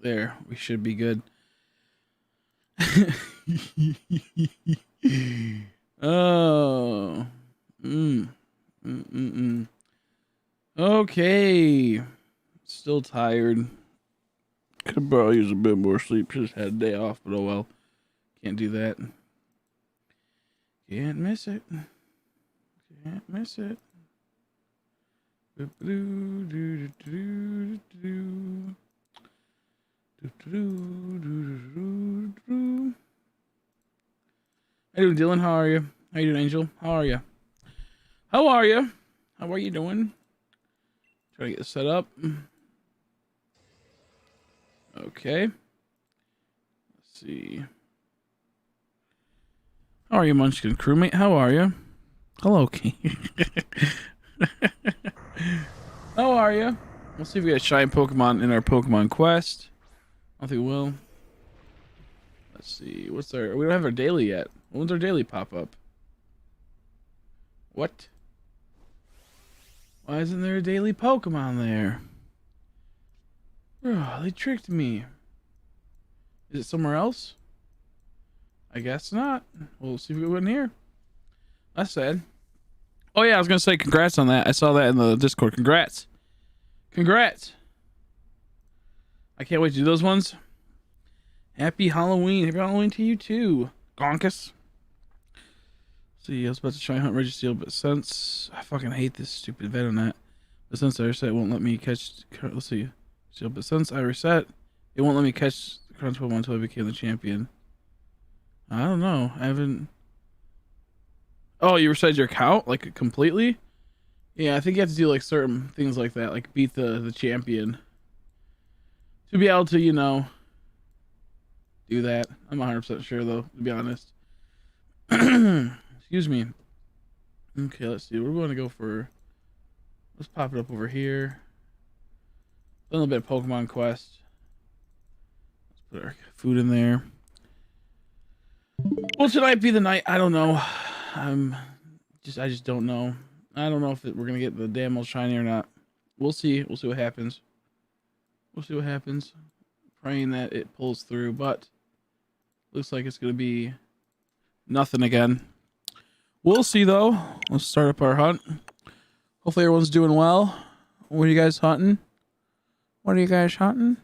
There, we should be good. Oh. Okay. Still tired. Could probably use a bit more sleep. Just had a day off, but oh well. Can't do that. Can't miss it. Can't miss it. How you doing, Dylan? How are you? How you doing, Angel? How are you? How are you? How are you doing? Try to get this set up. Okay. Let's see. How are you, Munchkin crewmate? How are you? Hello, King. How are you? Let's see if we got a shiny Pokemon in our Pokemon quest. I don't think we will. Let's see. What's our... We don't have our daily yet. When's our daily pop up? What? Why isn't there a daily Pokemon there? Oh, they tricked me. Is it somewhere else? I guess not. We'll see if we go in here. That's sad. Oh yeah, I was gonna say congrats on that. I saw that in the Discord. Congrats. Congrats. I can't wait to do those ones. Happy Halloween. Happy Halloween to you too, Gonkus. See, I was about to try and hunt Regice, but since I fucking hate this stupid vet on that. But since I reset, it won't let me catch. Let's see. But since I reset, it won't let me catch the Crunch Pokemon until I became the champion. I don't know. I haven't. Oh, you reset your account like completely? Yeah, I think you have to do like certain things like that, like beat the champion to be able to, you know, do that. I'm 100% sure though, to be honest. Excuse me. Okay, let's see. We're going to go for. Let's pop it up over here. A little bit of Pokemon Quest. Let's put our food in there. Will tonight be the night? I don't know. I just don't know. I don't know if we're gonna get the damn old shiny or not. We'll see. We'll see what happens. We'll see what happens. Praying that it pulls through, but looks like it's gonna be nothing again. We'll see though. Let's start up our hunt. Hopefully everyone's doing well. What are you guys hunting? What are you guys hunting?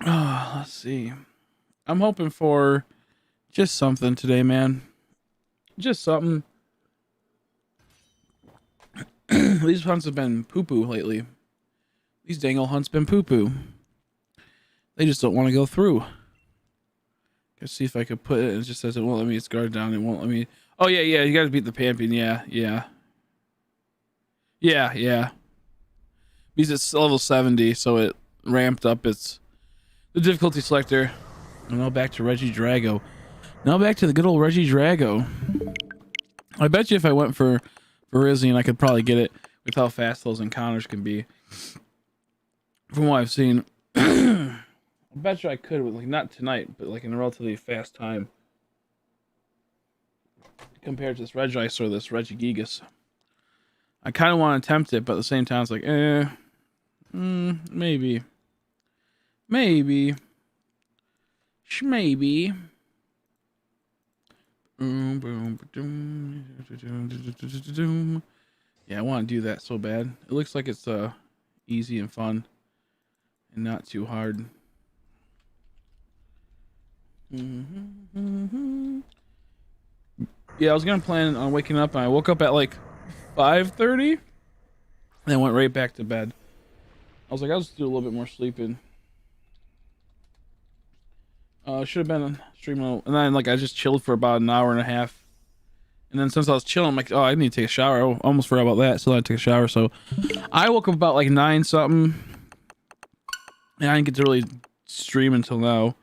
Oh, let's see. I'm hoping for just something today, man. Just something. These hunts have been poo-poo lately. These dang old hunts been poo-poo. They just don't want to go through. Let's see if I could put it. It just says it won't let me. It's guard down. It won't let me. Oh, yeah, yeah. You got to beat the Pampion. Yeah, yeah. Yeah, yeah. Because it's level 70, so it ramped up its the difficulty selector. And now back to Regidrago. Now back to the good old Regidrago. I bet you if I went for Rizian, I could probably get it with how fast those encounters can be. From what I've seen. I bet you I could, with like not tonight, but like in a relatively fast time. Compared to this Regice or this Regigigas. I kind of want to attempt it, but at the same time, it's like, maybe. Maybe. Maybe. Yeah, I want to do that so bad. It looks like it's easy and fun and not too hard. Yeah, I was gonna plan on waking up, and I woke up at like 5:30 and then went right back to bed. I was like, I'll just do a little bit more sleeping. Should have been streaming, and then like I just chilled for about an hour and a half, and then since I was chilling, I'm like, oh, I need to take a shower. I almost forgot about that, so I took a shower. So I woke up about like 9 something, and I didn't get to really stream until now.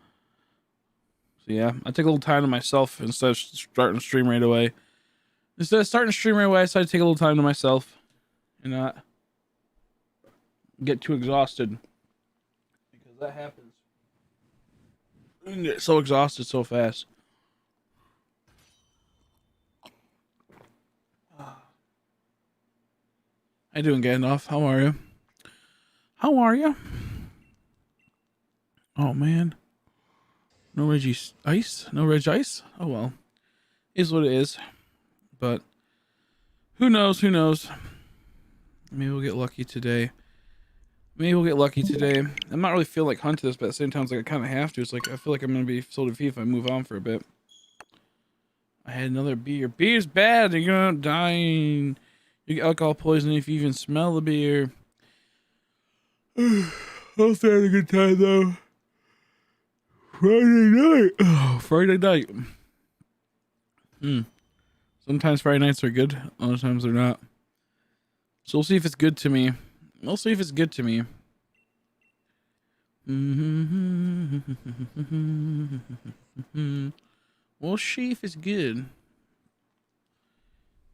So yeah, I took a little time to myself instead of starting to stream right away. Instead of starting to stream right away, I decided to take a little time to myself and not get too exhausted, because that happens. You can get so exhausted so fast. How you doing, Gandalf? How are you? How are you? Oh man, no Regice ice, no Regice. Oh well, is what it is. But who knows? Who knows? Maybe we'll get lucky today. Maybe we'll get lucky today. I'm not really feeling like hunting this, but at the same time, it's like I kind of have to. It's like I feel like I'm gonna be so defeated if I move on for a bit. I had another beer. Beer's bad. You're gonna die. You get alcohol poisoning if you even smell the beer. I'll stay having a good time though. Friday night. Oh, Friday night. Sometimes Friday nights are good. Other times they're not. So we'll see if it's good to me. We'll see if it's good to me. We'll see if it's good.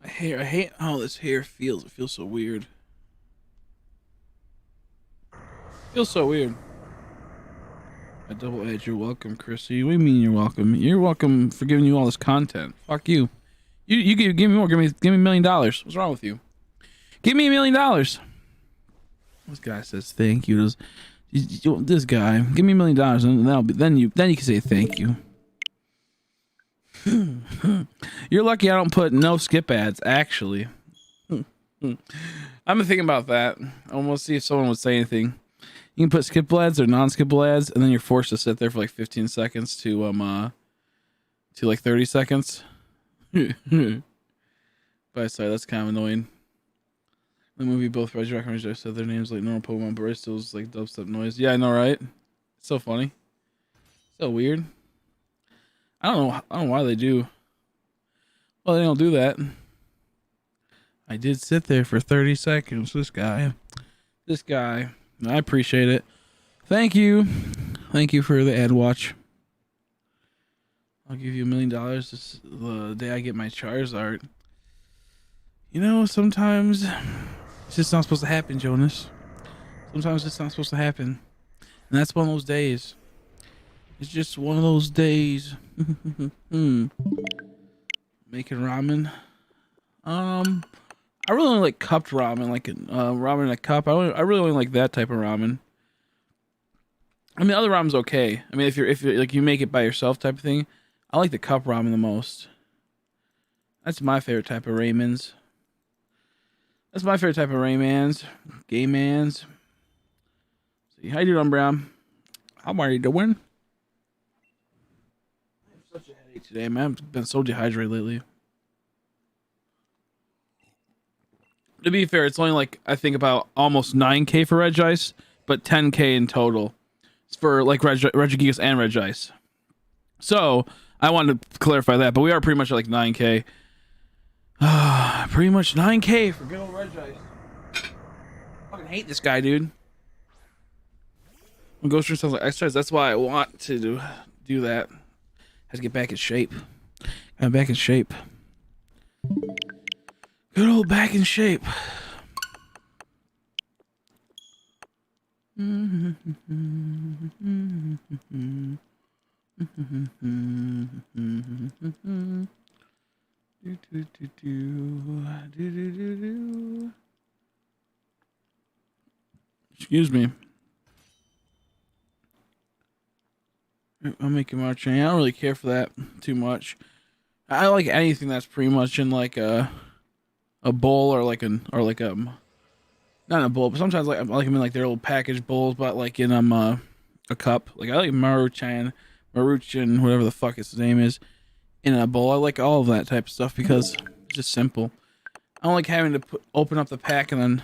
I hate how this hair feels. It feels so weird. Feels so weird. I double edge. You're welcome, Chrissy. What do you mean you're welcome? You're welcome for giving you all this content. Fuck you. You give me more. Give me $1 million. What's wrong with you? Give me $1 million. This guy says thank you. This guy, give me $1 million, and then you can say thank you. You're lucky I don't put no skip ads. Actually, I've been thinking about that. I want to see if someone would say anything. You can put skip ads or non-skip ads, and then you're forced to sit there for like 15 seconds to like 30 seconds. But sorry, that's kind of annoying. The movie, both Regirock and Regice said their names like normal Pokemon, but still is like dubstep noise. Yeah, I know, right? It's so funny. So weird. I don't know why they do. Well, they don't do that. I did sit there for 30 seconds. This guy. I appreciate it. Thank you for the ad watch. I'll give you $1 million this the day I get my Charizard. You know, sometimes it's just not supposed to happen, Jonas. Sometimes it's not supposed to happen. And that's one of those days. It's just one of those days. Making ramen. I really only like cupped ramen, like ramen in a cup. I really only like that type of ramen. I mean, other ramen's okay. I mean, if you're like you make it by yourself type of thing, I like the cup ramen the most. That's my favorite type of ramens. That's my favorite type of Raymans. Gay mans. See, how you doing, Brown? How are you doing? I have such a headache today, man. I've been so dehydrated lately. To be fair, it's only like, I think about almost 9K for Regice, but 10K in total. It's for like Regigigas and Regice. So, I wanted to clarify that, but we are pretty much at like 9K. Pretty much 9K for good old Regice. Fucking hate this guy, dude. When Ghost Stream sounds like exercise, that's why I want to do that. Have to get back in shape. I'm back in shape. Good old back in shape. Excuse me. I'm making my chain. I don't really care for that too much. I like anything that's pretty much in like a bowl or like not in a bowl, but sometimes I like them in like their little packaged bowls, but like in a cup. Like I like Maruchan, whatever the fuck his name is, in a bowl. I like all of that type of stuff because it's just simple. I don't like having to open up the pack and then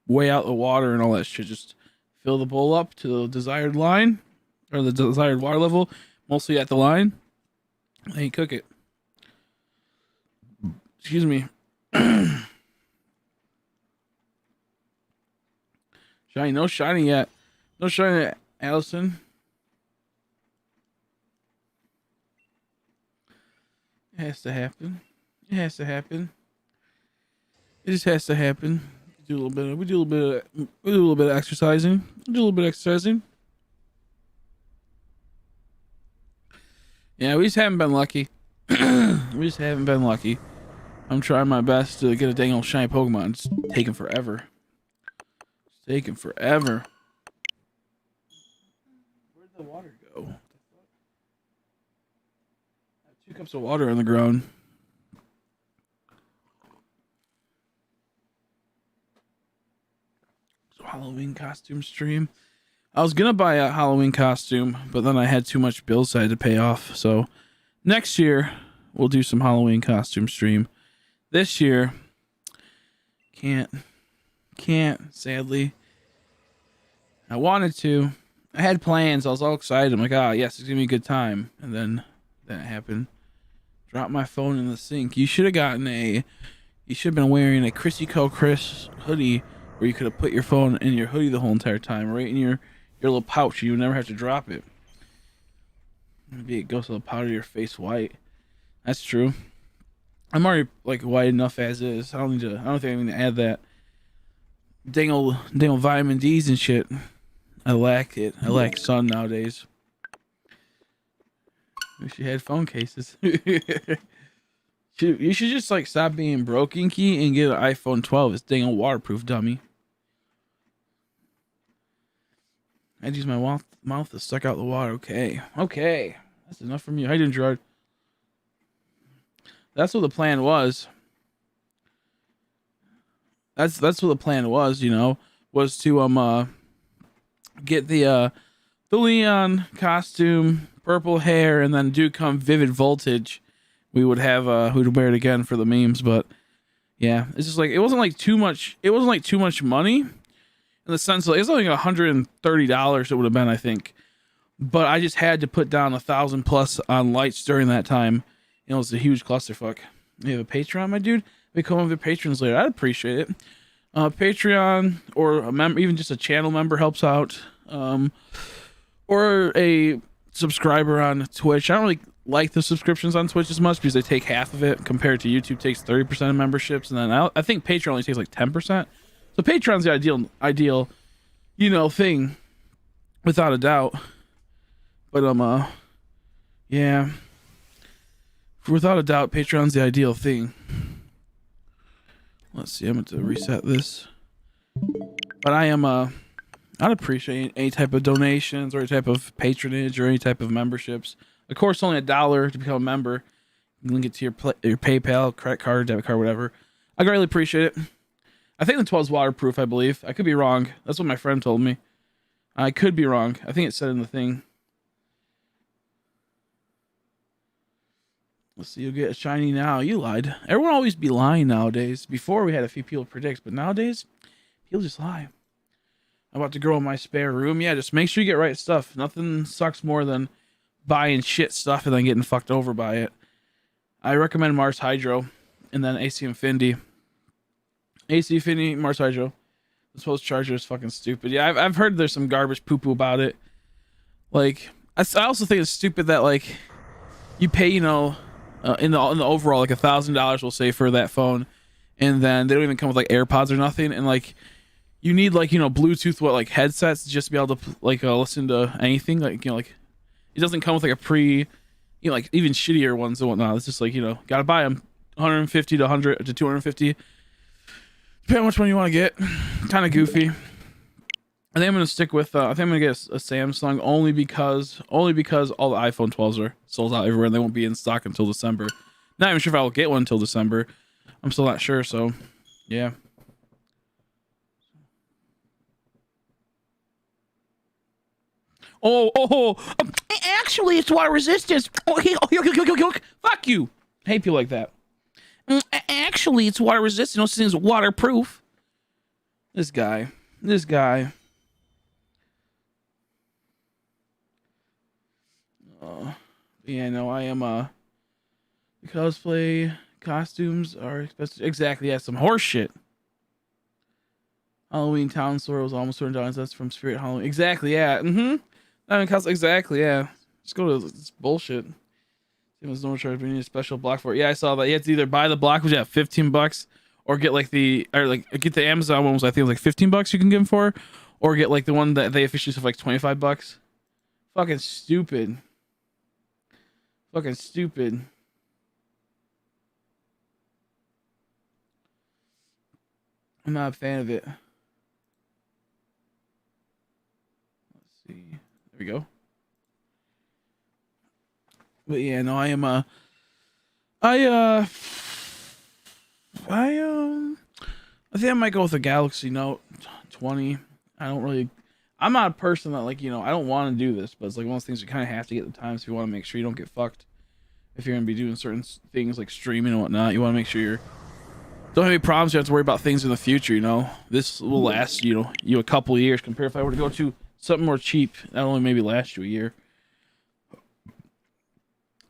weigh out the water and all that shit. Just fill the bowl up to the desired line or the desired water level, mostly at the line, and you cook it. Excuse me. Shiny, no shiny yet. No shiny yet, Allison. It has to happen. It has to happen. It just has to happen. We do a little bit of exercising. Yeah, we just haven't been lucky. I'm trying my best to get a dang old shiny Pokemon. It's taking forever. It's taking forever. Where'd the water go? I have 2 cups of water on the ground. So Halloween costume stream. I was gonna buy a Halloween costume, but then I had too much bills I had to pay off. So next year we'll do some Halloween costume stream. This year, can't, sadly. I wanted to. I had plans. I was all excited. I'm like, yes, it's gonna be a good time. And then that happened. Dropped my phone in the sink. You should have been wearing a Chrissy Co. Chris hoodie where you could have put your phone in your hoodie the whole entire time, right in your little pouch. You would never have to drop it. Maybe it goes to the powder your face white. That's true. I'm already like white enough as is. I don't think I need to add that. Dang old vitamin D's and shit. I lack it. I lack sun nowadays. Wish you had phone cases. You should just like stop being broke, Inky, and get an iPhone 12. It's dang old waterproof, dummy. I'd use my mouth to suck out the water. Okay. That's enough from you. How you doing, Gerard? That's what the plan was. That's what the plan was, was to get the Leon costume, purple hair, and then do come Vivid Voltage. We would have who'd wear it again for the memes, but yeah, it's just like it wasn't like too much money in the sense of, it was only $130 it would have been, I think. But I just had to put down 1,000 plus on lights during that time. It was a huge clusterfuck. You have a Patreon, my dude? Become one of the patrons later. I'd appreciate it. Patreon or a member, even just a channel member helps out. Or a subscriber on Twitch. I don't really like the subscriptions on Twitch as much because they take half of it compared to YouTube takes 30% of memberships, and then I think Patreon only takes like 10%. So Patreon's the ideal, thing, without a doubt. But yeah. Without a doubt, Patreon's the ideal thing. Let's see, I'm going to reset this. But I'd appreciate any type of donations or any type of patronage or any type of memberships. Of course, only $1 to become a member. You link it to your PayPal, credit card, debit card, whatever. I greatly appreciate it. I think the 12 is waterproof, I believe. I could be wrong. That's what my friend told me. I could be wrong. I think it said in the thing. Let's see, you'll get a shiny now. You lied. Everyone always be lying nowadays. Before we had a few people predict, but nowadays, people just lie. I'm about to grow in my spare room. Yeah, just make sure you get right stuff. Nothing sucks more than buying shit stuff and then getting fucked over by it. I recommend Mars Hydro and then AC Infinity. AC Infinity, Mars Hydro. The supposed charger is fucking stupid. Yeah, I've heard there's some garbage poo-poo about it. Like, I also think it's stupid that, like, you pay, in the overall, like $1,000 we'll say for that phone, and then they don't even come with like AirPods or nothing, and like you need like Bluetooth headsets just to be able to listen to anything, like it doesn't come with like a pre, like even shittier ones and whatnot. It's just like gotta buy them 150 to 100 to 250, depending on which one you want to get. Kind of goofy. I think I'm gonna stick with I think I'm gonna get a Samsung only because all the iPhone 12s are sold out everywhere and they won't be in stock until December. Not even sure if I'll get one until December. I'm still not sure, so yeah. Actually, it's water resistance. Fuck you. I hate people like that. Actually, it's water resistant. No such thing as waterproof. This guy. Yeah, no, I am the cosplay costumes are expensive. Exactly, yeah, some horse shit. Halloween town store was almost $200. That's from Spirit Halloween. Exactly, yeah. I mean, exactly, yeah. Just go to this bullshit. There's no charge, but you need a special block for it. Yeah, I saw that. You have to either buy the block, which is $15, or get get the Amazon one, was I think it was like $15 you can get them for, or get like the one that they officially sell for like $25. Fucking stupid. I'm not a fan of it. Let's see. There we go. But yeah, no, I am I think I might go with a Galaxy Note 20. I'm not a person that, like, you know, I don't want to do this, but it's like one of those things you kind of have to get the times if you want to make sure you don't get fucked. If you're going to be doing certain things like streaming and whatnot, you want to make sure you're don't have any problems. You have to worry about things in the future, you know. This will last, you know, a couple of years compared if I were to go to something more cheap, that only maybe last you a year.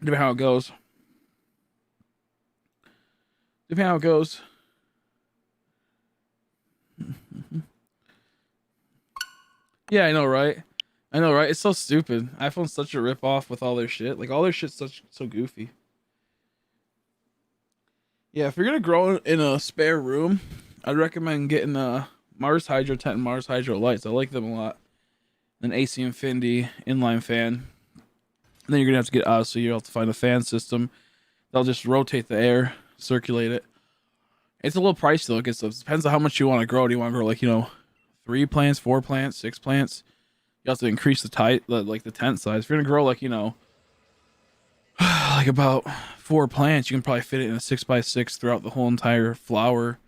Depending how it goes. Yeah, I know, right? It's so stupid. iPhone's such a ripoff with all their shit. Like, all their shit's so goofy. Yeah, if you're gonna grow in a spare room, I'd recommend getting a Mars Hydro tent and Mars Hydro lights. I like them a lot. An AC Infinity inline fan. And then you're gonna have to get so you'll have to find a fan system. They'll just rotate the air, circulate it. It's a little pricey though. It depends on how much you want to grow. Do you want to grow, like, you know, 3 plants, 4 plants, 6 plants? You have to increase the tent size. If you're gonna grow, like, you know, like about 4 plants, you can probably fit it in a 6x6 throughout the whole entire flower.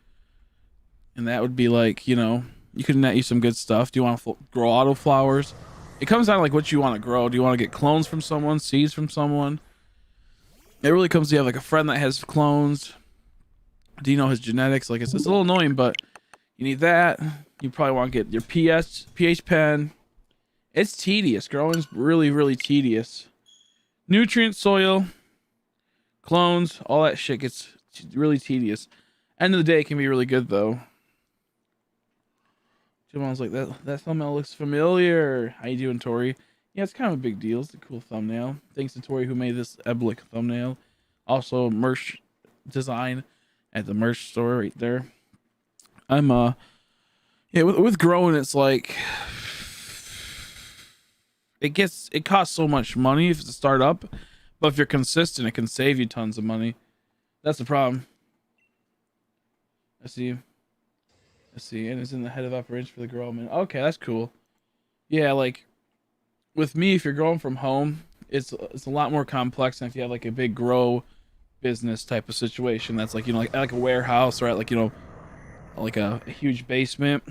And that would be like, you know, you could net you some good stuff. Do you want to grow auto flowers? It comes down to like what you want to grow. Do you want to get clones from someone, seeds from someone? It really comes to you have like a friend that has clones. Do you know his genetics? Like, it's a little annoying, but you need that. You probably want to get your pH pen. It's tedious. Growing's really, really tedious. Nutrient, soil, clones, all that shit gets really tedious. End of the day, it can be really good though. Jamal's like, that thumbnail looks familiar. How you doing, Tori? Yeah, it's kind of a big deal. It's a cool thumbnail. Thanks to Tori who made this Eblick thumbnail. Also, merch design at the merch store right there. I'm yeah, with growing, it's like it costs so much money if it's a startup, but if you're consistent, it can save you tons of money. That's the problem. I see, and it's in the head of operations for the grow man. Okay, that's cool. Yeah, like with me, if you're growing from home, it's a lot more complex than if you have like a big grow business type of situation. That's like, you know, like a warehouse or at like, you know, like a huge basement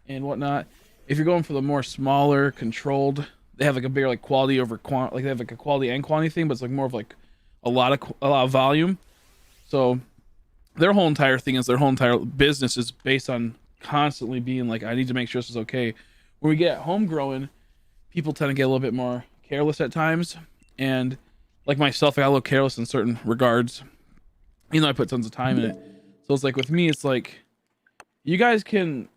and whatnot. If you're going for the more smaller, controlled, they have like a bigger like quality over like they have like a quality and quantity thing, but it's like more of like a lot of volume. So their whole entire business is based on constantly being like, I need to make sure this is okay. When we get home growing, people tend to get a little bit more careless at times, and like myself, I got a little careless in certain regards, even though I put tons of time in it. So it's like with me, it's like you guys can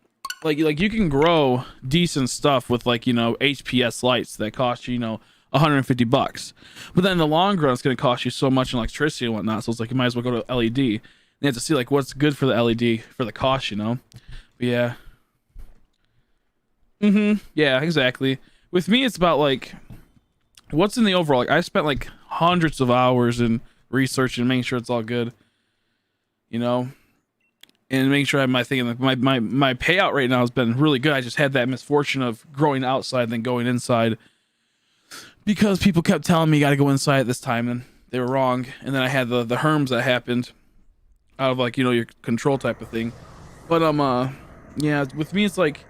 like you can grow decent stuff with like, you know, HPS lights that cost you, you know, $150, but then in the long run it's going to cost you so much in electricity and whatnot. So it's like you might as well go to LED. You have to see like what's good for the LED for the cost, you know. But yeah. Yeah, exactly. With me, it's about like what's in the overall. Like I spent like hundreds of hours in researching and making sure it's all good, you know, and making sure I have my thing. Like my payout right now has been really good. I just had that misfortune of growing outside then going inside because people kept telling me you got to go inside at this time, and they were wrong. And then I had the herms that happened out of like, you know, your control type of thing. But yeah, with me it's like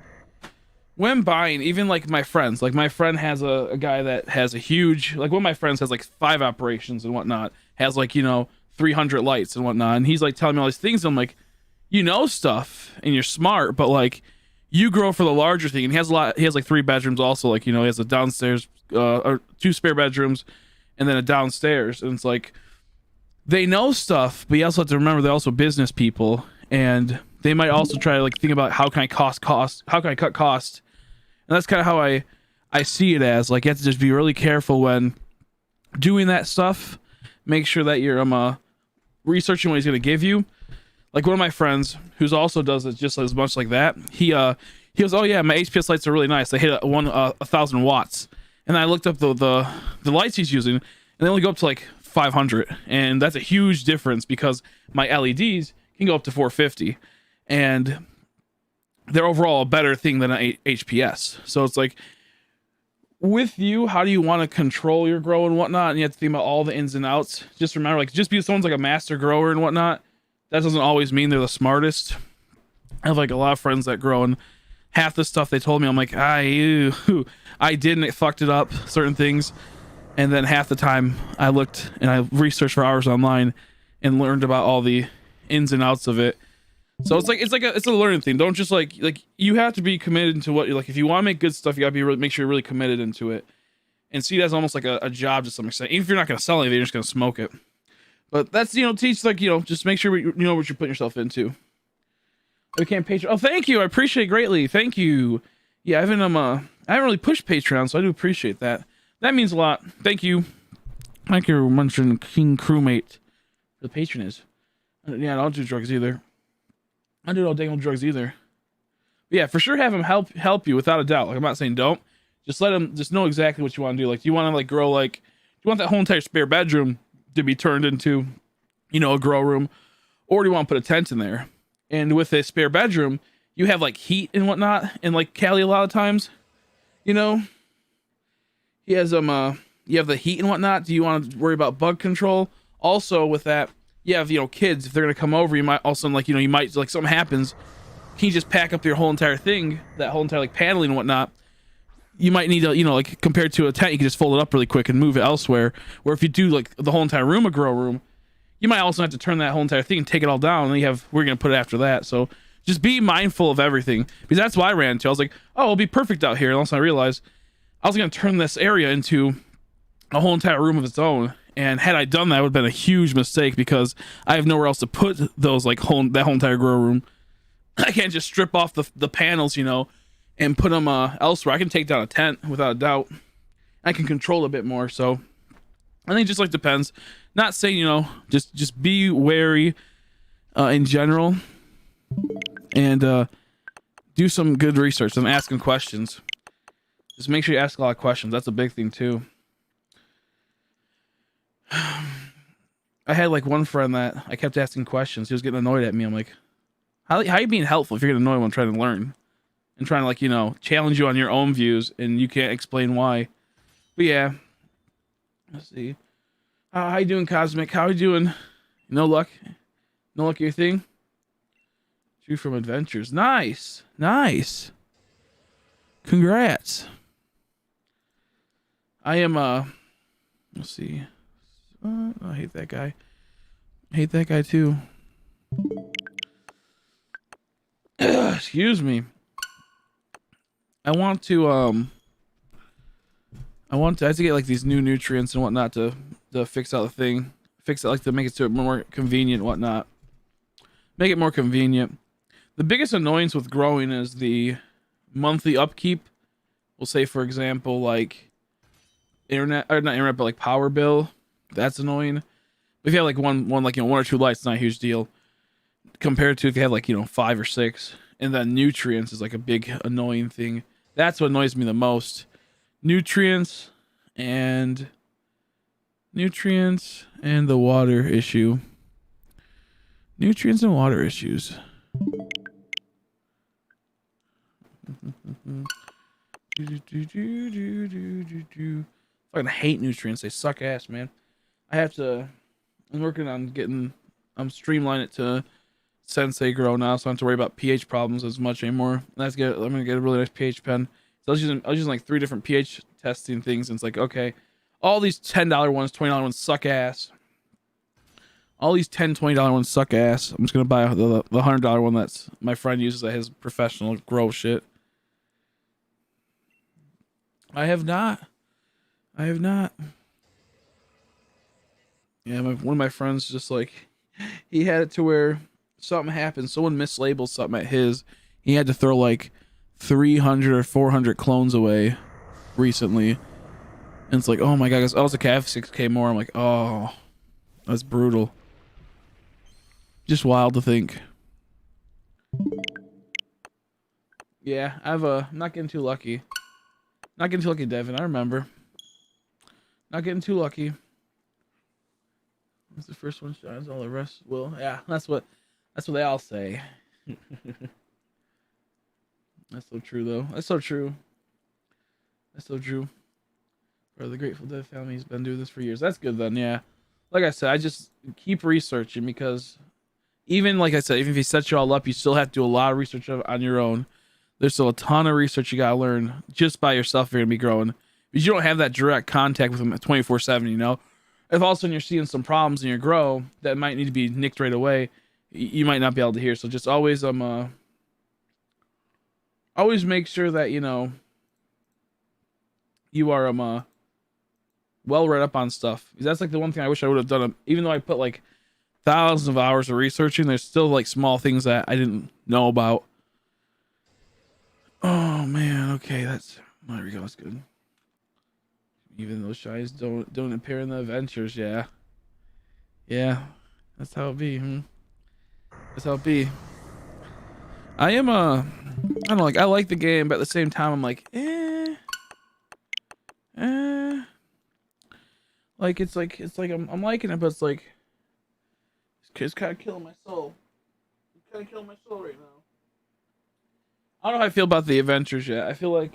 when buying, even like my friends, like my friend has a guy that has a huge, like one of my friends has like 5 operations and whatnot, has like, you know, 300 lights and whatnot, and he's like telling me all these things, and I'm like, you know stuff and you're smart, but like you grow for the larger thing. And he has like 3 bedrooms also, like, you know, he has a downstairs or 2 spare bedrooms and then a downstairs, and it's like they know stuff, but you also have to remember they're also business people, and they might also try to like think about how can I cut cost. And that's kind of how I see it as. Like, you have to just be really careful when doing that stuff. Make sure that you're researching what he's going to give you. Like one of my friends who's also does it just as much like that. He goes, oh yeah, my HPS lights are really nice. They hit 1,000 watts. And I looked up the lights he's using, and they only go up to like 500. And that's a huge difference because my LEDs can go up to 450. And they're overall a better thing than an HPS. So it's like, with you, how do you want to control your grow and whatnot? And you have to think about all the ins and outs. Just remember, like, just because someone's like a master grower and whatnot, that doesn't always mean they're the smartest. I have like a lot of friends that grow, and half the stuff they told me, I'm like, I didn't, it fucked it up, certain things. And then half the time I looked and I researched for hours online and learned about all the ins and outs of it. So it's a learning thing. Don't just like you have to be committed into what you like. If you want to make good stuff, you gotta be make sure you're really committed into it, and see that's almost like a job to some extent. Even if you're not gonna sell anything, you're just gonna smoke it. But that's, teach, like, just make sure you know what you're putting yourself into. We can't Patreon. Oh, thank you. I appreciate it greatly. Thank you. Yeah, I haven't really pushed Patreon, so I do appreciate that. That means a lot. Thank you. Thank you, Munchkin King Crewmate. The patronage. Yeah, I don't do drugs either. I don't do no dang drugs either. But yeah, for sure have him help you without a doubt. Like, I'm not saying don't. Just let him just know exactly what you want to do. Like, do you want to like grow, like, do you want that whole entire spare bedroom to be turned into, a grow room, or do you want to put a tent in there? And with a spare bedroom, you have like heat and whatnot, and like Callie a lot of times, he has you have the heat and whatnot. Do you want to worry about bug control? Also with that, you have, kids, if they're gonna come over, you might also like, you might, like, something happens, can you just pack up your whole entire thing, that whole entire like paneling and whatnot? You might need to, like, compared to a tent, you can just fold it up really quick and move it elsewhere. Where if you do like the whole entire room a grow room, you might also have to turn that whole entire thing and take it all down, and we're gonna put it after that. So just be mindful of everything, because that's what I ran into. I was like, oh, it'll be perfect out here, unless I realized I was gonna turn this area into a whole entire room of its own. And had I done that, it would have been a huge mistake, because I have nowhere else to put those, like, that whole entire grow room. I can't just strip off the panels, and put them elsewhere. I can take down a tent without a doubt. I can control it a bit more. So I think it just like depends. Not saying, just be wary in general, and do some good research and asking questions. Just make sure you ask a lot of questions. That's a big thing too. I had like one friend that I kept asking questions. He was getting annoyed at me. I'm like, how are you being helpful if you're getting annoyed when I'm trying to learn and trying to, like, challenge you on your own views and you can't explain why? But yeah, let's see. How you doing, Cosmic? How you doing? No luck? No luck at your thing? Drew from Adventures. Nice. Congrats. I am, let's see. I hate that guy. I hate that guy too. Excuse me. I have to get like these new nutrients and whatnot to fix out the thing. Fix it, like, to make it so more convenient and whatnot. Make it more convenient. The biggest annoyance with growing is the monthly upkeep. We'll say, for example, like not internet, but like power bill. That's annoying. But if you have like one or two lights, it's not a huge deal. Compared to if you have like 5 or 6, and then nutrients is like a big annoying thing. That's what annoys me the most. Nutrients and the water issue. Nutrients and water issues. I hate nutrients. They suck ass, man. I'm working on streamlining it to Sensei Grow now, so I don't have to worry about pH problems as much anymore. I'm gonna get a really nice pH pen. So I was using like 3 different pH testing things, and it's like, okay, all these $10 ones, $20 ones suck ass. All these $10, $20 ones suck ass. I'm just gonna buy the $100 one that's my friend uses at his professional grow shit. I have not. Yeah, one of my friends just like, he had it to where something happened. Someone mislabeled something at his. He had to throw like 300 or 400 clones away recently. And it's like, oh my god, I was like, I have 6K more. I'm like, oh, that's brutal. Just wild to think. Yeah, I'm not getting too lucky. Not getting too lucky, Devin. I remember. Not getting too lucky. Once the first one shines, all the rest will. Yeah, that's what they all say. That's so true, though. That's so true. That's so true. Or the Grateful Dead family's been doing this for years. That's good then, yeah. Like I said, I just keep researching because even like I said, even if you set you all up, you still have to do a lot of research on your own. There's still a ton of research you gotta learn just by yourself if you're gonna be growing. Because you don't have that direct contact with them 24/7, you know? If all of a sudden you're seeing some problems in your grow that might need to be nicked right away, you might not be able to hear. So just always always make sure that you know you are well read up on stuff. Because that's like the one thing I wish I would have done. Even though I put like thousands of hours of researching, there's still like small things that I didn't know about. Oh man, okay, there we go, that's good. Even those shies don't appear in the adventures, yeah. Yeah. That's how it be. That's how it be. I am I don't know, like I like the game, but at the same time I'm like, like it's like I'm liking it, but it's like it's kind of killing my soul. It's kind of killing my soul right now. I don't know how I feel about the adventures yet. I feel like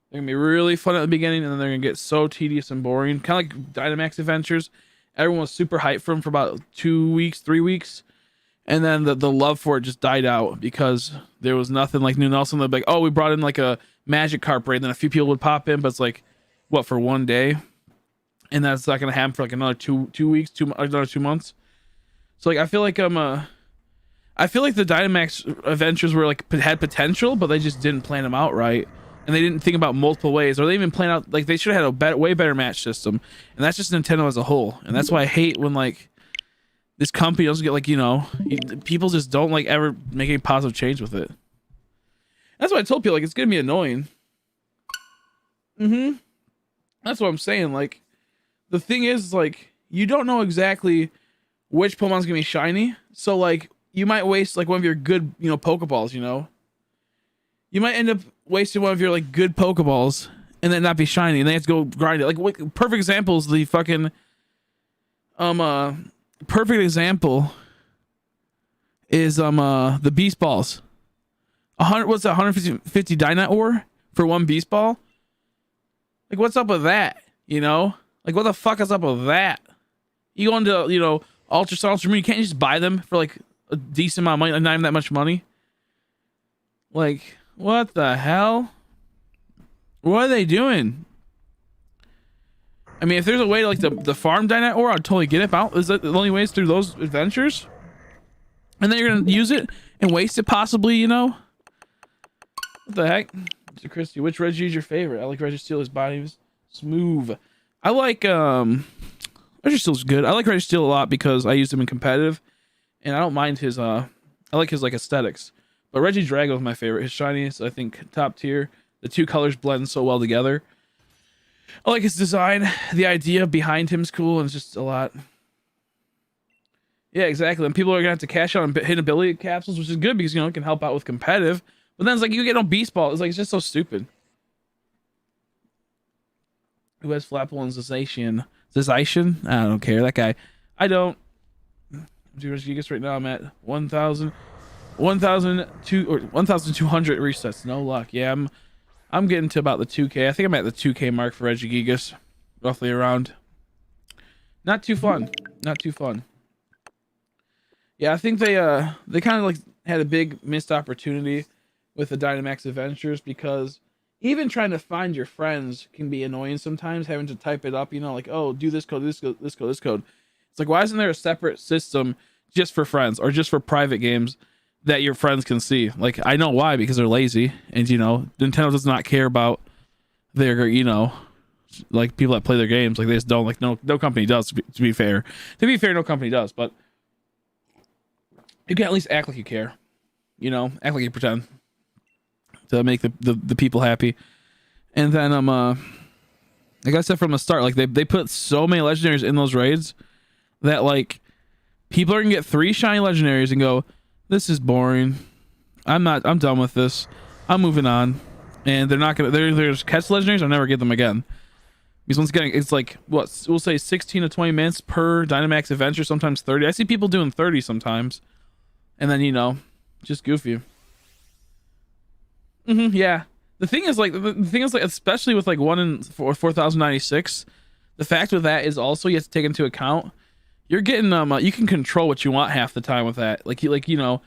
they're gonna be really fun at the beginning, and then they're gonna get so tedious and boring. Kind of like Dynamax adventures. Everyone was super hyped for them for about 2 weeks, 3 weeks, and then the love for it just died out because there was nothing like new. And also, they'd be like, "Oh, we brought in like a magic carp raid," and then a few people would pop in, but it's like, what, for 1 day, and that's not gonna happen for like another two weeks, another 2 months. So like, I feel like I feel like the Dynamax adventures were like had potential, but they just didn't plan them out right, and they didn't think about multiple ways, or they even plan out like they should have had a way better match system, and that's just Nintendo as a whole, and that's why I hate when like this company doesn't get like, you know, people just don't like ever make any positive change with it. That's why I told people like it's gonna be annoying. That's what I'm saying. Like the thing is like you don't know exactly which Pokemon's gonna be shiny, so like you might waste like one of your good, you know, Pokeballs, you know? You might end up wasting one of your like good Pokeballs and then not be shiny, and then you have to go grind it. Like perfect example is the fucking perfect example is the Beast Balls. 150 Dyna ore for one Beast Ball? Like what's up with that? You know? Like what the fuck is up with that? You go into, you know, Ultra Sun, Ultra Moon, you can't just buy them for like a decent amount of money, like not even that much money. Like, what the hell? What are they doing? I mean, if there's a way to like the farm Dynamite ore, I'd totally get it. But is that the only way is through those adventures? And then you're gonna use it and waste it, possibly, you know? What the heck? Mr. Christie, which Reggie is your favorite? I like Registeel. His body was smooth. I like Registeel's good. I like Registeel a lot because I used him in competitive. And I don't mind his I like his like aesthetics. But Regidrago is my favorite. His shiny is, I think, top tier. The two colors blend so well together. I like his design. The idea behind him is cool, and it's just a lot. Yeah, exactly. And people are gonna have to cash out on hidden ability capsules, which is good because, you know, it can help out with competitive. But then it's like you get no Beast Ball. It's like it's just so stupid. Who has Flapple and Zization? Zization? I don't care. That guy. I don't. Regigigas right now. I'm at 1,200 resets. No luck. Yeah, I'm getting to about the 2K. I think I'm at the 2K mark for Regigigas, roughly around. Not too fun. Not too fun. Yeah, I think they kind of like had a big missed opportunity with the Dynamax Adventures, because even trying to find your friends can be annoying sometimes, having to type it up, you know, like, oh, do this code, this code, this code, this code. It's like, why isn't there a separate system just for friends or just for private games that your friends can see? Like, I know why, because they're lazy, and, you know, Nintendo does not care about their, you know, like people that play their games. Like, they just don't. Like, no company does, to be fair. To be fair, no company does, but you can at least act like you care, you know, act like you pretend to make the people happy. And then like I said from the start, like they put so many legendaries in those raids that like people are gonna get 3 shiny legendaries and go, this is boring, I'm done with this, I'm moving on. And they're not gonna, there's catch legendaries, I'll never get them again, because once again it's like, what, we'll say 16 to 20 minutes per Dynamax adventure, sometimes 30. I see people doing 30 sometimes, and then, you know, just goofy. Yeah. The thing is like especially with like 1 in 4096, the fact with that is also you have to take into account you're getting you can control what you want half the time with that. Like you know,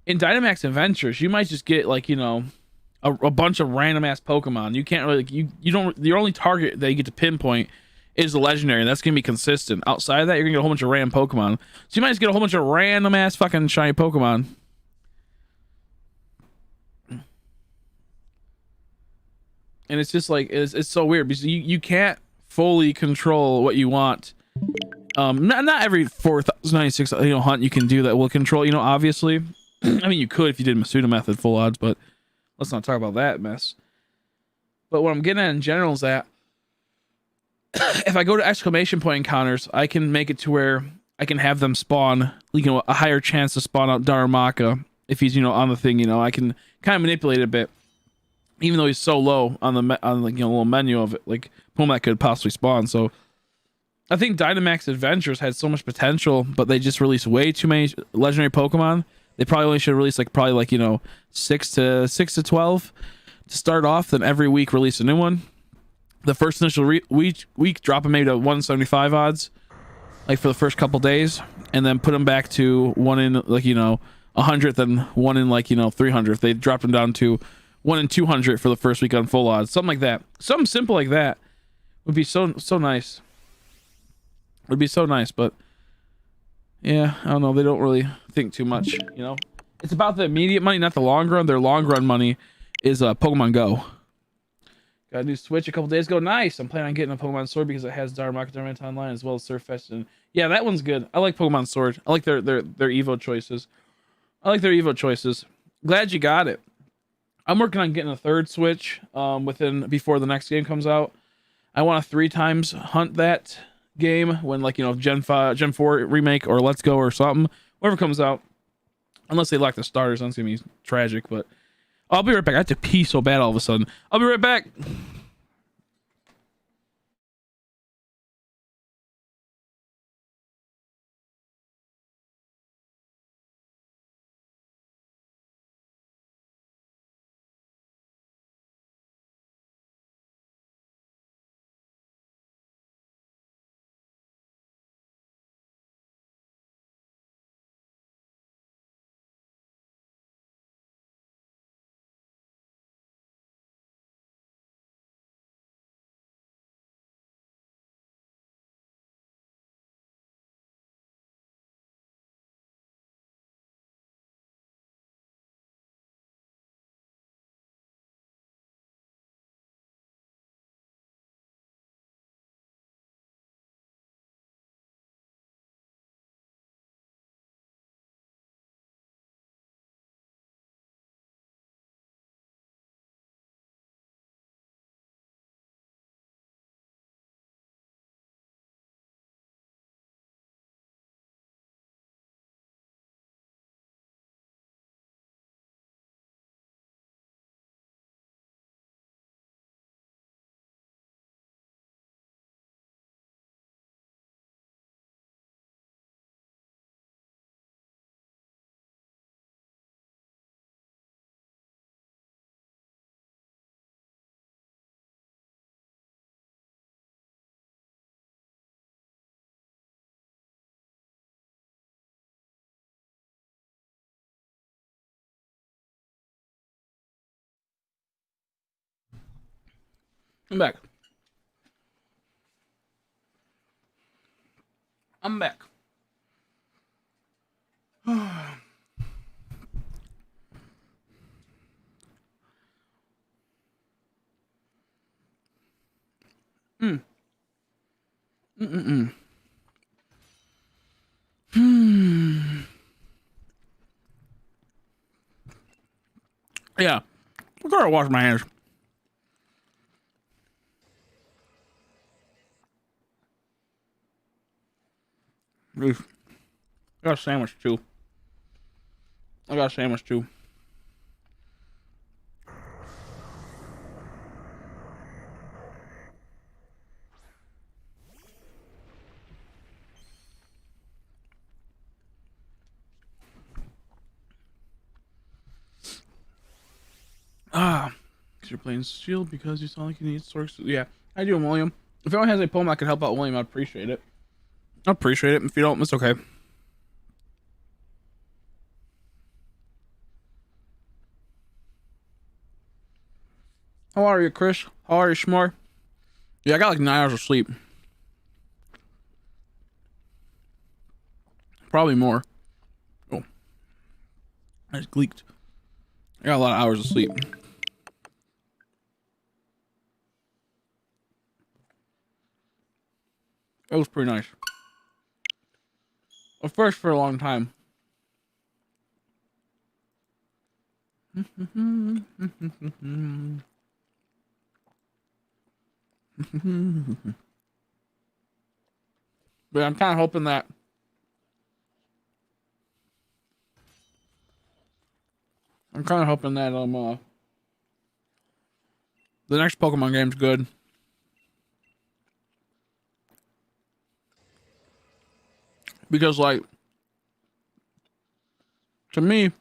in Dynamax Adventures, you might just get like, you know, a bunch of random ass Pokemon. You can't really like, you don't your only target that you get to pinpoint is the legendary, and that's gonna be consistent. Outside of that, you're gonna get a whole bunch of random Pokemon. So you might just get a whole bunch of random ass fucking shiny Pokemon. And it's just like it's so weird because you can't fully control what you want. Not every 4096 hunt you can do that will control, you know, obviously. I mean, you could if you did Masuda method full odds, but let's not talk about that mess. But what I'm getting at in general is that if I go to exclamation point encounters, I can make it to where I can have them spawn, you know, a higher chance to spawn out Darumaka if he's, you know, on the thing. You know, I can kind of manipulate it a bit, even though he's so low on the like, you know, little menu of it, like whom that could possibly spawn. So I think Dynamax Adventures had so much potential, but they just released way too many legendary Pokemon. They probably only should release like probably like, you know, 6 to 12 to start off, then every week release a new one. The first initial week drop them maybe to 175 odds, like for the first couple days, and then put them back to 1 in like, you know, 100, then 1 in like, you know, 300. They dropped them down to 1 in 200 for the first week on full odds, something like that. Something simple like that would be so nice. Would be so nice, but yeah, I don't know. They don't really think too much, you know. It's about the immediate money, not the long run. Their long run money is Pokemon Go. Got a new Switch a couple days ago. Nice. I'm planning on getting a Pokemon Sword because it has Darumaka Darumaka Online as well as Surfetch'd. And yeah, that one's good. I like Pokemon Sword. I like their Evo choices. Glad you got it. I'm working on getting a third Switch before the next game comes out. I want to 3 times hunt that game when, like, you know, Gen 4 remake or Let's Go or something, whatever comes out, unless they lock the starters. That's gonna be tragic. But I'll be right back. I have to pee so bad all of a sudden. I'll be right back. I'm back. Yeah, I gotta wash my hands. Oof. I got a sandwich too. Ah. you're playing Shield because you sound like you need source. Yeah, I do, William. If anyone has a poem I could help out William, I'd appreciate it. I'd appreciate it. If you don't, it's okay. How are you, Chris? How are you, Schmore? Yeah, I got like 9 hours of sleep. Probably more. Oh, I just leaked. I got a lot of hours of sleep. It was pretty nice. A first for a long time. But I'm kind of hoping that the next Pokemon game's good. Because like to me,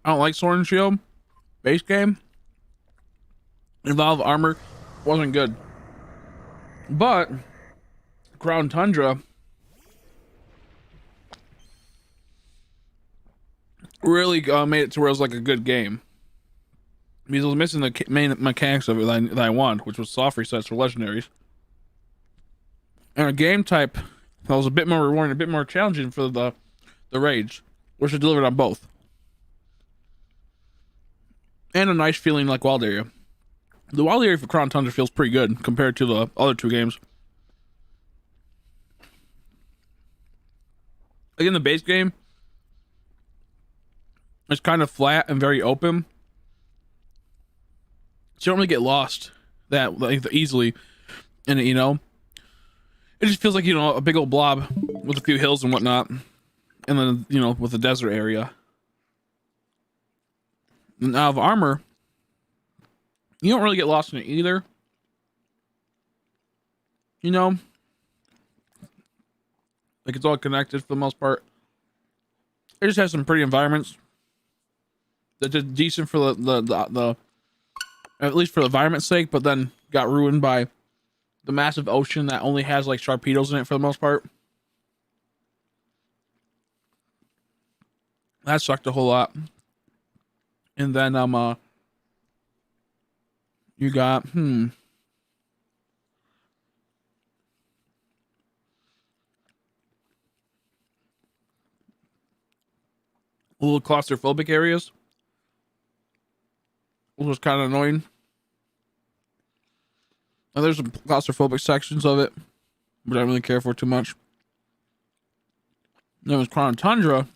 I don't like Sword and Shield base game. Evolve Armor wasn't good. But Crown Tundra really made it to where it was like a good game. Because it was missing the main mechanics of it that I wanted, which was soft resets for legendaries. And a game type that was a bit more rewarding, a bit more challenging for the rage, which was delivered on both. And a nice feeling like Wild Area. The Wild Area for Crown Tundra feels pretty good compared to the other two games. Like in the base game, it's kind of flat and very open. So you don't really get lost that like, easily in it, you know? It just feels like, you know, a big old blob with a few hills and whatnot. And then, you know, with the desert area. And out of Armor, you don't really get lost in it either. You know? Like it's all connected for the most part. It just has some pretty environments. That's just decent for the at least for the environment's sake, but then got ruined by the massive ocean that only has like Sharpedos in it for the most part. That sucked a whole lot. And then you got a little claustrophobic areas, which was kind of annoying. And there's some claustrophobic sections of it, but I don't really care for too much. Then with Crown Tundra,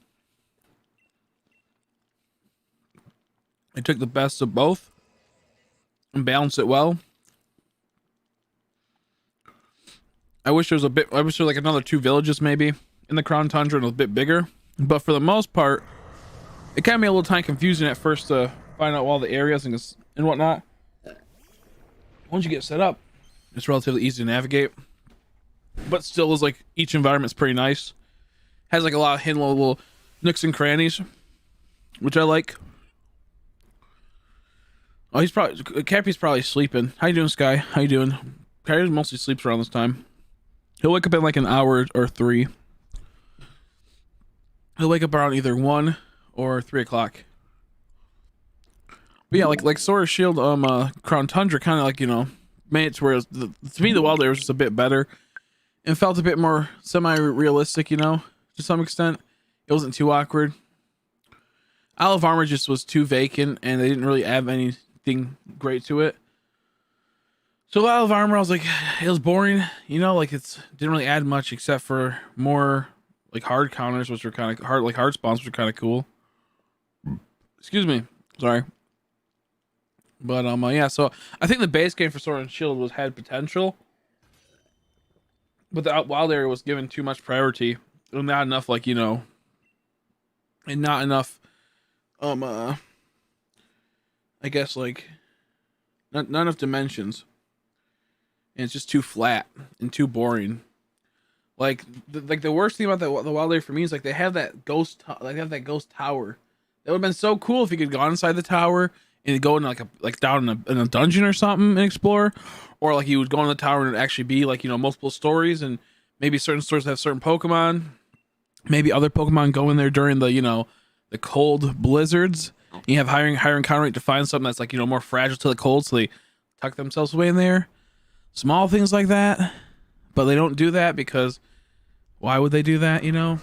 I took the best of both and balanced it well. I wish there was like another 2 villages maybe in the Crown Tundra and a bit bigger. But for the most part, it kind of made a little time confusing at first to find out all the areas and whatnot. Once you get set up, it's relatively easy to navigate. But still is like each environment's pretty nice. Has like a lot of hidden little nooks and crannies, which I like. Oh, Cappy's probably sleeping. How you doing, Sky? How you doing? Cappy mostly sleeps around this time. He'll wake up in like an hour or 3. He'll wake up around either 1 or 3 o'clock. But yeah, like Sword and Shield, Crown Tundra kind of like, you know, made it to where to me the Wild Area was just a bit better and felt a bit more semi-realistic, you know, to some extent. It wasn't too awkward. Isle of Armor just was too vacant and they didn't really add anything great to it. So Isle of Armor, I was like, it was boring, you know, like didn't really add much except for more like hard counters, which were kind of hard, like hard spawns, which are kind of cool. Excuse me, sorry. But yeah, so I think the base game for Sword and Shield had potential, but the Wild Area was given too much priority and not enough, like, you know, and not enough I guess like not enough dimensions, and it's just too flat and too boring. Like the worst thing about the Wild Area for me is like they have that ghost tower. That would have been so cool if you could go inside the tower and go in like down in a dungeon or something and explore, or like you would go in the tower and it'd actually be like, you know, multiple stories, and maybe certain stories have certain Pokemon. Maybe other Pokemon go in there during the, you know, the cold blizzards. You have higher encounter rate to find something that's like, you know, more fragile to the cold, so they tuck themselves away in there. Small things like that, but they don't do that because why would they do that, you know?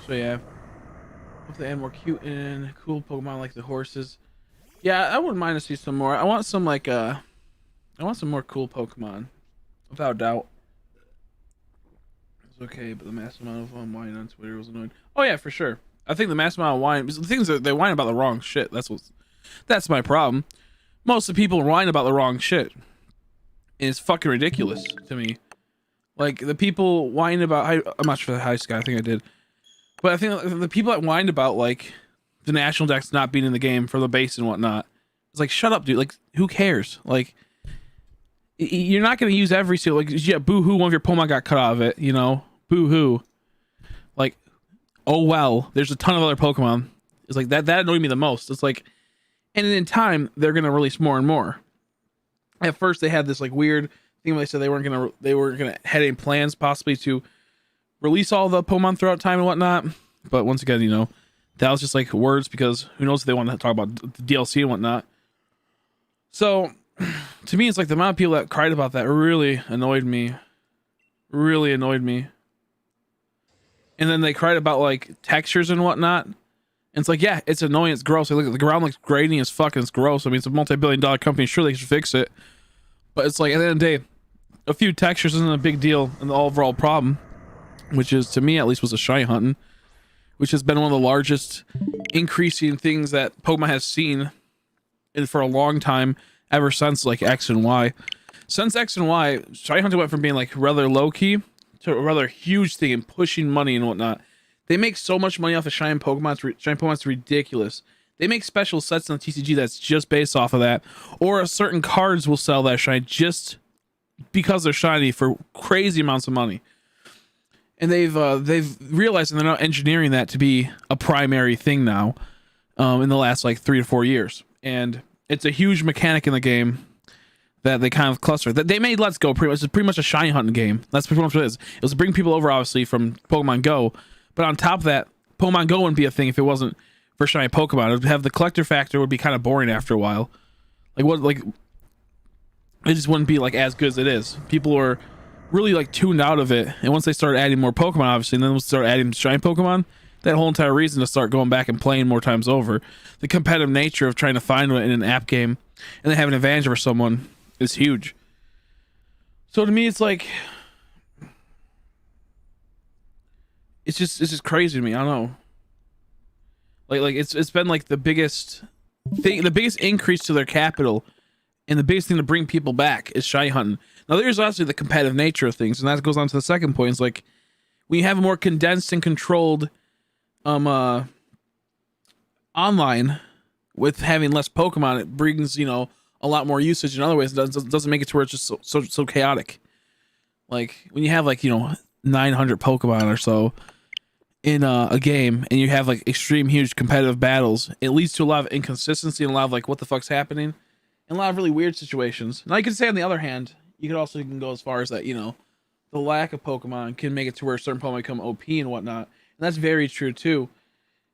So yeah, hope they add more cute and cool Pokemon like the horses. Yeah, I wouldn't mind to see some more. I want some like I want some more cool Pokemon, without doubt. It's okay, but the massive amount of whining on Twitter was annoying. Oh yeah, for sure. I think the massive amount of whine, the things that they whine about the wrong shit. That's my problem. Most of the people whine about the wrong shit. And it's fucking ridiculous to me. Like the people whine about, I'm not sure the high sky. I think I did, but I think the people that whined about like the national decks not being in the game for the base and whatnot. It's like, shut up, dude. Like, who cares? Like, you're not going to use every single, like, yeah, boo-hoo, one of your Pokemon got cut out of it, you know? Boo-hoo. Like, oh, well, there's a ton of other Pokemon. It's like, that annoyed me the most. It's like, and in time, they're going to release more and more. At first, they had this, like, weird thing where they said they weren't going to had any plans possibly to release all the Pokemon throughout time and whatnot. But once again, you know, that was just, like, words, because who knows if they want to talk about the DLC and whatnot. So, to me, it's like the amount of people that cried about that really annoyed me. Really annoyed me. And then they cried about like textures and whatnot. And it's like, yeah, it's annoying, it's gross. Like, the ground looks grainy as fuck and it's gross. I mean, it's a multi-billion-dollar company, sure they should fix it. But it's like, at the end of the day, a few textures isn't a big deal in the overall problem. Which is, to me at least, was a shiny hunting. Which has been one of the largest increasing things that Pokemon has seen for a long time, ever since like X and Y. Since X and Y, shiny hunting went from being like rather low-key to a rather huge thing and pushing money and whatnot. They make so much money off of shiny Pokemon. Shiny Pokemon's ridiculous. They make special sets on the TCG that's just based off of that, or certain cards will sell that shiny just because they're shiny for crazy amounts of money. And they've realized, and they're now engineering that to be a primary thing now, in the last like 3 to 4 years. And it's a huge mechanic in the game that they kind of cluster. That they made Let's Go pretty much. It's pretty much a shiny hunting game. That's pretty much what it is. It was to bring people over, obviously, from Pokemon Go. But on top of that, Pokemon Go wouldn't be a thing if it wasn't for shiny Pokemon. It would have the collector factor, would be kind of boring after a while. It just wouldn't be like as good as it is. People were really like tuned out of it, and once they started adding more Pokemon, obviously, and then we'll start adding shiny Pokemon, that whole entire reason to start going back and playing more times over. The competitive nature of trying to find one in an app game and then have an advantage over someone is huge. So to me, it's like, it's just crazy to me. I don't know. Like it's been like the biggest thing, the biggest increase to their capital, and the biggest thing to bring people back is shiny hunting. Now there's also the competitive nature of things, and that goes on to the second point. It's like, when you have a more condensed and controlled online with having less Pokemon, it brings, you know, a lot more usage in other ways. It doesn't make it to where it's just so chaotic. Like when you have like, you know, 900 Pokemon or so in a game, and you have like extreme huge competitive battles, it leads to a lot of inconsistency and a lot of like, what the fuck's happening, and a lot of really weird situations. Now you could say, on the other hand, you could also go as far as that, you know, the lack of Pokemon can make it to where certain Pokemon become OP and whatnot. And that's very true too.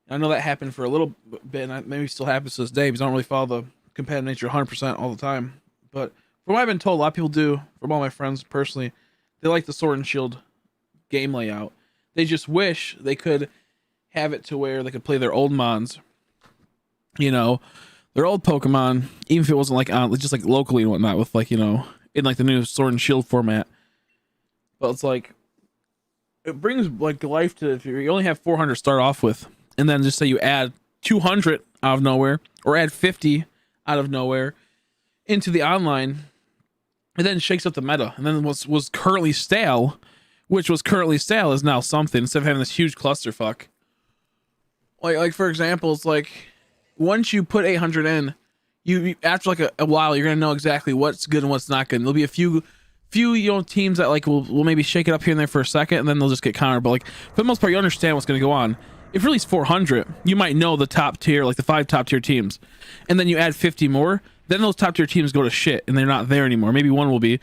And I know that happened for a little bit, and maybe still happens to this day, because I don't really follow the competitive nature 100% all the time. But from what I've been told, a lot of people do, from all my friends personally, they like the Sword and Shield game layout. They just wish they could have it to where they could play their old mons, you know, their old Pokemon, even if it wasn't like on, just like locally and whatnot, with like, you know, in like the new Sword and Shield format. But it's like, it brings like life to, if you only have 400 to start off with, and then just say you add 200 out of nowhere, or add 50 out of nowhere into the online, it then shakes up the meta. And then what was currently stale, is now something, instead of having this huge clusterfuck. Like for example, it's like, once you put 800 in, you after like a while, you're gonna know exactly what's good and what's not good. And there'll be a few you know, teams that like will maybe shake it up here and there for a second, and then they'll just get countered. But like, for the most part, you understand what's gonna go on. if you release 400, you might know the top tier, like the 5 top tier teams, and then you add 50 more, then those top tier teams go to shit and they're not there anymore. Maybe one will be,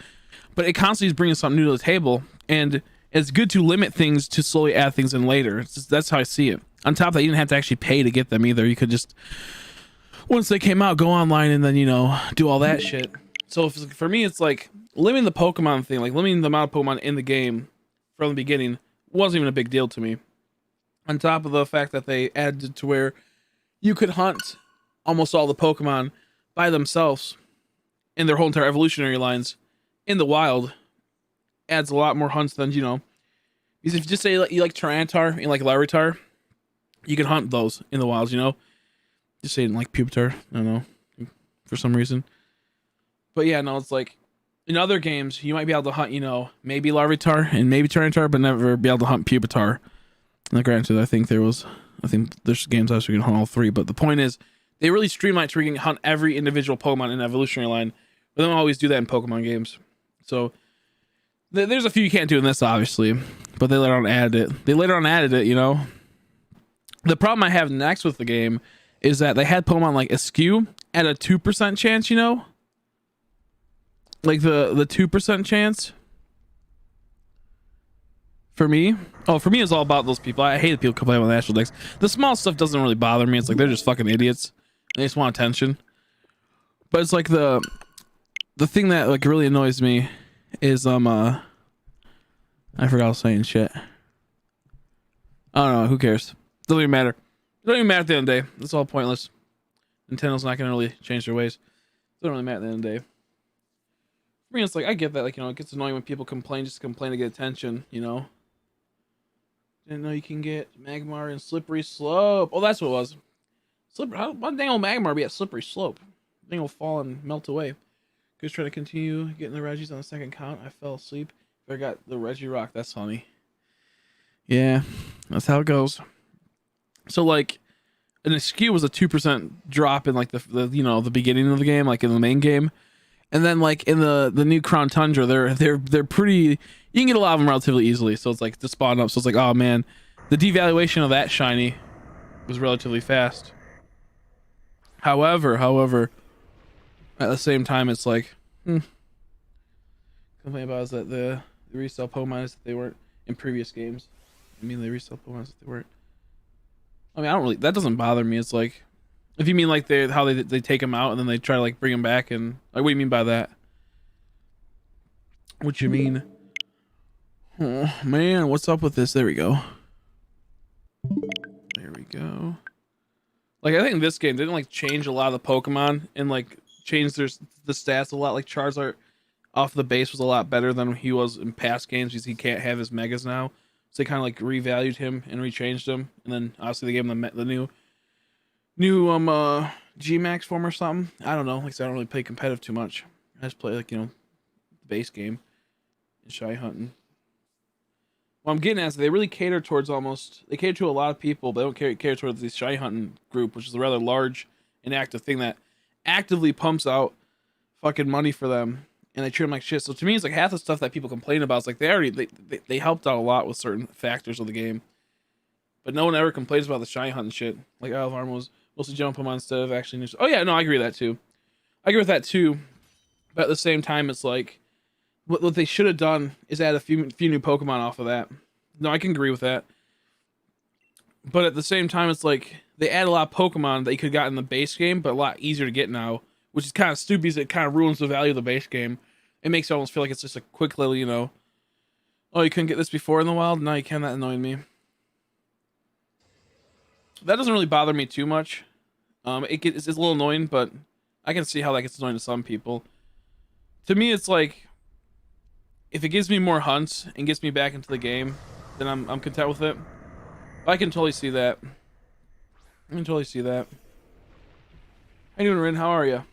but it constantly is bringing something new to the table, and it's good to limit things to slowly add things in later. That's how I see it. On top of that, you didn't have to actually pay to get them either. You could just, once they came out, go online and then, you know, do all that shit. So for me, it's like limiting the Pokemon thing, like limiting the amount of Pokemon in the game from the beginning wasn't even a big deal to me. On top of the fact that they added to where you could hunt almost all the Pokemon by themselves in their whole entire evolutionary lines in the wild, adds a lot more hunts than, you know, because if you just say you like Tyranitar and like Larvitar, you can hunt those in the wilds, you know. Just saying like Pupitar, I don't know, for some reason. But yeah, no, it's like in other games you might be able to hunt, you know, maybe Larvitar and maybe Tyranitar, but never be able to hunt Pupitar. Now, granted, I think there's games I was going to hunt all 3, but the point is they really streamlined to where you can hunt every individual Pokemon in the evolutionary line, but they don't always do that in Pokemon games. So there's a few you can't do in this, obviously, but they later on added it. You know, the problem I have next with the game is that they had Pokemon like Askew at a 2% chance. You know, like the 2% chance. For me it's all about those people. I hate that people complain about the National Dex. The small stuff doesn't really bother me. It's like they're just fucking idiots. They just want attention. But it's like the thing that like really annoys me is I forgot I was saying shit. I don't know, who cares? Doesn't even matter. It doesn't even matter at the end of the day. It's all pointless. Nintendo's not gonna really change their ways. It doesn't really matter at the end of the day. For me, it's like I get that, like, you know, it gets annoying when people complain just to complain to get attention, you know. Didn't know you can get Magmar and Slippery Slope. Oh, that's what it was. Why dang old Magmar be at Slippery Slope? The thing will fall and melt away. Just trying to continue getting the Regis on the second count. I fell asleep. I got the Regirock. That's funny. Yeah, that's how it goes. So like, an Askew was a 2% drop in like the you know, the beginning of the game, like in the main game, and then like in the new Crown Tundra, they're pretty. You can get a lot of them relatively easily. So it's like to spawn up. So it's like, oh man, the devaluation of that shiny was relatively fast. However, at the same time, it's like, complain about is that the resell Pokemon is that they weren't in previous games. I mean, they resell Pokemon that they weren't. I mean, I don't really. That doesn't bother me. It's like, if you mean like how they take them out and then they try to like bring them back and like, what do you mean by that? What you mean? Oh man, what's up with this? There we go. There we go. Like, I think in this game they didn't like change a lot of the Pokemon and like change the stats a lot. Like Charizard off the base was a lot better than he was in past games because he can't have his megas now. So they kind of like revalued him and rechanged him, and then obviously they gave him the new G-Max form or something. I don't know. Like I said, I don't really play competitive too much. I just play like, you know, the base game and shy hunting. What I'm getting at is they really cater towards they cater to a lot of people, but they don't cater towards the shy hunting group, which is a rather large and active thing that actively pumps out fucking money for them, and they treat them like shit. So to me, it's like half the stuff that people complain about is like they helped out a lot with certain factors of the game, but no one ever complains about the shy hunting shit. Like Isle of Armor was mostly jumping on instead of actually. Oh yeah, no, I agree with that too. But at the same time, it's like, what they should have done is add a few new Pokemon off of that. No, I can agree with that. But at the same time, it's like they add a lot of Pokemon that you could have got in the base game, but a lot easier to get now, which is kind of stupid because it kind of ruins the value of the base game. It makes it almost feel like it's just a quick little, you know, oh, you couldn't get this before in the wild? No, you can. That annoyed me. That doesn't really bother me too much. It's a little annoying, but I can see how that gets annoying to some people. To me, it's like, if it gives me more hunts and gets me back into the game, then I'm content with it. I can totally see that. How you doing, Rin? How are you?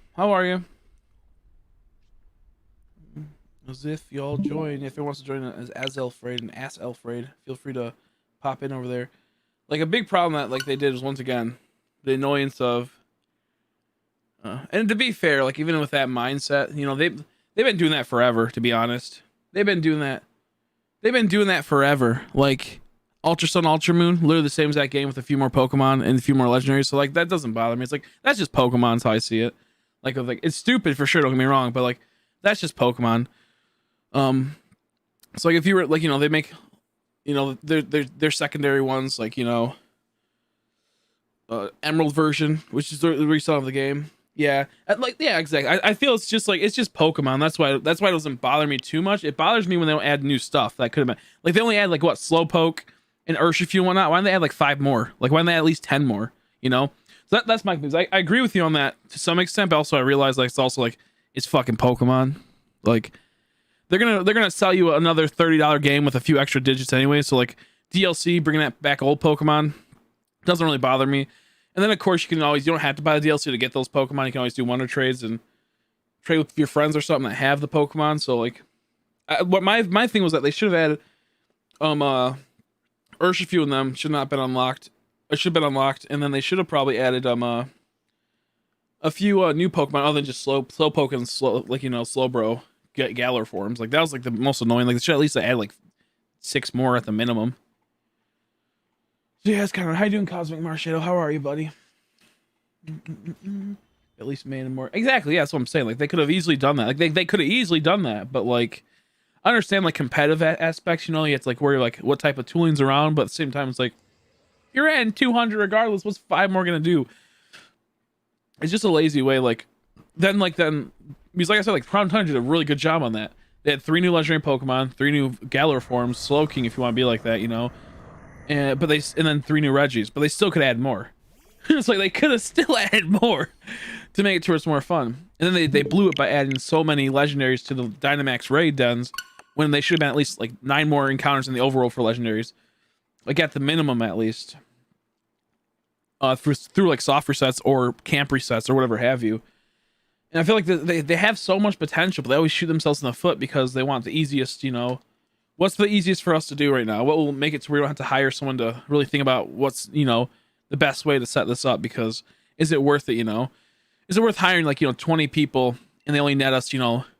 As if y'all join. If it wants to join as Elfraid and Ass Elfraid, feel free to pop in over there. Like, a big problem that like they did was, once again, the annoyance of and to be fair, like, even with that mindset, you know, they've been doing that forever, to be honest. They've been doing that forever. Like, Ultra Sun, Ultra Moon, literally the same exact game with a few more Pokemon and a few more legendaries. So like that doesn't bother me. It's like that's just Pokemon. That's how I see it. Like it's stupid for sure. Don't get me wrong, but like that's just Pokemon. So like if you were like they make their secondary ones like Emerald version, which is the resell of the game. Yeah, exactly. I feel it's just Pokemon. That's why it doesn't bother me too much. It bothers me when they don't add new stuff that could have been like they only add like what Slowpoke and Urshifu and whatnot. Why don't they add like 5 more? Like why don't they add at least 10 more? So that's my news. I agree with you on that to some extent, but also I realize like it's also like it's fucking Pokemon. Like they're gonna sell you another $30 game with a few extra digits anyway. So like DLC bringing that back old Pokemon doesn't really bother me. And then of course you don't have to buy the DLC to get those Pokemon. You can always do wonder trades and trade with your friends or something that have the Pokemon. So like, what my thing was that they should have added Urshifu and them should not have been unlocked. It should have been unlocked, and then they should have probably added a few new Pokemon other than just Slowpoke and Slowbro Galar forms. Like that was like the most annoying. Like they should at least add like 6 more at the minimum. So yeah, it's kind of how you doing, Cosmic Marshadow? How are you, buddy? At least made him more exactly. Yeah, that's what I'm saying. Like they could have easily done that. Like they could have easily done that, but like I understand like competitive aspects. It's like where you're like what type of tooling's around, but at the same time it's like you're adding 200 regardless. What's 5 more gonna do? It's just a lazy way. Then because like I said, like Crown Tundra did a really good job on that. They had 3 new legendary Pokemon, 3 new Galar forms, Slowking if you want to be like that, and then 3 new Regis, but they still could add more. It's like they could have still added more to make it towards more fun. And then they blew it by adding so many legendaries to the Dynamax raid dens when they should have been at least like 9 more encounters in the overworld for legendaries, like at the minimum at least. Through like soft resets or camp resets or whatever have you. And I feel like they have so much potential, but they always shoot themselves in the foot because they want the easiest, what's the easiest for us to do right now? What will make it to where we don't have to hire someone to really think about what's, the best way to set this up? Because is it worth it, Is it worth hiring like, 20 people and they only net us,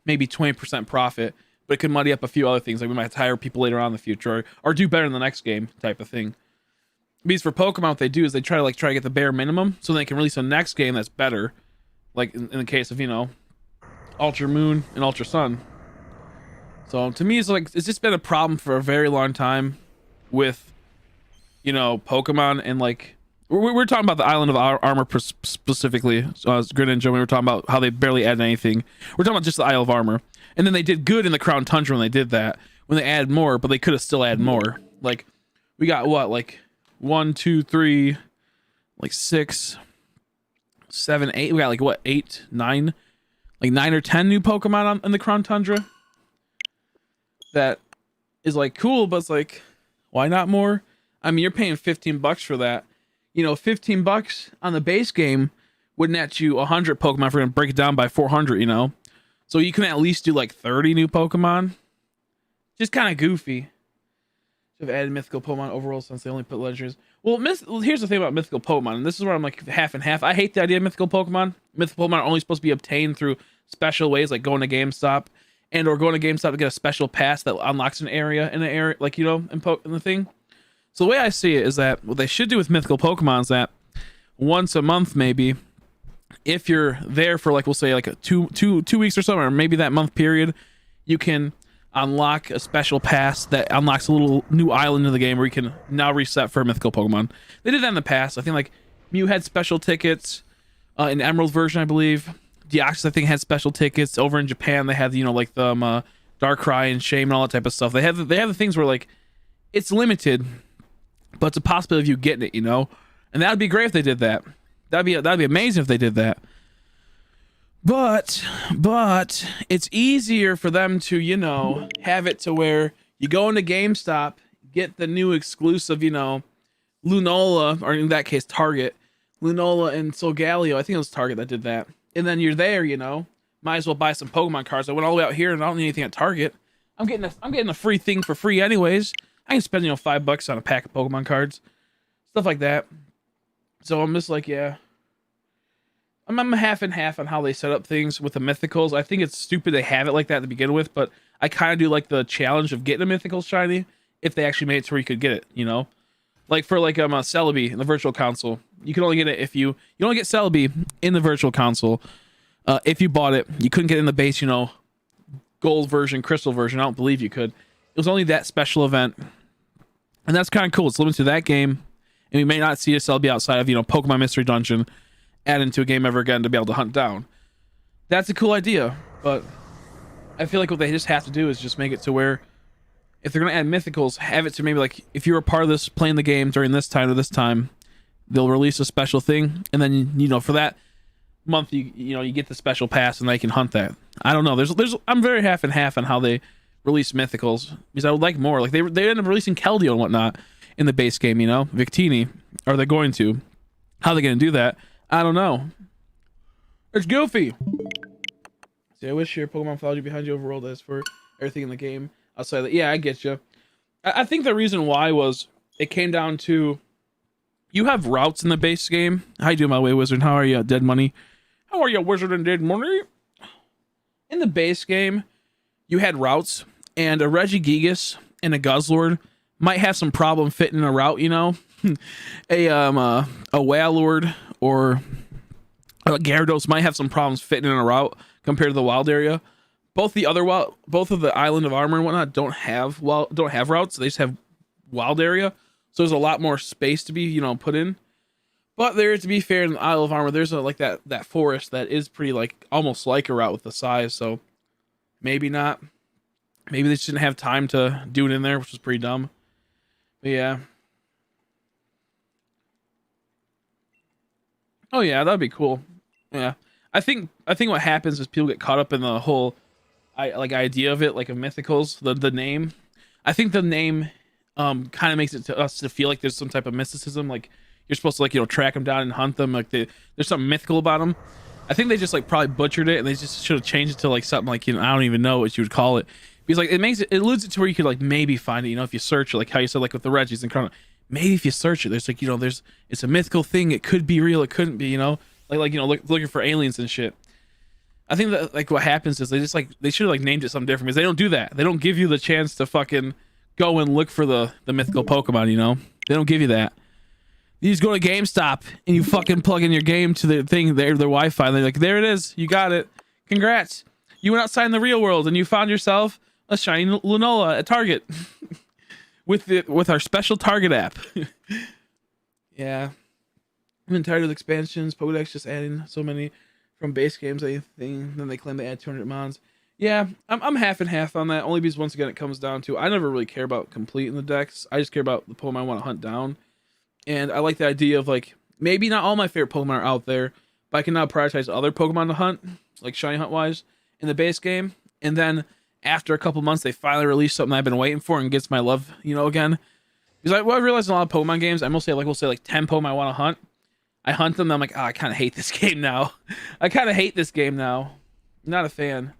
maybe 20% profit, but it could muddy up a few other things. Like we might have to hire people later on in the future or do better in the next game type of thing. Because for Pokemon, what they do is they try to get the bare minimum so they can release a next game that's better. Like in the case of, Ultra Moon and Ultra Sun. So to me, it's just been a problem for a very long time with, Pokemon and like, we're talking about the Island of Armor specifically. Grid and Joe, we were talking about how they barely added anything. We're talking about just the Isle of Armor. And then they did good in the Crown Tundra when they did that, when they added more, but they could have still added more. Like, we got what, like 1, 2, 3, like 6, 7, 8. We got like what, 8, 9, like 9 or 10 new Pokemon in the Crown Tundra. That is like cool, but it's like, why not more? I mean, you're paying $15 for that. $15 on the base game would net you 100 Pokemon if we're gonna break it down by 400. So you can at least do like 30 new Pokemon. Just kind of goofy. Have added mythical Pokemon overall since they only put legendaries. Well, here's the thing about mythical Pokemon, and this is where I'm like half and half. I hate the idea of mythical Pokemon. Mythical Pokemon are only supposed to be obtained through special ways, like going to GameStop or going to GameStop to get a special pass that unlocks an area, like in the thing. So the way I see it is that what they should do with mythical Pokemon is that once a month, maybe, if you're there for like, we'll say like a two weeks or something, or maybe that month period, you can unlock a special pass that unlocks a little new island in the game where you can now reset for a mythical Pokemon. They did that in the past. I think like Mew had special tickets in Emerald version, I believe. Deoxys, I think, had special tickets. Over in Japan, they had like the Darkrai and Shame and all that type of stuff. They have the things where like it's limited, but it's a possibility of you getting it, and that'd be great if they did that. That'd be amazing if they did that. But it's easier for them to, have it to where you go into GameStop, get the new exclusive, Lunola, or in that case, Target, Lunola and Solgaleo. I think it was Target that did that. And then you're there, might as well buy some Pokemon cards. I went all the way out here and I don't need anything at Target. I'm getting a free thing for free anyways. I can spend, $5 on a pack of Pokemon cards, stuff like that. So I'm just like, yeah. I'm half and half on how they set up things with the mythicals. I think it's stupid they have it like that to begin with, but I kind of do like the challenge of getting a mythical shiny if they actually made it to where you could get it, you know? Like for like Celebi in the virtual console, you can only get it if you only get Celebi in the virtual console. If you bought it, you couldn't get it in the base, you know, gold version, crystal version. I don't believe you could. It was only that special event. And that's kind of cool. It's limited to that game. And we may not see a Celebi outside of, you know, Pokemon Mystery Dungeon add into a game ever again to be able to hunt down. That's a cool idea, but I feel like what they just have to do is just make it to where if they're going to add mythicals, have it to maybe like if you were part of this playing the game during this time to this time, they'll release a special thing, and then, you know, for that month you know you get the special pass and they can hunt that. I don't know. There's I'm very half and half on how they release mythicals, because I would like more. Like they end up releasing Keldeo and whatnot in the base game, you know, Victini. Are they going to? How are they going to do that? I don't know. It's goofy. See, I wish your Pokemon followed you behind you overworld as for everything in the game outside that. Yeah, I get you. I think the reason why was it came down to you have routes in the base game. How you doing, my way wizard? How are you, Dead Money? How are you, wizard and Dead Money? In the base game, you had routes, and a Regigigas and a Guzzlord might have some problem fitting in a route, you know? a Wailord or a Gyarados might have some problems fitting in a route compared to the wild area. Both of the Island of Armor and whatnot don't have routes. They just have wild area. So there's a lot more space to be, you know, put in. But there, to be fair, in the Isle of Armor, there's like that forest that is pretty like almost like a route with the size. So maybe not. Maybe they just didn't have time to do it in there, which was pretty dumb. But yeah. Oh yeah, that'd be cool. Yeah. I think what happens is people get caught up in the whole idea of it, like of mythicals, the name. I think the name kind of makes it to us to feel like there's some type of mysticism, like you're supposed to, like, you know, track them down and hunt them, like there's something mythical about them. I think they just like probably butchered it, and they just should have changed it to like something like, you know, I don't even know what you would call it, because like it alludes it to where you could like maybe find it, you know, if you search it, like how you said, like with the Regis and Chrono. Maybe if you search it, there's like, you know, it's a mythical thing. It could be real. It couldn't be, you know, like you know, looking for aliens and shit. I think that like what happens is they should have like named it something different, because they don't do that. They don't give you the chance to fucking go and look for the mythical Pokemon, you know? They don't give you that. You just go to GameStop and you fucking plug in your game to the thing, their Wi-Fi, and they're like, there it is. You got it. Congrats. You went outside in the real world and you found yourself a shiny Lunola at Target. with our special Target app. Yeah. I'm been tired of the expansions. Pokedex just adding so many from base games, anything. Then they claim they add 200 mons. Yeah, I'm half and half on that. Only because once again it comes down to I never really care about completing the decks. I just care about the Pokemon I want to hunt down. And I like the idea of like maybe not all my favorite Pokemon are out there, but I can now prioritize other Pokemon to hunt, like shiny hunt wise, in the base game. And then after a couple months, they finally release something I've been waiting for and gets my love, you know, again. Because I realized in a lot of Pokemon games, I mostly we'll say like 10 Pokemon I want to hunt. I hunt them, and I'm like, oh, I kind of hate this game now. Not a fan.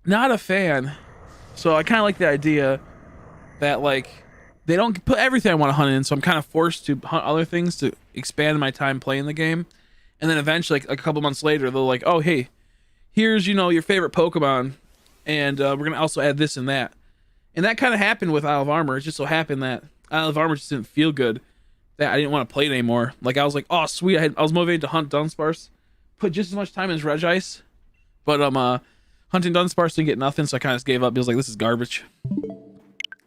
Not a fan. So I kind of like the idea that like they don't put everything I want to hunt in, so I'm kind of forced to hunt other things to expand my time playing the game. And then eventually, like a couple months later, they're like, oh, hey, here's, you know, your favorite Pokemon, and we're going to also add this and that. And that kind of happened with Isle of Armor. It just so happened that Isle of Armor just didn't feel good, that I didn't want to play it anymore. Like, I was like, oh, sweet, I was motivated to hunt Dunsparce, put just as much time as Regice, but hunting Dunsparce didn't get nothing, so I kind of just gave up. It was like, this is garbage.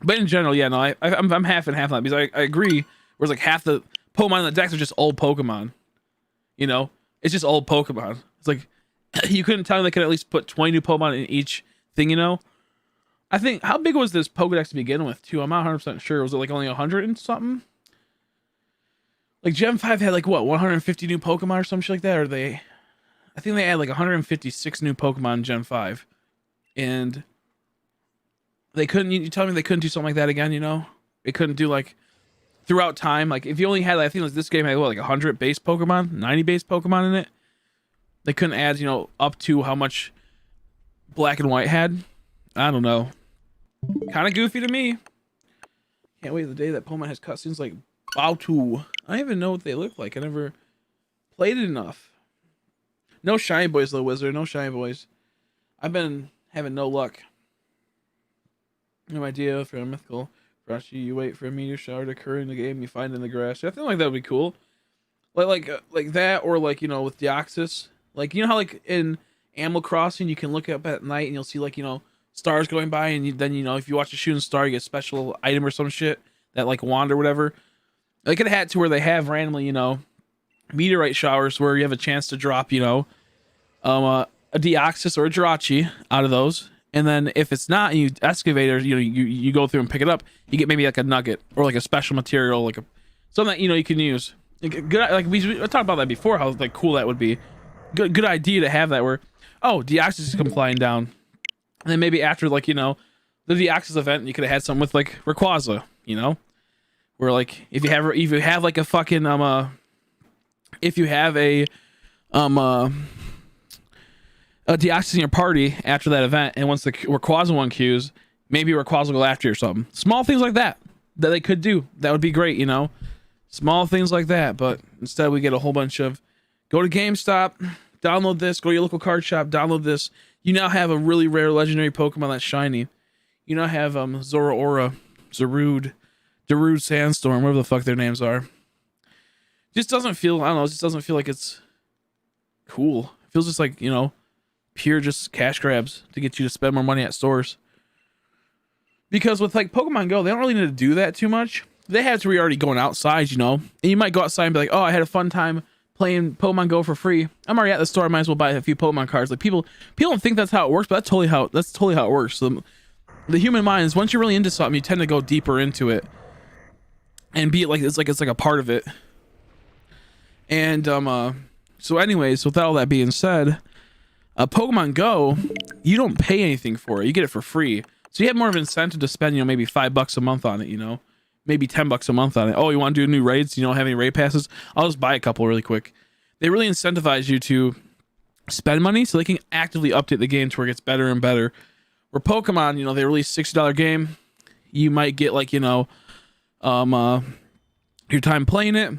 But in general, yeah, no, I'm half and half on that, because I agree, whereas like half the Pokemon in the decks are just old Pokemon. You know? It's just old Pokemon. It's like, you couldn't tell me they could at least put 20 new Pokemon in each thing, you know? I think, how big was this Pokedex to begin with, too? I'm not 100% sure. Was it like only 100 and something? Like Gen 5 had like, what, 150 new Pokemon or some shit like that? Or I think they had like 156 new Pokemon in Gen 5. And they couldn't, you tell me they couldn't do something like that again, you know? They couldn't do like, throughout time, like if you only had, I think this game had what, like 100 base Pokemon, 90 base Pokemon in it. They couldn't add, you know, up to how much Black and White had. I don't know. Kind of goofy to me. Can't wait the day that Pokemon has cutscenes like Bowtu. I don't even know what they look like. I never played it enough. No shiny boys though, Wizard. No shiny boys. I've been having no luck. No idea for a mythical Regice, you wait for a meteor shower to occur in the game. You find it in the grass. I think like that would be cool. Like that, or like, you know, with Deoxys. Like, you know how like in Animal Crossing you can look up at night and you'll see like, you know, stars going by, and then, you know, if you watch a shooting star you get a special item or some shit, that like wand or whatever. They could have had to where they have randomly, you know, meteorite showers where you have a chance to drop, you know, a Deoxys or a Jirachi out of those. And then if it's not, and you excavate, or, you know, you go through and pick it up, you get maybe like a nugget or like a special material, like something that, you know, you can use. Like, good, like we talked about that before, how like cool that would be. Good idea to have that where, oh, Deoxys come flying down, and then maybe after, like, you know, the Deoxys event, you could have had something with like Rayquaza, you know, where like if you have like a fucking if you have a Deoxys in your party after that event, and once the Rayquaza one queues, maybe Rayquaza will go after you or something. Small things like that they could do. That would be great, you know? Small things like that, but instead we get a whole bunch of, go to GameStop, download this, go to your local card shop, download this. You now have a really rare legendary Pokemon that's shiny. You now have Zoroark, Darude Sandstorm, whatever the fuck their names are. Just doesn't feel, I don't know, it just doesn't feel like it's cool. It feels just like, you know, pure just cash grabs to get you to spend more money at stores. Because with like Pokemon Go, they don't really need to do that too much. They have to be already going outside, you know, and you might go outside and be like, oh, I had a fun time playing Pokemon Go for free. I'm already at the store, I might as well buy a few Pokemon cards. Like people don't think that's how it works, but that's totally how it works. So the human mind is, once you're really into something, you tend to go deeper into it and be it's like a part of it. And so anyways, with all that being said, Pokemon Go, you don't pay anything for it. You get it for free. So you have more of an incentive to spend, you know, maybe $5 a month on it, you know, maybe $10 a month on it. Oh, you want to do new raids? You don't have any raid passes? I'll just buy a couple really quick. They really incentivize you to spend money so they can actively update the game to where it gets better and better. Where Pokemon, you know, they release $60 game. You might get like, you know, your time playing it,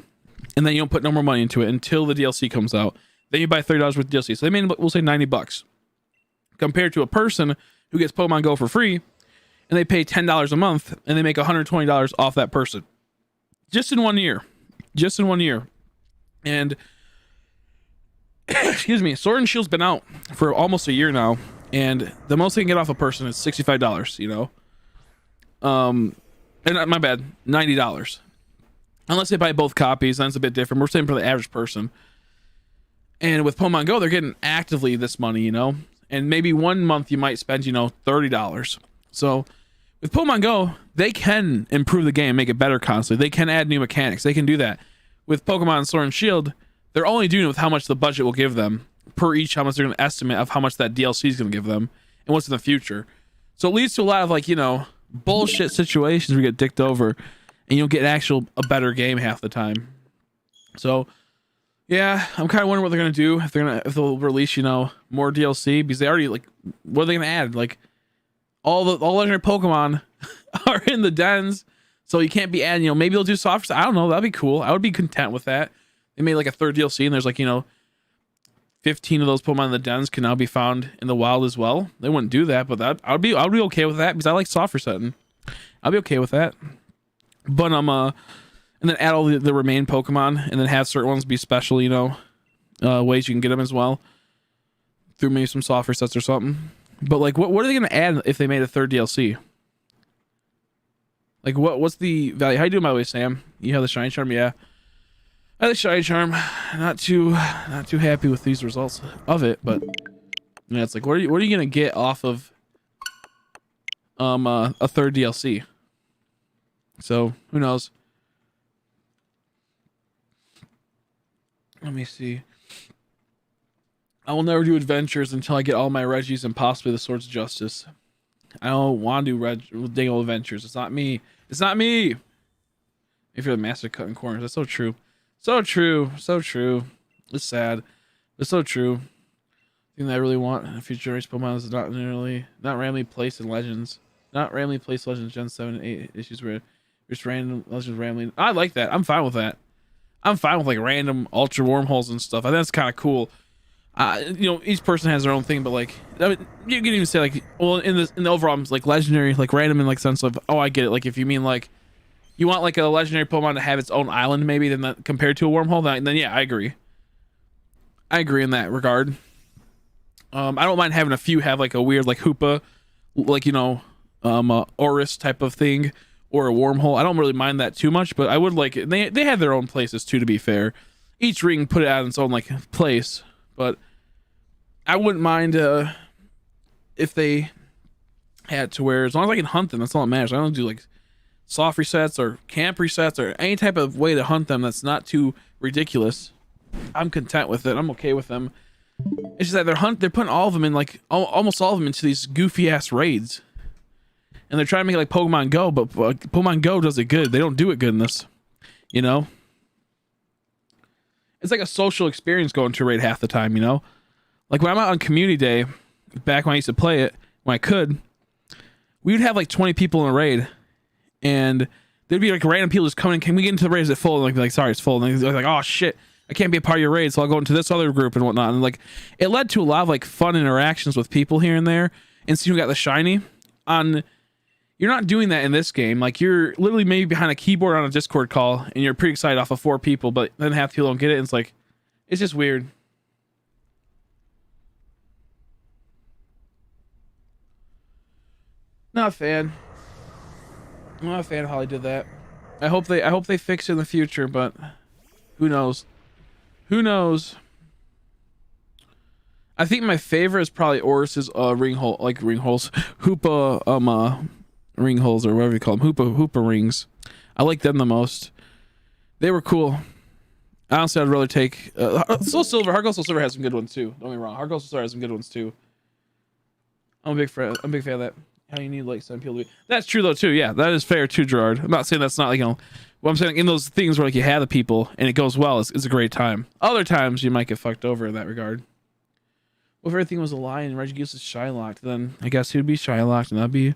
and then you don't put no more money into it until the DLC comes out. Then you buy $30 worth of DLC. So they made, we'll say $90. Compared to a person who gets Pokemon Go for free, and they pay $10 a month, and they make $120 off that person. Just in 1 year. And, excuse me, Sword and Shield's been out for almost a year now, and the most they can get off a person is $65, you know? And my bad, $90. Unless they buy both copies, then it's a bit different. We're saying for the average person. And with Pokemon Go, they're getting actively this money, you know? And maybe 1 month you might spend, you know, $30. So with Pokemon Go, they can improve the game, make it better constantly. They can add new mechanics. They can do that. With Pokemon Sword and Shield, they're only doing it with how much the budget will give them per each, how much they're going to estimate of how much that DLC is going to give them and what's in the future. So it leads to a lot of, like, you know, bullshit situations where you get dicked over and you'll get a better game half the time. So yeah, I'm kind of wondering what they're gonna do, if they'll release, you know, more DLC, because they already, like, what are they gonna add? Like, all legendary Pokemon are in the dens, so you can't be adding, you know, maybe they'll do soft. I don't know, that'd be cool. I would be content with that. They made like a third DLC, and there's like, you know, 15 of those Pokemon in the dens can now be found in the wild as well. They wouldn't do that, but I'd be okay with that, because I like soft resetting. I'll be okay with that. But and then add all the remaining Pokemon, and then have certain ones be special, you know, ways you can get them as well, through maybe some soft resets or something. But like, what are they going to add if they made a third DLC? Like, what's the value? How you doing, by the way, Sam? You have the Shiny Charm? Yeah, I have the Shiny Charm. Not too happy with these results of it, but yeah, it's like, what are you going to get off of a third DLC? So who knows? Let me see. I will never do adventures until I get all my Regis and possibly the Swords of Justice. I don't want to do dang old adventures. It's not me. It's not me. If you're the master cutting corners, that's so true. So true. So true. It's sad. It's so true. The thing that I really want in future generation Pokemon is not randomly placed in Legends. Not randomly placed Legends Gen 7 and 8 issues where just random Legends randomly. I like that. I'm fine with that. I'm fine with like random ultra wormholes and stuff. I think that's kind of cool. Each person has their own thing, but like, I mean, you can even say like, well, in the overall, like legendary, like random in like sense of, oh, I get it. Like if you mean like, you want like a legendary Pokemon to have its own island, maybe, then that, compared to a wormhole, then yeah, I agree. I agree in that regard. I don't mind having a few have like a weird like Hoopa, like Oris type of thing, or a wormhole. I don't really mind that too much, but I would like it. They have their own places too, to be fair. Each ring put it out in its own like place, but I wouldn't mind if they had to where, as long as I can hunt them, that's all that matters. I don't do like soft resets or camp resets or any type of way to hunt them that's not too ridiculous. I'm content with it. I'm okay with them. It's just that they're putting all of them in like almost all of them into these goofy ass raids, and they're trying to make it like Pokemon Go, but Pokemon Go does it good. They don't do it good in this, It's like a social experience going to a raid half the time, Like when I'm out on community day, back when I used to play it, when I could, we would have like 20 people in a raid, and there'd be like random people just coming, can we get into the raid? Is it full? And like, be like, sorry, it's full. And they're like, oh shit, I can't be a part of your raid, so I'll go into this other group and whatnot. And like, it led to a lot of like fun interactions with people here and there, and see who got the shiny. You're not doing that in this game. Like, you're literally maybe behind a keyboard on a Discord call, and you're pretty excited off of 4 people, but then half the people don't get it, and it's like, it's just weird. Not a fan. I'm not a fan of how they did that. I hope they fix it in the future, but who knows? Who knows? I think my favorite is probably Oris's ringholes, Hoopa ringholes, or whatever you call them, Hoopa rings. I like them the most. They were cool. Honestly, I'd rather take Soul Silver. Heart Gold Soul Silver has some good ones too. Don't get me wrong. Heart Gold Soul Silver has some good ones too. I'm a big fan of that. How you need like some people to be. That's true though too. Yeah, that is fair too, Gerard. I'm not saying that's not like, what I'm saying in those things where like you have the people and it goes well, it's a great time. Other times you might get fucked over in that regard. Well, if everything was a lie and Regigigas is Shylocked, then I guess he would be Shylocked, and that'd be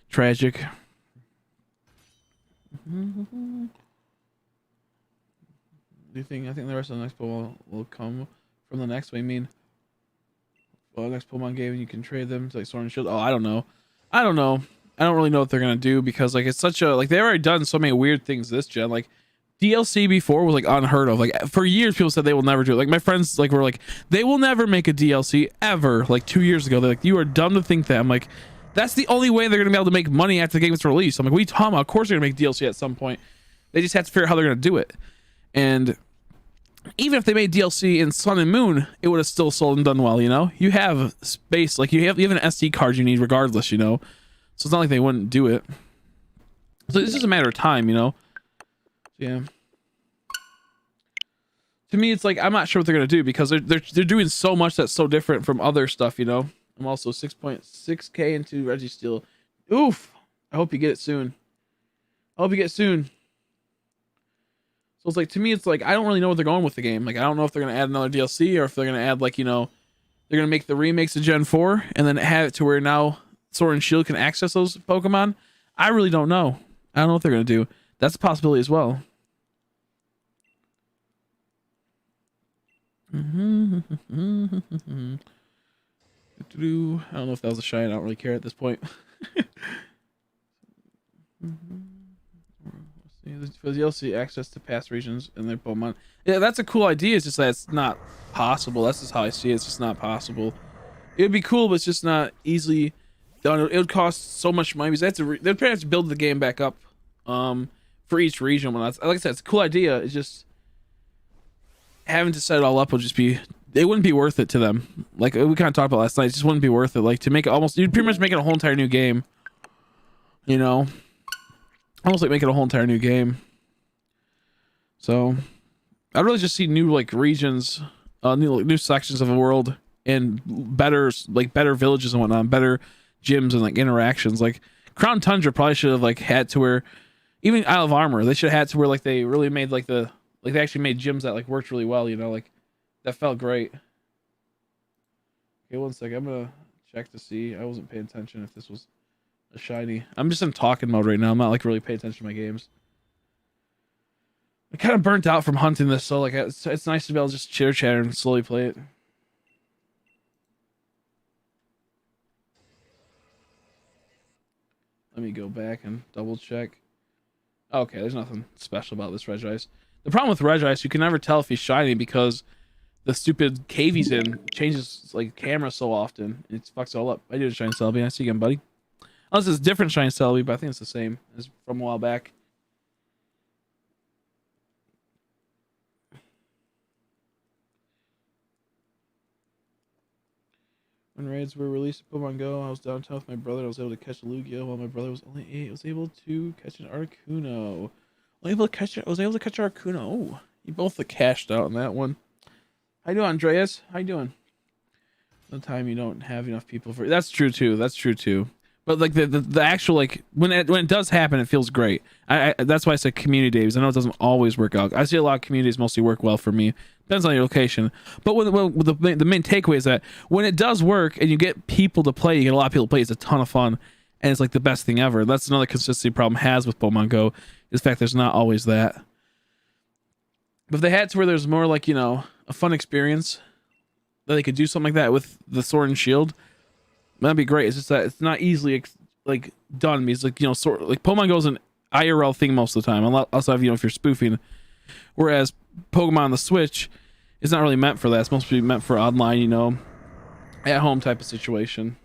tragic. Do you think? I think the rest of the next Pokemon will come from the next. What do you mean? Well, next Pokemon game, you can trade them to like Sword and Shield. Oh, I don't know. I don't really know what they're gonna do, because like it's such a like they've already done so many weird things this gen. Like DLC before was like unheard of. Like for years, people said they will never do it. Like my friends like were like, they will never make a DLC ever. Like 2 years ago, they're like, you are dumb to think that. I'm like, that's the only way they're gonna be able to make money after the game is released. I'm like, we talking about? Of course they're gonna make DLC at some point. They just have to figure out how they're gonna do it. And even if they made DLC in Sun and Moon, it would have still sold and done well. You have space, like you have an SD card you need regardless. So it's not like they wouldn't do it. So it's just a matter of time. Yeah. To me, it's like I'm not sure what they're gonna do, because they're doing so much that's so different from other stuff. I'm also 6.6k into Registeel. Oof. I hope you get it soon. So it's like, to me, it's like I don't really know what they're going with the game. Like I don't know if they're gonna add another DLC, or if they're gonna add like they're gonna make the remakes of Gen 4 and then have it to where now Sword and Shield can access those Pokemon. I really don't know. I don't know what they're gonna do. That's a possibility as well. I don't know if that was a shine. I don't really care at this point. For the DLC, access to past regions and their Pokemon. Yeah, that's a cool idea. It's just that it's not possible. That's just how I see it. It's just not possible. It would be cool, but it's just not easily done. It would cost so much money, because they'd probably have to build the game back up for each region. Like I said, it's a cool idea. It's just having to set it all up would just be, it wouldn't be worth it to them. Like we kind of talked about last night, it just wouldn't be worth it. Like to make it almost, you'd pretty much make it a whole entire new game. Almost like making a whole entire new game. So I'd really just see new like regions, new sections of the world, and better villages and whatnot, better gyms and like interactions. Like Crown Tundra probably should have like had to where, even Isle of Armor, they should have had to where like they really made like they actually made gyms that like worked really well. Like that felt great. Okay, 1 second. I'm gonna check to see. I wasn't paying attention if this was a shiny. I'm just in talking mode right now. I'm not like really paying attention to my games. I kind of burnt out from hunting this, so like it's nice to be able to just chitter chatter and slowly play it. Let me go back and double check. Okay, there's nothing special about this Regice. The problem with Regice, you can never tell if he's shiny because the stupid cave he's in changes like camera so often. It fucks it all up. I do a shiny Celebi. I see you again, buddy. Unless it's different shiny Celebi, but I think it's the same as from a while back. When raids were released at Pokemon Go, I was downtown with my brother. I was able to catch a Lugia while my brother was only 8. I was able to catch an Articuno. I was able to catch an Articuno. Oh, you both cashed out on that one. How you doing, Andreas? How you doing? Sometimes you don't have enough people for. That's true too. That's true too. But like the actual like when it does happen, it feels great. I that's why I said community days. I know it doesn't always work out. I see a lot of communities mostly work well for me. Depends on your location. But the main takeaway is that when it does work and you get people to play, you get a lot of people to play. It's a ton of fun, and it's like the best thing ever. That's another consistency problem has with Pokemon Go. Is the fact there's not always that. But if they had to where there's more like a fun experience that they could do something like that with the Sword and Shield. That'd be great. It's just that it's not easily like done because like sort like Pokemon Go is an IRL thing most of the time. Unless if you're spoofing, whereas Pokemon on the Switch is not really meant for that. It's mostly meant for online, at home type of situation.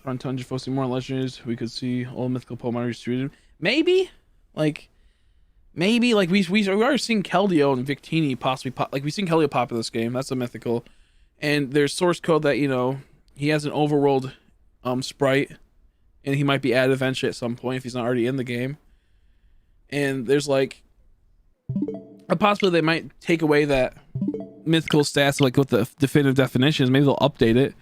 On Tundra, focusing more on legendaries, we could see old mythical Pokemon redistributed. Maybe like we already seen Keldeo and Victini possibly pop. Like we've seen Keldeo pop in this game. That's a mythical, and there's source code that he has an overworld sprite, and he might be added eventually at some point if he's not already in the game. And there's like a possibility they might take away that mythical stats like with the definitive definitions. Maybe they'll update it,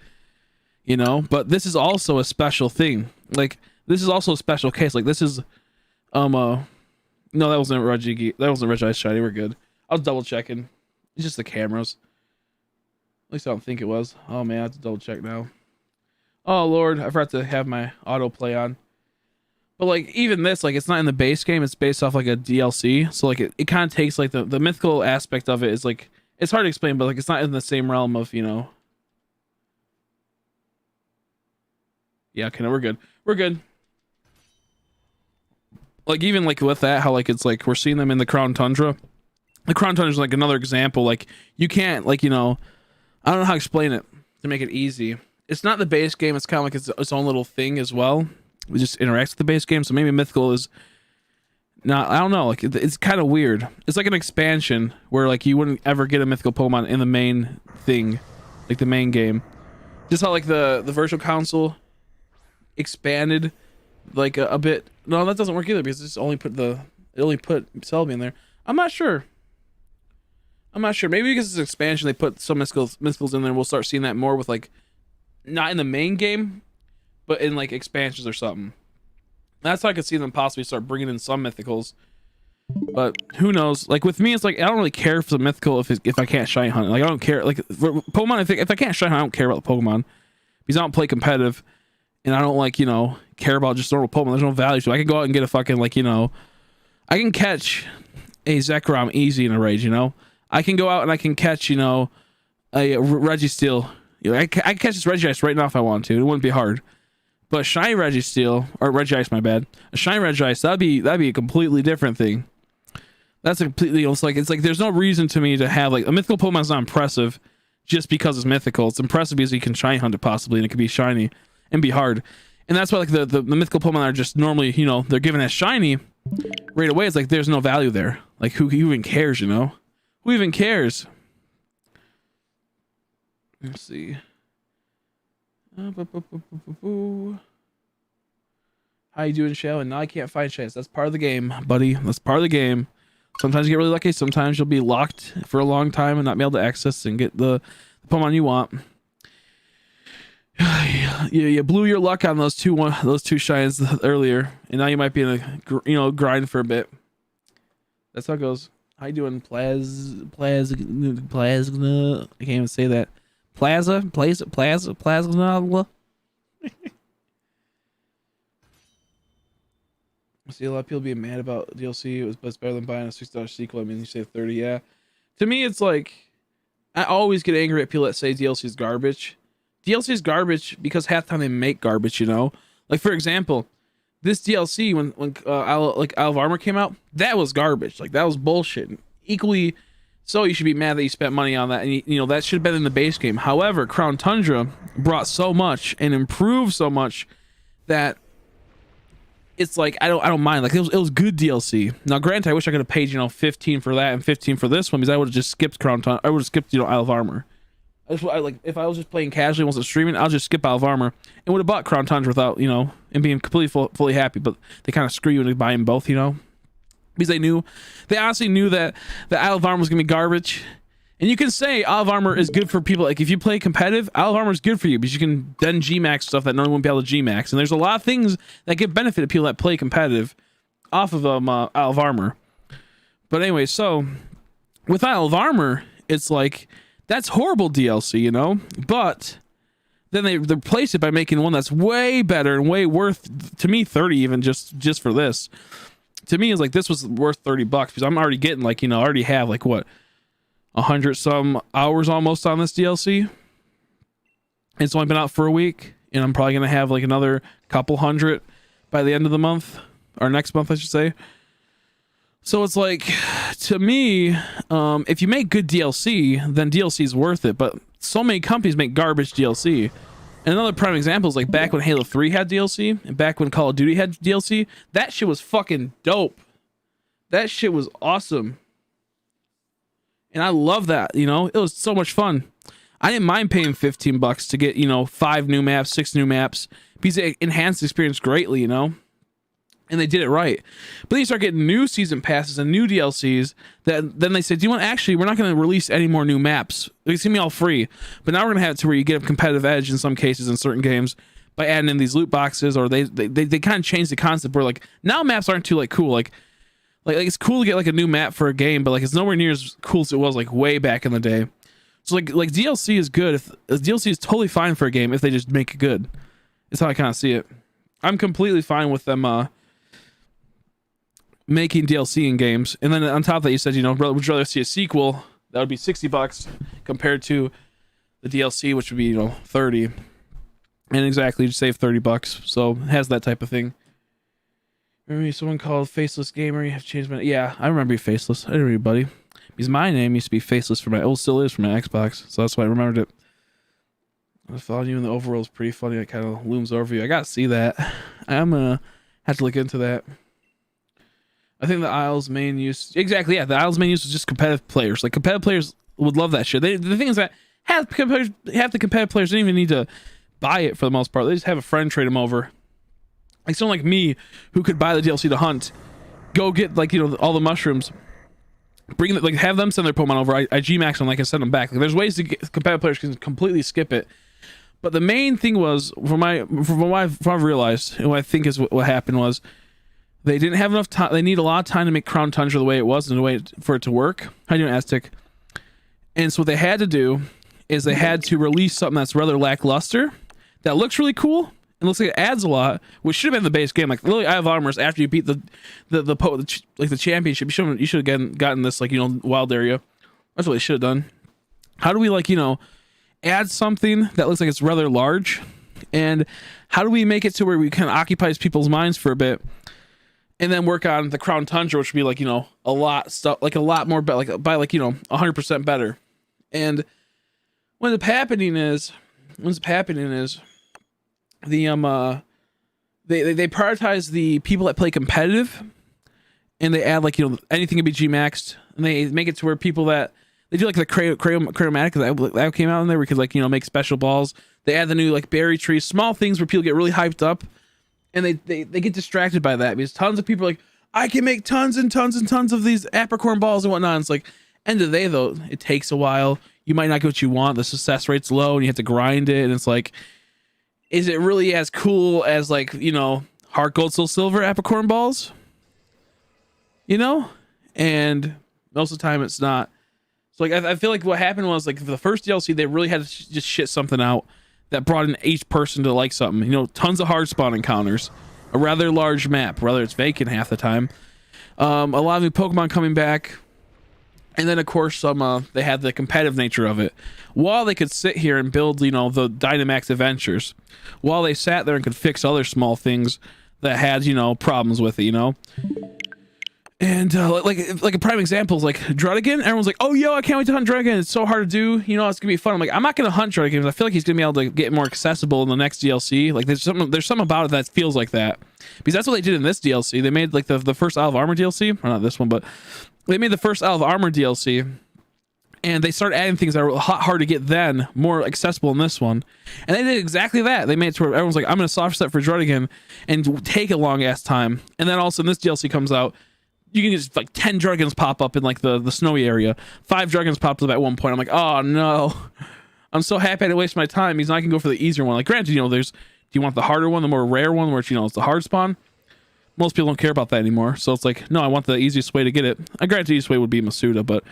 but this is also a special thing. Like this is also a special case. Like this is no, that wasn't Regigigas. That wasn't Regice shiny. We're good. I was double checking. It's just the cameras. At least I don't think it was. Oh man, I have to double check now. Oh lord, I forgot to have my autoplay on. But like even this, like it's not in the base game. It's based off like a DLC. So like it kind of takes like the mythical aspect of it is like it's hard to explain, but like it's not in the same realm of Yeah, okay, no, we're good. We're good. Like even like with that, how like it's like we're seeing them in the Crown Tundra. The Crown Tundra is like another example. Like you can't like I don't know how to explain it to make it easy. It's not the base game. It's kind of like its own little thing as well. It just interacts with the base game. So maybe mythical is not. I don't know. Like it's kind of weird. It's like an expansion where like you wouldn't ever get a mythical Pokemon in the main thing, like the main game. Just how like the virtual console expanded like a bit. No, that doesn't work either because it only put Celebi in there. I'm not sure. Maybe because it's an expansion, they put some mythicals in there. We'll start seeing that more with like, not in the main game, but in like expansions or something. That's how I could see them possibly start bringing in some mythicals. But who knows? Like with me, it's like I don't really care for the mythical if I can't shiny hunt. Like I don't care. Like for Pokemon, I think if I can't shiny hunt, I don't care about the Pokemon because I don't play competitive, and I don't like care about just normal Pokemon. There's no value to it. I can go out and get a fucking like I can catch a Zekrom easy in a raid. I can go out and I can catch a Registeel. I can catch this Regice right now if I want to. It wouldn't be hard. But shiny Registeel or Regice, my bad. A shiny Regice, that'd be a completely different thing. That's a completely. It's like there's no reason to me to have like a mythical Pokemon's not impressive just because it's mythical. It's impressive because you can shiny hunt it possibly and it could be shiny and be hard. And that's why like the mythical Pokemon are just normally they're given as shiny right away. It's like there's no value there. Like who even cares? Who even cares? Let's see. How you doing, Shell? And now I can't find Chase. That's part of the game, buddy. That's part of the game. Sometimes you get really lucky. Sometimes you'll be locked for a long time and not be able to access and get the Pokemon you want. You blew your luck on those two shines earlier, and now you might be in a grind for a bit. That's how it goes. How you doing, Plasma? I can't even say that. Plasma. I see a lot of people being mad about DLC. But it's better than buying a $6 sequel. I mean, you save 30. Yeah. To me, it's like I always get angry at people that say DLC is garbage. DLC is garbage because half the time they make garbage. Like for example, this DLC when Isle of Armor came out, that was garbage. Like that was bullshit. Equally, so you should be mad that you spent money on that, and you know that should have been in the base game. However, Crown Tundra brought so much and improved so much that it's like I don't mind. Like it was good DLC. Now, granted, I wish I could have paid 15 for that and 15 for this one, because I would have just skipped Crown Tundra. I would have skipped Isle of Armor. I like if I was just playing casually, wasn't streaming, I'll just skip Isle of Armor and would have bought Crown Tundra without and being completely fully happy. But they kind of screw you into buying both, because they honestly knew that the Isle of Armor was gonna be garbage. And you can say Isle of Armor is good for people, like if you play competitive, Isle of Armor is good for you because you can then Gmax stuff that normally wouldn't be able to Gmax. And there's a lot of things that give benefit to people that play competitive off of Isle of Armor. But anyway, so with Isle of Armor, it's like that's horrible DLC, But then they replace it by making one that's way better and way worth, to me, 30 even just for this. To me, it's like this was worth $30 because I'm already getting I already have 100 some hours almost on this DLC. It's only been out for a week, and I'm probably gonna have another couple hundred by the end of the month, or next month I should say. So it's to me, if you make good DLC, then DLC is worth it. But so many companies make garbage DLC. And another prime example is back when Halo 3 had DLC, and back when Call of Duty had DLC. That shit was fucking dope. That shit was awesome. And I love that, it was so much fun. I didn't mind paying $15 to get, 5 new maps, 6 new maps, because it enhanced the experience greatly, And they did it right. But then you start getting new season passes and new DLCs that then they say, we're not going to release any more new maps. It's going to be all free. But now we're going to have it to where you get a competitive edge in some cases in certain games by adding in these loot boxes, or they kind of change the concept where now maps aren't too cool. Like it's cool to get a new map for a game, but it's nowhere near as cool as it was way back in the day. So like DLC is good. If DLC is totally fine for a game if they just make it good. It's how I kind of see it. I'm completely fine with them making DLC in games. And then on top of that, you said, would you rather see a sequel that would be $60 compared to the DLC, which would be 30. And exactly, you save $30. So it has that type of thing. Remember me, someone called Faceless Gamer, you have changed my... Yeah, I remember you, Faceless. I remember you, buddy. Because my name used to be Faceless for still is for my Xbox, so that's why I remembered it. I thought you in the overworld is pretty funny. It kind of looms over you. I gotta see that. I'm gonna have to look into that. I think the Isle's main use... Exactly, yeah. The Isle's main use is just competitive players. Competitive players would love that shit. The thing is that half the competitive players don't even need to buy it for the most part. They just have a friend trade them over. Someone like me who could buy the DLC to hunt, go get all the mushrooms, bring have them send their Pokemon over. I Gmax them, I send them back. There's ways to get competitive players can completely skip it. But the main thing was from what I've realized, and what I think is what happened was they didn't have enough time. They need a lot of time to make Crown Tundra the way it was and the way for it to work. How you doing, Aztec? And so what they had to do is they had to release something that's rather lackluster that looks really cool. It looks like it adds a lot, which should have been the base game. Literally, Isle of Armor, after you beat the championship, you should have gotten this wild area. That's what they should have done. How do we add something that looks like it's rather large, and how do we make it to where we kind of occupies people's minds for a bit, and then work on the Crown Tundra, which would be a lot more by 100% better. And what ends up happening is the they prioritize the people that play competitive, and they add anything can be Gmaxed, and they make it to where people that they do the chromatic that came out in there, where you could make special balls. They add the new berry trees, small things where people get really hyped up, and they get distracted by that because tons of people are I can make tons and tons and tons of these apricorn balls and whatnot. And it's end of the day though, it takes a while. You might not get what you want. The success rate's low, and you have to grind it, and it's is it really as cool as Heart Gold Soul Silver apricorn balls? And most of the time it's not. So I feel what happened was for the first DLC they really had to just shit something out that brought in each person to like something. Tons of hard spawn encounters, a rather large map, whether it's vacant half the time, a lot of new Pokemon coming back, And then of course some they had the competitive nature of it. While they could sit here and build, you know, the Dynamax adventures, while they sat there and could fix other small things that had, you know, problems with it, you know. And like a prime example is like Drudigan. Everyone's like, oh yo, I can't wait to hunt Drudigan. It's so hard to do, you know, it's gonna be fun. I'm like, I'm not gonna hunt Drudigan because I feel like he's gonna be able to get more accessible in the next DLC. Like there's something about it that feels like that, because that's what they did in this DLC. They made like the first Isle of Armor DLC, or not this one, but they made the first Isle of Armor DLC, and they started adding things that were hard to get then, more accessible in this one. And they did exactly that. They made it to where everyone's like, I'm gonna soft set for Drudigan and take a long ass time. And then also this DLC comes out, you can just like 10 Dragons pop up in like the snowy area. 5 Dragons popped up at one point. I'm like, oh no, I'm so happy I didn't waste my time. He's not gonna go for the easier one. Like granted, you know, do you want the harder one, the more rare one, where it's, you know, it's the hard spawn? Most people don't care about that anymore. So it's like, no, I want the easiest way to get it. I granted the easiest way would be Masuda, but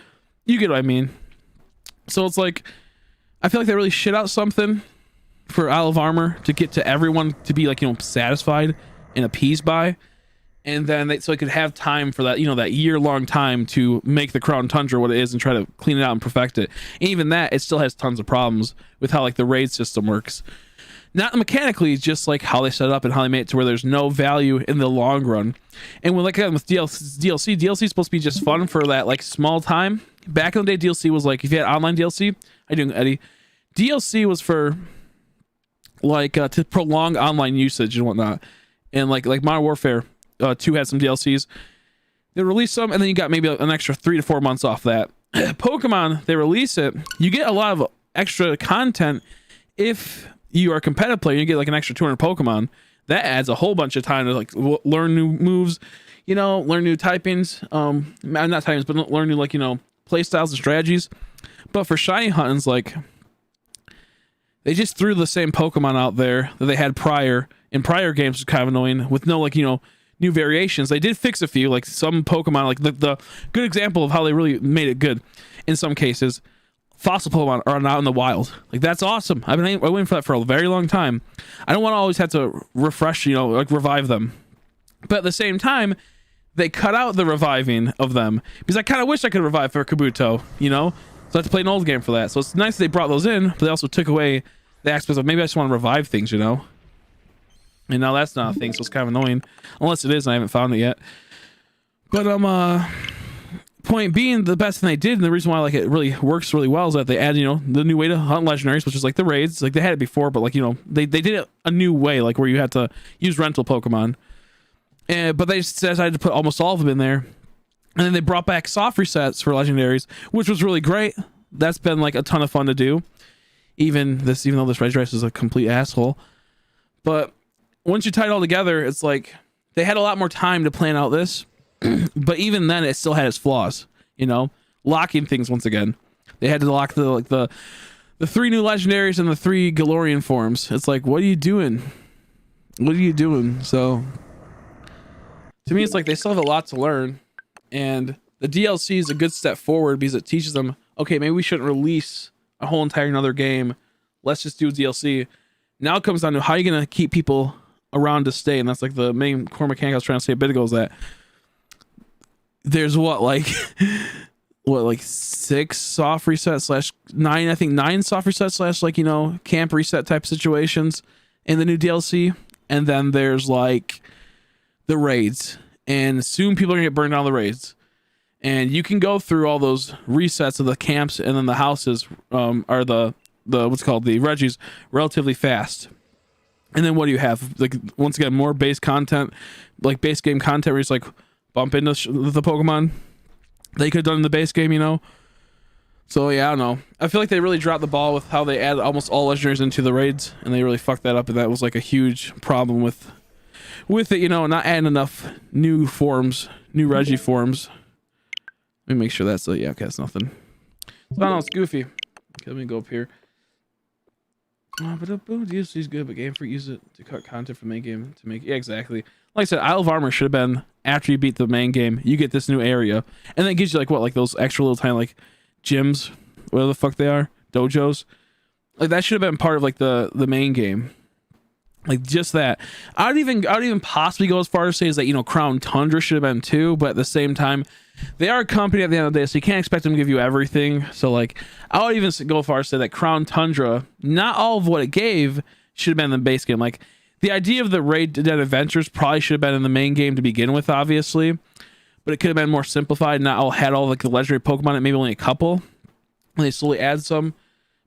you get what I mean. So it's like, I feel like they really shit out something for Isle of Armor to get to everyone to be like, you know, satisfied and appeased by. And then so I could have time for that, you know, that year-long time to make the Crown Tundra what it is and try to clean it out and perfect it. And even that, it still has tons of problems with how like the raid system works. Not mechanically, just like how they set it up and how they made it to where there's no value in the long run. And when like with DLC is supposed to be just fun for that like small time. Back in the day, DLC was like, if you had online DLC, I do Eddie. DLC was for like to prolong online usage and whatnot. And like Modern Warfare 2 had some DLCs. They release some, and then you got maybe an extra 3 to 4 months off that. Pokemon, they release it. You get a lot of extra content if you are a competitive player. You get like an extra 200 Pokemon. That adds a whole bunch of time to like learn new moves, you know, learn new typings. Not typings, but learn new like, you know, play styles and strategies. But for shiny hunting's, like they just threw the same Pokemon out there that they had prior in prior games, which is kind of annoying, with no like, you know, new variations. They did fix a few, like some Pokemon, like the good example of how they really made it good in some cases. Fossil Pokemon are not in the wild. Like that's awesome. I've been waiting for that for a very long time. I don't want to always have to refresh, you know, like revive them. But at the same time, they cut out the reviving of them because I kind of wish I could revive for Kabuto, you know? So I have to play an old game for that. So it's nice that they brought those in, but they also took away the aspect of maybe I just want to revive things, you know? And now that's not a thing, so it's kind of annoying. Unless it is, and I haven't found it yet. But point being, the best thing they did, and the reason why like it really works really well, is that they add, you know, the new way to hunt legendaries, which is like the raids. Like they had it before, but like, you know, they did it a new way, like where you had to use rental Pokemon. But they decided to put almost all of them in there. And then they brought back soft resets for legendaries, which was really great. That's been like a ton of fun to do. Even though this Regice is a complete asshole. But once you tie it all together, it's like they had a lot more time to plan out this. But even then, it still had its flaws, you know, locking things once again. They had to lock the 3 new legendaries and the 3 Galorian forms. It's like, what are you doing? What are you doing? So to me, it's like they still have a lot to learn, and the DLC is a good step forward because it teaches them, okay, maybe we shouldn't release a whole entire another game. Let's just do DLC. Now it comes down to how you're gonna keep people around to stay, and that's like the main core mechanic I was trying to say a bit ago, is that there's like 6 soft resets / 9, I think 9 soft resets / like, you know, camp reset type situations in the new DLC. And then there's like the raids, and soon people are gonna get burned out on the raids, and you can go through all those resets of the camps, and then the houses are the what's called the Regice relatively fast. And then what do you have? Like, once again, more base content, like base game content where you just like bump into the Pokemon they could have done in the base game, you know? So yeah, I don't know. I feel like they really dropped the ball with how they added almost all legendaries into the raids, and they really fucked that up, and that was like a huge problem with it, you know, not adding enough new forms, new Regi forms. Let me make sure that's yeah, okay, that's nothing. So I don't know, it's goofy. Okay, let me go up here. But DLC is good, but Game Freak use it to cut content from main game to make, yeah, exactly. Like I said, Isle of Armor should have been after you beat the main game, you get this new area, and then it gives you like what, like those extra little tiny like gyms, whatever the fuck they are, dojos. Like that should have been part of like the main game. Like just that. I'd even possibly go as far as say is that, you know, Crown Tundra should have been too, but at the same time, they are a company at the end of the day, so you can't expect them to give you everything. So like, I would even go far as to say that Crown Tundra, not all of what it gave should have been in the base game. Like, the idea of the Raid Dead Adventures probably should have been in the main game to begin with, obviously, but it could have been more simplified. Not all had all like the legendary Pokemon, and maybe only a couple. And they slowly add some,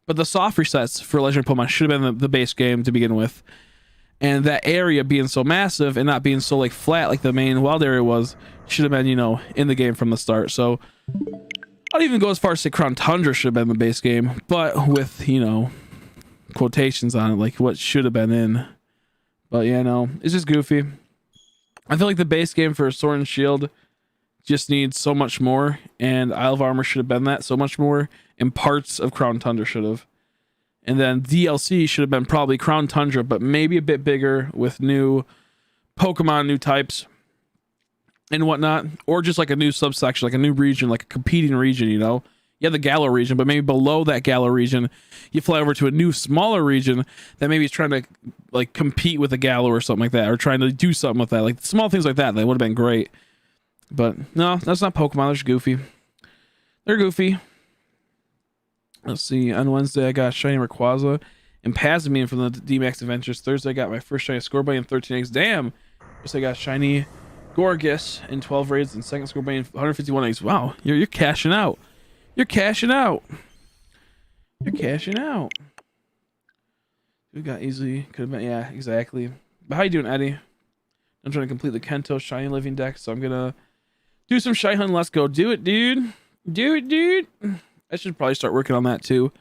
but the soft resets for legendary Pokemon should have been the base game to begin with. And that area being so massive and not being so like flat like the main wild area was, should have been, you know, in the game from the start. So I'd even go as far as say Crown Tundra should have been the base game, but with, you know, quotations on it, like what should have been in. But yeah, no, it's just goofy. I feel like the base game for Sword and Shield just needs so much more, and Isle of Armor should have been that so much more, and parts of Crown Tundra should have. And then DLC should have been probably Crown Tundra, but maybe a bit bigger with new Pokemon, new types, and whatnot. Or just like a new subsection, like a new region, like a competing region, you know? Yeah, the Galar region, but maybe below that Galar region, you fly over to a new, smaller region that maybe is trying to like compete with the Galar or something like that, or trying to do something with that. Like small things like that, that would have been great. But no, that's not Pokemon. They're just goofy. They're goofy. Let's see. On Wednesday, I got Shiny Rayquaza and Pazamine from the D-Max Adventures. Thursday, I got my first Shiny Scorbunny and 13 eggs. Damn. Thursday, I got Shiny Gorgus in 12 raids and second Scorbunny in 151 eggs. Wow. You're cashing out. You're cashing out. You're cashing out. We got easily. Could have been. Yeah, exactly. But how you doing, Eddie? I'm trying to complete the Kento Shiny Living deck, so I'm going to do some Shy Hunt. Let's go. Do it, dude. Do it, dude. I should probably start working on that too.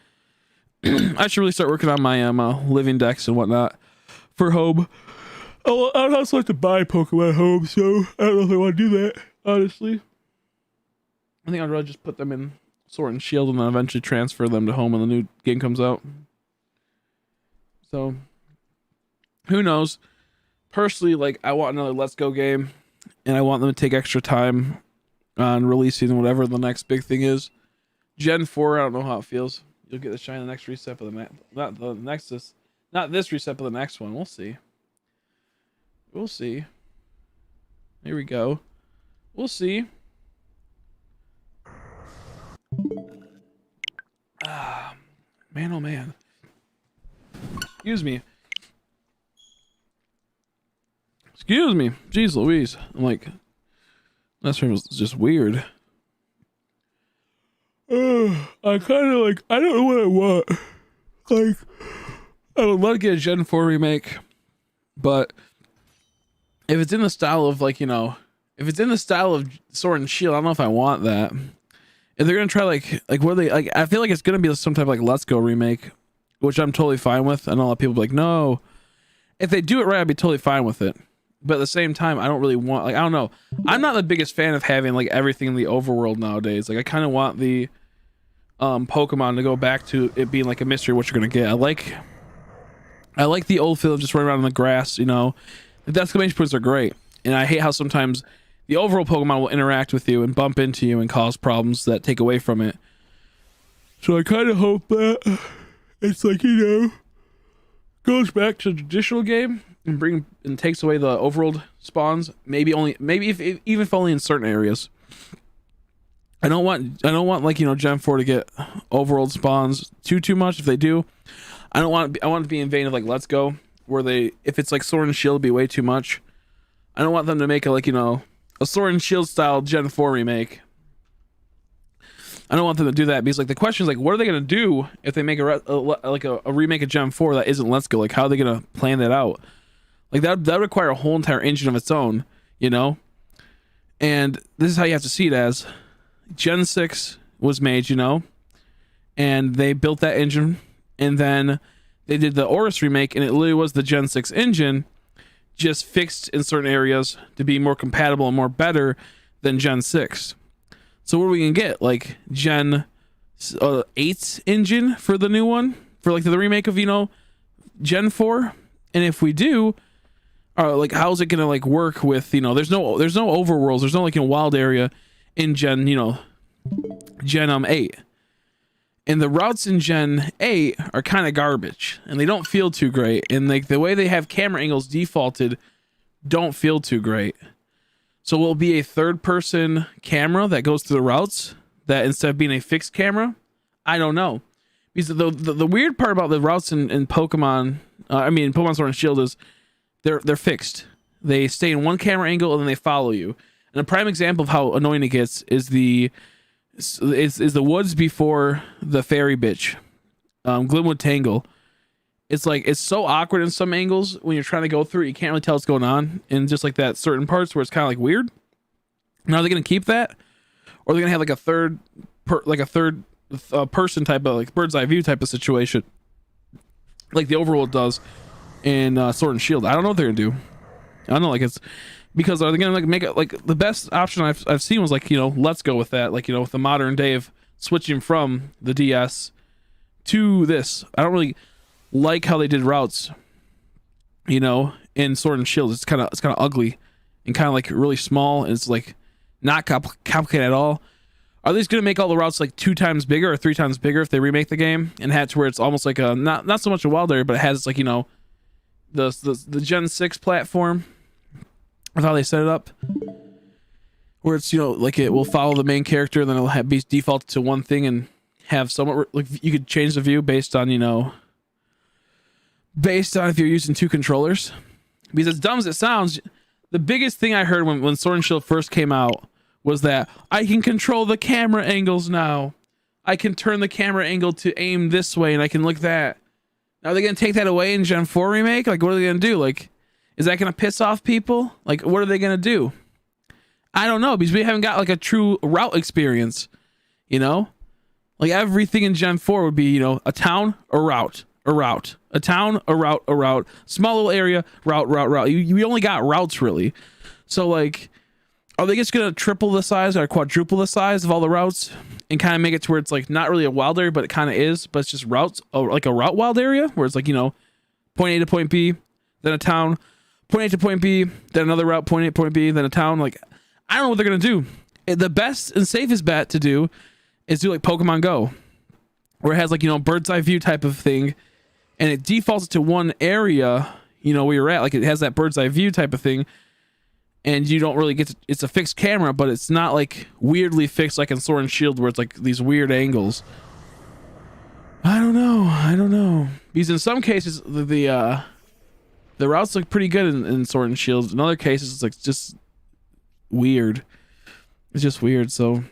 I should really start working on my living decks and whatnot for home. Oh, I'd also like to buy Pokemon at home, so I don't know if I want to do that, honestly. I think I'd rather just put them in Sword and Shield and then eventually transfer them to home when the new game comes out. So, who knows? Personally, like, I want another Let's Go game, and I want them to take extra time on releasing whatever the next big thing is. Gen 4, I don't know how it feels. You'll get the shine the next reset, but not this reset, but the next one. We'll see. We'll see. Here we go. We'll see. Ah, man, oh man. Excuse me. Excuse me. Jeez Louise. I'm like, that stream was just weird. I kind of like, I don't know what I want. Like, I would love to get a Gen 4 remake, but if it's in the style of, like, you know, if it's in the style of Sword and Shield, I don't know if I want that. If they're gonna try like what are they like? I feel like it's gonna be some type of like Let's Go remake, which I'm totally fine with. I know a lot of people be like, no. If they do it right, I'd be totally fine with it. But at the same time, I don't really want, like, I don't know. I'm not the biggest fan of having like everything in the overworld nowadays. Like, I kind of want the Pokemon to go back to it being like a mystery what you're gonna get. I like the old feel of just running around in the grass, you know. The exclamation points are great, and I hate how sometimes the overall Pokemon will interact with you and bump into you and cause problems that take away from it. So I kind of hope that it's like, you know, goes back to the traditional game and takes away the overworld spawns. Maybe even if only in certain areas. I don't want like, you know, Gen 4 to get overworld spawns too much. If they do, I want it to be in vain of like Let's Go, where if it's like Sword and Shield, it'd be way too much. I don't want them to make a, like, you know, a Sword and Shield style Gen 4 remake. I don't want them to do that, because like the question is like, what are they gonna do if they make a remake of Gen 4 that isn't Let's Go? Like, how are they gonna plan that out? Like that would require a whole entire engine of its own, you know. And this is how you have to see it as Gen 6 was made, you know, and they built that engine, and then they did the Oris remake, and it literally was the Gen 6 engine, just fixed in certain areas to be more compatible and more better than Gen 6. So what are we gonna get? Like Gen 8's engine for the new one, for like the remake of, you know, Gen 4? And if we do, like, how's it gonna like work with, you know, there's no overworlds, there's no like, you know, wild area in Gen 8. And the routes in Gen 8 are kind of garbage, and they don't feel too great. And like the way they have camera angles defaulted don't feel too great. So will it be a third person camera that goes through the routes that instead of being a fixed camera? I don't know. Because the weird part about the routes in Pokemon, in Pokemon Sword and Shield is they're fixed. They stay in one camera angle and then they follow you. And a prime example of how annoying it gets is the woods before the fairy bitch, Glimwood Tangle. It's like it's so awkward in some angles when you're trying to go through it, you can't really tell what's going on, and just like that certain parts where it's kind of like weird. Now are they gonna keep that, or are they gonna have like a third person type of like bird's eye view type of situation, like the overworld does in Sword and Shield? I don't know what they're gonna do. I don't know, like it's because are they gonna like make it like the best option I've seen was like, you know, let's go with that, like, you know, with the modern day of switching from the DS to this. I don't really like how they did routes, you know, in Sword and Shield. It's kind of ugly and kind of like really small, and it's like not complicated at all. Are they just gonna make all the routes like 2 times bigger or 3 times bigger if they remake the game and have it to where it's almost like a not so much a wild area, but it has like, you know, the Gen 6 platform of how they set it up, where it's, you know, like it will follow the main character, and then it'll be defaulted to one thing and have somewhat like you could change the view based on, you know, based on if you're using 2 controllers. Because as dumb as it sounds, the biggest thing I heard when Sword and Shield first came out was that I can control the camera angles now. I can turn the camera angle to aim this way, and I can look that. Now, are they going to take that away in Gen 4 remake? Like, what are they going to do? Like, is that going to piss off people? Like, what are they going to do? I don't know, because we haven't got like a true route experience, you know? Like everything in Gen 4 would be, you know, a town, a route. A town, a route, small little area, route. You only got routes, really. So like, are they just gonna triple the size or quadruple the size of all the routes and kind of make it to where it's like not really a wild area, but it kind of is, but it's just routes, like a route wild area where it's like, you know, point A to point B, then a town, point A to point B, then another route, point A to point B, then a town. Like, I don't know what they're gonna do. The best and safest bet to do is do like Pokemon Go, where it has like, you know, bird's eye view type of thing, and it defaults to one area, you know, where you're at. Like it has that bird's eye view type of thing, and you don't really get to, it's a fixed camera, but it's not like weirdly fixed like in Sword and Shield where it's like these weird angles. I don't know. Because in some cases the routes look pretty good in Sword and Shield. In other cases it's like just weird. It's just weird. So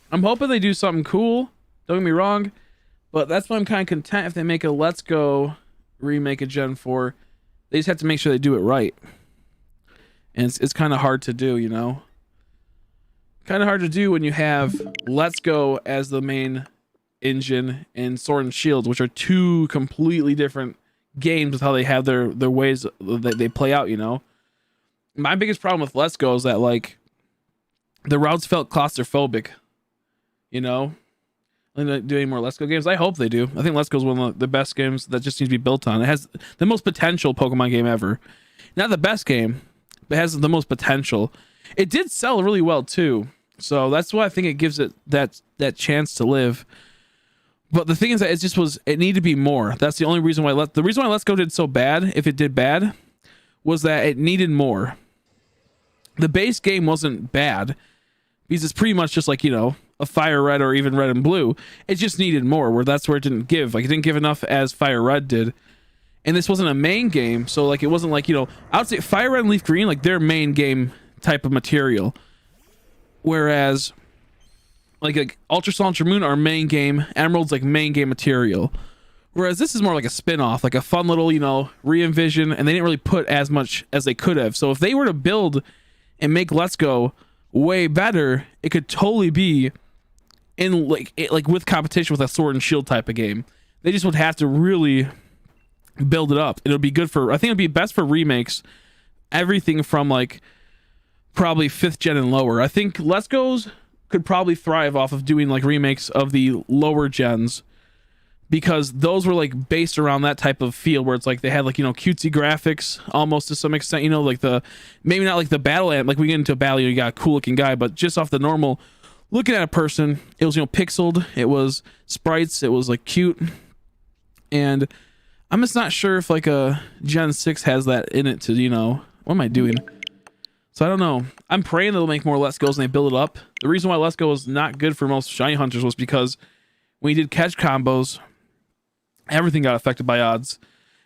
I'm hoping they do something cool. Don't get me wrong. But that's why I'm kind of content if they make a Let's Go remake of Gen 4. They just have to make sure they do it right. And it's kind of hard to do, you know? Kind of hard to do when you have Let's Go as the main engine and Sword and Shield, which are 2 completely different games with how they have their ways that they play out, you know? My biggest problem with Let's Go is that, like, the routes felt claustrophobic, you know? And do any more Let's Go games? I hope they do. I think Let's Go is one of the best games that just needs to be built on. It has the most potential Pokemon game ever. Not the best game, but it has the most potential. It did sell really well too, so that's why I think it gives it that chance to live. But the thing is that it needed to be more. That's the only reason why the reason why Let's Go did so bad, if it did bad, was that it needed more. The base game wasn't bad because it's pretty much just like, you know, a Fire Red or even Red and Blue. It just needed more, where that's where it didn't give. Like, it didn't give enough as Fire Red did. And this wasn't a main game, so like it wasn't like, you know, I would say Fire Red and Leaf Green, like their main game type of material. Whereas like Ultra Sun, Ultra Moon are main game, Emerald's like main game material. Whereas this is more like a spin-off, like a fun little, you know, re-envision, and they didn't really put as much as they could have. So if they were to build and make Let's Go way better, it could totally be in like with competition with a Sword and Shield type of game. They just would have to really build it up. It'll be good for, I think it'd be best for remakes, everything from like probably 5th gen and lower. I think Let's Go's could probably thrive off of doing like remakes of the lower gens, because those were like based around that type of feel where it's like they had like, you know, cutesy graphics almost to some extent, you know, like the, maybe not like the battle, like we get into a battle, you got a cool looking guy, but just off the normal looking at a person, it was, you know, pixeled, it was sprites, it was like cute. And I'm just not sure if like a Gen 6 has that in it to, you know, what am I doing? So I don't know. I'm praying they'll make more Let's Go's and they build it up. The reason why Let's Go was not good for most shiny hunters was because when you did catch combos, everything got affected by odds.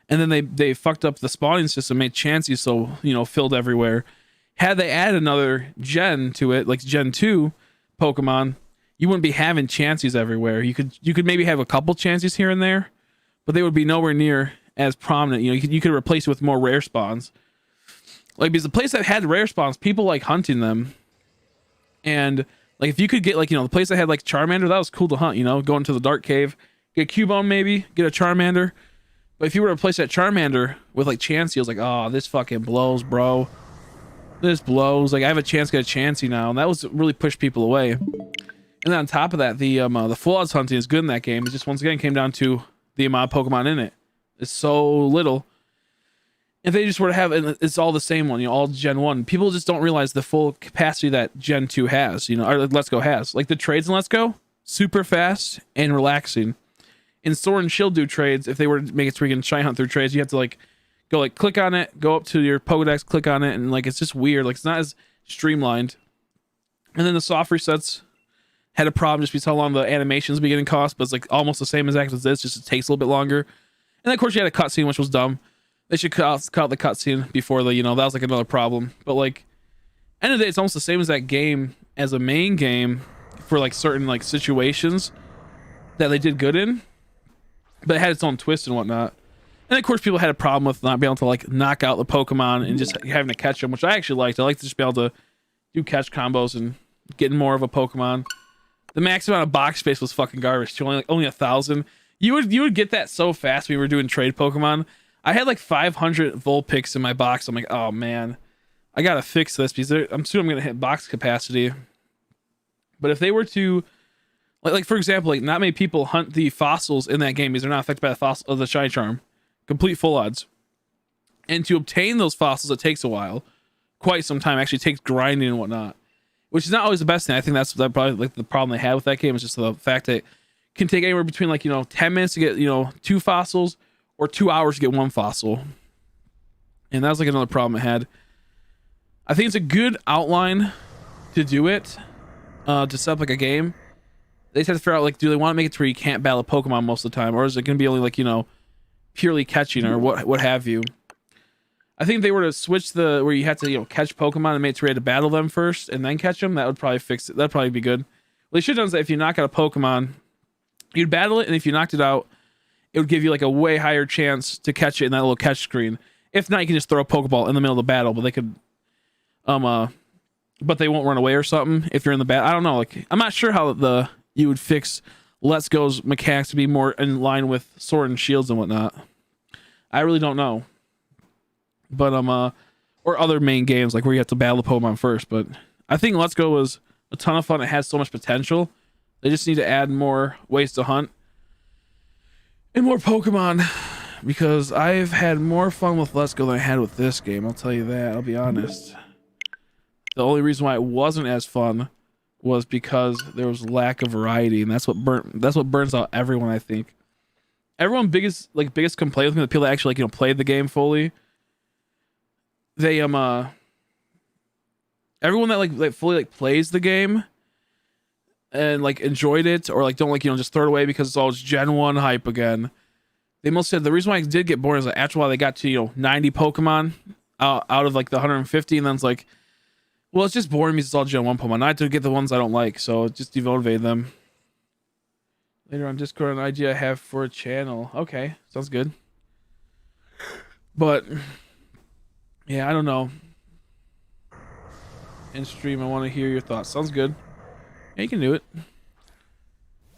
And then they fucked up the spawning system, made chances so, you know, filled everywhere. Had they add another gen to it, like Gen 2 Pokemon, you wouldn't be having chances everywhere. You could maybe have a couple chances here and there, but they would be nowhere near as prominent. You know, you could replace it with more rare spawns. Like, because the place that had rare spawns, people like hunting them. And like, if you could get like, you know, the place that had like Charmander, that was cool to hunt, you know, go into the dark cave, get a Cubone maybe, get a Charmander. But if you were to replace that Charmander with like Chansey, I was like, oh, this fucking blows, bro. This blows. Like, I have a chance to get a Chansey now, and that was really pushed people away. And then on top of that, the full odds hunting is good in that game. It just once again came down to the amount of Pokemon in it. It's so little. If they just were to have, and it's all the same one, you know, all Gen 1. People just don't realize the full capacity that Gen 2 has, you know, or Let's Go has. Like the trades in Let's Go, super fast and relaxing. In Sword and Shield do trades, if they were to make it so we can shiny hunt through trades, you have to like go like click on it, go up to your Pokedex, click on it, and like it's just weird. Like it's not as streamlined. And then the soft resets had a problem just because how long the animations be getting cost, but it's like almost the same exact as this, just it takes a little bit longer. And then of course you had a cutscene, which was dumb. They should cut out the cutscene before the, you know, that was like another problem. But like, end of the day, it's almost the same as that game as a main game for like certain like situations that they did good in, but it had its own twist and whatnot. And of course, people had a problem with not being able to like knock out the Pokemon and just having to catch them, which I actually liked. I like to just be able to do catch combos and getting more of a Pokemon. The max amount of box space was fucking garbage too. Only 1,000. You would get that so fast when we were doing trade Pokemon. I had like 500 Vulpix in my box. I'm like, oh man, I gotta fix this because I'm soon gonna hit box capacity. But if they were to, like for example, like not many people hunt the fossils in that game because they're not affected by the fossil of the shiny charm, complete full odds. And to obtain those fossils, it takes a while, quite some time. Actually, takes grinding and whatnot, which is not always the best thing. I think that's probably like the problem they had with that game is just the fact that it can take anywhere between like 10 minutes to get 2 fossils. Or 2 hours to get 1 fossil. And that was like another problem it had. I think it's a good outline to do it. To set up like a game. They just have to figure out like, do they want to make it to where you can't battle a Pokemon most of the time? Or is it going to be only like, purely catching or what have you? I think if they were to switch where you had to, catch Pokemon and make it to where you had to battle them first and then catch them, that would probably fix it. That'd probably be good. Well, they should have done that if you knock out a Pokemon, you'd battle it, and if you knocked it out, it would give you like a way higher chance to catch it in that little catch screen. If not, you can just throw a Pokeball in the middle of the battle, but they could, but they won't run away or something if you're in the battle. I don't know. Like, I'm not sure how you would fix Let's Go's mechanics to be more in line with Sword and Shields and whatnot. I really don't know. But, or other main games like where you have to battle the Pokemon first. But I think Let's Go was a ton of fun. It has so much potential. They just need to add more ways to hunt. And more Pokemon, because I've had more fun with Let's Go than I had with this game. I'll tell you that. I'll be honest. The only reason why it wasn't as fun was because there was lack of variety, and that's what burns out everyone. I think everyone's biggest complaint with me, the people that actually played the game fully. They everyone that fully plays the game and enjoyed it, or don't just throw it away because it's all just Gen 1 hype again. They most said the reason why it did get boring is after a while they got to 90 Pokemon out of the 150, and then it's well, it's just boring because it's all Gen 1 Pokemon. Not to get the ones I don't like, so it just demotivated them. Later on Discord, an idea I have for a channel. Okay, sounds good. But yeah, I don't know. In stream, I want to hear your thoughts. Sounds good. Yeah, you can do it.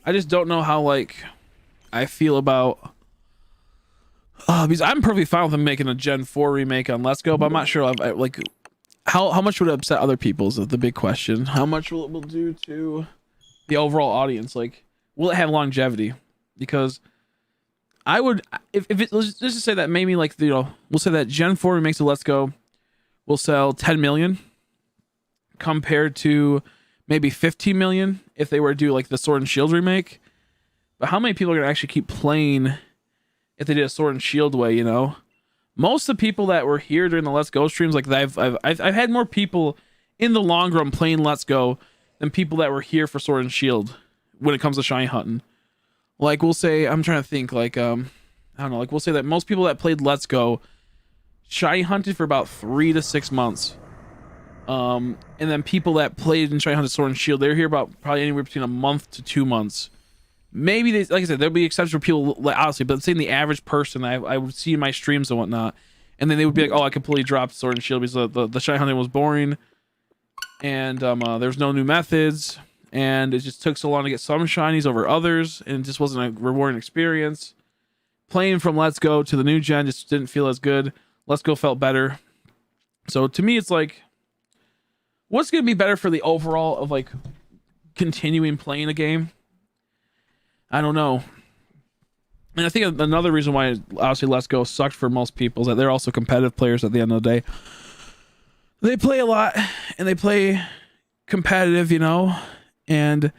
I just don't know how I feel about because I'm perfectly fine with them making a Gen 4 remake on Let's Go, but I'm not sure how much would it upset other people is the big question. How much will it do to the overall audience? Will it have longevity? Because I would, if it, let's just say that maybe we'll say that Gen 4 remakes of Let's Go will sell 10 million compared to maybe 15 million if they were to do the Sword and Shield remake. But how many people are going to actually keep playing if they did a Sword and Shield way, most of the people that were here during the Let's Go streams, like I've had more people in the long run playing Let's Go than people that were here for Sword and Shield when it comes to shiny hunting. Like we'll say, I'm trying to think, like I don't know, like we'll say that most people that played Let's Go shiny hunted for about 3 to 6 months. And then people that played and shiny hunted Sword and Shield, they're here about probably anywhere between a month to 2 months. Maybe they, like I said, there'll be exceptions for people, obviously, but saying the average person I would see in my streams and whatnot, and then they would be like, "Oh, I completely dropped Sword and Shield because the shiny hunting was boring, and there's no new methods, and it just took so long to get some shinies over others, and it just wasn't a rewarding experience. Playing from Let's Go to the new gen just didn't feel as good. Let's Go felt better. So to me, it's like, what's going to be better for the overall of like continuing playing a game? I don't know. And I think another reason why obviously Let's Go sucked for most people is that they're also competitive players at the end of the day. They play a lot and they play competitive, you know, and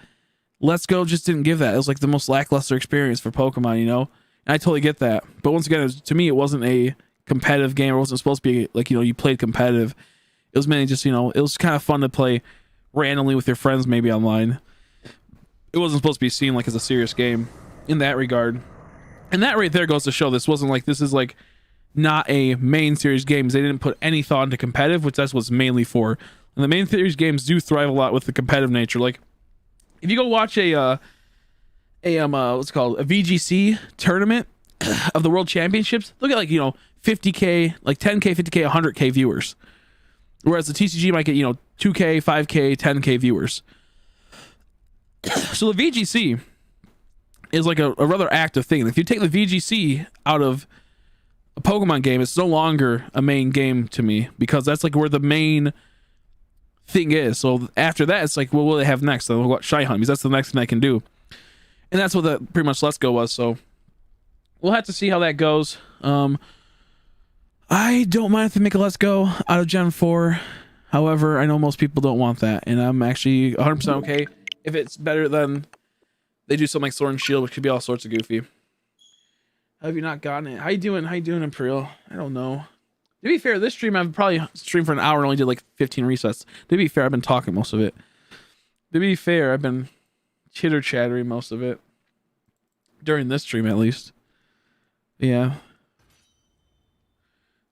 Let's Go just didn't give that. It was like the most lackluster experience for Pokemon, you know, and I totally get that. But once again, to me, it wasn't a competitive game. It wasn't supposed to be like, you know, you played competitive. It was mainly just, you know, it was kind of fun to play randomly with your friends, maybe online. It wasn't supposed to be seen like as a serious game in that regard. And that right there goes to show this wasn't like, this is like not a main series games. They didn't put any thought into competitive, which that's what's mainly for. And the main series games do thrive a lot with the competitive nature. Like if you go watch what's it called, a VGC tournament of the World Championships, look at like, you know, 50K, like 10K, 50K, 100K viewers. Whereas the TCG might get, you know, 2K, 5K, 10K viewers. So the VGC is like a rather active thing. If you take the VGC out of a Pokemon game, it's no longer a main game to me because that's like where the main thing is. So after that, it's like, well, what do they have next? So what Shy Hunt? Because that's the next thing I can do. And that's what that pretty much Let's Go was. So we'll have to see how that goes. I don't mind if they make a Let's Go out of Gen 4. However, I know most people don't want that. And I'm actually 100% okay if it's better than they do something like Sword and Shield, which could be all sorts of goofy. How have you not gotten it? How you doing? How you doing, Imperial? I don't know. To be fair, this stream I've probably streamed for an hour and only did like 15 resets. To be fair, I've been talking most of it. To be fair, I've been chitter-chattering most of it. During this stream, at least. Yeah.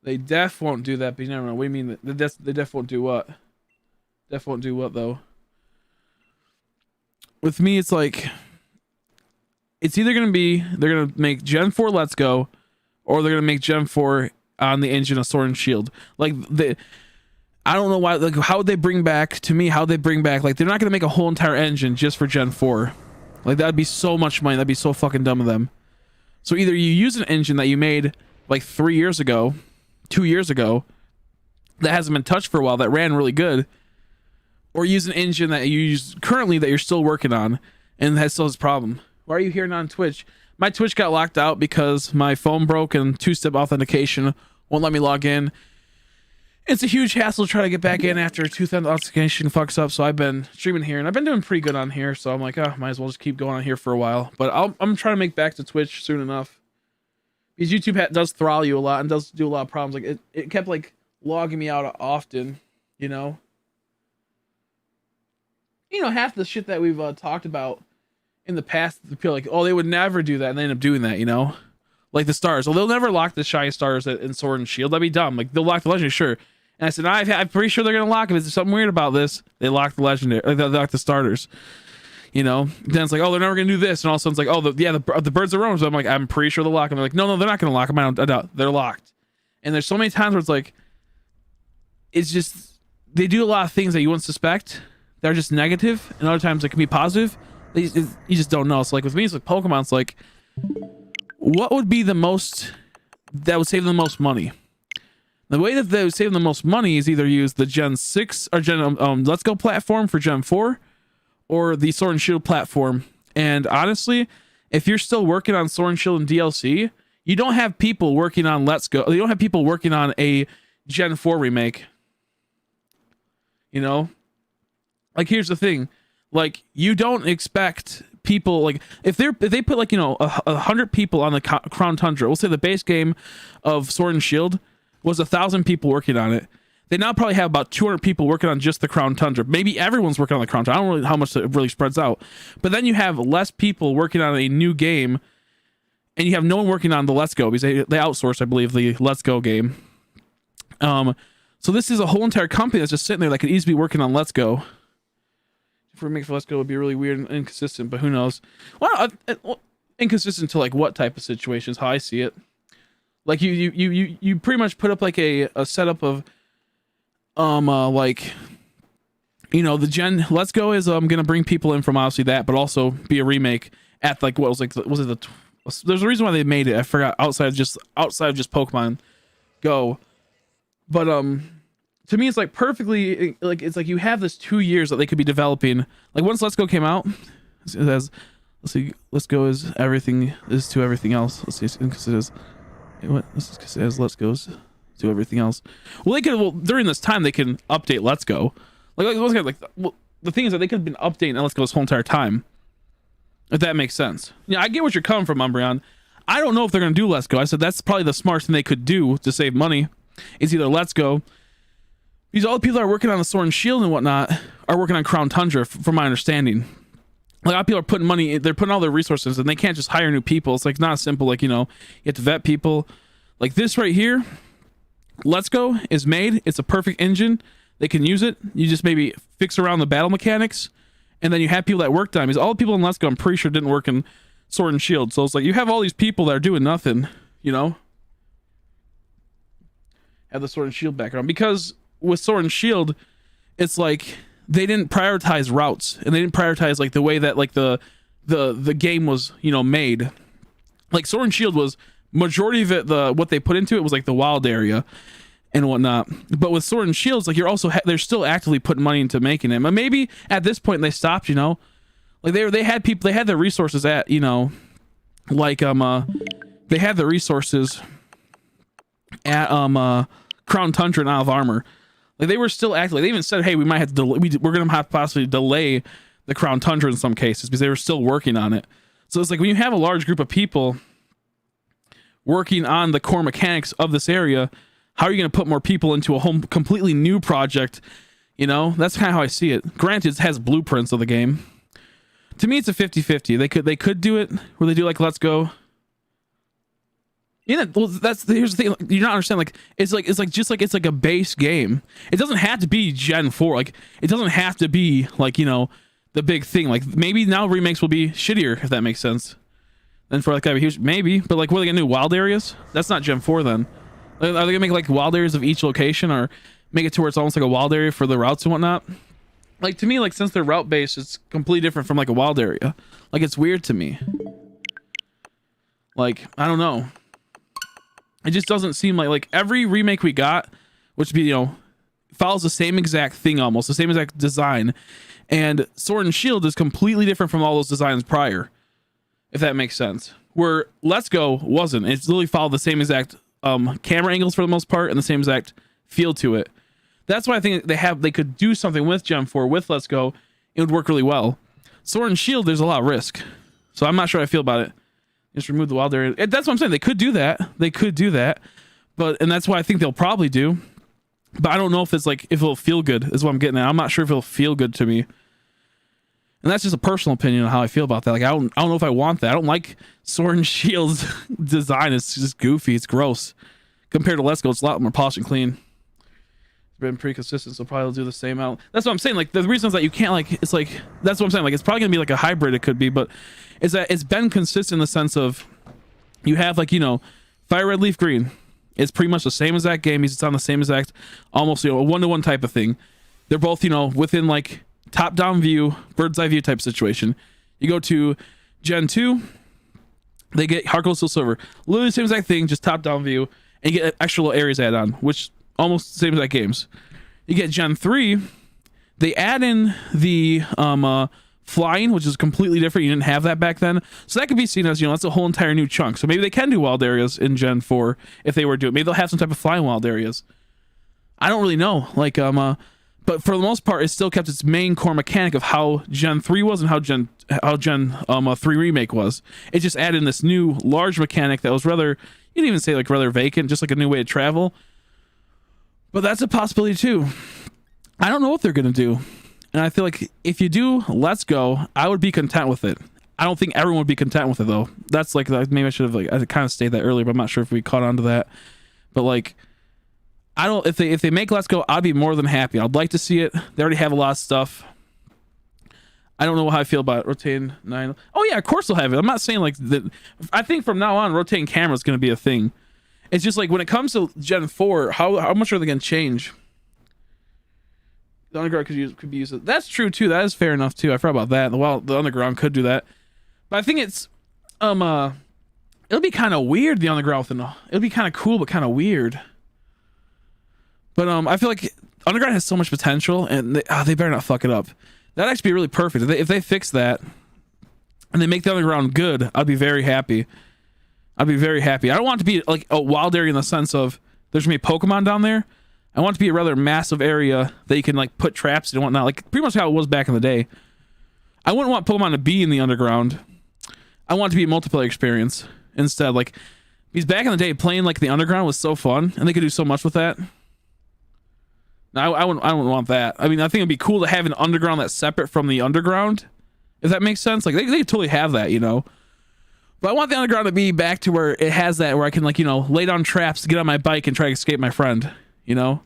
They def won't do that, but you never know. What do you mean? They def won't do what? Def won't do what, though? With me, it's like, it's either going to be, they're going to make Gen 4 Let's Go, or they're going to make Gen 4 on the engine of Sword and Shield. Like, I don't know why, like, how would they bring back, to me, how they bring back, like, they're not going to make a whole entire engine just for Gen 4. Like, that'd be so much money. That'd be so fucking dumb of them. So either you use an engine that you made, like, 3 years ago, 2 years ago, that hasn't been touched for a while, that ran really good, or use an engine that you use currently that you're still working on and that still has a problem. Why are you here not on Twitch? My Twitch got locked out because my phone broke and two-step authentication won't let me log in. It's a huge hassle to try to get back in after two-step authentication fucks up, so I've been streaming here and I've been doing pretty good on here, so I'm like, oh, might as well just keep going on here for a while. But I'm trying to make back to Twitch soon enough. Because YouTube does throttle you a lot and does do a lot of problems. Like it kept like logging me out often, you know? You know, half the shit that we've talked about in the past, people like, oh, they would never do that, and they end up doing that, you know? Like the stars. Well, they'll never lock the shiny stars in Sword and Shield. That'd be dumb. Like, they'll lock the legendary, sure. And I said, I'm pretty sure they're going to lock it. If there's something weird about this, they lock the legendary, or they lock the starters. You know? Then it's like, oh, they're never going to do this. And all of a sudden it's like, oh, the birds are roamers. So I'm like, I'm pretty sure they'll lock them. They're like, no, they're not going to lock them. I doubt. They're locked. And there's so many times where it's like, it's just, they do a lot of things that you wouldn't suspect. They're just negative, and other times it can be positive. You just don't know. So like with me, it's like Pokemon. It's like, what would be the most that would save them the most money? The way that they would save them the most money is either use the Gen 6 or Gen Let's Go platform for Gen 4, or the Sword and Shield platform. And honestly, if you're still working on Sword and Shield and DLC, you don't have people working on Let's Go. You don't have people working on a Gen 4 remake. You know? Like, here's the thing. Like, you don't expect people, like if they put like, you know, 100 people on the Crown Tundra, we'll say the base game of Sword and Shield was 1,000 people working on it. They now probably have about 200 people working on just the Crown Tundra. Maybe everyone's working on the Crown Tundra. I don't really know how much it really spreads out. But then you have less people working on a new game, and you have no one working on the Let's Go, because they outsourced, I believe, the Let's Go game. So this is a whole entire company that's just sitting there that could easily be working on Let's Go. If we make for Let's Go, it would be really weird and inconsistent, but who knows? Well, inconsistent to like what type of situations? How I see it, like you pretty much put up like a setup of like, you know, the gen Let's Go is gonna bring people in from obviously that, but also be a remake at like what was like there's a reason why they made it. I forgot, outside of just Pokemon Go. But to me it's like perfectly, like it's like you have this 2 years that they could be developing. Like once Let's Go came out, it has, let's see, Let's Go is everything is to everything else. Let's see, because it is what this is, it has Let's Go's to everything else. Well, they could, well, during this time they can update Let's Go. Like well, the thing is that they could have been updating Let's Go this whole entire time, if that makes sense. Yeah, I get what you're coming from, Umbreon. I don't know if they're gonna do Let's Go. I said that's probably the smartest thing they could do to save money. Is either Let's Go, because all the people that are working on the Sword and Shield and whatnot are working on Crown Tundra, from my understanding. Like, a lot of people are putting money, they're putting all their resources, and they can't just hire new people. It's like not simple, like, you know, you have to vet people. Like this right here, Let's Go is made, it's a perfect engine, they can use it. You just maybe fix around the battle mechanics, and then you have people that worked on it. Because all the people in Let's Go, I'm pretty sure, didn't work in Sword and Shield. So it's like you have all these people that are doing nothing, you know, have the Sword and Shield background. Because with Sword and Shield, it's like they didn't prioritize routes, and they didn't prioritize like the way that like the game was, you know, made. Like Sword and Shield was majority of it, what they put into it was like the wild area and whatnot. But with Sword and Shields, like you're also they're still actively putting money into making it. But maybe at this point they stopped, you know, like they had people, they had the resources at, you know, like they had the resources at Crown Tundra and Isle of Armor. Like they were still active. Like, they even said, hey, we might have to delay, we're gonna have to possibly delay the Crown Tundra in some cases, because they were still working on it. So it's like when you have a large group of people working on the core mechanics of this area, how are you going to put more people into a whole completely new project? You know, that's kind of how I see it. Granted, it has blueprints of the game. To me, it's a 50-50. They could do it where they do like Let's Go. Yeah, well, here's the thing. You're not understanding. Like it's like a base game. It doesn't have to be Gen 4. Like it doesn't have to be like, you know, the big thing. Like maybe now remakes will be shittier, if that makes sense. Then for like a huge, maybe, but like what are they gonna do? Wild areas? That's not Gen 4 then. Are they gonna make like wild areas of each location, or make it to where it's almost like a wild area for the routes and whatnot? Like to me, like since they're route based, it's completely different from like a wild area. Like it's weird to me. Like I don't know. It just doesn't seem like every remake we got, which would be, you know, follows the same exact thing, almost the same exact design, and Sword and Shield is completely different from all those designs prior, if that makes sense. Where Let's Go wasn't. It's literally followed the same exact camera angles for the most part, and the same exact feel to it. That's why I think they could do something with Gen 4 with Let's Go. It would work really well. Sword and Shield, there's a lot of risk, so I'm not sure how I feel about it. Just remove the wild area. That's what I'm saying. They could do that. And that's why I think they'll probably do. But I don't know if it's like, if it'll feel good is what I'm getting at. I'm not sure if it'll feel good to me. And that's just a personal opinion on how I feel about that. Like I don't know if I want that. I don't like Sword and Shield's design. It's just goofy. It's gross. Compared to Let's Go, it's a lot more polished and clean. It's been pretty consistent, so probably will do the same out. That's what I'm saying. Like the reason is that you can't, like, it's like, that's what I'm saying. Like it's probably gonna be like a hybrid. It could be, but is that it's been consistent in the sense of you have like, you know, Fire Red Leaf Green. It's pretty much the same exact game. It's on the same exact, almost, you know, a one-to-one type of thing. They're both, you know, within like top-down view, bird's eye view type situation. You go to Gen 2, they get Heart Gold, Soul Silver. Literally the same exact thing, just top-down view, and you get extra little areas added on, which almost the same exact games. You get Gen 3, they add in the flying, which is completely different. You didn't have that back then, so that could be seen as, you know, that's a whole entire new chunk. So maybe they can do wild areas in Gen 4 if they were to do it. Maybe they'll have some type of flying wild areas. I don't really know. Like But for the most part, it still kept its main core mechanic of how Gen 3 was and how Gen 3 Remake was. It just added in this new large mechanic that was rather, you didn't even say like rather vacant, just like a new way to travel. But that's a possibility too. I don't know what they're going to do. And I feel like if you do Let's Go, I would be content with it. I don't think everyone would be content with it though. That's like, maybe I should have I kind of stated that earlier, but I'm not sure if we caught on to that. But like, I don't, if they make Let's Go, I'd be more than happy. I'd like to see it. They already have a lot of stuff. I don't know how I feel about rotating 9. Oh yeah, of course they'll have it. I'm not saying like that. I think from now on, rotating camera is going to be a thing. It's just like when it comes to Gen 4, how much are they going to change? The underground could be used. That's true too. That is fair enough too. I forgot about that. The underground could do that, but I think it's it'll be kind of weird. The underground thing. It'll be kind of cool, but kind of weird. But I feel like underground has so much potential, and they better not fuck it up. That'd actually be really perfect if they fix that and they make the underground good. I'd be very happy. I'd be very happy. I don't want it to be like a wild area in the sense of there's gonna be Pokemon down there. I want it to be a rather massive area that you can like put traps and whatnot, like pretty much how it was back in the day. I wouldn't want Pokemon to be in the underground. I want it to be a multiplayer experience instead. Like, because back in the day, playing like the underground was so fun, and they could do so much with that. No, I wouldn't want that. I mean, I think it'd be cool to have an underground that's separate from the underground, if that makes sense. Like, they could totally have that, you know. But I want the underground to be back to where it has that, where I can, like, you know, lay down traps to get on my bike and try to escape my friend, you know.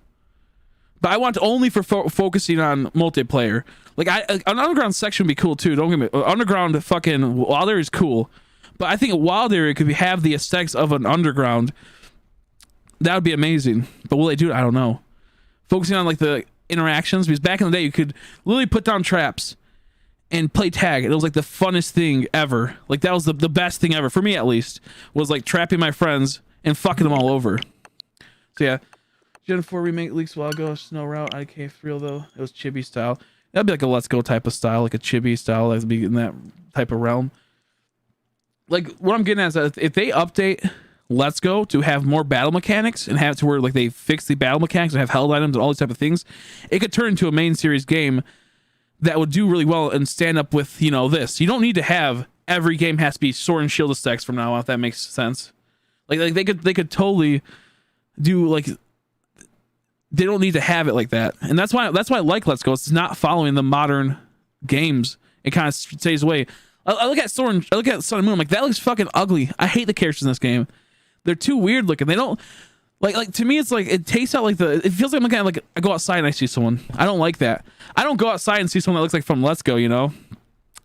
But I want only for focusing on multiplayer. Like, an underground section would be cool too. Don't get me. Underground fucking wild area is cool, but I think a wild area could have the aesthetics of an underground. That would be amazing. But will they do it? I don't know. Focusing on like the interactions, because back in the day you could literally put down traps and play tag. It was like the funnest thing ever. Like that was the best thing ever for me, at least, was like trapping my friends and fucking them all over. So yeah, Gen 4 remake leaks a while ago. Snow Route IK real though. It was chibi style. That'd be like a Let's Go type of style, like a chibi style. That'd be in that type of realm. Like what I'm getting at is that if they update Let's Go to have more battle mechanics and have it to where like they fix the battle mechanics and have held items and all these type of things, it could turn into a main series game that would do really well and stand up with, you know, this. You don't need to have every game has to be Sword and Shield aesthetics from now on, if that makes sense. Like they could totally do like, they don't need to have it like that. And that's why I like Let's Go. It's not following the modern games. It kind of stays away. I look at Sun and Moon. I'm like, that looks fucking ugly. I hate the characters in this game. They're too weird looking. They don't like to me. It's like it tastes out like it feels like I'm looking at like I go outside and I see someone. I don't like that. I don't go outside and see someone that looks like from Let's Go. You know,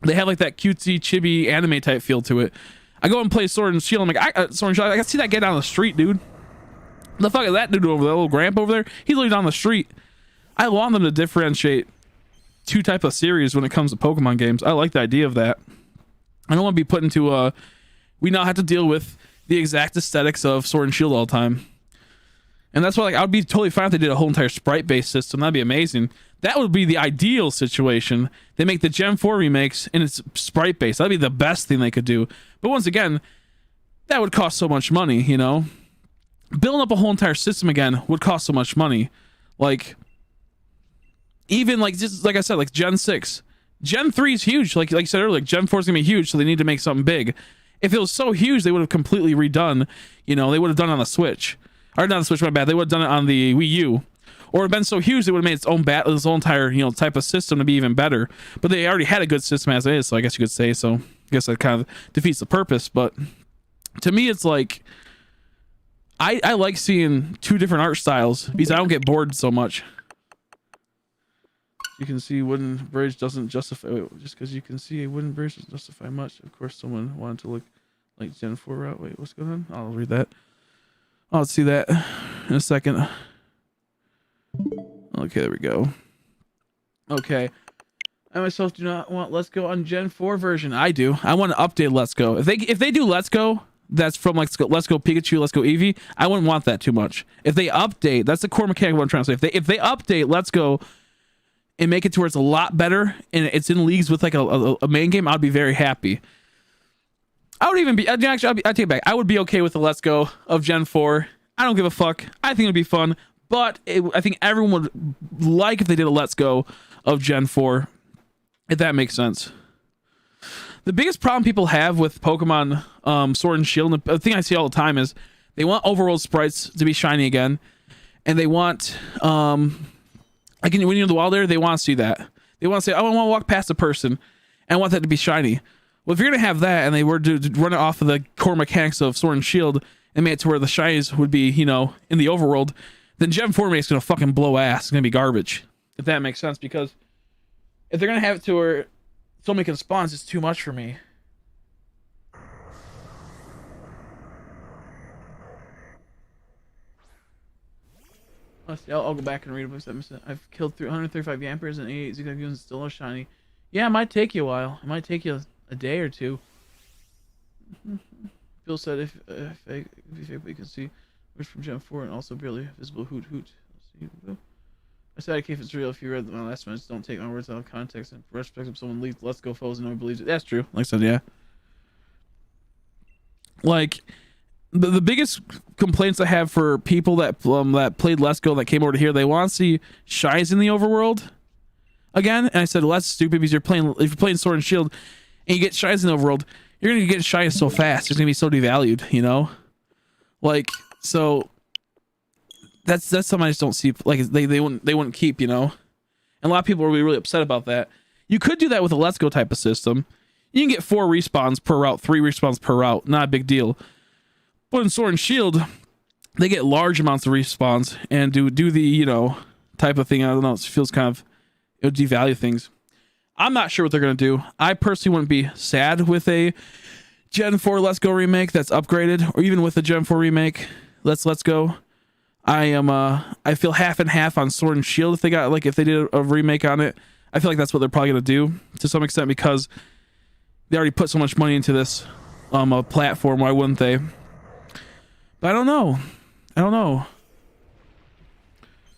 they have like that cutesy chibi anime type feel to it. I go and play Sword and Shield. I'm like, Sword and Shield. I can see that guy down the street, dude. The fuck is that dude over there? Little grandpa over there. He's literally down the street. I want them to differentiate two type of series when it comes to Pokemon games. I like the idea of that. I don't want to be put into we now have to deal with the exact aesthetics of Sword and Shield all the time. And that's why like I would be totally fine if they did a whole entire sprite-based system. That'd be amazing. That would be the ideal situation. They make the Gen 4 remakes and it's sprite-based. That'd be the best thing they could do. But once again, that would cost so much money, you know? Building up a whole entire system again would cost so much money. Like, even like, just like I said, like Gen 6. Gen 3 is huge. Like I said earlier, like Gen 4 is going to be huge, so they need to make something big. If it was so huge, they would have completely redone, you know, they would have done it on the Switch. Or not the Switch, my bad. They would have done it on the Wii U. Or it been so huge, they would have made its own entire, you know, type of system to be even better. But they already had a good system as it is, so I guess you could say. So I guess that kind of defeats the purpose. But to me, it's like, I like seeing two different art styles because I don't get bored so much. You can see wooden bridge doesn't justify, just because you can see a wooden bridge doesn't justify much. Of course, someone wanted to look like Gen 4 route. Wait, what's going on? I'll read that. I'll see that in a second. Okay, there we go. Okay. I myself do not want Let's Go on Gen 4 version. I do. I want to update Let's Go. If they do Let's Go, that's from like Let's Go Pikachu, Let's Go Eevee, I wouldn't want that too much. If they update, that's the core mechanic of what I'm trying to say. If they update Let's Go and make it to where it's a lot better and it's in leagues with like a main game, I'd be very happy. I would even be, actually, I'd take it back. I would be okay with the Let's Go of Gen 4. I don't give a fuck. I think it'd be fun. But I think everyone would like if they did a Let's Go of Gen 4, if that makes sense. The biggest problem people have with Pokemon Sword and Shield, and the thing I see all the time is they want overworld sprites to be shiny again, and they want like when you're in the wild area, they want to see that. They want to say, oh, I want to walk past a person, and I want that to be shiny. Well, if you're gonna have that, and they were to run it off of the core mechanics of Sword and Shield, and made it to where the shinies would be, you know, in the overworld, then Gen 4 is gonna fucking blow ass. It's gonna be garbage, if that makes sense. Because if they're gonna have it to where so many can spawn, it's too much for me. I'll go back and read books that missed it. I've killed 135 Yampers and 88 Zigzagoons and still no shiny. Yeah, it might take you a while. It might take you a day or two. Bill said if we can see words from Gen 4 and also barely visible hoot hoot. I said if it's real, if you read my last one, just don't take my words out of context and respect if someone leaves Let's Go foes and no one believes it. That's true. Like I said, yeah. Like the biggest complaints I have for people that played Let's Go that came over to here, they want to see shies in the overworld again. And I said, well, that's stupid because if you're playing Sword and Shield and you get shies in the overworld, you're gonna get shies so fast. It's gonna be so devalued, you know. Like, so that's something I just don't see. Like they wouldn't keep, you know. And a lot of people will be really upset about that. You could do that with a Let's Go type of system. You can get 4 respawns per route, 3 respawns per route, not a big deal. But in Sword and Shield, they get large amounts of respawns and do the, you know, type of thing. I don't know. It feels kind of, it would devalue things. I'm not sure what they're going to do. I personally wouldn't be sad with a Gen 4 Let's Go remake that's upgraded, or even with a Gen 4 remake. Let's Go. I feel half and half on Sword and Shield if they did a remake on it. I feel like that's what they're probably going to do to some extent because they already put so much money into this platform. Why wouldn't they? But I don't know.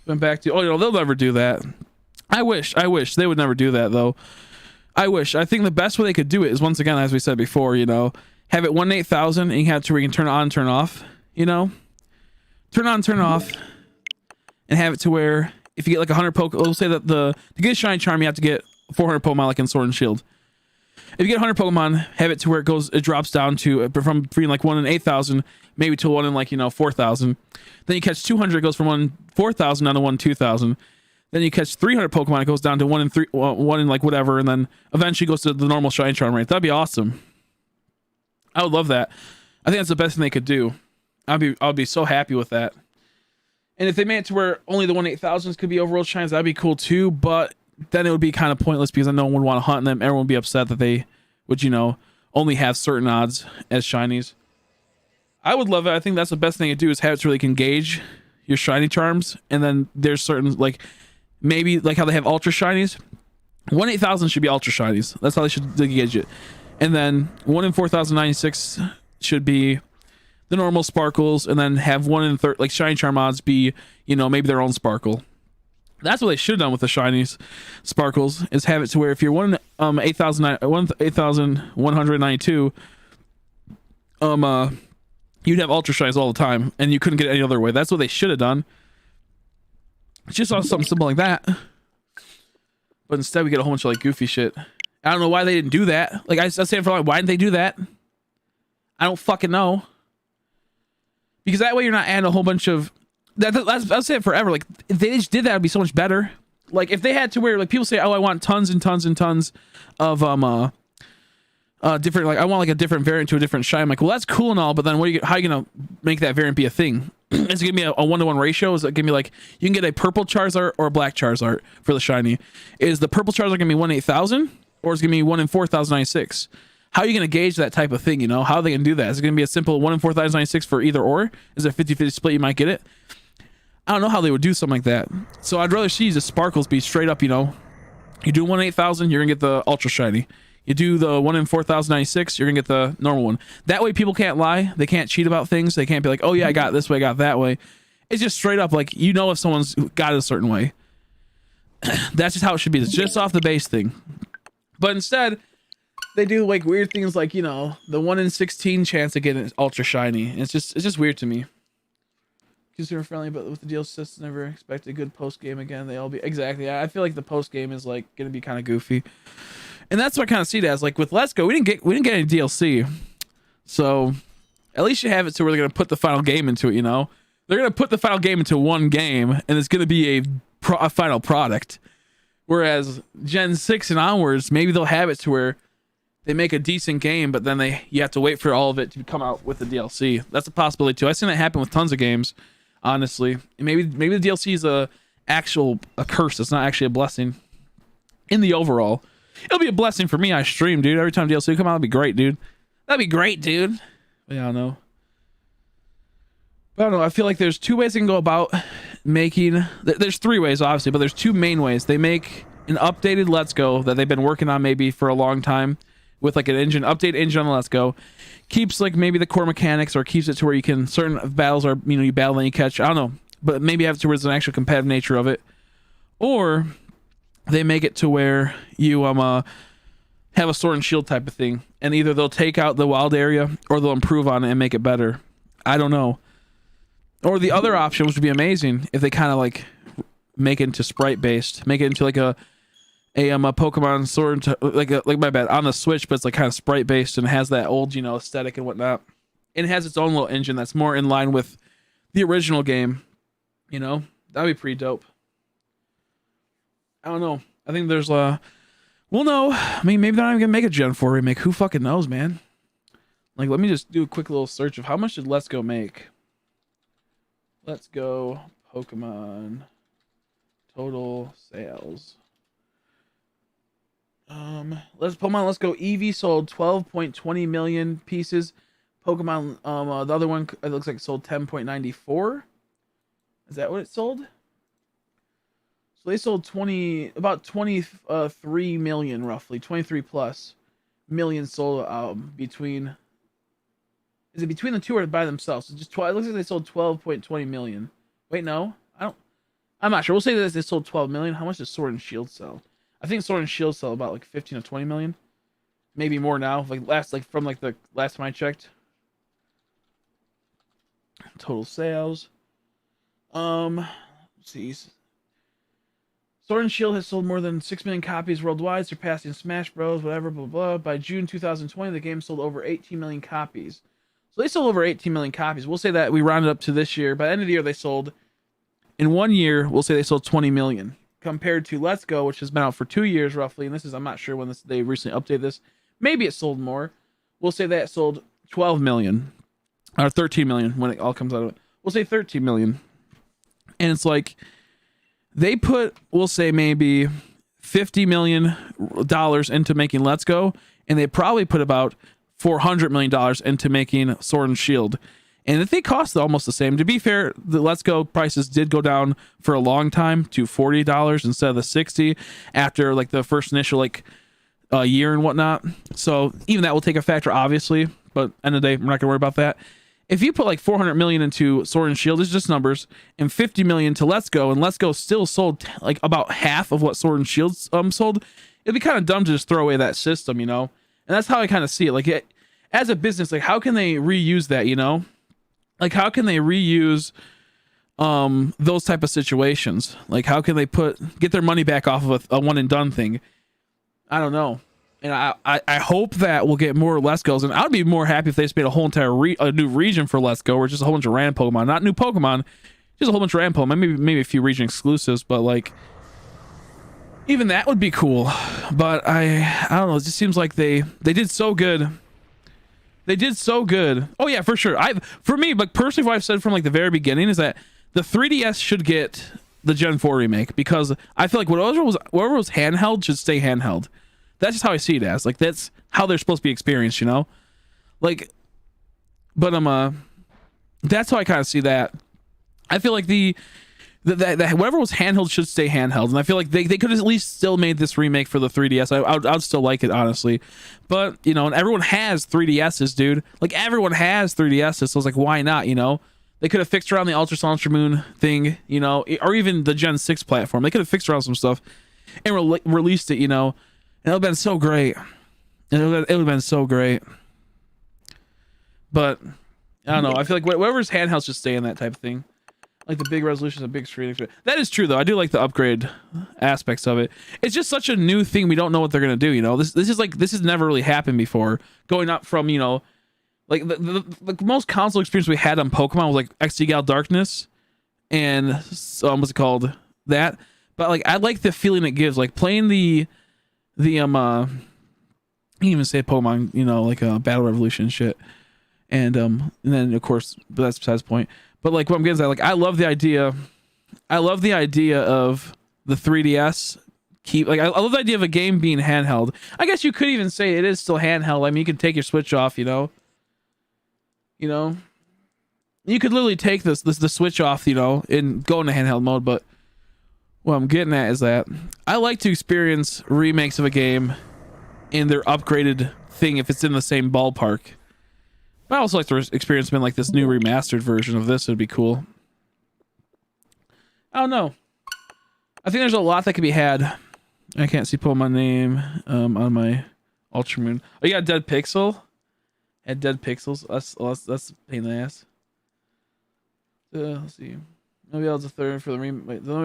Went back to, they'll never do that. I wish they would never do that though. I think the best way they could do it is, once again, as we said before, you know, have it 1-8,000 and you have to where you can turn it on, turn off, you know, turn on, turn off, and have it to where if you get like 100 Pokemon, we'll say that to get a shiny charm, you have to get 400 Pokemon like in Sword and Shield. If you get 100 Pokemon, have it to where it drops down to from being like 1 in 8,000, maybe to 1 in like, you know, 4,000. Then you catch 200, it goes from 1 in 4,000 down to 1 in 2,000. Then you catch 300 Pokemon, it goes down to 1 in like whatever, and then eventually goes to the normal shiny charm rate. That'd be awesome. I would love that. I think that's the best thing they could do. I'd be so happy with that. And if they made it to where only the 1-8,000s could be overworld shines, that'd be cool too. But then it would be kind of pointless because no one would want to hunt them. Everyone would be upset that they would, you know, only have certain odds as shinies. I would love it. I think that's the best thing to do is have it so they can gauge your shiny charms. And then there's certain, like, maybe like how they have ultra shinies. 1-8,000 should be ultra shinies. That's how they should gauge it. And then 1 in 4,096 should be the normal sparkles, and then have 1 in like shiny charm odds be, you know, maybe their own sparkle. That's what they should have done with the shinies sparkles, is have it to where if you're 8,192, you'd have ultra shinies all the time, and you couldn't get it any other way. That's what they should have done. It's just something simple like that. But instead, we get a whole bunch of like goofy shit. I don't know why they didn't do that. Like I was saying for a while, why didn't they do that? I don't fucking know. Because that way you're not adding a whole bunch of I'll say it forever. Like if they just did that, it'd be so much better. Like if they had to where like people say, oh, I want tons and tons and tons of different, like I want like a different variant to a different shine. I'm like, well, that's cool and all, but then how are you gonna make that variant be a thing? Is it gonna be a 1-to-1 ratio? Is it gonna be like you can get a purple Charizard or a black Charizard for the shiny? Is the purple Charizard gonna be 1-8,000 or is it gonna be 1 in 4,096? How are you going to gauge that type of thing, you know? How are they going to do that? Is it going to be a simple 1 in 4,096 for either or? Is it a 50-50 split? You might get it. I don't know how they would do something like that. So I'd rather see the sparkles be straight up, you know? You do 1 in 8,000, you're going to get the ultra shiny. You do the 1 in 4,096, you're going to get the normal one. That way people can't lie. They can't cheat about things. They can't be like, oh yeah, I got it this way, I got it that way. It's just straight up like, you know if someone's got it a certain way. That's just how it should be. It's just off the base thing. But instead, they do like weird things like, you know, the 1 in 16 chance of getting ultra shiny. It's just weird to me. consumer friendly, but with the DLC system, never expect a good post game again. They all be exactly. I feel like the post game is like gonna be kind of goofy, and that's what I kind of see it as. Like with Let's Go, we didn't get any DLC, so at least you have it to where they're gonna put the final game into it. You know, they're gonna put the final game into one game, and it's gonna be a final product. Whereas Gen 6 and onwards, maybe they'll have it to where they make a decent game, but then you have to wait for all of it to come out with the DLC. That's a possibility too. I've seen that happen with tons of games, honestly. And maybe the DLC is a curse. It's not actually a blessing in the overall. It'll be a blessing for me. I stream, dude. Every time DLC come out, it'll be great, dude. That'd be great, dude. But yeah, I don't know. But I don't know. I feel like there's two ways they can go about making. There's three ways, obviously, but there's two main ways. They make an updated Let's Go that they've been working on maybe for a long time with like an updated engine on the Let's Go. Keeps like maybe the core mechanics, or keeps it to where you can, certain battles are, you know, you battle and you catch. I don't know. But maybe have it to where there's an actual competitive nature of it. Or they make it to where you have a sword and shield type of thing. And either they'll take out the wild area or they'll improve on it and make it better. I don't know. Or the other option, which would be amazing, if they kind of like make it into sprite based, make it into like a Pokemon Sword, like my bad, on the Switch, but it's like kind of sprite based and has that old, you know, aesthetic and whatnot. And it has its own little engine that's more in line with the original game. You know, that'd be pretty dope. I don't know. I think there's we'll know. I mean, maybe they're not even gonna make a Gen 4 remake. Who fucking knows, man? Like, let me just do a quick little search of how much did Let's Go make. Let's Go Pokemon total sales. Let's Go Eevee sold 12.20 million pieces. Pokemon, the other one, it looks like it sold 10.94. Is that what it sold? So they sold about 23 million, roughly 23 plus million sold between. Is it between the two or by themselves? So just 12. It looks like they sold 12.20 million. Wait, no, I'm not sure. We'll say that they sold 12 million. How much does Sword and Shield sell? I think Sword and Shield sell about like 15 to 20 million, maybe more now. From the last time I checked. Total sales. Let's see. Sword and Shield has sold more than 6 million copies worldwide, surpassing Smash Bros. Whatever, blah, blah, blah. By June 2020, the game sold over 18 million copies. So they sold over 18 million copies. We'll say that we rounded up to this year. By the end of the year, they sold, in 1 year, we'll say they sold 20 million. Compared to Let's Go, which has been out for 2 years roughly, and I'm not sure when they recently updated this. Maybe it sold more. We'll say that it sold 12 million. Or 13 million when it all comes out of it. We'll say 13 million. And it's like, they put, we'll say maybe $50 million into making Let's Go, and they probably put about $400 million into making Sword and Shield. And they cost almost the same. To be fair, the Let's Go prices did go down for a long time to $40 instead of the $60 after like the first initial like year and whatnot. So even that will take a factor, obviously. But end of the day, we're not gonna worry about that. If you put like 400 million into Sword and Shield, it's just numbers, and 50 million to Let's Go, and Let's Go still sold like about half of what Sword and Shield sold, it'd be kind of dumb to just throw away that system, you know. And that's how I kind of see it. Like as a business, like how can they reuse that, you know? Like, how can they reuse those type of situations? Like, how can they get their money back off of a one and done thing? I don't know. And I hope that we'll get more Let's Go's. And I'd be more happy if they just made a whole entire a new region for Let's Go, or just a whole bunch of random Pokemon. Not new Pokemon, just a whole bunch of random Pokemon. Maybe a few region exclusives, but like, even that would be cool. But I don't know. It just seems like they did so good. They did so good. Oh yeah, for sure. For me, but personally, what I've said from like the very beginning is that the 3DS should get the Gen 4 remake, because I feel like whatever was handheld should stay handheld. That's just how I see it as. Like, that's how they're supposed to be experienced, you know? Like, but that's how I kind of see that. I feel like that whatever was handheld should stay handheld, and I feel like they could have at least still made this remake for the 3DS. I'd still like it, honestly, but you know, and everyone has 3DSs, dude. Like, everyone has 3DSs, so it's like, why not? You know, they could have fixed around the Ultra Sun Ultra Moon thing, you know, or even the Gen 6 platform. They could have fixed around some stuff and released it, you know, and it would have been so great. It would have been so great. But I don't know. I feel like whatever's handheld should stay in that type of thing. Like the big resolution, a big screen. That is true though. I do like the upgrade aspects of it. It's just such a new thing. We don't know what they're gonna do. You know, this has never really happened before. Going up from, you know, like the most console experience we had on Pokemon was like XD Darkness, and what's it called, that. But like I like the feeling it gives. Like playing the I can't even say Pokemon. You know, like Battle Revolution shit, and then of course, but that's besides the point. But like what I'm getting at, like I love the idea. I love the idea of the 3DS. I love the idea of a game being handheld. I guess you could even say it is still handheld. I mean, you can take your Switch off. You know, you could literally take the Switch off. You know, and go into handheld mode. But what I'm getting at is that I like to experience remakes of a game in their upgraded thing if it's in the same ballpark. I also like to experience them in like this new remastered version of this. Would be cool. I don't know. I think there's a lot that could be had. I can't see Pokemon name on my Ultramoon. Oh, you got Dead Pixel. Had Dead Pixels. That's a pain in the ass. Let's see. I'll be able to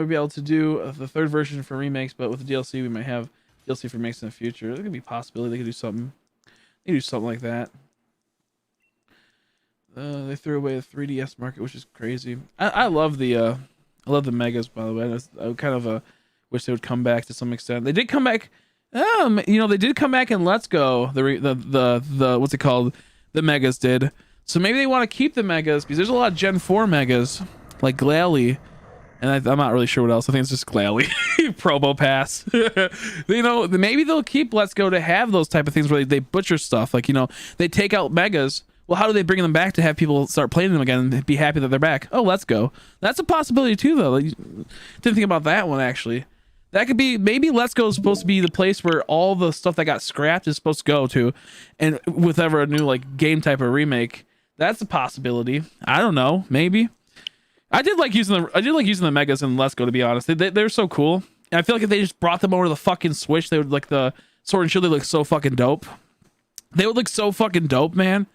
be able to do the third version for remakes, but with the DLC, we might have DLC for remakes in the future. There could be a possibility they could do something. They could do something like that. They threw away the 3DS market, which is crazy. I love the megas, by the way. I kind of wish they would come back to some extent. They did come back. You know, they did come back in Let's Go. The what's it called? The megas did. So maybe they want to keep the megas because there's a lot of Gen 4 megas like Glalie, and I'm not really sure what else. I think it's just Glalie. Probo Pass. You know, maybe they'll keep Let's Go to have those type of things where they butcher stuff. Like, you know, they take out megas. Well, how do they bring them back to have people start playing them again and be happy that they're back? Oh, Let's Go. That's a possibility too, though. Like, didn't think about that one, actually. That could be, maybe Let's Go is supposed to be the place where all the stuff that got scrapped is supposed to go to, and with ever a new like game type of remake, that's a possibility. I don't know, maybe. I did like using the megas in Let's Go, to be honest. They're so cool, and I feel like if they just brought them over to the fucking Switch, they would, like the Sword and Shield, they look so fucking dope. They would look so fucking dope, man.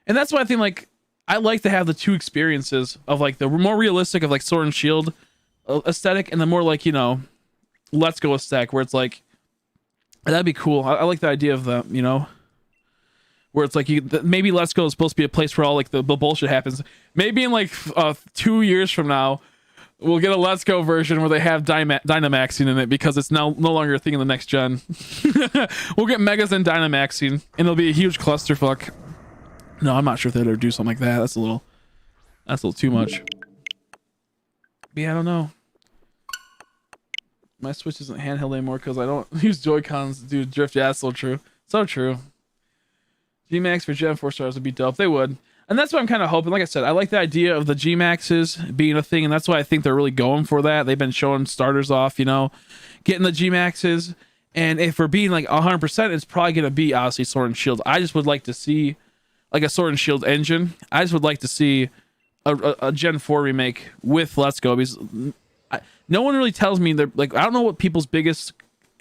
And that's why I think, like, I like to have the two experiences of like the more realistic of like Sword and Shield aesthetic, and the more like, you know, Let's Go aesthetic, where it's like, that'd be cool. I like the idea of that, you know, where it's like maybe Let's Go is supposed to be a place where all like the bullshit happens. Maybe in like 2 years from now, we'll get a Let's Go version where they have Dynamaxing in it because it's now no longer a thing in the next gen. We'll get Megas and Dynamaxing, and it'll be a huge clusterfuck. No, I'm not sure if they'd ever do something like that. That's a little too much. But yeah, I don't know. My Switch isn't handheld anymore because I don't use Joy-Cons to do drift. Yeah, that's so true. So true. G-Max for Gen 4 stars would be dope. They would. And that's what I'm kind of hoping. Like I said, I like the idea of the G-Maxes being a thing, and that's why I think they're really going for that. They've been showing starters off, you know, getting the G-Maxes. And if we're being like 100%, it's probably going to be obviously Sword and Shield. I just would like to see like a Sword and Shield engine. I just would like to see a Gen 4 remake with Let's Go, because no one really tells me they're like, I don't know what people's biggest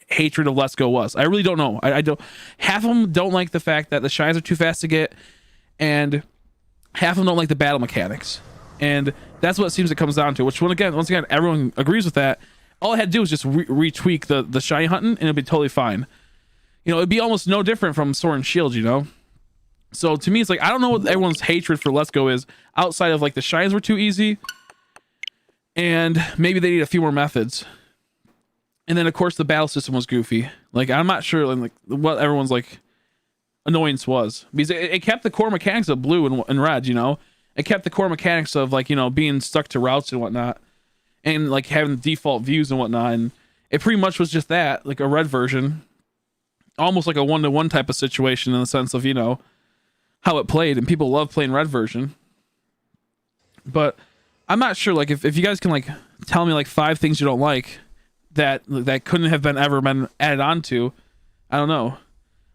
hatred of Let's Go was. I really don't know. I don't. Half of them don't like the fact that the shines are too fast to get, and half of them don't like the battle mechanics. And that's what it seems it comes down to. Which once again, everyone agrees with that. All I had to do was just retweak the shiny hunting, and it'd be totally fine. You know, it'd be almost no different from Sword and Shield, you know. So to me, it's like, I don't know what everyone's hatred for Let's Go is outside of like the shines were too easy, and maybe they need a few more methods. And then of course the battle system was goofy. Like, I'm not sure like what everyone's like annoyance was, because it kept the core mechanics of blue and red, you know. It kept the core mechanics of like, you know, being stuck to routes and whatnot, and like having default views and whatnot. And it pretty much was just that, like a red version, almost like a 1-to-1 type of situation in the sense of, you know, how it played, and people love playing red version. But I'm not sure, like, if you guys can like tell me like 5 things you don't like that couldn't have been added on to. I don't know.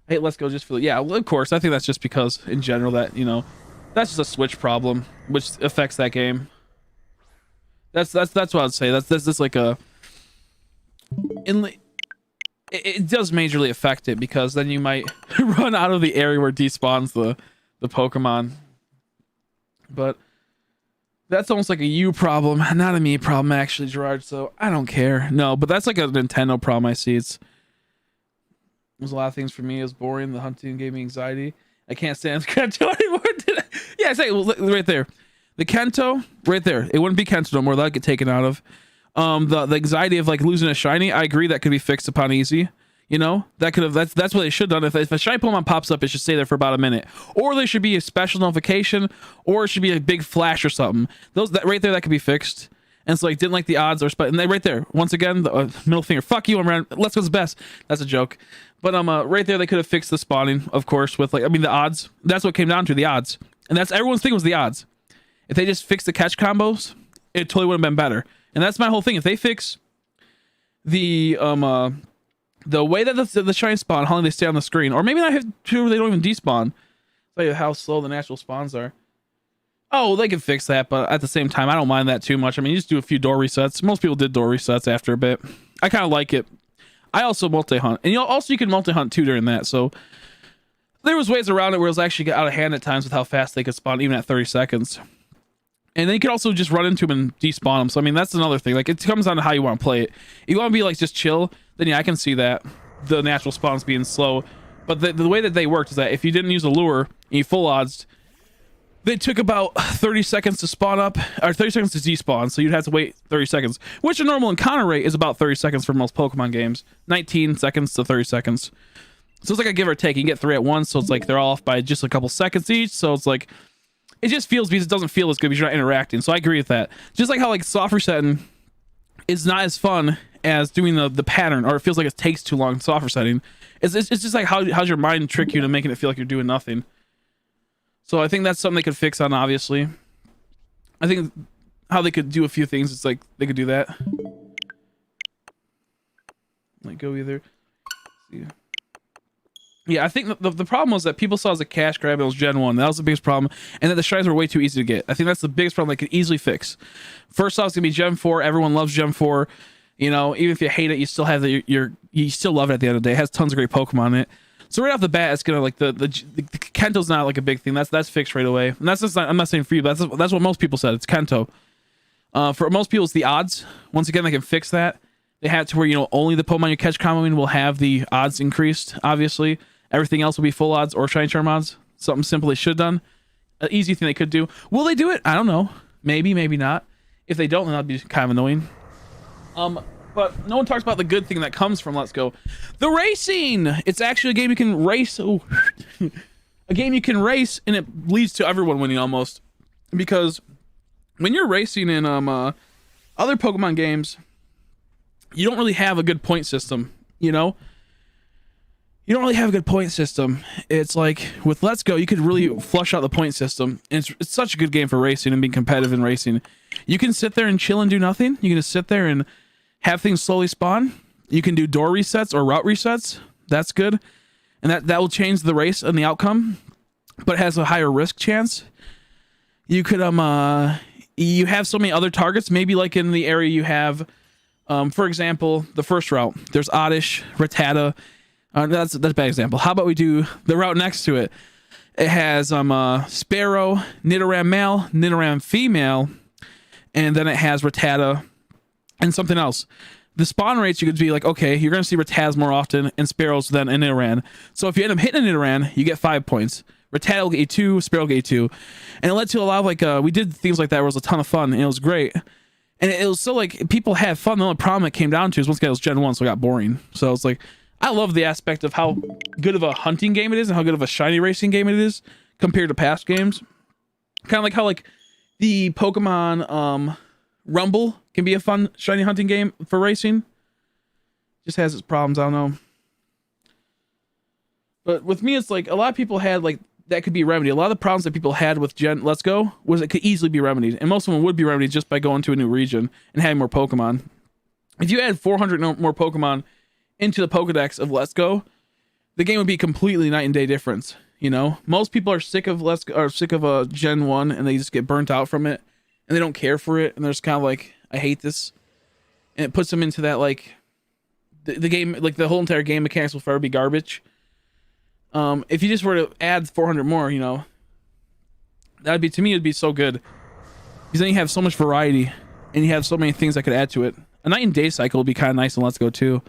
Hey, Let's Go just for, yeah, well, of course I think that's just because in general that, you know, that's just a Switch problem which affects that game. That's what I'd say. That's just like a it does majorly affect it, because then you might run out of the area where it despawns the Pokemon. But That's almost like a you problem, not a me problem, actually, Gerard. So I don't care. No, but that's like a Nintendo problem I see. There's a lot of things for me. It was boring. The hunting gave me anxiety. I can't stand Kento anymore. Yeah, I say right there. The Kento, right there. It wouldn't be Kento no more. That'd get taken out of. The anxiety of like losing a shiny. I agree that could be fixed upon easy. You know, that could have. That's what they should have done. If a shiny Pokemon pops up, it should stay there for about a minute, or there should be a special notification, or it should be a big flash or something. That right there, that could be fixed. And so like didn't like the odds or and they right there once again the middle finger. Fuck you, I'm around. Let's go's best. That's a joke. But right there they could have fixed the spawning, of course, with like the odds. That's what it came down to, the odds, and that's everyone's thing was the odds. If they just fixed the catch combos, it totally would have been better. And that's my whole thing. If they fix the way that the shiny spawn, how long they stay on the screen, or maybe not have two, they don't even despawn. Tell you how slow the natural spawns are. Oh, they can fix that, but at the same time, I don't mind that too much. I mean, you just do a few door resets. Most people did door resets after a bit. I kind of like it. I also multi-hunt. And you can multi-hunt too during that, so there was ways around it where it was actually out of hand at times with how fast they could spawn, even at 30 seconds. And then you could also just run into them and despawn them. So, I mean, that's another thing. Like, it comes down to how you want to play it. If you want to be, like, just chill, then, yeah, I can see that. The natural spawns being slow. But the way that they worked is that if you didn't use a lure and you full odds, they took about 30 seconds to spawn up, or 30 seconds to despawn, so you'd have to wait 30 seconds, which a normal encounter rate is about 30 seconds for most Pokemon games. 19 seconds to 30 seconds. So it's like a give or take. You can get 3 at once, so it's like they're all off by just a couple seconds each, so it's like, it just feels, because it doesn't feel as good because you're not interacting, so I agree with that. Just like how like soft resetting is not as fun as doing the pattern, or it feels like it takes too long soft resetting. It's just like how's your mind trick you to making it feel like you're doing nothing. So I think that's something they could fix on, obviously. I think how they could do a few things, it's like they could do that. Like go either. See. Yeah, I think the problem was that people saw it as a cash grab. It was Gen 1. That was the biggest problem. And that the shinies were way too easy to get. I think that's the biggest problem they could easily fix. First off, it's going to be Gen 4. Everyone loves Gen 4. You know, even if you hate it, you still have you still love it at the end of the day. It has tons of great Pokemon in it. So right off the bat, it's gonna like the Kento's not like a big thing. That's fixed right away. And that's just not, I'm not saying for you, but that's what most people said. It's Kento. For most people, it's the odds. Once again, they can fix that. They have it to where, you know, only the Pokemon you catch commonly will have the odds increased. Obviously, everything else will be full odds or shiny charm odds. Something simple they should have done. An easy thing they could do. Will they do it? I don't know. Maybe, maybe not. If they don't, then that'd be kind of annoying. But no one talks about the good thing that comes from Let's Go. The racing! It's actually a game you can race. Oh. A game you can race, and it leads to everyone winning almost. Because when you're racing in other Pokemon games, you don't really have a good point system, you know? You don't really have a good point system. It's like, with Let's Go, you could really flush out the point system. And it's such a good game for racing and being competitive in racing. You can sit there and chill and do nothing. You can just sit there and have things slowly spawn. You can do door resets or route resets. That's good. And that will change the race and the outcome, but it has a higher risk chance. You could you have so many other targets. Maybe like in the area you have, for example, the first route. There's Oddish, Rattata. That's a bad example. How about we do the route next to it? It has Sparrow, Nidoran male, Nidoran female, and then it has Rattata and something else. The spawn rates, you could be like, okay, you're going to see Rattatas more often and Sparrows than a Nidoran. So if you end up hitting a Nidoran, you get 5 points. Rattata will get you 2, Sparrow will get you 2. And it led to a lot of like, we did things like that where it was a ton of fun and it was great. And it was so like, people had fun. The only problem it came down to is once again, it was Gen 1, so it got boring. So it's like, I love the aspect of how good of a hunting game it is and how good of a shiny racing game it is compared to past games. Kind of like how like the Pokemon Rumble can be a fun shiny hunting game for racing. Just has its problems, I don't know. But with me, it's like a lot of people had like that could be remedied. A lot of the problems that people had with Gen Let's Go was it could easily be remedied, and most of them would be remedied just by going to a new region and having more Pokemon. If you add 400 more Pokemon into the Pokedex of Let's Go, the game would be completely night and day difference. You know, most people are sick of Gen 1 and they just get burnt out from it and they don't care for it and they're just kind of like, I hate this, and it puts them into that like the game, like the whole entire game mechanics will forever be garbage. If you just were to add 400 more, you know, that'd be, to me, it'd be so good. Because then you have so much variety, and you have so many things that could add to it. A night and day cycle would be kind of nice in Let's Go too.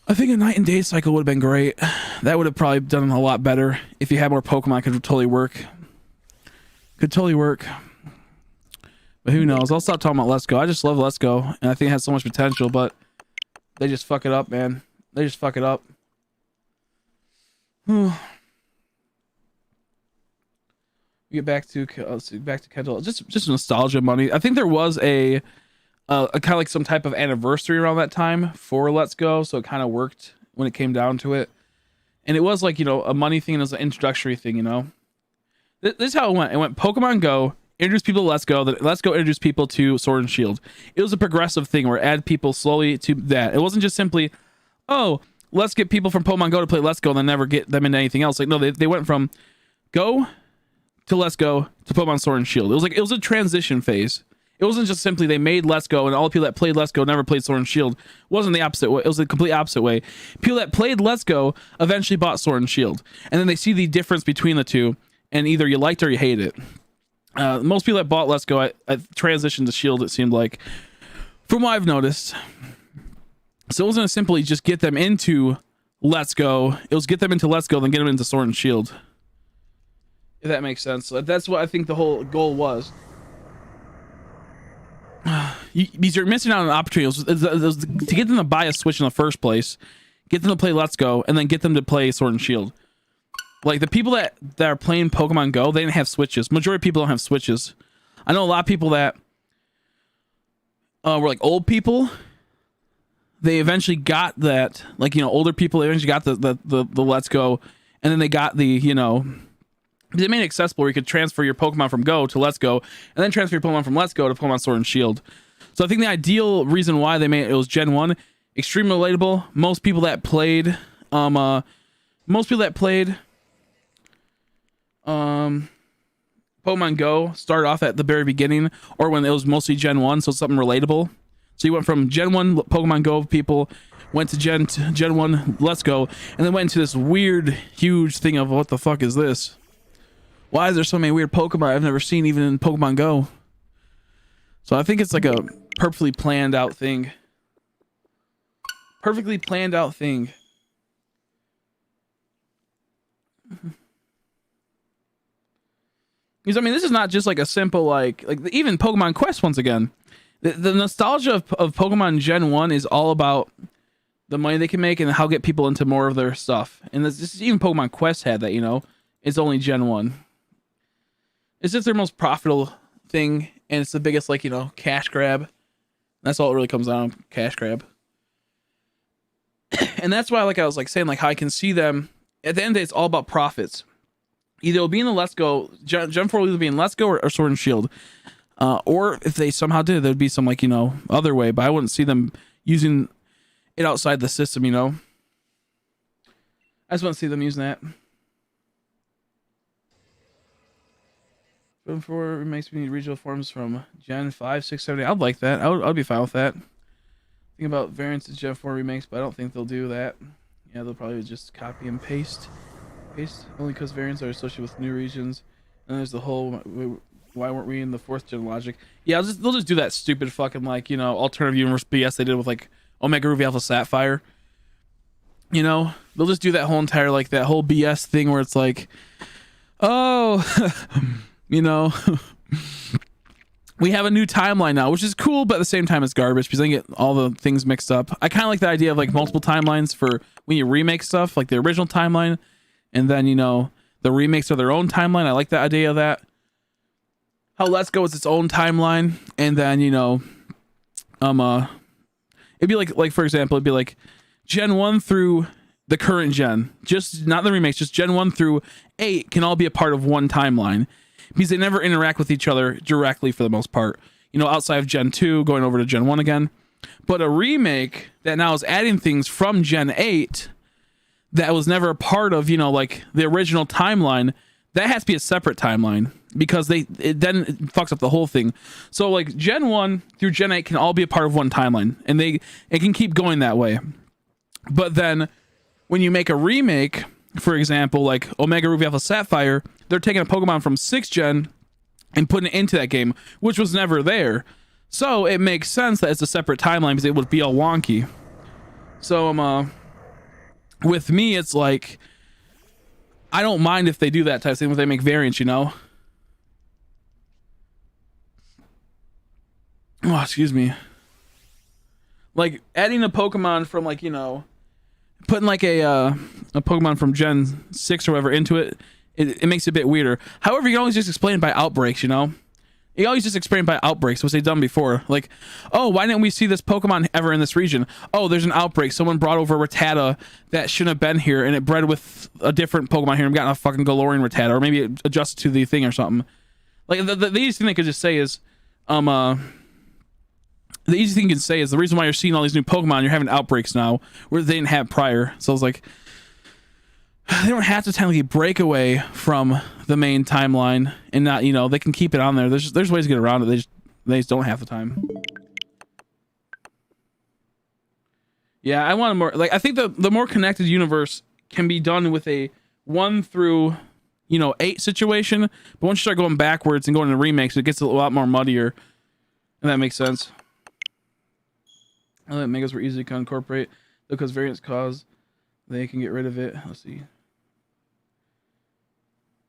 I think a night and day cycle would have been great. That would have probably done a lot better if you had more Pokemon. Could totally work. Could totally work. But who knows? I'll stop talking about Let's Go. I just love Let's Go, and I think it has so much potential, but they just fuck it up, man. They just fuck it up. We get back to Kendall. Just nostalgia money. I think there was a kind of like some type of anniversary around that time for Let's Go, so it kind of worked when it came down to it. And it was like, you know, a money thing, and it was an introductory thing, you know. This is how it went. It went Pokemon Go, introduced people to Let's Go, then Let's Go introduced people to Sword and Shield. It was a progressive thing where it added people slowly to that. It wasn't just simply, oh, let's get people from Pokemon Go to play Let's Go and then never get them into anything else. Like, no, they went from Go to Let's Go to Pokemon Sword and Shield. It was a transition phase. It wasn't just simply they made Let's Go and all the people that played Let's Go never played Sword and Shield. It wasn't the opposite way. It was the complete opposite way. People that played Let's Go eventually bought Sword and Shield. And then they see the difference between the two, and either you liked it or you hate it. Most people that bought Let's Go I transitioned to Shield, it seemed like, from what I've noticed. So it wasn't simply just get them into Let's Go. It was get them into Let's Go, then get them into Sword and Shield. If that makes sense. That's what I think the whole goal was. Because you're missing out on an opportunity. It was to get them to buy a Switch in the first place, get them to play Let's Go, and then get them to play Sword and Shield. Like, the people that are playing Pokemon Go, they didn't have Switches. Majority of people don't have Switches. I know a lot of people that were like old people. They eventually got that, like, you know, older people, they eventually got the Let's Go, and then they got the, you know, they made it accessible where you could transfer your Pokemon from Go to Let's Go, and then transfer your Pokemon from Let's Go to Pokemon Sword and Shield. So I think the ideal reason why they made it was Gen 1, extremely relatable. Most people that played Pokemon Go started off at the very beginning, or when it was mostly Gen 1, so something relatable. So you went from Gen 1 Pokemon Go people, went to Gen 1 Let's Go, and then went into this weird, huge thing of what the fuck is this? Why is there so many weird Pokemon I've never seen even in Pokemon Go? So I think it's like a perfectly planned out thing. Perfectly planned out thing. Because, I mean, this is not just like a simple, like even Pokemon Quest, once again. The nostalgia of Pokemon Gen 1 is all about the money they can make and how get people into more of their stuff. And this is even Pokemon Quest had that, you know. It's only Gen 1. It's just their most profitable thing, and it's the biggest, like, you know, cash grab. That's all it really comes down to, cash grab. And that's why, like I was like saying, like how I can see them, at the end of the day, it's all about profits. Either it'll be in the Let's Go, Gen 4 will either be in Let's Go or Sword and Shield. Or if they somehow did, there'd be some, like, you know, other way, but I wouldn't see them using it outside the system, you know. I just wouldn't see them using that. Gen 4 remakes, we need regional forms from Gen 5, 6, 7, 8. I'd like that. I'd be fine with that. Think about variants of Gen 4 remakes, but I don't think they'll do that. Yeah, they'll probably just copy and paste. Only because variants are associated with new regions. And there's the whole, why weren't we in the 4th gen logic? Yeah, they'll just do that stupid fucking, like, you know, alternative universe BS they did with, like, Omega Ruby Alpha Sapphire. You know, they'll just do that whole entire, like, that whole BS thing where it's like, oh, you know, we have a new timeline now, which is cool, but at the same time it's garbage because I get all the things mixed up. I kind of like the idea of, like, multiple timelines for when you remake stuff, like the original timeline, and then, you know, the remakes of their own timeline. I like the idea of that. How Let's Go is its own timeline, and then, you know, it'd be like for example, it'd be like Gen 1 through the current gen, just not the remakes, just Gen 1 through 8 can all be a part of one timeline because they never interact with each other directly for the most part, you know, outside of Gen 2 going over to Gen 1 again. But a remake that now is adding things from Gen 8 that was never a part of, you know, like the original timeline, that has to be a separate timeline because it then fucks up the whole thing. So, like, Gen 1 through Gen 8 can all be a part of one timeline, and it can keep going that way. But then when you make a remake, for example, like Omega Ruby Alpha Sapphire, they're taking a Pokemon from 6th gen and putting it into that game, which was never there. So it makes sense that it's a separate timeline because it would be all wonky. So with me, it's like I don't mind if they do that type of thing, if they make variants, you know. Oh, excuse me. Like adding a Pokemon from like, you know, putting like a Pokemon from Gen 6 or whatever into it, it makes it a bit weirder. However, you can always just explain it by outbreaks, you know. You always just explain by outbreaks, what they've done before. Like, oh, why didn't we see this Pokemon ever in this region? Oh, there's an outbreak. Someone brought over a Rattata that shouldn't have been here, and it bred with a different Pokemon here and got a fucking Galarian Rattata, or maybe it adjusted to the thing or something. Like, the easiest thing they could just say is, the easiest thing you can say is the reason why you're seeing all these new Pokemon, you're having outbreaks now, where they didn't have prior. So I was like, they don't have to technically break away from the main timeline and not, you know, they can keep it on there. There's ways to get around it. They just don't have the time. Yeah, I want a more, like, I think the more connected universe can be done with a 1 through, you know, 8 situation. But once you start going backwards and going into remakes, it gets a lot more muddier. And that makes sense. I think megas were easy to incorporate because variants cause they can get rid of it. Let's see.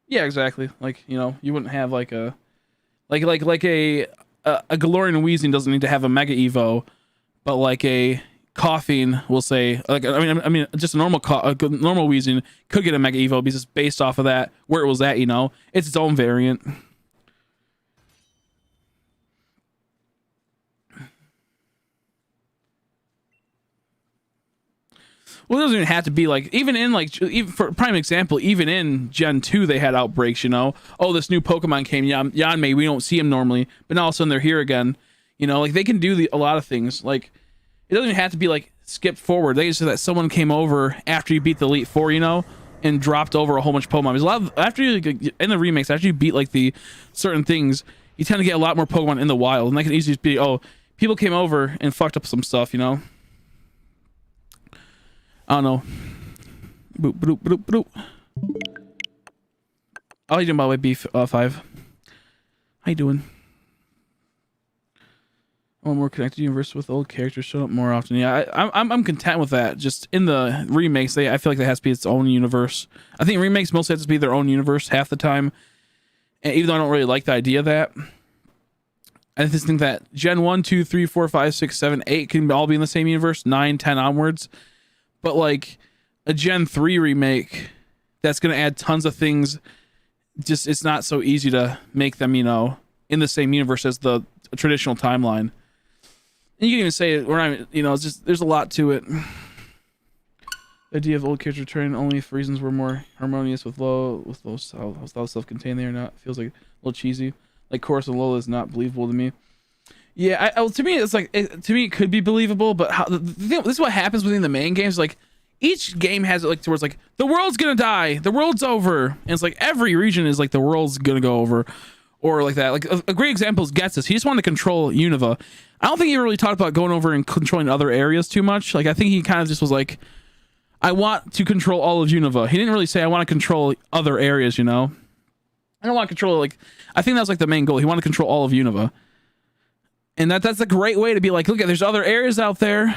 Yeah, exactly. Like, you know, you wouldn't have like a a Galarian Weezing doesn't need to have a Mega Evo, but like a Coughing will say, like, I mean, just a normal Weezing could get a Mega Evo because it's based off of that where it was at. You know, it's its own variant. Well, it doesn't even have to be like, even in like, even for prime example, even in Gen 2, they had outbreaks, you know? Oh, this new Pokemon came, Yanmei, we don't see him normally, but now all of a sudden they're here again. You know, like they can do a lot of things. Like, it doesn't even have to be like skipped forward. They just say that someone came over after you beat the Elite Four, you know, and dropped over a whole bunch of Pokemon. There's a lot of, after you, in the remakes, after you beat like the certain things, you tend to get a lot more Pokemon in the wild. And that can easily be, oh, people came over and fucked up some stuff, you know? I don't know. Boop, boop, boop, boop. How you doing, by the way, B5? How you doing? I want more connected universe with old characters showing up more often. Yeah, I'm content with that. Just in the remakes, I feel like that has to be its own universe. I think remakes mostly have to be their own universe half the time. And even though I don't really like the idea of that, I just think that Gen 1, 2, 3, 4, 5, 6, 7, 8 can all be in the same universe, 9, 10 onwards. But like a Gen 3 remake that's going to add tons of things, just it's not so easy to make them, you know, in the same universe as the traditional timeline. And you can even say, we're not, you know, it's just, there's a lot to it. The idea of old characters returning only for reasons we're more harmonious with low self-contained they or not feels like a little cheesy. Like Chorus and Lola is not believable to me. Yeah, to me, it's like, to me, it could be believable, but this is what happens within the main games. Like, each game has it like towards like, the world's gonna die, the world's over. And it's like, every region is like, the world's gonna go over. Or like that. Like, a great example is Getsus. He just wanted to control Unova. I don't think he really talked about going over and controlling other areas too much. Like, I think he kind of just was like, I want to control all of Unova. He didn't really say, I want to control other areas, you know? I don't want to control, like, I think that was like the main goal. He wanted to control all of Unova. And that's a great way to be like, look, there's other areas out there.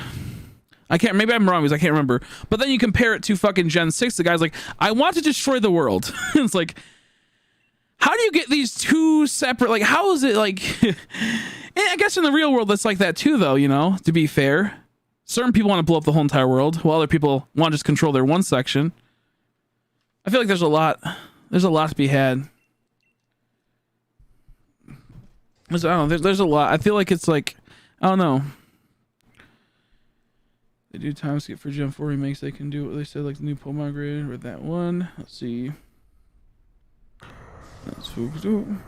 Maybe I'm wrong because I can't remember. But then you compare it to fucking Gen 6. The guy's like, I want to destroy the world. It's like, how do you get these two separate, like, how is it like, I guess in the real world, it's like that too, though, you know, to be fair. Certain people want to blow up the whole entire world, while other people want to just control their one section. I feel like there's a lot to be had. I don't know. There's a lot. I feel like it's like, I don't know. They do time skip for Gen 4 remakes. They can do what they said, like the new Pokemon grid or that one. Let's see. Let's focus. Boop,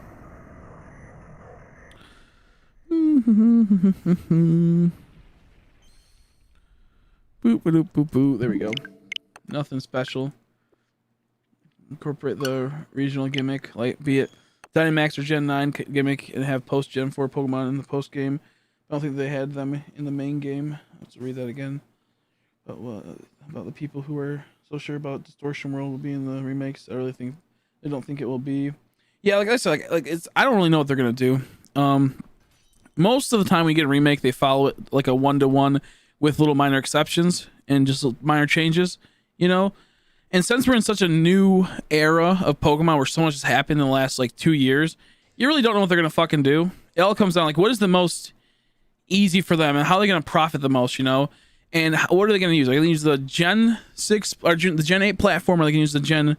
boop, boop, boop. There we go. Nothing special. Incorporate the regional gimmick, like be it Dynamax or Gen 9 gimmick, and have post Gen 4 Pokemon in the post game. I don't think they had them in the main game. Let's read that again. But about the people who are so sure about Distortion World will be in the remakes, I really think they don't think it will be. Yeah, like I said, like it's I don't really know what they're gonna do. Most of the time we get a remake, they follow it like a 1-to-1 with little minor exceptions and just minor changes, you know. And since we're in such a new era of Pokemon where so much has happened in the last like 2 years, you really don't know what they're gonna fucking do. It all comes down like what is the most easy for them and how are they gonna profit the most, you know. And what are they gonna use? Are they gonna use the Gen 6 or the Gen 8 platform, or are they gonna use the Gen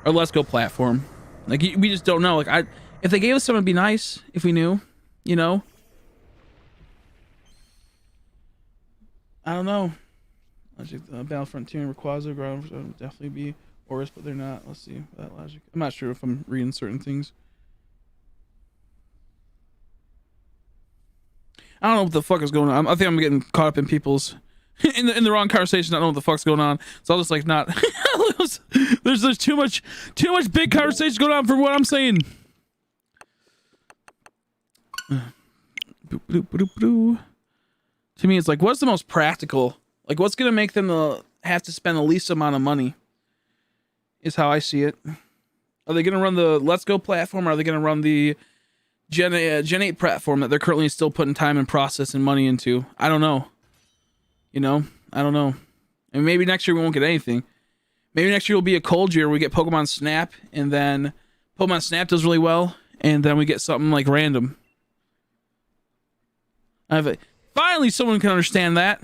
or Let's Go platform? Like we just don't know. Like if they gave us something, it'd be nice if we knew, you know. I don't know. Logic, Battlefront 2 and Rayquaza ground would definitely be Oris, but they're not. Let's see that logic. I'm not sure if I'm reading certain things. I don't know what the fuck is going on. I think I'm getting caught up in people's in the wrong conversation. I don't know what the fuck's going on, so I'll just like not. there's too much big conversation going on for what I'm saying. To me, it's like, what's the most practical? Like, what's gonna make them have to spend the least amount of money? Is how I see it. Are they gonna run the Let's Go platform, or are they gonna run the Gen 8 platform that they're currently still putting time and process and money into? I don't know. You know, I don't know. And maybe next year we won't get anything. Maybe next year will be a cold year. We get Pokemon Snap, and then Pokemon Snap does really well, and then we get something like random. Finally, someone can understand that.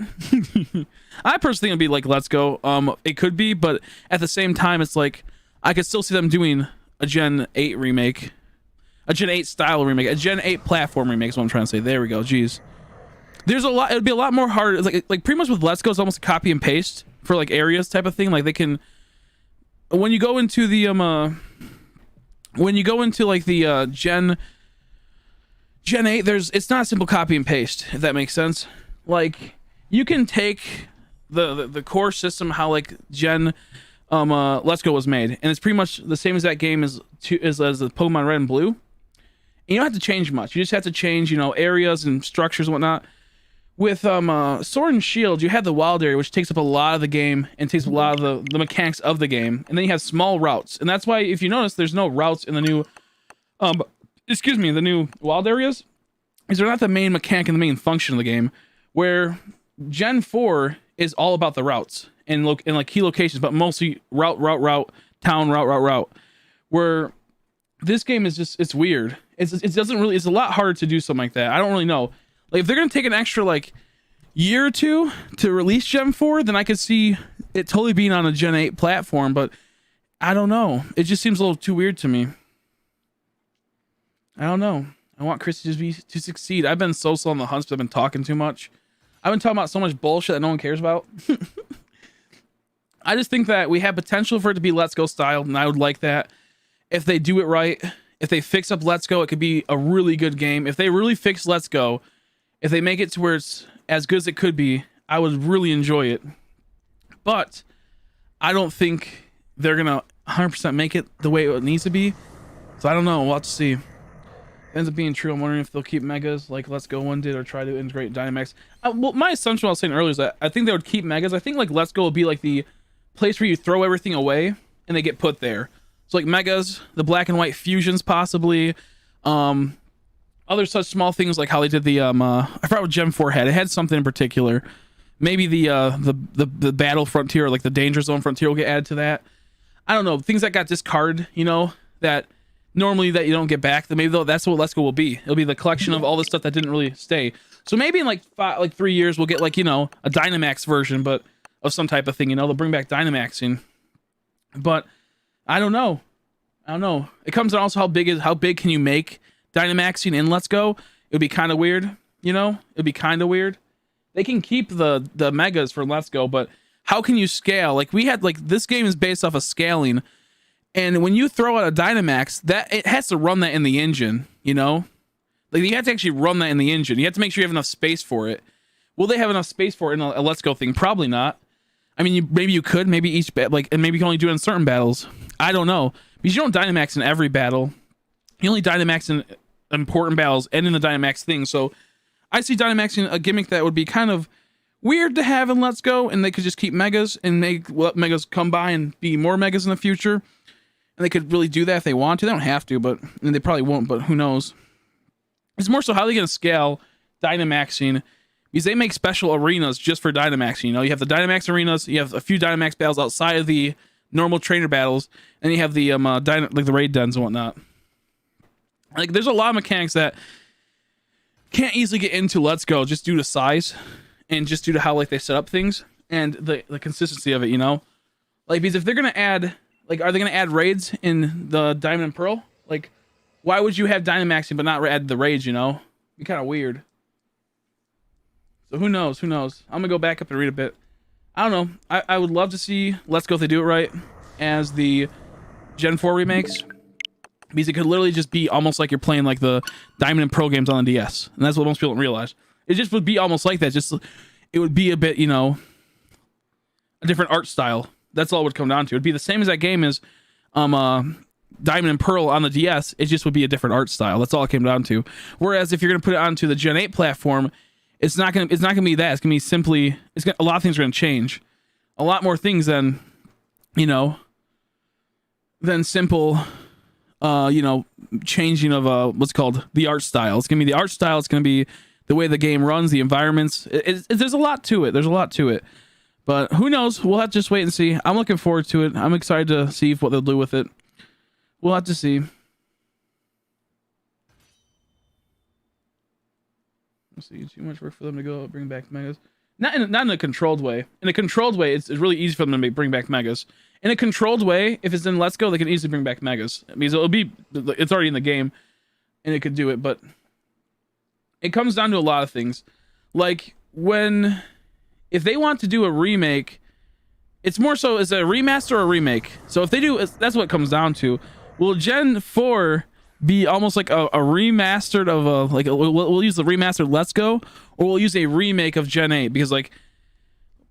I personally think it'd be like Let's Go. It could be, but at the same time, it's like I could still see them doing a Gen 8 remake, a Gen 8 style remake, a Gen 8 platform remake. Is what I'm trying to say. There we go. Jeez, there's a lot. It'd be a lot more hard. Like pretty much with Let's Go, it's almost a copy and paste for like areas type of thing. Like they can, when you go into the like the Gen 8, it's not a simple copy and paste, if that makes sense. Like you can take the core system, how like Gen Let's Go was made, and it's pretty much the same as that game as the Pokemon Red and Blue. And you don't have to change much. You just have to change, you know, areas and structures and whatnot. With Sword and Shield, you have the wild area, which takes up a lot of the game and takes up a lot of the mechanics of the game. And then you have small routes, and that's why if you notice, there's no routes in the new the new wild areas, is they're not the main mechanic and the main function of the game, where Gen 4 is all about the routes and like key locations, but mostly route, town, route, where this game is just, it's weird. It's a lot harder to do something like that. I don't really know. Like if they're going to take an extra like year or two to release Gen 4, then I could see it totally being on a Gen 8 platform, but I don't know. It just seems a little too weird to me. I don't know. I want Chris to succeed. I've been so slow on the hunts, but I've been talking too much. I've been talking about so much bullshit that no one cares about. I just think that we have potential for it to be Let's Go style, and I would like that. If they do it right, if they fix up Let's Go, it could be a really good game. If they really fix Let's Go, if they make it to where it's as good as it could be, I would really enjoy it. But I don't think they're going to 100% make it the way it needs to be. So I don't know. We'll have to see. Ends up being true. I'm wondering if they'll keep megas like Let's Go one did, or try to integrate Dynamax. Well, my assumption I was saying earlier is that I think they would keep megas. I think like Let's Go will be like the place where you throw everything away and they get put there. So like megas, the black and white fusions, possibly, other such small things like how they did the I forgot what Gen 4 had. It had something in particular. Maybe the battle frontier, or like the danger zone frontier, will get added to that. I don't know, things that got discarded, you know, that normally that you don't get back. Maybe that's what Let's Go will be. It'll be the collection of all the stuff that didn't really stay. So maybe in like 3 years we'll get like, you know, a Dynamax version, but of some type of thing. You know, they'll bring back Dynamaxing. But I don't know. It comes down also how big can you make Dynamaxing in Let's Go? It would be kind of weird. You know, it'd be kind of weird. They can keep the megas for Let's Go, but how can you scale? Like we had like this game is based off of scaling. And when you throw out a Dynamax, that it has to run that in the engine, you know? Like you have to actually run that in the engine. You have to make sure you have enough space for it. Will they have enough space for it in a Let's Go thing? Probably not. I mean, maybe you could, maybe each and maybe you can only do it in certain battles. I don't know. Because you don't Dynamax in every battle. You only Dynamax in important battles and in the Dynamax thing. So I see Dynamaxing a gimmick that would be kind of weird to have in Let's Go, and they could just keep megas and make megas come by and be more megas in the future. And they could really do that if they want to. They don't have to, but and they probably won't, but who knows. It's more so how are they going to scale Dynamaxing, because they make special arenas just for Dynamaxing. You know, you have the Dynamax arenas, you have a few Dynamax battles outside of the normal trainer battles, and you have the like the raid dens and whatnot. Like, there's a lot of mechanics that can't easily get into Let's Go just due to size and just due to how like they set up things and the consistency of it, you know? Like, because if they're gonna add, like, are they gonna add raids in the Diamond and Pearl? Like, why would you have Dynamaxing but not add the raids, you know? Be kind of weird. So who knows? Who knows? I'm gonna go back up and read a bit. I don't know. I would love to see Let's Go if they do it right as the Gen 4 remakes. Because it could literally just be almost like you're playing like the Diamond and Pearl games on the DS. And that's what most people don't realize. It just would be almost like that. Just, it would be a bit, you know, a different art style. That's all it would come down to. It'd be the same as that game as Diamond and Pearl on the DS. It just would be a different art style. That's all it came down to. Whereas if you're going to put it onto the Gen 8 platform, it's not going to be that. It's going to be simply, a lot of things are going to change. A lot more things than, you know, than simple, you know, changing of what's called the art style. It's gonna be the art style. It's gonna be the way the game runs, the environments. There's a lot to it. There's a lot to it. But who knows? We'll have to just wait and see. I'm looking forward to it. I'm excited to see what they'll do with it. We'll have to see. Let's see. Too much work for them to go bring back megas. Not in a controlled way. In a controlled way, it's really easy for them to bring back megas. In a controlled way, if it's in Let's Go, they can easily bring back megas. I mean, it's already in the game, and it could do it. But it comes down to a lot of things. Like, if they want to do a remake, it's more so, is it a remaster or a remake? So if they do, that's what it comes down to. Will Gen 4 be almost like a remastered of we'll use the remastered Let's Go, or we'll use a remake of Gen 8? Because, like,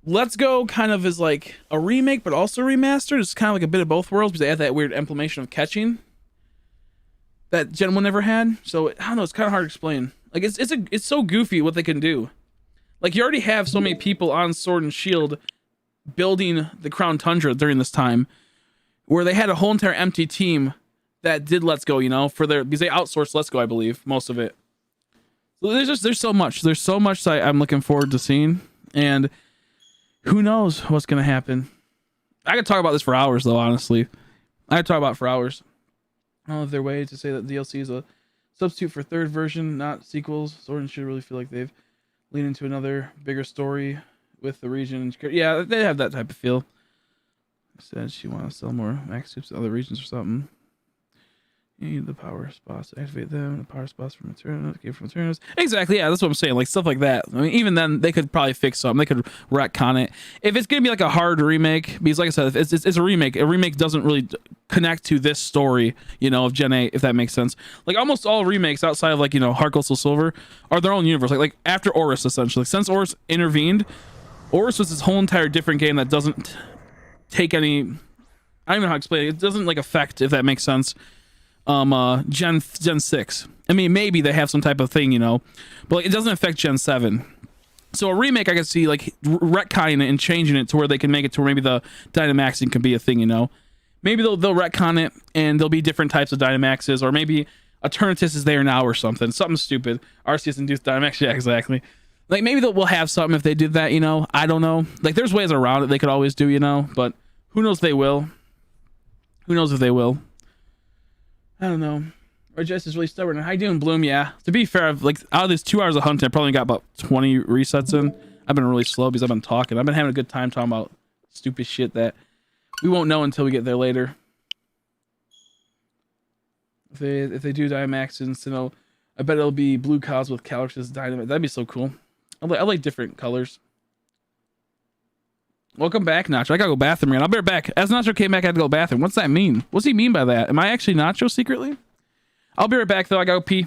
Let's Go kind of is like a remake, but also remastered. It's kind of like a bit of both worlds because they have that weird implementation of catching that Gen 1 never had. So, I don't know, it's kind of hard to explain. Like, it's so goofy what they can do. Like, you already have so many people on Sword and Shield building the Crown Tundra during this time, where they had a whole entire empty team that did Let's Go, you know, because they outsourced Let's Go, I believe, most of it. So there's so much. There's so much that I'm looking forward to seeing, and who knows what's gonna happen. I could talk about this for hours, though. Honestly, I could talk about it for hours. I don't know if there are ways to say that DLC is a substitute for third version, not sequels. Sword should really feel like they've leaned into another bigger story with the region. Yeah, they have that type of feel. Said she wants to sell more max tips to other regions or something. You need the power spots to activate them. The power spots from Eternos. Exactly, yeah, that's what I'm saying. Like, stuff like that. I mean, even then, they could probably fix something. They could retcon it. If it's going to be like a hard remake, because like I said, it's a remake. A remake doesn't really connect to this story, you know, of Gen 8, if that makes sense. Like, almost all remakes outside of, like, you know, Heart Gold Soul Silver are their own universe. Like after Oris, essentially. Since Oris intervened, Oris was this whole entire different game that doesn't take any... I don't even know how to explain it. It doesn't, like, affect, if that makes sense, Gen 6. I mean, maybe they have some type of thing, you know, but like, it doesn't affect Gen 7. So a remake, I can see like retconning it and changing it to where they can make it to where maybe the Dynamaxing can be a thing, you know. Maybe they'll retcon it and there'll be different types of Dynamaxes, or maybe Eternatus is there now or something stupid. Arceus induced Dynamax, yeah, exactly. Like, maybe we'll have something if they did that, you know. I don't know. Like, there's ways around it they could always do, you know, but who knows if they will. Who knows if they will. I don't know. Regice is really stubborn. How you doing, Bloom? Yeah. To be fair, I've, like, out of these 2 hours of hunting, I probably got about 20 resets in. I've been really slow because I've been talking. I've been having a good time talking about stupid shit that we won't know until we get there later. If they do Dynamaxes, you know, I bet it'll be blue cows with Calyx's Dynamax. That'd be so cool. I like different colors. Welcome back, Nacho. I gotta go bathroom again. I'll be right back. As Nacho came back, I had to go bathroom. What's that mean? What's he mean by that? Am I actually Nacho secretly? I'll be right back, though. I gotta pee.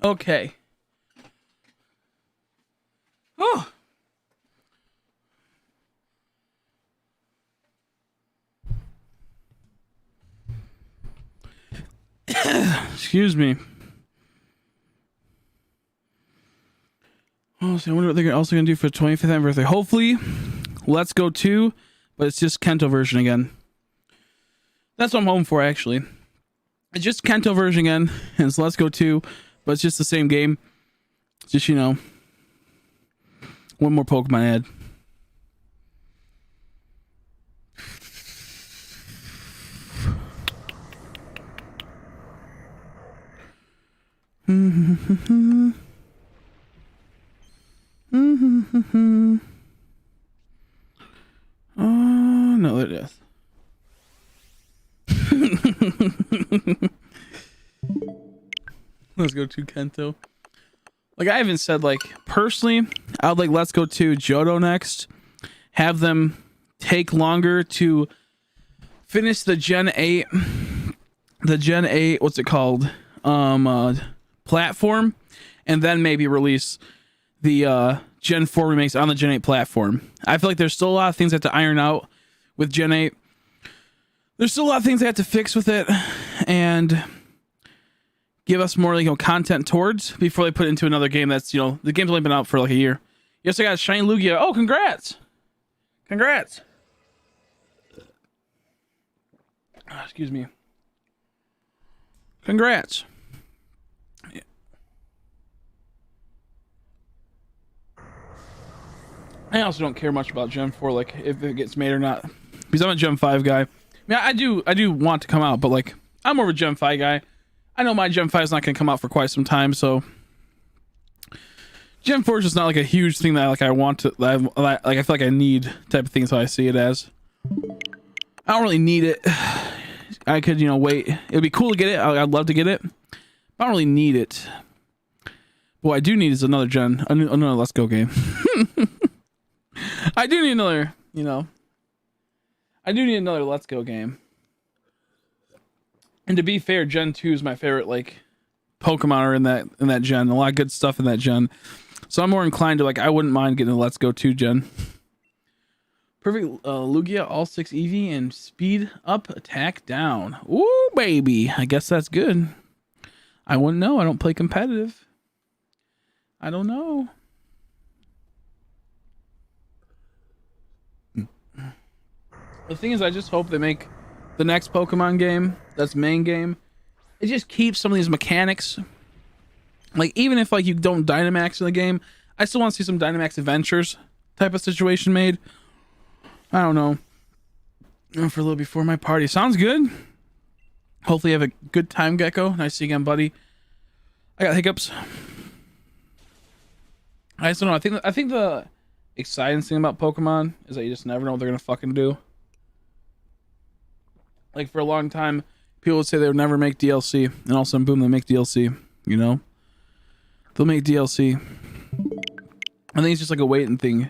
Okay. Oh. Excuse me. Oh, so I wonder what they're also gonna do for the 25th anniversary. Hopefully, Let's Go 2, but it's just Kento version again. That's what I'm hoping for, actually. It's just Kento version again, and it's Let's Go 2, but it's just the same game. Just, you know, one more Pokemon ad. Oh, no, it is. Let's Go to Kento. Like, I even said, like, personally, I would like Let's Go to Johto next. Have them take longer to finish the Gen 8. The Gen 8, what's it called? Platform. And then maybe release the Gen 4 remakes on the Gen 8 platform. I feel like there's still a lot of things that have to iron out with Gen 8. There's still a lot of things they have to fix with it and give us more, you know, content towards before they put it into another game that's, you know, the game's only been out for like a year. Yes, I got a shiny Lugia. Oh, congrats. Congrats. Excuse me. Congrats. Yeah. I also don't care much about Gen 4, like if it gets made or not, because I'm a Gen 5 guy. I mean, I do want to come out, but like I'm more of a Gen 5 guy. I know my Gen 5 is not going to come out for quite some time, so Gen 4 is just not like a huge thing that like I want to, like I feel like I need type of thing. So I see it as. I don't really need it. I could, you know, wait. It'd be cool to get it. I'd love to get it. But I don't really need it. What I do need is another another Let's Go game. I do need another, you know. I do need another Let's Go game. And to be fair, Gen 2 is my favorite, like, Pokemon are in that gen. A lot of good stuff in that gen. So I'm more inclined to, like, I wouldn't mind getting a Let's Go 2 gen. Perfect Lugia, all 6 EV, and speed up, attack down. Ooh, baby. I guess that's good. I wouldn't know. I don't play competitive. I don't know. The thing is, I just hope they make the next Pokemon game, that's main game, it just keeps some of these mechanics. Like, even if like you don't Dynamax in the game, I still want to see some Dynamax Adventures type of situation made. I don't know. For a little before my party. Sounds good. Hopefully you have a good time, Gecko. Nice to see you again, buddy. I got hiccups. I just don't know. I think the exciting thing about Pokemon is that you just never know what they're gonna fucking do. Like, for a long time, people would say they would never make DLC, and all of a sudden, boom, they make DLC, you know? They'll make DLC. I think it's just like a waiting thing.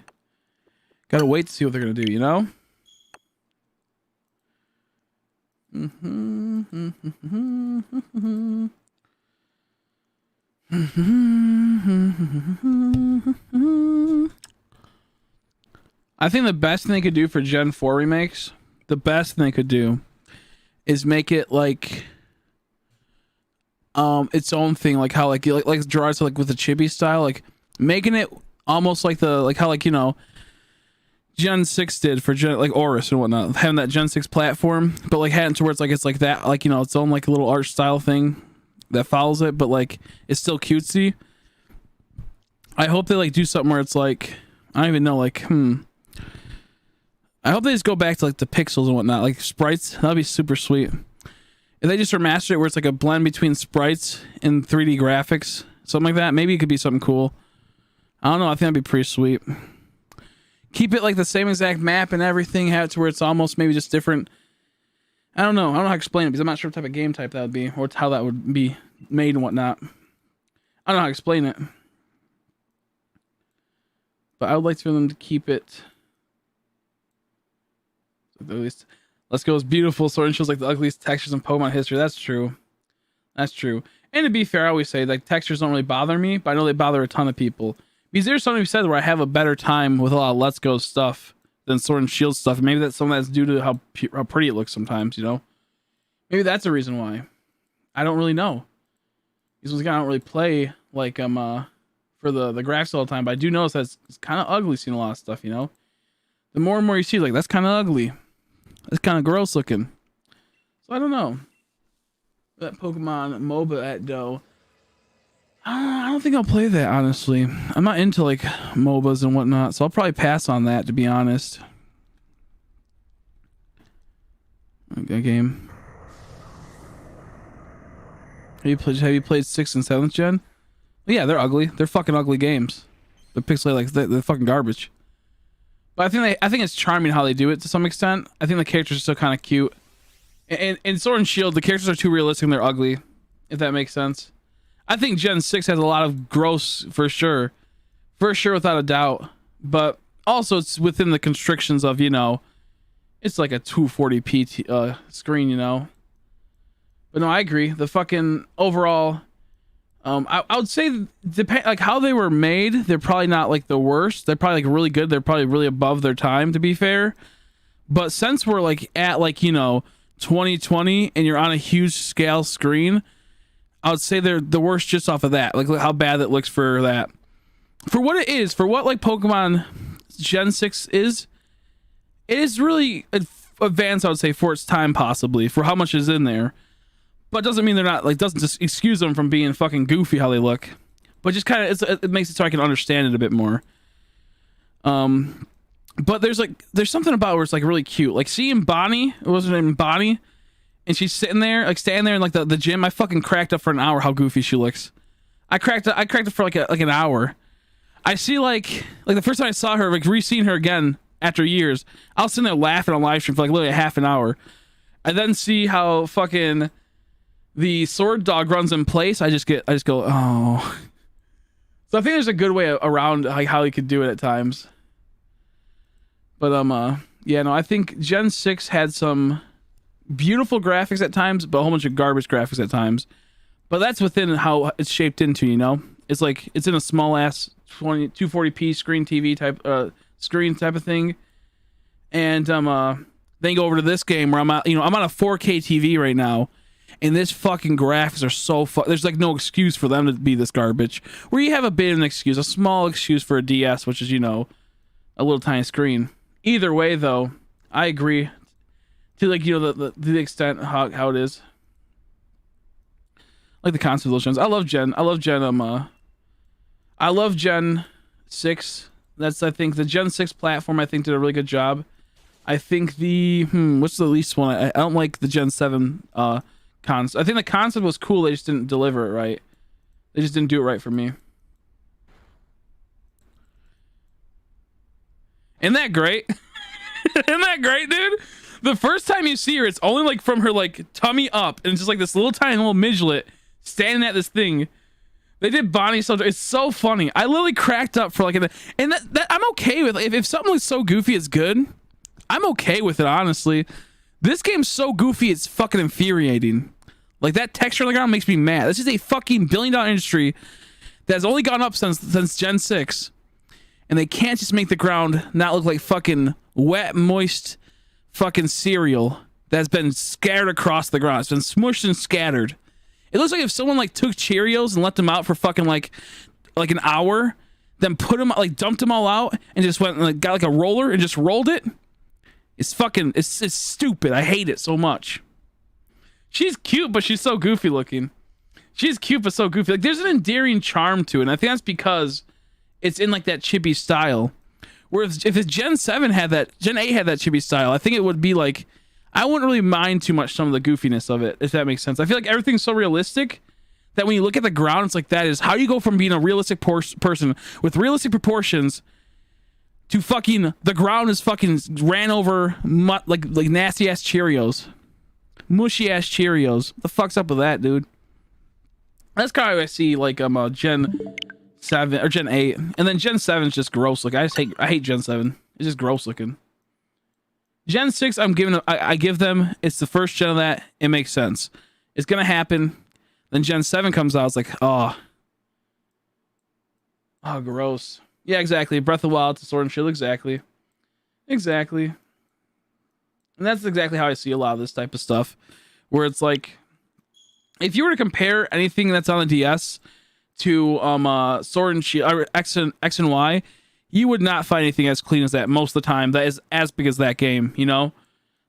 Gotta wait to see what they're gonna do, you know? I think the best thing they could do for Gen 4 remakes, the best thing they could do is make it like its own thing, like how like Gerard's like with the chibi style, like making it almost like how like, you know, Gen 6 did for Gen, like Oris and whatnot, having that Gen 6 platform, but like having to where it's like that, like, you know, its own like a little art style thing that follows it, but like it's still cutesy. I hope they like do something where it's like, I don't even know, like I hope they just go back to like the pixels and whatnot, like sprites. That'd be super sweet. If they just remaster it where it's like a blend between sprites and 3D graphics, something like that, maybe it could be something cool. I don't know. I think that'd be pretty sweet. Keep it like the same exact map and everything. Have it to where it's almost maybe just different. I don't know. I don't know how to explain it because I'm not sure what type of game type that would be or how that would be made and whatnot. I don't know how to explain it. But I would like for them to keep it. At least Let's Go is beautiful. Sword and Shield's like the ugliest textures in Pokemon history. That's true. That's true. And to be fair, I always say like textures don't really bother me, but I know they bother a ton of people. Because there's something you said where I have a better time with a lot of Let's Go stuff than Sword and Shield stuff. Maybe that's something that's due to how pretty it looks sometimes, you know? Maybe that's a reason why. I don't really know. Because I don't really play like for the graphics all the time, but I do notice that it's kind of ugly seeing a lot of stuff, you know? The more and more you see, like, that's kind of ugly. That's kind of gross looking. So I don't know. That Pokemon MOBA at Doe. I don't think I'll play that, honestly. I'm not into like MOBAs and whatnot, so I'll probably pass on that, to be honest. Okay, game. Have you played 6th and 7th gen? Yeah, they're ugly. They're fucking ugly games. They're pixelated, like they're fucking garbage. But I think it's charming how they do it to some extent. I think the characters are still kind of cute. And in Sword and Shield, the characters are too realistic and they're ugly, if that makes sense. I think Gen 6 has a lot of gross, for sure. For sure, without a doubt. But also, it's within the constrictions of, you know, it's like a 240p screen, you know. But no, I agree. The fucking overall, I would say, like how they were made, they're probably not like the worst. They're probably like really good. They're probably really above their time, to be fair. But since we're like at like, you know, 2020 and you're on a huge scale screen, I would say they're the worst just off of that. Like how bad it looks for that. For what it is, for what like Pokemon Gen 6 is, it is really advanced, I would say, for its time, possibly, for how much is in there. But it doesn't mean they're not, like, doesn't just excuse them from being fucking goofy how they look. But just kind of, it makes it so I can understand it a bit more. But there's something about where it's like really cute. Like seeing Bonnie, what was her name, Bonnie? And she's sitting there, like standing there in like the gym. I fucking cracked up for an hour how goofy she looks. I cracked up for like an hour. I see like the first time I saw her, like re-seeing her again after years, I was sitting there laughing on live stream for like literally a half an hour. I then see how fucking the sword dog runs in place. I just go, oh. So I think there's a good way around like how you could do it at times. But yeah, no, I think Gen 6 had some beautiful graphics at times, but a whole bunch of garbage graphics at times. But that's within how it's shaped into, you know? It's like it's in a small ass 240p screen TV type screen type of thing. And then you go over to this game where I'm on a 4K TV right now, and this fucking graphics are so there's like no excuse for them to be this garbage. Where you have a bit of an excuse, a small excuse for a DS, which is, you know, a little tiny screen. Either way, though, I agree to like, you know, the extent how it is. Like the concept of those gens. I love Gen 6. That's, I think, the Gen 6 platform, I think, did a really good job. I think the what's the least one? I don't like the Gen 7 concept. I think the concept was cool, they just didn't deliver it right. They just didn't do it right for me. Isn't that great? Isn't that great, dude? The first time you see her, it's only like from her like tummy up, and it's just like this little tiny little midget standing at this thing. They did Bonnie so it's so funny. I literally cracked up for like and that I'm okay with. If something looks so goofy it's good, I'm okay with it, honestly. This game's so goofy it's fucking infuriating. Like that texture on the ground makes me mad. This is a fucking billion-dollar industry that's only gone up since Gen 6. And they can't just make the ground not look like fucking wet, moist fucking cereal that's been scattered across the ground. It's been smushed and scattered. It looks like if someone like took Cheerios and let them out for fucking like an hour, then put them, like dumped them all out and just went and like got like a roller and just rolled it. It's fucking, it's stupid. I hate it so much. She's cute, but she's so goofy looking. She's cute, but so goofy. Like there's an endearing charm to it. And I think that's because it's in like that chibi style. Whereas if Gen 7 had that, Gen 8 had that chibi style, I think it would be like, I wouldn't really mind too much some of the goofiness of it, if that makes sense. I feel like everything's so realistic that when you look at the ground, it's like that is how you go from being a realistic person with realistic proportions to fucking the ground is fucking ran over like nasty ass Cheerios, mushy ass Cheerios. What the fuck's up with that, dude? That's kind of how I see like Gen 7 or Gen 8, and then Gen 7 is just gross. Like I hate Gen 7. It's just gross looking. Gen 6, I give them. It's the first gen of that. It makes sense. It's gonna happen. Then Gen 7 comes out. It's like, oh, gross. Yeah, exactly. Breath of the Wild to Sword and Shield. Exactly. And that's exactly how I see a lot of this type of stuff, where it's like, if you were to compare anything that's on the DS to Sword and Shield, or X and Y, you would not find anything as clean as that most of the time. That is as big as that game, you know.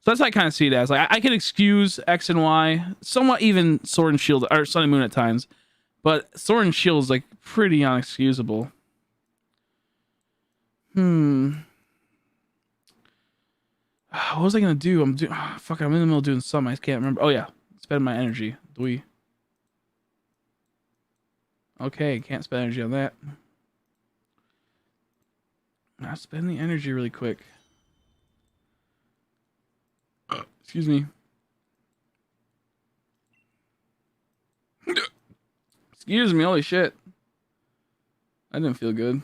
So that's how I kind of see it as. Like, I can excuse X and Y, somewhat even Sword and Shield or Sun and Moon at times, but Sword and Shield is like pretty unexcusable. What was I gonna do? I'm in the middle of doing something. I can't remember. Oh yeah, spend my energy. Okay, can't spend energy on that. I'll spend the energy really quick. Excuse me. Excuse me, holy shit. I didn't feel good.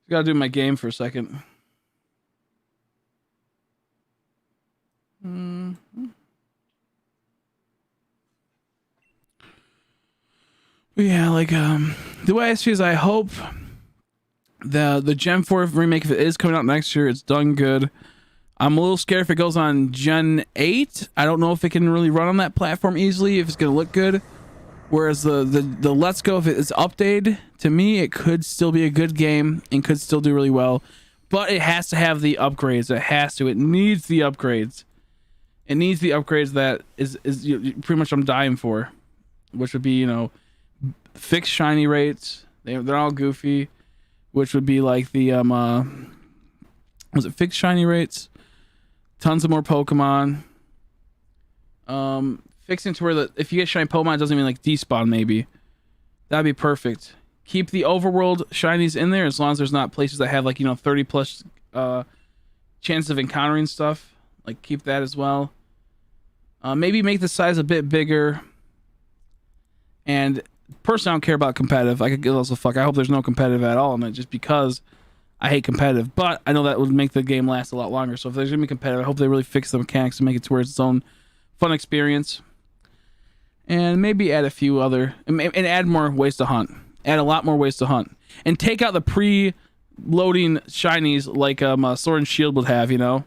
Gotta do my game for a second. But yeah, like the way I see it is, I hope the Gen 4 remake, if it is coming out next year, it's done good. I'm a little scared if it goes on Gen 8. I don't know if it can really run on that platform easily, if it's gonna look good. Whereas the Let's Go, if it's updated, to me, it could still be a good game and could still do really well. But it has to have the upgrades. It has to. It needs the upgrades. It needs the upgrades that is pretty much I'm dying for. Which would be, you know, fixed shiny rates. They're all goofy. Which would be like the, was it fixed shiny rates? Tons of more Pokemon. Fixing to where if you get shiny Pokemon, it doesn't even like despawn maybe. That'd be perfect. Keep the overworld shinies in there as long as there's not places that have like, you know, 30 plus chance of encountering stuff. Like keep that as well. Maybe make the size a bit bigger. And personally, I don't care about competitive. I could give us a fuck. I hope there's no competitive at all in it, just because I hate competitive. But I know that would make the game last a lot longer. So if there's gonna be competitive, I hope they really fix the mechanics and make it to where it's its own fun experience. And maybe add a few other, and add more ways to hunt. Add a lot more ways to hunt. And take out the pre-loading shinies like Sword and Shield would have, you know?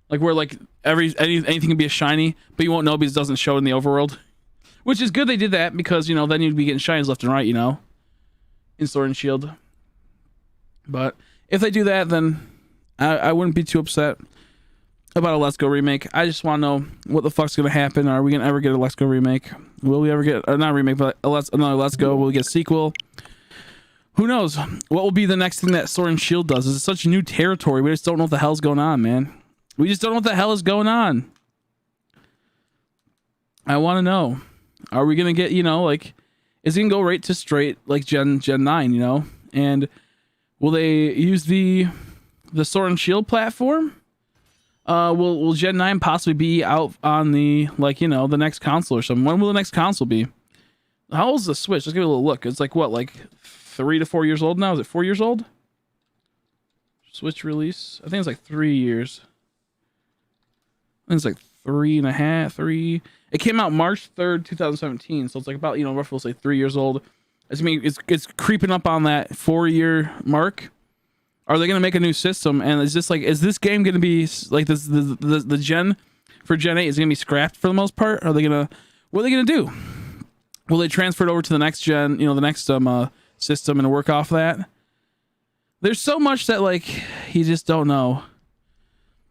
Like where like anything can be a shiny, but you won't know because it doesn't show in the overworld. Which is good they did that, because, you know, then you'd be getting shinies left and right, you know? In Sword and Shield. But if they do that, then I wouldn't be too upset about a Let's Go remake. I just want to know what the fuck's gonna happen. Are we gonna ever get a Let's Go remake? Will we ever get, or not a remake, but another Let's Go? Will we get a sequel? Who knows? What will be the next thing that Sword and Shield does? It's such new territory. We just don't know what the hell's going on, man. We just don't know what the hell is going on. I want to know. Are we gonna get, you know, like, is it gonna go right to straight like Gen 9, you know? And will they use the Sword and Shield platform? Will Gen 9 possibly be out on the, like, you know, the next console or something? When will the next console be? How old is the Switch? Let's give it a little look. It's like, what, like 3 to 4 years old now? Is it 4 years old? Switch release? I think it's like 3 years. I think it's like 3.5, 3. It came out March 3rd, 2017. So it's like about, you know, roughly, we'll say 3 years old. I mean, it's creeping up on that 4-year mark. Are they gonna make a new system? And is this game gonna be like this? The gen for Gen 8 is gonna be scrapped for the most part? What are they gonna do? Will they transfer it over to the next gen? You know, the next system and work off that? There's so much that like you just don't know.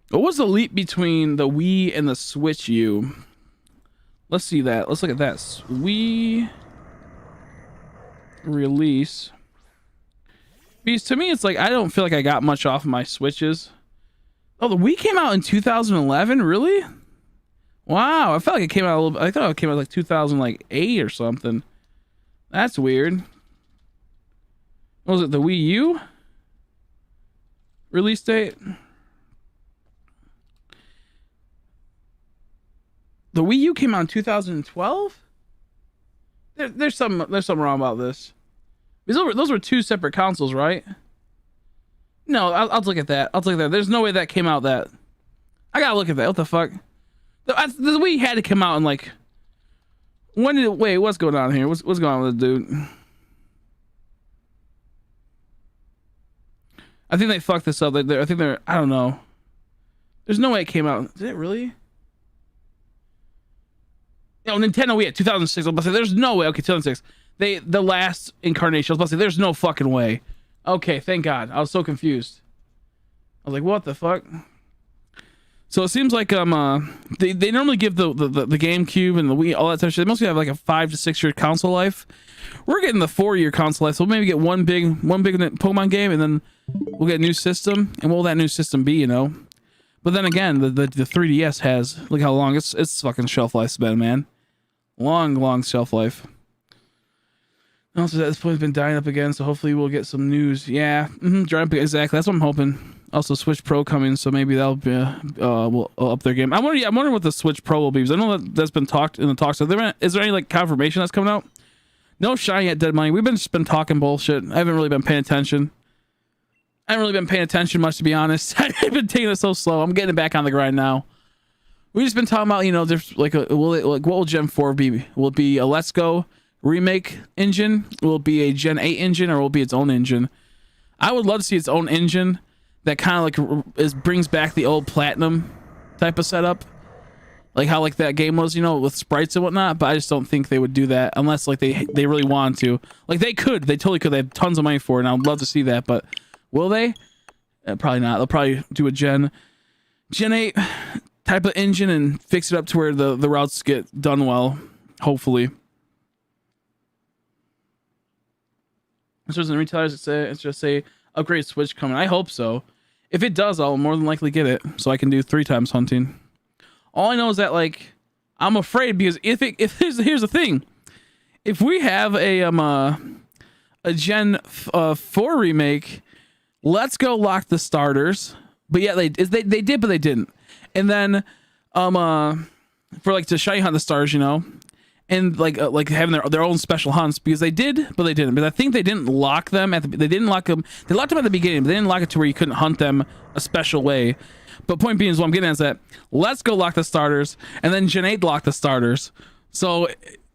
What was the leap between the Wii and the Switch U? Let's see that. Let's look at that. Wii release. Because to me, it's like, I don't feel like I got much off of my Switches. Oh, the Wii came out in 2011? Really? Wow, I felt like it came out a little. I thought it came out like 2008 or something. That's weird. What was it, the Wii U release date? The Wii U came out in 2012? There's something wrong about this. Those were two separate consoles, right? No, I'll look at that. I'll look at that. There's no way that came out that. I gotta look at that. What the fuck? The Wii had to come out in like. When did it, wait? What's going on here? What's going on with this dude? I think they fucked this up. I think they're. I don't know. There's no way it came out. Did it really? No, Nintendo Wii at 2006. I was about to say there's no way. Okay, 2006. The last incarnation. I was about to say there's no fucking way. Okay, thank God. I was so confused. I was like, what the fuck? So it seems like they normally give the GameCube and the Wii, all that type of shit. They mostly have like a 5 to 6 year console life. We're getting the 4-year console life, so we'll maybe get one big Pokemon game, and then we'll get a new system. And what will that new system be, you know? But then again, the 3DS has, look how long its fucking shelf life's been, man. Long shelf life. Also, at this point, it's been dying up again, so hopefully we'll get some news. Yeah, drying up, exactly. That's what I'm hoping. Also, Switch Pro coming, so maybe that'll be will up their game. I'm wondering what the Switch Pro will be, because I know that's been talked in the talks. Is there any like confirmation that's coming out? No shiny at Dead Money. We've just been talking bullshit. I haven't really been paying attention. I haven't really been paying attention much, to be honest. I've been taking it so slow. I'm getting back on the grind now. We've just been talking about, you know, there's like what will Gen 4 be? Will it be a Let's Go remake engine? Will it be a Gen 8 engine, or will it be its own engine? I would love to see its own engine that kind of like brings back the old Platinum type of setup, like how like that game was, you know, with sprites and whatnot. But I just don't think they would do that unless like they really want to. Like they totally could. They have tons of money for it, and I'd love to see that. But will they? Probably not. They'll probably do a Gen 8 type of engine and fix it up to where the routes get done well, hopefully. So there's retailers that just say upgrade Switch coming. I hope so. If it does, I'll more than likely get it, so I can do 3 times hunting. All I know is that like I'm afraid, because if here's the thing, if we have a Gen 4 remake, Let's Go lock the starters. But yeah, they did, but they didn't. And then for like to shiny hunt the stars, you know. And like having their own special hunts, because they did, but they didn't. But I think they didn't lock them they didn't lock them. They locked them at the beginning, but they didn't lock it to where you couldn't hunt them a special way. But point being is, what I'm getting at is that Let's Go lock the starters, and then Gen 8 lock the starters. So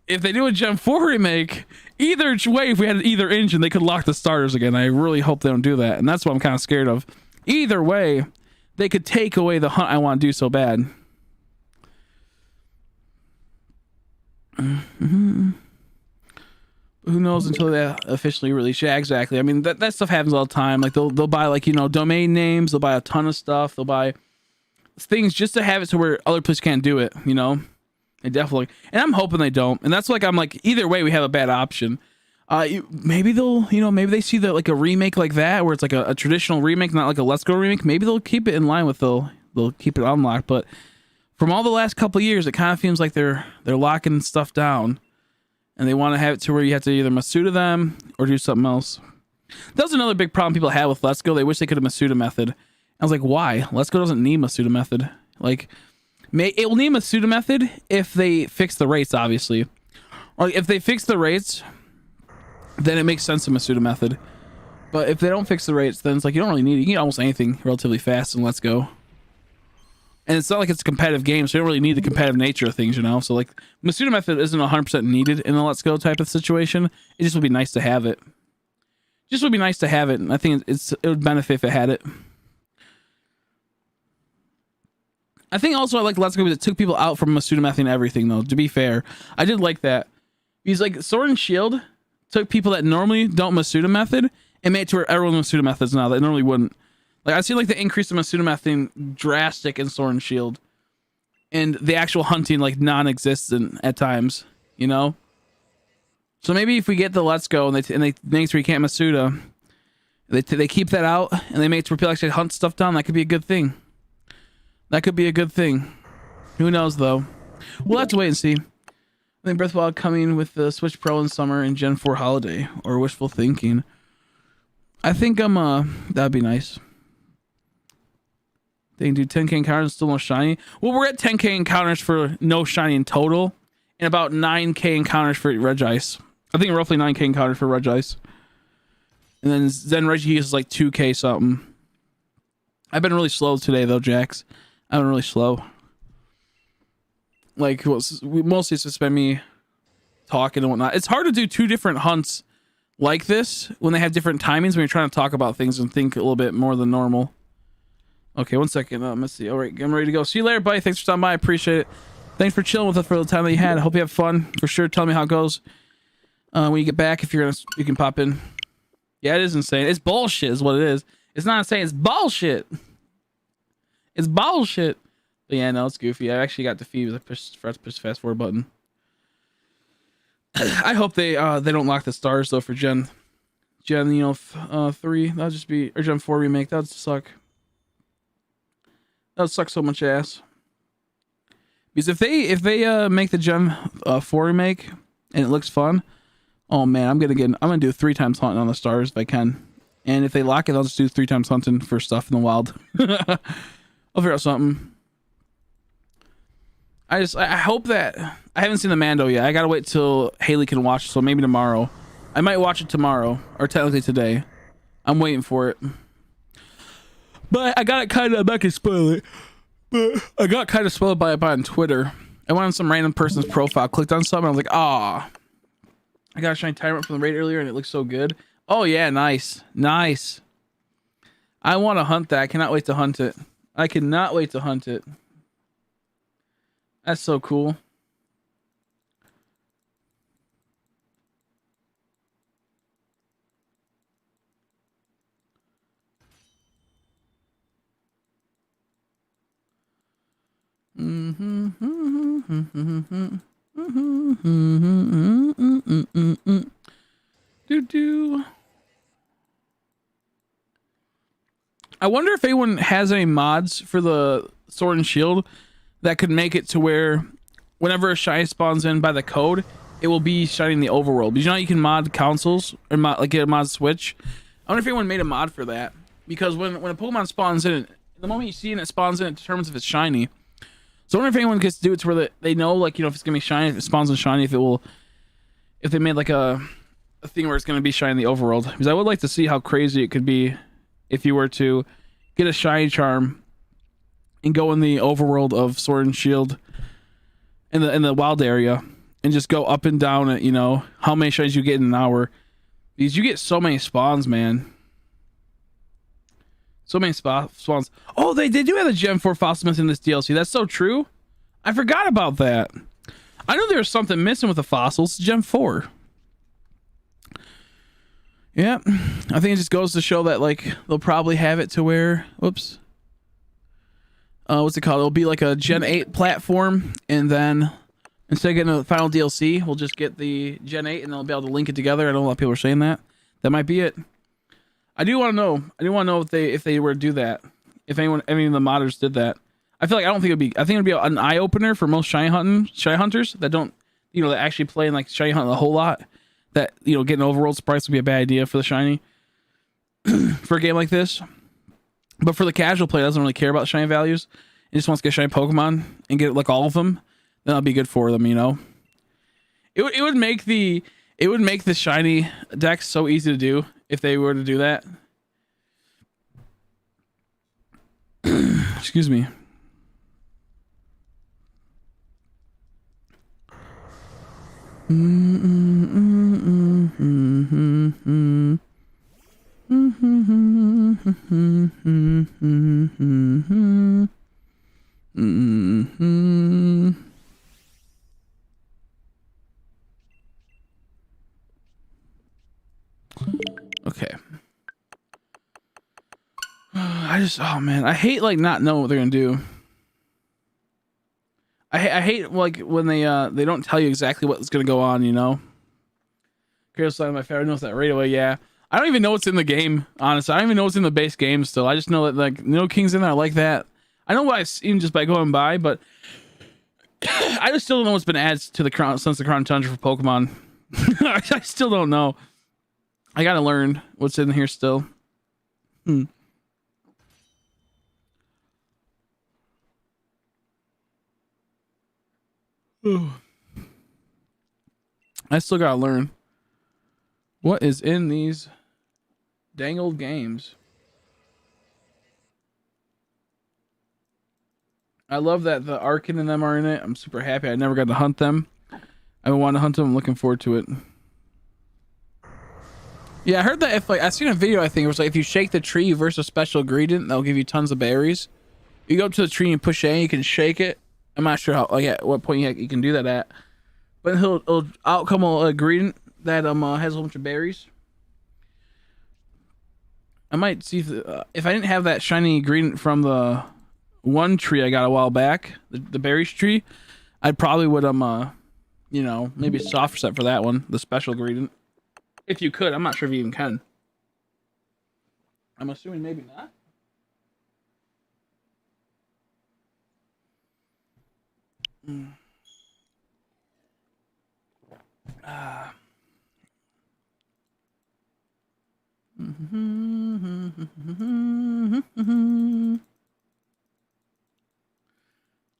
if they do a Gen 4 remake, either way, if we had either engine, they could lock the starters again. I really hope they don't do that, and that's what I'm kind of scared of. Either way, they could take away the hunt I want to do so bad. Who knows until they officially release? Yeah, exactly. I mean, that stuff happens all the time. Like they'll buy, like, you know, domain names. They'll buy a ton of stuff. They'll buy things just to have it to where other places can't do it. You know, they definitely. And I'm hoping they don't. And that's like, I'm like, either way, we have a bad option. Maybe they'll, you know, maybe they see that like a remake like that, where it's like a traditional remake, not like a Let's Go remake. Maybe they'll keep it in line with they'll keep it unlocked. But from all the last couple of years, it kind of seems like they're locking stuff down, and they want to have it to where you have to either Masuda them or do something else. That was another big problem people had with Let's Go. They wish they could have Masuda method. I was like, why? Let's Go doesn't need Masuda method. Like, it will need Masuda method if they fix the rates, obviously. Or if they fix the rates, then it makes sense to Masuda method. But if they don't fix the rates, then it's like you don't really need it. You can get almost anything relatively fast in Let's Go. And it's not like it's a competitive game, so you don't really need the competitive nature of things, you know? So, like, Masuda method isn't 100% needed in a Let's Go type of situation. It just would be nice to have it. Just would be nice to have it, and I think it would benefit if it had it. I think also I like Let's Go because it took people out from Masuda method and everything, though, to be fair. I did like that. Because, like, Sword and Shield took people that normally don't Masuda method and made it to where everyone Masuda methods now that normally wouldn't. Like, I see like the increase in Masuda method drastic in Sword and Shield, and the actual hunting like non-existent at times, you know. So maybe if we get the Let's Go and they make it where you can't Masuda, they keep that out and they make it where people actually hunt stuff down. That could be a good thing. That could be a good thing. Who knows though? We'll have to wait and see. I think Breath of the Wild coming with the Switch Pro in summer and Gen 4 holiday, or wishful thinking. I think that'd be nice. They can do 10k encounters and still no shiny. Well, we're at 10k encounters for no shiny in total, and about 9k encounters for Regice. I think roughly 9k encounters for Regice. And then Regigigas is like 2k something. I've been really slow today though, Jax. I've been really slow. Like, mostly it's just been me talking and whatnot. It's hard to do 2 different hunts like this when they have different timings when you're trying to talk about things and think a little bit more than normal. Okay, 1 second. Let's see. All right, I'm ready to go. See you later, buddy. Thanks for stopping by. I appreciate it. Thanks for chilling with us for the time that you had. I hope you have fun. For sure, tell me how it goes when you get back. If you're gonna, you can pop in. Yeah, it is insane. It's bullshit is what it is. It's not insane. It's bullshit. It's bullshit. But yeah, no, it's goofy. I actually got defeated. I forgot to push the fast forward button. I hope they don't lock the stars though for Gen 3. That'll just be, or Gen 4 remake. That would suck. That would suck so much ass. Because if they make the Gen 4 remake and it looks fun, oh man, I'm gonna do 3 times hunting on the stars if I can. And if they lock it, I'll just do 3 times hunting for stuff in the wild. I'll figure out something. I hope that I haven't seen the Mando yet. I gotta wait till Haley can watch it, so maybe tomorrow. I might watch it tomorrow, or technically today. I'm waiting for it. But I got it kind of, I'm not gonna spoil it, but I got kind of spoiled by it on Twitter. I went on some random person's profile, clicked on something, I was like, ah. I got a shiny tyrant from the raid earlier and it looks so good. Oh yeah, nice. Nice. I want to hunt that. I cannot wait to hunt it. I cannot wait to hunt it. That's so cool. Do. I wonder if anyone has any mods for the Sword and Shield that could make it to where whenever a shiny spawns in by the code, it will be shining the overworld. Because you know you can mod consoles or get a mod switch. I wonder if anyone made a mod for that. Because when a Pokemon spawns in, the moment you see it, it spawns in, it determines if it's shiny. So I wonder if anyone gets to do it to where they know, like, you know, if it's gonna be shiny, if it spawns in shiny, if they made like a thing where it's gonna be shiny in the overworld. Because I would like to see how crazy it could be if you were to get a shiny charm and go in the overworld of Sword and Shield in the wild area and just go up and down at, you know, how many shinies you get in an hour. Because you get so many spawns, man. So many spawns. Oh, they do have a Gen 4 fossil missing in this DLC. That's so true. I forgot about that. I know there's something missing with the fossils. Gen 4. Yeah. I think it just goes to show that, like, they'll probably have it to where... Whoops. What's it called? It'll be like a Gen 8 platform, and then instead of getting a final DLC, we'll just get the Gen 8, and they'll be able to link it together. I know a lot of people are saying that. That might be it. I do want to know. I do want to know if they were to do that. If any of the modders did that. I feel like I think it'd be an eye opener for most shiny hunters that don't, you know, that actually play in like shiny hunt a whole lot. That, you know, getting overworld sprites would be a bad idea for the shiny for a game like this. But for the casual player that doesn't really care about shiny values and just wants to get shiny Pokemon and get like all of them, then that'll be good for them, you know. It would make the shiny deck so easy to do if they were to do that. Excuse me. Okay. Oh man, I hate like not knowing what they're gonna do. I hate like when they don't tell you exactly what's gonna go on, you know. Chaos Side, my favorite, knows that right away. Yeah, I don't even know what's in the game. Honestly, I don't even know what's in the base game still. I just know that like no King's in there. I like that. I know what I've seen just by going by, but I just still don't know what's been added to the Crown since the Crown Tundra for Pokemon. I still don't know. I gotta learn what's in here still. I still gotta learn what is in these dang old games. I love that the Arkin and them are in it. I'm super happy. I never got to hunt them. I want to hunt them. I'm looking forward to it. Yeah, I heard that if like I seen a video, I think it was like if you shake the tree versus special ingredient, they'll give you tons of berries. You go up to the tree and push A, you can shake it. I'm not sure how like at what point you can do that at, but it'll out come a ingredient that has a whole bunch of berries. I might see if I didn't have that shiny ingredient from the one tree I got a while back, the berries tree, I probably would you know, maybe soft reset for that one, the special ingredient. If you could, I'm not sure if you even can. I'm assuming maybe not.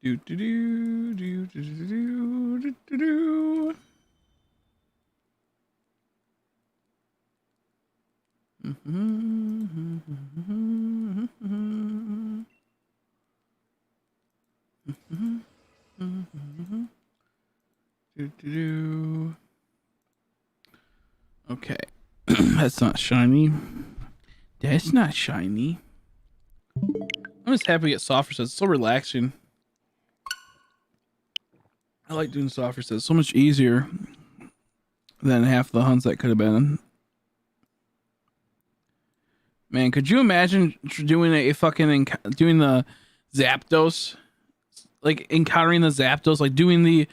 Do do do do do do do do do. Okay. That's not shiny. That's not shiny. I'm just happy to get soft resets. It's so relaxing. I like doing soft resets. It's so much easier than half the hunts that could have been. Man, could you imagine doing doing the Zapdos? Like encountering the Zapdos, like doing the...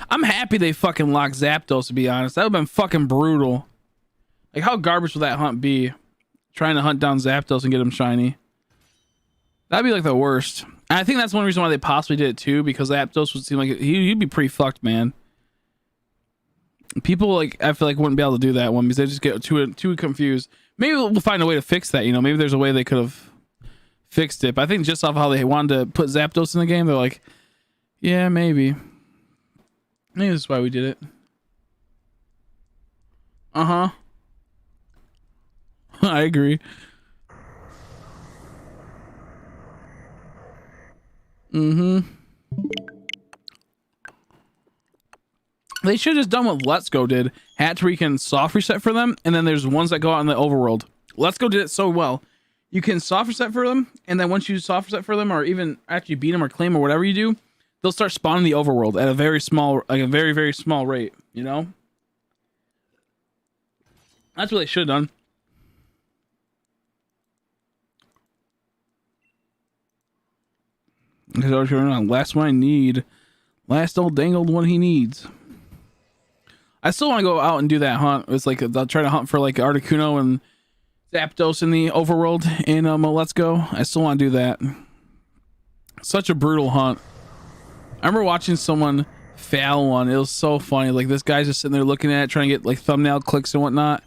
I'm happy they fucking locked Zapdos, to be honest. That would have been fucking brutal. Like, how garbage would that hunt be? Trying to hunt down Zapdos and get him shiny. That'd be like the worst. And I think that's one reason why they possibly did it too, because Zapdos would seem like he'd be pretty fucked, man. People like I feel like wouldn't be able to do that one because they just get too confused. Maybe we'll find a way to fix that. You know, maybe there's a way they could have fixed it. But I think just off how they wanted to put Zapdos in the game, they're like, yeah, maybe. Maybe that's why we did it. Uh-huh. I agree. Mm-hmm. They should have just done what Let's Go did. Hatch where you can soft reset for them, and then there's ones that go out in the overworld. Let's Go did it so well. You can soft reset for them, and then once you soft reset for them, or even actually beat them or claim or whatever you do, they'll start spawning the overworld at a very small, like a very, very small rate, you know? That's what they should have done. Because I was going on, last one I need. Last old dangled one he needs. I still want to go out and do that hunt. It's like I'll try to hunt for like Articuno and Zapdos in the overworld in Let's Go. I still want to do that. Such a brutal hunt. I remember watching someone fail one. It was so funny. Like this guy's just sitting there looking at it, trying to get like thumbnail clicks and whatnot.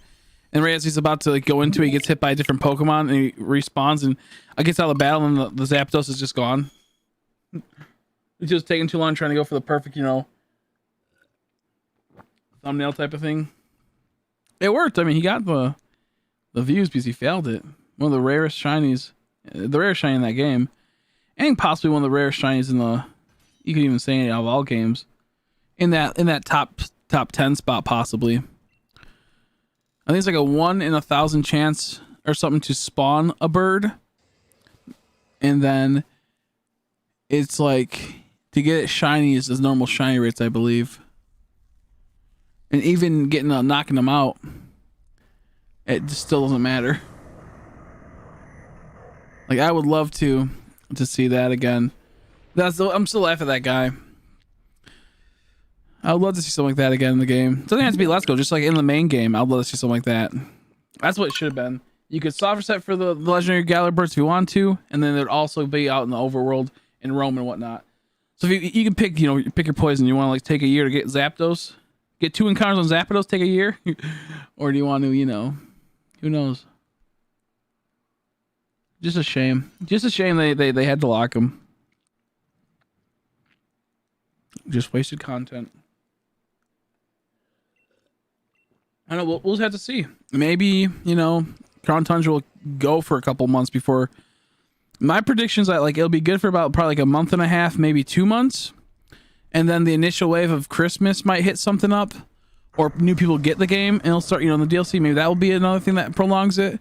And right as he's about to like go into it, he gets hit by a different Pokemon and he respawns and I gets out of the battle and the Zapdos is just gone. It's just taking too long trying to go for the perfect, you know, thumbnail type of thing. It worked. I mean, he got the views because he failed it. One of the rarest shinies, the rarest shiny in that game, and possibly one of the rarest shinies in the, you could even say out of all games, in that top 10 spot possibly. I think it's like a 1 in 1,000 chance or something to spawn a bird, and then it's like to get it shiny is normal shiny rates, I believe. And even getting knocking them out, it just still doesn't matter. Like I would love to see that again. I'm still laughing at that guy. I would love to see something like that again in the game. It doesn't have to be Let's Go, just like in the main game. I'd love to see something like that. That's what it should have been. You could soft reset for the legendary Galar birds if you want to, and then there'd also be out in the overworld in Rome and whatnot. So if you can pick, you know, pick your poison. You want to like take a year to get Zapdos, get 2 encounters on Zapdos, take a year, or do you want to, you know, who knows? Just a shame. Just a shame they had to lock him. Just wasted content. I don't know. We'll just have to see. Maybe, you know, Crown Tundra will go for a couple months before My prediction's that like it'll be good for about probably like a month and a half, maybe 2 months, and then the initial wave of Christmas might hit something up, or new people get the game and it'll start, you know, in the DLC. Maybe that will be another thing that prolongs it.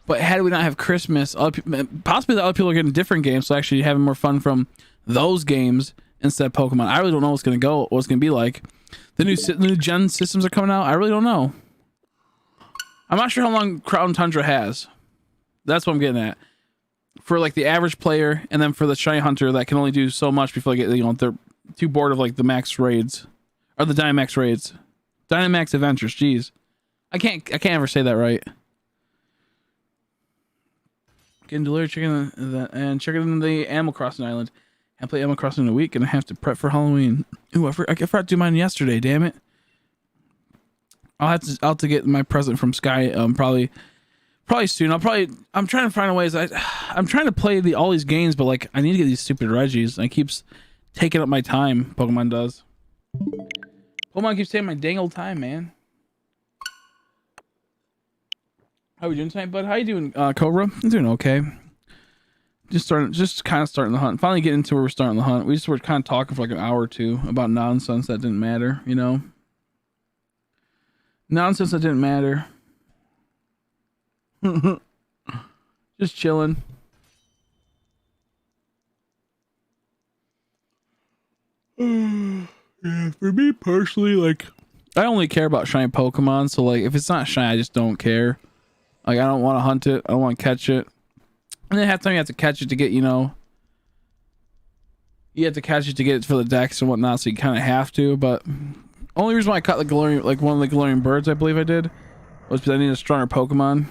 But had we not have Christmas, possibly the other people are getting different games, so actually having more fun from those games instead of Pokemon. I really don't know what's gonna be like. The new gen systems are coming out. I really don't know. I'm not sure how long Crown Tundra has. That's what I'm getting at. For like the average player, and then for the shiny hunter that can only do so much before they get, you know, they're too bored of like the max raids or the Dynamax raids, Dynamax adventures. Jeez, I can't ever say that right. Getting delivered chicken and chicken in the Animal Crossing island. I play Animal Crossing in a week and I have to prep for Halloween. Ooh, I forgot to do mine yesterday. Damn it! I'll have to get my present from Sky. Probably soon. I'm trying to find ways. I'm trying to play all these games, but like I need to get these stupid Regis. And it keeps taking up my time. Pokemon does. Pokemon keeps taking my dang old time, man. How are we doing tonight, bud? How you doing, Cobra? I'm doing okay. Just kind of starting the hunt. Finally getting into where we're starting the hunt. We just were kind of talking for like an hour or two about nonsense that didn't matter, you know? Nonsense that didn't matter. Just chilling. Yeah, for me personally, like I only care about shiny Pokemon, so like if it's not shiny, I just don't care. Like I don't want to hunt it, I don't want to catch it. And then half the time you have to catch it to get, you know, you have to catch it to get it for the decks and whatnot, so you kind of have to. But only reason why I caught the Galarian, like one of the Galarian birds, I believe I did, was because I needed a stronger Pokemon.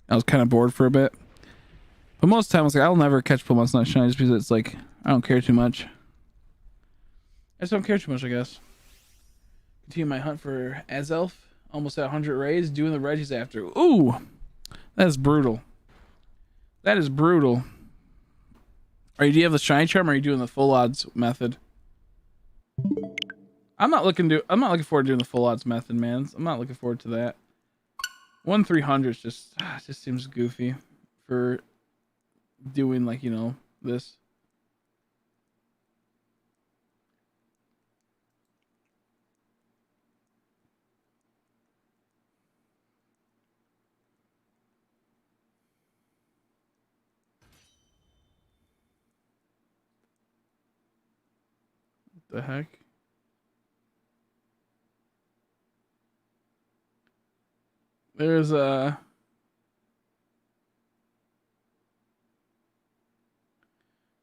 I was kind of bored for a bit. But most of the time I was like, I'll never catch Pokemon that's not shiny, just because it's like I don't care too much. I just don't care too much, I guess. Continue my hunt for Azelf. Almost at 100 raids. Doing the Regis after. Ooh! That is brutal. That is brutal. Do you have the shiny charm, or are you doing the full odds method? I'm not looking forward to doing the full odds method, man. I'm not looking forward to that. 1/300 just seems goofy for doing, like, you know, this. What the heck? There's a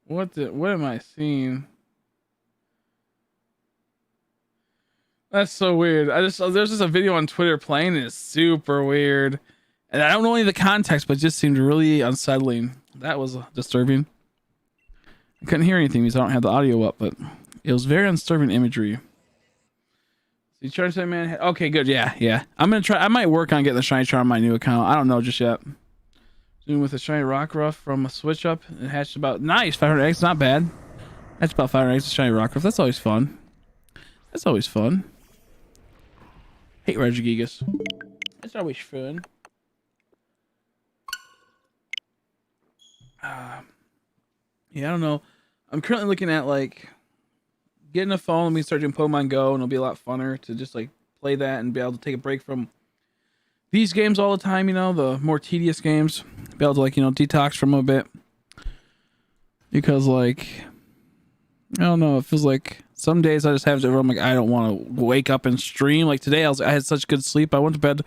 what am I seeing? That's so weird. There's just a video on Twitter playing and it's super weird. And I don't know any of the context, but it just seemed really unsettling. That was disturbing. I couldn't hear anything because I don't have the audio up, but it was very undisturbing imagery. So you charge that man. Okay, good. Yeah. I'm gonna try. I might work on getting the shiny charm on my new account. I don't know just yet. Doing with a shiny Rockruff from a switch up. It hatched about 500 eggs. Not bad. That's about 500 eggs. A shiny Rockruff. That's always fun. That's always fun. Hate Regigigas. That's always fun. Yeah, I don't know. I'm currently looking at like getting a phone and we start doing Pokemon Go, and it'll be a lot funner to just like play that and be able to take a break from these games all the time, you know, the more tedious games. Be able to, like, you know, detox from a bit. Because, like, I don't know, it feels like some days I just have to, I'm like, I don't want to wake up and stream. Like today I had such good sleep. I went to bed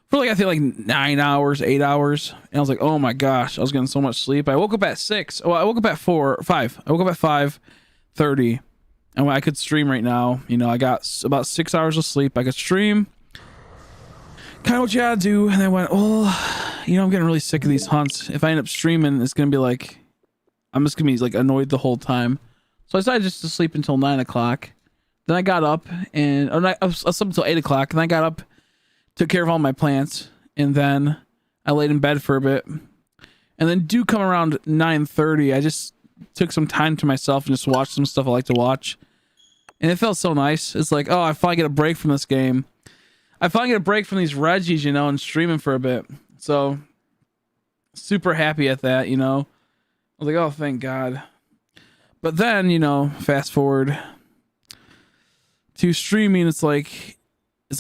for like, I think like 9 hours, 8 hours. And I was like, oh my gosh, I was getting so much sleep. I woke up at 6. Oh, I woke up at 5. I woke up at 5:30. And I could stream right now. You know, I got about 6 hours of sleep. I could stream. Kind of what you gotta do. And I went, oh, you know, I'm getting really sick of these hunts. If I end up streaming, it's gonna be like, I'm just gonna be like annoyed the whole time. So I decided just to sleep until 9 o'clock. Then I got up and I slept until 8 o'clock. And then I got up, took care of all my plants, and then I laid in bed for a bit. And then come around 9:30, I just took some time to myself and just watched some stuff I like to watch. And it felt so nice. It's like, oh, I finally get a break from this game. I finally get a break from these Regis, you know, and streaming for a bit. So super happy at that, you know. was like, oh, thank God. But then, you know, fast forward to streaming, it's like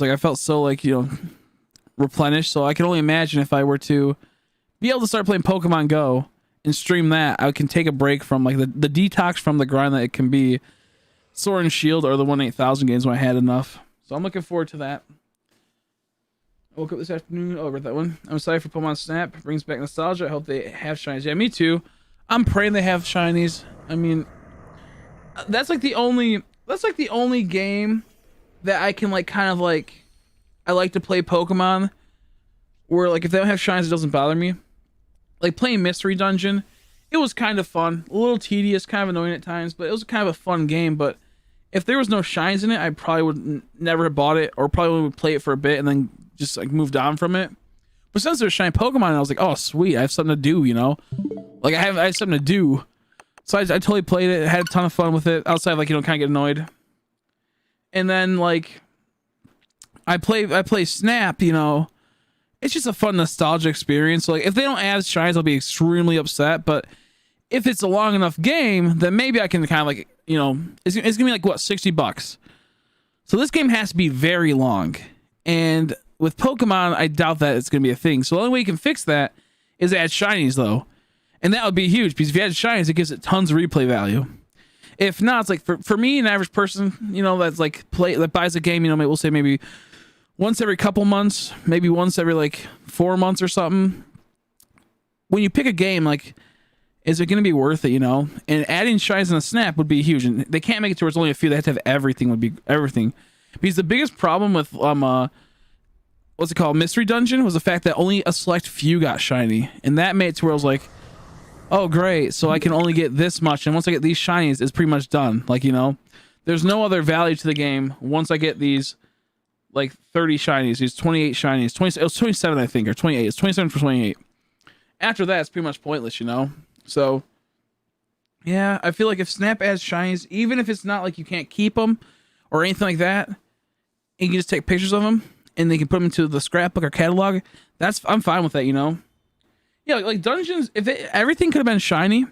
I felt so like, you know, replenished. So I can only imagine if I were to be able to start playing Pokemon Go and stream that, I can take a break from like the detox from the grind that it can be Sword and Shield or the 1-8000 games when I had enough. So I'm looking forward to that. I woke up this afternoon. Oh, I read that one. I'm excited for Pokemon Snap. It brings back nostalgia. I hope they have shinies. Yeah, me too. I'm praying they have shinies. I mean, that's like the only game that I can like kind of like I like to play Pokemon where like if they don't have shinies it doesn't bother me. Like playing Mystery Dungeon, it was kind of fun. A little tedious, kind of annoying at times, but it was kind of a fun game. But if there was no shines in it, I probably would never have bought it, or probably would play it for a bit and then just like moved on from it. But since there's shiny Pokemon, I was like, oh sweet, I have something to do, you know? Like I have something to do. So I totally played it, had a ton of fun with it. Outside, like, you know, kind of get annoyed. And then like I play Snap, you know. It's just a fun nostalgia experience. So like if they don't add shines, I'll be extremely upset. But if it's a long enough game, then maybe I can kind of like, you know, it's gonna be like what, $60. So this game has to be very long. And with Pokemon, I doubt that it's gonna be a thing. So the only way you can fix that is add shinies though. And that would be huge because if you add shinies, it gives it tons of replay value. If not, it's like for me, an average person, you know, that's like that buys a game, you know, we'll say maybe once every couple months, maybe once every like 4 months or something. When you pick a game, like, is it going to be worth it, you know? And adding shines in a Snap would be huge. And they can't make it to where it's only a few. They have to have everything, would be everything. Because the biggest problem with, what's it called? Mystery Dungeon was the fact that only a select few got shiny. And that made it to where I was like, oh, great. So I can only get this much. And once I get these shinies, it's pretty much done. Like, you know, there's no other value to the game once I get these like 30 shinies, these 28 shinies, 20, it was 27, I think, or 28. It's 27 for 28. After that, it's pretty much pointless, you know? So, yeah, I feel like if Snap adds shinies, even if it's not like you can't keep them or anything like that, and you can just take pictures of them and they can put them into the scrapbook or catalog, I'm fine with that, you know? Yeah, like dungeons, if everything could have been shiny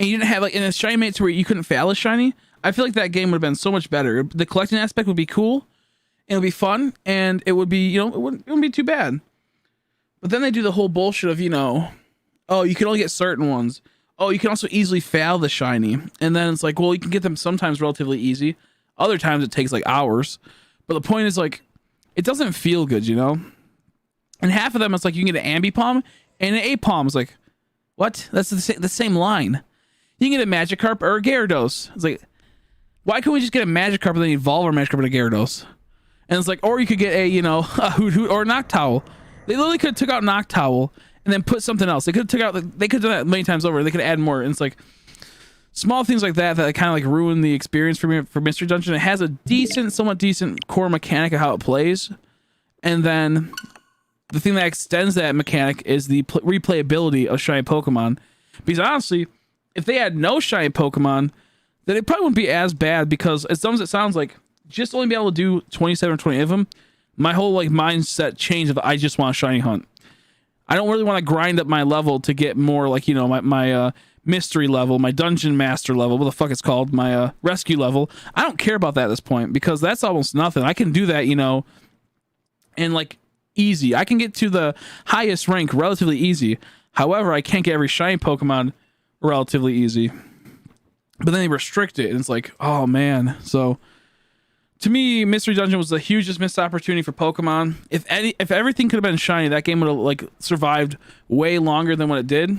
and you didn't have like in a shiny mates where you couldn't fail a shiny, I feel like that game would have been so much better. The collecting aspect would be cool. It would be fun, and it would be, you know, it wouldn't be too bad. But then they do the whole bullshit of, you know, oh, you can only get certain ones. Oh, you can also easily fail the shiny. And then it's like, well, you can get them sometimes relatively easy. Other times it takes like hours. But the point is like, it doesn't feel good, you know? And half of them, it's like you can get an Ambipom, and an Apom is like, what? That's the same line. You can get a Magikarp or a Gyarados. It's like, why couldn't we just get a Magikarp and then evolve our Magikarp into Gyarados? And it's like, or you could get a, you know, a Hoot Hoot or a Noctowl. They literally could have took out Noctowl and then put something else. They could have they could have done that many times over. They could add more. And it's like small things like that kind of like ruin the experience for me for Mystery Dungeon. It has a somewhat decent core mechanic of how it plays. And then the thing that extends that mechanic is the replayability of shiny Pokemon. Because honestly, if they had no shiny Pokemon, then it probably wouldn't be as bad, because as dumb as it sounds, like just only be able to do 27 or 28 of them, my whole like mindset changed of I just want a shiny hunt. I don't really want to grind up my level to get more, like, you know, my mystery level, my dungeon master level, what the fuck it's called, my rescue level. I don't care about that at this point, because that's almost nothing. I can do that, you know, and like easy. I can get to the highest rank relatively easy. However, I can't get every shiny Pokemon relatively easy. But then they restrict it, and it's like, oh man. So to me, Mystery Dungeon was the hugest missed opportunity for Pokemon. If everything could have been shiny, that game would have like survived way longer than what it did.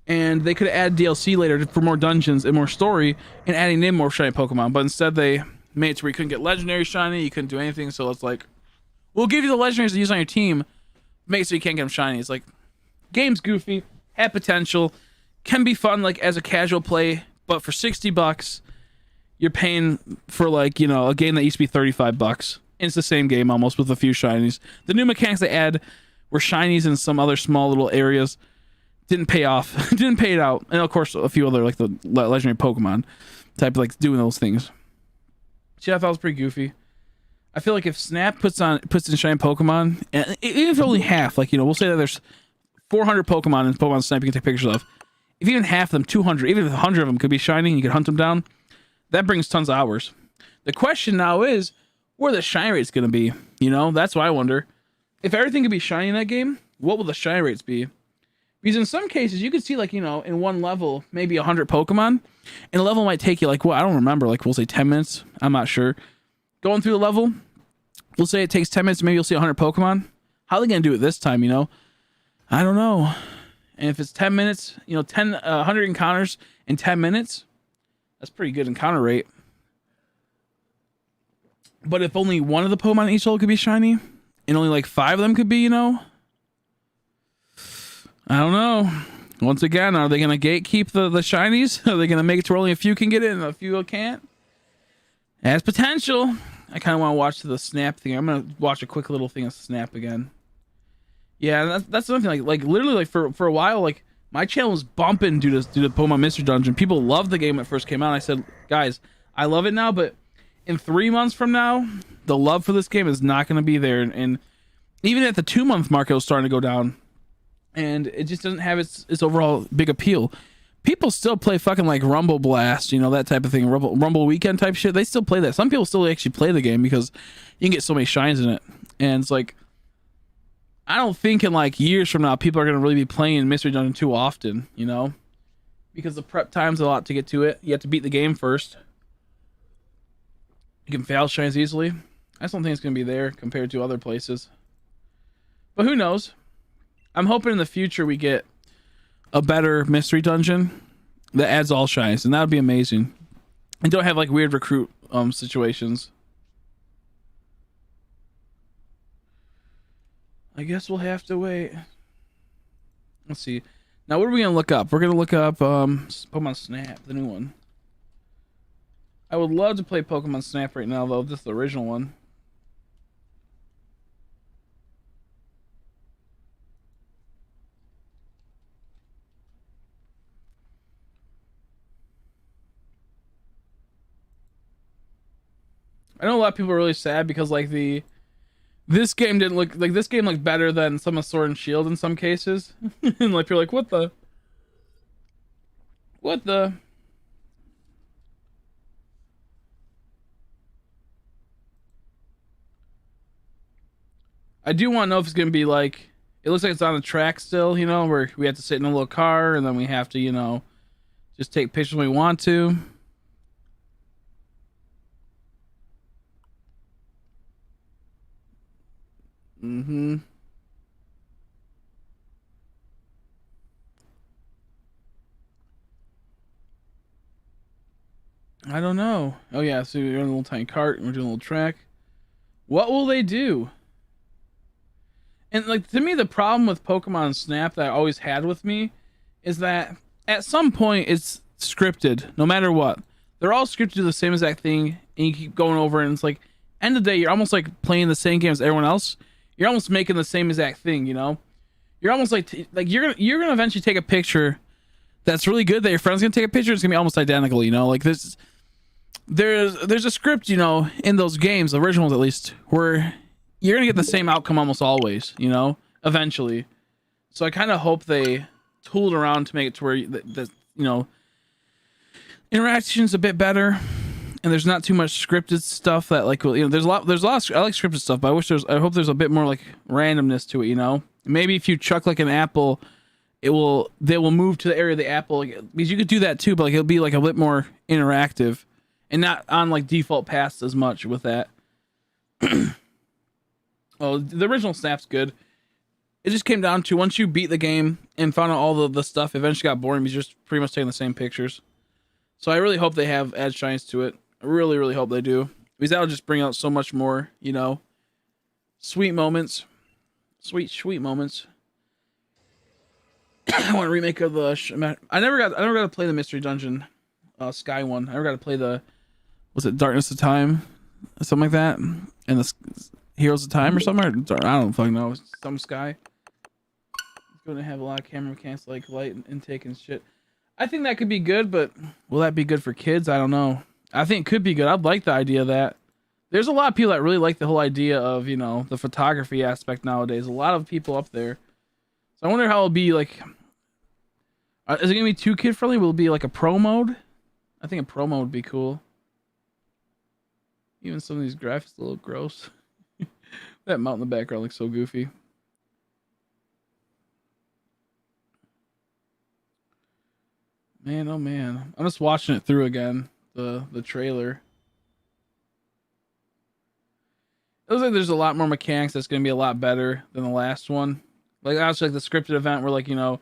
And they could have added DLC later for more dungeons and more story, and adding in more shiny Pokemon. But instead, they made it to where you couldn't get legendary shiny, you couldn't do anything. So it's like, we'll give you the legendaries to use on your team, make it so you can't get them shiny. It's like, game's goofy, had potential, can be fun like as a casual play, but for $60. You're paying for, like, you know, a game that used to be $35. It's the same game almost with a few shinies. The new mechanics they add were shinies in some other small little areas. Didn't pay off. Didn't pay it out. And of course, a few other, like the legendary Pokemon type of, like, doing those things. So yeah, I thought it was pretty goofy. I feel like if Snap puts in shiny Pokemon, and even if only half, like, you know, we'll say that there's 400 Pokemon in Pokemon Snap you can take pictures of. if even half of them, 200, even if 100 of them could be shiny and you could hunt them down, that brings tons of hours. The question now is, where the shiny rate's going to be? You know, that's what I wonder. If everything could be shiny in that game, what will the shiny rates be? Because in some cases, you could see, like, you know, in one level, maybe 100 Pokemon, and a level might take you, like, well, I don't remember, like, we'll say 10 minutes. I'm not sure. Going through the level, we'll say it takes 10 minutes, maybe you'll see 100 Pokemon. How are they going to do it this time, you know? I don't know. And if it's 10 minutes, you know, 100 encounters in 10 minutes, that's pretty good encounter rate. But if only one of the Pokemon in each level could be shiny, and only like 5 of them could be, you know, I don't know. Once again, are they going to gatekeep the shinies? Are they going to make it to where only a few can get it and a few can't? It has potential. I kind of want to watch the Snap thing. I'm going to watch a quick little thing of Snap again. Yeah, that's another thing. Like literally, like for a while, like my channel was bumping due to Pokemon Mystery Dungeon. People loved the game when it first came out. I said, guys, I love it now, but in 3 months from now, the love for this game is not going to be there. And even at the 2-month mark, it was starting to go down. And it just doesn't have its overall big appeal. People still play fucking like Rumble Blast, you know, that type of thing. Rumble Weekend type shit. They still play that. Some people still actually play the game because you can get so many shines in it. And it's like, I don't think in like years from now, people are going to really be playing Mystery Dungeon too often, you know, because the prep time's a lot to get to it. You have to beat the game first. You can fail shines easily. I just don't think it's going to be there compared to other places. But who knows? I'm hoping in the future we get a better Mystery Dungeon that adds all shines, and that would be amazing. And don't have like weird recruit situations. I guess we'll have to wait. Let's see. Now, what are we going to look up? We're going to look up Pokemon Snap, the new one. I would love to play Pokemon Snap right now, though. Just the original one. I know a lot of people are really sad because like this game didn't look like this game looked better than some of Sword and Shield in some cases. And like you're like, what the I do want to know if it's gonna be like, it looks like it's on a track still, you know, where we have to sit in a little car and then we have to, you know, just take pictures when we want to. I don't know. Oh yeah, so you're in a little tiny cart and we're doing a little track. What will they do? And like, to me, the problem with Pokemon Snap that I always had with me is that at some point it's scripted, no matter what. They're all scripted to the same exact thing, and you keep going over it, and it's like, end of the day, you're almost like playing the same game as everyone else. You're almost making the same exact thing, you know? You're almost like you're gonna eventually take a picture that's really good that your friend's gonna take a picture. It's gonna be almost identical, you know? Like there's a script, you know, in those games, the originals at least, where you're gonna get the same outcome almost always, you know, eventually. So I kind of hope they tooled around to make it to where the you know, interaction's a bit better, and there's not too much scripted stuff that like, you know, there's a lot I like scripted stuff, but I hope there's a bit more like randomness to it, you know. Maybe if you chuck like an apple, they will move to the area of the apple, because you could do that too, but like it'll be like a bit more interactive and not on like default paths as much with that. Oh, the original Snap's good. It just came down to once you beat the game and found out all the stuff, it eventually got boring because you're just pretty much taking the same pictures. So I really hope they have add shines to it. I really, really hope they do, because that'll just bring out so much more, you know, sweet moments, sweet moments. I want a remake of the. I never got to play the Mystery Dungeon, Sky one. I never got to play the. Was it Darkness of Time, something like that, and the Heroes of Time or something? I don't fucking know. Some Sky. It's going to have a lot of camera mechanics like light intake and shit. I think that could be good, but will that be good for kids? I don't know. I think it could be good. I'd like the idea of that. There's a lot of people that really like the whole idea of, you know, the photography aspect nowadays. A lot of people up there. So I wonder how it'll be like. Is it gonna be too kid friendly? Will it be like a pro mode? I think a pro mode would be cool. Even some of these graphics a little gross. That mount in the background looks so goofy. Man, oh man. I'm just watching it through again, the trailer. It looks like there's a lot more mechanics that's going to be a lot better than the last one. Like, actually, like the scripted event where, like, you know,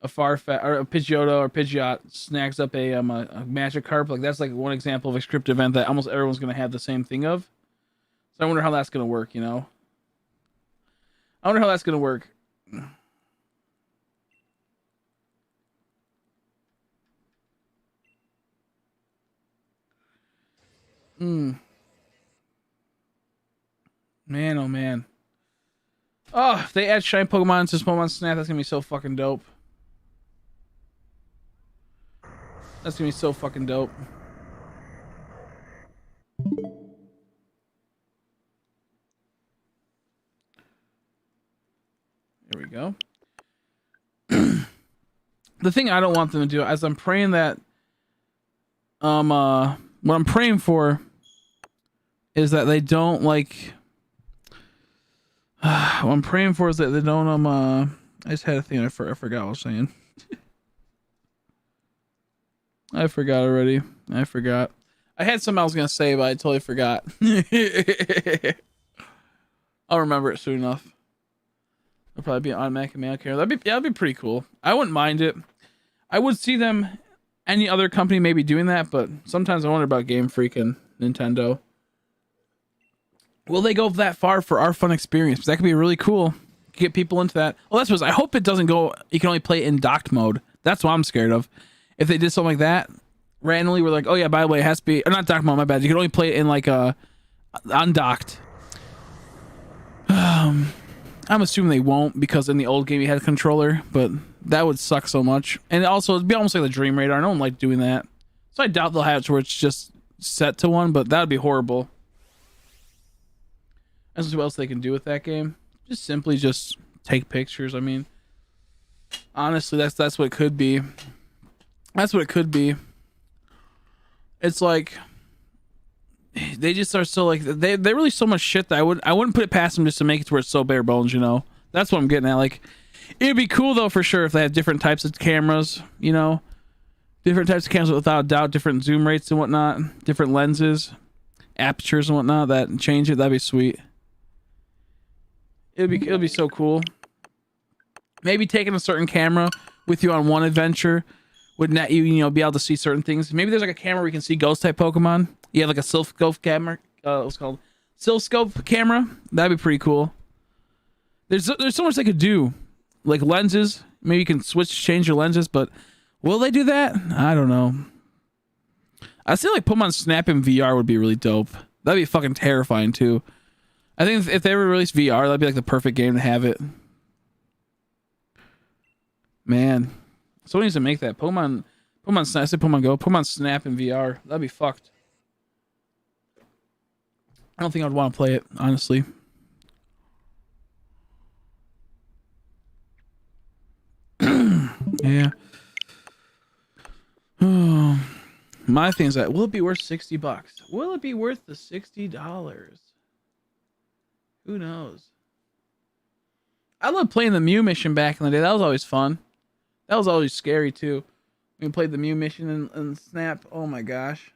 a Farfetch or a Pidgeotto or Pidgeot snags up a Magikarp. Like, that's like one example of a scripted event that almost everyone's going to have the same thing of. So I wonder how that's going to work, you know? I wonder how that's going to work. Man, oh man. Oh, if they add shiny Pokemon to Pokemon Snap, that's gonna be so fucking dope. That's gonna be so fucking dope. There we go. The thing I don't want them to do, as I'm praying that, what I'm praying for is that they don't, like, what I'm praying for is that they don't, I just had a thing, I forgot what I was saying. I forgot already. I forgot. I had something I was going to say, but I totally forgot. I'll remember it soon enough. It'll probably be an automatic mail carrier. That'd be pretty cool. I wouldn't mind it. I would see them, any other company maybe doing that, but sometimes I wonder about Game Freak and Nintendo. Will they go that far for our fun experience? That could be really cool. Get people into that. Well, that's what I hope it doesn't go. You can only play it in docked mode. That's what I'm scared of. If they did something like that, randomly, we're like, oh yeah, by the way, it has to be, or not docked mode. My bad. You can only play it in like undocked. I'm assuming they won't because in the old game you had a controller, but that would suck so much. And also, it'd be almost like the Dream Radar. I don't like doing that, so I doubt they'll have it where it's just set to one. But that would be horrible. I don't see what else they can do with that game. Just simply just take pictures. I mean, honestly, that's what it could be. That's what it could be. It's like they just are so like they release so much shit that I wouldn't put it past them just to make it to where it's so bare bones, you know. That's what I'm getting at. Like, it'd be cool though for sure if they had different types of cameras, you know, different types of cameras without a doubt, different zoom rates and whatnot, different lenses, apertures and whatnot that change it. That'd be sweet. It'd be so cool. Maybe taking a certain camera with you on one adventure would net you, you know, be able to see certain things. Maybe there's like a camera where you can see ghost type Pokemon. You have like a silph camera. What's called silph camera. That'd be pretty cool. There's so much they could do, like lenses. Maybe you can change your lenses, but will they do that? I don't know. I feel like Pokemon Snap in VR would be really dope. That'd be fucking terrifying too. I think if they ever release VR, that'd be like the perfect game to have it. Man, someone needs to make that Pokemon Snap. I said Pokemon Go. Pokemon Snap in VR. That'd be fucked. I don't think I'd want to play it, honestly. Yeah. My thing is that will it be worth $60? Will it be worth the $60? Who knows? I love playing the Mew mission back in the day. That was always fun. That was always scary too. We played the Mew mission and Snap. Oh my gosh.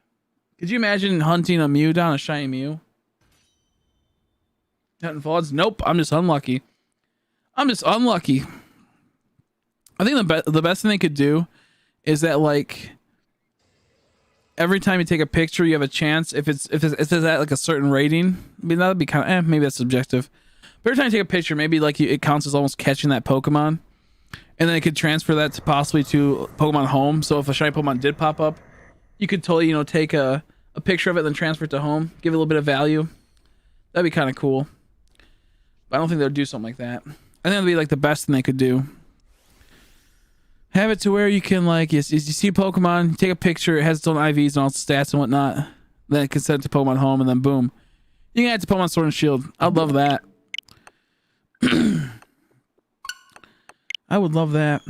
Could you imagine hunting a Mew down, a shiny Mew? Hunting frauds? Nope. I'm just unlucky. I think the best thing they could do is that, like, every time you take a picture, you have a chance. If it's at like a certain rating, I mean, that'd be kind of maybe that's subjective. But every time you take a picture, maybe like it counts as almost catching that Pokemon, and then it could transfer that to possibly to Pokemon Home. So if a shiny Pokemon did pop up, you could totally, you know, take a picture of it, then transfer it to Home, give it a little bit of value. That'd be kind of cool. But I don't think they would do something like that. I think that'd be like the best thing they could do. Have it to where you can, like, you see Pokemon, you take a picture, it has its own IVs and all its stats and whatnot. Then it can send it to Pokemon Home, and then boom. You can add it to Pokemon Sword and Shield. I'd love that. I would love that.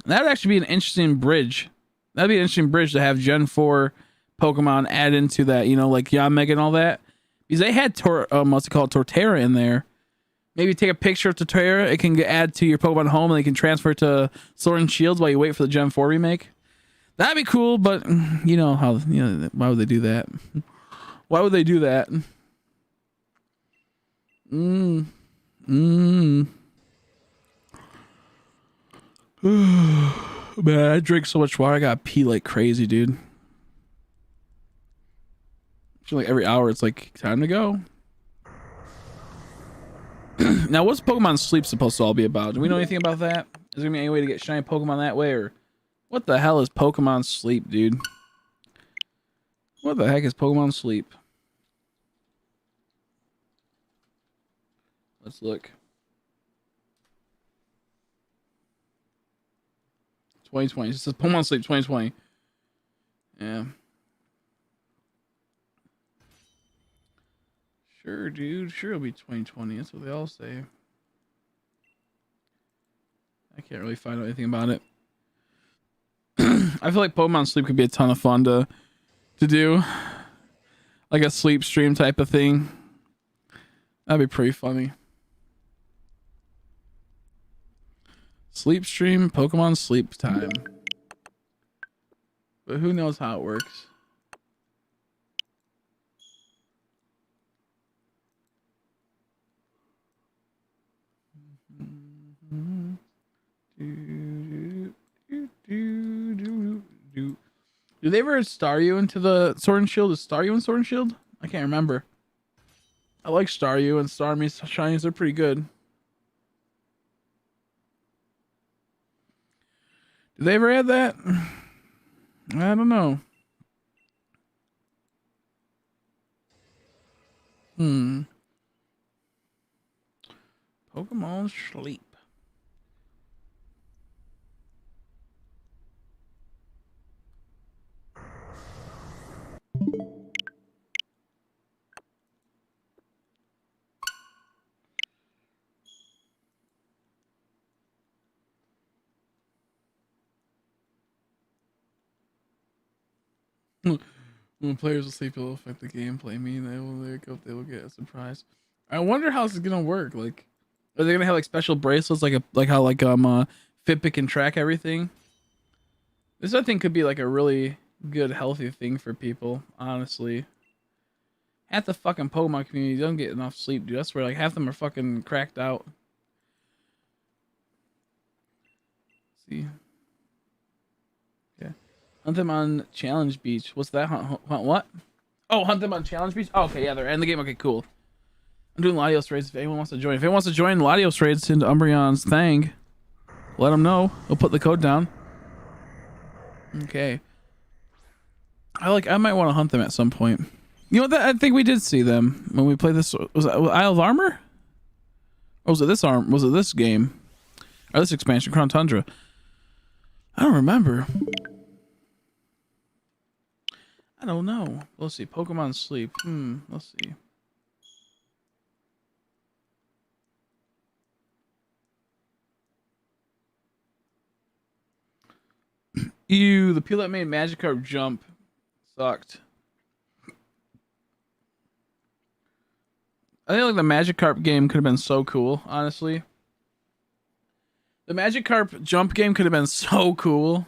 That would actually be an interesting bridge. That'd be an interesting bridge to have Gen 4 Pokemon add into that, you know, like Yanmega and all that. Because they had what's it called, Torterra in there. Maybe take a picture of Torterra. It can add to your Pokemon home, and they can transfer it to Sword and Shields while you wait for the Gen 4 remake. That'd be cool, but you know how, you know, why would they do that? Why would they do that? Man, I drink so much water. I gotta pee like crazy, dude. I feel like every hour it's like time to go. Now, what's Pokemon Sleep supposed to all be about? Do we know anything about that? Is there gonna be any way to get shiny Pokemon that way, or what the hell is Pokemon Sleep, dude? What the heck is Pokemon Sleep? Let's look. 2020. It says Pokemon Sleep 2020. Yeah. Sure, dude. Sure, it'll be 2020. That's what they all say. I can't really find out anything about it. I feel like Pokemon Sleep could be a ton of fun to do. Like a sleep stream type of thing. That'd be pretty funny. Sleep stream, Pokemon Sleep time. But who knows how it works. Do they ever star you into the Sword and Shield? Is Staryu in Sword and Shield? I can't remember. I like Staryu and Starmie's shinies. They're pretty good. Did they ever add that? I don't know. Pokemon Sleep. When players will sleep, it will affect the gameplay. They will get a surprise. I wonder how this is gonna work. Like, are they gonna have like special bracelets, like how Fitbit can track everything? This I think could be like a really good, healthy thing for people. Honestly, half the fucking Pokemon community don't get enough sleep, dude. That's where like half of them are fucking cracked out. Let's see. Hunt them on Challenge Beach. What's that? Hunt what? Oh, hunt them on Challenge Beach? Oh, okay, yeah, they're in the game. Okay, cool. I'm doing Latios raids if anyone wants to join. If anyone wants to join Latios raids into Umbreon's thing, let them know. We'll put the code down. Okay. I might want to hunt them at some point. You know what? I think we did see them when we played this. Was it Isle of Armor? Or was it this Was it this game? Or this expansion, Crown Tundra? I don't remember. I don't know. Let's see. Pokemon Sleep. Let's see. Ew, the people that made Magikarp jump sucked. I think like the Magikarp game could have been so cool, honestly. The Magikarp jump game could have been so cool.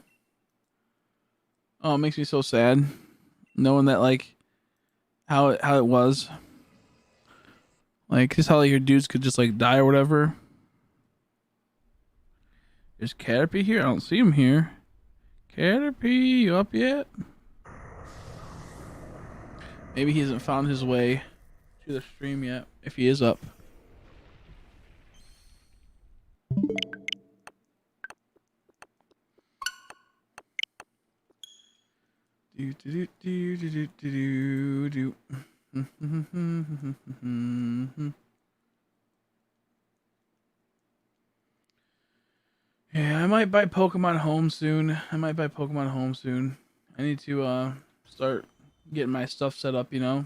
Oh, it makes me so sad. Knowing that like how it was. Like just how like your dudes could just like die or whatever. Is Caterpie here? I don't see him here. Caterpie, you up yet? Maybe he hasn't found his way to the stream yet, if he is up. Do do do do do do do. Yeah, I might buy Pokemon Home soon. I need to start getting my stuff set up, you know.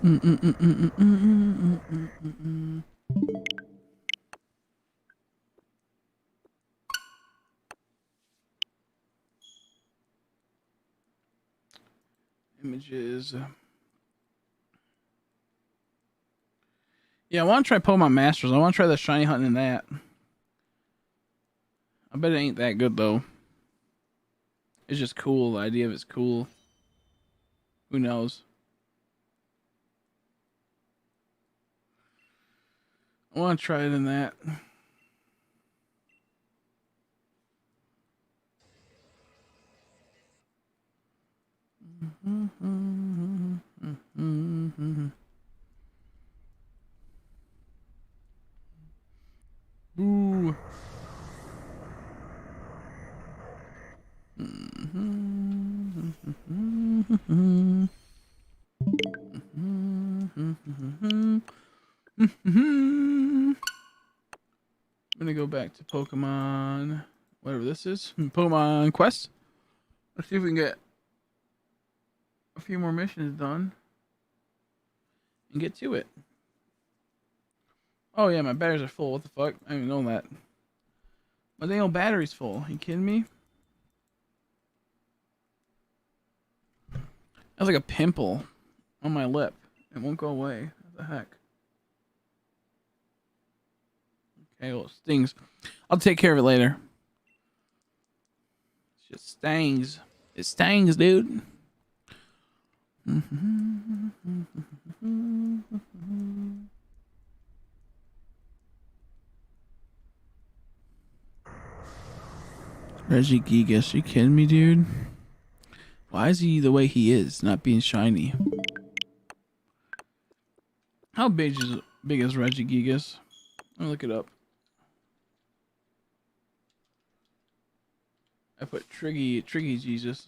Images. Yeah, I want to try Pokemon Masters. I want to try the shiny hunting in that. I bet it ain't that good though. It's just cool. The idea of it's cool. Who knows? I want to try it in that. Ooh. I'm gonna go back to Pokemon, whatever this is, Pokemon Quest. Let's see if we can get a few more missions done and get to it. Oh yeah, my batteries are full. What the fuck? I didn't even know that. My dang old battery's full. Are you kidding me? That's like a pimple on my lip. It won't go away. What the heck? Okay, well, it stings. I'll take care of it later. It just stings. It stings, dude. Regigigas, you kidding me, dude? Why is he the way he is, not being shiny? How big is Regigigas? Let me look it up. I put Triggy Jesus.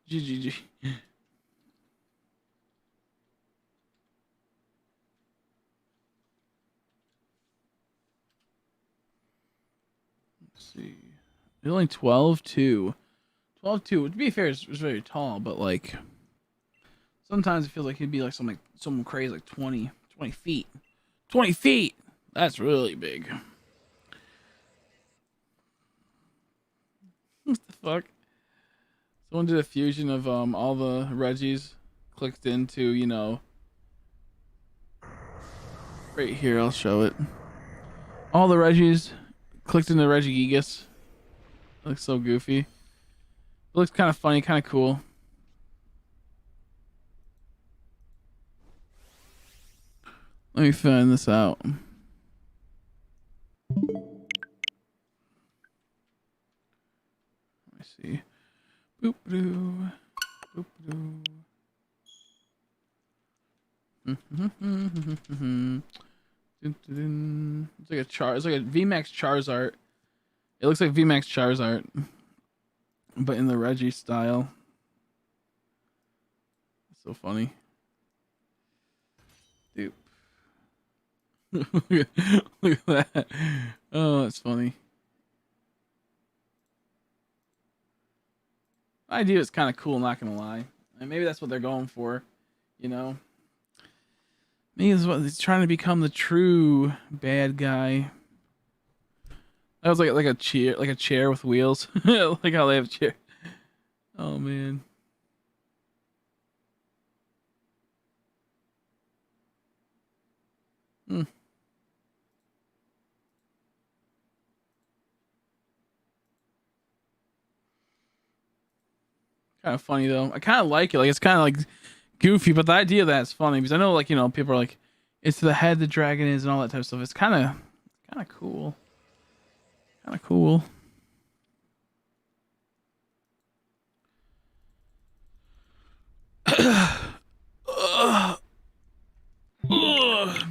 GGG. Let's see. It's only 12'2". 12'2". To be fair, it's very tall, but like sometimes it feels like he'd be like someone crazy like 20 feet. 20 feet. That's really big. What the fuck? Someone did a fusion of all the Regis clicked into, you know, right here, I'll show it. All the Regis clicked into Regigigas. Looks so goofy. It looks kind of funny, kind of cool. Let me find this out. Let me see. Boop doo. Boop doo. It's like it's like a VMAX Charizard. It looks like VMAX Charizard, but in the Reggie style. It's so funny. Dude. Look at that. Oh, that's funny. The idea is kind of cool, not gonna lie. And maybe that's what they're going for, you know. Maybe is what he's trying to become, the true bad guy. That was like a chair with wheels. Like how they have chair. Oh man. Hmm. Kind of funny though. I kind of like it. Like it's kind of like goofy, but the idea of that's funny because I know like, you know, people are like, it's the head the dragon is and all that type of stuff. It's kind of cool. Kind of cool.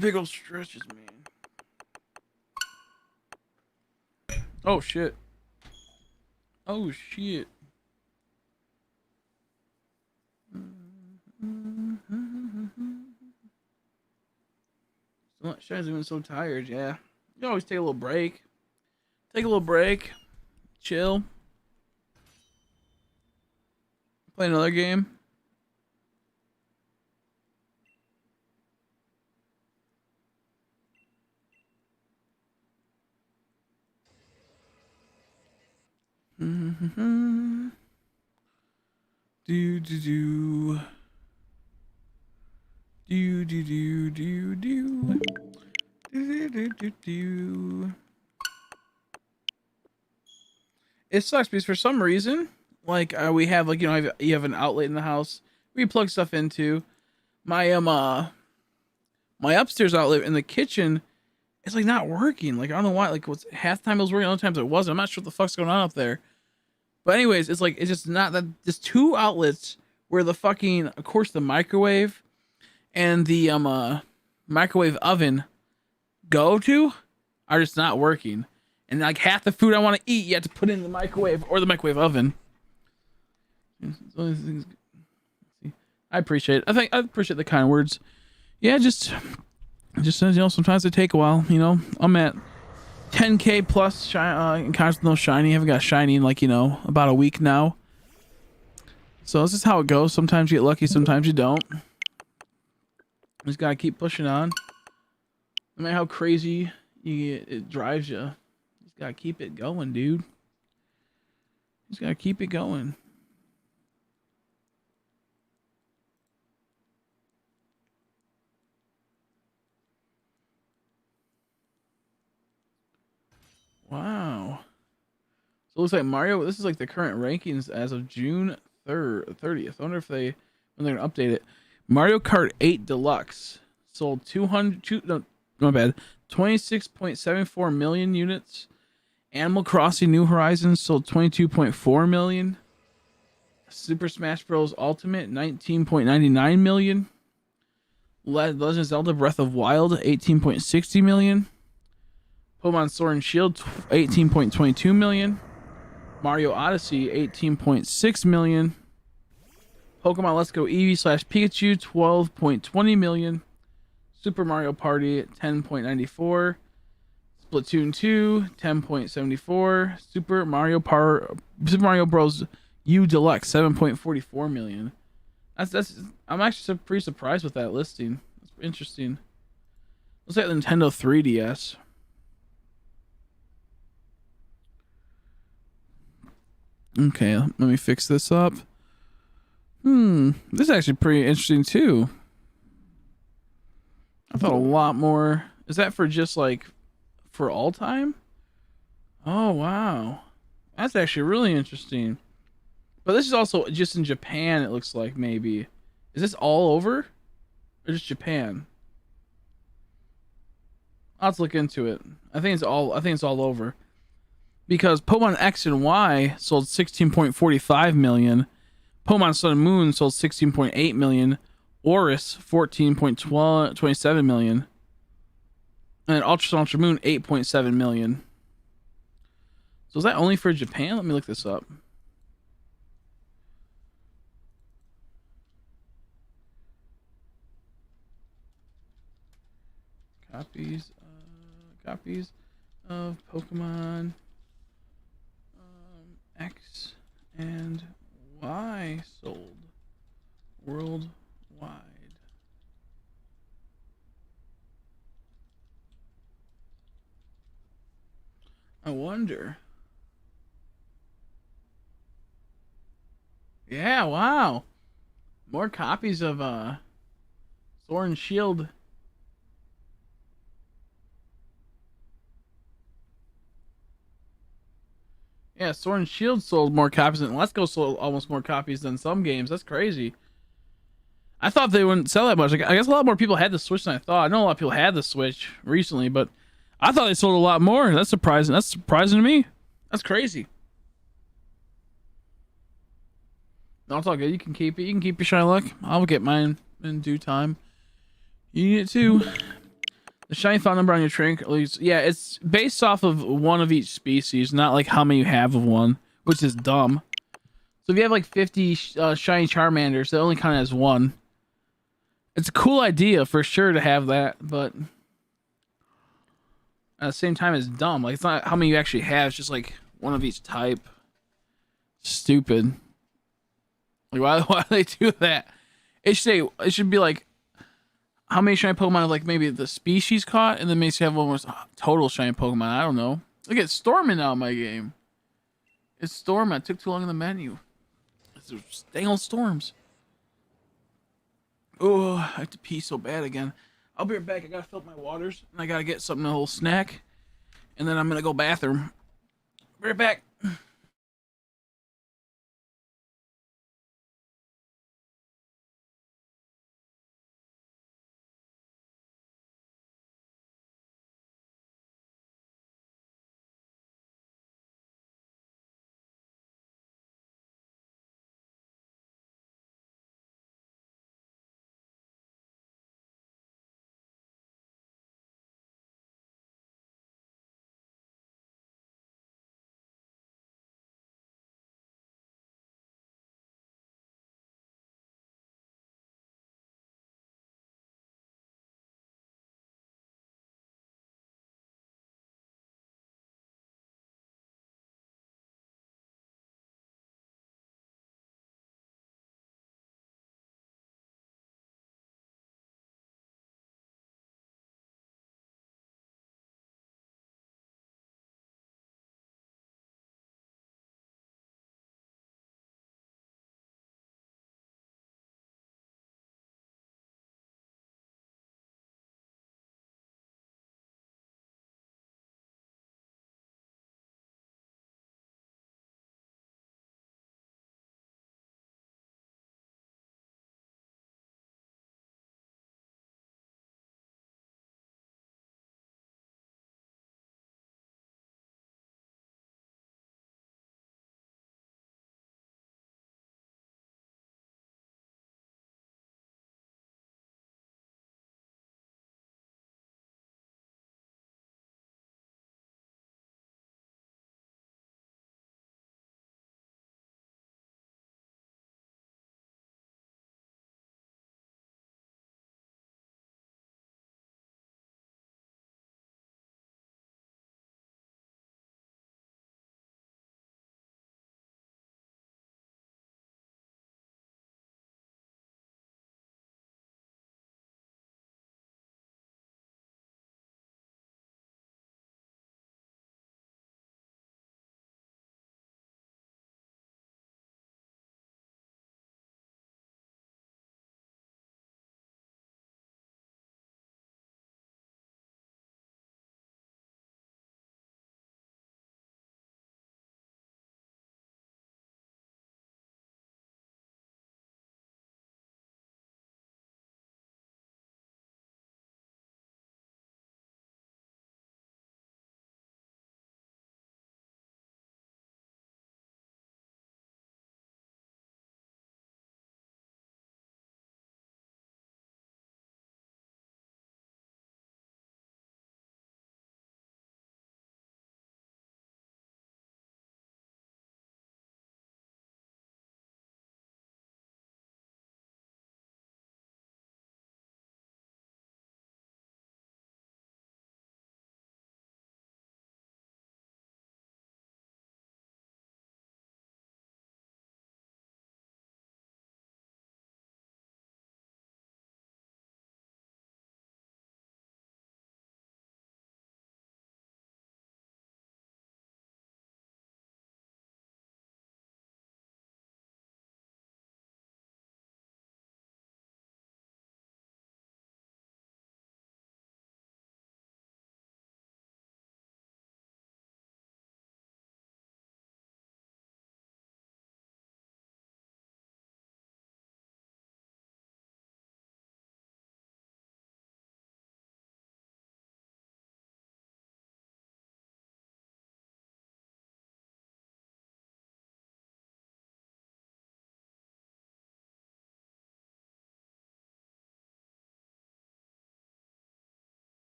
Big old stretches, man. Oh shit. Oh shit. Shazzy's been so tired, yeah. You always take a little break. Take a little break. Chill. Play another game. Mm-hmm. Do do do. Do do do do do. Do do do do. It sucks because for some reason, like we have like you have an outlet in the house where you plug stuff into. My upstairs outlet in the kitchen is like not working. Like I don't know why. Like what's half the time it was working, other times it wasn't. I'm not sure what the fuck's going on up there. But anyways, it's like it's just not that. There's two outlets where the fucking, of course, the microwave and the microwave oven go to are just not working. And like half the food I want to eat, you have to put in the microwave or the microwave oven. I appreciate it. I appreciate the kind words. Yeah, just sometimes they take a while. I'm at 10K plus in constant shiny. I haven't got shiny in like about a week now. So this is how it goes. Sometimes you get lucky, sometimes you don't. Just gotta keep pushing on. No matter how crazy you get, it drives you. Just gotta keep it going, dude. Just gotta keep it going. Wow. So it looks like Mario, this is like the current rankings as of June 30th. I wonder when they're gonna update it. Mario Kart 8 Deluxe sold 26.74 million units. Animal Crossing New Horizons sold 22.4 million. Super Smash Bros. Ultimate 19.99 million. Legend of Zelda Breath of Wild 18.60 million. Pokemon Sword and Shield 18.22 million. Mario Odyssey 18.6 million. Pokemon Let's Go Eevee / Pikachu 12.20 million. Super Mario Party 10.94. Splatoon 2 10.74. Super Mario Bros. U Deluxe 7.44 million. I'm actually pretty surprised with that listing. That's interesting. Looks like the Nintendo 3DS. Okay, let me fix this up. This is actually pretty interesting too. I thought a lot more. Is that for just like for all time? Oh wow, that's actually really interesting. But this is also just in Japan. It looks like maybe. Is this all over, or just Japan? I'll have to look into it. I think it's all over. Because Pokemon X and Y sold 16.45 million. Pokemon Sun and Moon sold 16.8 million. Oris 14.27 million. And Ultra Sun Ultra Moon 8.7 million. So is that only for Japan? Let me look this up. Copies of Pokemon X and Y sold worldwide. I wonder. Yeah, wow. More copies of Sword and Shield. Yeah, Sword and Shield sold more copies, and Let's Go sold almost more copies than some games. That's crazy. I thought they wouldn't sell that much. I guess a lot more people had the Switch than I thought. I know a lot of people had the Switch recently, but I thought they sold a lot more. That's surprising. That's surprising to me. That's crazy. No, it's all good. You can keep it. You can keep your shiny luck. I'll get mine in due time. You need it too. The shiny file number on your trinket, at least, yeah, it's based off of one of each species, not like how many you have of one, which is dumb. So if you have like 50 shiny Charmanders, that only kind of has one. It's a cool idea for sure to have that, but at the same time, it's dumb. Like, it's not how many you actually have, it's just like one of each type. Stupid. Like, why do they do that? It should be like, how many shiny Pokemon have like maybe the species caught, and then maybe you have almost total shiny Pokemon. I don't know. Look at Storming out in my game. It's storm. I took too long in the menu. It's dang old storms. Oh, I have to pee so bad again. I'll be right back. I gotta fill up my waters and I gotta get something, a little snack, and then I'm gonna go bathroom. Be right back.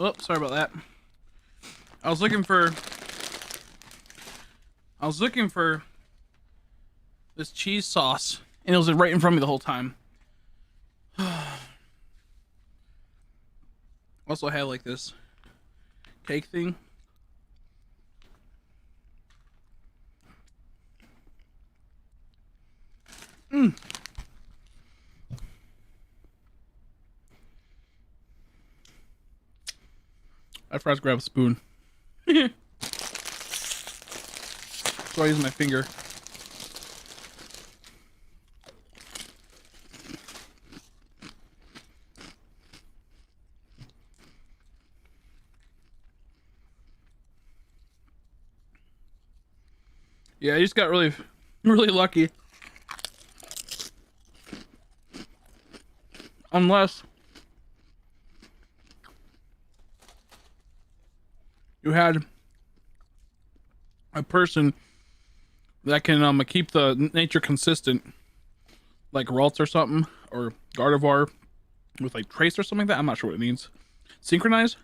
Oh, sorry about that. I was looking for this cheese sauce, and it was right in front of me the whole time. Also, I had like this cake thing. I forgot to grab a spoon. So I use my finger. Yeah, I just got really lucky. Unless you had a person that can keep the nature consistent, like Ralts or something, or Gardevoir with like Trace or something like that. I'm not sure what it means. Synchronize?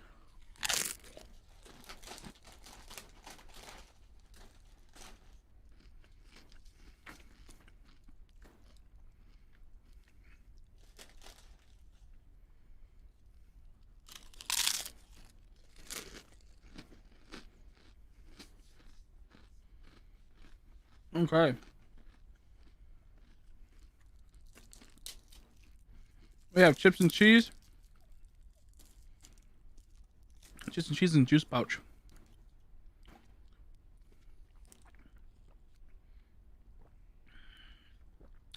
Okay. We have chips and cheese. Chips and cheese and juice pouch.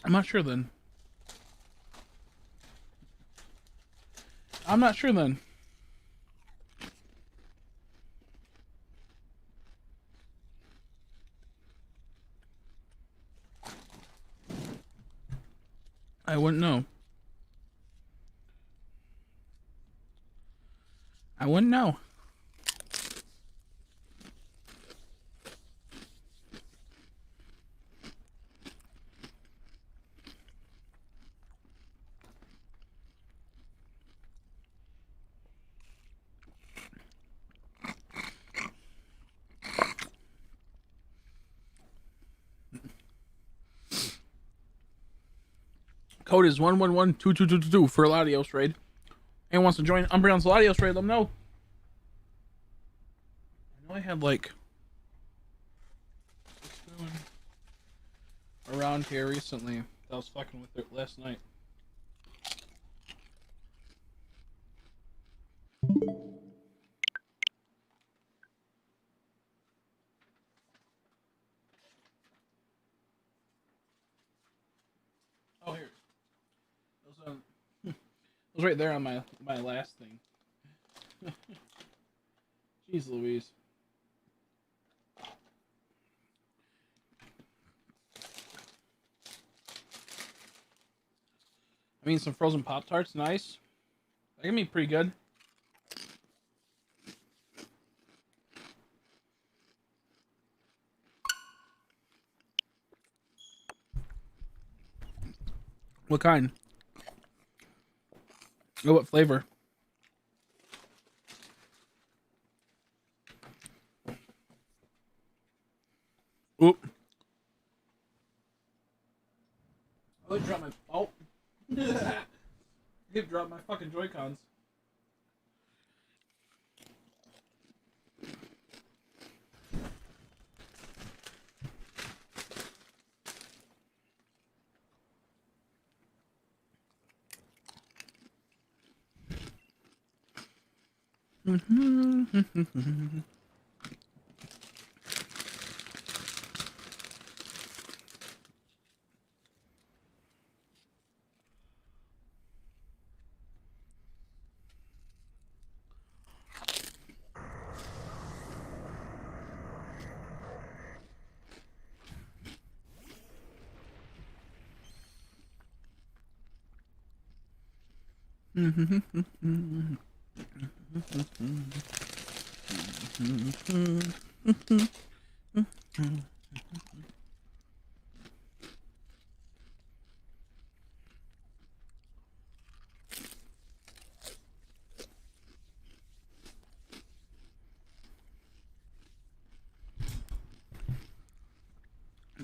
I'm not sure then. I'm not sure then. I wouldn't know. I wouldn't know. Code is 1112222 for Latios raid. Anyone wants to join Umbreon's Latios raid, let them know. I know I had like around here recently that I was fucking with it last night. Oh, here. It was right there on my last thing. Jeez Louise. I mean, some frozen Pop-Tarts, nice. That can be pretty good. What kind? Oh, what flavor? Oop. I would drop my... Oh. I dropped my fucking Joy-Cons.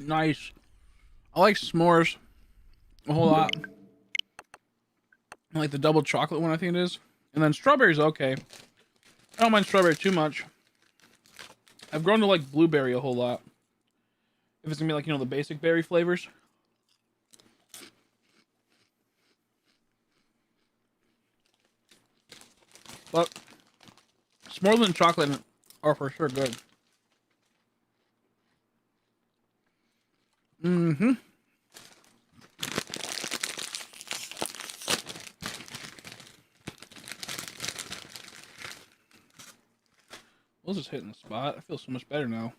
Nice. I like s'mores a whole lot. I like the double chocolate one, I think it is. And then strawberry's okay. I don't mind strawberry too much. I've grown to like blueberry a whole lot. If it's gonna be like, you know, the basic berry flavors. But s'mores and chocolate are for sure good. Mm-hmm. We'll just hitting the spot. I feel so much better now.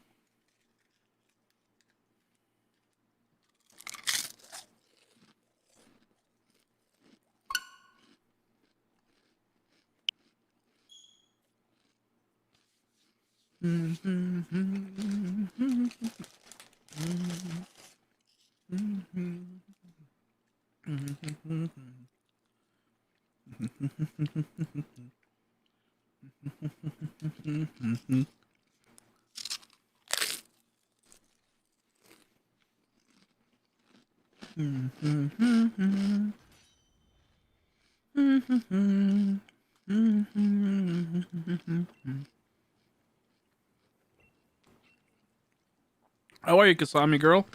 How are you, Kasami girl?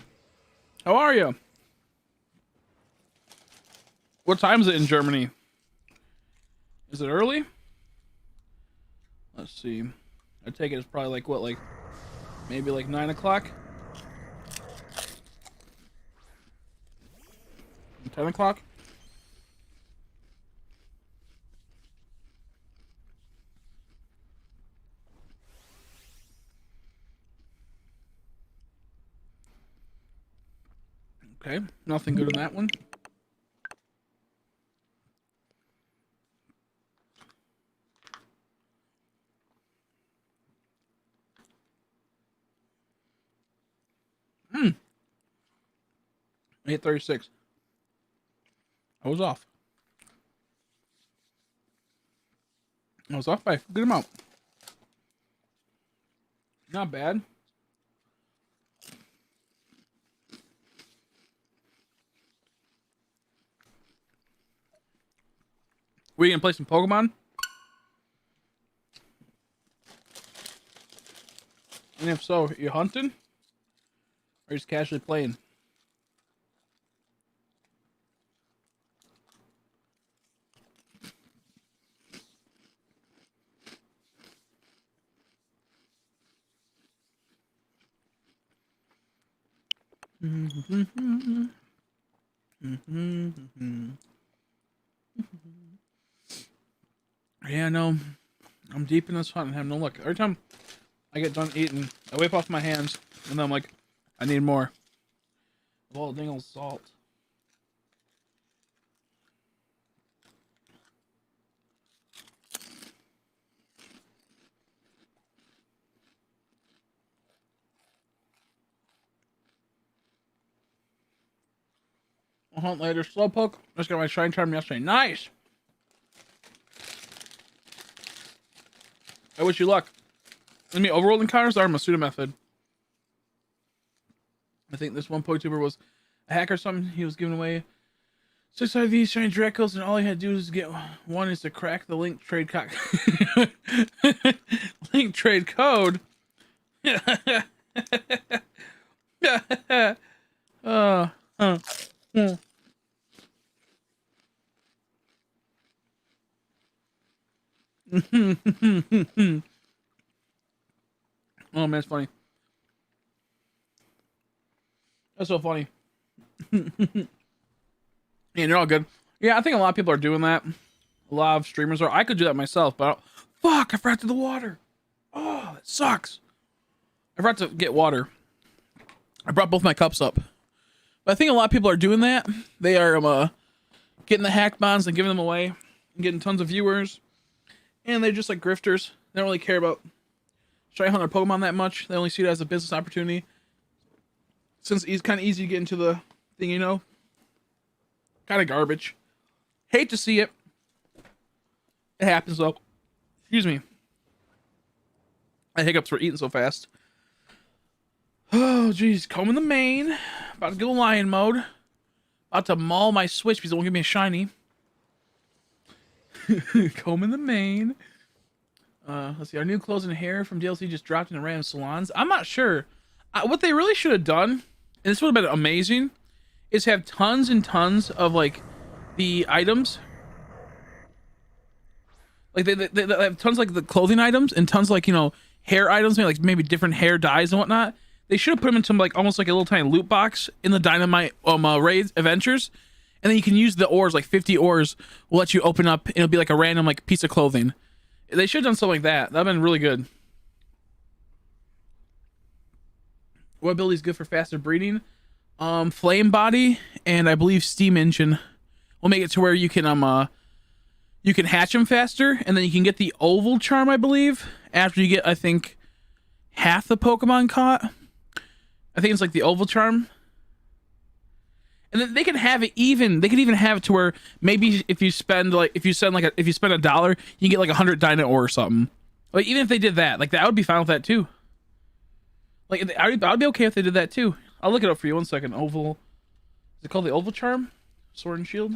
How are you? What time is it in Germany? Is it early? Let's see. I take it it's probably like what, like maybe like 9 o'clock? 10 o'clock? Okay, nothing good in that one. Hmm. 8:36. I was off. I was off by a good amount. Not bad. We gonna play some Pokemon? And if so, are you hunting? Or just casually playing? Yeah, no. I'm deep in this hunt and have no luck. Every time I get done eating, I wipe off my hands, and then I'm like, I need more. Of all the dingles salt. I'll hunt later. Slowpoke. Just got my shine charm yesterday. Nice! I wish you luck. Any overworld encounters are Masuda method. I think this one PokeTuber was a hacker or something. He was giving away 6 IVs, shiny Dracos, and all he had to do is get one is to crack the link trade link trade code. Yeah. Oh man, it's funny. That's so funny. Yeah, they're all good. Yeah, I think a lot of people are doing that. A lot of streamers are. I could do that myself, but fuck, I forgot to the water. Oh, that sucks. I forgot to get water. I brought both my cups up. But I think a lot of people are doing that. They are getting the hack bonds and giving them away and getting tons of viewers. And they're just like grifters. They don't really care about trying to hunt their Pokemon that much. They only see it as a business opportunity. Since it's kind of easy to get into the thing, you know. Kind of garbage. Hate to see it. It happens though. Excuse me. My hiccups for eating so fast. Oh, geez. Combing the mane. About to go lion mode. About to maul my switch because it won't give me a shiny. Combing the mane. Let's see. Our new clothes and hair from DLC just dropped into random salons. I'm not sure. What they really should have done, and this would have been amazing, is have tons and tons of, like, the items. Like, they have tons, like, the clothing items and tons, like, you know, hair items, maybe different hair dyes and whatnot. They should have put them into, like, almost like a little tiny loot box in the Dynamite Raids Adventures. And then you can use the ores, like 50 ores will let you open up, and it'll be like a random, like, piece of clothing. They should have done something like that. That'd been really good. What ability is good for faster breeding? Flame body and I believe steam engine will make it to where you can hatch them faster, and then you can get the oval charm, I believe, after you get, I think, half the Pokemon caught. I think it's like the oval charm. And then they can have it even. They could even have it to where maybe if you spend $1, you can get like 100 Dyna ore or something. Like, even if they did that, like, I would be fine with that too. Like, I'd be okay if they did that too. I'll look it up for you. 1 second. Oval. Is it called the oval charm? Sword and shield.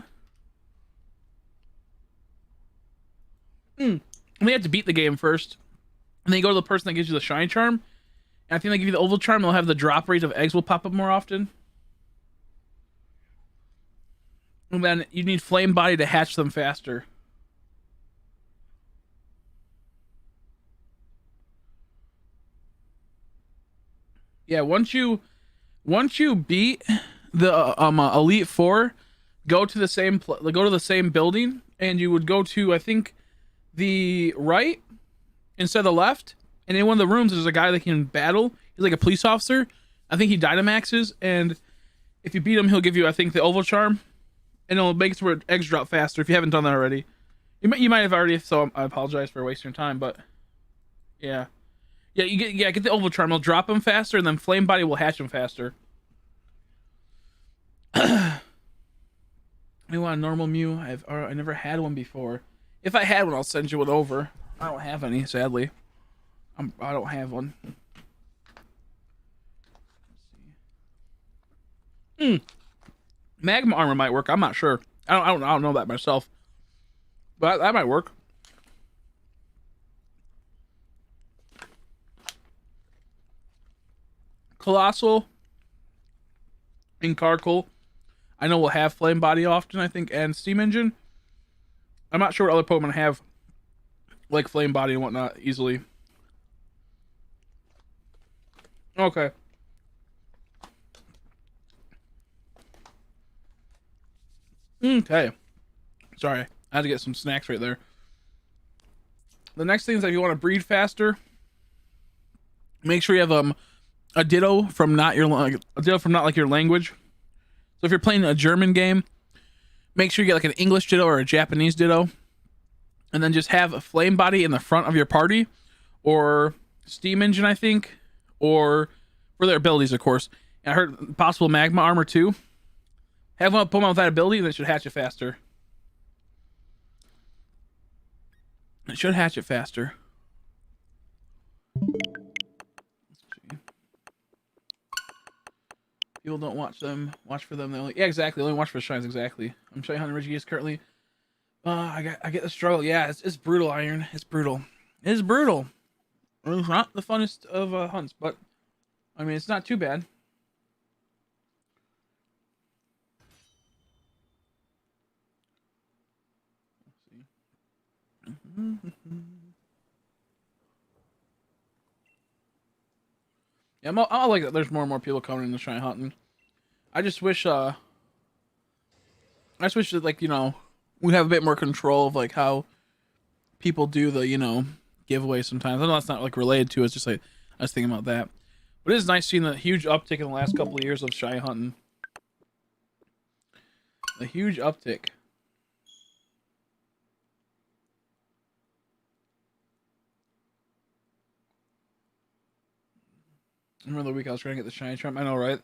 And they have to beat the game first, and then you go to the person that gives you the shine charm. And I think they give you the oval charm, they'll have the drop rate of eggs will pop up more often. And then you need flame body to hatch them faster. Yeah, once you beat the Elite Four, go to the same building, and you would go to, I think, the right instead of the left. And in one of the rooms, there's a guy that can battle. He's like a police officer. I think he Dynamaxes, and if you beat him, he'll give you, I think, the oval charm, and it'll make it to where eggs drop faster. If you haven't done that already, you might have already. So I apologize for wasting your time, but yeah, get the oval charm. It'll drop them faster, and then flame body will hatch them faster. I want a normal Mew. I never had one before. If I had one, I'll send you one over. I don't have any, sadly. I don't have one. Magma armor might work. I'm not sure. I don't know that myself, but that might work. Colossal and Carkle, I know will have flame body often, I think, and steam engine. I'm not sure what other Pokemon have like flame body and whatnot easily. Okay. Okay. Sorry, I had to get some snacks right there. The next thing is that if you want to breed faster, make sure you have a ditto from not like your language. So if you're playing a German game, make sure you get like an English ditto or a Japanese ditto, and then just have a flame body in the front of your party, or steam engine, I think, or for their abilities, of course. And I heard possible magma armor too. Have one Pokemon with that ability, and it should hatch it faster. It should hatch it faster. People don't watch for them. They only, yeah, exactly. They only watch for the shines, exactly. I'm shiny hunting Regigigas currently. I get the struggle. Yeah, it's brutal, Iron. It's brutal. It's brutal. It's not the funnest of hunts, but I mean, it's not too bad. Let's see. Yeah, I like that. There's more and more people coming into shiny hunting. I just wish that, like, you know, we have a bit more control of like how people do the, you know, giveaways sometimes. I know that's not like related to it. It's just like I was thinking about that. But it is nice seeing the huge uptick in the last couple of years of shiny hunting. A huge uptick. I remember the week I was trying to get the shiny charm. I know, right?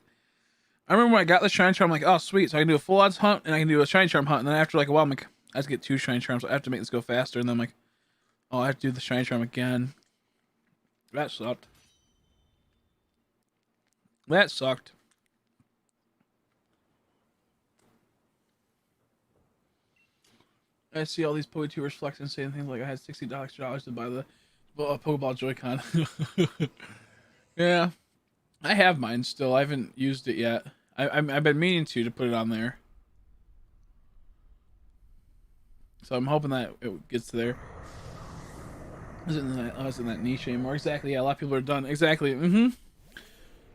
I remember when I got the shiny charm, I'm like, oh, sweet. So I can do a full odds hunt and I can do a shiny charm hunt. And then after like a while, I'm like, I have to get 2 shiny charms. So I have to make this go faster. And then I'm like, oh, I have to do the shiny charm again. That sucked. That sucked. I see all these PokeTubers flexing and saying things like I had $60 to buy the Pokeball Joy-Con. Yeah, I have mine still. I haven't used it yet. I've been meaning to put it on there. So I'm hoping that it gets to there. I was in that niche anymore. Exactly. Yeah, a lot of people are done. Exactly.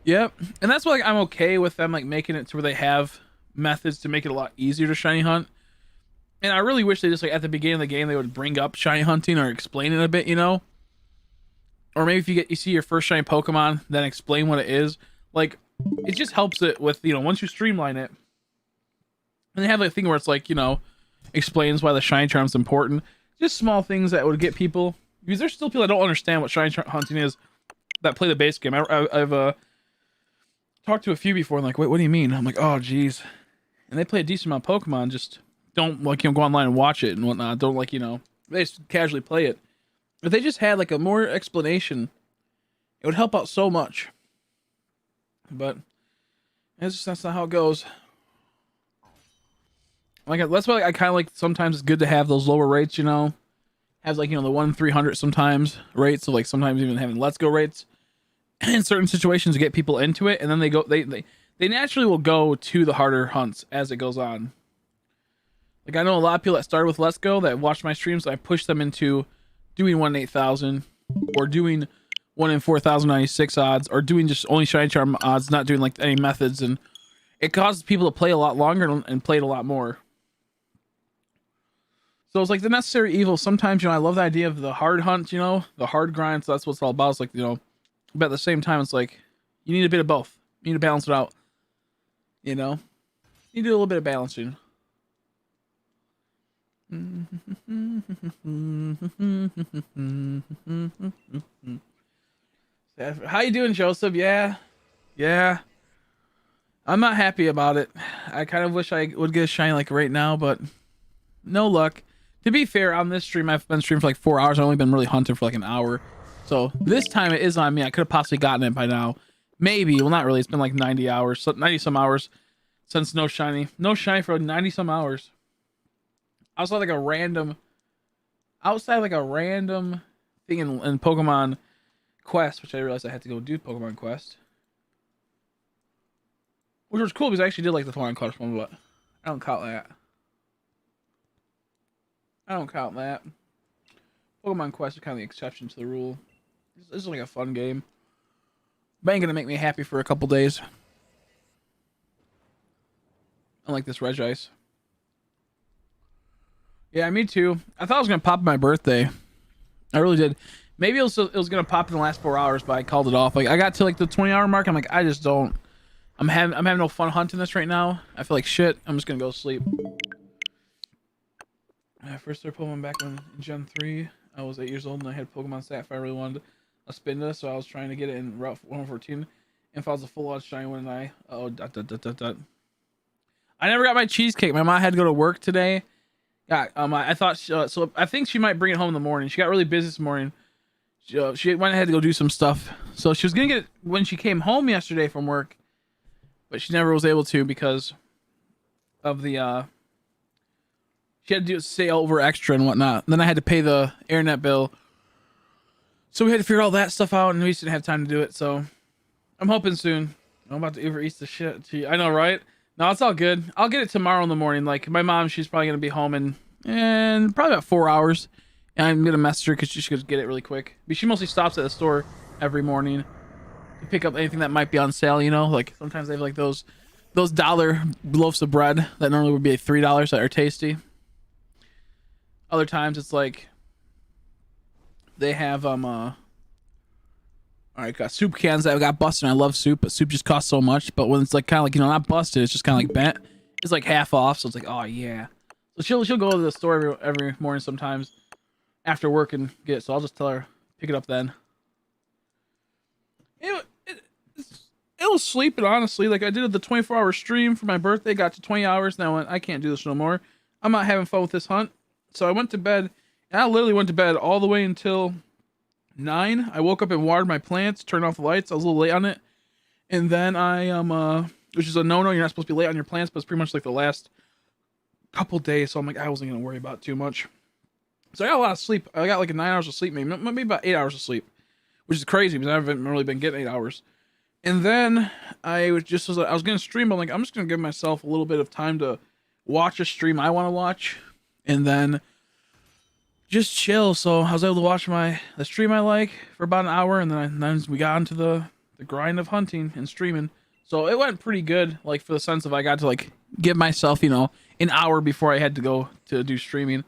Yep. And that's why like, I'm okay with them like making it to where they have methods to make it a lot easier to shiny hunt. And I really wish they just like at the beginning of the game they would bring up shiny hunting or explain it a bit, you know? Or maybe if you see your first shiny Pokemon, then explain what it is. Like it just helps it with, you know, once you streamline it. And they have like a thing where it's like, you know, explains why the shiny charm's important. Just small things that would get people, because there's still people that don't understand what shiny hunting is that play the base game. I've talked to a few before and like, wait, what do you mean? I'm like, oh geez. And they play a decent amount of Pokemon, just don't like, you know, go online and watch it and whatnot. Don't like, you know, they just casually play it. If they just had like a more explanation, it would help out so much. But that's not how it goes. Like that's why I kind of like sometimes it's good to have those lower rates, you know, have like, you know, the 1-300 sometimes rates, so like sometimes even having let's go rates in certain situations to get people into it, and then they naturally will go to the harder hunts as it goes on. Like I know a lot of people that started with let's go that watch my streams, I push them into doing 1 in 8,000 or doing 1 in 4,096 odds or doing just only shiny charm odds, not doing like any methods, and it causes people to play a lot longer and play it a lot more. So it's like the necessary evil. Sometimes, you know, I love the idea of the hard hunt, you know, the hard grind. So that's what it's all about. It's like, you know, but at the same time, it's like you need a bit of both. You need to balance it out. You know, you do a little bit of balancing. How you doing, Joseph? Yeah. I'm not happy about it. I kind of wish I would get a shiny like right now, but no luck. To be fair, on this stream, I've been streaming for like 4 hours. I've only been really hunting for like an hour. So this time it is on me. I could have possibly gotten it by now. Maybe. Well, not really. It's been like 90 hours. 90 some hours since no shiny. No shiny for 90 some hours. Outside like a random thing in Pokemon Quest, which I realized I had to go do Pokemon Quest. Which was cool because I actually did like the Pokemon Quest one, but I don't count that. Pokemon Quest is kind of the exception to the rule. This is like a fun game. But ain't gonna make me happy for a couple days. I like this Regice. Yeah, me too. I thought it was gonna pop my birthday. I really did. Maybe it was gonna pop in the last 4 hours, but I called it off. Like I got to like the 20-hour mark. I'm like, I just don't. I'm having no fun hunting this right now. I feel like shit. I'm just gonna go sleep. I first started Pokemon back in Gen 3. I was 8 years old and I had Pokemon Sapphire. I really wanted a Spinda, so I was trying to get it in Route 114. And if I was a full-on shiny one, I never got my cheesecake. My mom had to go to work today. Yeah, I thought so. I think she might bring it home in the morning. She got really busy this morning. She went ahead to go do some stuff, so she was gonna get it when she came home yesterday from work, but she never was able to because of the she had to stay over extra and whatnot. Then I had to pay the internet bill, so we had to figure all that stuff out, and we just didn't have time to do it. So I'm hoping soon. I'm about to Uber Eats the shit. I know, right? No, it's all good. I'll get it tomorrow in the morning. Like my mom, she's probably gonna be home in probably about 4 hours. And I'm gonna message her because she should get it really quick. But she mostly stops at the store every morning to pick up anything that might be on sale. You know, like sometimes they have like those dollar loaves of bread that normally would be $3 that are tasty. Other times it's like they have alright, got soup cans that got busted. And I love soup, but soup just costs so much. But when it's like kind of like, you know, not busted, it's just kind of like bent. It's like half off, so it's like, oh yeah. So she'll go to the store every morning sometimes after work and get it. So I'll just tell her pick it up then. It was sleeping, honestly. Like I did the 24-hour stream for my birthday, got to 20 hours, and I went, I can't do this no more. I'm not having fun with this hunt. So I went to bed, and I literally went to bed all the way until 9. I woke up and watered my plants, turned off the lights. I was a little late on it. And then which is a no-no. You're not supposed to be late on your plans, but it's pretty much like the last couple days. So I'm like, I wasn't gonna worry about it too much. So I got a lot of sleep. I got like 9 hours of sleep, maybe about 8 hours of sleep, which is crazy because I haven't really been getting 8 hours. And then I was gonna stream. I'm like, I'm just gonna give myself a little bit of time to watch a stream I want to watch, and then just chill. So I was able to watch the stream I like for about an hour, and then we got into the grind of hunting and streaming. So it went pretty good, like for the sense of I got to like give myself, an hour before I had to go to do streaming.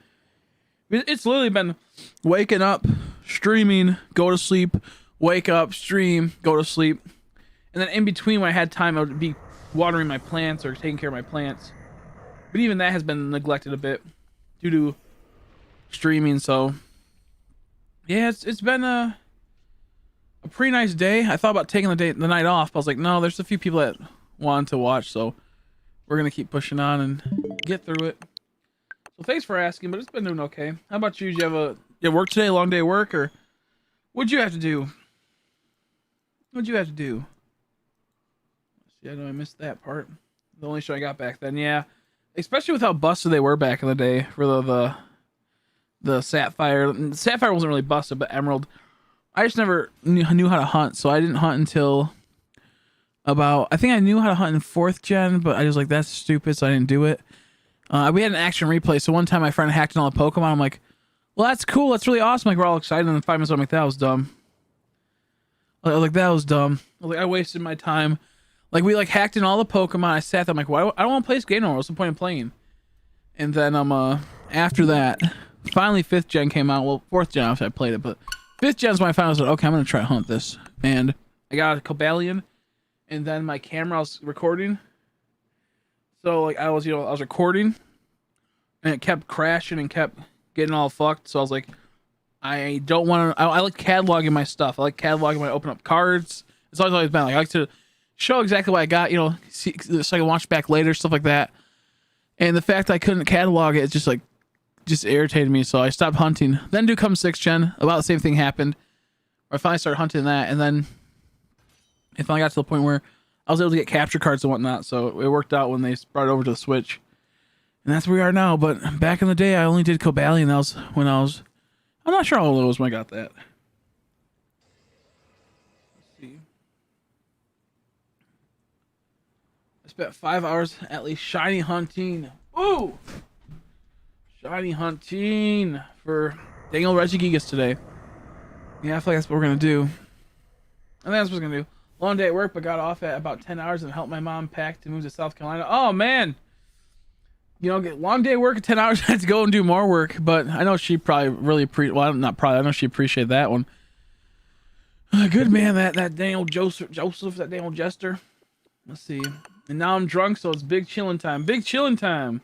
It's literally been waking up, streaming, go to sleep, wake up, stream, go to sleep. And then in between when I had time, I would be watering my plants or taking care of my plants. But even that has been neglected a bit due to streaming. So yeah, it's been a pretty nice day. I thought about taking the night off, but I was like, no, there's a few people that want to watch, so we're gonna keep pushing on and get through it. So thanks for asking, but it's been doing okay. How about you? Did you have work today? A long day of work, or what'd you have to do? What'd you have to do? See, I know I missed that part. The only show I got back then, yeah. Especially with how busted they were back in the day for the Sapphire. Sapphire wasn't really busted, but Emerald. I just never knew how to hunt, so I didn't hunt until I think I knew how to hunt in 4th gen, but I was like, that's stupid, so I didn't do it. We had an action replay, so one time my friend hacked in all the Pokemon. I'm like, well, that's cool, that's really awesome. Like, we're all excited, and then 5 minutes I'm like, that was dumb. I was like, that was dumb. I wasted my time. Like, we hacked in all the Pokemon. I sat there, I'm like, well, I don't want to play this game no more. What's the point of playing? And then after that, finally 5th gen came out. Well, 4th gen after I played it, but 5th gen is when I finally was like, okay, I'm gonna try to hunt this. And I got a Cobalion, and then my camera, I was recording. So I was recording, and it kept crashing and kept getting all fucked. So I was like, I don't want to. I like cataloging my stuff. I like cataloging when I open up cards. It's always been I like to show exactly what I got, so I can watch back later, stuff like that. And the fact I couldn't catalog it, just irritated me, so I stopped hunting. Then do come 6th gen, about the same thing happened. Where I finally started hunting that, and then it finally got to the point where I was able to get capture cards and whatnot, so it worked out when they brought it over to the Switch. And that's where we are now, but back in the day, I only did Cobalion. That was when I'm not sure how old it was when I got that. Let's see. I spent 5 hours at least shiny hunting. Ooh! Shiny hunting for dang old Regigigas today. Yeah, I feel like that's what we're gonna do. I think that's what we're gonna do. Long day at work, but got off at about 10 hours and helped my mom pack to move to South Carolina. Oh man! Get long day at work at 10 hours. I had to go and do more work, but I know she probably really I know she appreciated that one. Good man, that dang old Joseph, that dang old Jester. Let's see. And now I'm drunk, so it's big chilling time. Big chilling time.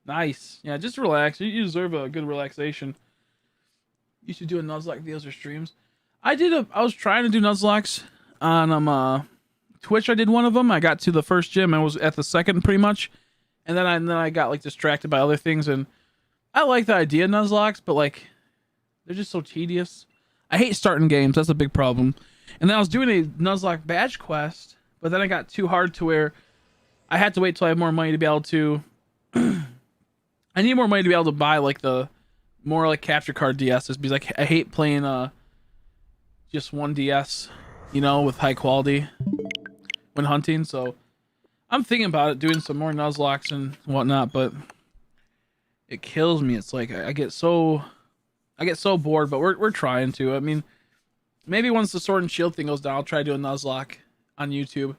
Nice. Yeah, just relax. You deserve a good relaxation. You should do a Nuzlocke videos or streams. I was trying to do Nuzlocks on Twitch. I did one of them. I got to the first gym. I was at the second pretty much. And then I got distracted by other things, and I like the idea of Nuzlocks, but they're just so tedious. I hate starting games. That's a big problem. And then I was doing a Nuzlocke badge quest, but then I got too hard to where I had to wait till I have more money to be able to I need more money to be able to buy the more capture card DSs, because I hate playing just one DS, with high quality when hunting. So I'm thinking about it, doing some more Nuzlocks and whatnot, but it kills me. It's I get so bored, but we're trying to. I mean, maybe once the Sword and Shield thing goes down, I'll try to do a Nuzlocke on YouTube.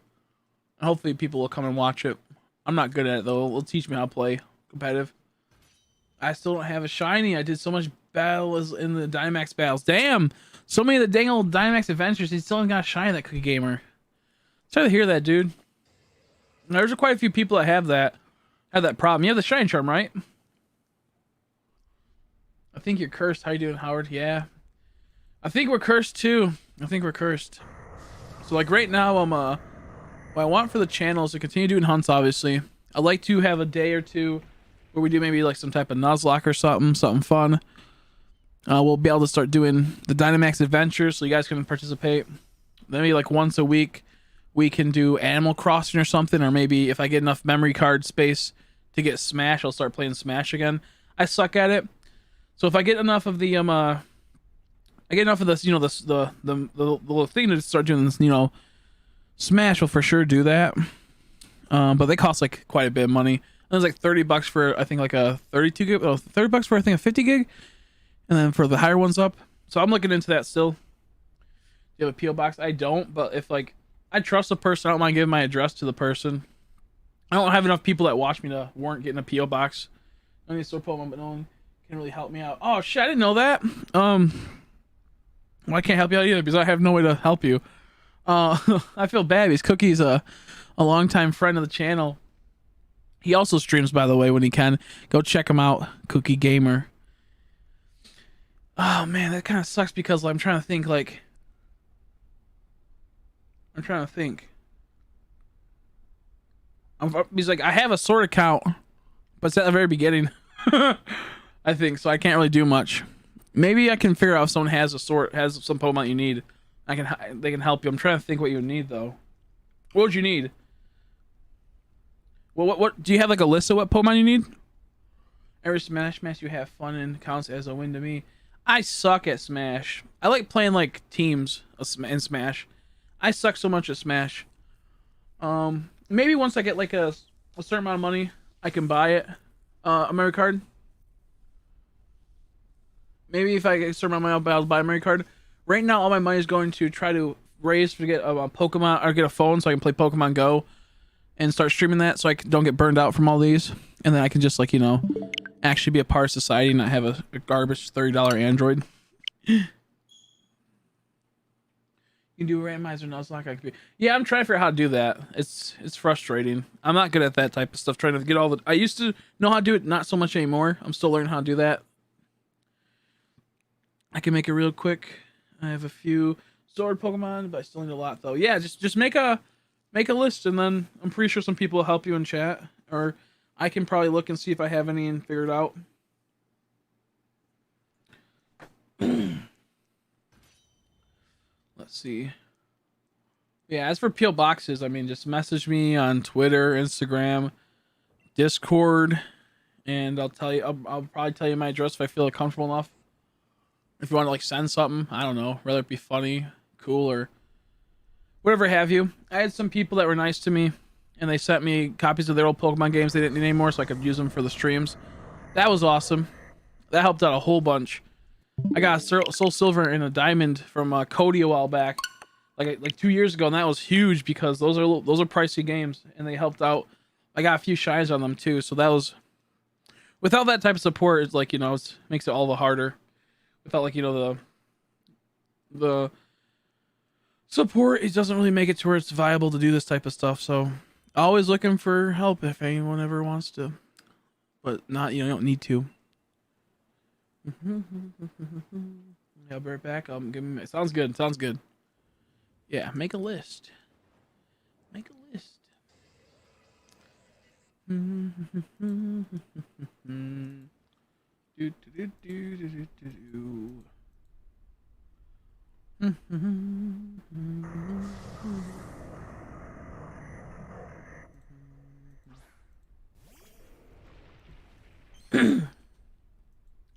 And hopefully people will come and watch it. I'm not good at it though. It'll teach me how to play competitive. I still don't have a shiny. I did so much battles in the Dynamax battles. Damn! So many of the dang old Dynamax adventures, he still ain't got a shiny, that cookie gamer. Sorry to hear that, dude. There's quite a few people that have that problem. You have the shiny charm, right? I think you're cursed. How you doing, Howard? Yeah. I think we're cursed too. I think we're cursed. So right now, what I want for the channel is to continue doing hunts, obviously. I'd like to have a day or two where we do maybe some type of Nuzlocke or something fun. We'll be able to start doing the Dynamax adventures so you guys can participate. Then maybe once a week we can do Animal Crossing or something, or maybe if I get enough memory card space to get Smash, I'll start playing Smash again. I suck at it, so if I get enough of the I get enough of this, you know, this the little thing to start doing this, you know, Smash will for sure do that. But they cost like quite a bit of money. It was like $30 for I think like a 32 gig, oh, $30 for I think a 50 gig, and then for the higher ones up. So I'm looking into that still. You have a PO box? I don't, but if like I trust the person, I don't mind giving my address to the person. I don't have enough people that watch me to warrant getting a PO box. I need to store Pokemon, but no one can really help me out. Oh shit, I didn't know that. Well, I can't help you out either because I have no way to help you. I feel bad because Cookie's a longtime friend of the channel. He also streams, by the way, when he can. Go check him out, Cookie Gamer. Oh man, that kind of sucks because I'm trying to think like. He's like, I have a sword account, but it's at the very beginning. I think so. I can't really do much. Maybe I can figure out if someone has a sword, has some Pokemon you need. They can help you. I'm trying to think what you would need though. What would you need? Well, what do you have like a list of what Pokemon you need? Every Smash match you have fun in counts as a win to me. I suck at Smash. I like playing like teams in Smash. I suck so much at Smash. Maybe once I get like a certain amount of money, I can buy it. A memory card. Maybe if I get a certain amount of money, I'll buy a memory card. Right now, all my money is going to try to raise to get a Pokemon or get a phone so I can play Pokemon Go and start streaming that so I don't get burned out from all these. And then I can just like, you know, actually be a part of society and not have a garbage $30 Android. You can do randomizer Nuzlocke. Yeah, I'm trying to figure out how to do that. It's frustrating. I'm not good at that type of stuff. Trying to get all the. I used to know how to do it, not so much anymore. I'm still learning how to do that. I can make it real quick. I have a few sword Pokemon, but I still need a lot though. Yeah, just make a list, and then I'm pretty sure some people will help you in chat, or I can probably look and see if I have any and figure it out. Let's see. Yeah, as for PO boxes, I mean, just message me on Twitter, Instagram, Discord, and I'll tell you. I'll probably tell you my address if I feel comfortable enough. If you want to like send something, I don't know, whether it be funny, cool, or whatever have you. I had some people that were nice to me, and they sent me copies of their old Pokemon games they didn't need anymore, so I could use them for the streams. That was awesome. That helped out a whole bunch. I got a Soul Silver and a Diamond from Cody a while back, like 2 years ago, and that was huge because those are pricey games, and they helped out. I got a few shines on them too, so that was. Without that type of support, it's like, you know, it makes it all the harder. Without like, you know, the support, it doesn't really make it to where it's viable to do this type of stuff. So always looking for help if anyone ever wants to, but not, you know, you don't need to. I'll be right back. Give me. Sounds good. Sounds good. Yeah, make a list. Make a list.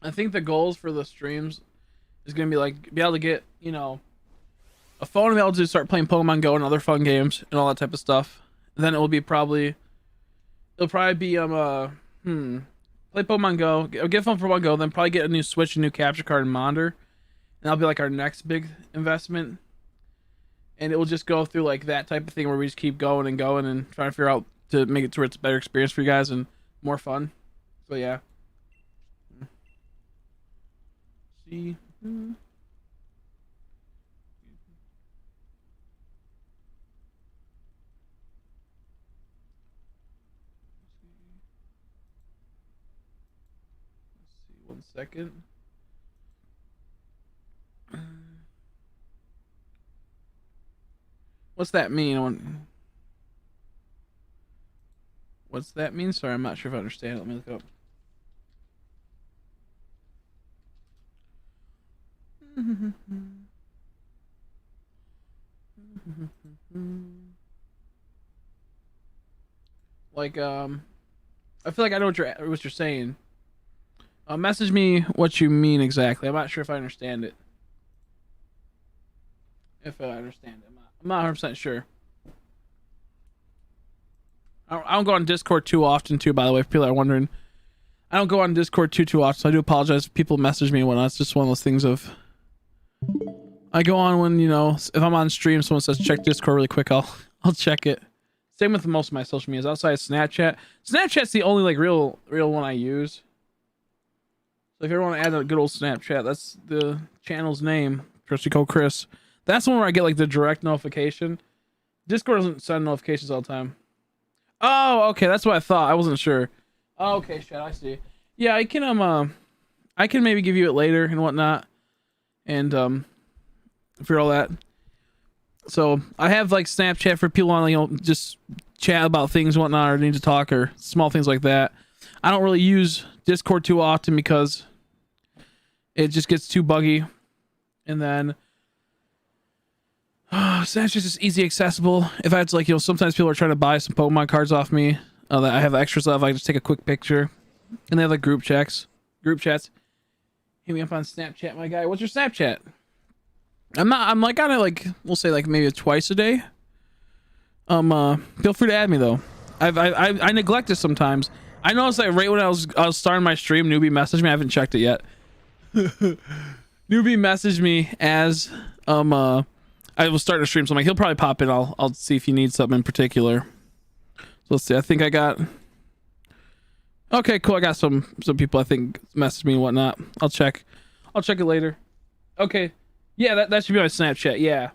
I think the goals for the streams is gonna be like be able to get, you know, a phone and be able to start playing Pokemon Go and other fun games and all that type of stuff. And then it'll be probably play Pokemon Go, get a phone for Pokemon Go, then probably get a new Switch, a new capture card and monitor. And that'll be like our next big investment. And it will just go through like that type of thing where we just keep going and going and trying to figure out to make it to where it's a better experience for you guys and more fun. So yeah. See. One second. What's that mean? What's that mean? Sorry, I'm not sure if I understand it. Let me look it up. Like I feel like I know what you're saying. Message me what you mean exactly. I'm not sure if I understand it. If I understand it, I'm not 100% sure. I don't go on Discord too often, too. By the way, if people are wondering, I don't go on Discord too often. So I do apologize if people message me and whatnot. It's just one of those things of I go on when, you know, if I'm on stream, someone says check Discord really quick, I'll check it. Same with most of my social medias outside of Snapchat. Snapchat's the only like real one I use. So if you ever want to add a good old Snapchat, that's the channel's name, Trusty Chris. That's the one where I get like the direct notification. Discord doesn't send notifications all the time. Oh, okay, that's what I thought. I wasn't sure. Oh, okay, shit, I see. Yeah, I can maybe give you it later and whatnot, and for all that. So I have like Snapchat for people on, you know, just chat about things and whatnot, or need to talk, or small things like that. I don't really use Discord too often because it just gets too buggy, and then Snapchat's just easy accessible. If I had to, like, you know, sometimes people are trying to buy some Pokemon cards off me that I have extras of. I just take a quick picture, and they have like group chats. Hit me up on Snapchat, my guy. What's your Snapchat? I'm like on it, like, we'll say like maybe twice a day. Feel free to add me though. I neglect it sometimes. I noticed that right when I was starting my stream, Newbie messaged me. I haven't checked it yet. Newbie messaged me as I was starting to stream, so I'm like, he'll probably pop in. I'll see if he needs something in particular. So let's see. I think I got. Okay, cool. I got some people I think messaged me and whatnot. I'll check it later. Okay. Yeah, that should be my Snapchat. Yeah.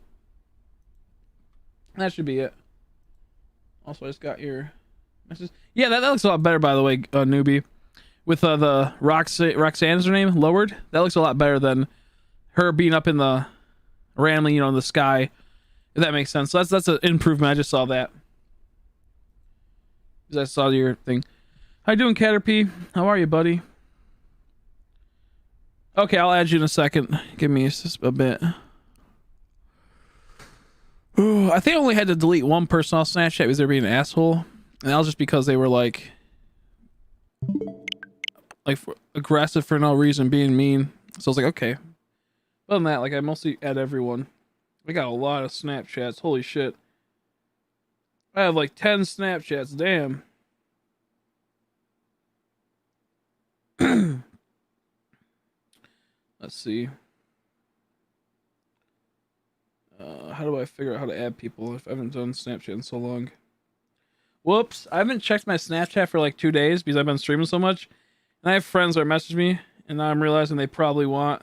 That should be it. Also, I just got your message. Yeah, that looks a lot better, by the way, Newbie. With the Roxanne's her name, lowered. That looks a lot better than her being up in the randomly, you know, in the sky. If that makes sense. So that's an improvement. I just saw that. I saw your thing. How you doing, Caterpie? How are you, buddy? Okay, I'll add you in a second. Give me just a bit. Ooh, I think I only had to delete one person off Snapchat because they're being an asshole. And that was just because they were like aggressive for no reason, being mean. So I was like, okay. Other than that, like, I mostly add everyone. I got a lot of Snapchats. Holy shit. I have like 10 Snapchats. Damn. Let's see. How do I figure out how to add people if I haven't done Snapchat in so long? Whoops. I haven't checked my Snapchat for like 2 days because I've been streaming so much. And I have friends that message me, and now I'm realizing they probably want...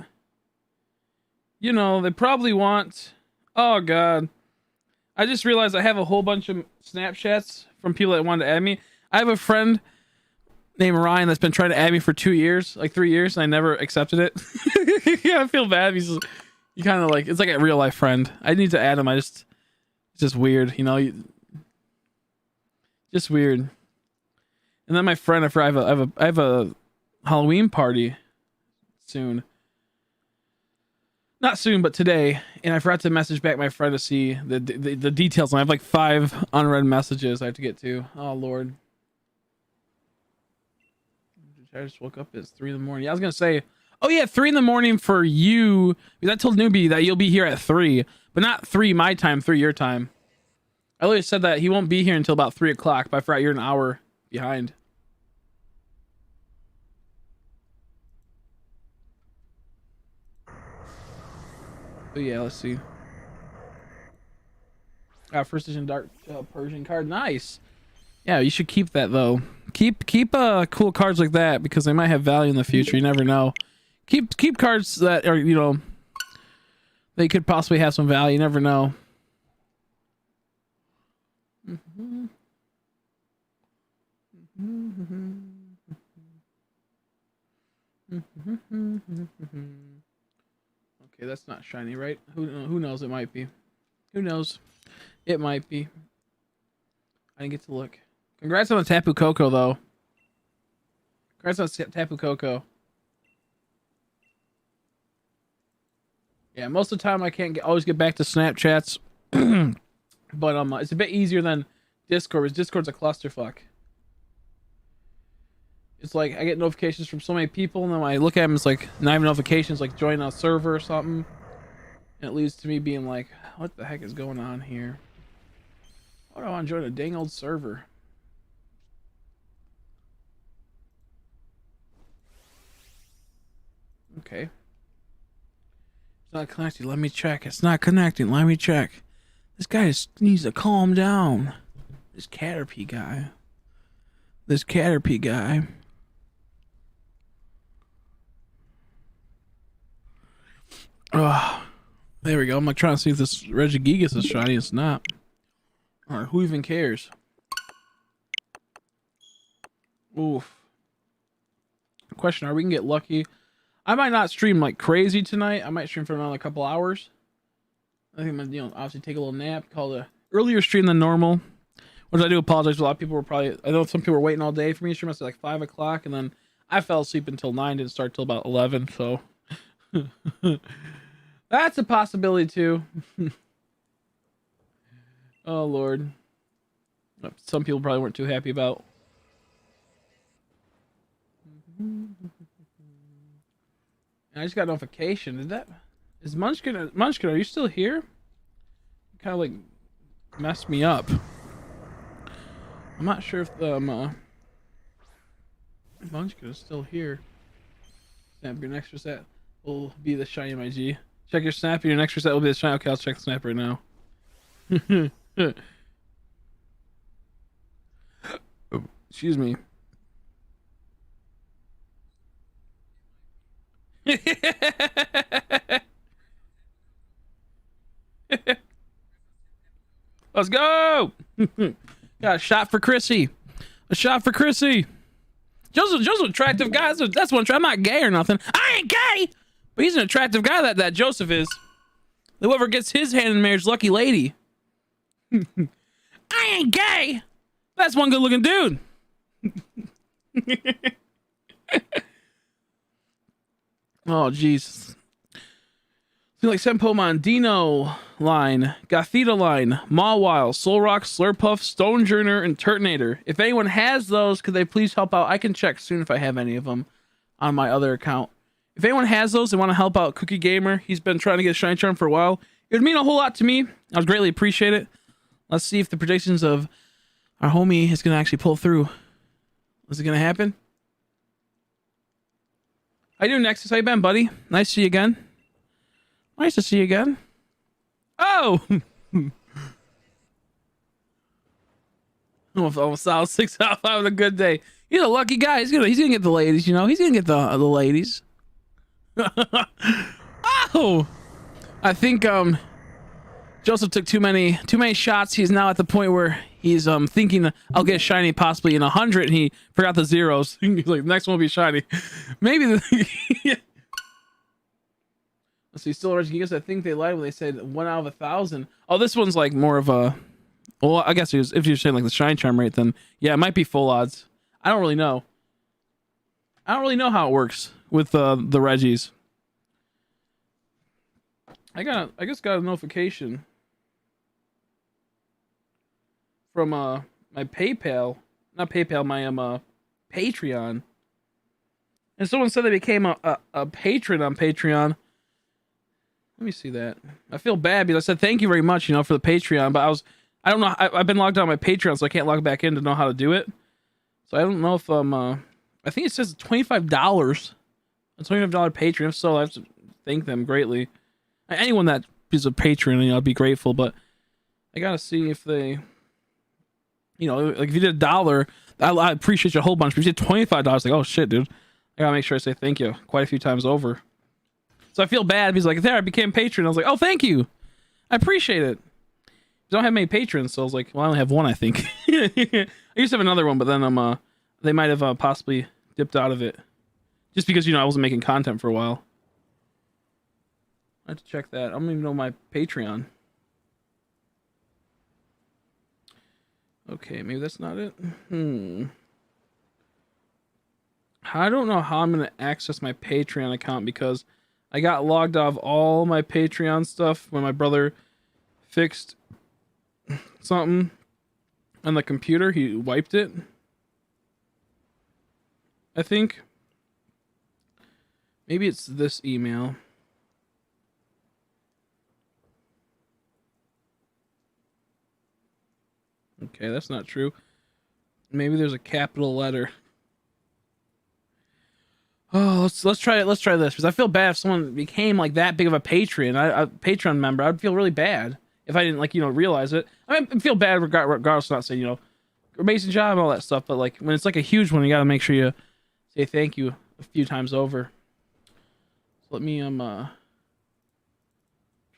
You know, they probably want... Oh, God. I just realized I have a whole bunch of Snapchats from people that wanted to add me. I have a friend named Ryan that's been trying to add me for 2 years, like 3 years, and I never accepted it. Yeah, I feel bad. You kind of like, it's like a real life friend. I need to add him. It's just weird, you know. Just weird. And then my friend, I have a Halloween party soon. Not soon, but today. And I forgot to message back my friend to see the details. And I have like 5 unread messages I have to get to. Oh, Lord. I just woke up. It's 3 in the morning. Yeah, I was going to say, oh, yeah, 3 in the morning for you. Because I told Newbie that you'll be here at 3. But not 3 my time, 3 your time. I literally said that he won't be here until about 3 o'clock. But I forgot you're an hour behind. But yeah, let's see. First edition Dark Persian card. Nice. Yeah, you should keep that though. Keep cool cards like that because they might have value in the future. You never know. Keep cards that are, you know, they could possibly have some value. You never know. Okay, that's not shiny, right? Who knows? It might be. Who knows? It might be. I didn't get to look. Congrats on the Tapu Koko, though. Congrats on Tapu Koko. Yeah, most of the time I can't always get back to Snapchats, but it's a bit easier than Discord. Because Discord's a clusterfuck. it's like I get notifications from so many people, and then when I look at them, it's like not even notifications, like join a server or something. And it leads to me being like, what the heck is going on here? Why do I want to join a dang old server? Okay. It's not connecting. Let me check. It's not connecting. Let me check. This guy needs to calm down. This Caterpie guy. This Caterpie guy. Oh, there we go. I'm like trying to see if this Regigigas is shiny. It's not. Alright, who even cares? Oof. Question, are we gonna get lucky? I might not stream like crazy tonight. I might stream for another couple hours. I think I'm gonna, obviously take a little nap. Call it a earlier stream than normal. Which I do apologize. A lot of people were probably, I know some people were waiting all day for me to stream. I said like 5 o'clock, and then I fell asleep until 9. Didn't start till about 11. So that's a possibility too. Oh Lord. Some people probably weren't too happy about. I just got a notification. Did that? Is Munchkin? Munchkin, are you still here? You kind of like messed me up. I'm not sure if the Munchkin is still here. Snap your next reset will be the shiny, my G. Check your snap. Your next reset will be the shiny. Okay, I'll check the snap right now. Excuse me. Let's go. Got a shot for Chrissy. A shot for Chrissy. Joseph's an attractive guy. That's one. I'm not gay or nothing. I ain't gay, but he's an attractive guy. That Joseph is. Whoever gets his hand in marriage, lucky lady. I ain't gay. That's one good-looking dude. Oh, jeez. Feel like 7 Pokemon. Dino line, Gothita line, Mawile, Solrock, Slurpuff, Stonejourner, and Turtonator. If anyone has those, could they please help out? I can check soon if I have any of them on my other account. If anyone has those and want to help out Cookie Gamer, he's been trying to get a Shiny Charm for a while. It would mean a whole lot to me. I would greatly appreciate it. Let's see if the predictions of our homie is going to actually pull through. Is it going to happen? How you doing, Nexus? How you been, buddy? Nice to see you again. Nice to see you again. Oh! Almost solid 6 out of 5 on a good day. He's a lucky guy. He's gonna get the ladies, you know. He's gonna get the ladies. Oh! I think Joseph took too many shots. He's now at the point where he's thinking I'll get shiny possibly in 100, and he forgot the zeros. He's like, the next one will be shiny. Maybe the Let's see, still Regigigas. I think they lied when they said 1 out of 1,000. Oh, this one's like more of a. Well, I guess if you're saying like the Shine Charm rate, then yeah, it might be full odds. I don't really know. I don't really know how it works with the Regis. I just got a notification from my PayPal, not PayPal, my Patreon, and someone said they became a patron on Patreon. Let me see that. I feel bad because I said thank you very much, you know, for the Patreon, but I don't know. I've been logged out on my Patreon, so I can't log back in to know how to do it. So I don't know if I think it says $25, a $25 Patreon. So I have to thank them greatly. Anyone that is a patron, you know, I'd be grateful. But I gotta see if they, you know, like if you did $1, I appreciate you a whole bunch. But if you did $25, like, oh shit, dude, I gotta make sure I say thank you quite a few times over. So I feel bad. He's like, there, I became patron. I was like, oh, thank you. I appreciate it. I don't have many patrons, so I was like, well, I only have one, I think. I used to have another one, but then they might have possibly dipped out of it. Just because, you know, I wasn't making content for a while. I have to check that. I don't even know my Patreon. Okay, maybe that's not it. I don't know how I'm going to access my Patreon account because I got logged out of all my Patreon stuff when my brother fixed something on the computer. He wiped it. I think maybe it's this email. Okay, that's not true. Maybe there's a capital letter. Oh, let's try it. Let's try this, because I feel bad if someone became like that big of a Patreon member. I'd feel really bad if I didn't realize it. I mean, I feel bad regardless of not saying amazing job and all that stuff, but like when it's like a huge one, you gotta make sure you say thank you a few times over. So let me try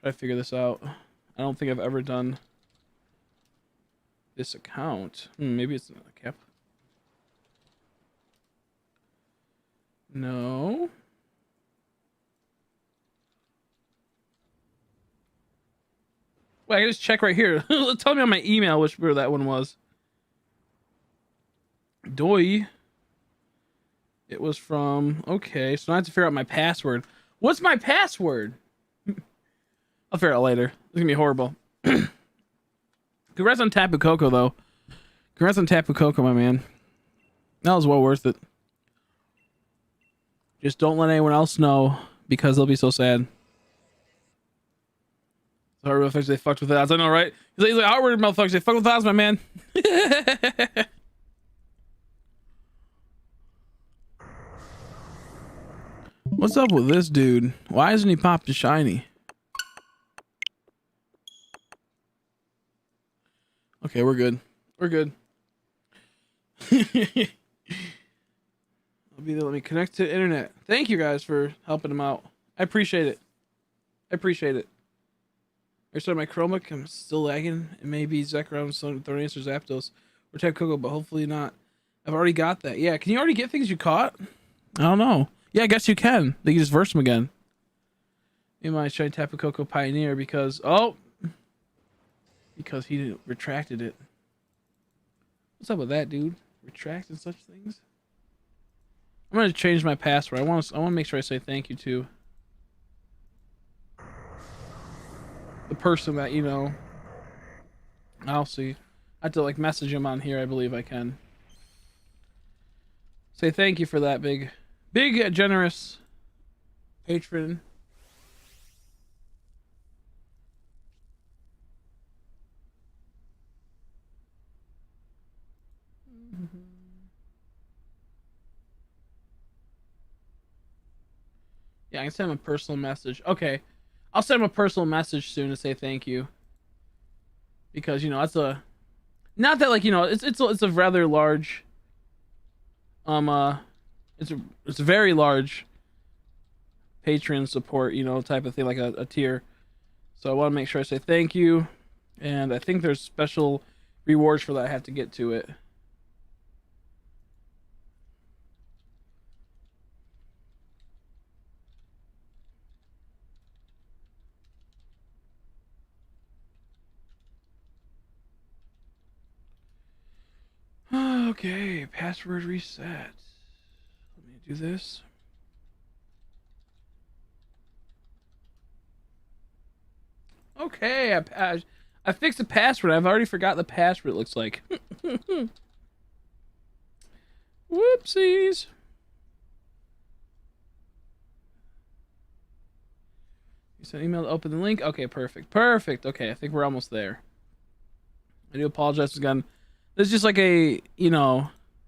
to figure this out. I don't think I've ever done this account. Maybe it's a cap. No. Wait, I can just check right here. Tell me on my email where that one was. Doi. It was from... Okay, so I have to figure out my password. What's my password? I'll figure it out later. It's gonna be horrible. Congrats on Tapu Koko, though. Congrats on Tapu Koko, my man. That was well worth it. Just don't let anyone else know, because they'll be so sad. Sorry, motherfuckers, they fucked with the odds. I know, right? He's like, outward motherfuckers, they fucked with the odds, my man. What's up with this dude? Why isn't he popped to shiny? Okay, we're good. We're good. Let me connect to the internet. Thank you guys for helping him out. I appreciate it. I appreciate it. I started my Chromebook. I'm still lagging. It may be Zekrom, Throwing Answers, Zapdos, or Type Coco, but hopefully not. I've already got that. Yeah, can you already get things you caught? I don't know. Yeah, I guess you can. They can just verse them again. In my shiny Tapu Koko Pioneer because he retracted it. What's up with that, dude? Retracting such things? I'm gonna change my password. I want to make sure I say thank you to the person that I'll see. I have to message him on here. I believe I can say thank you for that big generous patron. Yeah, I can send him a personal message. Okay. I'll send him a personal message soon to say thank you. Because, that's a... Not that, it's a rather large... It's a very large patron support, type of thing, like a tier. So I want to make sure I say thank you. And I think there's special rewards for that I have to get to it. Okay, password reset. Let me do this. Okay, I fixed the password. I've already forgot the password, it looks like. Whoopsies. You sent an email to open the link? Okay, perfect. Perfect. Okay, I think we're almost there. I do apologize again. This is just like a,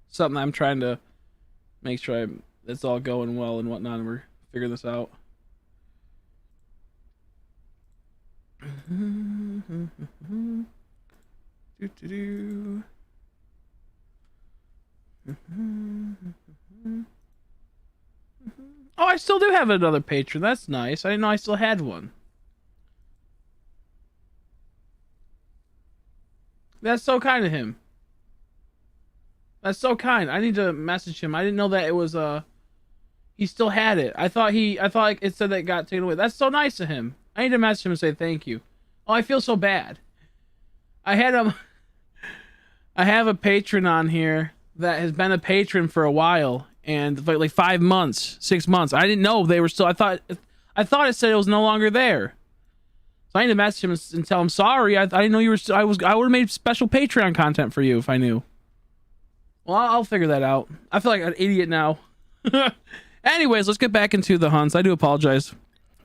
something I'm trying to make sure it's all going well and whatnot, and we're figuring this out. Oh, I still do have another patron. That's nice. I didn't know I still had one. That's so kind of him. That's so kind. I need to message him. I didn't know that it was he still had it. I thought it said that it got taken away. That's so nice of him. I need to message him and say thank you. Oh, I feel so bad. I have a patron on here that has been a patron for a while, and like 5 months, 6 months. I didn't know they were still. I thought it said it was no longer there. So I need to message him and tell him sorry. I didn't know you were. I would have made special Patreon content for you if I knew. Well, I'll figure that out. I feel like an idiot now. Anyways, let's get back into the hunts. I do apologize.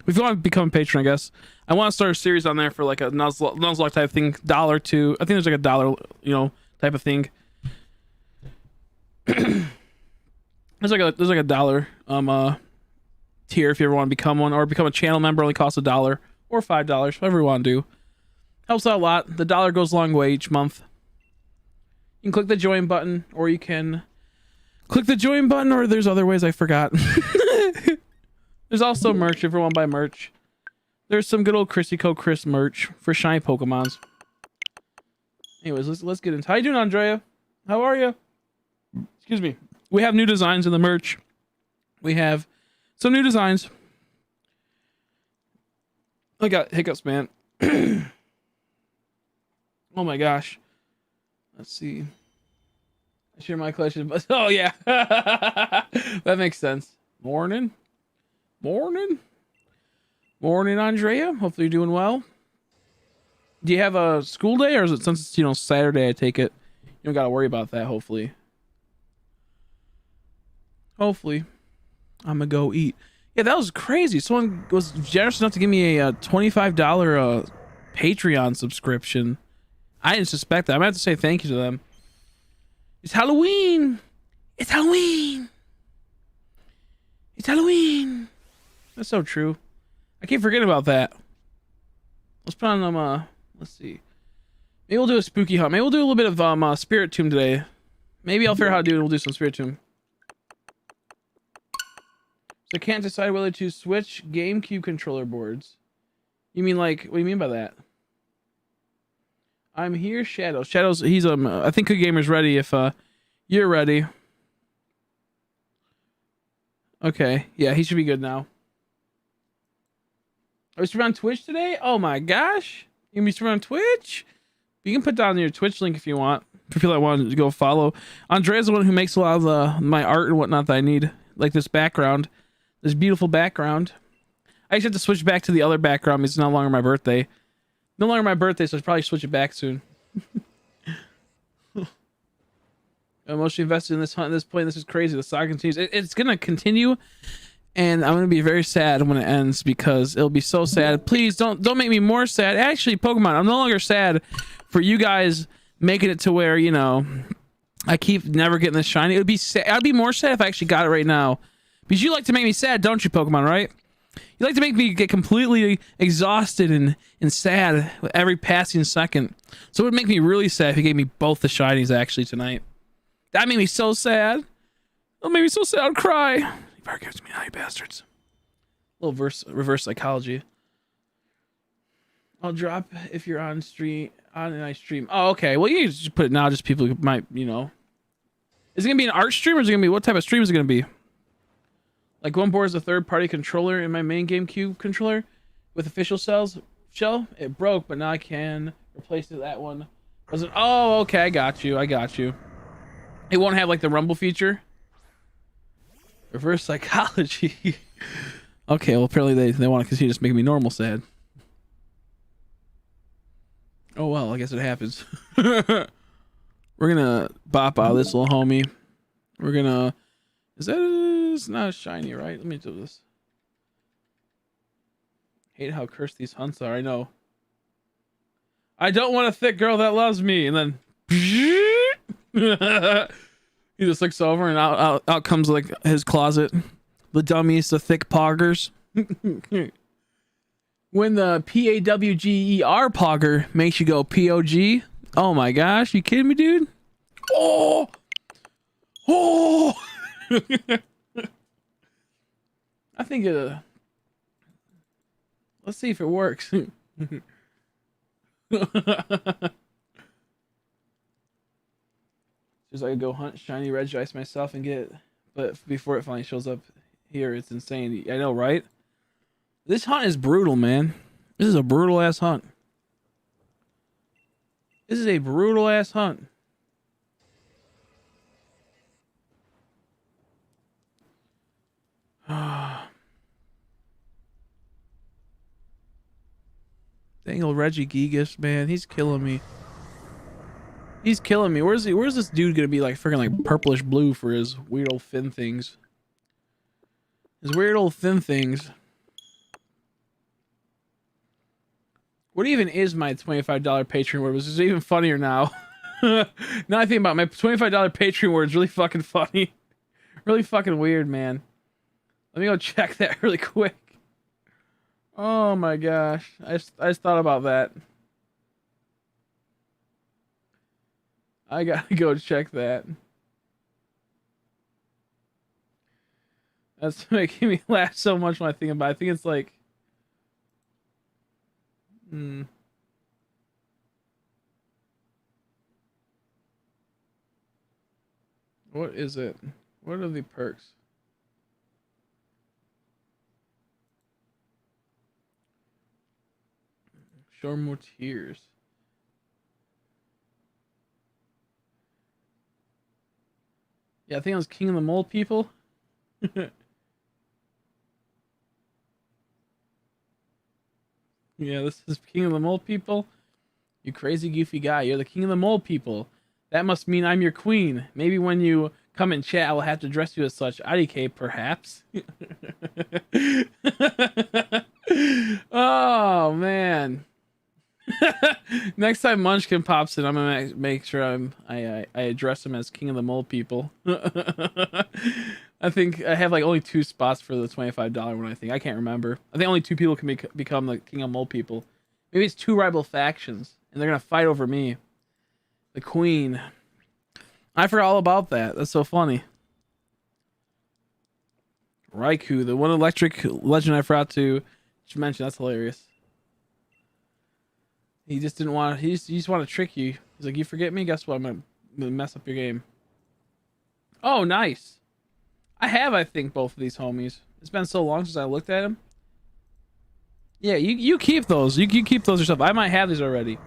If you want to become a patron, I guess. I want to start a series on there for like a Nuzlocke type thing. $2. I think there's like $1, you know, type of thing. there's like a dollar tier if you ever want to become one, or become a channel member. Only costs $1 or $5, whatever you want to do. Helps out a lot. The dollar goes a long way each month. You can click the join button, or you can click the join button, or there's other ways I forgot. There's also merch if you want to buy merch. There's some good old Chrissy Co Chris merch for shiny Pokemons. Anyways, let's get into. How you doing, Andrea? How are you? Excuse me. We have new designs in the merch. We have some new designs. I got hiccups, man. Oh my gosh. Let's see. I share my collection, but oh yeah. That makes sense. Morning, Andrea. Hopefully you're doing well. Do you have a school day, or is it, since it's, you know, Saturday, I take it you don't got to worry about that? Hopefully I'm gonna go eat. Yeah, that was crazy. Someone was generous enough to give me a $25 Patreon subscription. I didn't suspect that. I'm gonna have to say thank you to them. It's Halloween. It's Halloween. It's Halloween. That's so true. I keep forgetting about that. Let's put on them. Let's see. Maybe we'll do a spooky hunt. Maybe we'll do a little bit of Spirit Tomb today. Maybe I'll figure out how to do it. We'll do some Spirit Tomb. So I can't decide whether to switch GameCube controller boards. You mean like, what do you mean by that? I'm here, Shadows. Shadows, he's I think Good Gamer's ready if you're ready. Okay, yeah, he should be good now. Are we streaming on Twitch today? Oh my gosh. You can be streaming on Twitch? You can put down your Twitch link if you want. For people that want to go follow. Andrea's the one who makes a lot of my art and whatnot that I need. Like this background. This beautiful background. I just have to switch back to the other background. It's no longer my birthday. No longer my birthday, so I'll probably switch it back soon. I'm emotionally invested in this hunt at this point. This is crazy. The saga continues. It's going to continue, and I'm going to be very sad when it ends, because it'll be so sad. Please don't make me more sad. Actually, Pokemon, I'm no longer sad for you guys making it to where, you know, I keep never getting this shiny. It would be sad. I'd be more sad if I actually got it right now. Because you like to make me sad, don't you, Pokemon, right? You like to make me get completely exhausted and sad with every passing second. So it would make me really sad if you gave me both the shinies actually tonight. That made me so sad. That made me so sad I'd cry. You better give it to me now, you bastards. A little reverse psychology. I'll drop if you're on stream and I stream. Oh, okay. Well, you just put it now, just people who might, you know. Is it gonna be an art stream, or is it gonna be, what type of stream is it gonna be? Like, one board is a third-party controller in my main GameCube controller with official shell. It broke, but now I can replace it. That one wasn't. Oh, okay, I got you. It won't have like the rumble feature. Reverse psychology. Okay, well apparently they want to continue just making me normal sad. Oh well, I guess it happens. We're gonna bop out this little homie. We're gonna. It's not shiny, right? Let me do this. Hate how cursed these hunts are. I know. I don't want a thick girl that loves me. And then he just looks over, and out comes like his closet. The dummies, the thick poggers. When the PAWGER pogger makes you go POG. Oh my gosh, you kidding me, dude? Oh. I think let's see if it works. Just I could go hunt shiny Regice myself and get it, but before it finally shows up here, it's insane. I know, right? This hunt is brutal, man. This is a brutal ass hunt. This is a brutal ass hunt. Dang old Regigigas, man, he's killing me. He's killing me. Where's this dude gonna be like freaking like purplish blue for his weird old fin things? His weird old fin things. What even is my $25 Patreon word? Was this even funnier now? Now I think about it, my $25 Patreon word is really fucking funny. Really fucking weird, man. Let me go check that really quick. Oh my gosh. I just thought about that. I gotta go check that. That's making me laugh so much when I think about it. I think it's like... What is it? What are the perks? Show more tears. Yeah, I think I was King of the Mole people. Yeah, this is King of the Mole people. You crazy goofy guy. You're the King of the Mole people. That must mean I'm your queen. Maybe when you come and chat, I will have to dress you as such. IDK, perhaps. Oh, man. Next time Munchkin pops in, I'm gonna make sure I address him as King of the Mole people. I think I have like only 2 spots for the $25 one. I can't remember. I think only 2 people can become the King of Mole people. Maybe it's 2 rival factions, and they're gonna fight over me, the queen. I forgot all about that. That's so funny. Raikou, the one electric legend I forgot to mention. That's hilarious. He just didn't want. He just want to trick you. He's like, you forget me? Guess what? I'm gonna mess up your game. Oh, nice. I think both of these homies. It's been so long since I looked at him. Yeah, you keep those. You keep those yourself. I might have these already.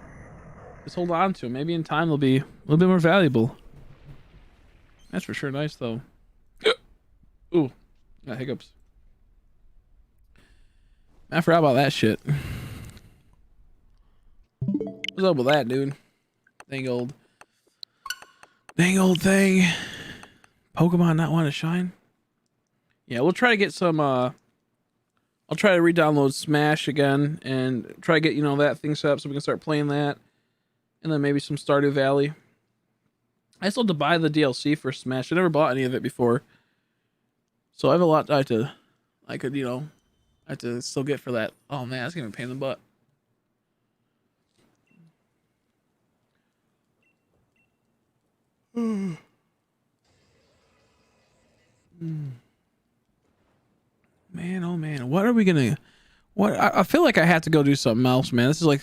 Just hold on to them. Maybe in time they'll be a little bit more valuable. That's for sure nice though. Ooh, got hiccups. I forgot about that shit. What's up with that, dude? Dang old thing. Pokemon not want to shine? Yeah, we'll try to get some, I'll try to re-download Smash again and try to get, that thing set up so we can start playing that. And then maybe some Stardew Valley. I still have to buy the DLC for Smash. I never bought any of it before. So I have a lot I could, I have to still get for that. Oh man, that's gonna be a pain in the butt. Man, oh man, what are we gonna? I feel like I have to go do something else, man. This is like,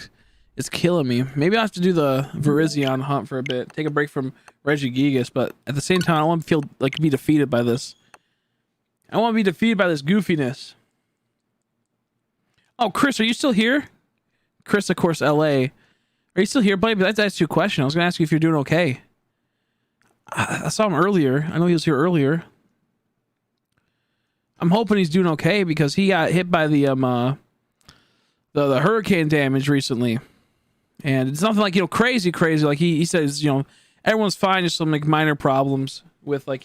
it's killing me. Maybe I have to do the Virizion hunt for a bit, take a break from Regigigas, but at the same time, I don't want to feel like be defeated by this. I want to be defeated by this goofiness. Oh, Chris, are you still here? Chris, of course, LA. Are you still here, buddy? But I'd ask you a question. I was gonna ask you if you're doing okay. I saw him earlier. I know he was here earlier. I'm hoping he's doing okay because he got hit by the hurricane damage recently, and it's nothing like crazy. Like he says, everyone's fine, just some like minor problems with like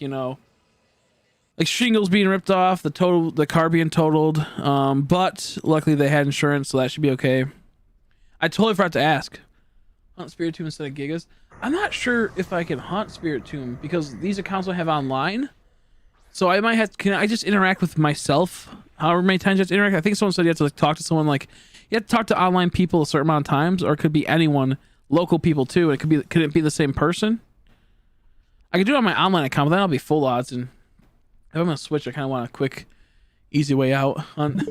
shingles being ripped off, the car being totaled. But luckily they had insurance, so that should be okay. I totally forgot to ask. Hunt Spiritomb instead of Gigas. I'm not sure if I can hunt Spiritomb because these accounts I have online. So I might have. Can I just interact with myself? However many times you have to interact. I think someone said you have to like talk to someone. Like you have to talk to online people a certain amount of times, or it could be anyone, local people too. It could be. Could it be the same person? I could do it on my online account, but then I'll be full odds. And if I'm gonna switch, I kind of want a quick, easy way out. On,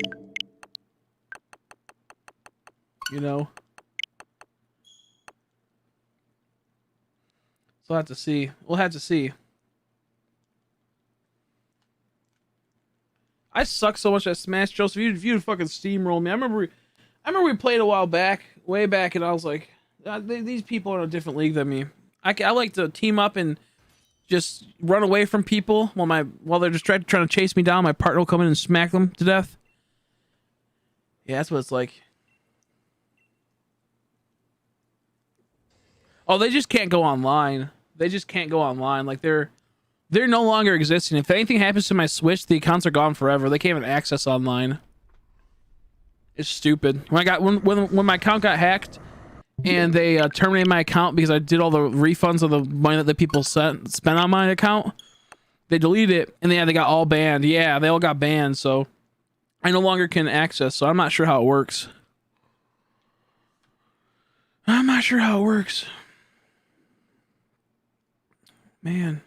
So we'll have to see. We'll have to see. I suck so much at Smash, Joseph. You'd fucking steamroll me. I remember we played a while back, way back, and I was like, these people are in a different league than me. I like to team up and just run away from people while they're just trying to chase me down. My partner will come in and smack them to death. Yeah, that's what it's like. Oh, they just can't go online. They just can't go online. Like they're no longer existing. If anything happens to my Switch, the accounts are gone forever. They can't even access online. It's stupid. When my account got hacked and they terminated my account because I did all the refunds of the money that the people spent on my account, they deleted it and they got all banned. Yeah, they all got banned. So I no longer can access. So I'm not sure how it works. I'm not sure how it works. Man.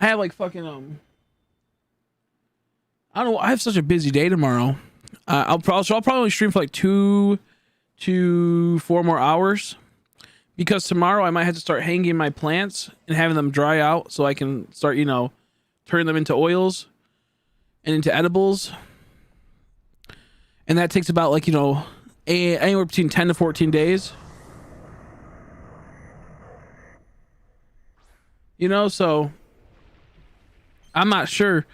I have like fucking I don't know. I have such a busy day tomorrow. I'll probably stream for like 2 to 4 more hours because tomorrow I might have to start hanging my plants and having them dry out so I can start, you know, turning them into oils and into edibles. And that takes about like, you know, anywhere between 10 to 14 days. You know, so I'm not sure.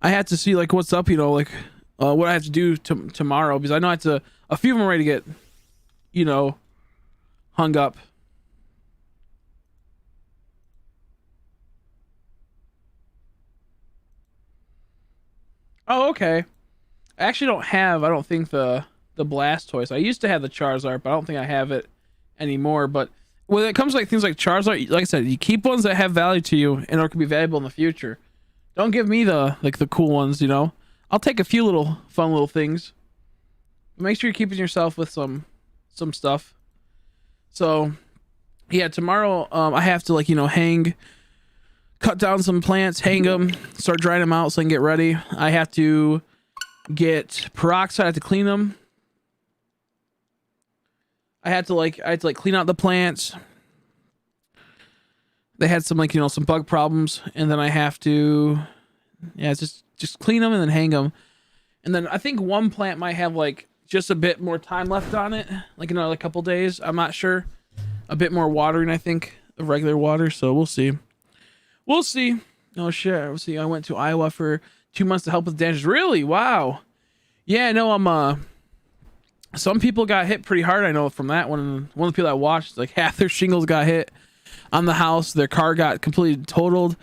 I have to see like what's up, you know, like what I have to do tomorrow because I know I have to. A few of them are ready to get, you know, hung up. Oh, okay. I actually don't have. I don't think the Blastoise. I used to have the Charizard, but I don't think I have it anymore. But when it comes to like things like Charizard, like I said, you keep ones that have value to you and or can be valuable in the future. Don't give me the cool ones, you know. I'll take a few little fun little things. Make sure you're keeping yourself with some stuff. So, yeah, tomorrow I have to like, you know, cut down some plants, hang them, start drying them out so I can get ready. I have to get peroxide, I have to clean them. I had to clean out the plants. They had some like, you know, some bug problems, and then I have to, yeah, just clean them and then hang them. And then I think one plant might have like just a bit more time left on it, like another couple days. I'm not sure. A bit more watering, I think, of regular water. So we'll see. We'll see. Oh shit. We'll see. I went to Iowa for 2 months to help with damages. Really? Wow. Yeah. No. I'm. Some people got hit pretty hard. I know from that one. One of the people I watched, like half their shingles got hit on the house. Their car got completely totaled,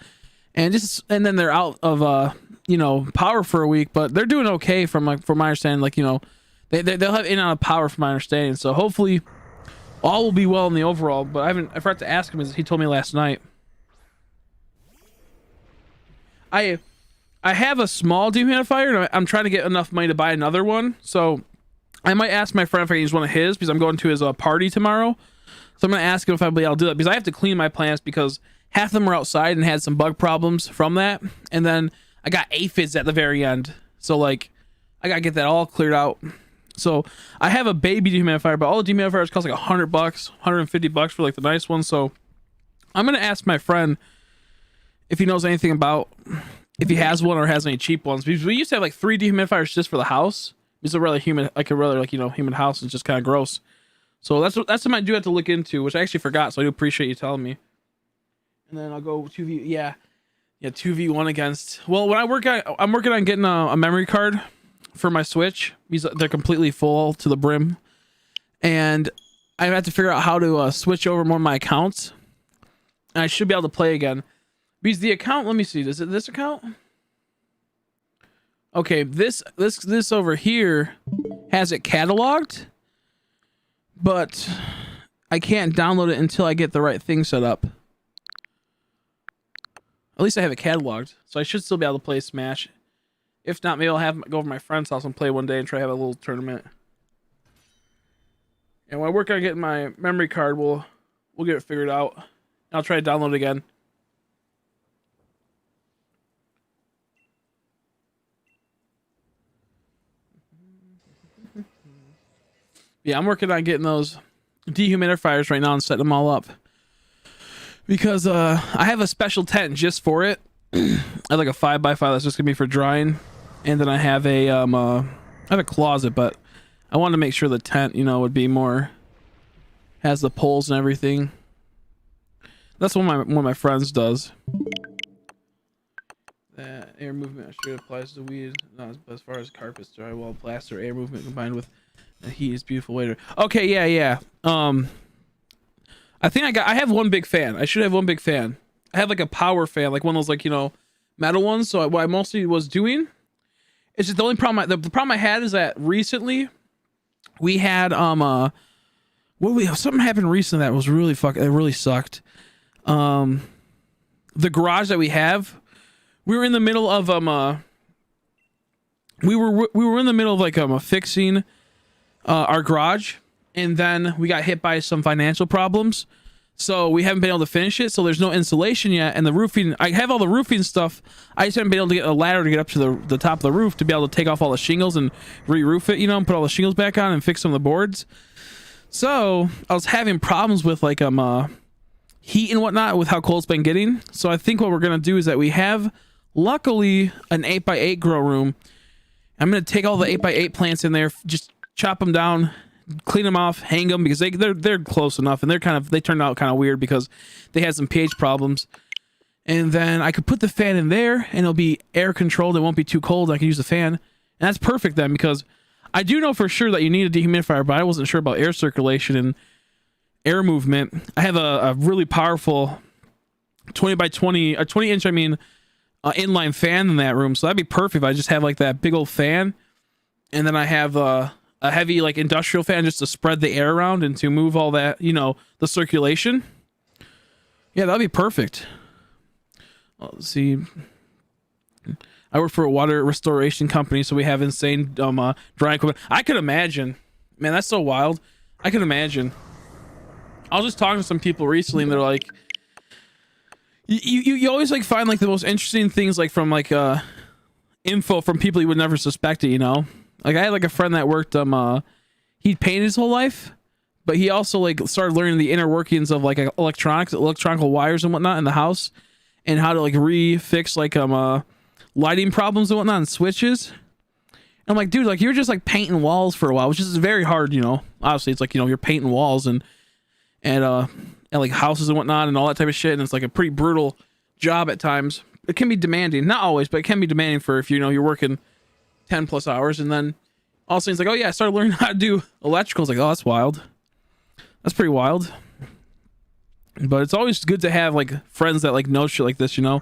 and then they're out of you know, power for a week. But they're doing okay from my understanding. Like, you know, they'll have in and out of power from my understanding. So hopefully all will be well in the overall. But I forgot to ask him, as he told me last night. I have a small dehumidifier, and I'm trying to get enough money to buy another one. So I might ask my friend if I can use one of his because I'm going to his party tomorrow. So I'm going to ask him if I'll be able to do that because I have to clean my plants because half of them were outside and had some bug problems from that. And then I got aphids at the very end. So like I got to get that all cleared out. So I have a baby dehumidifier, but all the dehumidifiers cost like $100, $150 for like the nice one. So I'm going to ask my friend if he knows anything about, if he has one or has any cheap ones. Because we used to have like 3 dehumidifiers just for the house. It's a really humid, you know, humid house. It's just kind of gross. So that's something I do have to look into, which I actually forgot. So I do appreciate you telling me. And then I'll go 2v, yeah, 2v1 against. Well, when I'm working on getting a memory card for my Switch. They're completely full to the brim, and I have to figure out how to switch over more of my accounts. And I should be able to play again. Because the account, let me see, is it this account? Okay, this over here has it cataloged, but I can't download it until I get the right thing set up. At least I have it cataloged, so I should still be able to play Smash. If not, maybe I'll go over to my friend's house and play one day and try to have a little tournament. And when I work on getting my memory card, we'll get it figured out. I'll try to download it again. Yeah, I'm working on getting those dehumidifiers right now and setting them all up. Because I have a special tent just for it. I have like a 5x5 that's just gonna be for drying. And then I have a closet, but I wanted to make sure the tent, you know, would be more, has the poles and everything. That's what one of my friends does. That air movement straight applies to weed, not as far as carpets, drywall, plaster, air movement combined with the heat is beautiful way to. Okay, yeah. I think I have one big fan. I should have one big fan. I have like a power fan, like one of those like, you know, metal ones. So what I mostly was doing is just the only problem. The problem I had is that recently we had something happened recently that was really it really sucked. The garage that we have, we were in the middle of we were in the middle of like fixing our garage, and then we got hit by some financial problems, so we haven't been able to finish it. So there's no insulation yet, and the roofing, I have all the roofing stuff, I just haven't been able to get a ladder to get up to the top of the roof to be able to take off all the shingles and re-roof it, you know, and put all the shingles back on and fix some of the boards. So I was having problems with like heat and whatnot with how cold it's been getting. So I think what we're gonna do is that we have, luckily, an 8x8 grow room. I'm gonna take all the 8x8 plants in there, just chop them down, clean them off, hang them, because they're close enough, and they turned out kind of weird because they had some pH problems. And then I could put the fan in there, and it'll be air controlled. It won't be too cold. I can use the fan, and that's perfect then, because I do know for sure that you need a dehumidifier, but I wasn't sure about air circulation and air movement. I have a really powerful 20 by 20 inch, inline fan in that room, so that'd be perfect if I just have like that big old fan, and then I have a heavy like industrial fan just to spread the air around and to move all that, you know, the circulation. Yeah, that'd be perfect. Let's see. I work for a water restoration company, so we have insane dry equipment. I could imagine, man, that's so wild. I could imagine. I was just talking to some people recently, and they're like, you always like find like the most interesting things like from like info from people you would never suspect it, you know? Like I had like a friend that worked he'd painted his whole life, but he also like started learning the inner workings of like electronical wires and whatnot in the house, and how to like refix like lighting problems and whatnot and switches. And I'm like, dude, like you're just like painting walls for a while, which is very hard, you know. Obviously it's like, you know, you're painting walls and like houses and whatnot and all that type of shit, and it's like a pretty brutal job at times. It can be demanding, not always, but it can be demanding for if you know you're working 10 plus hours. And then all of a sudden it's like, oh yeah, I started learning how to do electrical. It's like, oh, that's wild. That's pretty wild. But it's always good to have like friends that like know shit like this, you know.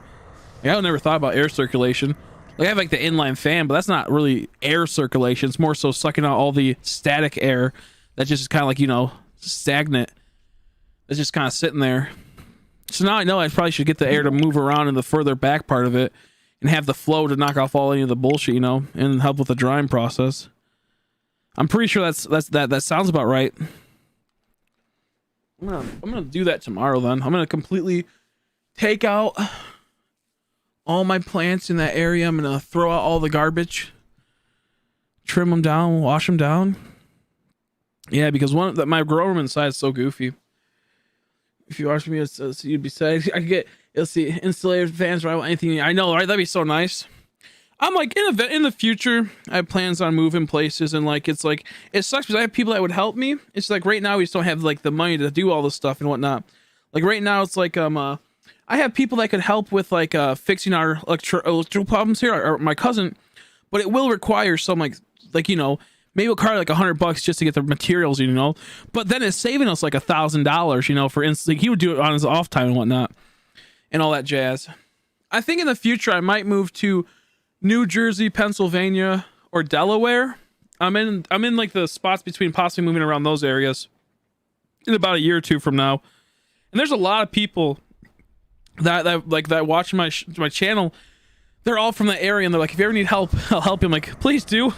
Like, I never thought about air circulation. Like I have like the inline fan, but that's not really air circulation. It's more so sucking out all the static air that just is kind of like, you know, stagnant. It's just kind of sitting there. So now I know I probably should get the air to move around in the further back part of it and have the flow to knock off all any of the bullshit, you know, and help with the drying process. I'm pretty sure that sounds about right. I'm gonna do that tomorrow then. I'm gonna completely take out all my plants in that area. I'm gonna throw out all the garbage, trim them down, wash them down. Yeah, because my grow room inside is so goofy. If you watch me, you'd be sad. I could get, you'll see, insulated fans, right? Anything. I know, right? That'd be so nice. I'm like, in the future, I have plans on moving places, and like, it sucks because I have people that would help me. It's like right now we just don't have like the money to do all this stuff and whatnot. Like right now, it's like I have people that could help with like fixing our electrical problems here, or my cousin, but it will require some like you know, maybe it'll cost like $100 just to get the materials, you know. But then it's saving us like $1,000, you know, for instance. Like he would do it on his off time and whatnot, and all that jazz. I think in the future I might move to New Jersey, Pennsylvania, or Delaware. I'm in like the spots between possibly moving around those areas in about a year or two from now. And there's a lot of people that watch my channel. They're all from the area, and they're like, if you ever need help, I'll help you. I'm like, please do.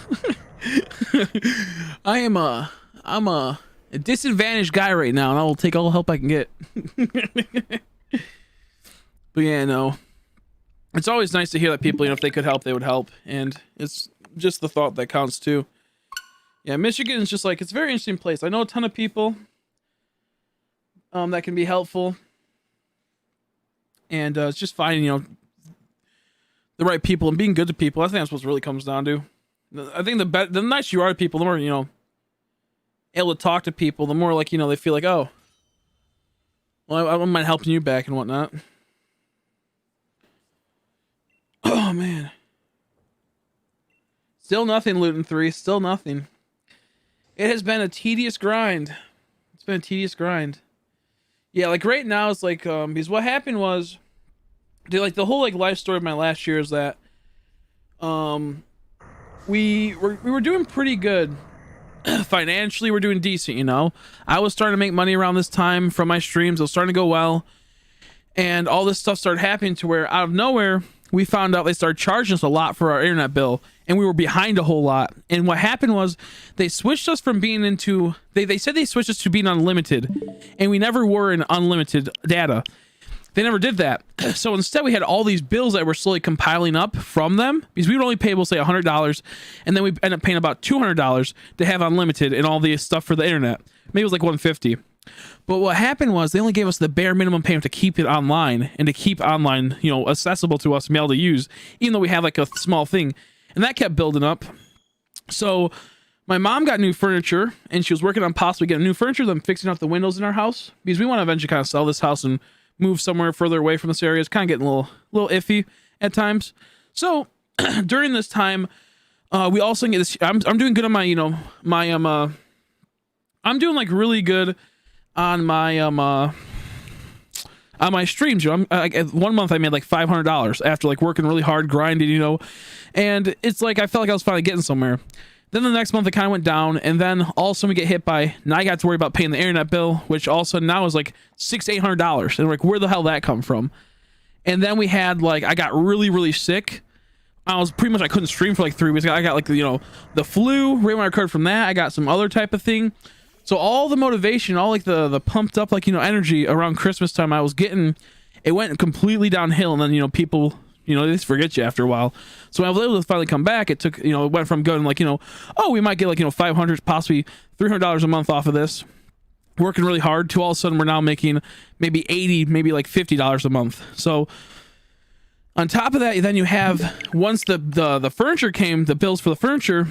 I'm a disadvantaged guy right now, and I will take all the help I can get. But yeah, no. It's always nice to hear that people, you know, if they could help, they would help. And it's just the thought that counts too. Yeah, Michigan is just like, it's a very interesting place. I know a ton of people that can be helpful. And it's just finding, you know, the right people and being good to people. I think that's what it really comes down to. I think the nicer you are to people, the more, you know, able to talk to people, the more like, you know, they feel like, oh, well, I wouldn't mind helping you back and whatnot. Oh, man. Still nothing, Luton 3. Still nothing. It has been a tedious grind. It's been a tedious grind. Yeah, like right now it's like because what happened was, dude, like the whole like life story of my last year is that um we were doing pretty good financially. We're doing decent, you know. I was starting to make money around this time from my streams. It was starting to go well, and all this stuff started happening to where out of nowhere we found out they started charging us a lot for our internet bill, and we were behind a whole lot. And what happened was they switched us from being into they said they switched us to being unlimited, and we never were in unlimited data. They never did that. So instead we had all these bills that were slowly compiling up from them, because we would only pay, we'll say $100, and then we end up paying about $200 to have unlimited and all the stuff for the internet. Maybe it was like $150. But what happened was they only gave us the bare minimum payment to keep it online and to keep online, you know, accessible to us and be able to use, even though we have like a small thing. And that kept building up. So my mom got new furniture, and she was working on possibly getting new furniture, then fixing up the windows in our house, because we want to eventually kind of sell this house and move somewhere further away from this area. It's kind of getting a little iffy at times. So during this time, we also get this. I'm doing good on my, you know, my I'm doing like really good on my streams. You know, I'm 1 month I made like $500 after like working really hard, grinding, you know, and it's like I felt like I was finally getting somewhere. Then the next month it kind of went down, and then all of a sudden we get hit by, now I got to worry about paying the internet bill, which all of a sudden now is like $600-800, and like where the hell that come from? And then we had like, I got really sick. I couldn't stream for like 3 weeks. I got like, you know, the flu. Right when I recovered from that, I got some other type of thing. So all the motivation, all like the pumped up, like, you know, energy around Christmas time I was getting, it went completely downhill. And then, you know, people, you know, they just forget you after a while. So when I was able to finally come back, it took, you know, it went from going like, you know, oh, we might get like, you know, $500, possibly $300 a month off of this, working really hard, to all of a sudden we're now making maybe $80, maybe like $50 a month. So on top of that, then you have, once the furniture came, the bills for the furniture,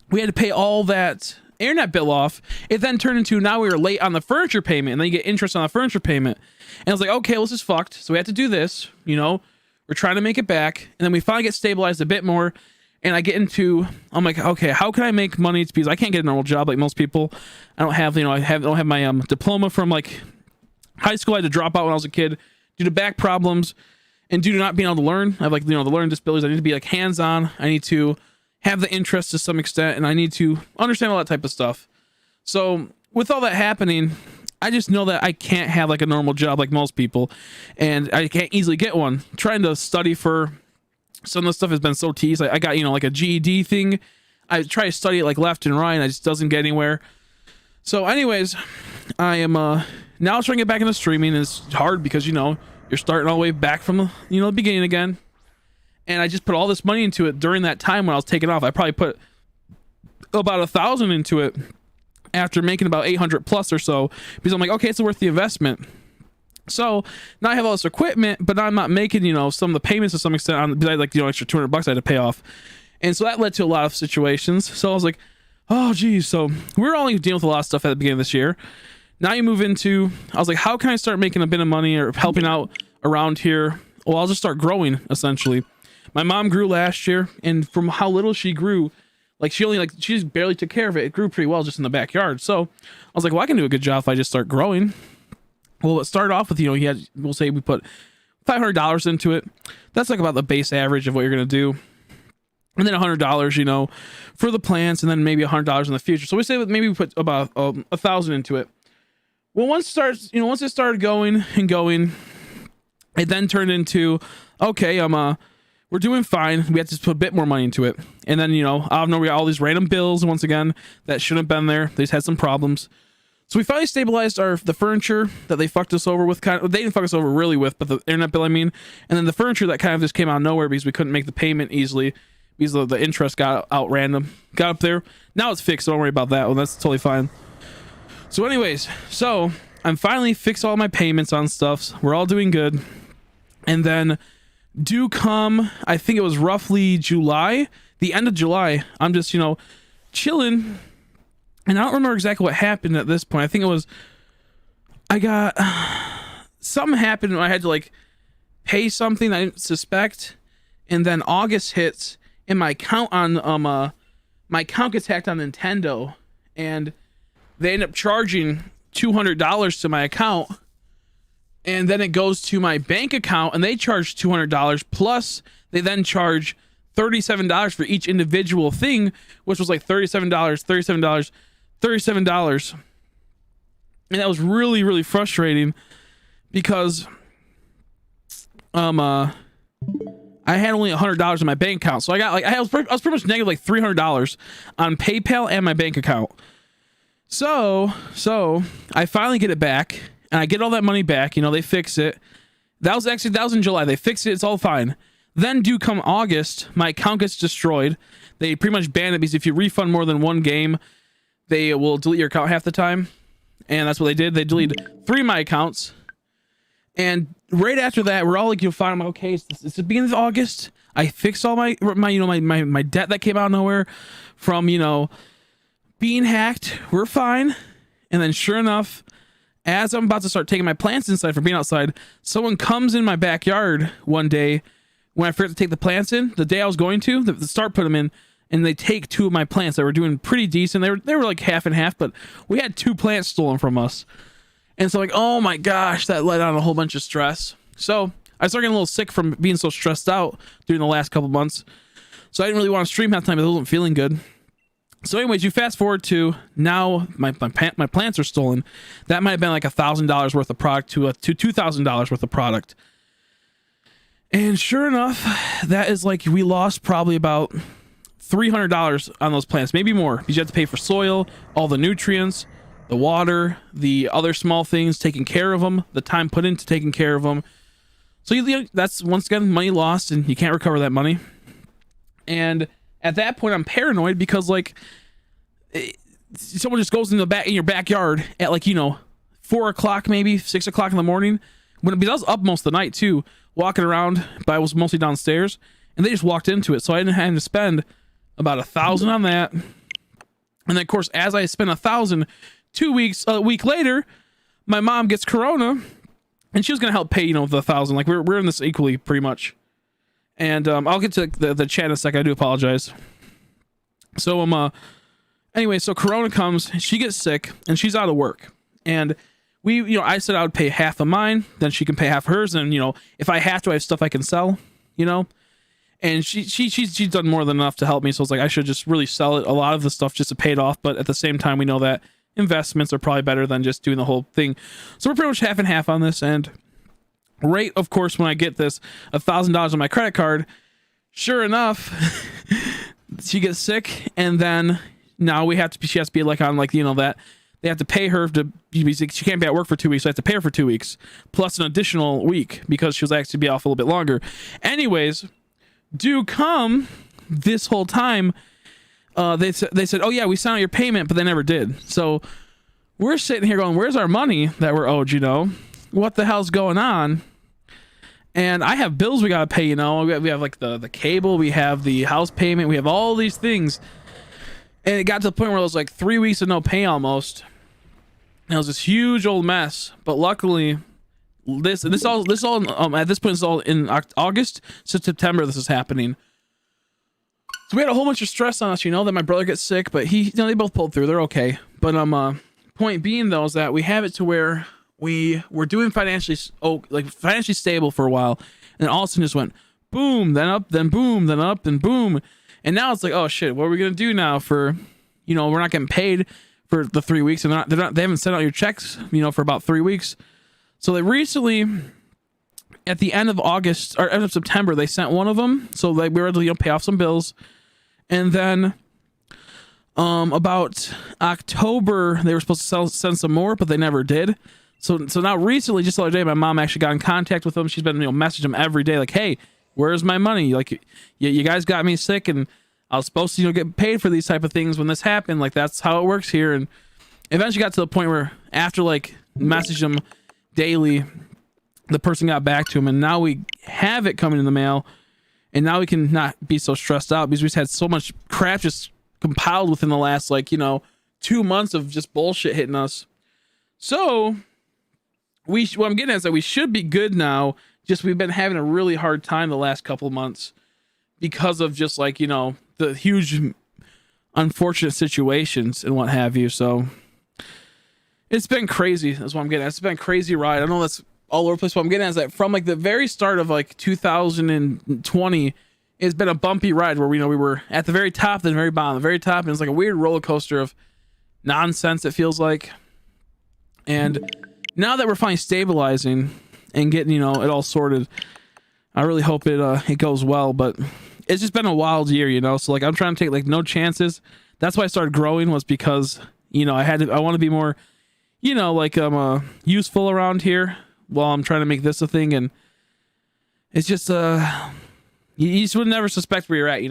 we had to pay all that internet bill off. It then turned into, now we were late on the furniture payment, and then you get interest on the furniture payment. And I was like, okay, well, this is fucked. So we have to do this, you know, we're trying to make it back. And then we finally get stabilized a bit more. And I get into, I'm like, okay, how can I make money? Because I can't get a normal job like most people. I don't have, you know, don't have my diploma from like high school. I had to drop out when I was a kid due to back problems and due to not being able to learn. I have like, you know, the learning disabilities. I need to be like hands-on. I need to have the interest to some extent, and I need to understand all that type of stuff. So with all that happening, I just know that I can't have like a normal job like most people, and I can't easily get one. Trying to study for some of the stuff has been so tedious. I got, you know, like a GED thing. I try to study it like left and right, and it just doesn't get anywhere. So anyways, I am now trying to get back into streaming, and it's hard because, you know, you're starting all the way back from the, you know, the beginning again. And I just put all this money into it during that time when I was taking off. I probably put about 1,000 into it after making about 800 plus or so, because I'm like, okay, it's worth the investment. So now I have all this equipment, but I'm not making, you know, some of the payments to some extent on, because I had like, you know, extra $200 I had to pay off. And so that led to a lot of situations. So I was like, oh geez. So we're only dealing with a lot of stuff at the beginning of this year. Now you move into, I was like, how can I start making a bit of money or helping out around here? Well, I'll just start growing essentially. My mom grew last year, and from how little she grew, like she just barely took care of it. It grew pretty well just in the backyard. So I was like, well, I can do a good job if I just start growing. Well, it started off with, you know, we'll say we put $500 into it. That's like about the base average of what you're going to do. And then $100, you know, for the plants, and then maybe $100 in the future. So we say maybe we put about 1,000 into it. Well, once it started going and going, it then turned into, okay, we're doing fine. We have to put a bit more money into it. And then, you know, out of nowhere, we got all these random bills, once again, that shouldn't have been there. They just had some problems. So we finally stabilized the furniture that they fucked us over with. They didn't fuck us over really with, but the internet bill, I mean. And then the furniture that kind of just came out of nowhere because we couldn't make the payment easily because the interest got out random. Got up there. Now it's fixed, so don't worry about that one. That's totally fine. So anyways, so I'm finally fixed all my payments on stuff. We're all doing good. And then do come, I think it was roughly July, the end of July, I'm just, you know, chilling, and I don't remember exactly what happened at this point. I think it was, something happened when I had to like pay something I didn't suspect, and then August hits, and my account gets hacked on Nintendo, and they end up charging $200 to my account and then it goes to my bank account, and they charge $200 plus they then charge $37 for each individual thing, which was like $37, and that was really, really frustrating because I had only $100 in my bank account, so I was pretty much negative like $300 on PayPal and my bank account. So I finally get it back, and I get all that money back. You know, they fix it. That was in July. They fixed it. It's all fine. Then due come August, my account gets destroyed. They pretty much ban it because if you refund more than one game, they will delete your account half the time. And that's what they did. They deleted 3 of my accounts. And right after that, we're all like, you'll find, I'm like, okay, it's the beginning of August. I fixed all my debt that came out of nowhere from, being hacked. We're fine. And then sure enough, as I'm about to start taking my plants inside for being outside, someone comes in my backyard one day when I forgot to take the plants in. The day I was going to start put them in, and they take 2 of my plants that were doing pretty decent. They were like half and half, but we had 2 plants stolen from us. And so like, oh my gosh, that let on a whole bunch of stress. So I started getting a little sick from being so stressed out during the last couple months. So I didn't really want to stream half the time because I wasn't feeling good. So anyways, you fast forward to now, my plants are stolen. That might have been like $1,000 worth of product to $2,000 worth of product. And sure enough, that is like, we lost probably about $300 on those plants, maybe more, because you have to pay for soil, all the nutrients, the water, the other small things, taking care of them, the time put into taking care of them. So that's, once again, money lost, and you can't recover that money. And at that point, I'm paranoid because like someone just goes in your backyard at like 4 o'clock, maybe 6 o'clock in the morning. Because I was up most of the night too, walking around, but I was mostly downstairs, and they just walked into it. So I didn't have to spend about $1,000 on that. And then of course, as I spent $1,000, a week later, my mom gets corona, and she was gonna help pay the $1,000. Like we're in this equally pretty much. And I'll get to the chat in a second. I do apologize. So anyway, so corona comes, she gets sick, and she's out of work, and I said I would pay half of mine, then she can pay half of hers, and if I have to, I have stuff I can sell, and she's done more than enough to help me. So it's like I should just really sell it, a lot of the stuff, just to pay it off. But at the same time, we know that investments are probably better than just doing the whole thing. So we're pretty much half and half on this. And right, of course, when I get this $1,000 on my credit card, sure enough, she gets sick, and then now she has to be like on like that. They have to pay her she can't be at work for 2 weeks. So I have to pay her for 2 weeks plus an additional week because she was actually be off a little bit longer. Anyways, do come this whole time, they said, oh yeah, we sent out your payment, but they never did. So we're sitting here going, where's our money that we're owed? What the hell's going on? And I have bills we gotta pay. We have like the cable, we have the house payment, we have all these things. And it got to the point where it was like 3 weeks of no pay almost. And it was this huge old mess. But luckily, this all at this point is all in August to September. This is happening. So we had a whole bunch of stress on us, that my brother gets sick, but they both pulled through. They're okay. But point being though is that we have it to where we were doing financially stable for a while, and then all of a sudden just went boom, then up, then boom, then up, then boom. And now it's like, oh shit, what are we gonna do now for, we're not getting paid for the 3 weeks, and they haven't sent out your checks, for about 3 weeks. So they recently, at the end of August or end of September, they sent one of them, so like we were able to pay off some bills, and then about October they were supposed to send some more, but they never did. So now recently, just the other day, my mom actually got in contact with them. She's been messaging them every day, like, hey, where's my money? Like, you guys got me sick, and I was supposed to, get paid for these type of things when this happened. Like, that's how it works here. And eventually got to the point where after, like, messaging them daily, the person got back to him, and now we have it coming in the mail, and now we can not be so stressed out because we've had so much crap just compiled within the last, 2 months of just bullshit hitting us. So, what I'm getting at is that we should be good now. Just we've been having a really hard time the last couple of months because of just the huge unfortunate situations and what have you. So it's been crazy. That's what I'm getting at. It's been a crazy ride. I know that's all over the place. What I'm getting at is that from like the very start of like 2020, it's been a bumpy ride where we were at the very top, then the very bottom, the very top, and it's like a weird roller coaster of nonsense, it feels like. And now that we're finally stabilizing and getting, it all sorted, I really hope it goes well. But it's just been a wild year, so like I'm trying to take like no chances. That's why I started growing, was because I want to be more like I'm useful around here while I'm trying to make this a thing. And it's just you just would never suspect where you're at,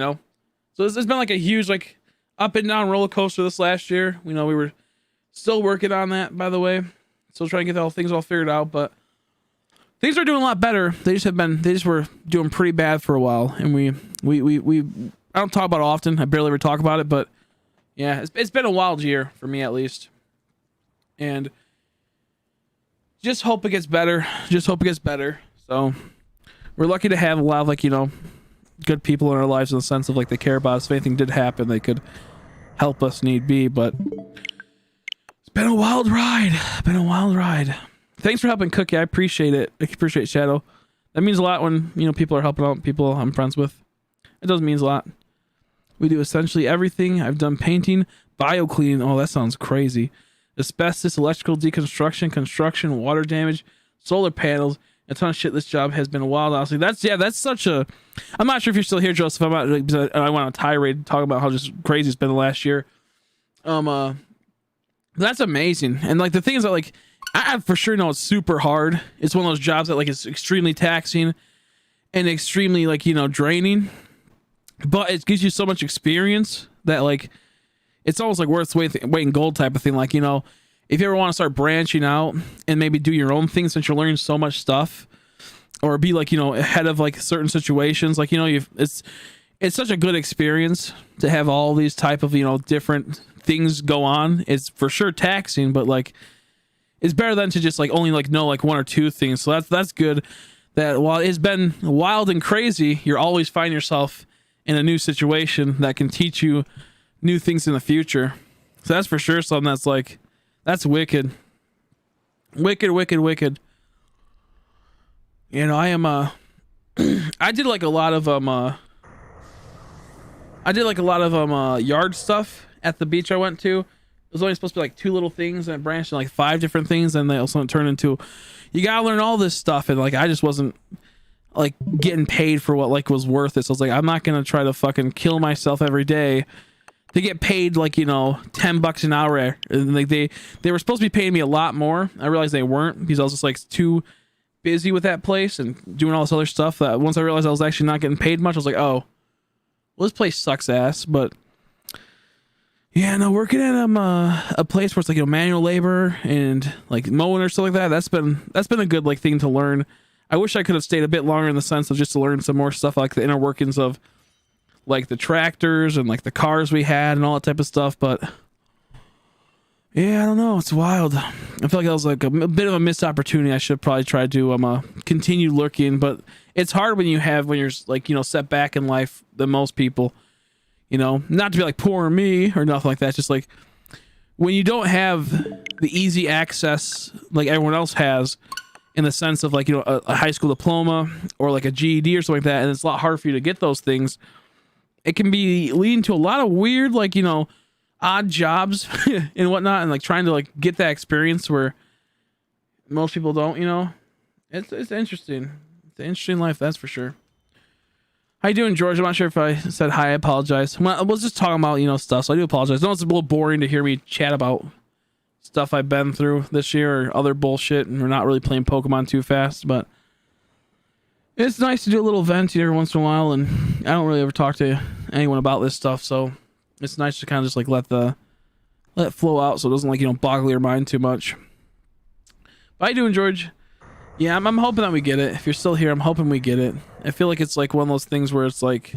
so it's been like a huge like up and down roller coaster this last year. We were still working on that, by the way, still trying to get things all figured out, but things are doing a lot better. They just were doing pretty bad for a while, and we I don't talk about it often. I barely ever talk about it, but yeah, it's been a wild year for me, at least. And just hope it gets better. So we're lucky to have a lot of like, good people in our lives, in the sense of like they care about us. If anything did happen, they could help us need be. But it's been a wild ride. Thanks for helping Cookie. I appreciate it. I appreciate Shadow. That means a lot when, people are helping out people I'm friends with. It does mean a lot. We do essentially everything. I've done painting, bio-cleaning. Oh, that sounds crazy. Asbestos, electrical deconstruction, construction, water damage, solar panels, a ton of shit. This job has been wild, honestly. That's such a... I'm not sure if you're still here, Joseph. I went on a tirade talking about how just crazy it's been the last year. That's amazing. And like the thing is that like I for sure know it's super hard. It's one of those jobs that like is extremely taxing and extremely like, draining. But it gives you so much experience that like it's almost like worth weight in gold type of thing. Like, if you ever want to start branching out and maybe do your own thing, since you're learning so much stuff, or be like, ahead of like certain situations, like, it's such a good experience to have all these type of, different things go on. It's for sure taxing, but like it's better than to just like only like know like one or two things. So that's good. That while it's been wild and crazy, you're always find yourself in a new situation that can teach you new things in the future. So that's for sure something that's like, that's wicked. Wicked. I am I did like a lot of yard stuff at the beach I went to. It was only supposed to be like 2 little things, and it branched into like 5 different things, and they also turned into, you gotta learn all this stuff. And like I just wasn't like getting paid for what like was worth it. So I was like, I'm not gonna try to fucking kill myself every day to get paid like, $10 an hour. And like they were supposed to be paying me a lot more. I realized they weren't, because I was just like too busy with that place and doing all this other stuff, that once I realized I was actually not getting paid much, I was like, oh, well, this place sucks ass. But yeah, no, working at a place where it's like, manual labor and like mowing or stuff like that, that's been a good like thing to learn. I wish I could have stayed a bit longer, in the sense of just to learn some more stuff, like the inner workings of like the tractors and like the cars we had and all that type of stuff. But yeah, I don't know, it's wild. I feel like that was like a bit of a missed opportunity. I should probably try to continue looking, but it's hard when you're like, set back in life than most people, not to be like poor me or nothing like that. Just like when you don't have the easy access like everyone else has, in the sense of like, a high school diploma or like a GED or something like that, and it's a lot harder for you to get those things. It can be leading to a lot of weird, like, odd jobs and whatnot, and like trying to like get that experience where most people don't. It's interesting. It's an interesting life, that's for sure. How you doing, George? I'm not sure if I said hi. I apologize. I was just talking about stuff, so I do apologize. I know it's a little boring to hear me chat about stuff I've been through this year or other bullshit, and we're not really playing Pokemon too fast, but it's nice to do a little vent every once in a while. And I don't really ever talk to anyone about this stuff, so it's nice to kind of just like let it flow out, so it doesn't like boggle your mind too much. But how you doing, George? Yeah, I'm hoping that we get it. If you're still here, I'm hoping we get it. I feel like it's like one of those things where it's like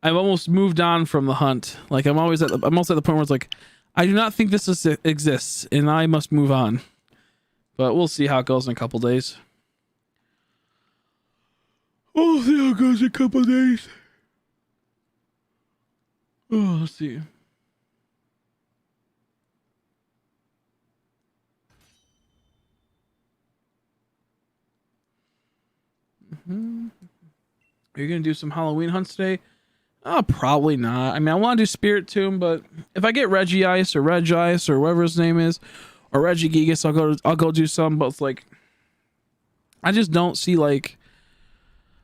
I've almost moved on from the hunt. Like I'm almost at the point where it's like, I do not think this exists, and I must move on. But we'll see how it goes in a couple days. We'll see how it goes in a couple days. Oh, let's see. Are you gonna do some Halloween hunts today? Oh, probably not. I mean, I want to do Spirit Tomb, but if I get Regice or Regice or whatever his name is, or Regigigas, I'll go do some. But it's like, I just don't see like,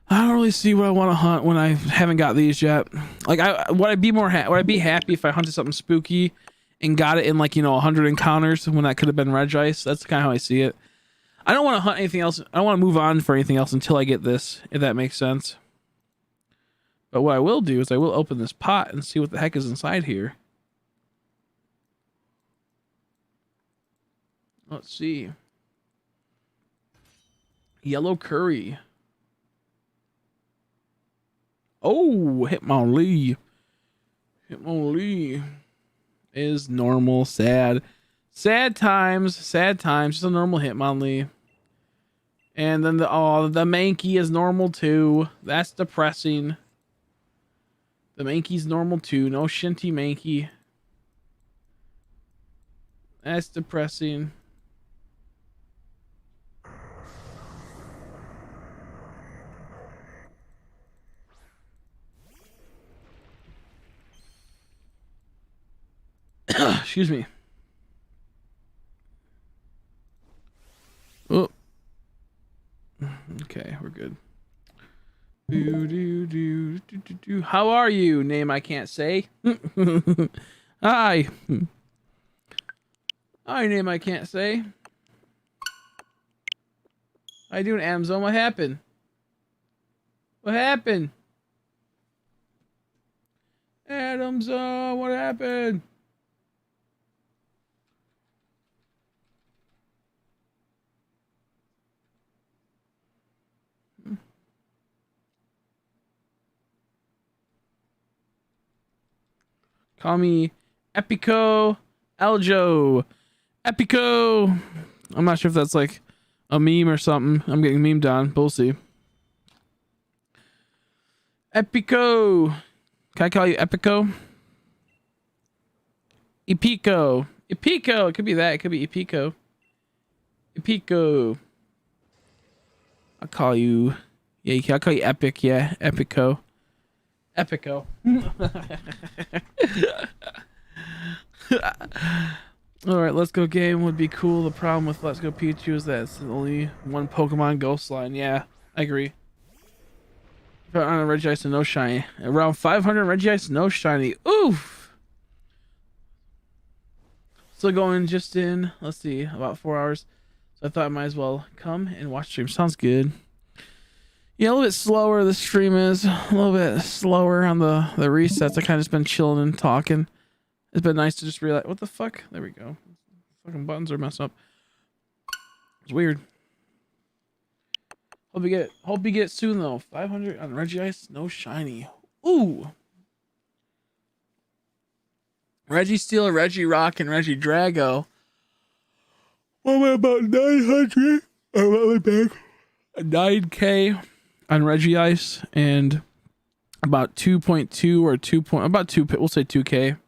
I don't really see what I want to hunt when I haven't got these yet. Like, would I be happy if I hunted something spooky and got it in like 100 encounters when that could have been Regice? That's kind of how I see it. I don't want to hunt anything else. I don't want to move on for anything else until I get this, if that makes sense. But what I will do is I will open this pot and see what the heck is inside here. Let's see. Yellow curry. Oh, Hitmonlee. Hitmonlee is normal, sad. Sad times, just a normal Hitmonlee. And then the Mankey is normal too. That's depressing. The Mankey's normal too. No Shinty Mankey. That's depressing. Excuse me. Oh. Okay, we're good. How are you? Name I can't say. Hi. Hi, name I can't say. How you doing, Amazon? What happened? What happened? Adams, what happened? Call me Epico Aljo. Epico. I'm not sure if that's like a meme or something. I'm getting memed on, but we'll see. Epico. Can I call you Epico? Epico. Epico. It could be that. It could be Epico. Epico. I'll call you. Yeah, I'll call you Epic. Yeah, Epico. Epico. Alright, Let's Go game would be cool. The problem with Let's Go Pikachu is that it's only one Pokemon Ghost line. Yeah, I agree. On a Regice and no shiny. Around 500 Regice, no shiny. Oof! Still going just in, let's see, about 4 hours. So I thought I might as well come and watch stream. Sounds good. Yeah, a little bit slower the stream is. A little bit slower on the resets. I kind of just been chilling and talking. It's been nice to just realize, what the fuck? There we go. Fucking buttons are messed up. It's weird. Hope you get it soon though. 500 on Regice, no shiny. Ooh. Registeel, Regirock, and Regidrago. Oh, about 900. I went back. 9K on Regice and about 2.2 or 2. About 2. We'll say 2K.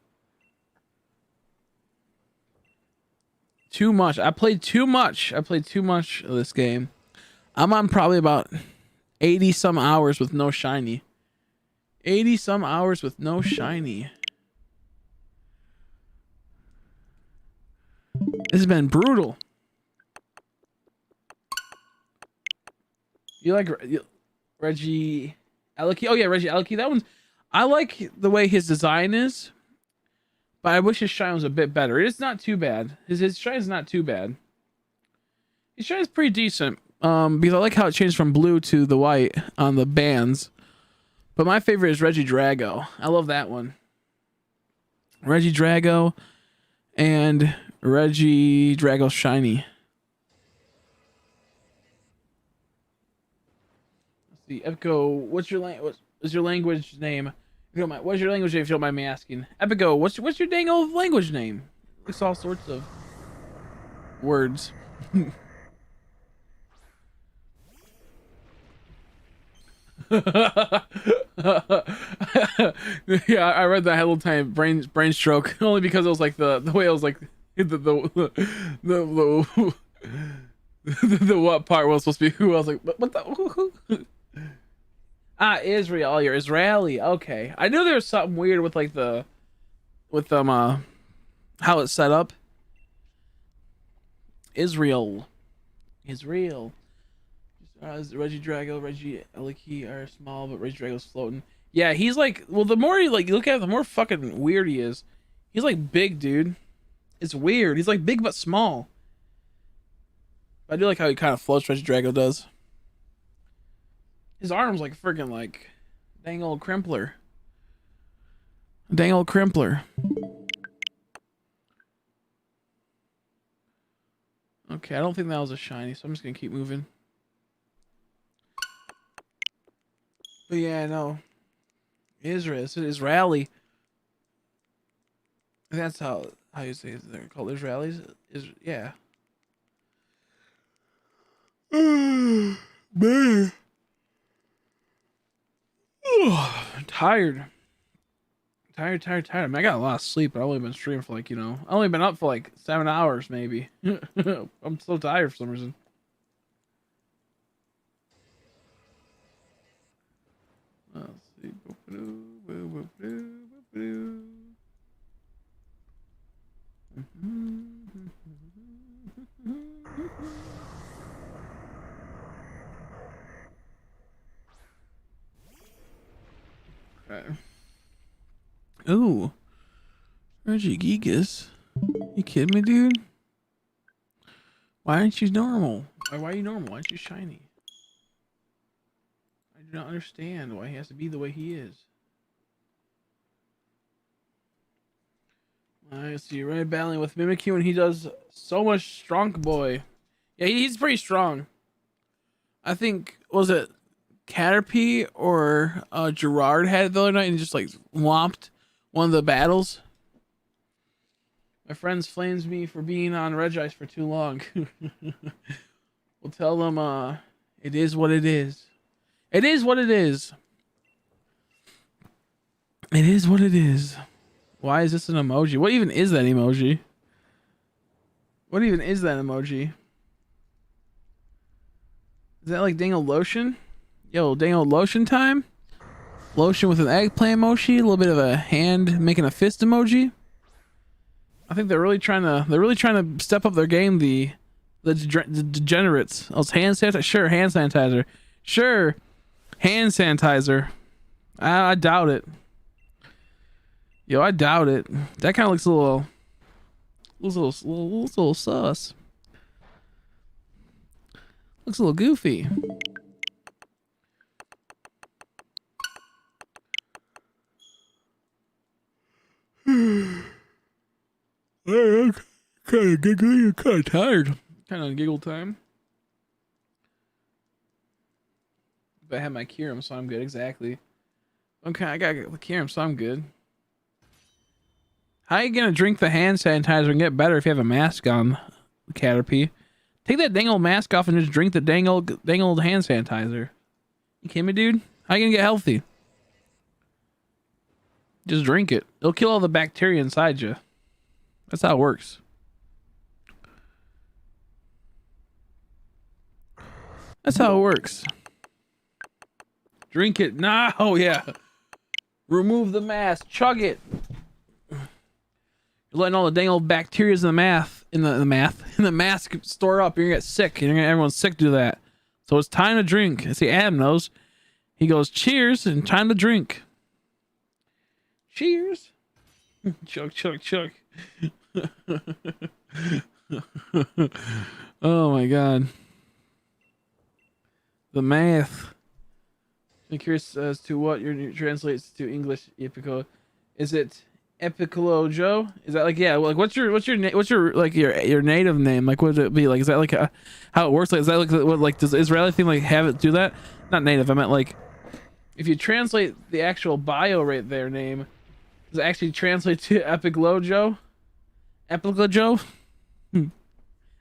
Too much. I played too much of this game. I'm on probably about 80 some hours with no shiny. 80 some hours with no shiny. This has been brutal. You like Reggie Eliki? Oh yeah, Reggie Eliki. That one's. I like the way his design is, but I wish his shine was a bit better. It's not too bad. His shine is not too bad. His shine is pretty decent. Because I like how it changed from blue to the white on the bands. But my favorite is Regidrago. I love that one. Regidrago and Regidrago shiny. Let's see, Epico, what's your language name? If you don't mind, what's your language name if you don't mind me asking? Epico, what's your dang old language name? It's all sorts of words. Yeah, I read that. I had a little tiny brain stroke only because it was like the way it was like the what part was supposed to be who. I was like, what the who? Ah, Israel. Oh, you're Israeli. Okay. I knew there was something weird with like how it's set up. Israel. Israel. Regidrago, Regice are small, but Regidrago's floating. Yeah, he's like, well, the more you like look at it, the more fucking weird he is. He's like big, dude. It's weird. He's like big but small. I do like how he kind of floats. Regidrago does. His arms like friggin' like dang old Crimpler. Dang old Crimpler. Okay, I don't think that was a shiny, so I'm just gonna keep moving. But yeah, no. Israel. It's Israeli. That's how you say it. They're called Israelis. Yeah. Man. I'm tired. Tired. I mean, I got a lot of sleep, but I've only been streaming for like, I've only been up for like 7 hours maybe. I'm so tired for some reason. Let's see. Okay. Ooh. Regigigas. You kidding me, dude? Why aren't you normal? Why are you normal? Why aren't you shiny? I do not understand why he has to be the way he is. I see. Right, battling with Mimikyu, and he does so much strong boy. Yeah, he's pretty strong. I think, was it Caterpie or Gerard had it the other night and just like whomped one of the battles? My friends flames me for being on Regice for too long. We'll tell them it is what it is. It is what it is. It is what it is. Why is this an emoji? What even is that emoji? What even is that emoji? Is that like dang old lotion? Yo, dang old lotion time? Lotion with an eggplant emoji, a little bit of a hand making a fist emoji. I think they're really trying to step up their game. The degenerates. Oh, it's hand sanitizer. Sure, hand sanitizer. Sure, hand sanitizer. I doubt it. Yo, I doubt it. That kind of looks a little sus. Looks a little goofy. I'm kind of giggly, kind of tired. Kind of giggle time. But I have my Kyurem, so I'm good. Exactly. Okay, I got the Kyurem, so I'm good. How are you gonna drink the hand sanitizer and get better if you have a mask on, Caterpie? Take that dang old mask off and just drink the dang old hand sanitizer. You kidding me, dude? How you gonna get healthy? Just drink it. It'll kill all the bacteria inside you. That's how it works. That's how it works. Drink it. No, yeah. Remove the mask. Chug it. You're letting all the dang old bacteria in the mask store up. You're gonna get sick. Everyone's sick to do that. So it's time to drink. I see Adam knows. He goes, cheers, and time to drink. Cheers. Chug. Oh my god. The math. I'm curious as to what your translates to English. Epico. Is it Epicolo Joe? Is that like, yeah, like what's your like your native name? Like what would it be? Like is that like how it works? Like is that like does the Israeli thing like have it do that? Not native, I meant like if you translate the actual bio right there name, does it actually translate to Epiclojo? Epiclojo?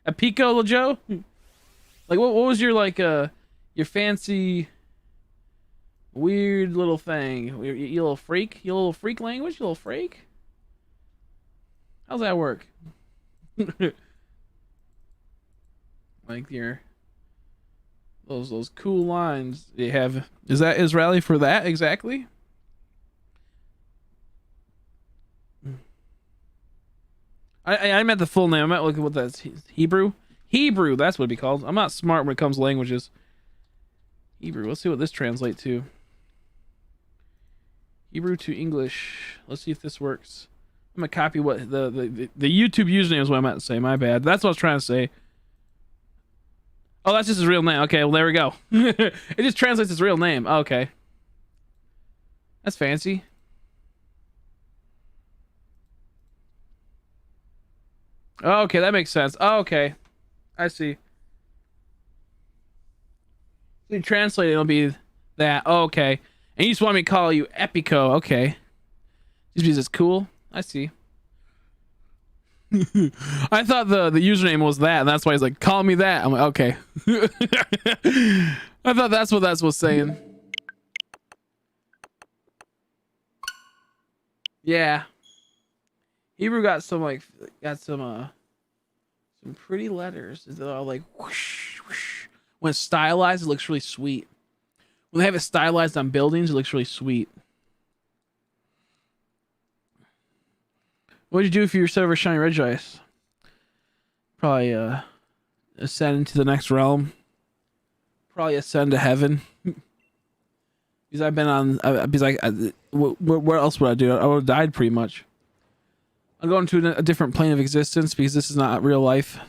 Epicolojo? Like what was your like your fancy weird little thing? You little freak? You little freak language? You little freak? How's that work? Like your Those cool lines you have. Is that Israeli for that exactly? I meant the full name. I meant look at what that's Hebrew. Hebrew, that's what it'd be called. I'm not smart when it comes to languages. Hebrew. Let's see what this translates to. Hebrew to English. Let's see if this works. I'm gonna copy what the YouTube username is what I meant to say. My bad. That's what I was trying to say. Oh, that's just his real name. Okay, well there we go. It just translates his real name. Okay. That's fancy. Okay, that makes sense. Okay. I see. So you translate it, it'll be that. Okay. And you just want me to call you Epico. Okay. Just because it's cool. I see. I thought the username was that, and that's why he's like, call me that. I'm like, okay. I thought that's what that was saying. Yeah. Hebrew got some pretty letters. They're all like whoosh, whoosh. When it's stylized, it looks really sweet. When they have it stylized on buildings, it looks really sweet. What would you do if you were set over shiny Regice? Probably ascend into the next realm. Probably ascend to heaven. Because I've been on. What else would I do? I would have died pretty much. I'll go into a different plane of existence because this is not real life.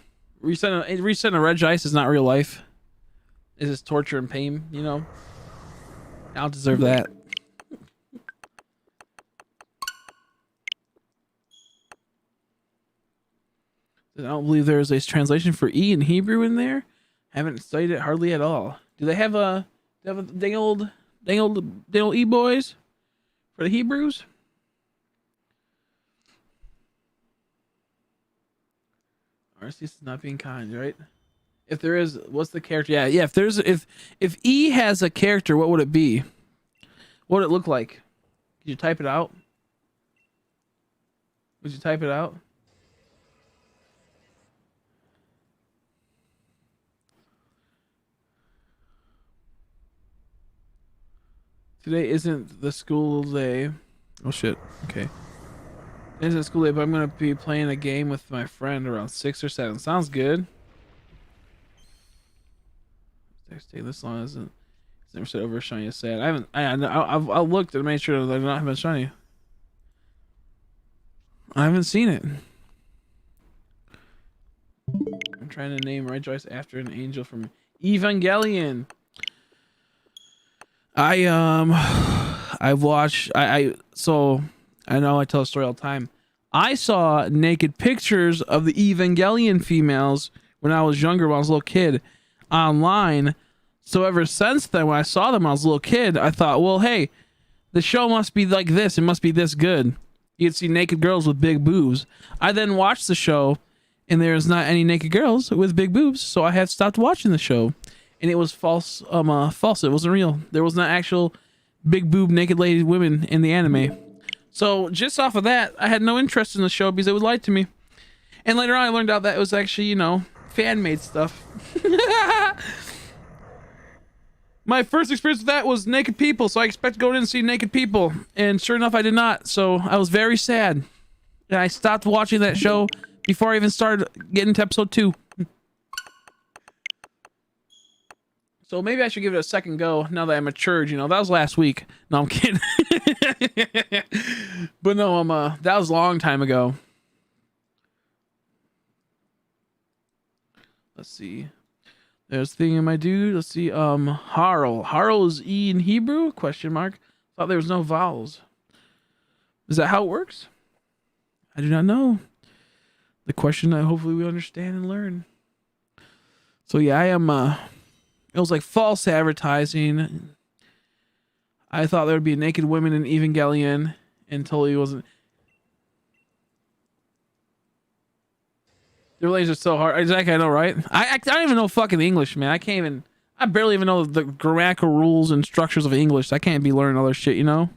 Resetting a Regice is not real life. This is torture and pain, you know? I don't deserve that. I don't believe there's a translation for E in Hebrew in there. I haven't studied it hardly at all. Do they have a dang old E boys for the Hebrews? RC is not being kind, right? If there is, what's the character? Yeah. If E has a character, what would it be? What would it look like? Could you type it out? Would you type it out? Today isn't the school day. Oh shit. Okay. It isn't school day, but I'm gonna be playing a game with my friend around 6 or 7. Sounds good. It's taking this long, isn't? It's never said over shiny is sad. I've looked and made sure that they're not having shiny. I haven't seen it. I'm trying to name Regice after an angel from Evangelion. I've watched so I know I tell a story all the time. I saw naked pictures of the Evangelion females when I was younger, when I was a little kid, online. So ever since then, when I saw them when I was a little kid, I thought, well, hey, the show must be like this. It must be this good. You'd see naked girls with big boobs. I then watched the show, and there's not any naked girls with big boobs, so I have stopped watching the show. And it was false. False. It wasn't real. There was not actual big boob naked lady women in the anime. So just off of that, I had no interest in the show because it would lie to me. And later on, I learned out that it was actually, you know, fan made stuff. My first experience with that was naked people, so I expected to go in and see naked people, and sure enough, I did not. So I was very sad, and I stopped watching that show before I even started getting to episode 2. So maybe I should give it a second go now that I matured. You know, that was last week. No, I'm kidding. But no, that was a long time ago. Let's see. There's thing in my dude. Let's see. Harl. Harl is E in Hebrew? Question mark. Thought there was no vowels. Is that how it works? I do not know. The question that hopefully we understand and learn. So yeah, I am. It was like false advertising. I thought there would be naked women in Evangelion until he wasn't. The relations are so hard. Exactly, I know, right? I don't even know fucking English, man. I barely even know the grammatical rules and structures of English. I can't be learning other shit, you know?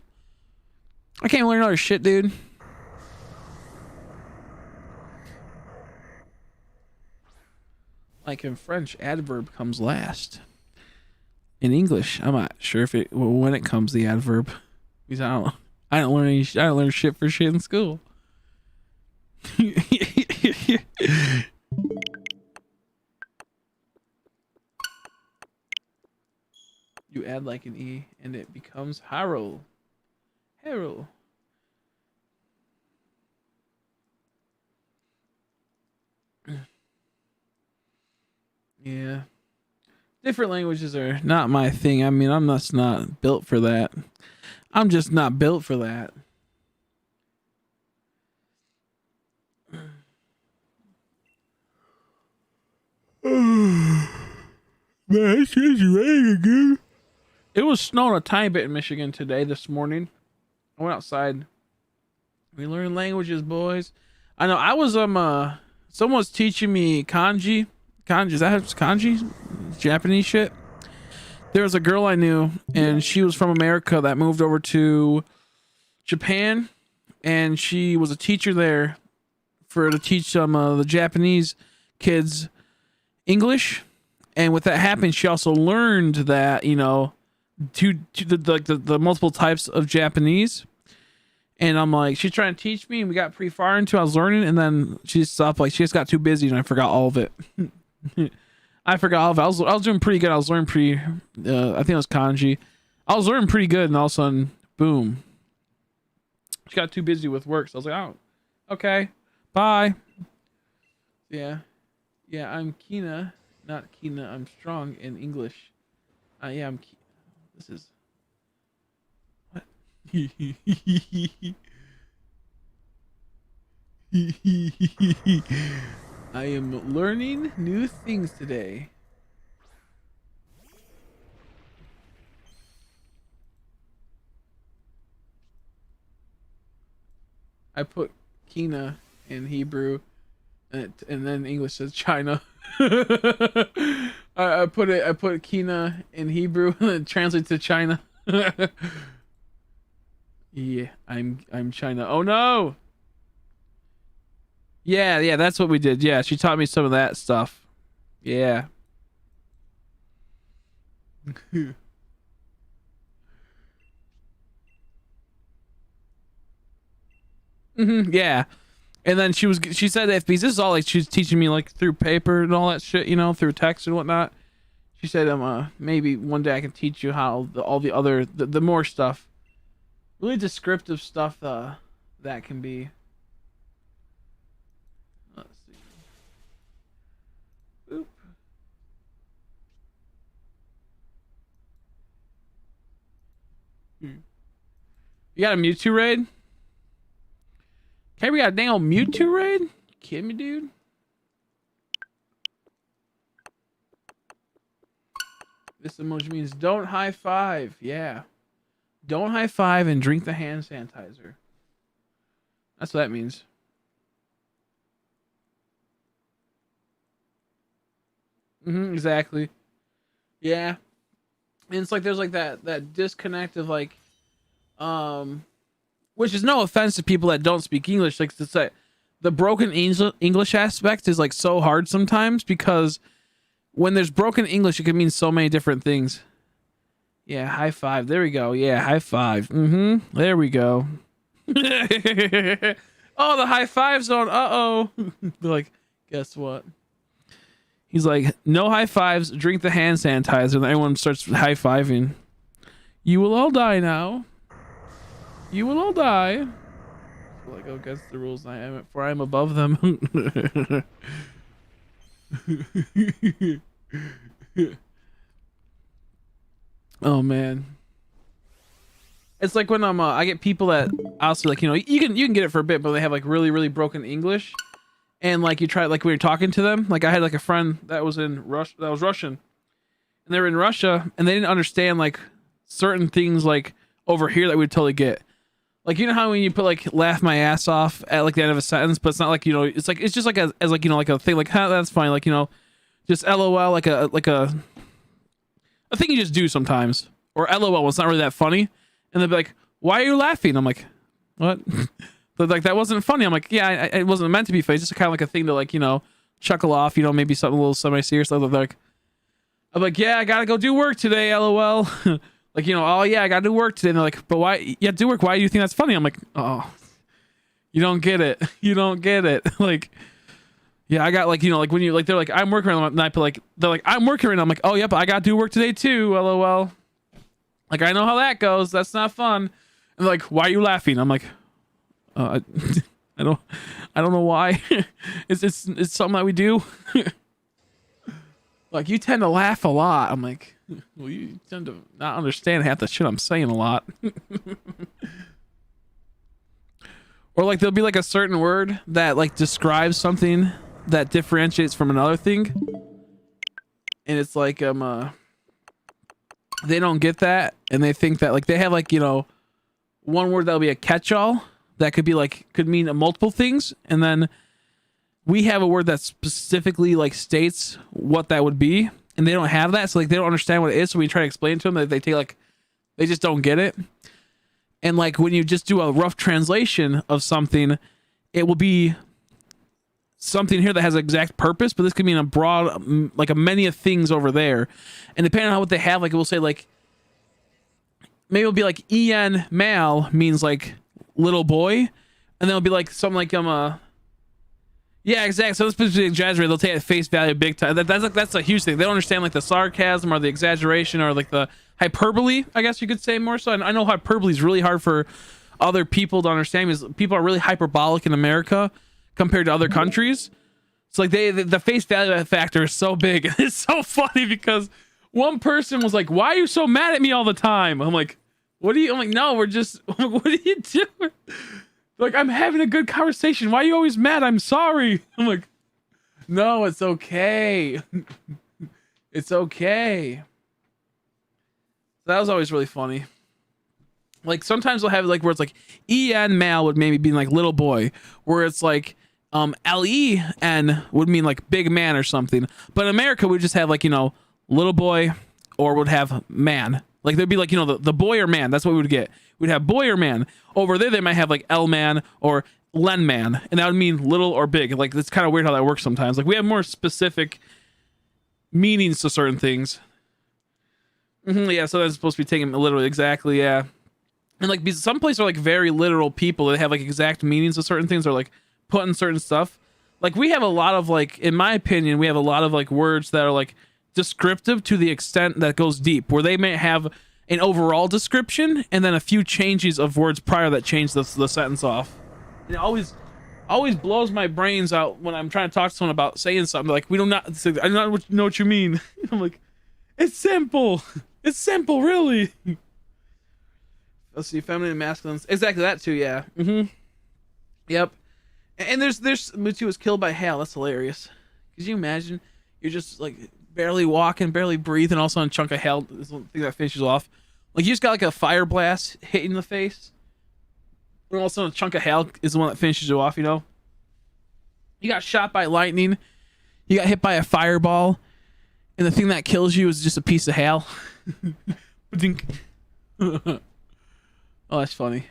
I can't learn other shit, dude. Like in French, adverb comes last. in English. I'm not sure if it when it comes the adverb, because I don't learn I don't learn shit for shit in school. You add like an E and it becomes Harold. Harold. Yeah. Different languages are not my thing. I mean, I'm just not built for that. I'm just not built for that. Man, it's just raining again. It was snowing a tiny bit in Michigan today, this morning. I went outside. We learn languages, boys. I know I was someone was teaching me kanji. Kanji, is that kanji? Japanese shit. There was a girl I knew, and she was from America that moved over to Japan, and she was a teacher there to teach some the Japanese kids English. And with that happening, she also learned that, you know, the multiple types of Japanese. And I'm like, she's trying to teach me, and we got pretty far into it. I was learning, and then she stopped. Like, she just got too busy, and I forgot all of it. I forgot all of it. I was doing pretty good. I was learning pretty. I think it was kanji. I was learning pretty good, and all of a sudden, boom. She got too busy with work, so I was like, oh, okay, bye. Yeah, I'm Kina, not Kina. I'm strong in English. Yeah, I'm. This is. What? I am learning new things today. I put Kina in Hebrew, and then English says China. I put Kina in Hebrew and it translates to China. Yeah, I'm China. Oh no. Yeah, that's what we did. Yeah, she taught me some of that stuff. Yeah. Yeah. And then she said that because this is all like she's teaching me like through paper and all that shit, you know, through text and whatnot. She said maybe one day I can teach you how all the other the more stuff, really descriptive stuff that can be. Let's see. Oop. You got a Mewtwo raid? Okay, we got a dang old Mewtwo raid? You kidding me, dude? This emoji means don't high five. Yeah. Don't high five and drink the hand sanitizer. That's what that means. Exactly. Yeah. And it's like there's like that disconnect of like which is no offense to people that don't speak English. Like to say, the broken English aspect is like so hard sometimes because when there's broken English, it can mean so many different things. Yeah, high five. There we go. Yeah, high five. There we go. Oh, the high five zone. Uh-oh. Like, guess what? He's like, no high fives. Drink the hand sanitizer. And everyone starts high fiving. You will all die now. You will all die. Like, oh, against the rules I am, for I am above them. Oh man, it's like when I get people that also like, you know, you can get it for a bit, but they have like really broken English, and like you try, like when you're talking to them, like I had like a friend that was Russian, and they were in Russia, and they didn't understand like certain things like over here that we'd totally get. Like, you know how when you put like laugh my ass off at like the end of a sentence, but it's not like, you know, it's just like as like, you know, like a thing like, huh, that's fine, like, you know, just LOL, like a thing you just do sometimes, or LOL when it's not really that funny, and they'll be like, why are you laughing? I'm like, what? But like, that wasn't funny. I'm like, yeah, it wasn't meant to be funny. It's just kind of like a thing to like, you know, chuckle off, you know, maybe something a little semi-serious. Like, I'm like, yeah, I gotta go do work today, lol. Like, you know, oh yeah, I gotta do work today. And they're like, but why? Yeah, do work. Why do you think that's funny? I'm like, oh, you don't get it. You don't get it. Like, yeah, I got like, you know, like when you like, they're like, I'm working right now. And they're like, I'm working right now. I'm like, oh, yep, I gotta do work today too, lol. Like, I know how that goes. That's not fun. And they're like, why are you laughing? I'm like, I don't know why. it's something that we do. Like, you tend to laugh a lot. I'm like, well, you tend to not understand half the shit I'm saying a lot. Or like, there'll be like a certain word that like describes something that differentiates from another thing. And it's like, they don't get that. And they think that like, they have like, you know, one word that'll be a catch-all that could be like, could mean multiple things. And then we have a word that specifically like states what that would be, and they don't have that. So like, they don't understand what it is. So we try to explain to them that they take like, they just don't get it. And like, when you just do a rough translation of something, it will be something here that has an exact purpose, but this could mean a broad, like a many of things over there. And depending on what they have, like it will say like, maybe it'll be like en mal means like little boy. And then it'll be like something like, yeah, exactly. So this specifically exaggerated. They'll take it at face value big time. That's a huge thing. They don't understand like the sarcasm or the exaggeration or like the hyperbole, I guess you could say more so. And I know hyperbole is really hard for other people to understand because people are really hyperbolic in America compared to other countries. It's like the face value factor is so big. It's so funny because one person was like, "Why are you so mad at me all the time?" I'm like, "What are you?" I'm like, "No, we're just. What are you doing?" Like, I'm having a good conversation. Why are you always mad? I'm sorry. I'm like, no, it's okay. It's okay. That was always really funny. Like, sometimes they'll have like where it's like en mal would maybe be like little boy, where it's like len would mean like big man or something. But in America, we just have like, you know, little boy, or would have man. Like, there'd be like, you know, the boy or man. That's what we would get. We'd have boy or man. Over there, they might have like L man or len man, and that would mean little or big. Like, it's kind of weird how that works sometimes. Like, we have more specific meanings to certain things. Yeah, so that's supposed to be taken literally. Exactly, yeah. And like, some places are like very literal people that have like exact meanings of certain things, or like put in certain stuff. Like, we have a lot of like, in my opinion, we have a lot of like words that are like descriptive to the extent that goes deep, where they may have an overall description and then a few changes of words prior that change the sentence off. It always blows my brains out when I'm trying to talk to someone about saying something. Like, I do not know what you mean. I'm like, it's simple. It's simple, really. Let's see, feminine and masculine. Exactly that too, yeah. Yep. And there's Mutu was killed by hail. That's hilarious. Could you imagine? You're just like barely walking, barely breathing, all of a sudden a chunk of hail is the thing that finishes off. Like, you just got like a fire blast hitting the face, and all of a sudden a chunk of hail is the one that finishes you off, you know? You got shot by lightning, you got hit by a fireball, and the thing that kills you is just a piece of hail. Oh, that's funny.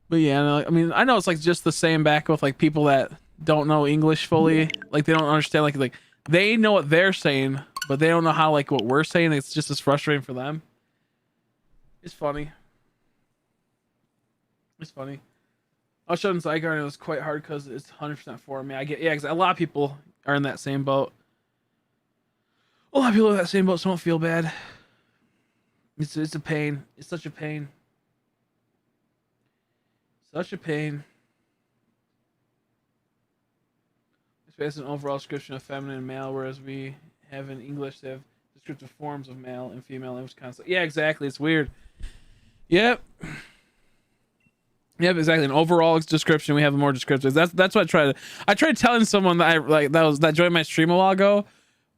But yeah, no, I mean, I know it's like just the same back with like people that don't know English fully. Like, they don't understand, like they know what they're saying, but they don't know how like what we're saying. It's just as frustrating for them. It's funny. It's funny. I was showing Zygar and it was quite hard because it's 100% for me. I get, yeah, because a lot of people are in that same boat. A lot of people are in that same boat, so don't feel bad. It's a pain. It's such a pain. Such a pain. It's an overall description of feminine and male, whereas we have in English, they have descriptive forms of male and female in Wisconsin. Yeah, exactly. It's weird. Yep. Yep, exactly. An overall description, we have more descriptive. That's what I tried telling someone that that joined my stream a while ago,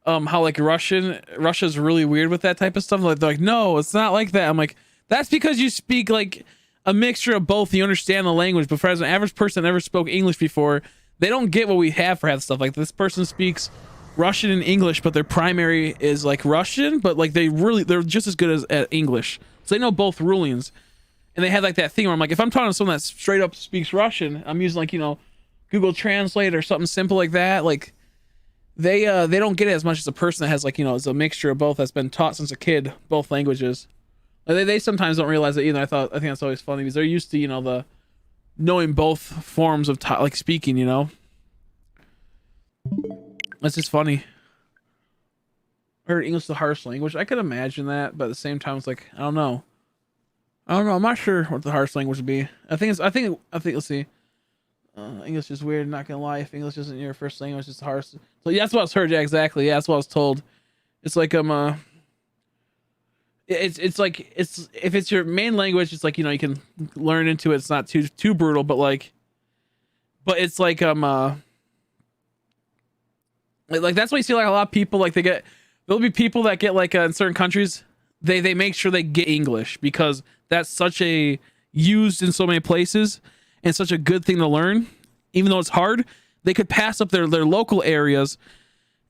how like Russia's really weird with that type of stuff. Like, they're like, no, it's not like that. I'm like, that's because you speak like a mixture of both. You understand the language, but for as an average person that never spoke English before, they don't get what we have for half stuff. Like, this person speaks Russian and English, but their primary is like Russian, but like they're just as good as at English. So they know both rulings. And they have like that thing where I'm like, if I'm talking to someone that straight up speaks Russian, I'm using like, you know, Google Translate or something simple like that. Like, they don't get it as much as a person that has like, you know, it's a mixture of both, that's been taught since a kid both languages. Like, they sometimes don't realize it either. I think that's always funny because they're used to, you know, the knowing both forms of like speaking, you know. That's just funny. I heard English is the hardest language. I could imagine that, but at the same time, it's like, I don't know. I'm not sure what the hardest language would be. I think let's see. English is weird, not gonna lie. If English isn't your first language, it's the hardest. So yeah, that's what I was heard. Yeah, exactly. Yeah, that's what I was told. It's like it's like, it's, if it's your main language, it's like, you know, you can learn into it. It's not too brutal, but it's like like that's why you see like a lot of people, like there'll be people that get like in certain countries, they make sure they get English because that's such a used in so many places and such a good thing to learn. Even though it's hard, they could pass up their local areas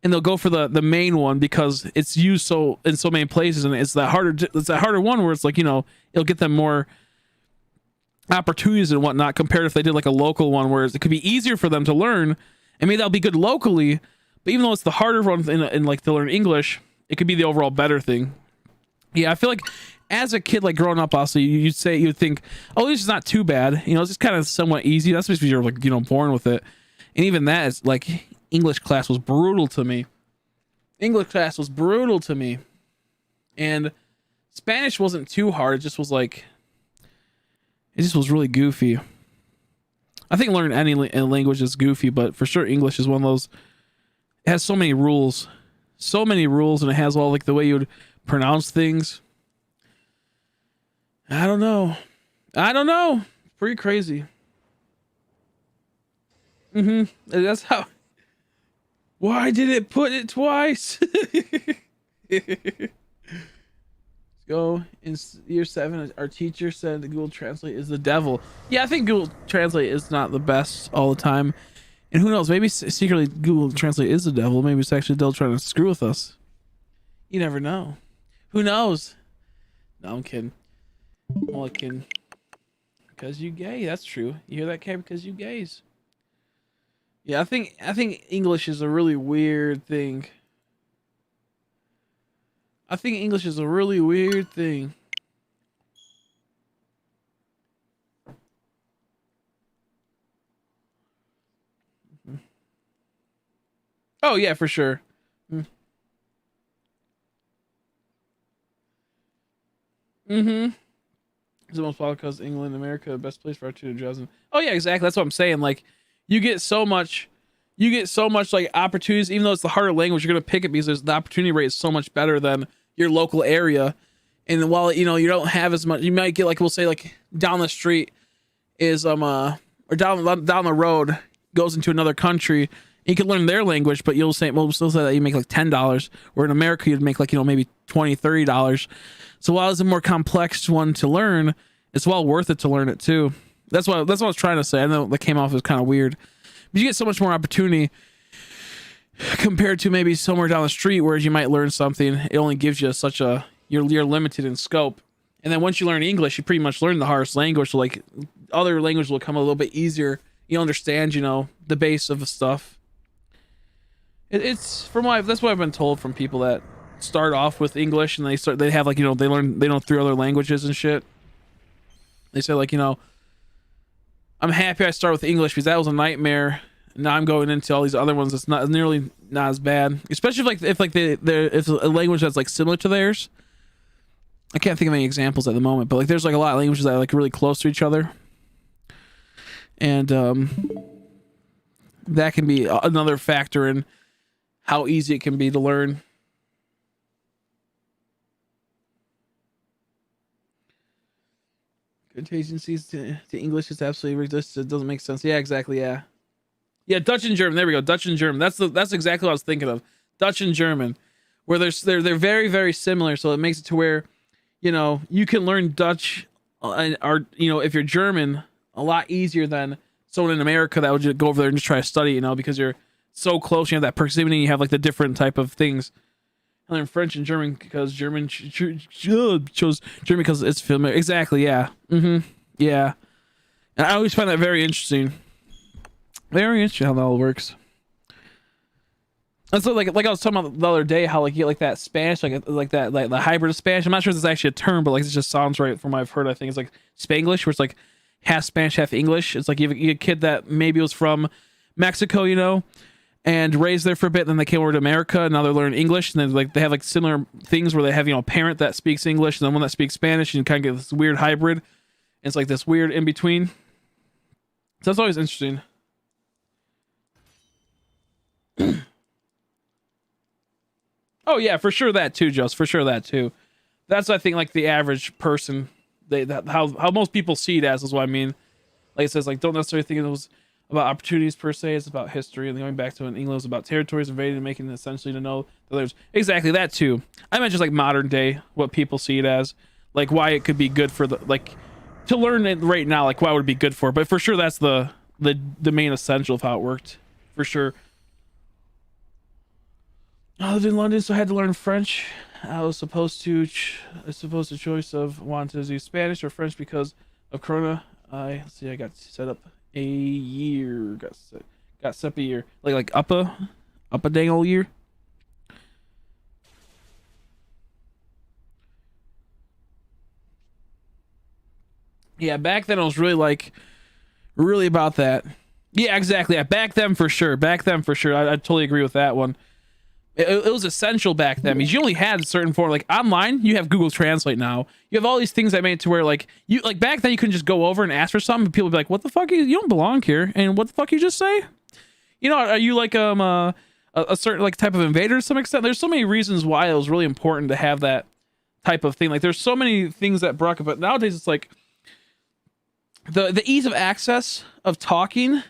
and they'll go for the main one because it's used so in so many places, and it's that harder one where it's like, you know, it'll get them more opportunities and whatnot compared if they did like a local one where it could be easier for them to learn, and maybe that'll be good locally, but even though it's the harder one in like to learn English, it could be the overall better thing. Yeah, I feel like as a kid, like growing up, also you'd think, oh, this is not too bad, you know, it's just kind of somewhat easy. That's because you're like, you know, born with it. And even that is like, English class was brutal to me. And Spanish wasn't too hard. It just was really goofy. I think learning any language is goofy, but for sure English is one of those. It has so many rules, and it has all like the way you would pronounce things. I don't know. Pretty crazy. That's how. Why did it put it twice? Let's go. In year 7, our teacher said Google Translate is the devil. Yeah, I think Google Translate is not the best all the time. And who knows, maybe secretly Google Translate is the devil. Maybe it's actually the devil trying to screw with us. You never know. Who knows? No, I'm kidding. I'm only kidding. Because you gay, that's true. You hear that, Cam? Because you gays. Yeah, I think English is a really weird thing. Oh yeah, for sure. It's the most popular because England, America, the best place for artificial intelligence. Oh yeah, exactly. That's what I'm saying. Like, you get so much like opportunities. Even though it's the harder language, you're gonna pick it because the opportunity rate is so much better than your local area. And while, you know, you don't have as much, you might get like, we'll say like down the street is or down the road goes into another country. You can learn their language, but we'll still say that you make like $10, where in America you'd make like, you know, maybe $20, $30. So while it's a more complex one to learn, it's well worth it to learn it too. That's what I was trying to say. I know that came off as kind of weird, but you get so much more opportunity compared to maybe somewhere down the street, whereas you might learn something. It only gives you you're limited in scope. And then once you learn English, you pretty much learn the hardest language. So like other language will come a little bit easier. You understand, you know, the base of the stuff. It's that's what I've been told from people that start off with English and they have like, you know, they know 3 other languages and shit. They say like, you know, I'm happy I started with English because that was a nightmare. Now I'm going into all these other ones. It's not as bad, especially if it's a language that's like similar to theirs. I can't think of any examples at the moment, but like there's like a lot of languages that are like really close to each other, and that can be another factor in how easy it can be to learn. Good agencies to English is absolutely ridiculous. It doesn't make sense. Yeah, exactly. Yeah, Dutch and German. There we go. Dutch and German. That's exactly what I was thinking of. Dutch and German, where they're very, very similar. So it makes it to where, you know, you can learn Dutch, or you know, if you're German, a lot easier than someone in America that would just go over there and just try to study. You know, because you're so close. You have that proximity. You have like the different type of things. I learned French and German because German chose German because it's familiar. Exactly. Yeah. Yeah. And I always find that very interesting. Very interesting how that all works. And so like I was talking about the other day, how like you get like that Spanish, like that like the hybrid of Spanish. I'm not sure if it's actually a term, but like it just sounds right from what I've heard. I think it's like Spanglish, where it's like half Spanish, half English. It's like you have a kid that maybe was from Mexico, you know, and raised there for a bit, then they came over to America, and now they're learning English, and then like they have like similar things where they have, you know, a parent that speaks English and then one that speaks Spanish, and you kind of get this weird hybrid. It's like this weird in between. So that's always interesting. Oh yeah, for sure that too, Joss. For sure that too. That's, I think, like the average person. How most people see it as is what I mean. Like it says, like, don't necessarily think it was about opportunities per se. It's about history, and going back to when England was about territories invaded and making it essentially to know that there's exactly that too. I meant just like modern day, what people see it as, like why it could be good for the, like, to learn it right now, like why would it be good for. But for sure, that's the main essential of how it worked, for sure. I lived in London, so I had to learn French. I was supposed to choice of wanted to do Spanish or French because of Corona. I got set up a year. Got set up a year. Like up a dang old year. Yeah, back then I was really about that. Yeah, exactly. Yeah, back then for sure. I totally agree with that one. It was essential back then because you only had a certain form. Like online, you have Google Translate now. You have all these things that made it to where like you, like back then you couldn't just go over and ask for something. People would be like, "What the fuck? You don't belong here." And what the fuck you just say? You know, are you like a certain like type of invader to some extent? There's so many reasons why it was really important to have that type of thing. Like there's so many things that brought it, but nowadays it's like the ease of access of talking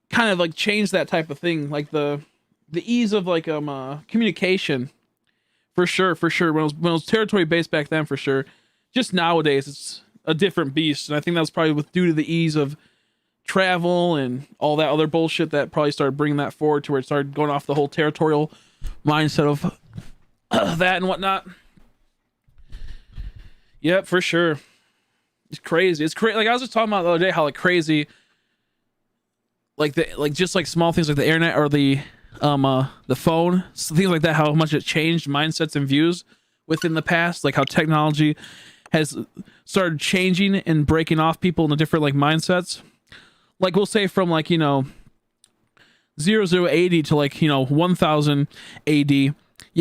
kind of like changed that type of thing. Like the ease of like communication, for sure. When it was territory based back then, for sure. Just nowadays it's a different beast, and I think that was probably due to the ease of travel and all that other bullshit that probably started bringing that forward to where it started going off the whole territorial mindset of that and whatnot. Yep, for sure. It's crazy. Like I was just talking about the other day how like crazy, like just like small things like the internet or the phone, so things like that, how much it changed mindsets and views within the past, like how technology has started changing and breaking off people into different like mindsets. Like we'll say from like, you know, 0080 to like, you know, 1000 AD, you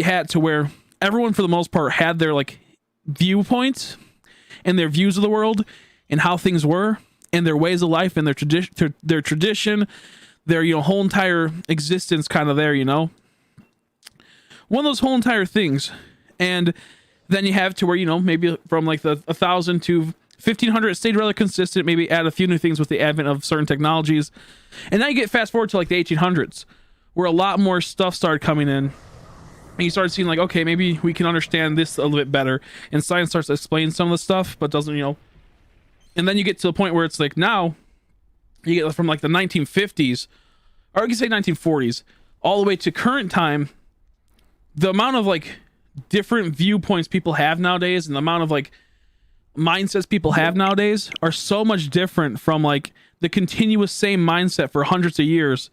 had to where everyone for the most part had their like viewpoints and their views of the world and how things were and their ways of life and their tradition, their, you know, whole entire existence kind of there, you know, one of those whole entire things. And then you have to where, you know, maybe from like the 1000 to 1500 it stayed rather consistent, maybe add a few new things with the advent of certain technologies. And now you get fast forward to like the 1800s where a lot more stuff started coming in, and you start seeing like, okay, maybe we can understand this a little bit better, and science starts to explain some of the stuff but doesn't, you know. And then you get to the point where it's like now you get from like the 1950s, or I can say 1940s, all the way to current time. The amount of like different viewpoints people have nowadays and the amount of like mindsets people have nowadays are so much different from like the continuous same mindset for hundreds of years,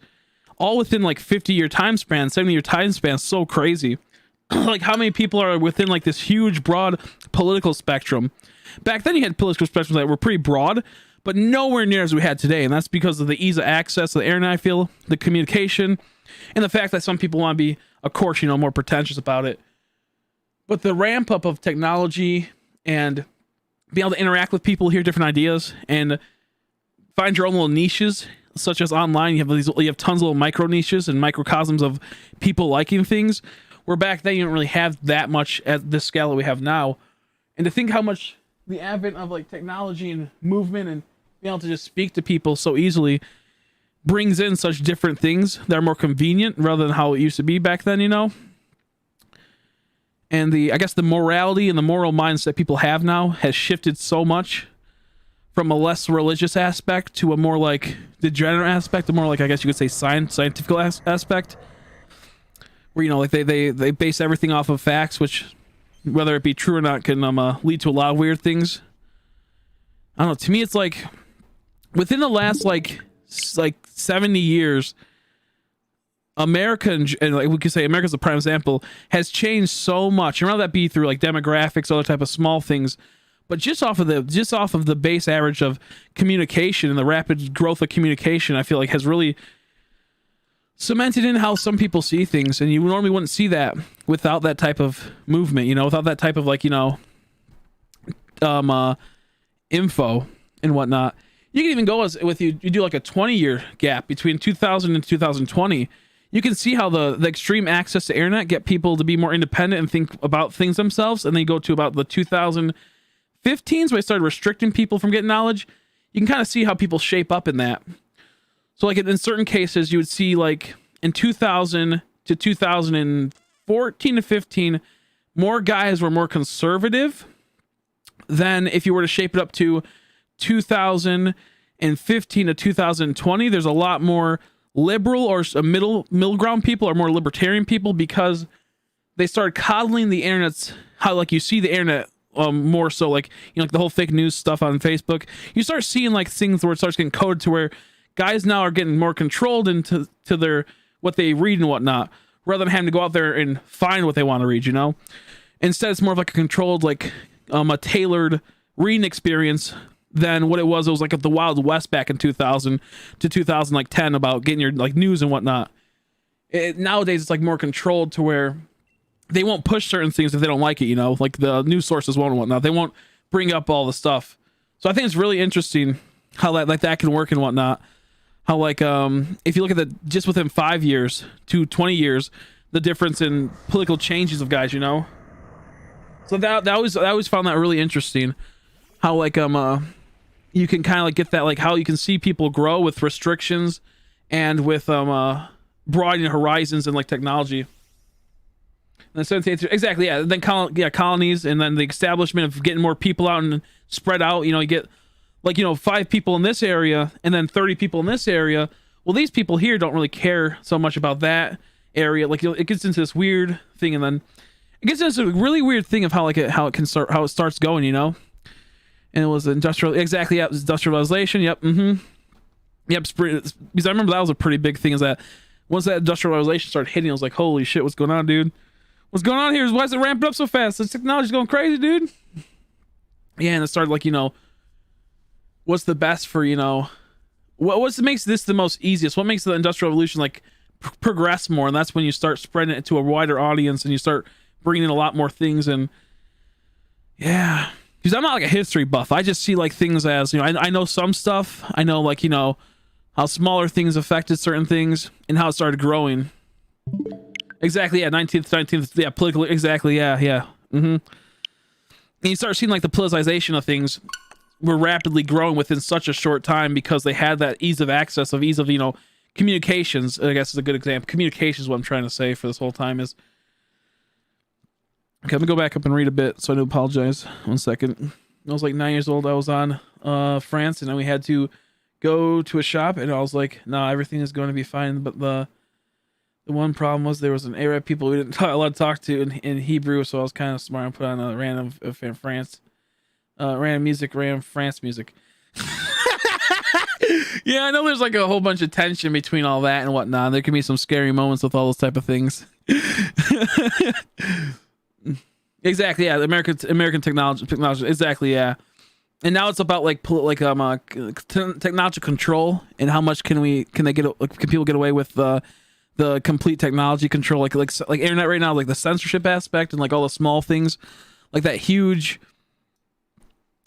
all within like 50-year time span, 70-year time span. So crazy. Like how many people are within like this huge broad political spectrum. Back then you had political spectrums that were pretty broad, but nowhere near as we had today. And that's because of the ease of access to the internet, I feel, the communication, and the fact that some people want to be, of course, you know, more pretentious about it. But the ramp up of technology and being able to interact with people, hear different ideas, and find your own little niches, such as online, you have tons of little micro niches and microcosms of people liking things, where back then you didn't really have that much at this scale that we have now. And to think how much the advent of like technology and movement and being able to just speak to people so easily brings in such different things that are more convenient rather than how it used to be back then, you know. And I guess the morality and the moral mindset people have now has shifted so much from a less religious aspect to a more like degenerate aspect, a more like, I guess you could say, scientific aspect, where, you know, like they base everything off of facts, which, whether it be true or not, can lead to a lot of weird things. I don't know. To me, it's like within the last like 70 years, America, and like we could say America's a prime example, has changed so much. And rather that be through like demographics, other type of small things, but just off of the base average of communication and the rapid growth of communication, I feel like has really cemented in how some people see things. And you normally wouldn't see that without that type of movement, you know, without that type of like, you know, info and whatnot. You can even go as with you do like a 20-year gap between 2000 and 2020. You can see how the extreme access to internet get people to be more independent and think about things themselves. And then you go to about the 2015s where they started restricting people from getting knowledge. You can kind of see how people shape up in that. So like in certain cases, you would see like in 2000 to 2014 to 15, more guys were more conservative than if you were to shape it up to 2015 to 2020. There's a lot more liberal or middle ground people or more libertarian people because they started coddling the internet's how like you see the internet more so like, you know, like the whole fake news stuff on Facebook. You start seeing like things where it starts getting coded to where guys now are getting more controlled into their what they read and whatnot, rather than having to go out there and find what they want to read, you know. Instead, it's more of like a controlled, like a tailored reading experience than what it was. It was like at the Wild West back in 2000 to 2010 about getting your like news and whatnot. Nowadays, it's like more controlled to where they won't push certain things if they don't like it, you know, like the news sources won't and whatnot. They won't bring up all the stuff. So I think it's really interesting how that can work and whatnot. How like if you look at the just within 5 years to 20 years, the difference in political changes of guys, you know. So that I always found that really interesting. How like you can kind of like get that like how you can see people grow with restrictions and with broadening horizons and like technology. And then 17th, exactly, yeah. Then colonies, and then the establishment of getting more people out and spread out. You know, you get like, you know, 5 people in this area and then 30 people in this area. Well, these people here don't really care so much about that area. Like, you know, it gets into this weird thing, and then it gets into this really weird thing of how like how it starts going, you know. And it was exactly, yeah, it was industrialization. Yep, yep. Because I remember that was a pretty big thing. Is that once that industrialization started hitting, I was like, holy shit, what's going on, dude? What's going on here? Why is it ramping up so fast? This technology's going crazy, dude. Yeah, and it started like, you know, what's the best for, you know, what makes this the most easiest? What makes the Industrial Revolution like progress more? And that's when you start spreading it to a wider audience and you start bringing in a lot more things. And yeah, because I'm not like a history buff. I just see like things as, you know, I know some stuff. I know like, you know, how smaller things affected certain things and how it started growing. Exactly, yeah, 19th, yeah, political, exactly, yeah. And you start seeing like the politicization of things were rapidly growing within such a short time because they had that ease of access, of ease of, you know, communications. I guess is a good example. Communications is what I'm trying to say for this whole time is. Okay, let me go back up and read a bit, so I do apologize. 1 second. I was like 9 years old. I was on France, and then we had to go to a shop, and I was like, no, everything is going to be fine, but the one problem was there was an area of people we didn't allowed to talk to in Hebrew, so I was kind of smart and put on a random France music. Yeah, I know there's like a whole bunch of tension between all that and whatnot. There can be some scary moments with all those type of things. Exactly, yeah. American technology, exactly, yeah. And now it's about like technology control and how much can people get away with the complete technology control, like internet right now, like the censorship aspect and like all the small things, like that huge,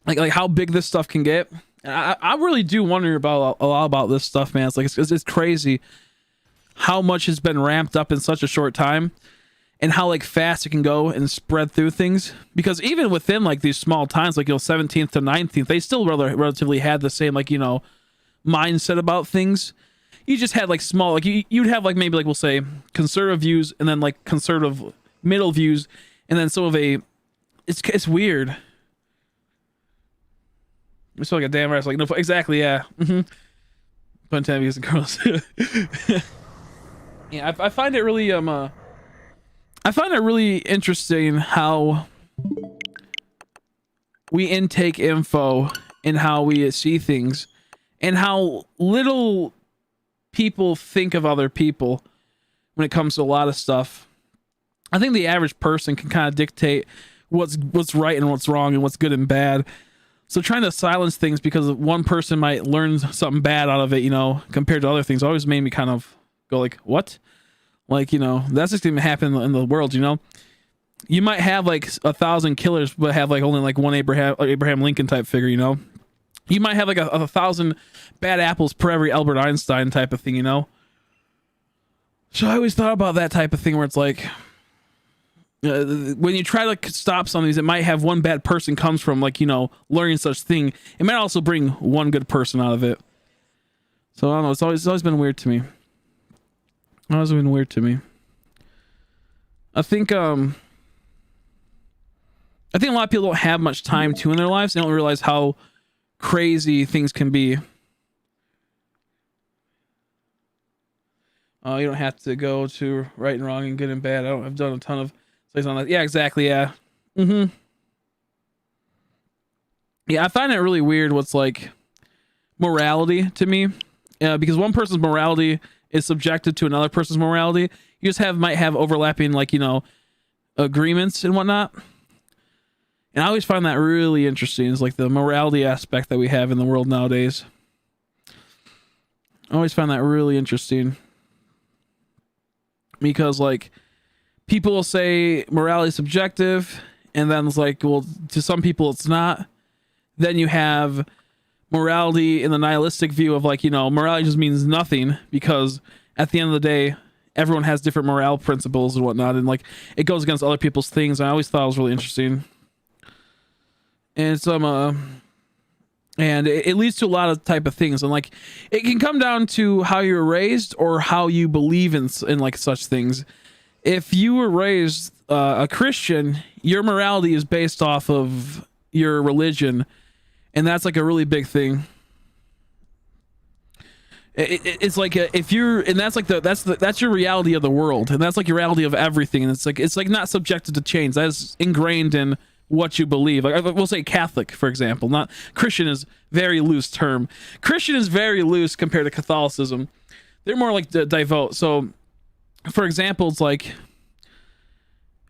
like how big this stuff can get. I really do wonder about a lot about this stuff, man. It's like it's crazy how much has been ramped up in such a short time, and how like fast it can go and spread through things. Because even within like these small times, like, you know, 17th to 19th, they still relatively had the same, like, you know, mindset about things. You just had like small, like you'd have like maybe like we'll say conservative views, and then like conservative middle views, and then some of it's weird. It's like a damn right. It's like, no, exactly, yeah. Pun time using girls. Yeah, I find it really I find it really interesting how we intake info and how we see things, and how little people think of other people. when it comes to a lot of stuff. I think the average person can kind of dictate what's right and what's wrong and what's good and bad. So trying to silence things because one person might learn something bad out of it, you know, compared to other things, always made me kind of go like, what? Like, you know, that's just gonna happen in the world, you know? You might have like 1,000 killers, but have like only like one Abraham Lincoln type figure, you know? You might have like 1,000 bad apples per every Albert Einstein type of thing, you know? So I always thought about that type of thing where it's like, when you try to stop something, it might have one bad person comes from, like, you know, learning such thing. It might also bring one good person out of it. So I don't know. It's always been weird to me. Always been weird to me. I think a lot of people don't have much time too in their lives. They don't realize how crazy things can be. You don't have to go to right and wrong and good and bad. I've done a ton of studies on that. Yeah, exactly. Yeah. Yeah, I find it really weird what's like morality to me, because one person's morality is subjected to another person's morality. You just might have overlapping, like, you know, agreements and whatnot. And I always find that really interesting. It's like the morality aspect that we have in the world nowadays. I always find that really interesting. Because, like, people will say morality is subjective, and then it's like, well, to some people it's not. Then you have morality in the nihilistic view of, like, you know, morality just means nothing, because at the end of the day, everyone has different morale principles and whatnot, and, like, it goes against other people's things. And I always thought it was really interesting. And and it leads to a lot of type of things, and, like, it can come down to how you're raised or how you believe in like such things. If you were raised a Christian, your morality is based off of your religion, and that's like a really big thing. It's like if you're, and that's like that's your reality of the world, and that's like your reality of everything, and it's like not subjected to change. That is ingrained in what you believe. Like, we'll say Catholic, for example. Not Christian is very loose term. Christian is very loose compared to Catholicism. They're more like devout. So, for example, it's like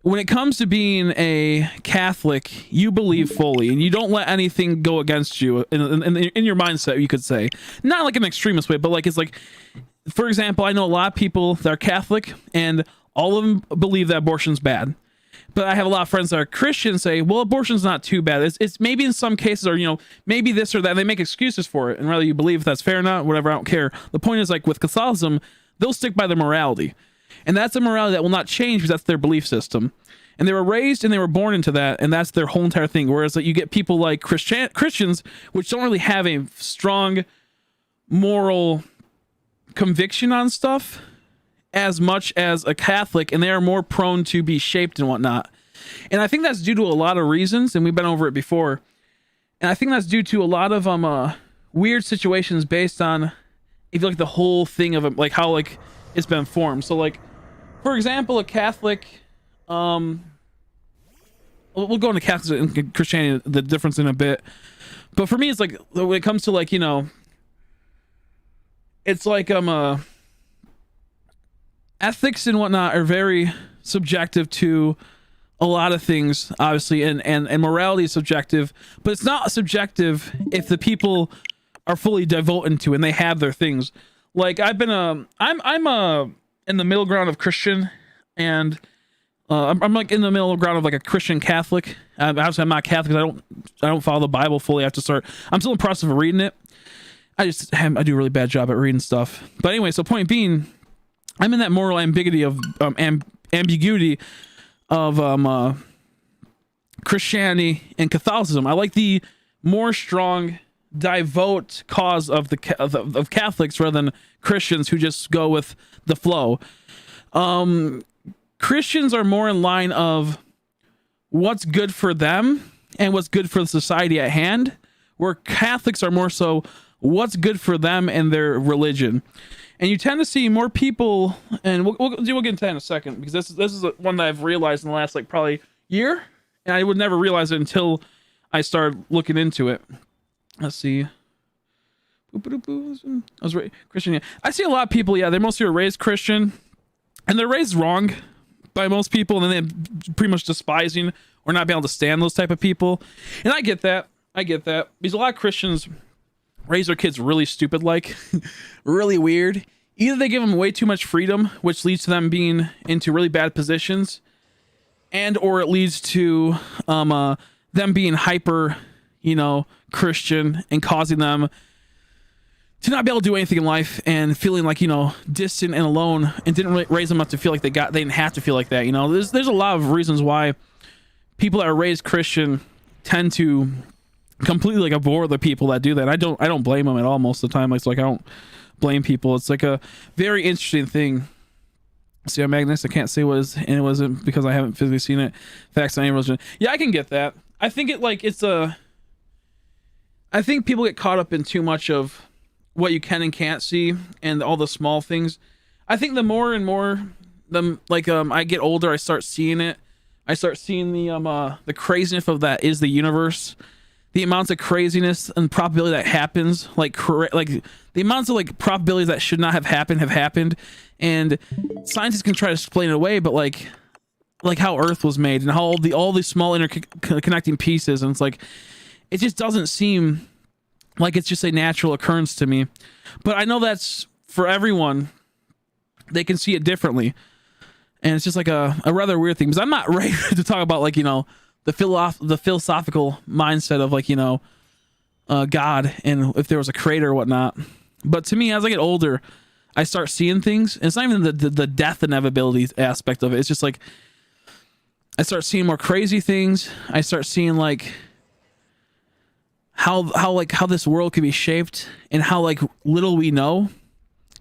when it comes to being a Catholic, you believe fully, and you don't let anything go against you in your mindset, you could say. Not like an extremist way, but like, it's like, for example, I know a lot of people that are Catholic, and all of them believe that abortion's bad. But I have a lot of friends that are Christians say, well, abortion's not too bad. It's maybe in some cases, or, you know, maybe this or that. And they make excuses for it. And whether you believe if that's fair or not, whatever, I don't care. The point is, like, with Catholicism, they'll stick by their morality. And that's a morality that will not change because that's their belief system. And they were raised and they were born into that. And that's their whole entire thing. Whereas, like, you get people like Christians, which don't really have a strong moral conviction on stuff as much as a Catholic, and they are more prone to be shaped and whatnot. And I think that's due to a lot of reasons, and we've been over it before. And I think that's due to a lot of weird situations based on, if you look at the whole thing of like how, like, it's been formed. So, like, for example, a Catholic, we'll go into Catholic and Christianity, the difference in a bit. But for me, it's like, when it comes to, like, you know, it's like ethics and whatnot are very subjective to a lot of things, obviously, and morality is subjective, but it's not subjective if the people are fully devoted to it and they have their things. Like, I've been I'm in the middle ground of Christian, and I'm like in the middle ground of like a Christian Catholic. Obviously, I'm not Catholic. I don't follow the Bible fully. I have to start. I'm still in the process of reading it. I do a really bad job at reading stuff. But anyway, so point being, I'm in that moral ambiguity of Christianity and Catholicism. I like the more strong, devout cause of of Catholics rather than Christians who just go with the flow. Christians are more in line of what's good for them and what's good for the society at hand, where Catholics are more so what's good for them and their religion. And you tend to see more people, and we'll get into that in a second, because this is one that I've realized in the last, like, probably year, and I would never realize it until I started looking into it. Let's see. I was Christian. Yeah. I see a lot of people, yeah, they mostly are raised Christian, and they're raised wrong by most people, and then they're pretty much despising or not being able to stand those type of people. And I get that. Because a lot of Christians raise their kids really stupid, like really weird. Either they give them way too much freedom, which leads to them being into really bad positions, and or it leads to them being hyper, Christian, and causing them to not be able to do anything in life and feeling like, distant and alone, and didn't really raise them up to feel like they didn't have to feel like that. There's a lot of reasons why people that are raised Christian tend to completely like abhor the people that do that. I don't blame them at all most of the time. It's like I don't blame people. It's like a very interesting thing. See, I'm Magnus. I can't say what is, and it wasn't because I haven't physically seen it. Facts on any religion. Yeah, I can get that. I think I think people get caught up in too much of what you can and can't see and all the small things. I think the more and more I get older, I start seeing it. I start seeing the craziness of that is the universe. The amounts of craziness and probability that happens, like the amounts of like probabilities that should not have happened, and scientists can try to explain it away, but like how Earth was made and how all these small interconnecting pieces, and it's like it just doesn't seem like it's just a natural occurrence to me. But I know that's for everyone; they can see it differently, and it's just like a rather weird thing. Because I'm not ready to talk about like the philosophical mindset of like God and if there was a creator or whatnot. But to me, as I get older, I start seeing things, and it's not even the death inevitability aspect of it. It's just like I start seeing more crazy things. I start seeing like how this world can be shaped, and how like little we know,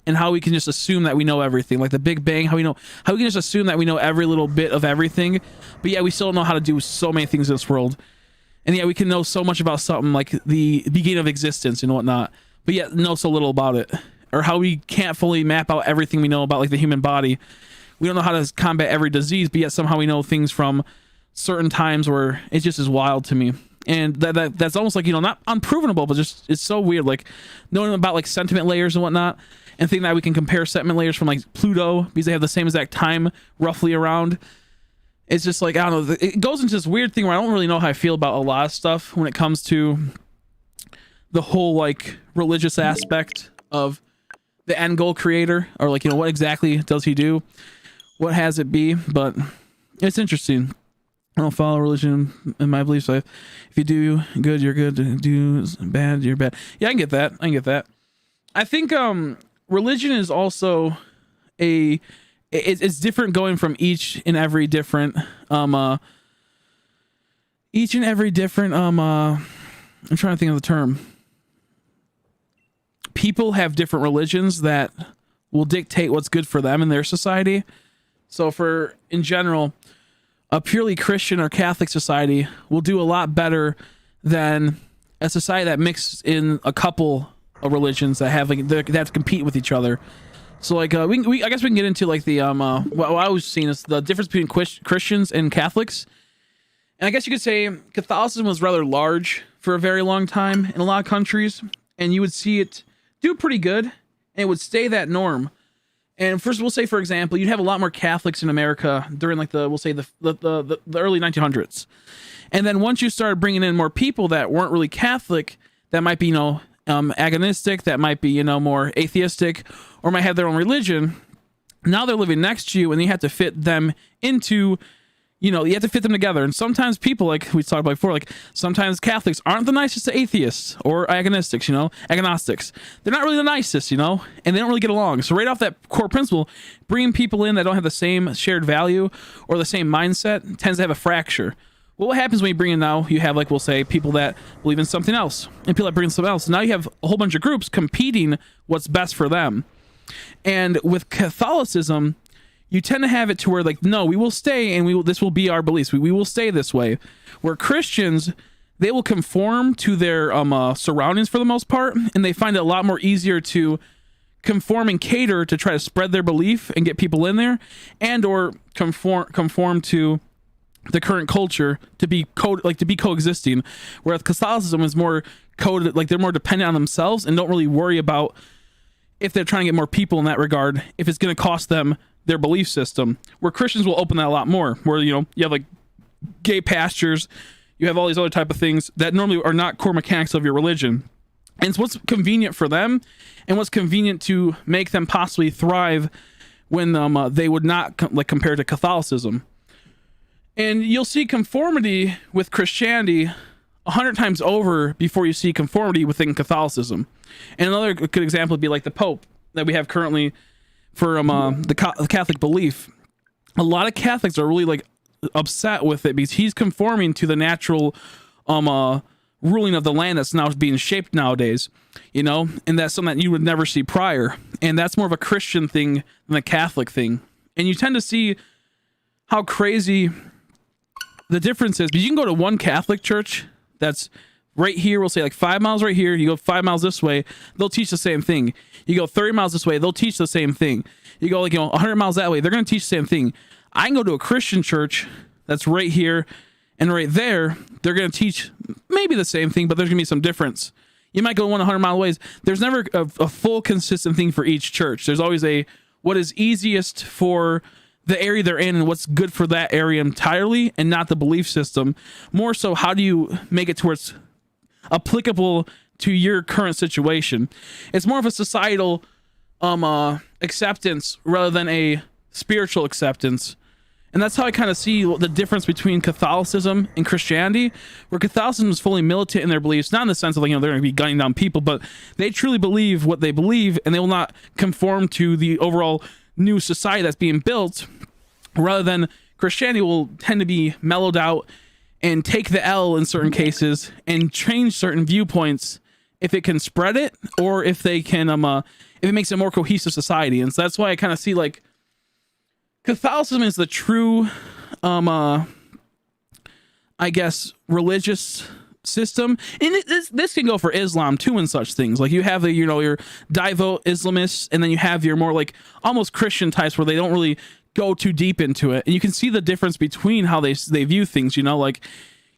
and how we can just assume that we know everything, like the Big Bang, how we can just assume that we know every little bit of everything, but yeah, we still don't know how to do so many things in this world. And yeah, we can know so much about something like the beginning of existence and whatnot, but yet know so little about it. Or how we can't fully map out everything we know about like the human body. We don't know how to combat every disease, but yet somehow we know things from certain times where it just is wild to me. And that's almost like, not unprovenable, but just it's so weird, like knowing about like sentiment layers and whatnot, and thinking that we can compare sentiment layers from like Pluto because they have the same exact time roughly around. It's just like, I don't know, it goes into this weird thing where I don't really know how I feel about a lot of stuff when it comes to the whole like religious aspect of the end goal creator, or like, what exactly does he do? What has it be? But it's interesting. I don't follow religion in my beliefs. If you do good, you're good. Do bad, you're bad. Yeah, I can get that. I think religion is also it's different going from each and every different I'm trying to think of the term. People have different religions that will dictate what's good for them in their society. So in general, a purely Christian or Catholic society will do a lot better than a society that mixes in a couple of religions that have to compete with each other. So like I guess we can get into like the what I was seeing is the difference between Christians and Catholics. And I guess you could say Catholicism was rather large for a very long time in a lot of countries, and you would see it do pretty good, and it would stay that norm. And first, we'll say, for example, you'd have a lot more Catholics in America during like the early 1900s. And then once you started bringing in more people that weren't really Catholic, that might be, agonistic, that might be, more atheistic, or might have their own religion. Now they're living next to you, and you have to fit them into, you have to fit them together. And sometimes people, like we talked about before, like sometimes Catholics aren't the nicest to atheists or agnostics, agnostics. They're not really the nicest, and they don't really get along. So right off that core principle, bringing people in that don't have the same shared value or the same mindset tends to have a fracture. Well, what happens when you bring in now, you have, like, we'll say, people that believe in something else and people that bring in something else. Now you have a whole bunch of groups competing what's best for them. And with Catholicism, you tend to have it to where, like, no, we will stay and this will be our beliefs. We will stay this way. Where Christians, they will conform to their surroundings for the most part, and they find it a lot more easier to conform and cater to try to spread their belief and get people in there, and or conform to the current culture to be coexisting. Whereas Catholicism is more coded, like they're more dependent on themselves and don't really worry about if they're trying to get more people in that regard, if it's going to cost them their belief system, where Christians will open that a lot more, where, you know, you have like gay pastures, you have all these other type of things that normally are not core mechanics of your religion. And it's what's convenient for them and what's convenient to make them possibly thrive when they would not like compare to Catholicism. And you'll see conformity with Christianity 100 times over before you see conformity within Catholicism. And another good example would be like the Pope that we have currently for the Catholic belief. A lot of Catholics are really like upset with it because he's conforming to the natural ruling of the land that's now being shaped nowadays, you know, and that's something that you would never see prior. And that's more of a Christian thing than a Catholic thing. And you tend to see how crazy the difference is, because you can go to one Catholic church that's right here, we'll say like 5 miles right here, you go 5 miles this way, they'll teach the same thing. You go 30 miles this way, they'll teach the same thing. You go like, you know, 100 miles that way, they're going to teach the same thing. I can go to a Christian church that's right here and right there, they're going to teach maybe the same thing, but there's going to be some difference. You might go 100 mile ways. There's never a full consistent thing for each church. There's always what is easiest for the area they're in and what's good for that area entirely, and not the belief system. More so, how do you make it to where it's applicable to your current situation? It's more of a societal acceptance rather than a spiritual acceptance. And that's how I kind of see the difference between Catholicism and Christianity, where Catholicism is fully militant in their beliefs, not in the sense of like, you know, they're going to be gunning down people, but they truly believe what they believe, and they will not conform to the overall new society that's being built, rather than Christianity will tend to be mellowed out and take the L in certain cases and change certain viewpoints if it can spread it, or if they can if it makes a more cohesive society. And so that's why I kind of see like Catholicism is the true I guess religious system. And this can go for Islam too, and such things. Like you have the, you know, your devout Islamists, and then you have your more like almost Christian types where they don't really go too deep into it. And you can see the difference between how they view things, you know, like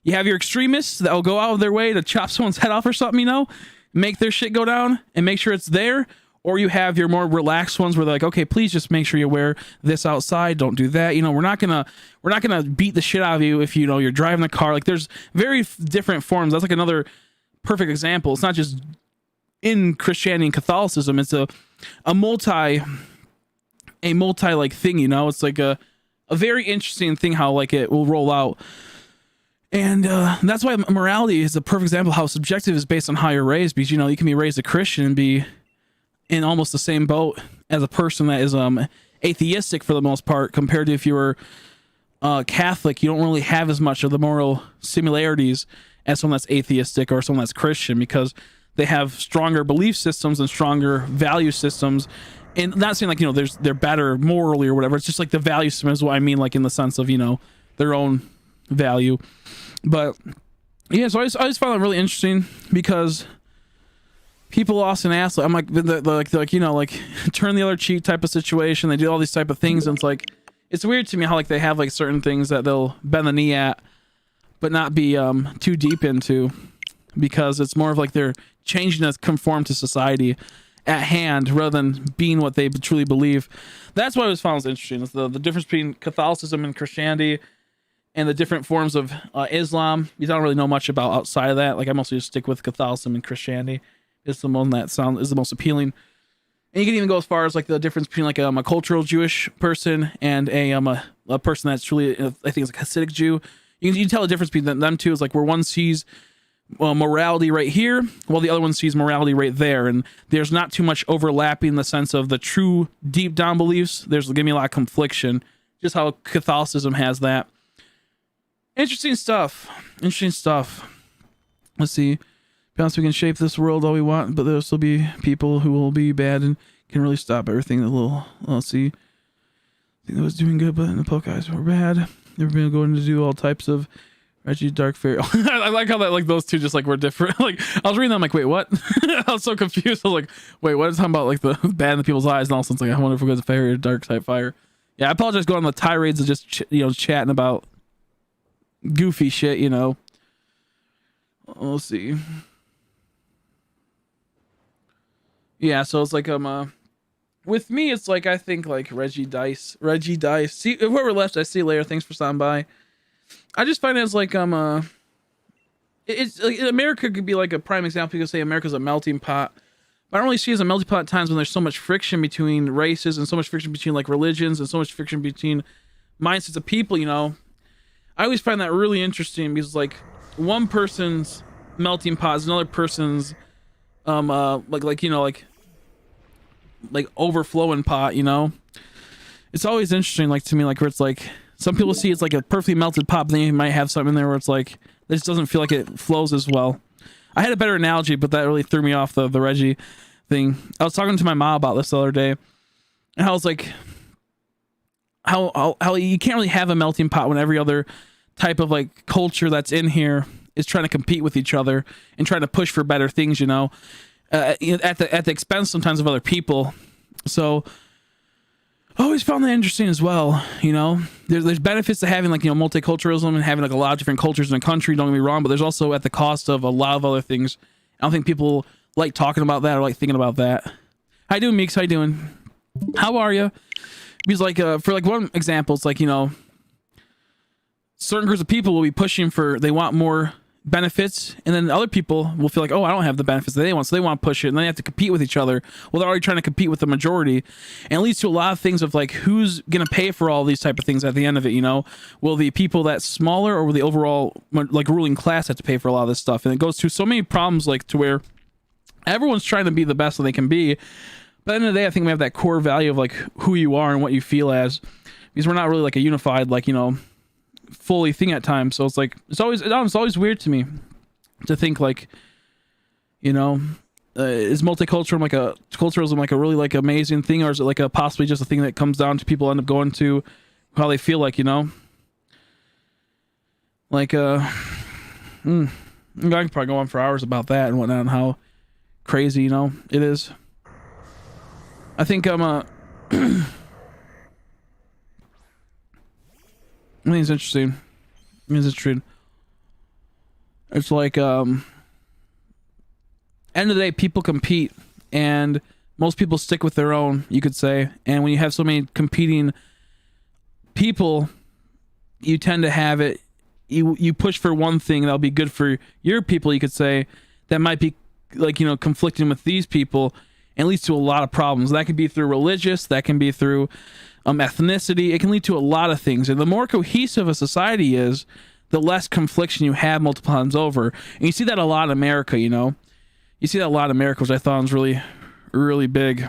you have your extremists that will go out of their way to chop someone's head off or something, you know, make their shit go down and make sure it's there. Or you have your more relaxed ones where they're like, okay, please just make sure you wear this outside. Don't do that. You know, we're not gonna beat the shit out of you if, you know, you're driving the car. Like there's very different forms. That's like another perfect example. It's not just in Christianity and Catholicism. It's a multi like thing, you know. It's like a very interesting thing how like it will roll out. And that's why morality is a perfect example of how subjective is based on how you're raised, because, you know, you can be raised a Christian and be in almost the same boat as a person that is atheistic for the most part, compared to if you were Catholic. You don't really have as much of the moral similarities as someone that's atheistic or someone that's Christian, because they have stronger belief systems and stronger value systems. And not saying like, you know, they're better morally or whatever. It's just like the value system is what I mean, like in the sense of, you know, their own value. But yeah, so I just found that really interesting, because people often ask, I'm like, like, you know, like turn the other cheek type of situation. They do all these type of things, and it's like, it's weird to me how like they have like certain things that they'll bend the knee at, but not be too deep into, because it's more of like they're changing to conform to society at hand rather than being what they truly believe. That's what I always found interesting, is the difference between Catholicism and Christianity, and the different forms of Islam. You don't really know much about outside of that. Like I mostly just stick with Catholicism and Christianity. It's the one that is the most appealing. And you can even go as far as like the difference between like a cultural Jewish person and a person that's truly, I think it's like a Hasidic Jew. You can tell the difference between them two is like where one sees morality right here, while the other one sees morality right there. And there's not too much overlapping in the sense of the true deep down beliefs. There's gonna be a lot of confliction, just how Catholicism has that. Interesting stuff. Let's see. We can shape this world all we want, but there'll still be people who will be bad and can really stop everything. Let's see. I think that was doing good, but the Pokedex were bad. They were going to do all types of Regice Dark Fairy. I like how that like those two just like were different. Like I was reading that, I'm like, wait, what? I was so confused. I was like, wait, what is talking about like the bad in the people's eyes? And all of a sudden, it's like, I wonder if it goes fairy or dark type fire. Yeah, I apologize going on the tirades of just chatting about goofy shit, you know. Let's see. Yeah, so it's like with me, it's like I think like Regice. See whoever left, I see you later. Thanks for stopping by. I just find it as like it's like America could be like a prime example. People say America's a melting pot. But I don't really see it as a melting pot at times when there's so much friction between races and so much friction between like religions and so much friction between mindsets of people. You know, I always find that really interesting because like one person's melting pot is another person's like overflowing pot. You know, it's always interesting like to me like where it's like some people see it's like a perfectly melted pot, but then you might have something in there where it's like this doesn't feel like it flows as well. I had a better analogy, but that really threw me off the Reggie thing. I was talking to my mom about this the other day, and I was like, how you can't really have a melting pot when every other type of like culture that's in here is trying to compete with each other and trying to push for better things, you know, at the expense sometimes of other people. So I always found that interesting as well. You know, there's benefits to having like, you know, multiculturalism and having like a lot of different cultures in a country. Don't get me wrong, but there's also at the cost of a lot of other things. I don't think people like talking about that or like thinking about that. How you doing, Meeks? How you doing? How are you? Because like for like one example, it's like, you know, certain groups of people will be pushing for, they want more benefits, and then other people will feel like, oh, I don't have the benefits that they want, so they want to push it, and then they have to compete with each other. Well, they're already trying to compete with the majority, and it leads to a lot of things of like who's gonna pay for all these type of things at the end of it. You know, will the people that's smaller or will the overall like ruling class have to pay for a lot of this stuff? And it goes through so many problems like to where everyone's trying to be the best that they can be, but at the end of the day, I think we have that core value of like who you are and what you feel as, because we're not really like a unified, like, you know, fully thing at times. So it's like it's always weird to me to think like, you know, is multiculturalism like a really like amazing thing, or is it like a possibly just a thing that comes down to people end up going to how they feel like, you know, like I could probably go on for hours about that and whatnot and how crazy, you know, it is. I think I think it's interesting. It's like end of the day, people compete, and most people stick with their own, you could say. And when you have so many competing people, you tend to have it. You push for one thing that'll be good for your people, you could say, that might be like, you know, conflicting with these people, and leads to a lot of problems. That could be through religious, that can be through ethnicity. It can lead to a lot of things. And the more cohesive a society is, the less confliction you have multiple times over. And you see that a lot in America, you know. You see that a lot in America, which I thought was really, really big.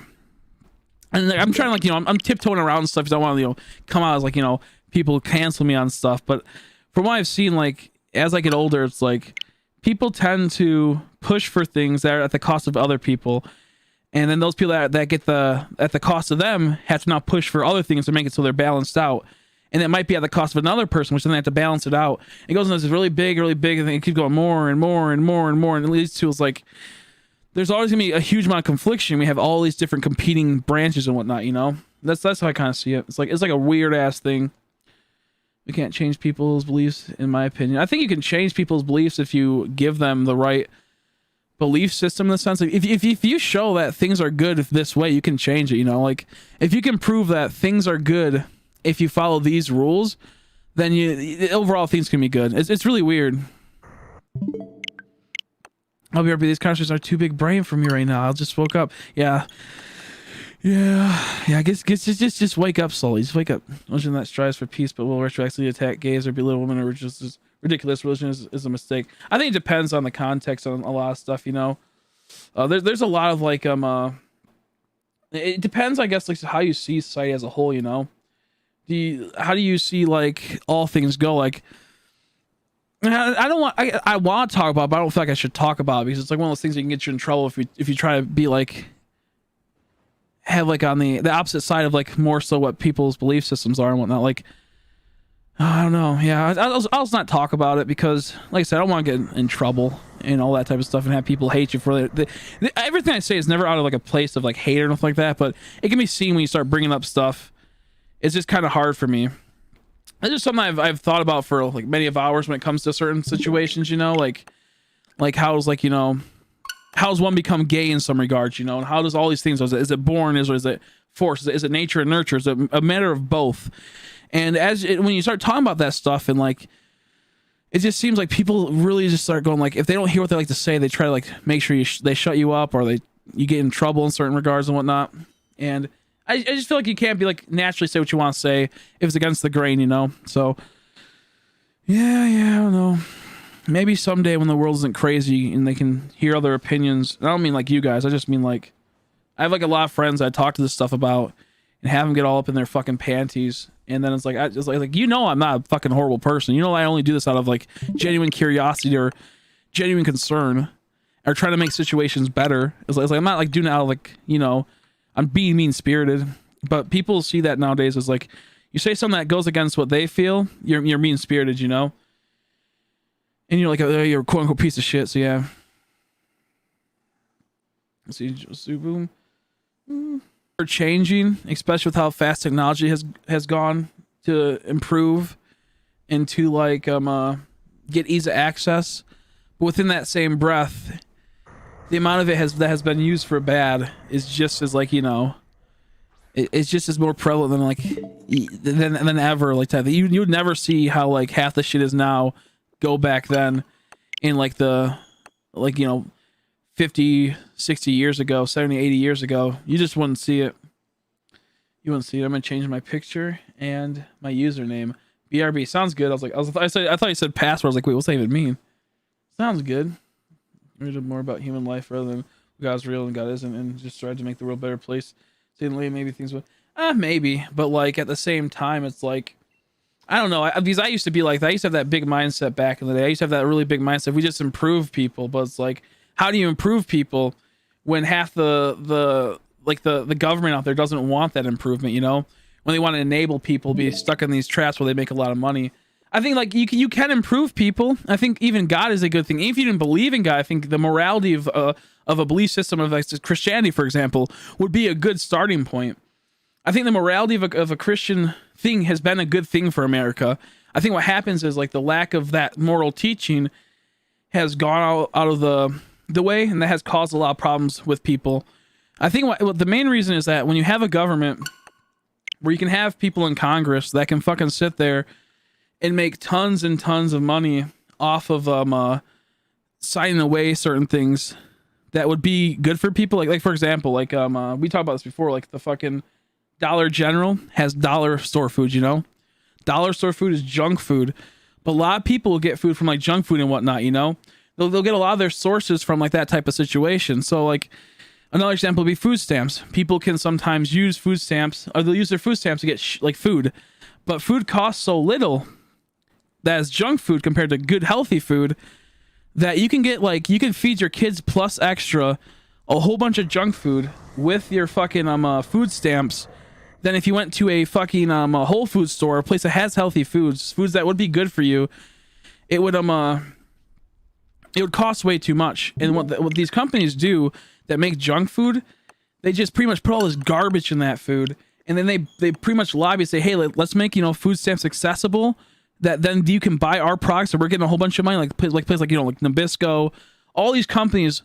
And I'm trying to, like, you know, I'm tiptoeing around and stuff because I want to, you know, come out as like, you know, people cancel me on stuff. But from what I've seen, like, as I get older, it's like people tend to push for things that are at the cost of other people. And then those people that get at the cost of them have to now push for other things to make it so they're balanced out. And it might be at the cost of another person, which then they have to balance it out. It goes into this really big, and then it keeps going more and more and more and more. And it leads to, it's like, there's always going to be a huge amount of confliction. We have all these different competing branches and whatnot, you know? That's how I kind of see it. It's like a weird ass thing. We can't change people's beliefs, in my opinion. I think you can change people's beliefs if you give them the right belief system, in the sense like if you show that things are good this way, you can change it, you know. Like if you can prove that things are good if you follow these rules, then overall things can be good. It's really weird. I'll be right back. These conversations are too big brain for me right now. I just woke up. Yeah. I guess just wake up slowly. Just wake up. Religion that strives for peace but will retroactively attack gays or belittle women or just ridiculous. Religion is a mistake. I think it depends on the context on a lot of stuff, you know. There's a lot of like it depends, I guess, like how you see society as a whole, you know. How do you see like all things go? Like I want to talk about it, but I don't feel like I should talk about it because it's like one of those things that can get you in trouble if you try to be like have like on the opposite side of like more so what people's belief systems are and whatnot. Like I don't know. Yeah, I'll just not talk about it because, like I said, I don't want to get in trouble and all that type of stuff and have people hate you for it. Everything I say is never out of like a place of like hate or nothing like that, but it can be seen when you start bringing up stuff. It's just kind of hard for me. It's just something I've thought about for like many of hours when it comes to certain situations, you know, like how's like, you know, how does one become gay in some regards, you know, and how does all these things, is it born, is it forced, is it nature and nurture, is it a matter of both? And when you start talking about that stuff, and like, it just seems like people really just start going, like, if they don't hear what they like to say, they try to like make sure they shut you up, or you get in trouble in certain regards and whatnot. And I just feel like you can't be like naturally say what you want to say if it's against the grain, you know? So yeah, I don't know. Maybe someday when the world isn't crazy and they can hear other opinions. I don't mean like you guys. I just mean like, I have like a lot of friends I talk to this stuff about and have them get all up in their fucking panties. And then it's like, you know, I'm not a fucking horrible person. You know, I only do this out of like genuine curiosity or genuine concern, or trying to make situations better. It's like I'm not like doing it out of like, you know, I'm being mean spirited. But people see that nowadays as like, you say something that goes against what they feel, you're mean spirited, you know? And you're like, oh, you're a quote unquote piece of shit. So yeah. Let's see, boom. We're changing, especially with how fast technology has gone to improve and to like get ease of access. But within that same breath, the amount of it that has been used for bad is just as like, you know, it's just as more prevalent than like than ever. Like that you would never see how like half the shit is now go back then in like the, like, you know, 50, 60 years ago, 70, 80 years ago. You just wouldn't see it. You wouldn't see it. I'm gonna change my picture and my username. BRB sounds good. I thought you said password. I was like, wait, what's that even mean? Sounds good. Read more about human life rather than God's real and God isn't, and just tried to make the world a better place. Suddenly, maybe things would, maybe, but like at the same time, it's like, I don't know, because I used to be like that. I used to have that big mindset back in the day. I used to have that really big mindset. We just improve people, but it's like, how do you improve people when half the government out there doesn't want that improvement, you know? When they want to enable people to be stuck in these traps where they make a lot of money. I think like you can improve people. I think even God is a good thing. Even if you didn't believe in God, I think the morality of a belief system of like Christianity, for example, would be a good starting point. I think the morality of a Christian thing has been a good thing for America. I think what happens is like the lack of that moral teaching has gone out of the way, and that has caused a lot of problems with people. I think what the main reason is that when you have a government where you can have people in Congress that can fucking sit there and make tons and tons of money off of signing away certain things that would be good for people, like for example, like we talked about this before, like the fucking Dollar General has dollar store food, you know? Dollar store food is junk food, but a lot of people will get food from like junk food and whatnot, you know? They'll get a lot of their sources from like that type of situation. So like another example would be food stamps. People can sometimes use food stamps, or they'll use their food stamps to get like food, but food costs so little that is junk food compared to good healthy food that you can get like, you can feed your kids plus extra a whole bunch of junk food with your fucking food stamps than if you went to a fucking Whole Foods store, a place that has healthy foods that would be good for you. It would cost way too much. And what these companies do that make junk food, they just pretty much put all this garbage in that food, and then they pretty much lobby and say, hey, let's make, you know, food stamps accessible, that then you can buy our products, and we're getting a whole bunch of money, like places like, you know, like Nabisco. All these companies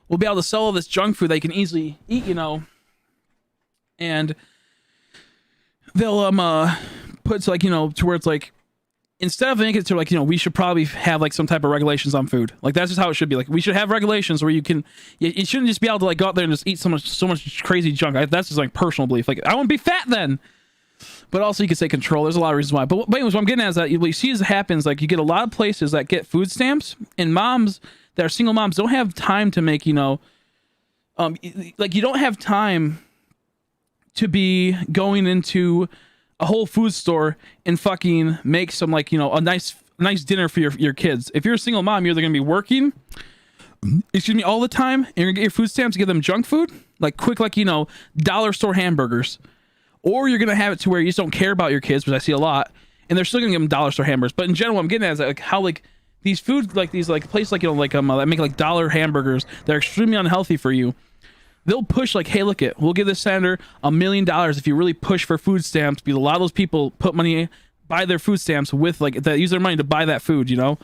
will be able to sell all this junk food that you can easily eat, you know, and they'll put to like, you know, to where it's like, instead of making it to like, you know, we should probably have like some type of regulations on food. Like that's just how it should be. Like we should have regulations where you shouldn't just be able to like go out there and just eat so much crazy junk. That's just like personal belief. Like I won't be fat then. But also you could say control. There's a lot of reasons why. But anyways, what I'm getting at is that what you see happens, like you get a lot of places that get food stamps, and moms that are single moms don't have time to make, you know, like you don't have time to be going into a Whole Foods store and fucking make some, like, you know, a nice dinner for your kids. If you're a single mom, you're either gonna be working, all the time, and you're gonna get your food stamps to give them junk food, like quick, like, you know, dollar store hamburgers, or you're gonna have it to where you just don't care about your kids, which I see a lot, and they're still gonna give them dollar store hamburgers. But in general, what I'm getting at is like how like these food, like these like places like, you know, like that make like dollar hamburgers that are extremely unhealthy for you. They'll push like, hey, look it, we'll give this senator $1 million if you really push for food stamps, because a lot of those people put money, buy their food stamps with like that, use their money to buy that food, you know,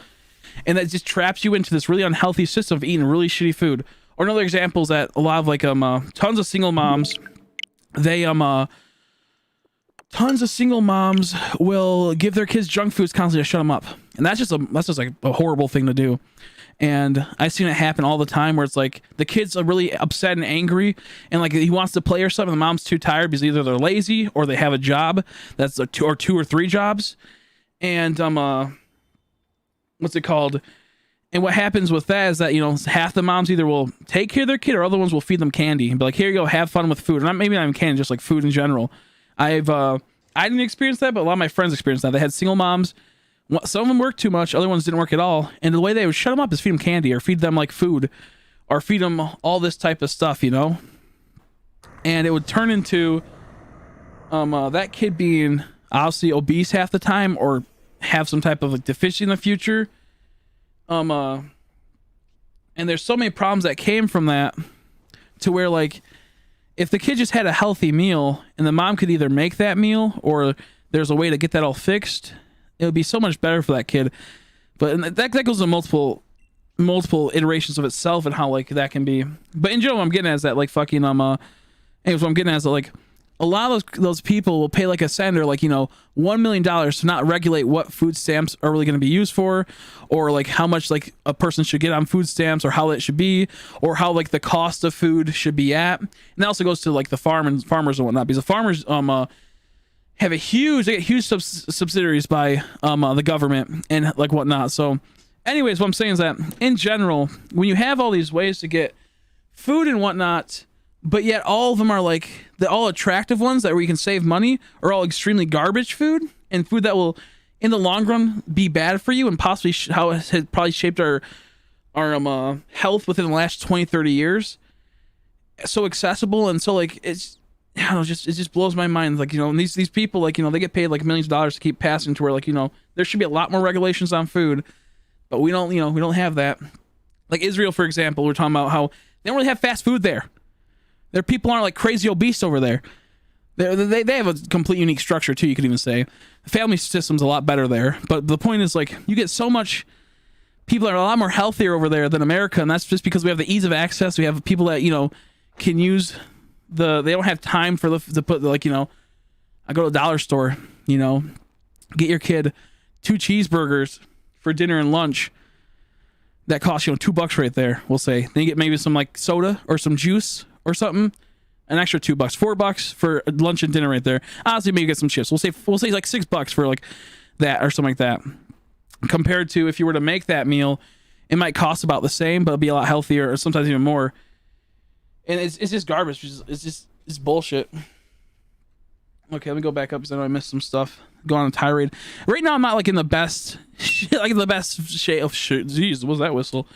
and that just traps you into this really unhealthy system of eating really shitty food. Or another example is that a lot of like tons of single moms, they tons of single moms will give their kids junk foods constantly to shut them up, and that's just like a horrible thing to do. And I've seen it happen all the time where it's like the kids are really upset and angry, and like he wants to play or something, the mom's too tired because either they're lazy or they have a job that's two or three jobs. And what's it called? And what happens with that is that, you know, half the moms either will take care of their kid or other ones will feed them candy and be like, here you go, have fun with food. And maybe not even candy, just like food in general. I didn't experience that, but a lot of my friends experienced that. They had single moms. Some of them worked too much, other ones didn't work at all. And the way they would shut them up is feed them candy or feed them like food or feed them all this type of stuff, you know? And it would turn into that kid being obviously obese half the time or have some type of like deficiency in the future. And there's so many problems that came from that to where like if the kid just had a healthy meal and the mom could either make that meal or there's a way to get that all fixed, it would be so much better for that kid. But that goes to multiple iterations of itself and how like that can be. But in general, what I'm getting at is that like fucking anyways, what I'm getting at is that like a lot of those people will pay like a senator like, you know, $1 million to not regulate what food stamps are really going to be used for, or like how much like a person should get on food stamps, or how it should be, or how like the cost of food should be at. And that also goes to like the farmers and whatnot, because the farmers have they get huge subsidiaries by the government and like whatnot. So anyways, what I'm saying is that in general, when you have all these ways to get food and whatnot, but yet all of them are like the all attractive ones that where you can save money are all extremely garbage food and food that will in the long run be bad for you, and possibly how it has probably shaped our health within the last 20-30 years. So accessible, and so like it's, I don't know, it just blows my mind. Like, you know, and these people, like, you know, they get paid like millions of dollars to keep passing to where, like, you know, there should be a lot more regulations on food, but we don't, you know, we don't have that. Like Israel, for example, we're talking about how they don't really have fast food there. Their people aren't like crazy obese over there. They have a complete unique structure too, you could even say. The family system's a lot better there. But the point is, like, you get so much people that are a lot more healthier over there than America, and that's just because we have the ease of access. We have people that, you know, can use they don't have time for to put, like, you know, I go to the dollar store, you know, get your kid 2 cheeseburgers for dinner and lunch. That costs, you know, $2 right there, we'll say. Then you get maybe some like soda or some juice or something, an extra $2, $4 for lunch and dinner right there. Honestly, maybe get some chips. We'll say like $6 for like that or something like that. Compared to if you were to make that meal, it might cost about the same, but it'll be a lot healthier, or sometimes even more. And it's just garbage. It's bullshit. Okay, let me go back up because I know I missed some stuff. Go on a tirade. Right now, I'm not like in the best, shape of shit. Jeez, what was that whistle?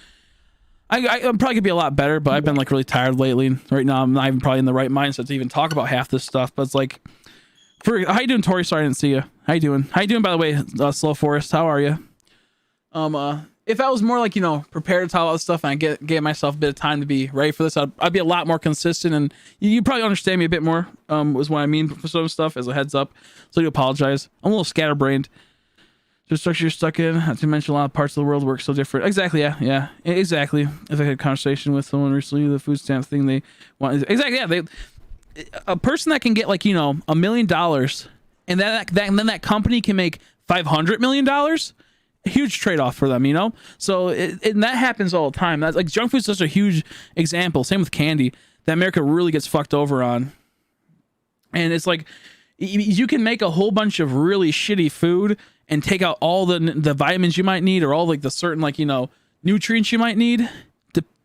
I'm probably gonna be a lot better, but I've been like really tired lately. Right now, I'm not even probably in the right mindset to even talk about half this stuff. But it's like, how you doing, Tori? Sorry, I didn't see you. How you doing? How you doing, by the way, Slow Forest? How are you? If I was more like, you know, prepared to talk about this stuff and I gave myself a bit of time to be ready for this, I'd be a lot more consistent, and you probably understand me a bit more. Was what I mean for some stuff as a heads up. So I do apologize. I'm a little scatterbrained. The structure you're stuck in, not to mention a lot of parts of the world work so different. Exactly, yeah, exactly. If I had a conversation with someone recently, the food stamp thing they want, exactly, yeah. A person that can get like, you know, $1 million, and then that company can make $500 million. A huge trade-off for them, you know. So and that happens all the time. That's like junk food's such a huge example. Same with candy that America really gets fucked over on. And it's like you can make a whole bunch of really shitty food and take out all the vitamins you might need, or all like the certain, like, you know, nutrients you might need.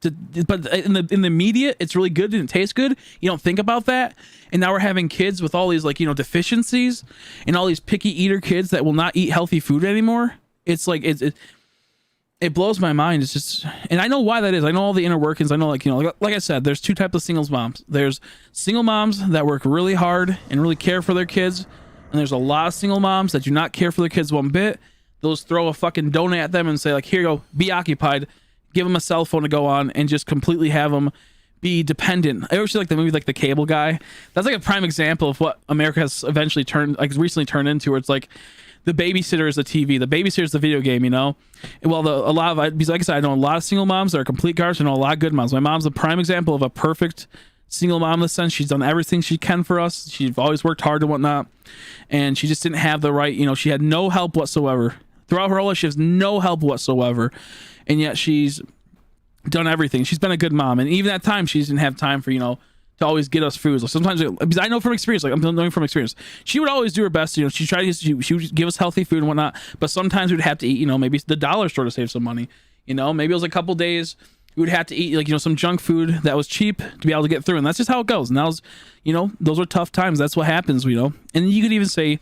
But in the immediate, it's really good and it tastes good. You don't think about that, and now we're having kids with all these, like, you know, deficiencies, and all these picky eater kids that will not eat healthy food anymore. It's like it blows my mind. It's just, and I know why that is. I know all the inner workings. I know, like, you know, like I said, there's 2 types of singles moms. There's single moms that work really hard and really care for their kids. And there's a lot of single moms that do not care for their kids one bit. They'll just throw a fucking donut at them and say, like, here you go, be occupied. Give them a cell phone to go on and just completely have them be dependent. I always see like the movie, like The Cable Guy. That's like a prime example of what America has recently turned into, where it's like the babysitter is the TV, the babysitter is the video game, you know. And well, a lot of, because like I said, I know a lot of single moms that are complete garbage. I know a lot of good moms. My mom's a prime example of a perfect single mom in the sense she's done everything she can for us. She's always worked hard and whatnot, and she just didn't have the right, you know, she had no help whatsoever throughout her whole life. She has no help whatsoever, and yet she's done everything. She's been a good mom, and even at times she didn't have time for, you know, to always get us food. Like sometimes, because I know from experience, like I'm knowing from experience, she would always do her best. You know, she would give us healthy food and whatnot. But sometimes we'd have to eat, you know, maybe the dollar store to save some money. You know, maybe it was a couple days we would have to eat, like, you know, some junk food that was cheap to be able to get through, and that's just how it goes. And that was, you know, those were tough times. That's what happens, you know. And you could even say,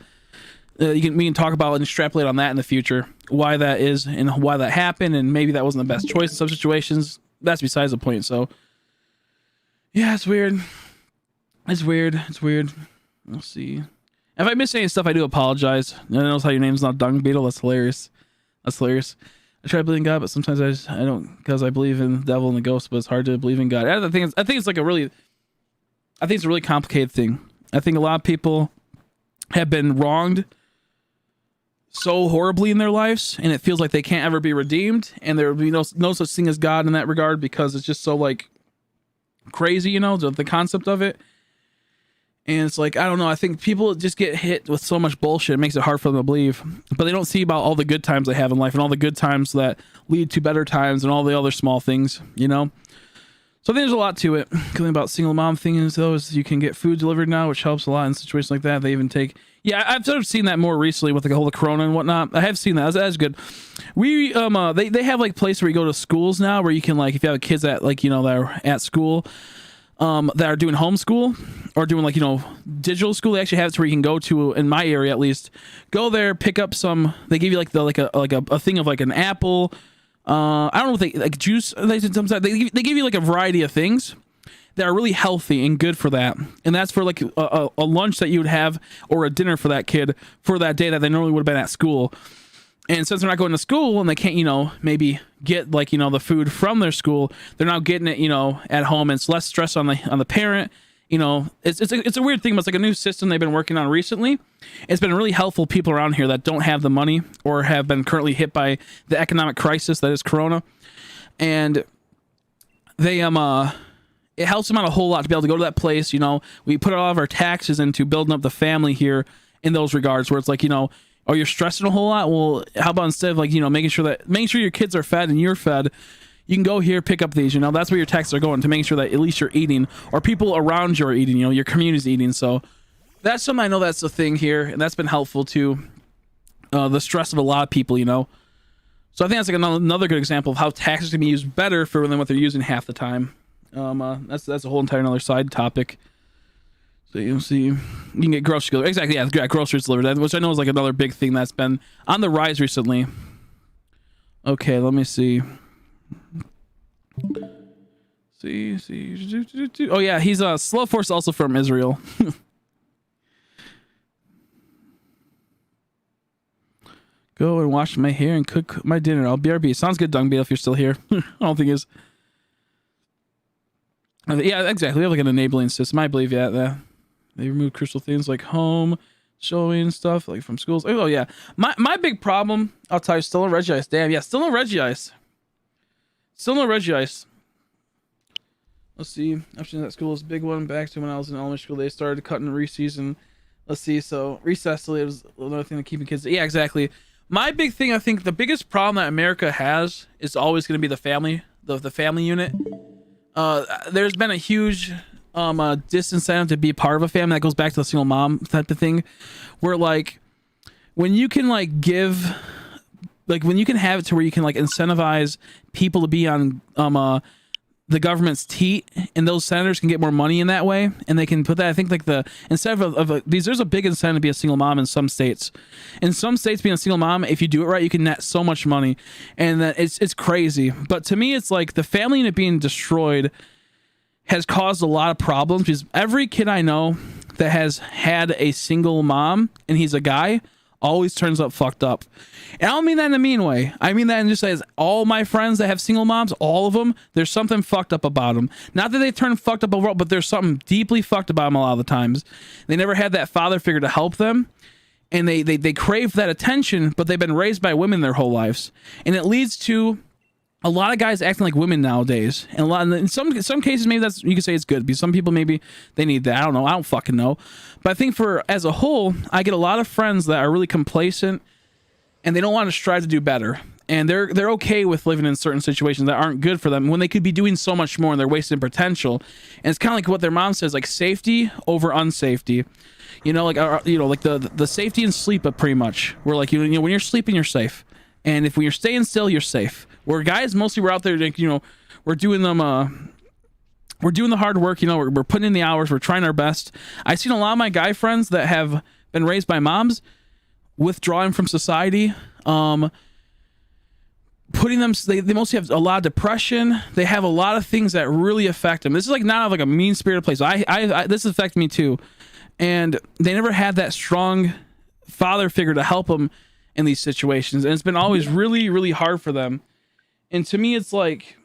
we can talk about and extrapolate on that in the future, why that is and why that happened, and maybe that wasn't the best choice in some situations. That's besides the point. So, yeah, it's weird. It's weird. We'll see. If I miss any stuff, I do apologize. I know how your name's not Dung Beetle. That's hilarious. I try to believe in God, but sometimes I don't, because I believe in the devil and the ghost, but it's hard to believe in God. I think it's a really complicated thing. I think a lot of people have been wronged so horribly in their lives, and it feels like they can't ever be redeemed, and there will be no such thing as God in that regard, because it's just so like crazy, you know, the concept of it. And it's like, I don't know, I think people just get hit with so much bullshit, it makes it hard for them to believe, but they don't see about all the good times they have in life and all the good times that lead to better times and all the other small things, you know. So I think there's a lot to it. The thing about single mom things, though, is you can get food delivered now, which helps a lot in situations like that. They even take, yeah, I've sort of seen that more recently with the whole corona and whatnot. I have seen that. That's good. We they have like place where you go to schools now where you can, like, if you have kids at, like, you know, that are at school, that are doing homeschool or doing, like, you know, digital school. They actually have it where you can go to, in my area at least, go there, pick up some, they give you like a thing of like an apple. I don't know if they like juice. They give you like a variety of things that are really healthy and good for that. And that's for like a lunch that you would have, or a dinner for that kid for that day that they normally would have been at school. And since they're not going to school and they can't, you know, maybe get, like, you know, the food from their school, they're now getting it, you know, at home, and it's less stress on the parent. You know, it's a weird thing, but it's like a new system they've been working on recently. It's been really helpful to people around here that don't have the money or have been currently hit by the economic crisis that is Corona. And they it helps them out a whole lot to be able to go to that place. You know, we put all of our taxes into building up the family here in those regards, where it's like, you know, oh, you're stressing a whole lot? Well, how about instead of, like, you know, making sure your kids are fed and you're fed, you can go here, pick up these, you know, that's where your taxes are going, to making sure that at least you're eating, or people around you are eating, you know, your community's eating. So that's something, I know that's the thing here, and that's been helpful to the stress of a lot of people, you know. So I think that's like another good example of how taxes can be used better for than what they're using half the time. That's a whole entire another side topic. So you'll see, you can get groceries delivered. Exactly, yeah, groceries delivered, which I know is like another big thing that's been on the rise recently. Okay, let me see. Oh yeah, he's Slow Force, also from Israel. Go and wash my hair and cook my dinner. I'll BRB. Sounds good, Dung Beetle, if you're still here. I don't think it's... Yeah, exactly. We have like an enabling system. I believe, yeah, they remove crucial things like home showing stuff, like from schools. Oh yeah, my big problem, I'll tell you, still no Regice. Damn, yeah, still no Regice. Still no Regice. Let's see. Options at school is a big one. Back to when I was in elementary school, they started cutting recess, and let's see. So recess was another thing to keeping kids. Yeah, exactly. My big thing, I think the biggest problem that America has is always going to be the family, the family unit. There's been a huge disincentive to be part of a family. That goes back to the single mom type of thing, where like when you can like give, like when you can have it to where you can like incentivize people to be on the government's teat, and those senators can get more money in that way, and they can put that, I think, like instead of these, there's a big incentive to be a single mom in some states. In some states, being a single mom, if you do it right, you can net so much money, and that it's crazy. But to me, it's like the family unit being destroyed has caused a lot of problems, because every kid I know that has had a single mom and he's a guy always turns up fucked up. And I don't mean that in a mean way. I mean that in just as all my friends that have single moms, all of them, there's something fucked up about them. Not that they turn fucked up overall, but there's something deeply fucked about them a lot of the times. They never had that father figure to help them. and they crave that attention, but they've been raised by women their whole lives, and it leads to a lot of guys acting like women nowadays. And in some cases, maybe that's, you could say it's good, because some people, maybe they need that. I don't know. I don't fucking know. But I think as a whole, I get a lot of friends that are really complacent and they don't want to strive to do better. And they're okay with living in certain situations that aren't good for them when they could be doing so much more, and they're wasting potential. And it's kind of like what their mom says, like safety over unsafety. Like the safety and sleep, pretty much. We're like, when you're sleeping, you're safe. And when you're staying still, you're safe. Where guys, mostly we're out there, like, we're doing them, we're doing the hard work, we're putting in the hours, we're trying our best. I've seen a lot of my guy friends that have been raised by moms withdrawing from society, putting them, they mostly have a lot of depression. They have a lot of things that really affect them. This is like not like a mean-spirited place. This affects me too. And they never had that strong father figure to help them in these situations. And it's been always really, really hard for them. And to me, it's like,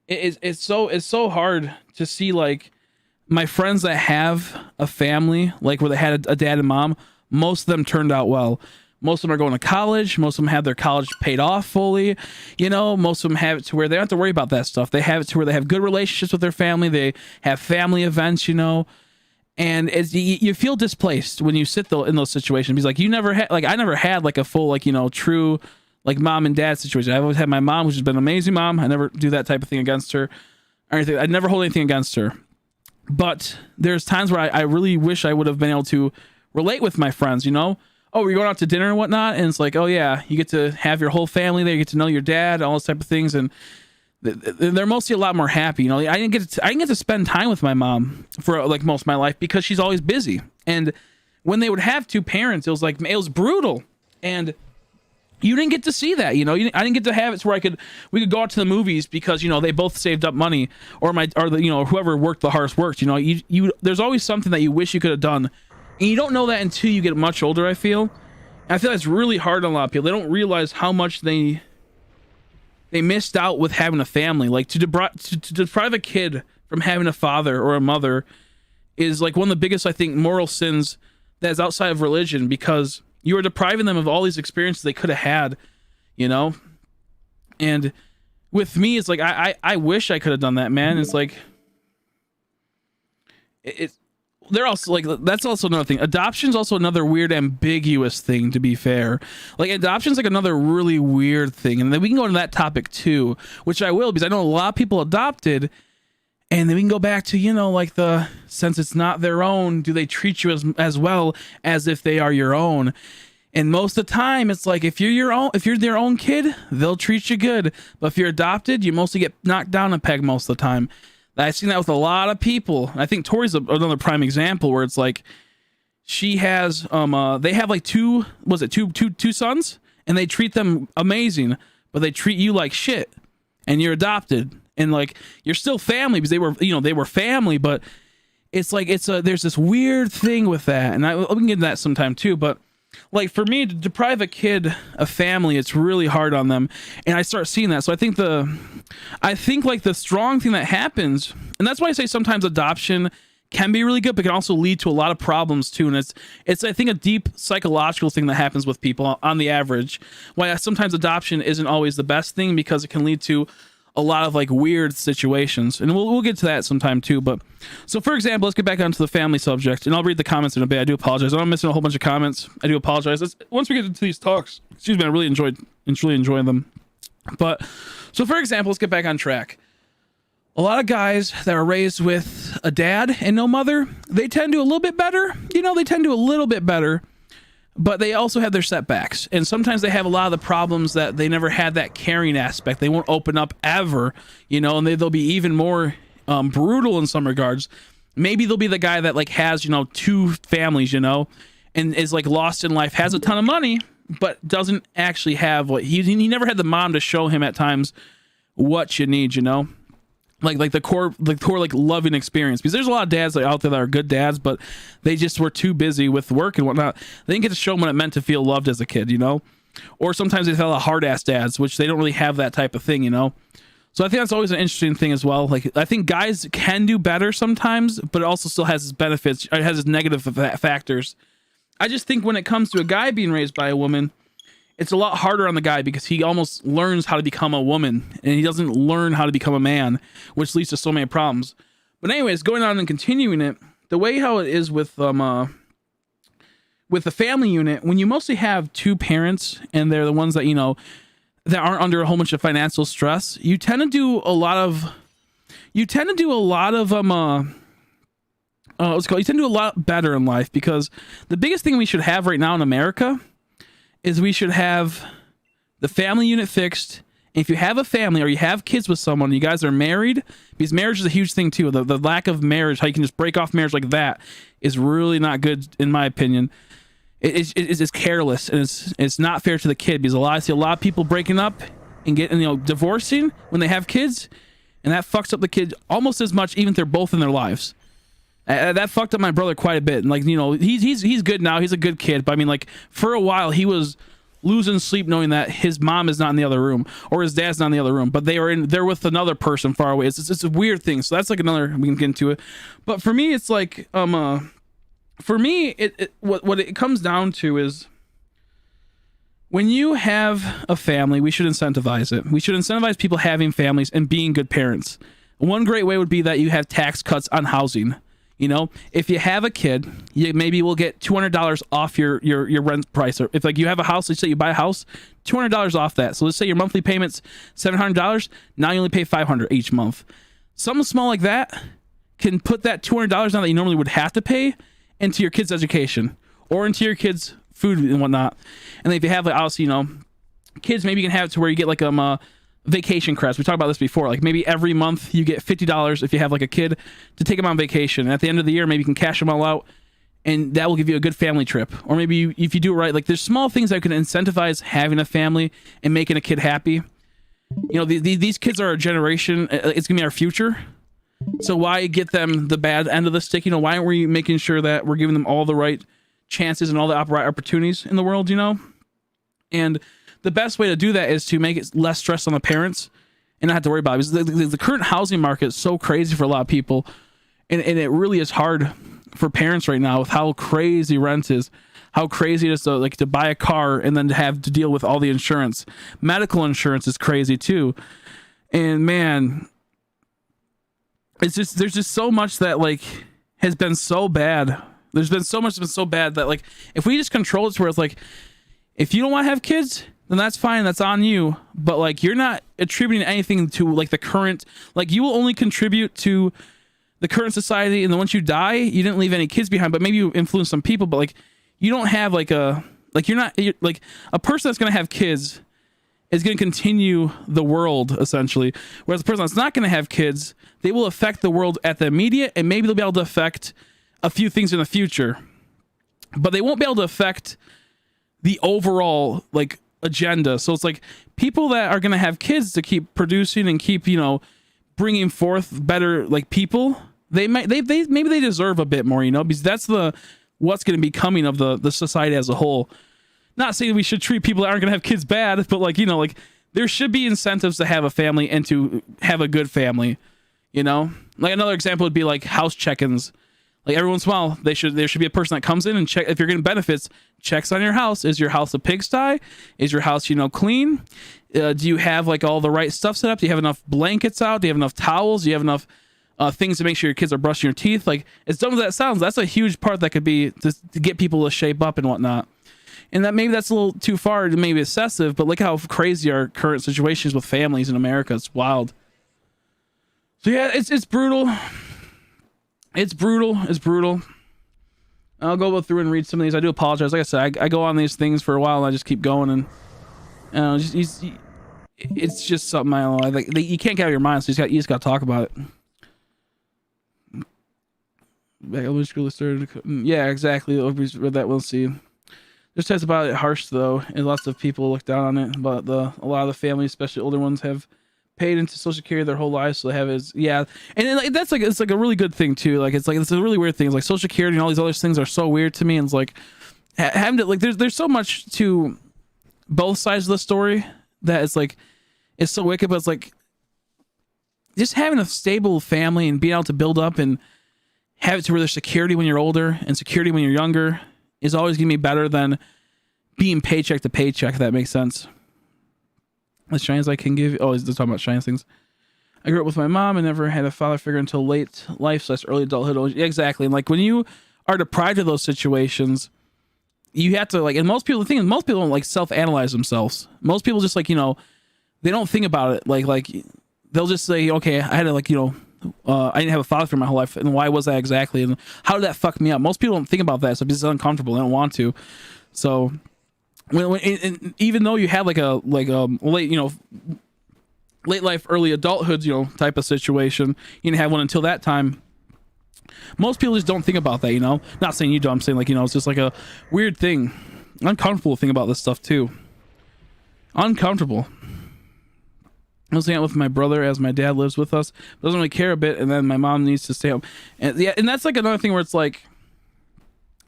it's so hard to see, like, my friends that have a family, like where they had a dad and mom, most of them turned out well. Most of them are going to college. Most of them have their college paid off fully. Most of them have it to where they don't have to worry about that stuff. They have it to where they have good relationships with their family. They have family events, and you feel displaced when you sit in those situations. Because like I never had like a full, like, true, like, mom and dad situation. I always had my mom, which has been an amazing mom. I never do that type of thing against her or anything. I never hold anything against her. But there's times where I really wish I would have been able to relate with my friends, Oh, we're going out to dinner and whatnot. And it's like, oh yeah, you get to have your whole family there. You get to know your dad, all those type of things. And they're mostly a lot more happy. I didn't get to spend time with my mom for like most of my life because she's always busy. And when they would have two parents, it was brutal. And you didn't get to see that, I didn't get to have it to where we could go out to the movies because, they both saved up money, or whoever worked the hardest worked, there's always something that you wish you could have done. And you don't know that until you get much older, I feel. And I feel that's really hard on a lot of people. They don't realize how much they missed out with having a family. Like, to deprive a kid from having a father or a mother is like one of the biggest, I think, moral sins that's outside of religion, because you are depriving them of all these experiences they could have had, And with me, it's like, I wish I could have done that, man. It's like, they're also like, that's also another thing. Adoption's also another weird, ambiguous thing, to be fair. Like, adoption's like another really weird thing. And then we can go into that topic too, which I will, because I know a lot of people adopted, and then we can go back to, like, since it's not their own, do they treat you as well as if they are your own? And most of the time, it's like, if you're their own kid, they'll treat you good. But if you're adopted, you mostly get knocked down a peg most of the time. I've seen that with a lot of people. I think Tori's another prime example, where it's like, she has, they have like two sons, and they treat them amazing, but they treat you like shit, and you're adopted. And like, you're still family because they were family, but it's like, there's this weird thing with that. And we can get into that sometime too, but like, for me to deprive a kid of family, it's really hard on them. And I start seeing that. So I think like the strong thing that happens, and that's why I say sometimes adoption can be really good, but can also lead to a lot of problems too. And it's I think a deep psychological thing that happens with people on the average. Why sometimes adoption isn't always the best thing, because it can lead to a lot of like weird situations, and we'll get to that sometime too. But so, for example, let's get back onto the family subject, and I'll read the comments in a bit. I do apologize. I'm missing a whole bunch of comments. I do apologize. Once we get into these talks, excuse me, I really enjoy them. But so, for example, let's get back on track. A lot of guys that are raised with a dad and no mother, they tend to do a little bit better. They tend to do a little bit better. But they also have their setbacks, and sometimes they have a lot of the problems that they never had that caring aspect. They won't open up ever, and they'll be even more brutal in some regards. Maybe they'll be the guy that like has, two families, and is like lost in life, has a ton of money, but doesn't actually have what he never had the mom to show him at times what you need, like the core like loving experience. Because there's a lot of dads out there that are good dads, but they just were too busy with work and whatnot. They didn't get to show them what it meant to feel loved as a kid, or sometimes they have a hard ass dads, which they don't really have that type of thing, So I think that's always an interesting thing as well. Like, I think guys can do better sometimes, but it also still has its benefits. It has its negative factors. I just think when it comes to a guy being raised by a woman, it's a lot harder on the guy because he almost learns how to become a woman and he doesn't learn how to become a man, which leads to so many problems. But anyways, going on and continuing it, the way how it is with the family unit, when you mostly have two parents and they're the ones that, you know, that aren't under a whole bunch of financial stress, you tend to do a lot of you tend to do a lot better in life, because the biggest thing we should have right now in America is we should have the family unit fixed. And if you have a family or you have kids with someone, you guys are married, because marriage is a huge thing too. The lack of marriage, how you can just break off marriage like that, is really not good in my opinion. It's careless, and it's not fair to the kid, because I see a lot of people breaking up and getting, you know, divorcing when they have kids, and that fucks up the kid almost as much, even if they're both in their lives. That fucked up my brother quite a bit. And like, you know, he's good now. He's a good kid. But I mean, like, for a while he was losing sleep knowing that his mom is not in the other room or his dad's not in the other room, but they're with another person far away. It's a weird thing. So that's like another, we can get into it. But for me, it's like, for me, what it comes down to is, when you have a family, we should incentivize it. We should incentivize people having families and being good parents. One great way would be that you have tax cuts on housing. You know, if you have a kid, you maybe will get $200 off your rent price. Or if like you have a house, let's say you buy a house, $200 off that. So let's say your monthly payment's $700. Now you only pay $500 each month. Something small like that can put that $200 now that you normally would have to pay into your kid's education or into your kid's food and whatnot. And then if you have, like, obviously, you know, kids, maybe you can have it to where you get like vacation credits. We talked about this before. Like maybe every month you get $50 if you have like a kid to take them on vacation. And at the end of the year, maybe you can cash them all out, and that will give you a good family trip. Or maybe if you do it right, like there's small things that can incentivize having a family and making a kid happy. You know, these kids are our generation. It's gonna be our future. So why get them the bad end of the stick? You know, why aren't we making sure that we're giving them all the right chances and all the right opportunities in the world, you know? And the best way to do that is to make it less stress on the parents and not have to worry about it. Because the current housing market is so crazy for a lot of people. And it really is hard for parents right now with how crazy rent is, how crazy it is to buy a car and then to have to deal with all the insurance. Medical insurance is crazy too. And man, there's just so much that like has been so bad. There's been so much that's been so bad that like, if we just control it to where it's like, if you don't want to have kids, then that's fine. That's on you. But like, you're not attributing anything to like the current, like you will only contribute to the current society. And then once you die, you didn't leave any kids behind, but maybe you influence some people, but like, you don't have like you're like a person that's going to have kids is going to continue the world essentially. Whereas the person that's not going to have kids, they will affect the world at the immediate, and maybe they'll be able to affect a few things in the future, but they won't be able to affect the overall like agenda. So it's like people that are going to have kids to keep producing and keep, you know, bringing forth better like people, maybe they deserve a bit more, you know, because that's what's going to be coming of the society as a whole. Not saying we should treat people that aren't going to have kids bad, but like, you know, like there should be incentives to have a family and to have a good family, you know. Like another example would be like house check-ins. Like every once in a while, there should be a person that comes in and check if you're getting benefits, checks on your house. Is your house a pigsty? Is your house, you know, clean? Do you have like all the right stuff set up? Do you have enough blankets out? Do you have enough towels? Do you have enough things to make sure your kids are brushing your teeth? Like, as dumb as that sounds, that's a huge part that could be to get people to shape up and whatnot. And that maybe that's a little too far to maybe excessive, but look how crazy our current situation is with families in America. It's wild. So yeah, it's brutal. It's brutal. I'll go through and read some of these. I do apologize. Like I said, I go on these things for a while and I just keep going, and it's just something I don't know. Like you can't get out of your mind, so you just got to talk about it. Yeah, exactly. Read that. We'll see. There's tests about it harsh though, and lots of people look down on it. But a lot of the families, especially older ones, have paid into Social Security their whole lives, so they have is and then, that's like it's like a really good thing too. Like it's a really weird thing. It's like Social Security and all these other things are so weird to me, and it's like having to like there's so much to both sides of the story that it's like it's so wicked, but it's like just having a stable family and being able to build up and have it to where there's security when you're older and security when you're younger is always gonna be better than being paycheck to paycheck, if that makes sense. As shines I can give. Oh, he's talking about shines things. I grew up with my mom and never had a father figure until late life / early adulthood. Yeah, exactly. And like when you are deprived of those situations, you have to like, and most people, the thing is, most people don't like self-analyze themselves. Most people just like, you know, they don't think about it. Like they'll just say, okay, I had to like, you know, I didn't have a father for my whole life, and why was that exactly? And how did that fuck me up? Most people don't think about that, so it's uncomfortable. They don't want to. So and even though you have like a late, you know, late life, early adulthood, you know, type of situation, you didn't have one until that time. Most people just don't think about that, you know. Not saying you do. I'm saying like, you know, it's just like a weird thing, uncomfortable thing about this stuff too. Uncomfortable. I was hanging out with my brother as my dad lives with us, doesn't really care a bit, and then my mom needs to stay home. And yeah, and that's like another thing where it's like,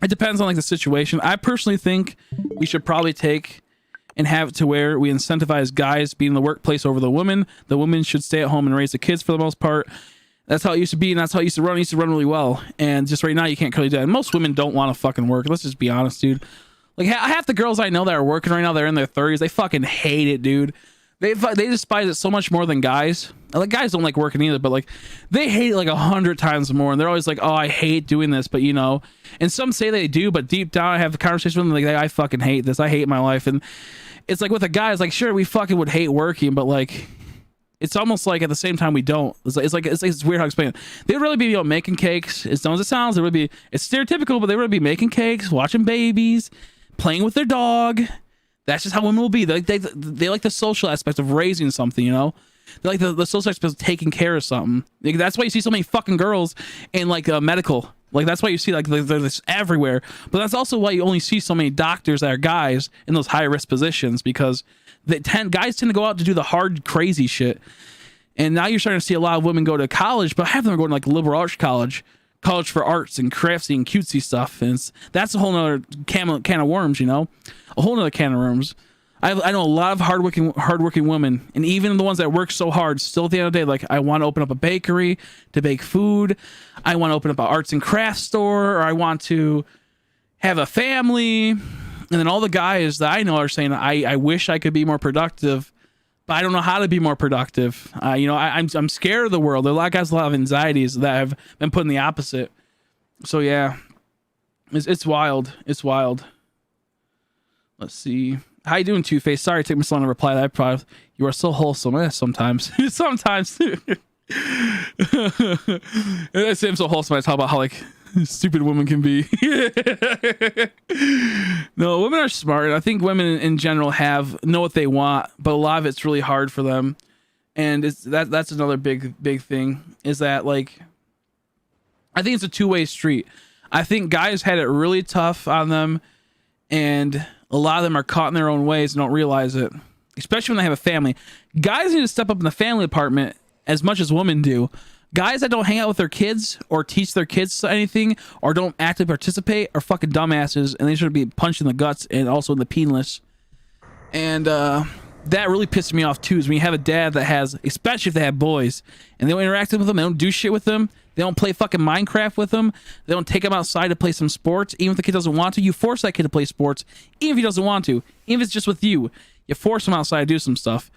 it depends on like the situation. I personally think we should probably take and have it to where we incentivize guys being in the workplace over the women. The women should stay at home and raise the kids for the most part. That's how it used to be, and that's how it used to run. It used to run really well. And just right now, you can't really do that. And most women don't want to fucking work. Let's just be honest, dude. Like half the girls I know that are working right now, they're in their 30s. They fucking hate it, dude. They despise it so much more than guys. Like guys don't like working either, but like they hate it like 100 times more. And they're always like, "Oh, I hate doing this," but you know. And some say they do, but deep down, I have a conversation with them like, "I fucking hate this. I hate my life." And it's like with a guy, it's like, sure, we fucking would hate working, but like, it's almost like at the same time we don't. It's weird how to explain it. They would really be, you know, making cakes. As dumb as it sounds, they would be. It's stereotypical, but they would be making cakes, watching babies, playing with their dog. That's just how women will be. They like the social aspect of raising something, you know? They like the social aspect of taking care of something. Like, that's why you see so many fucking girls in like medical. Like that's why you see like they're this everywhere. But that's also why you only see so many doctors that are guys in those high risk positions, because guys tend to go out to do the hard, crazy shit. And now you're starting to see a lot of women go to college, but half of them are going to like liberal arts college for arts and craftsy and cutesy stuff. And that's a whole nother can of worms, you know? A whole nother can of worms. I know a lot of hardworking women, and even the ones that work so hard, still at the end of the day, like, I want to open up a bakery to bake food. I want to open up an arts and crafts store, or I want to have a family. And then all the guys that I know are saying, I wish I could be more productive, but I don't know how to be more productive. You know, I'm scared of the world. There are a lot of guys with a lot of anxieties that have been put in the opposite. So yeah, it's wild. It's wild. Let's see. How you doing, Two-Face? Sorry it took me so long to reply that. Probably, you are so wholesome. Sometimes. Sometimes. I say I'm so wholesome. I talk about how like stupid women can be. No, women are smart. I think women in general know what they want, but a lot of it's really hard for them. And that's another big thing, is that like, I think it's a two-way street. I think guys had it really tough on them, and a lot of them are caught in their own ways and don't realize it, especially when they have a family. Guys need to step up in the family department as much as women do. Guys that don't hang out with their kids or teach their kids anything or don't actively participate are fucking dumbasses, and they should be punched in the guts and also in the penis. And that really pisses me off too, is when you have a dad that has, especially if they have boys, and they don't interact with them, they don't do shit with them, they don't play fucking Minecraft with them, they don't take them outside to play some sports. Even if the kid doesn't want to, you force that kid to play sports, even if he doesn't want to, even if it's just with you force him outside to do some stuff.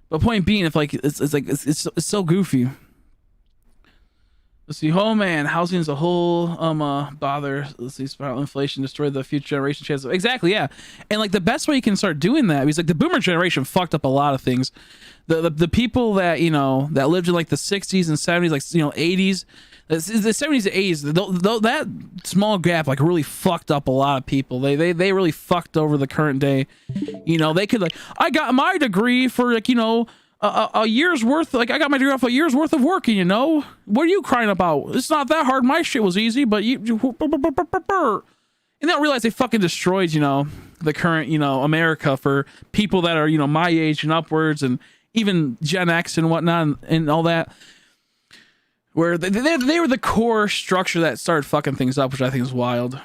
But point being, if like it's so goofy. Let's see. Oh man, housing as a whole bother. Let's see. Spiral inflation destroy the future generation chances. Exactly, yeah. And like the best way you can start doing that is like the boomer generation fucked up a lot of things. The people that, you know, that lived in like the 60s and 70s, like, you know, 80s, the 70s and 80s, that small gap like really fucked up a lot of people. They really fucked over the current day. You know, they could like, I got my degree for like, you know, a year's worth, like I got my degree off a year's worth of working, you know? What are you crying about? It's not that hard. My shit was easy, but you and they don't realize they fucking destroyed, you know, the current, you know, America for people that are, you know, my age and upwards, and even Gen X and whatnot and all that, where they were the core structure that started fucking things up, which I think is wild.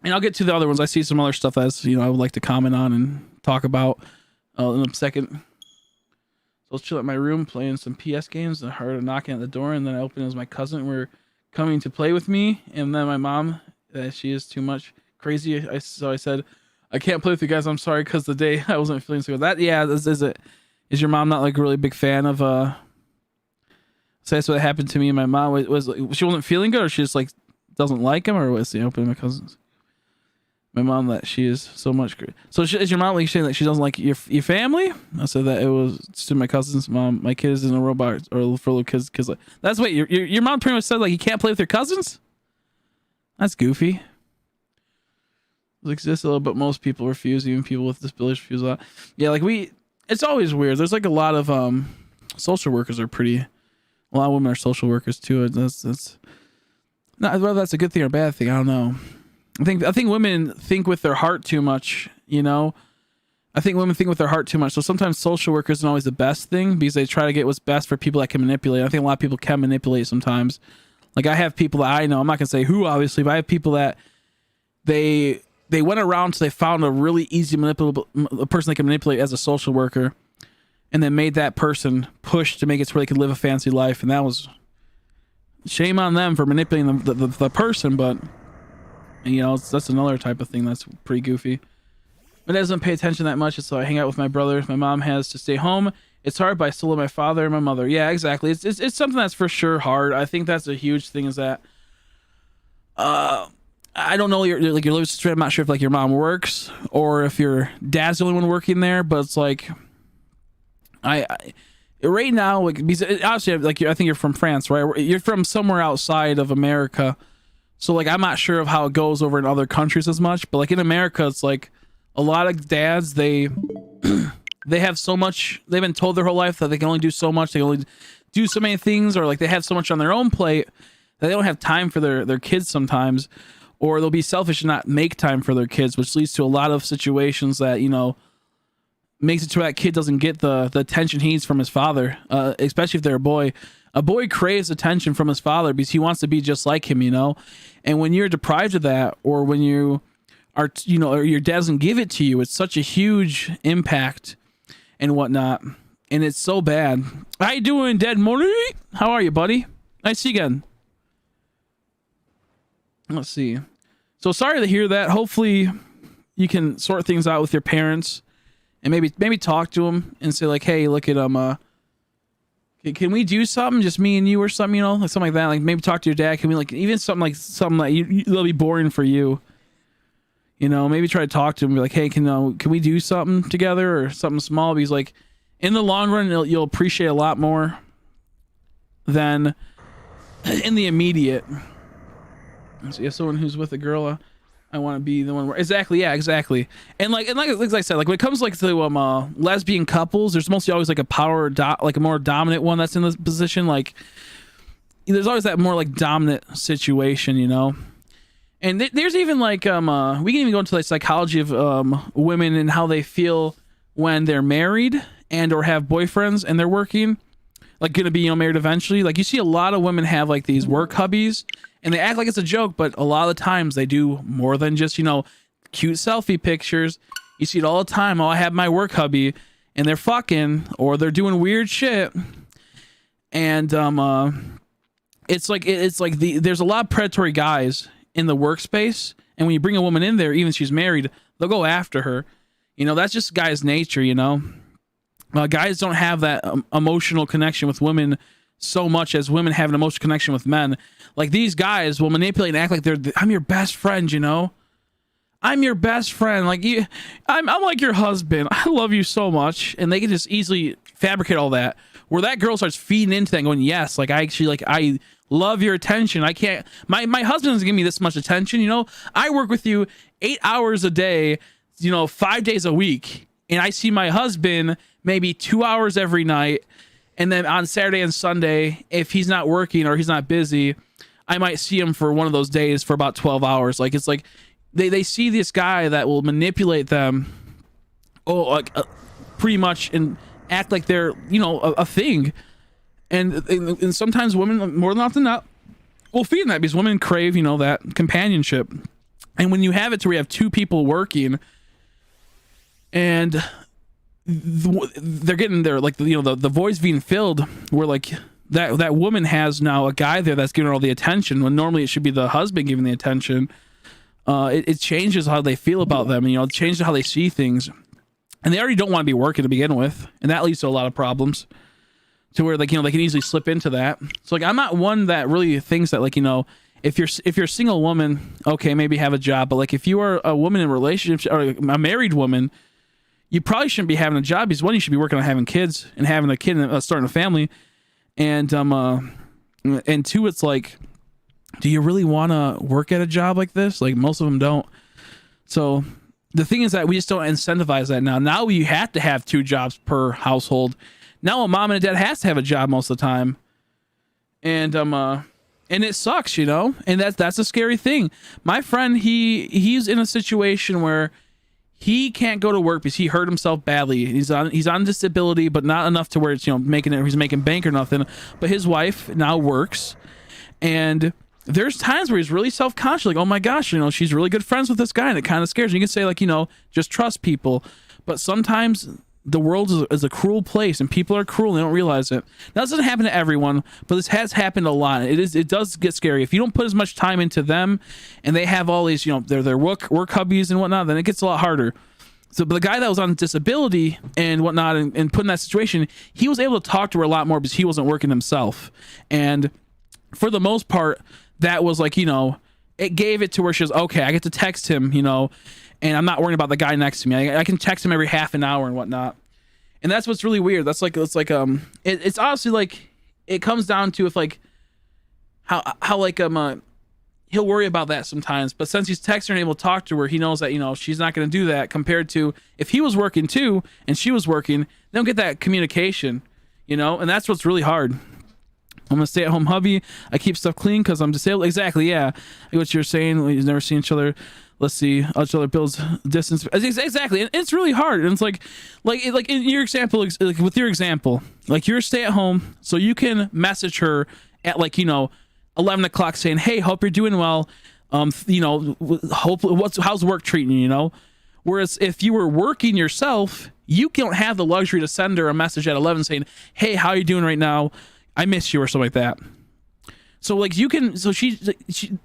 And I'll get to the other ones. I see some other stuff that's, you know, I would like to comment on and talk about in a second. I was chilling at my room playing some PS games, and I heard a knocking at the door, and then I opened. It was my cousin. We're coming to play with me, and then my mom, she is too much, crazy. So I said, I can't play with you guys. I'm sorry, because the day I wasn't feeling so good. That, yeah, is your mom not like a really big fan of so that's what happened to me and my mom. Was she wasn't feeling good, or she just like doesn't like him, or was open my cousins? My mom, that she is so much great. So is your mom like saying that she doesn't like your family? I said that it was to my cousin's mom. My kid isn't a robot, or for little kids. Because like, that's what your mom pretty much said. Like, you can't play with your cousins. That's goofy. It exists a little, but most people refuse. Even people with disabilities refuse a lot. Yeah, like it's always weird. There's like a lot of social workers are pretty. A lot of women are social workers too. That's not whether that's a good thing or a bad thing. I don't know. I think women think with their heart too much, you know? I think women think with their heart too much. So sometimes social workers isn't always the best thing, because they try to get what's best for people that can manipulate. I think a lot of people can manipulate sometimes. Like, I have people that I know, I'm not going to say who, obviously, but I have people that they went around till they found a really easy a person they can manipulate as a social worker, and then made that person push to make it so where they could live a fancy life. And that was shame on them for manipulating the person, but... And, you know, that's another type of thing that's pretty goofy. But doesn't pay attention that much, so I hang out with my brothers. My mom has to stay home. It's hard, but I still love my father and my mother. Yeah, exactly. It's something that's for sure hard. I think that's a huge thing, is that I don't know your living situation. I'm not sure if like your mom works or if your dad's the only one working there, but it's like I right now, like, because obviously, like, I think you're from France, right? You're from somewhere outside of America. So, like, I'm not sure of how it goes over in other countries as much, but, like, in America, it's, like, a lot of dads, they have so much, they've been told their whole life that they can only do so much, they can only do so many things, or, like, they have so much on their own plate that they don't have time for their kids sometimes, or they'll be selfish and not make time for their kids, which leads to a lot of situations that, you know, makes it to where that kid doesn't get the attention he needs from his father, especially if they're a boy. A boy craves attention from his father because he wants to be just like him, you know? And when you're deprived of that, or when you are, you know, or your dad doesn't give it to you, it's such a huge impact and whatnot. And it's so bad. How you doing, Dead Morty? How are you, buddy? Nice to see you again. Let's see. So sorry to hear that. Hopefully you can sort things out with your parents and maybe talk to them and say, like, hey, look at them, can we do something, just me and you or something, you know, like something like that? Like, maybe talk to your dad. Can we, like, even something that that'll be boring for you, you know? Maybe try to talk to him and be like, hey, can we do something together or something small? Because, like, in the long run, you'll appreciate a lot more than in the immediate. So you have someone who's with a girl. I want to be the one where exactly, yeah, exactly. And like I said, like when it comes like to lesbian couples, there's mostly always like a like a more dominant one that's in this position. Like, there's always that more like dominant situation, you know. And there's even like we can even go into the psychology of women and how they feel when they're married and or have boyfriends and they're working, like gonna be, you know, married eventually. Like, you see a lot of women have like these work hubbies. And they act like it's a joke, but a lot of the times they do more than just, you know, cute selfie pictures. You see it all the time. Oh, I have my work hubby, and they're fucking, or they're doing weird shit. And it's like there's a lot of predatory guys in the workspace, and when you bring a woman in there, even if she's married, they'll go after her. You know, that's just guys' nature. You know, guys don't have that emotional connection with women so much as women have an emotional connection with men. Like, these guys will manipulate and act like I'm your best friend, you know? I'm your best friend. Like, I'm like your husband. I love you so much. And they can just easily fabricate all that. Where that girl starts feeding into that, going, yes, like, I love your attention. I can't, my husband doesn't give me this much attention, you know? I work with you 8 hours a day, you know, 5 days a week. And I see my husband maybe 2 hours every night. And then on Saturday and Sunday, if he's not working or he's not busy, I might see him for one of those days for about 12 hours. Like, it's like they see this guy that will manipulate them, pretty much, and act like they're, you know, a thing. And sometimes women, more than often not, will feed that because women crave, you know, that companionship. And when you have it to where you have two people working and they're getting their, like, you know, the voice being filled, where like that woman has now a guy there that's giving her all the attention when normally it should be the husband giving the attention. it changes how they feel about them, and, you know, it changes how they see things, and they already don't want to be working to begin with, and that leads to a lot of problems, to where, like, you know, they can easily slip into that. So, like, I'm not one that really thinks that, like, you know, if you're a single woman, okay, maybe have a job, but, like, if you are a woman in a relationship, or a married woman, you probably shouldn't be having a job, because one, you should be working on having kids and having a kid and starting a family, and two, it's like, do you really want to work at a job like this? Like, most of them don't. So the thing is that we just don't incentivize that now. Now you have to have 2 jobs per household. Now a mom and a dad has to have a job most of the time. And it sucks, you know? And that's a scary thing. My friend, he's in a situation where he can't go to work because he hurt himself badly. He's on disability, but not enough to where it's, you know, he's making bank or nothing. But his wife now works, and there's times where he's really self-conscious, like, oh my gosh, you know, she's really good friends with this guy, and it kind of scares me. You can say, like, you know, just trust people, but sometimes the world is a cruel place, and people are cruel and they don't realize it. Now, this doesn't happen to everyone, but this has happened a lot. It does get scary if you don't put as much time into them, and they have all these, you know, their work hubbies and whatnot. Then it gets a lot harder. So, but the guy that was on disability and whatnot, and put in that situation, he was able to talk to her a lot more because he wasn't working himself, and for the most part, that was like, you know, it gave it to where she was, okay, I get to text him, you know, and I'm not worrying about the guy next to me. I can text him every half an hour and whatnot. And that's what's really weird. It's honestly, like, it comes down to if, like, how like, he'll worry about that sometimes, but since he's texting her and able to talk to her, he knows that, you know, she's not going to do that, compared to if he was working too and she was working, they don't get that communication, you know, and that's what's really hard. I'm a stay-at-home hubby. I keep stuff clean because I'm disabled. Exactly, yeah. What you're saying, we've never seen each other. Let's see, each other builds distance. Exactly, and it's really hard. And it's like in your example, like with your example, like you're stay-at-home, so you can message her at, like, you know, 11 o'clock saying, hey, hope you're doing well. You know, how's work treating you, you know? Whereas if you were working yourself, you don't have the luxury to send her a message at 11 saying, hey, how are you doing right now? I miss you, or something like that. So, like, you can, so she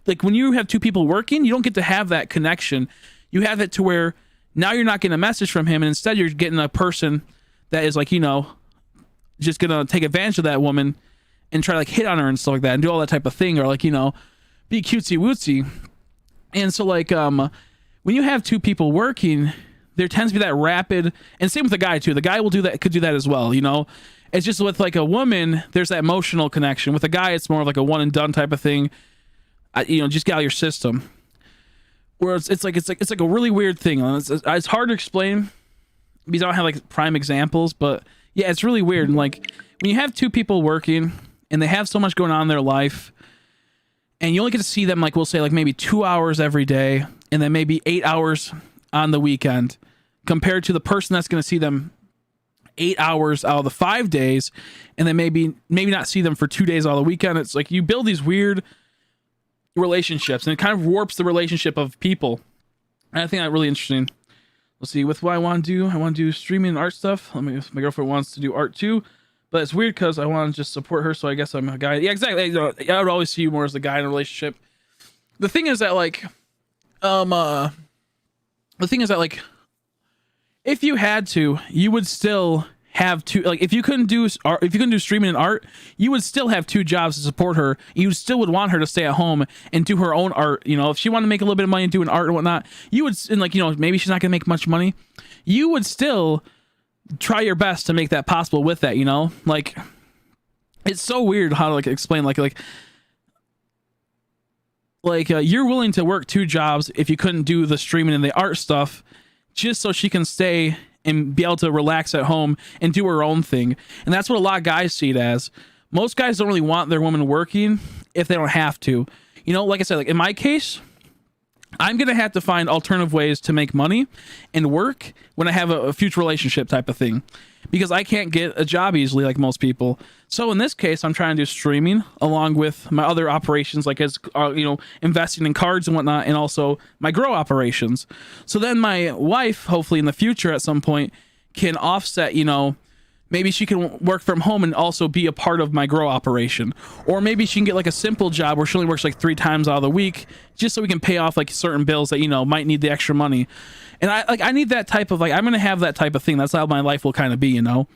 like, when you have 2 people working, you don't get to have that connection. You have it to where now you're not getting a message from him, and instead you're getting a person that is, like, you know, just gonna take advantage of that woman and try to, like, hit on her and stuff like that and do all that type of thing, or, like, you know, be cutesy wootsy. And so, like, when you have 2 people working, there tends to be that rapid, and same with the guy too. The guy could do that as well, you know. It's just with, like, a woman, there's that emotional connection. With a guy, it's more of like a one and done type of thing. You know, just get out of your system. Whereas it's like a really weird thing. It's hard to explain because I don't have, like, prime examples, but yeah, it's really weird. And, like, when you have 2 people working and they have so much going on in their life, and you only get to see them, like, we'll say, like, maybe 2 hours every day, and then maybe 8 hours on the weekend, compared to the person that's going to see them 8 hours out of the 5 days, and then maybe not see them for 2 days out of the weekend. It's like you build these weird relationships, and it kind of warps the relationship of people. And I think that's really interesting. Let's see, with what I want to do streaming and art stuff. My girlfriend wants to do art too, but it's weird because I want to just support her, so I guess I'm a guy. Yeah, exactly. You know, I would always see you more as the guy in a relationship. The thing is that, like, if you had to, you would still have 2, like, if you couldn't do streaming and art, you would still have 2 jobs to support her. You still would want her to stay at home and do her own art. You know, if she wanted to make a little bit of money doing art and whatnot, you would, and, like, you know, maybe she's not gonna make much money, you would still try your best to make that possible with that, you know? Like, it's so weird how to, like, explain, like you're willing to work 2 jobs if you couldn't do the streaming and the art stuff, just so she can stay and be able to relax at home and do her own thing. And that's what a lot of guys see it as. Most guys don't really want their woman working if they don't have to. You know, like I said, like, in my case, I'm going to have to find alternative ways to make money and work when I have a future relationship type of thing, because I can't get a job easily like most people. So in this case, I'm trying to do streaming along with my other operations, like, as you know, investing in cards and whatnot, and also my grow operations. So then my wife, hopefully in the future at some point, can offset, you know, maybe she can work from home and also be a part of my grow operation. Or maybe she can get like a simple job where she only works like 3 times out of the week, just so we can pay off like certain bills that, you know, might need the extra money. And I need that type of, like, I'm going to have that type of thing. That's how my life will kind of be, you know.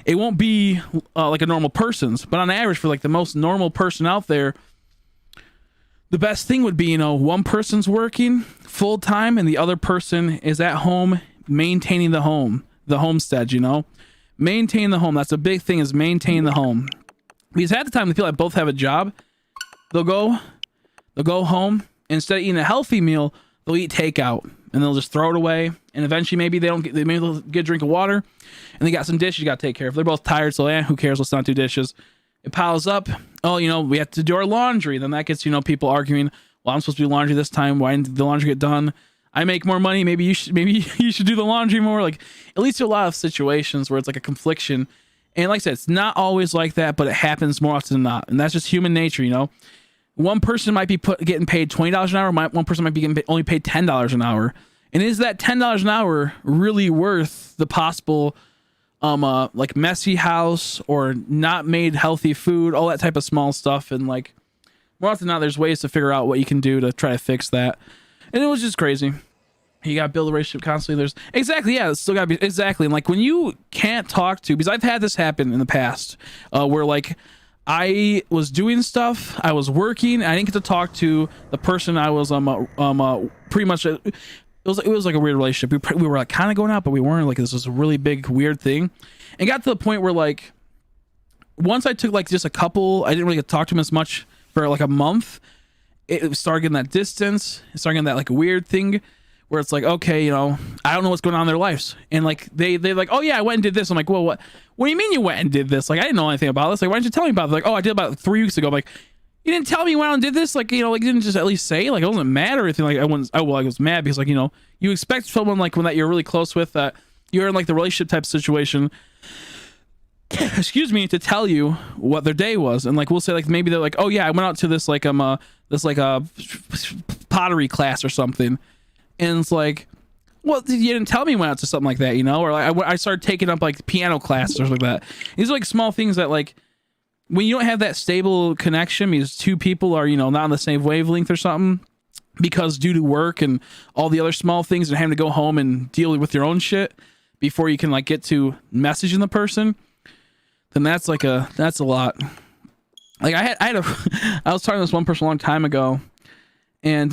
It won't be like a normal person's, but on average, for like the most normal person out there, the best thing would be, you know, one person's working full time and the other person is at home maintaining the homestead, you know. Maintain the home. That's a big thing, is maintain the home. Because half the time the people that both have a job, they'll go home, and instead of eating a healthy meal, they'll eat takeout and they'll just throw it away. And eventually maybe they'll get a drink of water and they got some dishes you got to take care of. They're both tired, so who cares? Let's not do dishes. It piles up. Oh, you know, we have to do our laundry. Then that gets, you know, people arguing, well, I'm supposed to do laundry this time. Why didn't the laundry get done? I make more money. Maybe you should do the laundry more. Like, it leads to a lot of situations where it's like a confliction. And like I said, it's not always like that, but it happens more often than not. And that's just human nature, you know. One person might be getting paid $20 an hour. One person might be getting only paid $10 an hour. And is that $10 an hour really worth the possible, like, messy house or not made healthy food, all that type of small stuff? And like, more often than not, there's ways to figure out what you can do to try to fix that. And it was just crazy. You got to build a relationship constantly. There's exactly, yeah, it's still got to be exactly. And like, when you can't talk to, because I've had this happen in the past, where like I was doing stuff, I was working, I didn't get to talk to the person I was pretty much. It was like a weird relationship. We were like kind of going out, but we weren't. Like, this was a really big weird thing, and got to the point where like once I took like just a couple, I didn't really get to talk to him as much for like a month. It started getting that distance. It started getting that like weird thing where it's like, okay, you know, I don't know what's going on in their lives. And like, they like, oh yeah, I went and did this. I'm like, well, what do you mean you went and did this? Like, I didn't know anything about this. Like, why didn't you tell me about it? Like, oh, I did about 3 weeks ago. I'm like, you didn't tell me you went out and did this? Like, you know, like, you didn't just at least say, like, I wasn't mad or anything. Like, I was mad because, like, you know, you expect someone like when that you're really close with, that you're in like the relationship type situation, excuse me, to tell you what their day was. And like, we'll say like, maybe they're like, oh yeah, I went out to this like this like a pottery class or something, and it's like, well, you didn't tell me you went out to something like that, you know. Or like I started taking up like piano classes or something like that. These are like small things that like, when you don't have that stable connection because two people are, you know, not on the same wavelength or something, because due to work and all the other small things and having to go home and deal with your own shit before you can like get to messaging the person, then that's a lot. Like I was talking to this one person a long time ago, and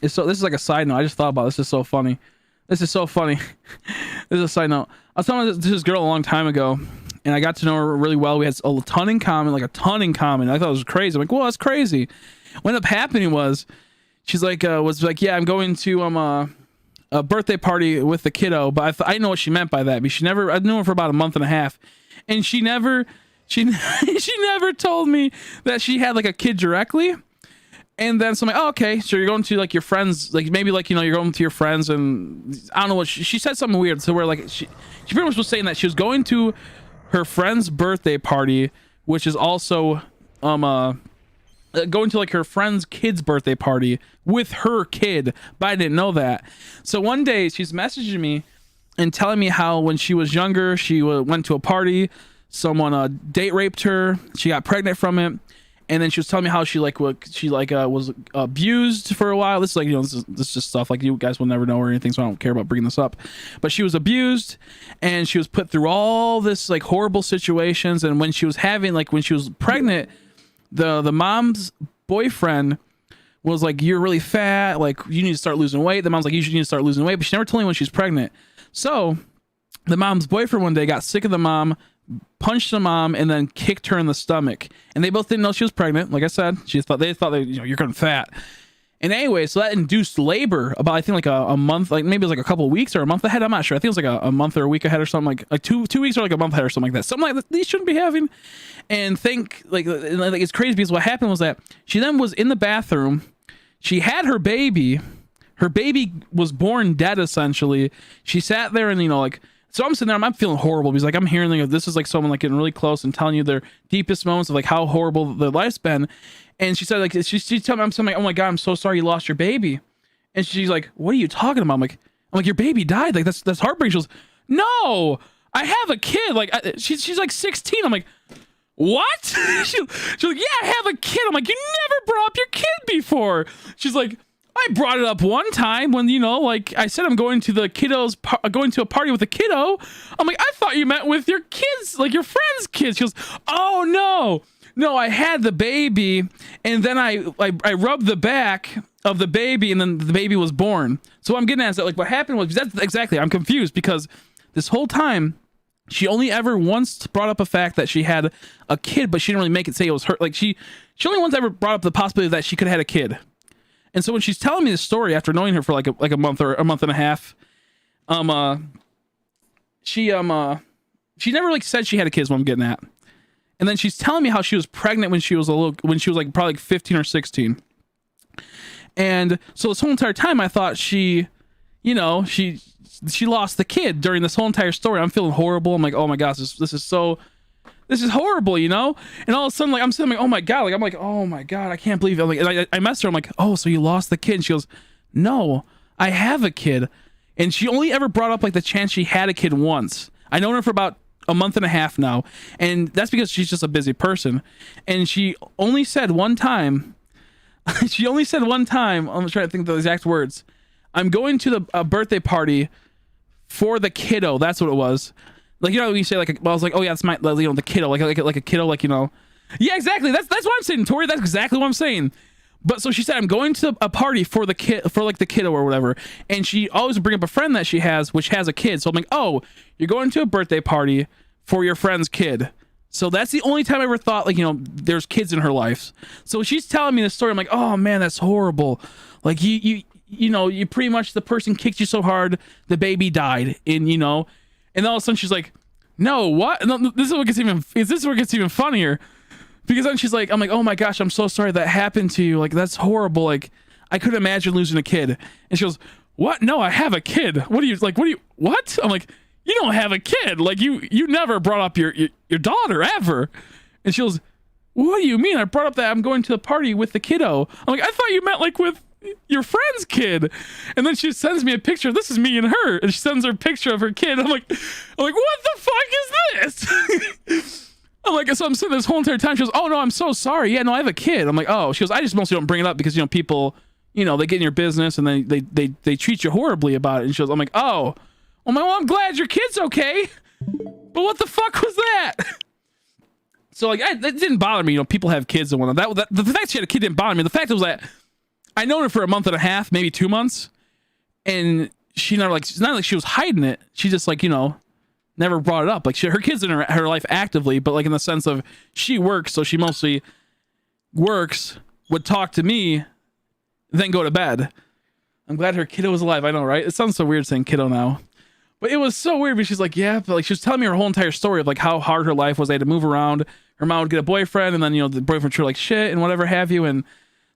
this is like a side note. I just thought about this. This is so funny. This is a side note. I was talking to this girl a long time ago, and I got to know her really well. We had a ton in common. I thought it was crazy. I'm like, well, that's crazy. What ended up happening was, she's like, yeah, I'm going to a birthday party with the kiddo, but I didn't know what she meant by that. Because I knew her for about a month and a half, and she never told me that she had like a kid directly. And then so I'm like, oh, okay, so you're going to like your friends, like maybe like, you know, you're going to your friends, and I don't know what she said something weird. So we're like, she pretty much was saying that she was going to her friend's birthday party, which is also going to like her friend's kid's birthday party with her kid, but I didn't know that. So one day she's messaging me and telling me how when she was younger, she went to a party, someone date raped her, she got pregnant from it, and then she was telling me how she was abused for a while. This is like, you know, this is just stuff like you guys will never know or anything, so I don't care about bringing this up. But she was abused, and she was put through all this like horrible situations. And when she was pregnant, the mom's boyfriend was like, you're really fat, like you need to start losing weight. The mom's like, you need to start losing weight, but she never told me when she's pregnant. So the mom's boyfriend one day got sick of the mom, punched the mom, and then kicked her in the stomach. And they both didn't know she was pregnant. Like I said, they thought you know, you're getting fat. And anyway, so that induced labor about, I think like a month, like maybe it was like a couple of weeks or a month ahead. I'm not sure. I think it was like a month or a week ahead or something, like 2 weeks or like a month ahead or something like that. Something like that these shouldn't be having. And like it's crazy because what happened was that she then was in the bathroom. She had her baby. Her baby was born dead, essentially. She sat there and, you know, like, so I'm sitting there, I'm feeling horrible because like I'm hearing like this is like someone like getting really close and telling you their deepest moments of like how horrible their life's been. And she said like she told me, I'm like, oh my god, I'm so sorry you lost your baby. And she's like, what are you talking about? I'm like, your baby died. Like that's heartbreaking. She goes, no, I have a kid. Like, she's like 16. I'm like, what? She's like, yeah, I have a kid. I'm like, you never brought up your kid before. She's like, I brought it up one time when, you know, like I said, I'm going to the kiddos, going to a party with a kiddo. I'm like, I thought you meant with your kids, like your friends' kids. She goes, oh no, I had the baby, and then I rubbed the back of the baby, and then the baby was born. So I'm getting at that, like, what happened was, that's exactly, I'm confused because this whole time she only ever once brought up a fact that she had a kid, but she didn't really make it say it was her. Like she only once ever brought up the possibility that she could have had a kid. And so when she's telling me this story after knowing her for like a month or a month and a half, she never like said she had a kid is what I'm getting at. And then she's telling me how she was pregnant when she was like probably like 15 or 16. And so this whole entire time I thought she lost the kid during this whole entire story. I'm feeling horrible. I'm like, oh my gosh, this is horrible, you know? And all of a sudden, like, I'm sitting like, oh my God. Like, I'm like, oh my God, I can't believe it. Like, and I messaged her. I'm like, oh, so you lost the kid? And she goes, no, I have a kid. And she only ever brought up like the chance she had a kid once. I known her for about a month and a half now. And that's because she's just a busy person. And she only said one time, I'm trying to think of the exact words. I'm going to a birthday party for the kiddo. That's what it was. Like, you know, when you say like, I was like, oh yeah, it's my, you know, the kiddo, like a kiddo, like, you know, yeah, exactly. That's what I'm saying, Tori. That's exactly what I'm saying. But so she said, I'm going to a party for the kid, for like the kiddo or whatever. And she always would bring up a friend that she has, which has a kid. So I'm like, oh, you're going to a birthday party for your friend's kid. So that's the only time I ever thought, like, you know, there's kids in her life. So she's telling me this story. I'm like, oh man, that's horrible. Like you know, you pretty much, the person kicked you so hard, the baby died. And, you know, and all of a sudden she's like, no, what? No, this is what gets even funnier. Because then she's like, I'm like, oh my gosh, I'm so sorry that happened to you. Like, that's horrible. Like, I couldn't imagine losing a kid. And she goes, what? No, I have a kid. What? I'm like, you don't have a kid. Like, you never brought up your daughter ever. And she goes, what do you mean? I brought up that I'm going to the party with the kiddo. I'm like, I thought you meant like with your friend's kid. And then she sends me a picture. This is me and her. And she sends her a picture of her kid. I'm like, what the fuck is this? I'm like, so I'm sitting this whole entire time. She goes, oh no, I'm so sorry. Yeah, no, I have a kid. I'm like, oh. She goes, I just mostly don't bring it up because, you know, people, you know, they get in your business and they treat you horribly about it. And she goes, I'm like, oh. I'm like, well, I'm glad your kid's okay. But what the fuck was that? So like, that didn't bother me. You know, people have kids and whatnot. That the fact she had a kid didn't bother me. The fact was that I known her for a month and a half, maybe 2 months, and she never like, it's not like she was hiding it. She just like, you know, never brought it up. Like her kids in her life actively, but like in the sense of she works, so she mostly works, would talk to me, then go to bed. I'm glad her kiddo was alive. I know, right? It sounds so weird saying kiddo now, but it was so weird because she's like, yeah, but like she was telling me her whole entire story of like how hard her life was. They had to move around. Her mom would get a boyfriend, and then, you know, the boyfriend treated her like shit and whatever have you, and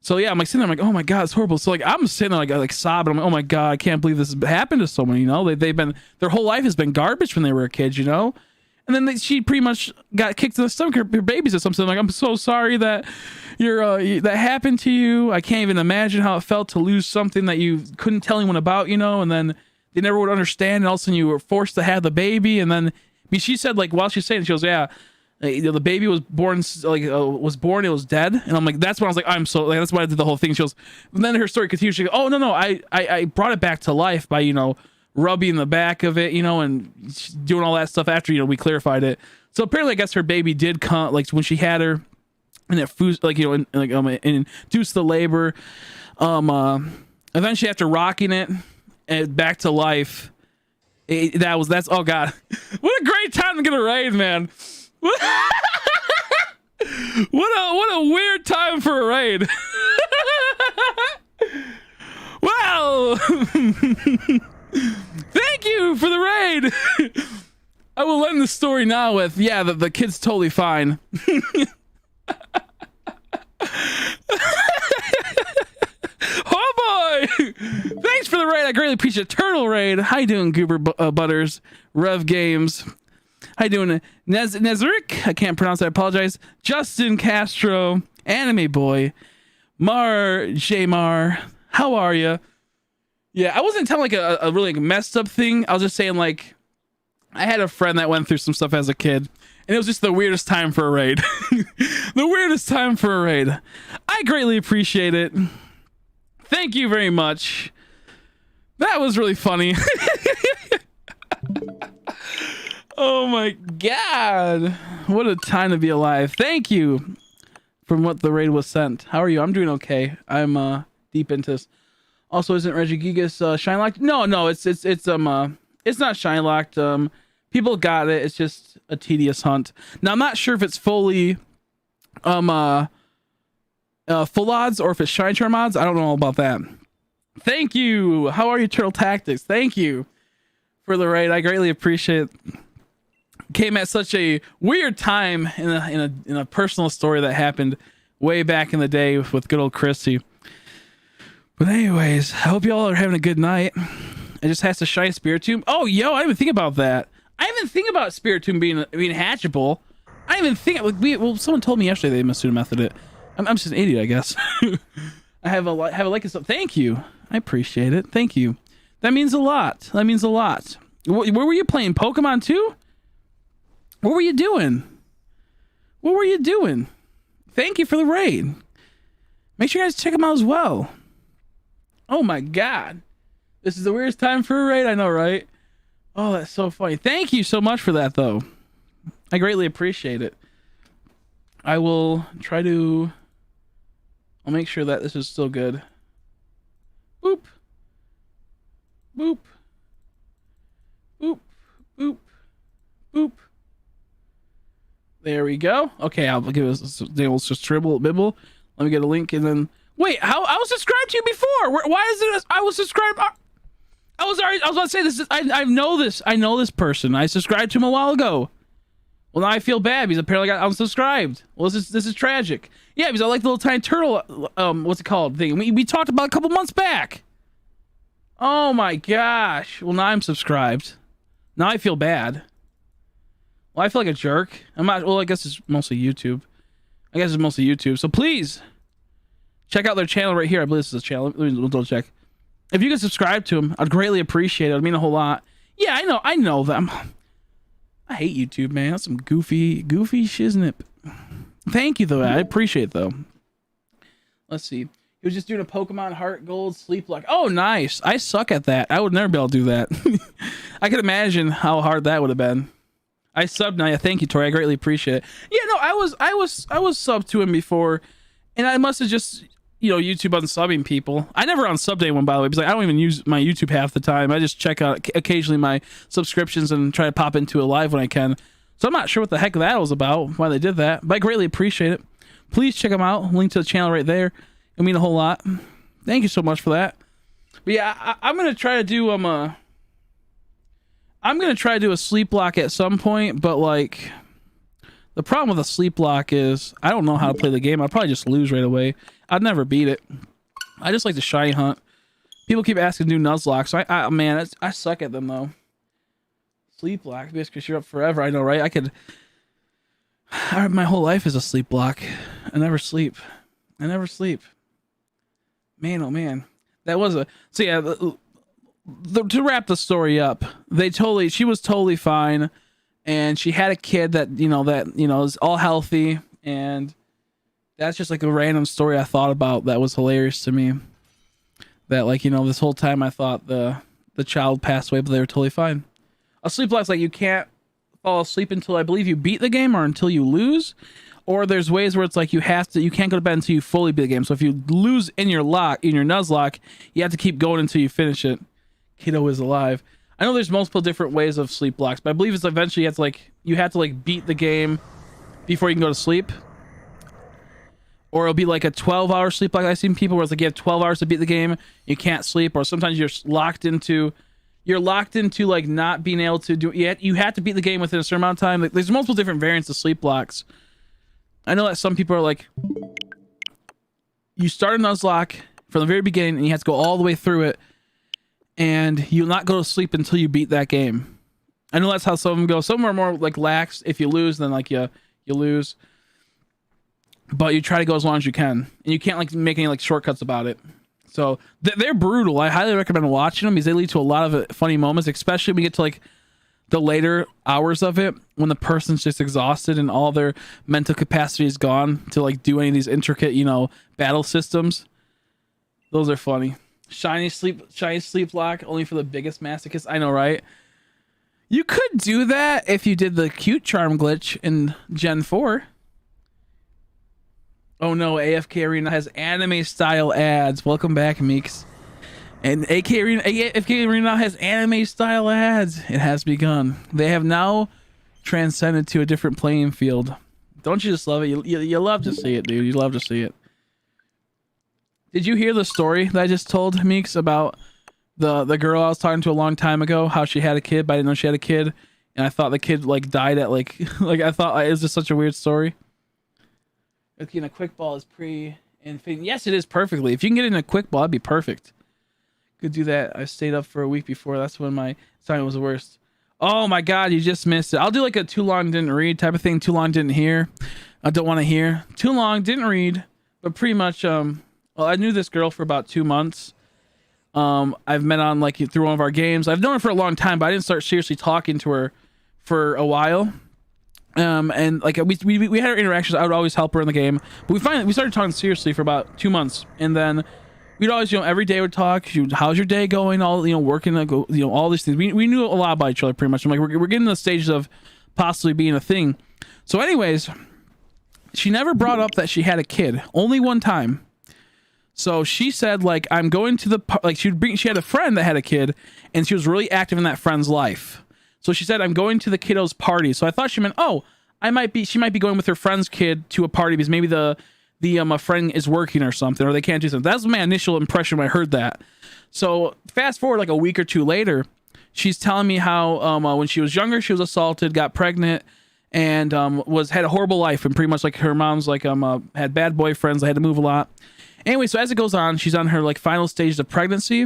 so yeah, I'm like sitting there, I'm like, oh my God, it's horrible. So like I'm sitting there like sobbing. I'm like, oh my God, I can't believe this has happened to someone. You know, their whole life has been garbage when they were a kid. You know, and then she pretty much got kicked in the stomach. Her babies or something. Like, I'm so sorry that that happened to you. I can't even imagine how it felt to lose something that you couldn't tell anyone about. You know, and then they never would understand. And all of a sudden you were forced to have the baby. And then, I mean, she said like while she's saying it, she goes, yeah. You know, the baby was born, it was dead. And I'm like, that's when I was like, I'm so, like, that's why I did the whole thing. She goes, and then her story continues. She goes, oh, no, I brought it back to life by, you know, rubbing the back of it, you know, and doing all that stuff after, you know, we clarified it. So apparently, I guess her baby did come, like, when she had her, and it, like, you know, and induced the labor. Eventually, after rocking it and back to life, that's, oh, God. What a great time to get a raid, man. What a weird time for a raid. Well, thank you for the raid. I will end the story now with, yeah, the kid's totally fine. Oh boy, thanks for the raid. I greatly appreciate it. Turtle raid. How you doing, Goober Butters? Rev Games. How you doing, Nezric? I can't pronounce it. I apologize. Justin Castro, Anime Boy, Jamar. How are you? Yeah, I wasn't telling like a really messed up thing. I was just saying like I had a friend that went through some stuff as a kid, and it was just the weirdest time for a raid. The weirdest time for a raid. I greatly appreciate it. Thank you very much. That was really funny. Oh my god. What a time to be alive. Thank you from what the raid was sent. How are you? I'm doing okay. I'm deep into this. Also, isn't Regigigas shine locked? No, it's not shine locked. People got it. It's just a tedious hunt. Now I'm not sure if it's fully full odds or if it's shine charm odds. I don't know all about that. Thank you. How are you, Turtle Tactics? Thank you for the raid. I greatly appreciate it. Came at such a weird time in a personal story that happened way back in the day with good old Chrissy. But anyways, I hope y'all are having a good night. It just has to shine Spiritomb. Oh, yo, I didn't even think about that. I didn't think about Spiritomb being hatchable. I didn't even think. Well, someone told me yesterday they must have methoded it. I'm just an idiot, I guess. I have a like and stuff. Thank you. I appreciate it. Thank you. That means a lot. That means a lot. Where were you playing? Pokemon 2? What were you doing? What were you doing? Thank you for the raid. Make sure you guys check them out as well. Oh my god. This is the weirdest time for a raid, I know, right? Oh, that's so funny. Thank you so much for that, though. I greatly appreciate it. I will try to... I'll make sure that this is still good. Boop. Boop. Boop. Boop. Boop. There we go. Okay, I'll give us just tribble bibble. Let me get a link and then... Wait, I was subscribed to you before. Why is it? I was subscribed. I was about to say this. I know this. I know this person. I subscribed to him a while ago. Well, now I feel bad because apparently I got unsubscribed. Well, this is tragic. Yeah, because I like the little tiny turtle. What's it called? Thing we talked about a couple months back. Oh my gosh. Well, now I'm subscribed. Now I feel bad. Well, I feel like a jerk. I'm not. Well, I guess it's mostly YouTube. So please. Check out their channel right here. I believe this is a channel. Let me double check. If you could subscribe to them, I'd greatly appreciate it. It'd mean a whole lot. Yeah, I know them. I hate YouTube, man. That's some goofy shiznip. Thank you, though. I appreciate it, though. Let's see. He was just doing a Pokemon Heart Gold Sleep Lock. Oh, nice. I suck at that. I would never be able to do that. I can imagine how hard that would have been. I subbed now. Yeah, thank you, Tori. I greatly appreciate it. Yeah, no, I was subbed to him before, and I must have just... YouTube unsubbing people. I never unsubbed anyone, by the way, because I don't even use my YouTube half the time. I just check out occasionally my subscriptions and try to pop into a live when I can. So I'm not sure what the heck that was about, why they did that, but I greatly appreciate it. Please check them out. Link to the channel right there. It'll mean a whole lot. Thank you so much for that. But yeah, I'm gonna try to do a sleep lock at some point, but like the problem with a sleep lock is I don't know how to play the game. I'd probably just lose right away. I'd never beat it. I just like to shiny hunt. People keep asking to do Nuzlocke, so I suck at them though. Sleep lock, because you're up forever. I know, right? My whole life is a sleep block. I never sleep. Man, oh man, that was a. So yeah, to wrap the story up, she was totally fine, and she had a kid that is all healthy and. That's just like a random story I thought about that was hilarious to me. That this whole time I thought the child passed away, but they were totally fine. A sleep lock's like you can't fall asleep until I believe you beat the game or until you lose. Or there's ways where it's like you can't go to bed until you fully beat the game. So if you lose in your Nuzlocke, you have to keep going until you finish it. Kiddo is alive. I know there's multiple different ways of sleep locks, but I believe it's eventually you have to beat the game before you can go to sleep. Or it'll be like a 12-hour sleep lock. I've seen people where it's like you have 12 hours to beat the game, you can't sleep, or sometimes you're locked into like not being able to do it. You have to beat the game within a certain amount of time. Like, there's multiple different variants of sleep locks. I know that some people are like, you start a Nuzlocke from the very beginning and you have to go all the way through it, and you'll not go to sleep until you beat that game. I know that's how some of them go. Some are more like lax. If you lose, then you lose. But you try to go as long as you can, and you can't make any shortcuts about it. So they're brutal. I highly recommend watching them because they lead to a lot of funny moments, especially when we get to the later hours of it, when the person's just exhausted and all their mental capacity is gone to like do any of these intricate, you know, battle systems. Those are funny. Shiny sleep lock only for the biggest masochist. I know, right? You could do that if you did the cute charm glitch in Gen 4. Oh no, AFK Arena has anime style ads. Welcome back, Meeks. And AFK Arena has anime style ads. It has begun. They have now transcended to a different playing field. Don't you just love it? You love to see it, dude. You love to see it. Did you hear the story that I just told, Meeks, about the girl I was talking to a long time ago? How she had a kid, but I didn't know she had a kid, and I thought the kid like died at like I thought it was just such a weird story. Okay, a quick ball is pre-infinite. Yes, it is perfectly. If you can get in a quick ball, that'd be perfect. Could do that. I stayed up for a week before. That's when my assignment was the worst. Oh my god, you just missed it. I'll do like a too long didn't read type of thing. Too long didn't hear. I don't want to hear. Too long didn't read, but pretty much well, I knew this girl for about 2 months. I've met on like through one of our games. I've known her for a long time, but I didn't start seriously talking to her for a while. And like we had our interactions. I would always help her in the game, but we started talking seriously for about 2 months, and then we'd always, you know, every day would talk. How's your day going? All, you know, working, you know, all these things. We knew a lot about each other pretty much. I'm like, we're getting to the stages of possibly being a thing. So anyways, she never brought up that she had a kid. Only one time. So she said, like, I'm going to the, like, she had a friend that had a kid, and she was really active in that friend's life. So she said, I'm going to the kiddo's party. So I thought she meant, oh, she might be going with her friend's kid to a party because maybe the friend is working or something, or they can't do something. That's my initial impression when I heard that. So fast forward like a week or two later, she's telling me how when she was younger, she was assaulted, got pregnant, and had a horrible life, and pretty much like her mom's like had bad boyfriends. I had to move a lot. Anyway, so as it goes on, she's on her like final stages of pregnancy,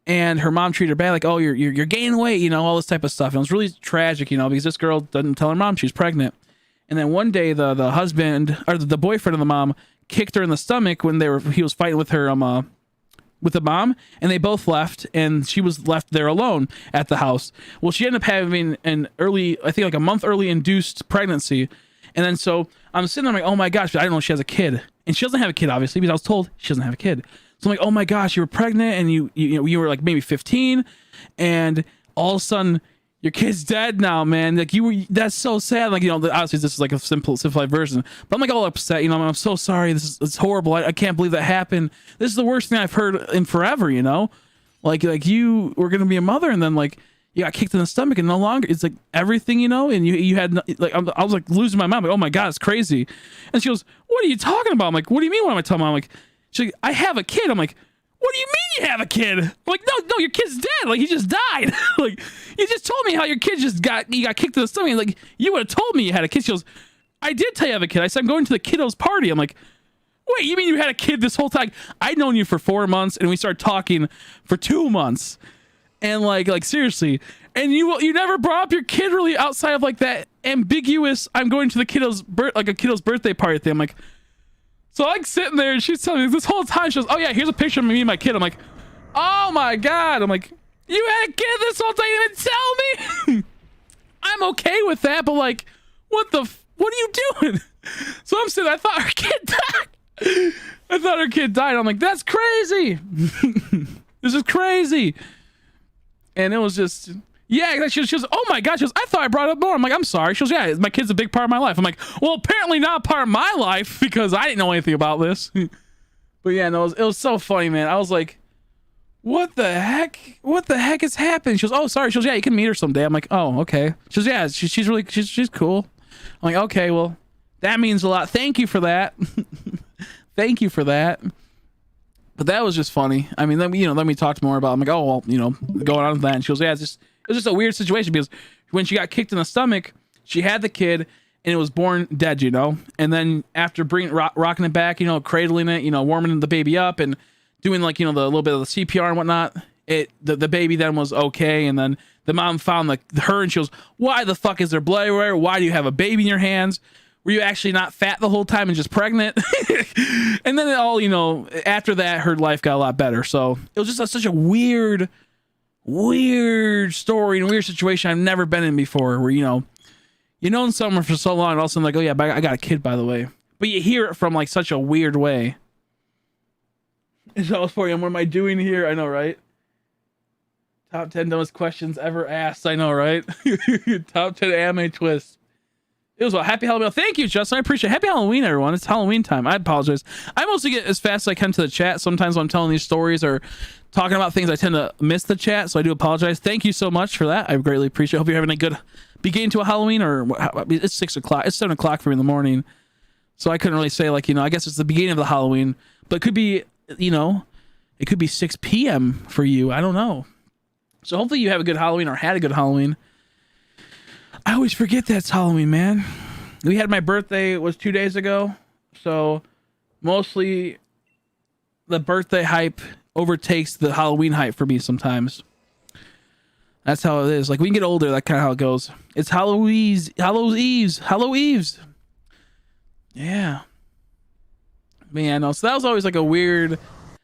and her mom treated her bad, like, oh, you're gaining weight, you know, all this type of stuff. And it was really tragic, you know, because this girl doesn't tell her mom she's pregnant. And then one day the husband, or the boyfriend of the mom, kicked her in the stomach when he was fighting with her with the mom, and they both left, and she was left there alone at the house. Well, she ended up having an early, I think like a month early induced pregnancy. And then so I'm sitting there, I'm like, oh my gosh, but I don't know she has a kid. And she doesn't have a kid, obviously, because I was told she doesn't have a kid. So I'm like, oh my gosh, you were pregnant, and you were like maybe 15, and all of a sudden your kid's dead now, man. Like that's so sad. Like, you know, obviously this is like a simplified version, but I'm like all upset, you know, I'm so sorry. It's horrible. I can't believe that happened. This is the worst thing I've heard in forever, you know, like you were going to be a mother, and then like you got kicked in the stomach, and no longer, it's like everything, you know, and you had like, I was like losing my mind. Like, oh my God, it's crazy. And she goes, what are you talking about? I'm like, what do you mean? What am I telling mom? I'm like, she's like, I have a kid. I'm like, what do you mean you have a kid? I'm like, no, your kid's dead. Like, he just died. Like, you just told me how your kid you got kicked in the stomach. Like, you would have told me you had a kid. She goes, I did tell you I have a kid. I said, I'm going to the kiddo's party. I'm like, wait, you mean you had a kid this whole time? I'd known you for 4 months, and we started talking for 2 months. And like seriously. And you never brought up your kid really outside of like that ambiguous, I'm going to the kiddo's birthday party thing. I'm like, so I'm sitting there, and she's telling me this whole time, she goes, oh yeah, here's a picture of me and my kid. I'm like, oh my God. I'm like, you had a kid this whole time, you didn't tell me? I'm okay with that, but like, what are you doing? So I'm sitting there, I thought her kid died. I'm like, that's crazy. This is crazy. And it was just, yeah, she was, oh my gosh, she goes, I thought I brought it up more. I'm like, I'm sorry. She goes, yeah, my kid's a big part of my life. I'm like, well, apparently not part of my life, because I didn't know anything about this. But yeah, no, it was so funny, man. I was like, what the heck is happening? She goes, oh, sorry. She goes, yeah, you can meet her someday. I'm like, oh, okay. She goes, yeah, she's cool. I'm like, okay, well, that means a lot. Thank you for that. Thank you for that. But that was just funny. I mean, then we talked more about it. I'm like, oh, well, you know, going on with that. And she goes, yeah, it was just a weird situation, because when she got kicked in the stomach, she had the kid, and it was born dead, you know. And then after rocking it back, you know, cradling it, you know, warming the baby up and doing like, you know, the little bit of the CPR and whatnot, the baby then was okay. And then the mom found her, and she goes, why the fuck is there blood everywhere? Why do you have a baby in your hands? Were you actually not fat the whole time and just pregnant? And then it all, you know, after that, her life got a lot better. So it was just such a weird weird story and weird situation I've never been in before, where you known someone for so long, and all of a sudden like, oh yeah, but I got a kid, by the way. But you hear it from like such a weird way. It's always for you. What am I doing here? I know, right? Top 10 dumbest questions ever asked. I know, right? Top 10 anime twists. It was a happy Halloween. Thank you, Justin. I appreciate it. Happy Halloween, everyone. It's Halloween time. I apologize. I mostly get as fast as I can to the chat. Sometimes when I'm telling these stories or talking about things, I tend to miss the chat, so I do apologize. Thank you so much for that. I greatly appreciate it. Hope you're having a good beginning to a Halloween, or it's 6 o'clock. It's 7 o'clock for me in the morning, so I couldn't really say, like, I guess it's the beginning of the Halloween, but it could be, it could be 6 p.m. for you. I don't know. So hopefully you have a good Halloween or had a good Halloween. I always forget that's Halloween, man. We had my birthday, it was 2 days ago. So mostly the birthday hype overtakes the Halloween hype for me sometimes. That's how it is. Like, we can get older, that's kind of how it goes. It's Hallow Eves. Yeah. Man, no. So that was always like a weird,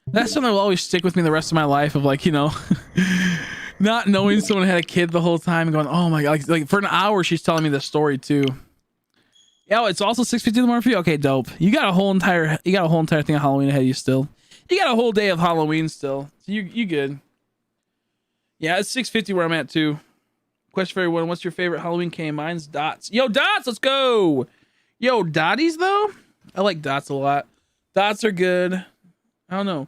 that's something that will always stick with me the rest of my life, of like, not knowing someone had a kid the whole time and going, oh my God, like for an hour, she's telling me this story too. Yeah, it's also 6:50 in the morning for you. Okay, dope. You got a whole entire thing of Halloween ahead of you still. You got a whole day of Halloween still. So you good. Yeah, it's 6:50 where I'm at too. Question for everyone: what's your favorite Halloween candy? Mine's Dots. Yo, Dots, let's go. Yo, Dotties though. I like Dots a lot. Dots are good. I don't know.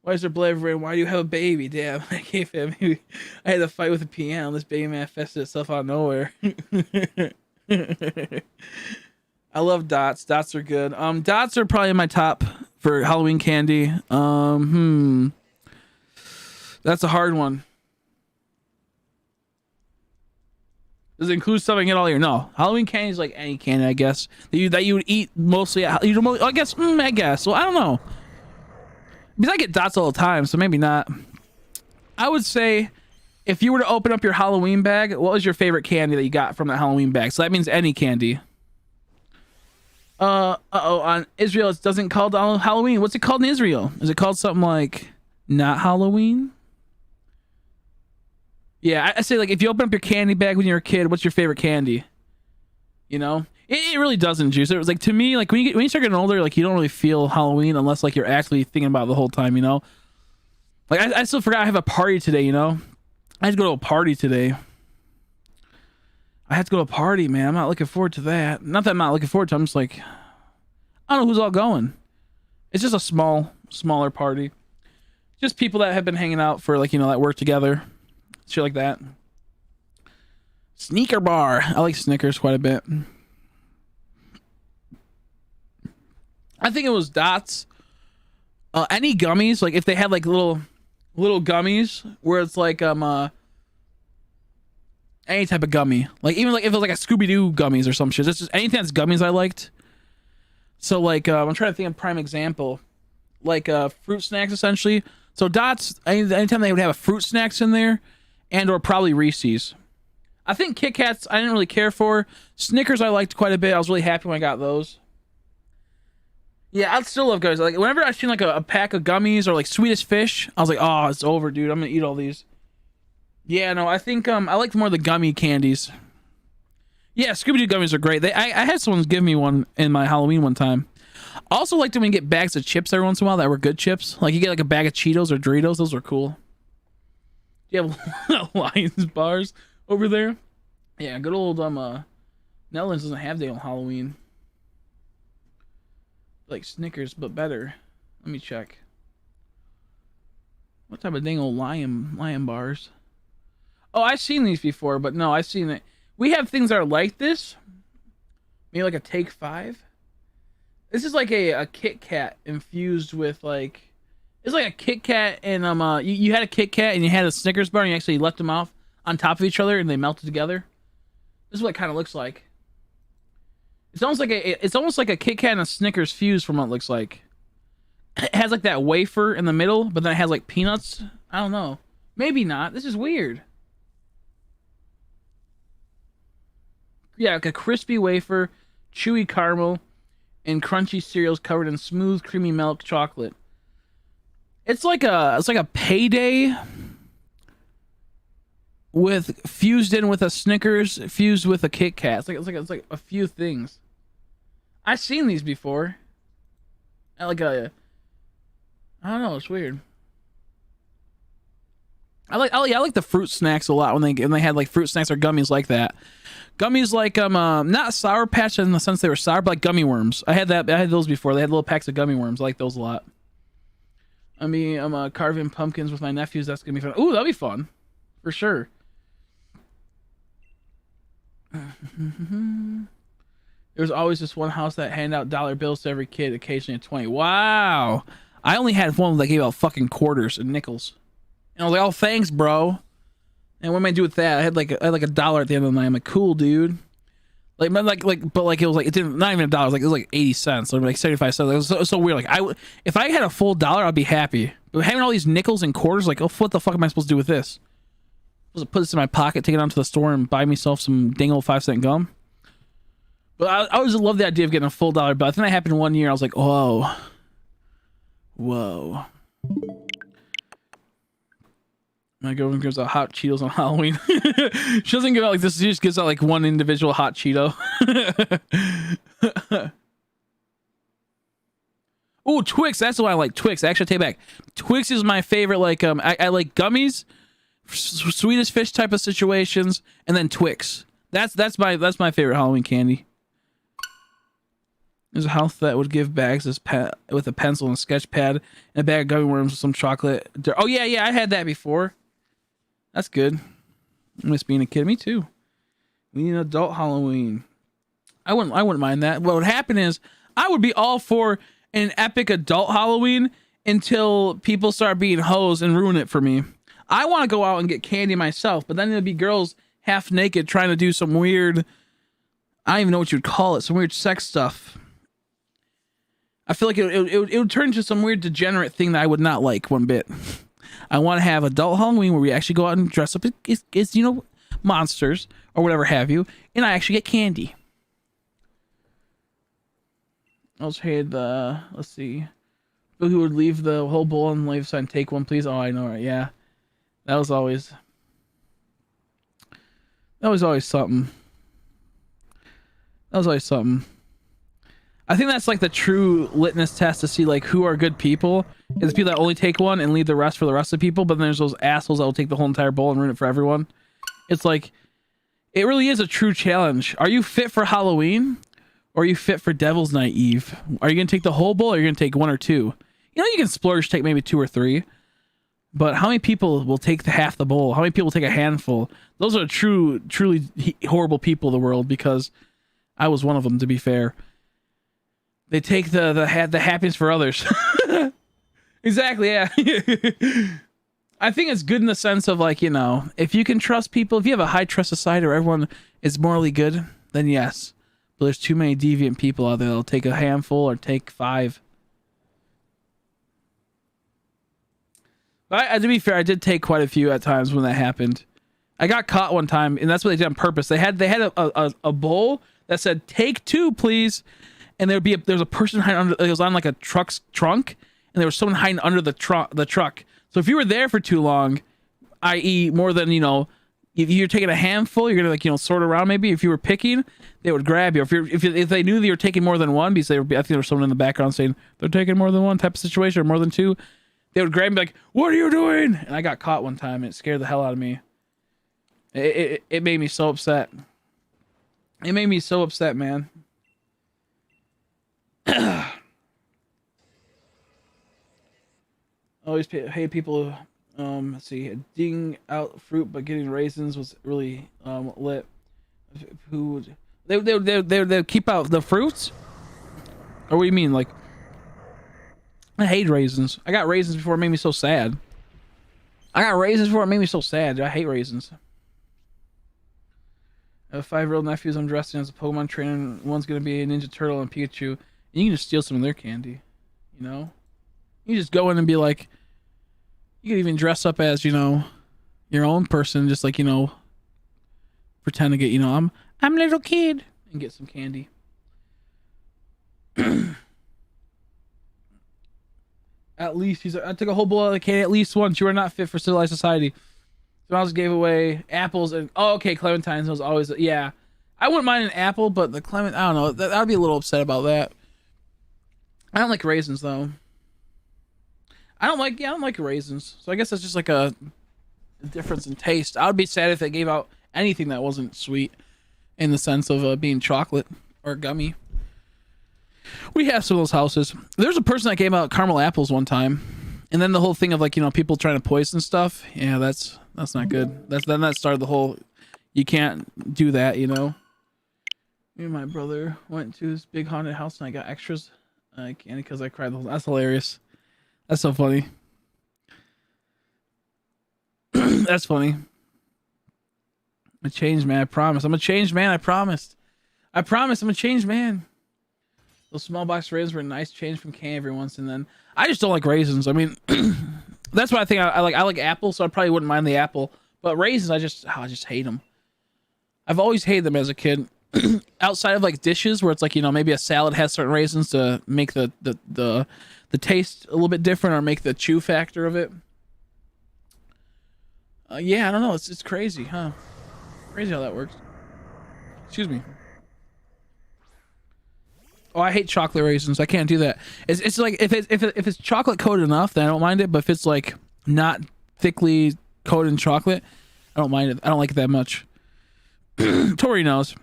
Why is there blood everywhere? Why do you have a baby? Damn, I gave him. I had to fight with a piano. This baby manifested itself out of nowhere. I love Dots. Dots are good. Dots are probably in my top for Halloween candy. That's a hard one. Does it include stuff I can get all year? No. Halloween candy is like any candy, I guess, that you would eat mostly. I guess. Well, I don't know. Because I get Dots all the time, so maybe not. I would say, if you were to open up your Halloween bag, what was your favorite candy that you got from that Halloween bag? So that means any candy. On Israel, it doesn't called Halloween. What's it called in Israel? Is it called something like not Halloween? Yeah, I say, like, if you open up your candy bag when you're a kid, what's your favorite candy? It really doesn't, Juice. It was like, to me, like, when you start getting older, like, you don't really feel Halloween unless, like, you're actually thinking about it the whole time, Like, I still forgot I have a party today, I had to go to a party today. I had to go to a party, man. I'm not looking forward to that. Not that I'm not looking forward to it. I'm just like, I don't know who's all going. It's just a smaller party. Just people that have been hanging out for, like, that work together. Shit like that. Sneaker bar. I like Snickers quite a bit. I think it was Dots. Any gummies, like if they had like little gummies where it's like any type of gummy, like even like if it was like a Scooby-Doo gummies or some shit. It's just anything that's gummies I liked. So like I'm trying to think of a prime example, like fruit snacks essentially. So Dots, anytime they would have a fruit snacks in there, and or probably Reese's. I think Kit Kats I didn't really care for. Snickers I liked quite a bit. I was really happy when I got those. Yeah, I'd still love gummies. Like whenever I seen like a pack of gummies or like Swedish Fish, I was like, oh, it's over, dude. I'm gonna eat all these. Yeah, no, I think I liked more of the gummy candies. Yeah, Scooby-Doo gummies are great. I had someone give me one in my Halloween one time. I also liked it when you get bags of chips every once in a while that were good chips. Like you get like a bag of Cheetos or Doritos. Those were cool. Do you have Lions bars over there? Yeah, good old Netherlands doesn't have day on Halloween. Like Snickers, but better. Let me check. What type of dang old lion bars? Oh, I've seen these before, but no, I've seen it. We have things that are like this. Maybe like a Take 5. This is like a Kit Kat infused with like, it's like a Kit Kat and you had a Kit Kat and you had a Snickers bar and you actually left them off on top of each other and they melted together. This is what it kind of looks like. It's almost like a Kit Kat and a Snickers fused from what it looks like. It has like that wafer in the middle, but then it has like peanuts. I don't know. Maybe not. This is weird. Yeah, like a crispy wafer, chewy caramel, and crunchy cereals covered in smooth, creamy milk chocolate. It's like a payday. with fused in with a Snickers, fused with a Kit Kat. It's like a few things. I've seen these before. I don't know, it's weird. I like the fruit snacks a lot when they had like fruit snacks or gummies like that. Gummies like not Sour Patch in the sense they were sour, but like gummy worms. I had those before. They had little packs of gummy worms. I like those a lot. I mean, I'm carving pumpkins with my nephews. That's gonna be fun. Ooh, that'll be fun, for sure. There was always this one house that handed out dollar bills to every kid, occasionally a 20. Wow. I only had one that gave out fucking quarters and nickels. And I was like, oh, thanks, bro. And what am I do with that? I had like a dollar at the end of the night. I'm like, cool, dude. But it was like, it didn't, not even a dollar. It was like 80 cents, or like 75 cents. It was so weird. Like, if I had a full dollar, I'd be happy. But having all these nickels and quarters, like, oh, what the fuck am I supposed to do with this? I'm supposed to put this in my pocket, take it down to the store, and buy myself some ding old 5-cent gum. But I always loved the idea of getting a full dollar bill. I think that happened one year. I was like, whoa. My girlfriend gives out hot Cheetos on Halloween. She doesn't give out like this. She just gives out like one individual hot Cheeto. Ooh, Twix. That's why I like Twix. Actually, I take it back. Twix is my favorite. Like, I like gummies, Swedish fish type of situations, and then Twix. That's my favorite Halloween candy. There's a house that would give bags with a pencil and a sketch pad and a bag of gummy worms with some chocolate. Oh yeah, I had that before. That's good. I miss being a kid. Me too. We need an adult Halloween. I wouldn't mind that. What would happen is I would be all for an epic adult Halloween until people start being hoes and ruin it for me. I want to go out and get candy myself, but then there'd be girls half naked trying to do some weird, I don't even know what you'd call it, some weird sex stuff. I feel like it would turn into some weird degenerate thing that I would not like one bit. I want to have adult Halloween where we actually go out and dress up as monsters or whatever have you, and I actually get candy. I also hated let's see, who would leave the whole bowl and leave sign, take one please. Oh, I know, right? Yeah, that was always something. I think that's like the true litmus test to see like who are good people is the people that only take one and leave the rest for the rest of the people. But then there's those assholes that will take the whole entire bowl and ruin it for everyone. It's like, it really is a true challenge. Are you fit for Halloween or are you fit for Devil's Night Eve? Are you going to take the whole bowl or are you going to take one or two? You know, you can splurge, take maybe 2 or 3. But how many people will take half the bowl? How many people will take a handful? Those are truly horrible people of the world, because I was one of them, to be fair. They take the happiness for others. Exactly, yeah. I think it's good in the sense of like, if you can trust people, if you have a high trust society where everyone is morally good, then yes. But there's too many deviant people out there that'll take a handful or take 5. But to be fair, I did take quite a few at times when that happened. I got caught one time, and that's what they did on purpose. They had a bowl that said "Take 2, please," and there's a person hiding under. It was on like a truck's trunk, and there was someone hiding under the truck. So if you were there for too long, i.e., more than if you're taking a handful, you're gonna sort around. Maybe if you were picking, they would grab you. If they knew that you were taking more than one, because I think there was someone in the background saying they're taking more than one type of situation or more than 2. They would grab me like, "What are you doing?" And I got caught one time, and it scared the hell out of me. It made me so upset. It made me so upset, man. Always hate people. Let's see, ding out fruit, but getting raisins was really lit. Who they keep out the fruits? Or what do you mean, like? I hate raisins. I got raisins before it made me so sad. I hate raisins. I have 5-year-old nephews. I'm dressing as a Pokemon trainer. One's going to be a Ninja Turtle and Pikachu. And you can just steal some of their candy. You just go in and be like, you can even dress up as, your own person. Just like, pretend to get, I'm a little kid. And get some candy. At least, I took a whole bowl of the candy at least once. You are not fit for civilized society. Smiles gave away apples and okay, clementines was always yeah. I wouldn't mind an apple, but the clement I don't know. I'd be a little upset about that. I don't like raisins though. I don't like raisins. So I guess that's just like a difference in taste. I would be sad if they gave out anything that wasn't sweet in the sense of being chocolate or gummy. We have some of those houses. There's a person that gave out caramel apples one time, and then the whole thing of like, you know, people trying to poison stuff. Yeah, that's not good. That started the whole you can't do that, you know. Me and my brother went to this big haunted house and I got extras candy because I cried the whole. That's hilarious. That's so funny. That's funny. I'm a changed man, I promise. I'm a changed man, I promised. I promise I'm a changed man. Those small box raisins were a nice change from candy every once and then. I just don't like raisins. I mean, that's what I think I like. I like apples, so I probably wouldn't mind the apple. But raisins, I just hate them. I've always hated them as a kid. Outside of like dishes where it's like, you know, maybe a salad has certain raisins to make the taste a little bit different or make the chew factor of it. Yeah, I don't know. It's crazy, huh? Crazy how that works. Excuse me. Oh, I hate chocolate raisins. I can't do that. It's like if it's chocolate coated enough, then I don't mind it. But if it's like not thickly coated in chocolate, I don't mind it. I don't like it that much. Tori knows.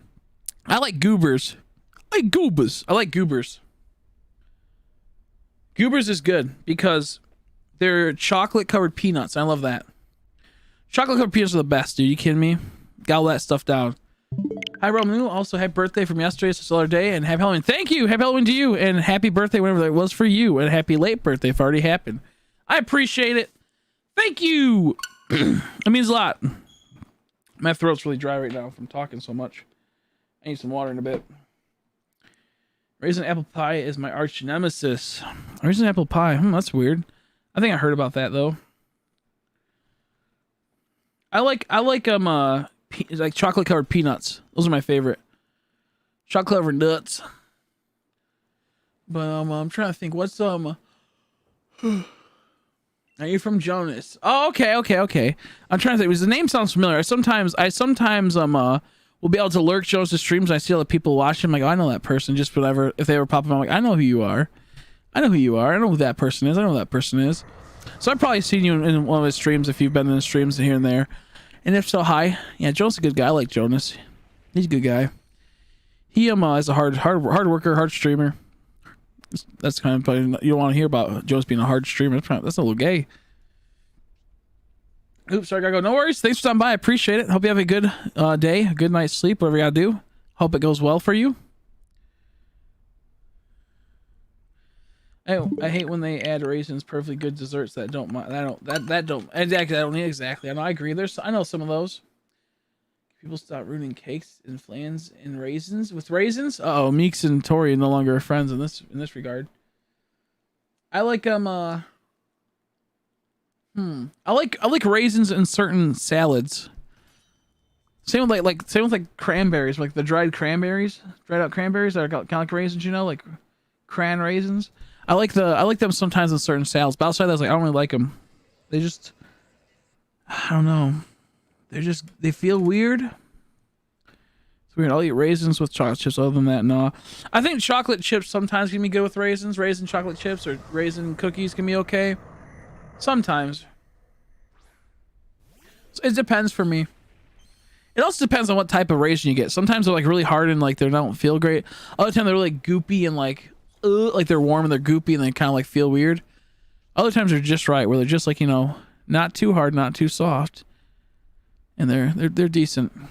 I like goobers. I like goobers. Goobers is good because they're chocolate covered peanuts. I love that. Chocolate covered peanuts are the best, dude. You kidding me? Gobble that stuff down. Hi, Romanu. Also, happy birthday from yesterday. It's a stellar day. And happy Halloween. Thank you. Happy Halloween to you. And happy birthday, whenever that was for you. And happy late birthday if it already happened. I appreciate it. Thank you. It means a lot. My throat's really dry right now from talking so much. I need some water in a bit. Raisin apple pie is my arch nemesis. Raisin apple pie. That's weird. I think I heard about that though. I like like chocolate covered peanuts. Those are my favorite. Chocolate covered nuts. But I'm trying to think. What's Are you from Jonas? Oh, okay. I'm trying to think. Because the name sounds familiar. I sometimes will be able to lurk Jonas' streams and I see all the people watching. I'm like, oh, I know that person. Just whatever. If they were popping up, I'm like, I know who you are. I know who that person is. So I've probably seen you in one of his streams if you've been in his streams here and there. And if so, hi. Yeah, Jonas is a good guy. I like Jonas. He's a good guy. He is a hard worker, hard streamer. That's kind of probably, you don't want to hear about Jonas being a hard streamer. That's a little gay. Oops, sorry, gotta go. No worries. Thanks for stopping by. I appreciate it. Hope you have a good day, a good night's sleep, whatever you gotta do. Hope it goes well for you. I hate when they add raisins, perfectly good desserts that don't need exactly. I know, I agree. I know some of those. People stop ruining cakes and flans and raisins with raisins. Uh-oh, Meeks and Tori are no longer friends in this regard. I like I like raisins in certain salads. Same with cranberries, like the dried out cranberries that are kind of like raisins, you know, like cran raisins. I like them sometimes in certain salads, but outside that, I don't really like them. They just, I don't know. They feel weird. It's weird. I'll eat raisins with chocolate chips. Other than that, no. I think chocolate chips sometimes can be good with raisins. Raisin chocolate chips or raisin cookies can be okay. Sometimes. So it depends for me. It also depends on what type of raisin you get. Sometimes they're like really hard and like they don't feel great. Other times they're really goopy and like they're warm and they're goopy and they kind of like feel weird. Other times they're just right, where they're just like, you know, not too hard, not too soft, and they're decent. I'm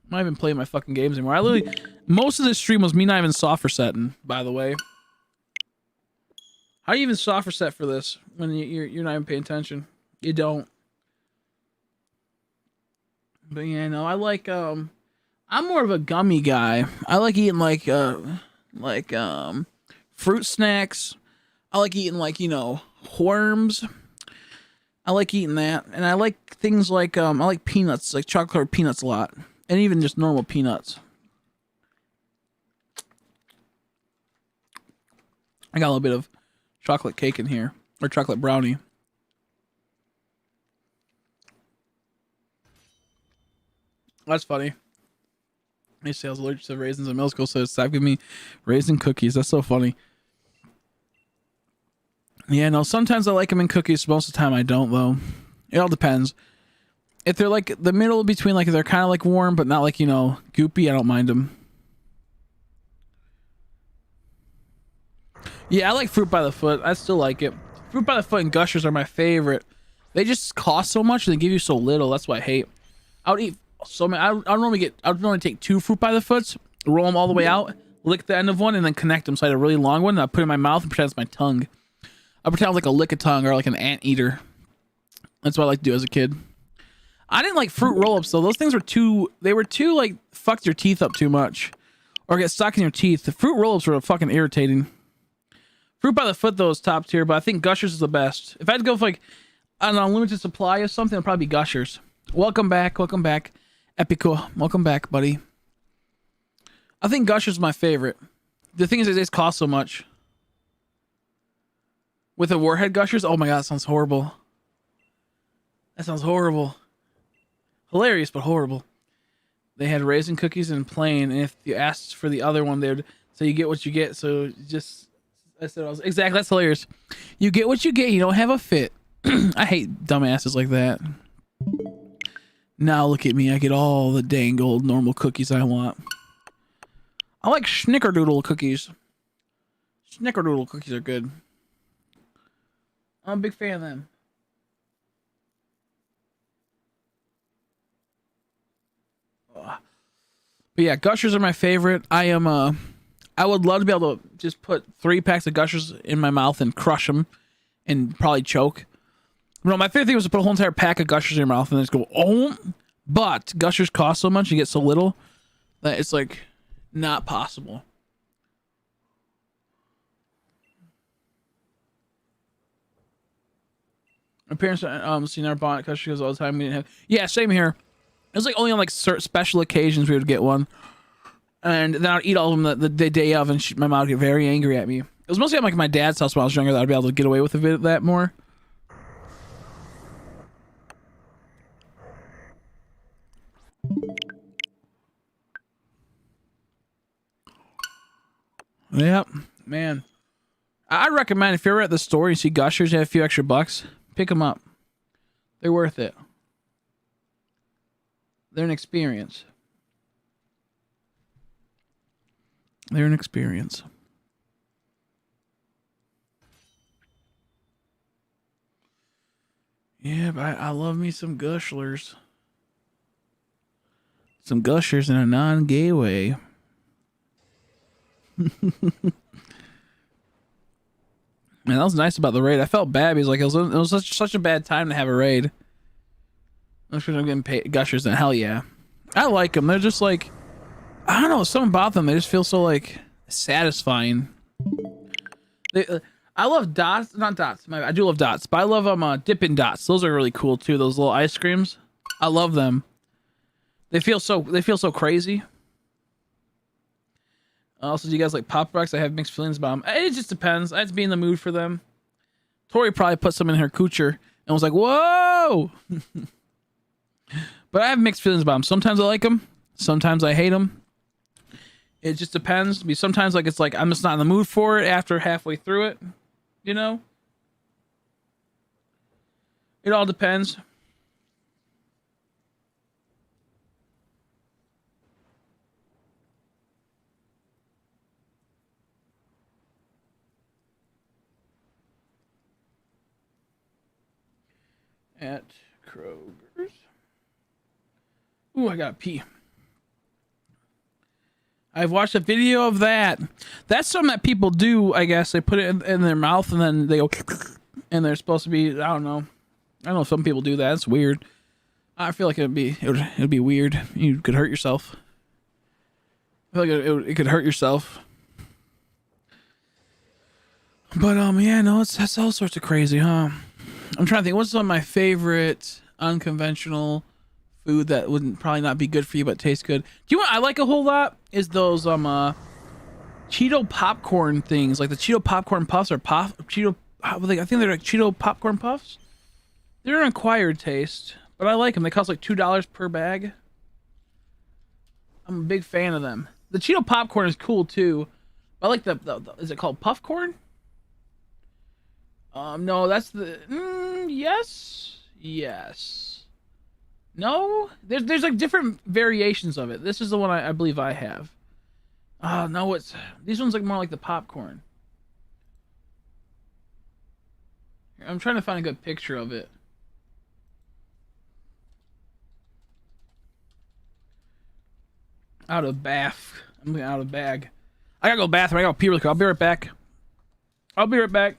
not even playing my fucking games anymore. Most of this stream was me not even soft resetting, by the way. How do you even soft reset for this when you're not even paying attention? You don't. But yeah, no, I like I'm more of a gummy guy. I like eating fruit snacks. I like eating worms. I like eating that, and I like things like I like peanuts, like chocolate peanuts a lot, and even just normal peanuts. I got a little bit of chocolate cake in here, or chocolate brownie. That's funny. I used to say I was allergic to raisins in middle school, so it stopped giving me raisin cookies. That's so funny. Yeah, no, sometimes I like them in cookies. Most of the time I don't, though. It all depends. If they're like the middle between, like, if they're kind of like warm, but not like, you know, goopy, I don't mind them. Yeah, I like fruit by the foot. I still like it. Fruit by the foot and Gushers are my favorite. They just cost so much and they give you so little. That's what I hate. I would eat so many. I would normally take 2 fruit by the foots, roll them all the way out, lick the end of one, and then connect them. So I had a really long one, and I put it in my mouth and pretend it's my tongue. I pretend I was like a lick-a-tongue or like an anteater. That's what I like to do as a kid. I didn't like fruit roll-ups though. Those things were too. They were too like fucked your teeth up too much, or get stuck in your teeth. The fruit roll-ups were fucking irritating. Fruit by the foot though is top tier, but I think Gushers is the best. If I had to go for like an unlimited supply of something, it'd probably be Gushers. Welcome back, Epico. Welcome back, buddy. I think Gushers is my favorite. The thing is, they just cost so much. With the Warhead Gushers, oh my god, that sounds horrible. That sounds horrible. Hilarious, but horrible. They had raisin cookies and plain, and if you asked for the other one, they would say you get what you get. So just, I said, exactly. That's hilarious. You get what you get. You don't have a fit. I hate dumbasses like that. Now look at me. I get all the dang old normal cookies I want. I like Snickerdoodle cookies. Snickerdoodle cookies are good. I'm a big fan of them. But yeah, Gushers are my favorite. I would love to be able to just put 3 packs of Gushers in my mouth and crush them and probably choke. No, my favorite thing was to put a whole entire pack of Gushers in your mouth and then just go, oh. But Gushers cost so much, you get so little that it's like not possible. My parents never bought Gushers all the time. We didn't have. Yeah, same here. It was like only on like certain special occasions we would get one, and then I'd eat all of them the day of, and my mom would get very angry at me. It was mostly at like my dad's house when I was younger that I'd be able to get away with a bit of that more. Yep, man. I'd recommend if you're ever at the store and you see Gushers, you have a few extra bucks, pick them up. They're worth it. They're an experience. They're an experience. Yeah, but I love me some Gushlers. Some Gushers in a non-gay way. Man, that was nice about the raid. I felt bad because like it was such a bad time to have a raid. I'm sure I'm getting paid Gushers then. Hell yeah. I like them. They're just like, I don't know, something about them. They just feel so like satisfying. I love dots, not dots. I do love dots, but I love Dippin' Dots. Those are really cool too. Those little ice creams. I love them. They feel so crazy. Also, do you guys like Pop Rocks? I have mixed feelings about them. It just depends. I have to be in the mood for them. Tori probably put some in her coocher and was like, whoa! But I have mixed feelings about them. Sometimes I like them. Sometimes I hate them. It just depends. Sometimes like it's like I'm just not in the mood for it after halfway through it. You know? It all depends. At Kroger's. Ooh, I gotta pee. I've watched a video of that. That's something that people do, I guess. They put it in their mouth and then they go, and they're supposed to be, I don't know. Some people do that. It's weird. I feel like it'd be weird. You could hurt yourself. I feel like it could hurt yourself. But yeah, no, that's all sorts of crazy, huh? I'm trying to think. What's some of my favorite unconventional food that wouldn't probably not be good for you but tastes good? Do you know what I like a whole lot? Is those Cheeto popcorn things, like the Cheeto popcorn puffs or Cheeto. I think they're like Cheeto popcorn puffs. They're an acquired taste, but I like them. They cost like $2 per bag. I'm a big fan of them. The Cheeto popcorn is cool too. I like the is it called puff corn? No, that's the yes, yes. No, there's like different variations of it. This is the one I believe I have. No, it's these ones look more like the popcorn. I'm trying to find a good picture of it. Out of bath. I'm out of bag. I gotta go bathroom. I gotta pee really quick. I'll be right back. I'll be right back.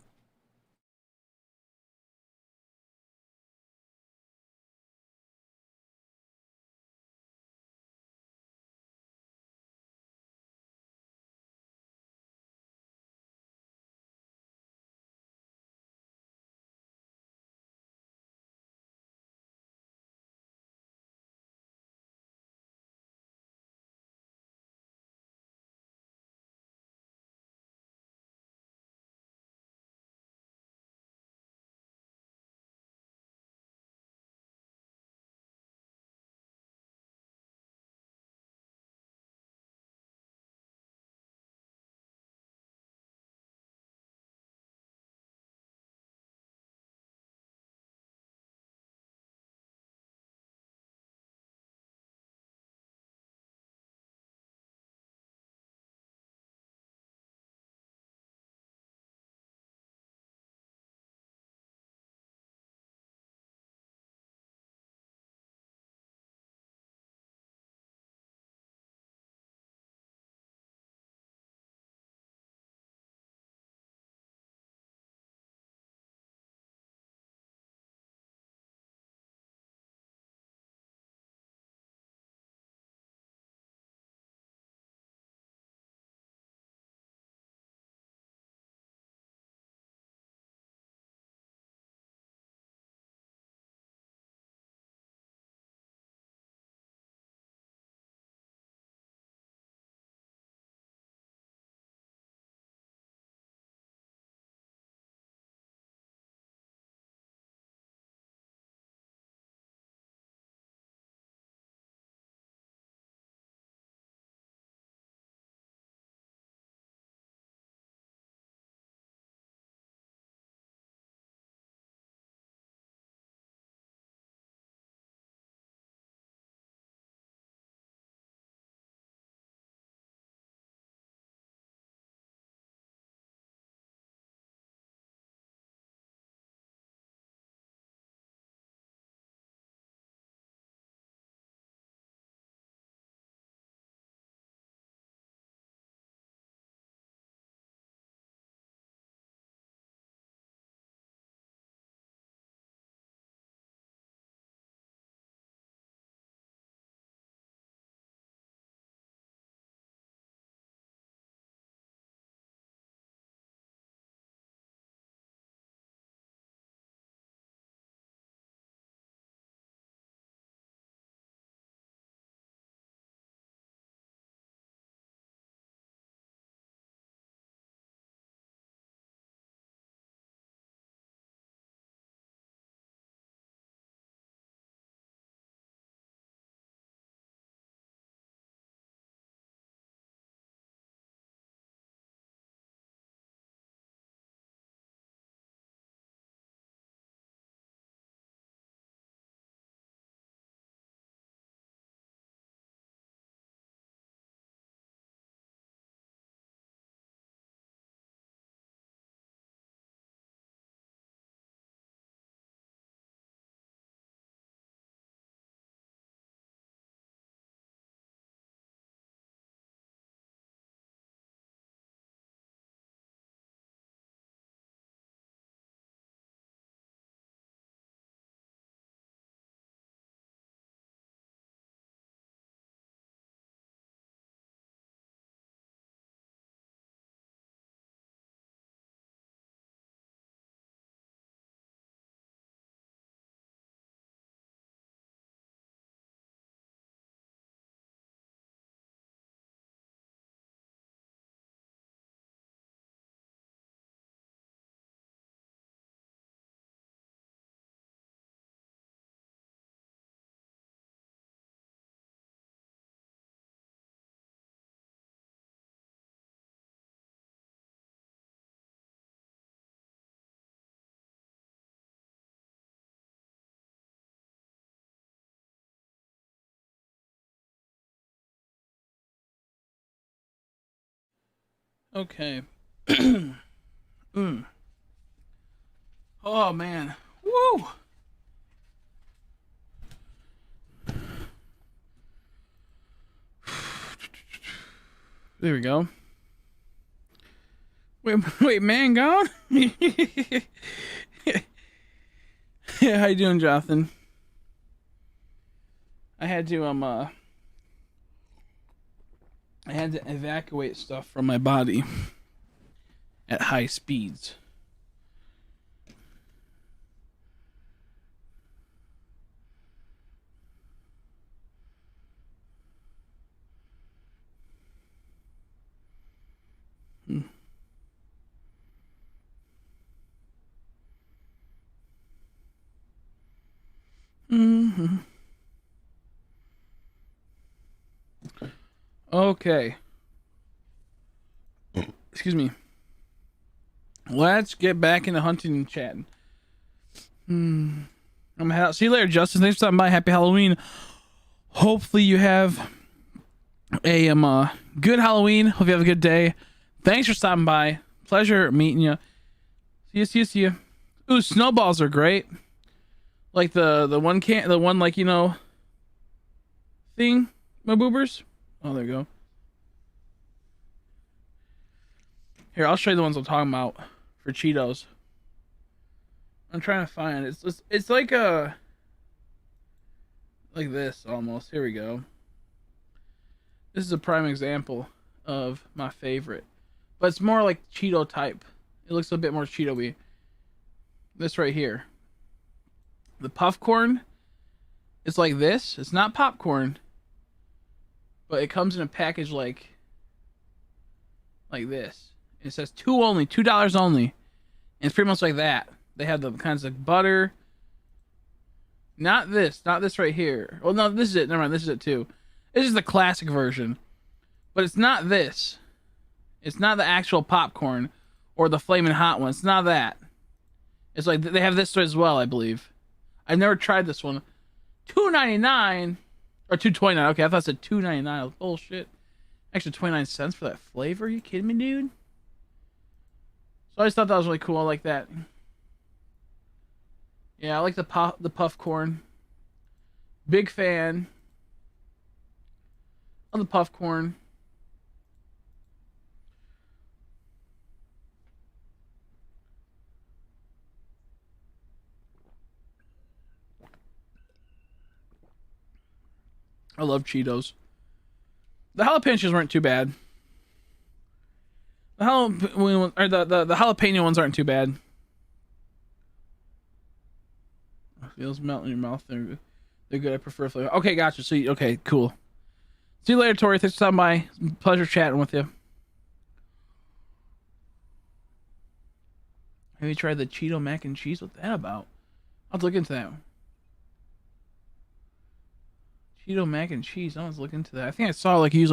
Okay. Oh man. Woo. There we go. Wait, man, gone? Yeah, how you doing, Jonathan? I had to I had to evacuate stuff from my body at high speeds. Mm-hmm. Okay. Excuse me. Let's get back into hunting and chatting. I'm gonna head out. See you later, Justin. Thanks for stopping by. Happy Halloween. Hopefully you have a good Halloween. Hope you have a good day. Thanks for stopping by. Pleasure meeting you. See you. Ooh, snowballs are great. Like the one like thing, my boobers. Oh, there you go. Here, I'll show you the ones I'm talking about for Cheetos. I'm trying to find it. It's like like this almost. Here we go. This is a prime example of my favorite, but it's more like Cheeto type. It looks a bit more Cheeto-y. This right here. The puff corn. It's like this. It's not popcorn, but it comes in a package like this. It says $2 only. And it's pretty much like that. They have the kinds of butter. Not this right here. Well, no, this is it. Never mind, this is it too. This is the classic version. But it's not this. It's not the actual popcorn or the flaming hot one. It's not that. It's like they have this as well, I believe. I've never tried this one. $2.99 or $2.29. Okay, I thought it said $2.99. Bullshit. Extra 29 cents for that flavor? Are you kidding me, dude? So I just thought that was really cool. I like that. Yeah, I like the puff corn. Big fan of the puff corn. I love Cheetos. The jalapenos weren't too bad. The jalapeno ones aren't too bad. Feels melt in your mouth. They're good. I prefer flavor. Okay, gotcha. So okay, cool. See you later, Tori. Thanks for stopping by. Pleasure chatting with you. Have you tried the Cheeto mac and cheese? What's that about? I'll have to look into that. Cheeto mac and cheese. I was looking into that. I think I saw like you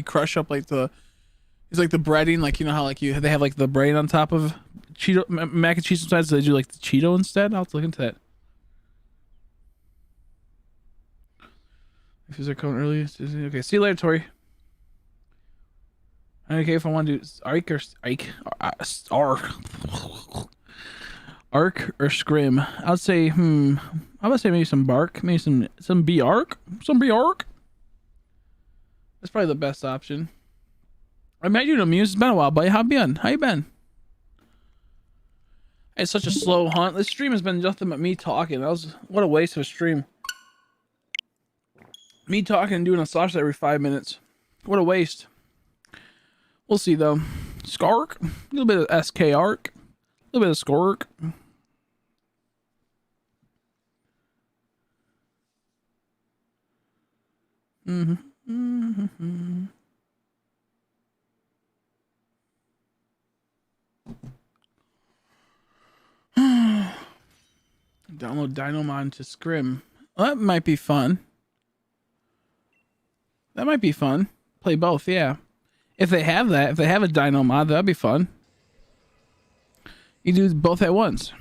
crush up like it's like the breading, like how like they have like the bread on top of Cheeto mac and cheese sometimes. So they do like the Cheeto instead. I'll have to look into that. If they're coming early, okay. See you later, Tori. Okay, if I want to do arc or scrim, I'd say I would say maybe some bark, maybe some B-arc, That's probably the best option. I might do the muse. It's been a while, buddy. How you been? It's such a slow hunt. This stream has been nothing but me talking. What a waste of a stream. Me talking and doing a slash every 5 minutes. What a waste. We'll see though. Skark, a little bit of SK arc, a little bit of Skark. Download Dynamon to scrim. Well, that might be fun. Play both, yeah. If they have that, if they have a Dino mod, that'd be fun. You do both at once.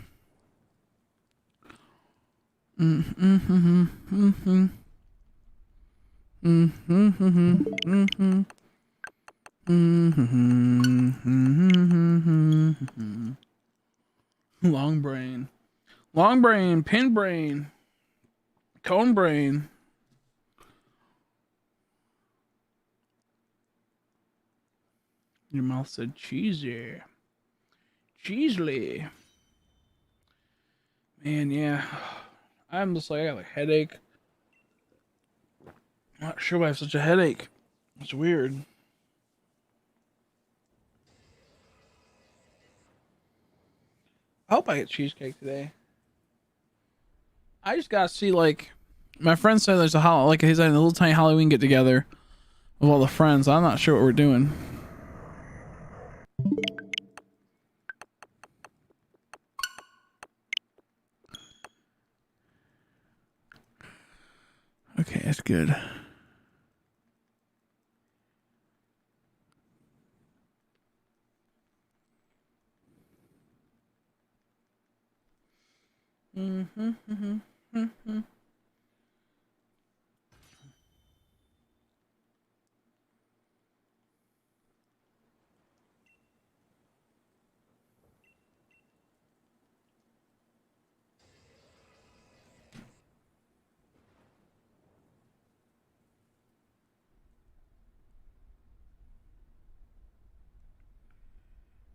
Long brain. Long brain, pin brain, cone brain. Your mouth said cheesy. Cheesely. Man, yeah. I'm just like, I got a headache. Not sure why I have such a headache. It's weird. I hope I get cheesecake today. I just gotta see, like, my friend said there's like he's having a little tiny Halloween get together of all the friends. I'm not sure what we're doing. Okay, that's good.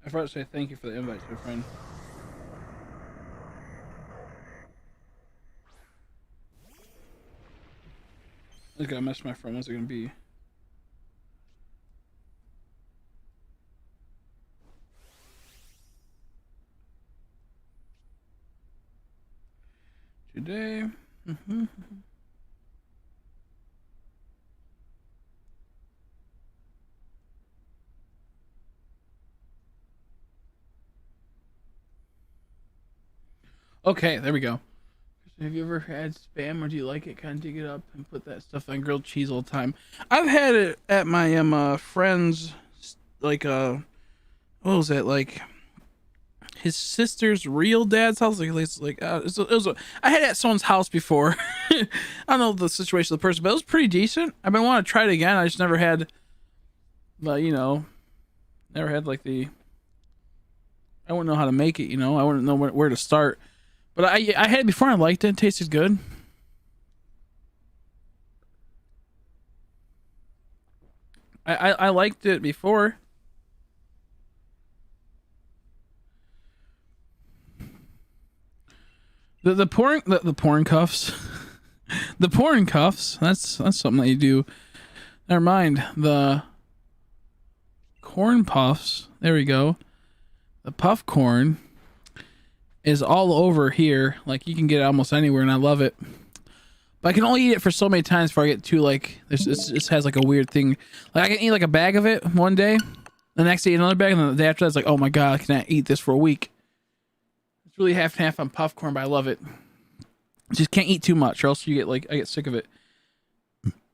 I forgot to say thank you for the invite, my friend. I just gotta message my friend. What's it gonna be? Today. Okay, there we go. Have you ever had spam, or do you like it? Kind of dig it up and put that stuff on grilled cheese all the time. I've had it at my friend's, like what was that, like his sister's real dad's house? Like I had it at someone's house before. I don't know the situation of the person, but it was pretty decent. I've been wanting to try it again. I just never had, never had like I wouldn't know how to make it. I wouldn't know where to start. But I had it before. I liked it. It tasted good. I liked it before. The porn cuffs. The porn cuffs. That's something that you do. Never mind. The corn puffs. There we go. The puff corn is all over here. Like, you can get it almost anywhere, and I love it. But I can only eat it for so many times before I get too, like, this has like a weird thing. Like, I can eat like a bag of it one day, the next day eat another bag, and then the day after that it's like, oh my god, I cannot eat this for a week. It's really half and half on popcorn, but I love it. Just can't eat too much, or else I get sick of it.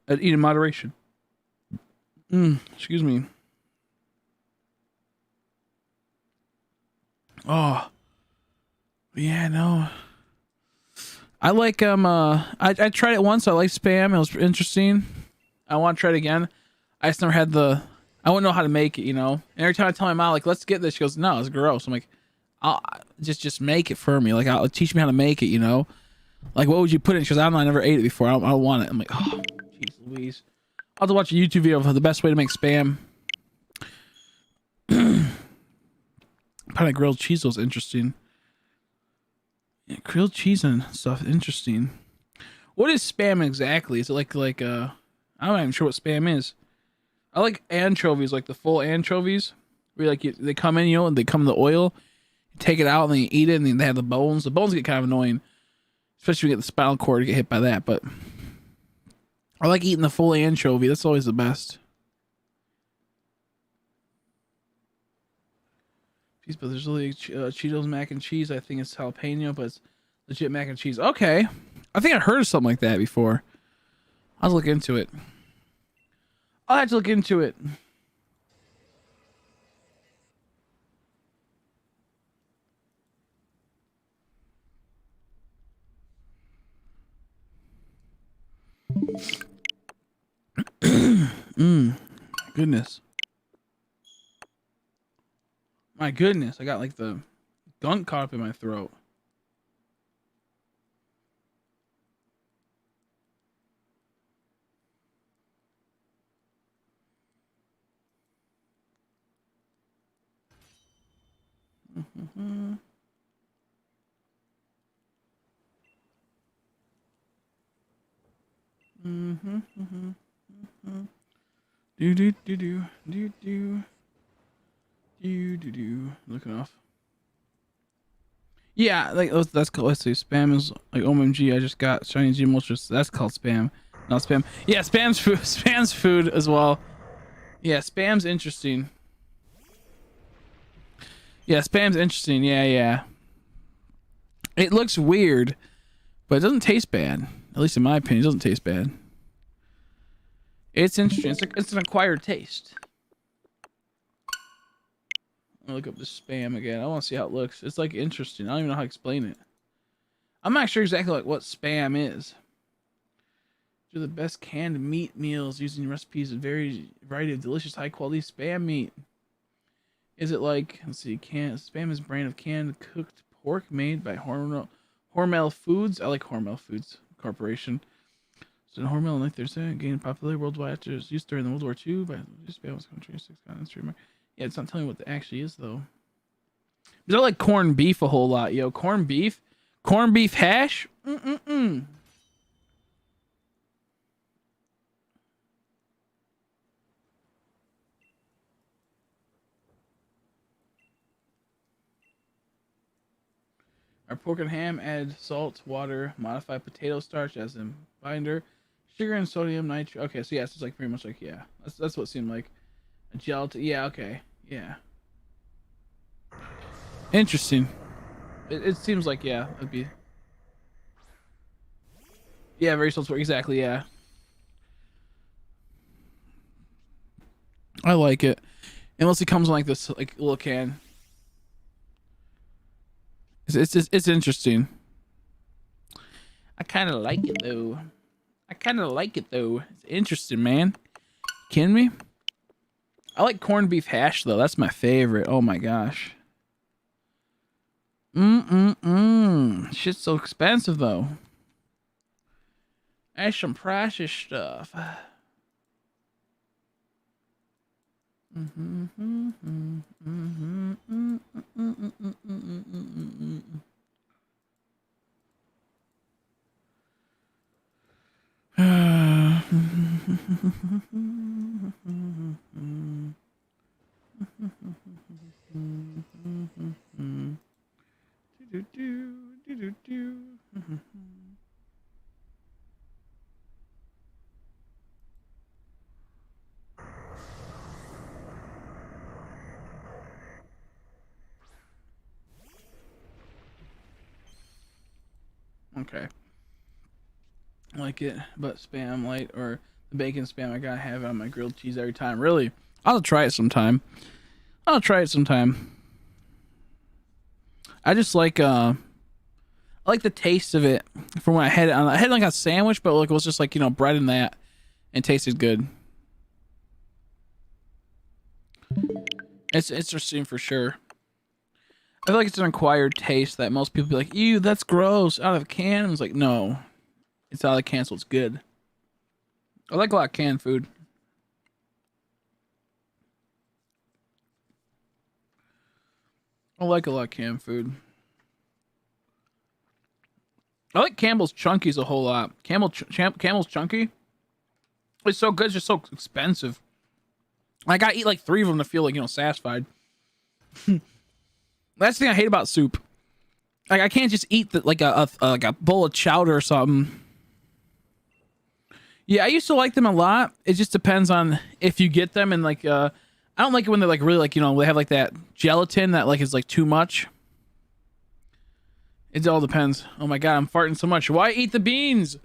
I'd eat in moderation. Excuse me. Oh. Yeah, no. I like I tried it once. I like spam. It was interesting. I want to try it again. I just never had I wouldn't know how to make it, And every time I tell my mom, like, let's get this, she goes, no, it's gross. I'm like, I'll just make it for me. Like, I'll teach me how to make it, Like, what would you put in? She goes, I don't know, I never ate it before. I don't want it. I'm like, oh, jeez Louise. I'll have to watch a YouTube video of the best way to make spam. Probably grilled cheese was interesting. Yeah, grilled cheese and stuff, interesting. What is spam exactly? Is it like I'm not even sure what spam is. I like anchovies, like the full anchovies. Where they come in, and they come in the oil. You take it out and then you eat it, and then they have the bones. The bones get kind of annoying, especially when you get the spinal cord to get hit by that. But I like eating the full anchovy. That's always the best. But there's really Cheetos mac and cheese. I think it's jalapeno, but it's legit mac and cheese. Okay. I think I heard of something like that before. I'll look into it. I'll have to look into it. Goodness. My goodness, I got like the gunk caught up in my throat. Mm-hmm. Mm-hmm. Mm-hmm. Mm-hmm. Do do do do do do do do do. Looking off. Yeah, like that's called. Let's see, spam is like OMG. I just got shiny G Ultras. That's called spam, not spam. Yeah, spam's food. Spam's food as well. Yeah, spam's interesting. Yeah, spam's interesting. Yeah, yeah. It looks weird, but it doesn't taste bad. At least in my opinion, it doesn't taste bad. It's interesting. It's an acquired taste. I'm gonna look up the spam again. I want to see how it looks. It's like interesting. I don't even know how to explain it. I'm not sure exactly like what spam is. Do the best canned meat meals using recipes of variety of delicious high quality spam meat. Is it like, let's see, spam is a brand of canned cooked pork made by Hormel Foods. I like Hormel Foods Corporation. So Hormel, like they're saying, gained popularity worldwide after its use during the World War II by spam was country 6 continents. Yeah, it's not telling me what it actually is though. But I like corned beef a whole lot, yo. Corned beef hash. Our pork and ham add salt, water, modified potato starch as a binder, sugar and sodium nitrate. Okay, so yes, it's like pretty much like yeah. That's what it seemed like. A gelatin. Yeah. Okay. Yeah. Interesting. It seems like yeah. It'd be. Yeah, very salty. Exactly. Yeah. I like it. Unless it comes in like this like little can. It's interesting. I kind of like it though. It's interesting, man. Kidding me? I like corned beef hash though. That's my favorite. Oh my gosh. Shit's so expensive though. That's some pricious stuff. Okay. I like it, but spam light or the bacon spam, I gotta have it on my grilled cheese every time. Really, I'll try it sometime. I just like I like the taste of it from when I had it on. I had like a sandwich, but like it was just like bread in that, and tasted good. It's interesting for sure. I feel like it's an acquired taste that most people be like, "Ew, that's gross." Out of a can, I was like, "No, it's out of the can, so it's good." I like a lot of canned food. I like a lot of canned food. I like Campbell's Chunkies a whole lot. Campbell's Chunky. It's so good. It's just so expensive. I gotta eat like 3 of them to feel like satisfied. That's the thing I hate about soup. Like I can't just eat like a bowl of chowder or something. Yeah, I used to like them a lot. It just depends on if you get them and like I don't like it when they're like really like they have like that gelatin that like is like too much. It all depends. Oh my god, I'm farting so much. Why eat the beans?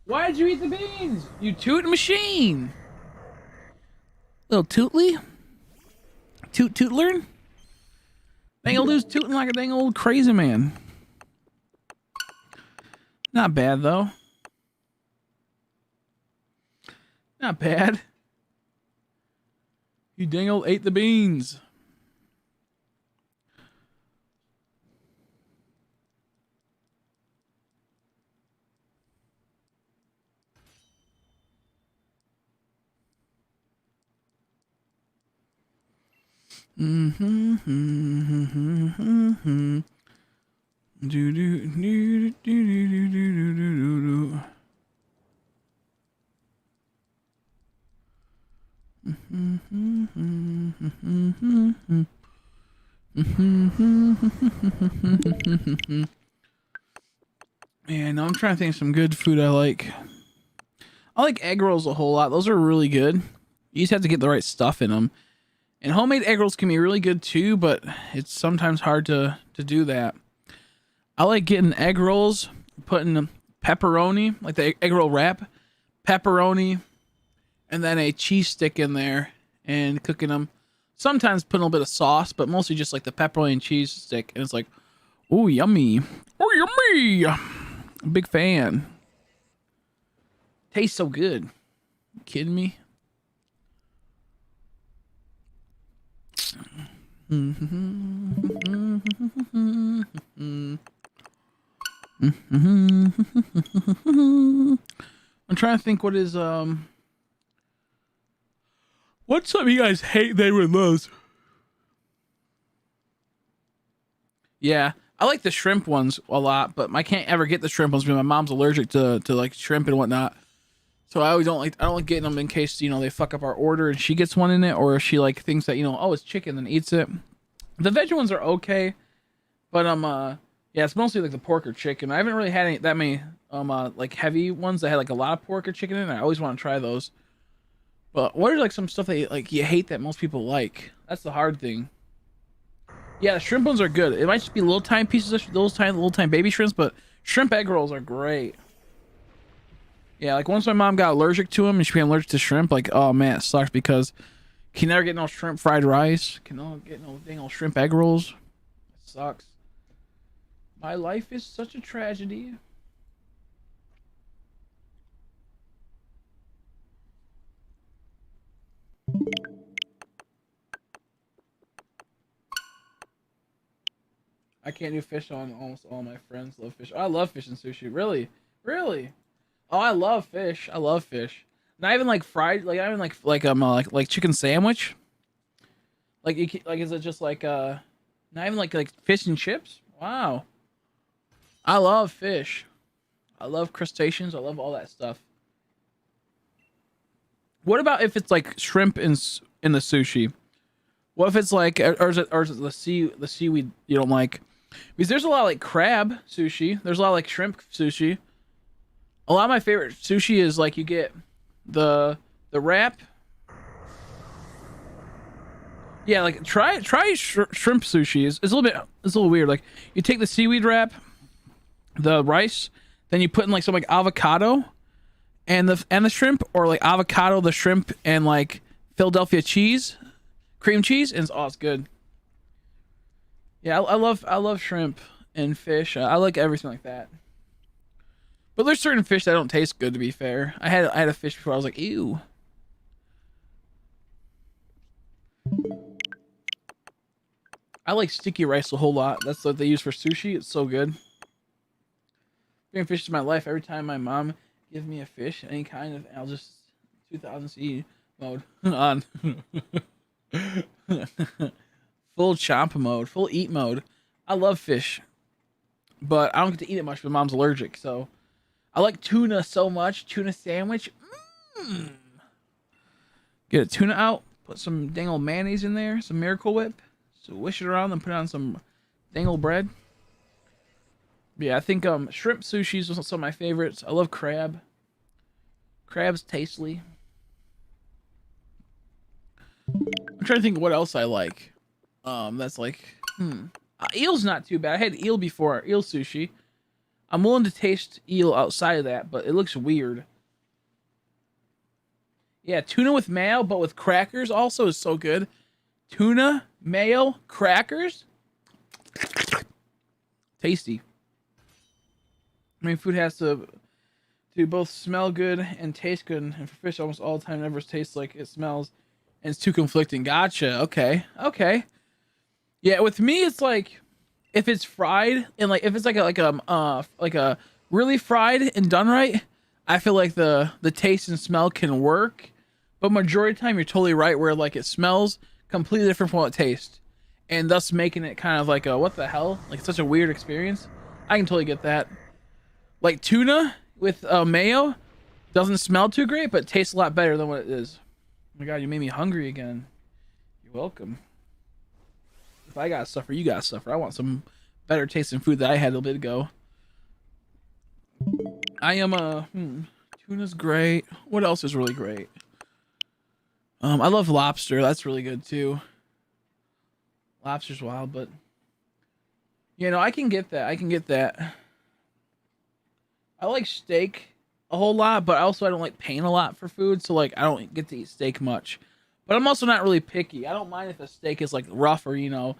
Why did you eat the beans? You toot machine. Little tootly? Tootler? Dang old dude's tooting like a dang old crazy man. Not bad though. Not bad. You dang old ate the beans. Do do do do do do do do do. Yeah, no, I'm trying to think of some good food I like. I like egg rolls a whole lot. Those are really good. You just have to get the right stuff in them. And homemade egg rolls can be really good too, but it's sometimes hard to do that. I like getting egg rolls, putting pepperoni, like the egg roll wrap, pepperoni, and then a cheese stick in there and cooking them. Sometimes putting a little bit of sauce, but mostly just like the pepperoni and cheese stick. And it's like, oh, yummy. Oh, yummy. Big fan. Tastes so good. You kidding me? I'm trying to think what is what's something you guys hate they would love? Yeah, I like the shrimp ones a lot, but I can't ever get the shrimp ones because my mom's allergic to like shrimp and whatnot. So I don't like getting them in case, you know, they fuck up our order and she gets one in it, or if she like thinks that, you know, oh, it's chicken and eats it. The veg ones are okay, but yeah, it's mostly like the pork or chicken. I haven't really had that many like heavy ones that had like a lot of pork or chicken in it. I always want to try those. But what are like some stuff that like you hate that most people like? That's the hard thing. Yeah, the shrimp ones are good. It might just be little tiny pieces of those little tiny baby shrimps, but shrimp egg rolls are great. Yeah, like once my mom got allergic to them and she became allergic to shrimp, like, oh man, it sucks because can never get no shrimp fried rice. Can never get no dang old shrimp egg rolls. It sucks. My life is such a tragedy. I can't do fish on almost all my friends love fish. I love fish and sushi. Really? Really? Oh, I love fish. I love fish. Not even like fried, like not even like chicken sandwich. Like is it just like not even like fish and chips? Wow. I love fish. I love crustaceans. I love all that stuff. What about if it's like shrimp in the sushi? What if it's like, or is it the seaweed you don't like? Because there's a lot of like crab sushi. There's a lot of like shrimp sushi. A lot of my favorite sushi is like you get the wrap. Yeah, like try shrimp sushi. It's a little weird. Like you take the seaweed wrap, the rice, then you put in like some like avocado and the shrimp, or like avocado, the shrimp, and like Philadelphia cheese, cream cheese, and it's good. Yeah, I love shrimp and fish. I like everything like that. But there's certain fish that don't taste good. To be fair, I had a fish before. I was like, ew. I like sticky rice a whole lot. That's what they use for sushi. It's so good. Bringing fish to my life. Every time my mom gives me a fish, any kind of, I'll just 2000 C mode on. Full chomp mode, full eat mode. I love fish, but I don't get to eat it much because mom's allergic. So I like tuna so much. Tuna sandwich. Get a tuna out, put some dang old mayonnaise in there, some Miracle Whip, so wish it around, then put on some dang old bread. But yeah, I think shrimp sushi is some of my favorites. I love crab. Crab's tastily. I'm trying to think what else I like. That's like, eel's not too bad. I had eel before, eel sushi. I'm willing to taste eel outside of that, but it looks weird. Yeah, tuna with mayo, but with crackers also is so good. Tuna, mayo, crackers. Tasty. I mean, food has to both smell good and taste good. And for fish, almost all the time, it never tastes like it smells. And it's too conflicting. Gotcha. Okay. Yeah, with me, it's like if it's fried and like if it's like a really fried and done right, I feel like the taste and smell can work. But majority of the time, you're totally right. Where like it smells completely different from what it tastes, and thus making it kind of like a what the hell, like such a weird experience. I can totally get that. Like tuna with mayo doesn't smell too great, but tastes a lot better than what it is. Oh my god, you made me hungry again. You're welcome. If I gotta suffer, you gotta suffer. I want some better tasting food that I had a little bit ago. I am tuna's great. What else is really great? I love lobster. That's really good too. Lobster's wild, but you know, I can get that. I can get that. I like steak a whole lot, but also I don't like paying a lot for food, so like I don't get to eat steak much. But I'm also not really picky. I don't mind if a steak is like rough or, you know,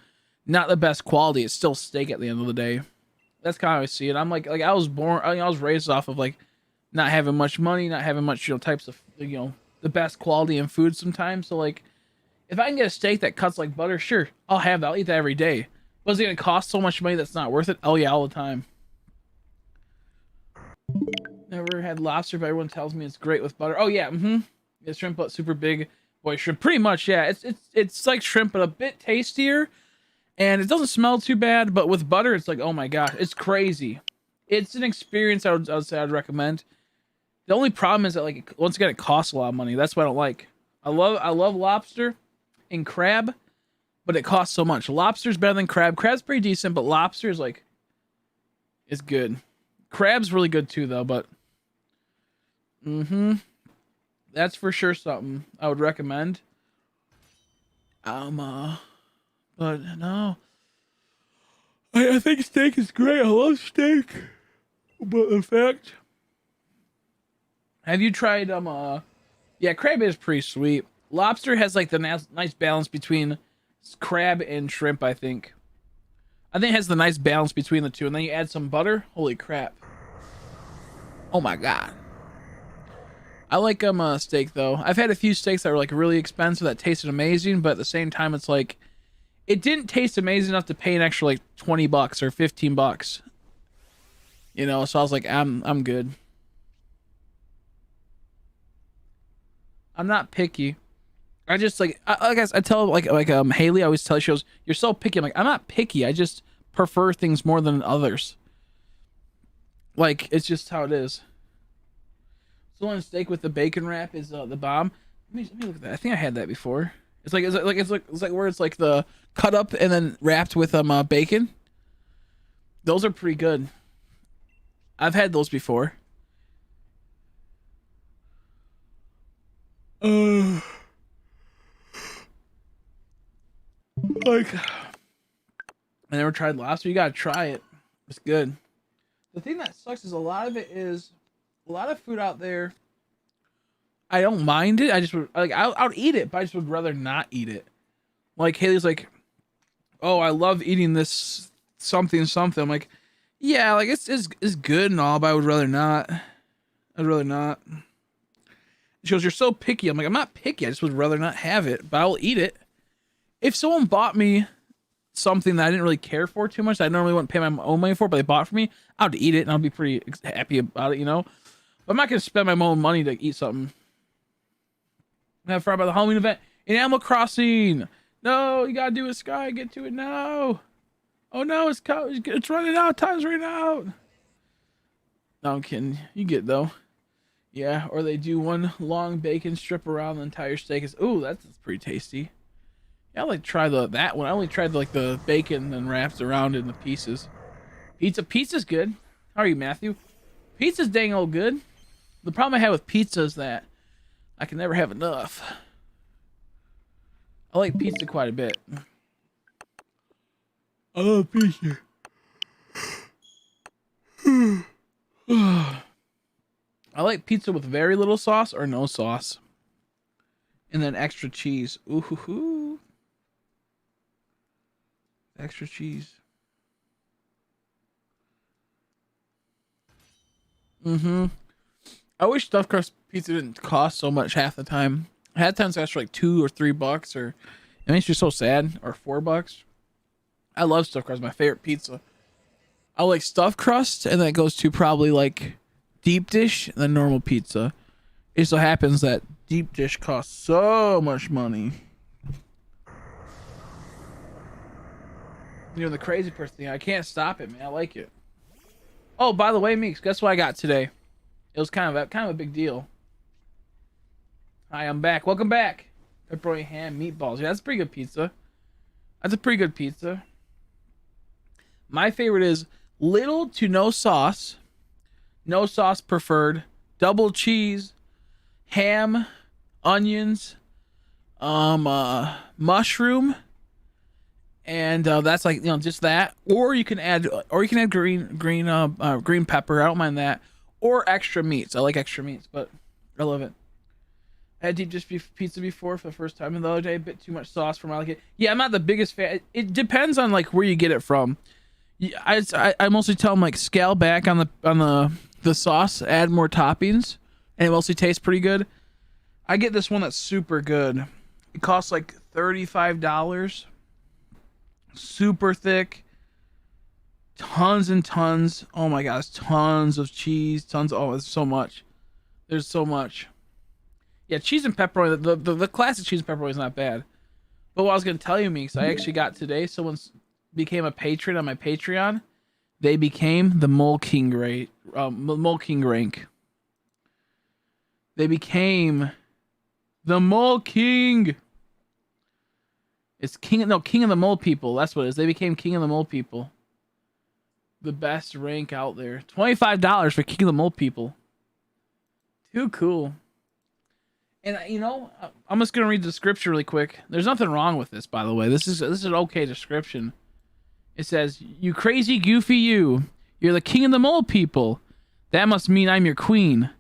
not the best quality. It's still steak at the end of the day. That's kind of how I see it. I'm like I was born, I was raised off of like not having much money, not having much, you know, types of, you know, the best quality in food sometimes. So like if I can get a steak that cuts like butter, sure, I'll have that. I'll eat that every day. But is it gonna cost so much money that's not worth it? Oh yeah, all the time. Never had lobster, but everyone tells me it's great with butter. Oh yeah, yeah, shrimp, but super big boy shrimp. Pretty much, yeah. It's like shrimp, but a bit tastier, and it doesn't smell too bad. But with butter, it's like, oh my gosh, it's crazy. It's an experience I would say I'd recommend. The only problem is that like once again, it costs a lot of money. That's what I don't like. I love lobster and crab, but it costs so much. Lobster's better than crab. Crab's pretty decent, but lobster is like, it's good. Crab's really good too, though. But that's for sure something I would recommend. But no, I think steak is great. I love steak, but in fact, have you tried yeah, crab is pretty sweet. Lobster has like the nice balance between crab and shrimp. I think it has the nice balance between the two, and then you add some butter. Holy crap! Oh my god. I like steak though. I've had a few steaks that were like really expensive that tasted amazing, but at the same time it's like it didn't taste amazing enough to pay an extra like $20 or $15. You know, so I was like, I'm good. I'm not picky. I just like I tell like Haley, I always tell her, she goes, "You're so picky." I'm like, I'm not picky. I just prefer things more than others. Like it's just how it is. Sirloin steak with the bacon wrap is the bomb. Let me look at that. I think I had that before. It's like where it's like the cut up and then wrapped with bacon. Those are pretty good. I've had those before. Like I never tried lobster. You gotta try it. It's good. The thing that sucks is a lot of it is a lot of food out there. I don't mind it. I just would like I'll eat it, but I just would rather not eat it. Like Haley's like, "Oh, I love eating this something something." I'm like, "Yeah, like it's good and all, but I would rather not. I'd rather not." She goes, "You're so picky." I'm like, "I'm not picky. I just would rather not have it, but I'll eat it." If someone bought me something that I didn't really care for too much, that I normally wouldn't pay my own money for, but they bought for me, I would eat it and I'll be pretty happy about it, you know? But I'm not going to spend my own money to eat something. I'm not far about the Halloween event in Animal Crossing. No, you got to do it, Sky. Get to it now. Oh no, it's running out. Time's running out. No, I'm kidding. You get it, though. Yeah, or they do one long bacon strip around the entire steak. Ooh, that's pretty tasty. Yeah, I like to try that one. I only tried like the bacon and wrapped around in the pieces. Pizza's good. How are you, Matthew? Pizza's dang old good. The problem I have with pizza is that I can never have enough. I like pizza quite a bit. I love pizza. I like pizza with very little sauce or no sauce. And then extra cheese. Ooh hoo hoo. Extra cheese. I wish stuffed crust pizza didn't cost so much half the time. I had times cost for like $2 or $3, or it makes you so sad. Or $4. I love stuffed crust. My favorite pizza. I like stuffed crust, and then it goes to probably like deep dish and then normal pizza. It so happens that deep dish costs so much money. You know, the crazy person thing. I can't stop it, man. I like it. Oh, by the way, Meeks, guess what I got today? It was kind of a big deal. Hi, I'm back. Welcome back. Pepperoni ham meatballs. Yeah, that's a pretty good pizza. That's a pretty good pizza. My favorite is little to no sauce. No sauce preferred. Double cheese, ham, onions, mushroom, and that's like, you know, just that. Or you can add green pepper. I don't mind that. Or extra meats. I like extra meats, but I love it. I had deep dish beef pizza before for the first time the other day. A bit too much sauce for my liking. Yeah, I'm not the biggest fan. It depends on like where you get it from. I mostly tell them like scale back on the sauce, add more toppings, and it mostly tastes pretty good. I get this one that's super good. It costs like $35. Super thick. Tons and tons. Oh my gosh, tons of cheese. Oh, there's so much. There's so much. Yeah, cheese and pepperoni. The classic cheese and pepperoni is not bad. But what I was gonna tell you, Meeks, I actually got today. Someone became a patron on my Patreon. They became the Mole King rank. They became the Mole King. It's King of the Mole People. That's what it is. They became King of the Mole People. The best rank out there. $25 for King of the Mole People. Too cool. And you know, I'm just gonna read the description really quick. There's nothing wrong with this, by the way. This is an okay description. It says, "You crazy goofy you. You're the king of the mole people. That must mean I'm your queen.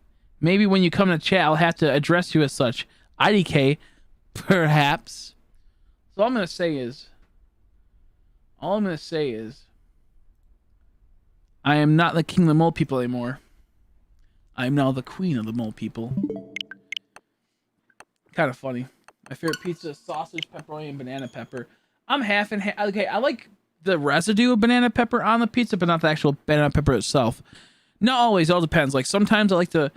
Maybe when you come to chat, I'll have to address you as such. IDK, perhaps." So all I'm gonna say is, I am not the king of the mole people anymore. I am now the queen of the mole people. Kind of funny. My favorite pizza is sausage, pepperoni, and banana pepper. I'm half and half. Okay, I like the residue of banana pepper on the pizza, but not the actual banana pepper itself. Not always. It all depends. Like sometimes I like to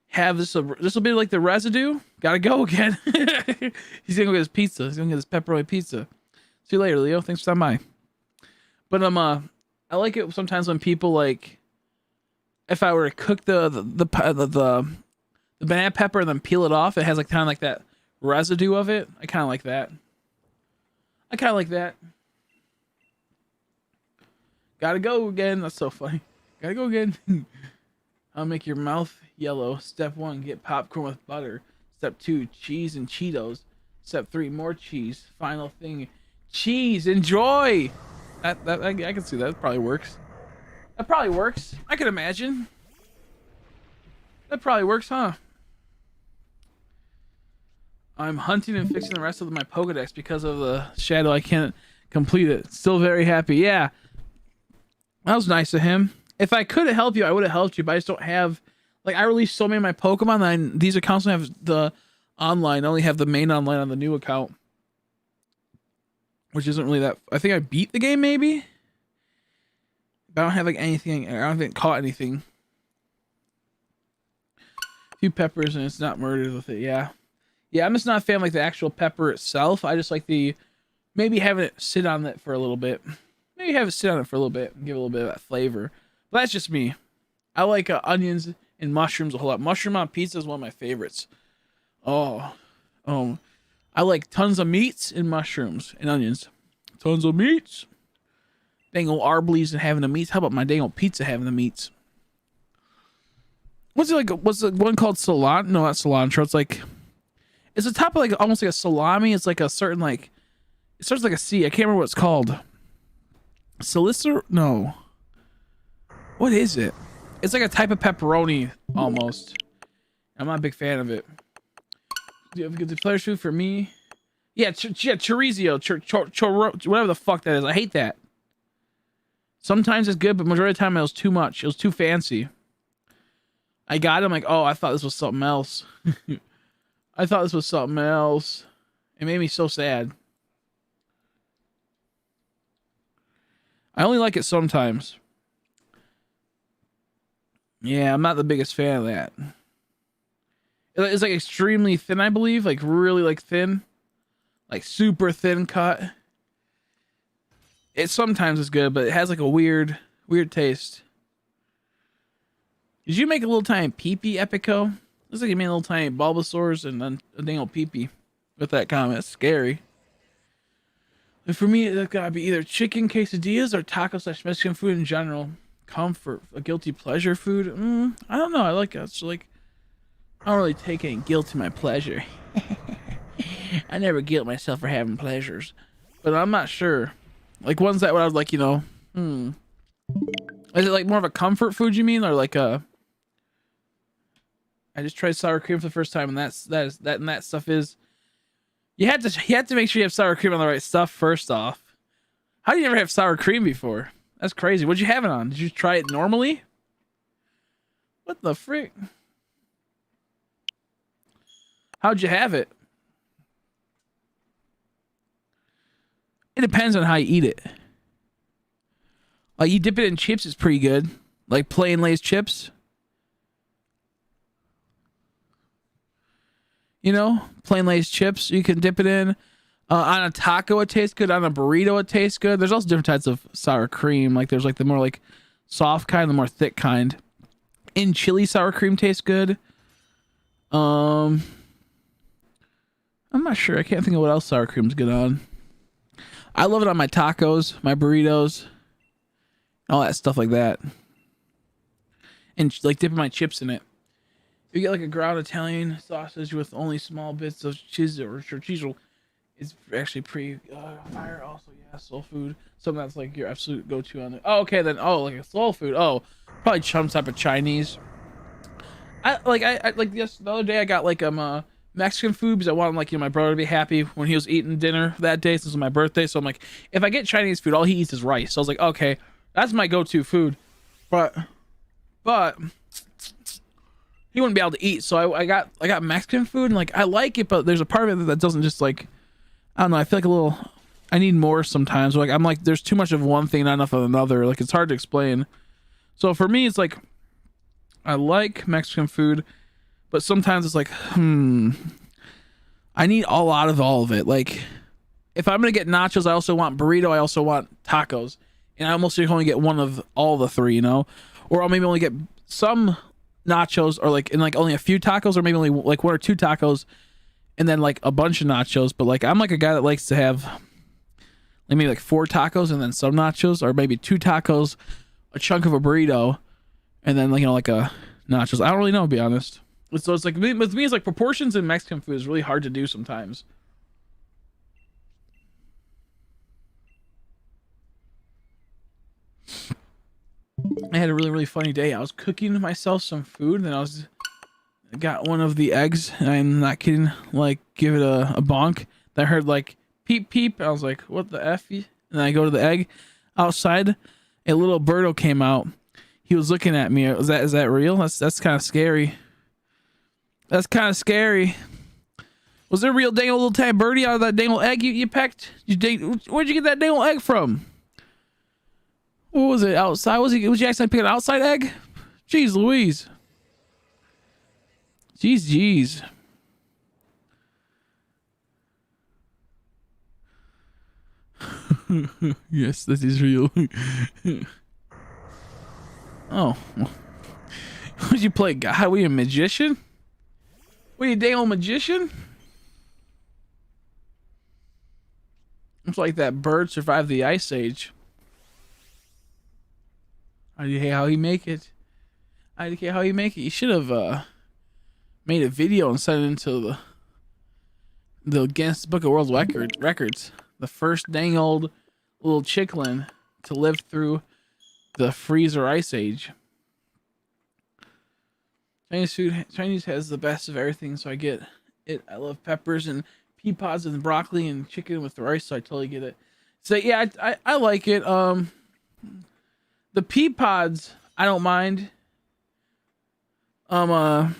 have this. This will be like the residue. Gotta go again. He's gonna go get his pizza. He's gonna get his pepperoni pizza. See you later, Leo. Thanks for stopping by. But I like it sometimes when people like, if I were to cook the banana pepper and then peel it off, it has like kind of like that residue of it. I kind of like that. Gotta go again. That's so funny. Gotta go again. I'll make your mouth yellow. Step 1, get popcorn with butter. Step 2, cheese and Cheetos. Step 3, more cheese. Final thing, cheese. Enjoy. I can see that. It probably works. I can imagine. That probably works, huh? I'm hunting and fixing the rest of my Pokedex because of the shadow. I can't complete it. Still very happy. Yeah. That was nice of him. If I could have helped you, I would have helped you, but I just don't have... Like, I released so many of my Pokemon that these accounts don't have the online. I only have the main online on the new account. Which isn't really that... I think I beat the game, maybe? But I don't have, like, anything... I haven't caught anything. A few peppers and it's not murdered with it, yeah. Yeah, I'm just not a fan of, like, the actual pepper itself. I just like the... Maybe having it sit on it for a little bit. Maybe have it sit on it for a little bit and give it a little bit of that flavor. But that's just me. I like onions and mushrooms a whole lot. Mushroom on pizza is one of my favorites. I like tons of meats and mushrooms and onions. Tons of meats. Dang old Arby's and having the meats. How about my dang old pizza having the meats? What's the one called cilantro? No, not cilantro. It's like, it's the top of like almost like a salami. It's like a certain like, it starts like a C. I can't remember what it's called. Salicer? No. What is it? It's like a type of pepperoni almost. I'm not a big fan of it. Do you have the flavor food for me? Yeah, chorizo, whatever the fuck that is. I hate that. Sometimes it's good, but majority of the time it was too much. It was too fancy. I got it. I'm like, oh, I thought this was something else. I thought this was something else. It made me so sad. I only like it sometimes. Yeah, I'm not the biggest fan of that. It's like extremely thin, I believe. Like really like thin. Like super thin cut. It sometimes is good, but it has like a weird taste. Did you make a little tiny peepee, Epico? Looks like you made a little tiny Bulbasaurs and then a dang old peepee with that comment. That's scary. And for me, it's gotta be either chicken quesadillas or taco / Mexican food in general. Comfort, a guilty pleasure food. I don't know. I like it. It's like I don't really take any guilt to my pleasure. I never guilt myself for having pleasures, but I'm not sure. Like ones that I was like, is it like more of a comfort food you mean, or like a? I just tried sour cream for the first time, and that stuff is. You have to make sure you have sour cream on the right stuff first off. How do you never have sour cream before? That's crazy. What'd you have it on? Did you try it normally? What the frick? How'd you have it? It depends on how you eat it. Like you dip it in chips, it's pretty good. Like plain Lay's chips. You know, plain Lay's chips. You can dip it in. On a taco, it tastes good. On a burrito, it tastes good. There's also different types of sour cream. Like there's like the more like soft kind, the more thick kind. In chili, sour cream tastes good. I'm not sure. I can't think of what else sour cream's good on. I love it on my tacos, my burritos, all that stuff like that. And like dipping my chips in it. You get like a ground Italian sausage with only small bits of cheese or chorizo. It's actually pretty fire. Also, yeah, soul food. Something that's like your absolute go-to on it. Oh, okay, then. Oh, like a soul food. Oh, probably some type of Chinese. I like yes. The other day I got like Mexican food because I wanted like my brother to be happy when he was eating dinner that day since it was my birthday. So I'm like, if I get Chinese food, all he eats is rice. So I was like, okay, that's my go-to food. But he wouldn't be able to eat. So I got Mexican food and like I like it, but there's a part of it that doesn't just like. I don't know. I feel like I need more sometimes. Like I'm like, there's too much of one thing, not enough of another. Like it's hard to explain. So for me, it's like, I like Mexican food, but sometimes it's like, I need a lot of all of it. Like if I'm going to get nachos, I also want burrito. I also want tacos. And I almost only get one of all the three, you know, or I'll maybe only get some nachos or like, and like only a few tacos or maybe only like one or two tacos. And then like a bunch of nachos, but like I'm like a guy that likes to have maybe like 4 tacos and then some nachos, or maybe 2 tacos, a chunk of a burrito, and then like like a nachos. I don't really know, to be honest. So it's like with me, it's like proportions in Mexican food is really hard to do sometimes. I had a really funny day. I was cooking myself some food, and I got one of the eggs, and I'm not kidding, like give it a bonk. Then I heard like peep peep. I was like, what the F? And then I go to the egg outside. A little birdo came out. He was looking at me. Is that real? That's kind of scary. That's kind of scary. Was there a real dang old little tiny birdie out of that dang old egg you pecked? Where'd you get that dang old egg from? What was it? Outside? Was you actually picking an outside egg? Jeez Louise. Jeez. Yes, this is real. Oh. Would you play God? Were you a magician? Were you a dang old magician? It's like that bird survived the Ice Age. How he make it? How he make it? You should have made a video and sent it into the Guinness Book of World Records. The first dang old little chicklin to live through the freezer ice age. Chinese has the best of everything, so I get it. I love peppers and pea pods and broccoli and chicken with rice, so I totally get it. So yeah, I like it. The pea pods I don't mind. The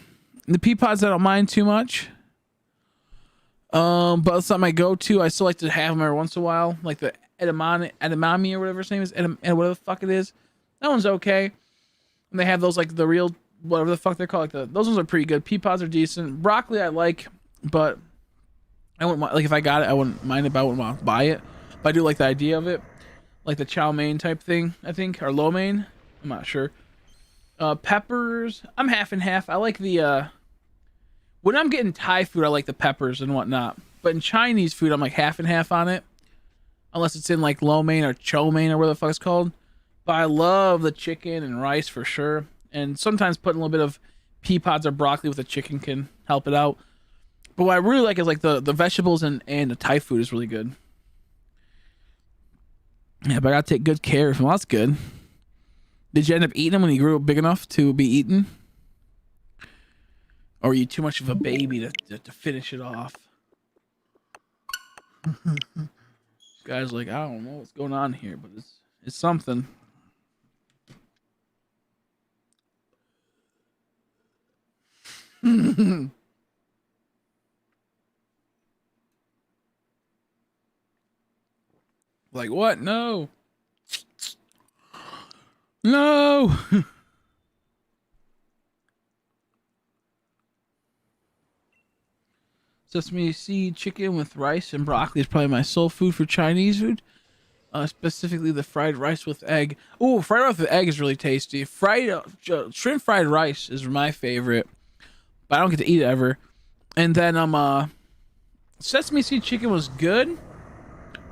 pea pods I don't mind too much. But it's not my go-to. I still like to have them every once in a while, like the edamame or whatever his name is, and whatever the fuck it is. That one's okay. And they have those like the real whatever the fuck they're called. Like those ones are pretty good. Pea pods are decent. Broccoli I like, but I wouldn't like if I got it, I wouldn't mind it. But I wouldn't want to buy it. But I do like the idea of it. like the chow mein type thing, I think, or lo mein. I'm not sure. Peppers, I'm half and half. I like the when I'm getting Thai food, I like the peppers and whatnot. But in Chinese food, I'm like half and half on it, unless it's in like lo mein or chow mein or whatever the fuck it's called. But I love the chicken and rice for sure, and sometimes putting a little bit of pea pods or broccoli with the chicken can help it out. But what I really like is like the vegetables and the Thai food is really good. Yeah, but I gotta take good care of them. Well, that's good. Did you end up eating them when you grew up big enough to be eaten? Or are you too much of a baby to finish it off? This guy's like, I don't know what's going on here, but it's something. Like what? No. No. Sesame seed chicken with rice and broccoli is probably my soul food for Chinese food. Specifically the fried rice with egg. Oh, fried rice with egg is really tasty. Fried shrimp fried rice is my favorite, but I don't get to eat it ever. And then sesame seed chicken was good,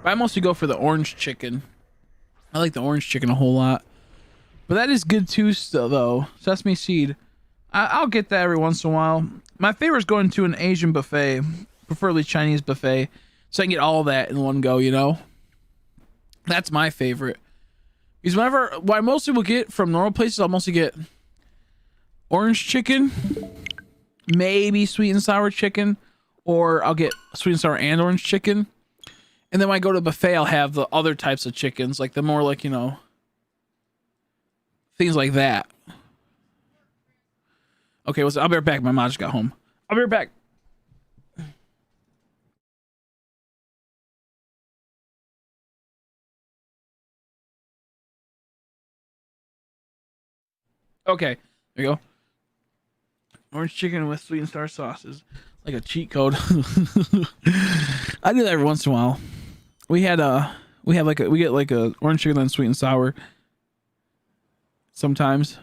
but I mostly go for the orange chicken. I like the orange chicken a whole lot, but that is good too. Still though, sesame seed, I'll get that every once in a while. My favorite is going to an Asian buffet, preferably Chinese buffet, so I can get all that in one go. You know, that's my favorite. Because what I mostly will get from normal places, I'll mostly get orange chicken, maybe sweet and sour chicken, or I'll get sweet and sour and orange chicken. And then when I go to a buffet, I'll have the other types of chickens, like the more like, you know, things like that. Okay, I'll be right back. My mom just got home. I'll be right back. Okay, there you go. Orange chicken with sweet and sour sauces, like a cheat code. I do that every once in a while. We get like a orange chicken and sweet and sour. Sometimes.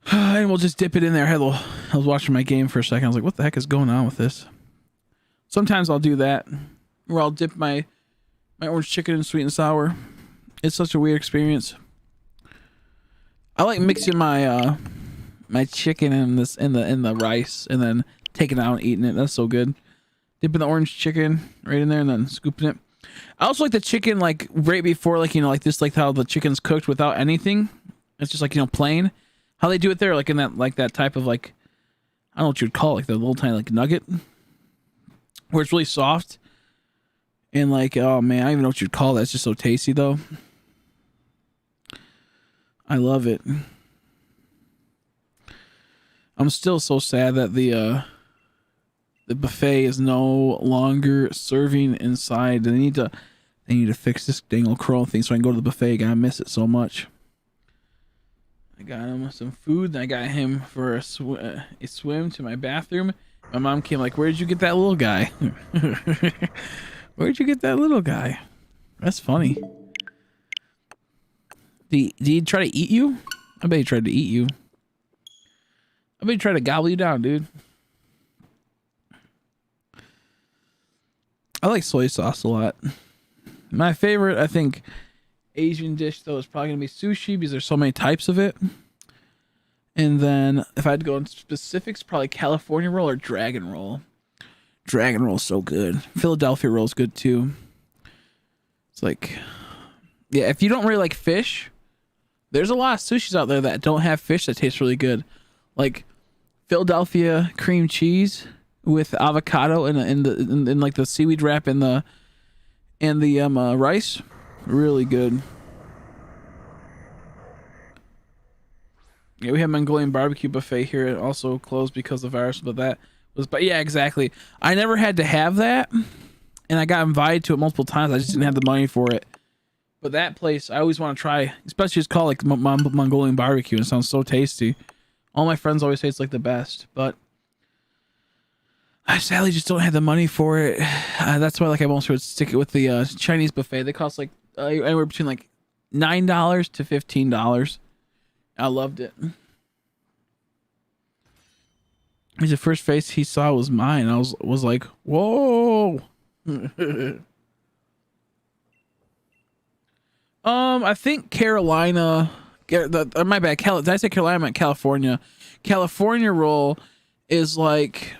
And we'll just dip it in there. I was watching my game for a second. I was like, what the heck is going on with this? Sometimes I'll do that, where I'll dip my orange chicken in sweet and sour. It's such a weird experience. I like mixing my my chicken in the rice and then taking it out and eating it. That's so good. Dipping the orange chicken right in there and then scooping it. I also like the chicken like right before, like, you know, like this, like how the chicken's cooked without anything. It's just like, you know, plain. How they do it there, like in that type of like, I don't know what you'd call it, like the little tiny like nugget, where it's really soft. And like, oh man, I don't even know what you'd call that. It's just so tasty though. I love it. I'm still so sad that the buffet is no longer serving inside. They need to fix this dang old Chrome thing so I can go to the buffet. I miss it so much. I got him some food. Then I got him for a swim to my bathroom. My mom came like, "Where did you get that little guy? Where'd you get that little guy?" That's funny. Did he try to eat you? I bet he tried to eat you. I bet he tried to gobble you down, dude. I like soy sauce a lot. My favorite, I think, Asian dish though is probably gonna be sushi because there's so many types of it. And then if I had to go in specifics, probably California roll or dragon roll. Dragon roll is so good. Philadelphia roll is good too. It's like, yeah, if you don't really like fish, there's a lot of sushis out there that don't have fish that taste really good. Like Philadelphia cream cheese with avocado and like the seaweed wrap and the rice. Really good. Yeah, we have Mongolian barbecue buffet here. It also closed because of virus, but yeah, exactly. I never had to have that, and I got invited to it multiple times. I just didn't have the money for it. But that place, I always want to try, especially it's called like Mongolian barbecue, and it sounds so tasty. All my friends always say it's like the best, but I sadly just don't have the money for it. That's why like I almost would stick it with the Chinese buffet. They cost like anywhere between like $9 to $15. I loved it. The first face he saw was mine. I was like, whoa. I think Carolina. My bad. Did I say Carolina? I meant California. California roll is like,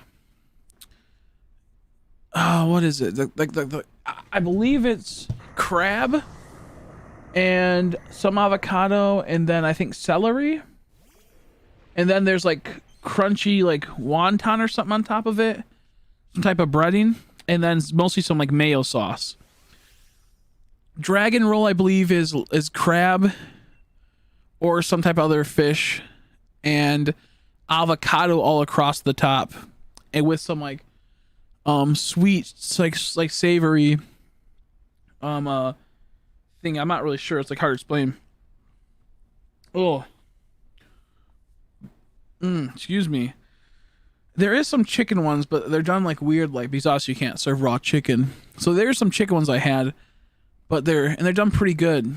what is it? I believe it's crab and some avocado, and then I think celery, and then there's like crunchy like wonton or something on top of it, some type of breading, and then mostly some like mayo sauce. Dragon roll, I believe, is crab or some type of other fish and avocado all across the top, and with some like sweet like savory thing. I'm not really sure. It's like hard to explain. Oh, excuse me. There is some chicken ones, but they're done like weird, like because obviously you can't serve raw chicken. So there's some chicken ones I had, but they're done pretty good.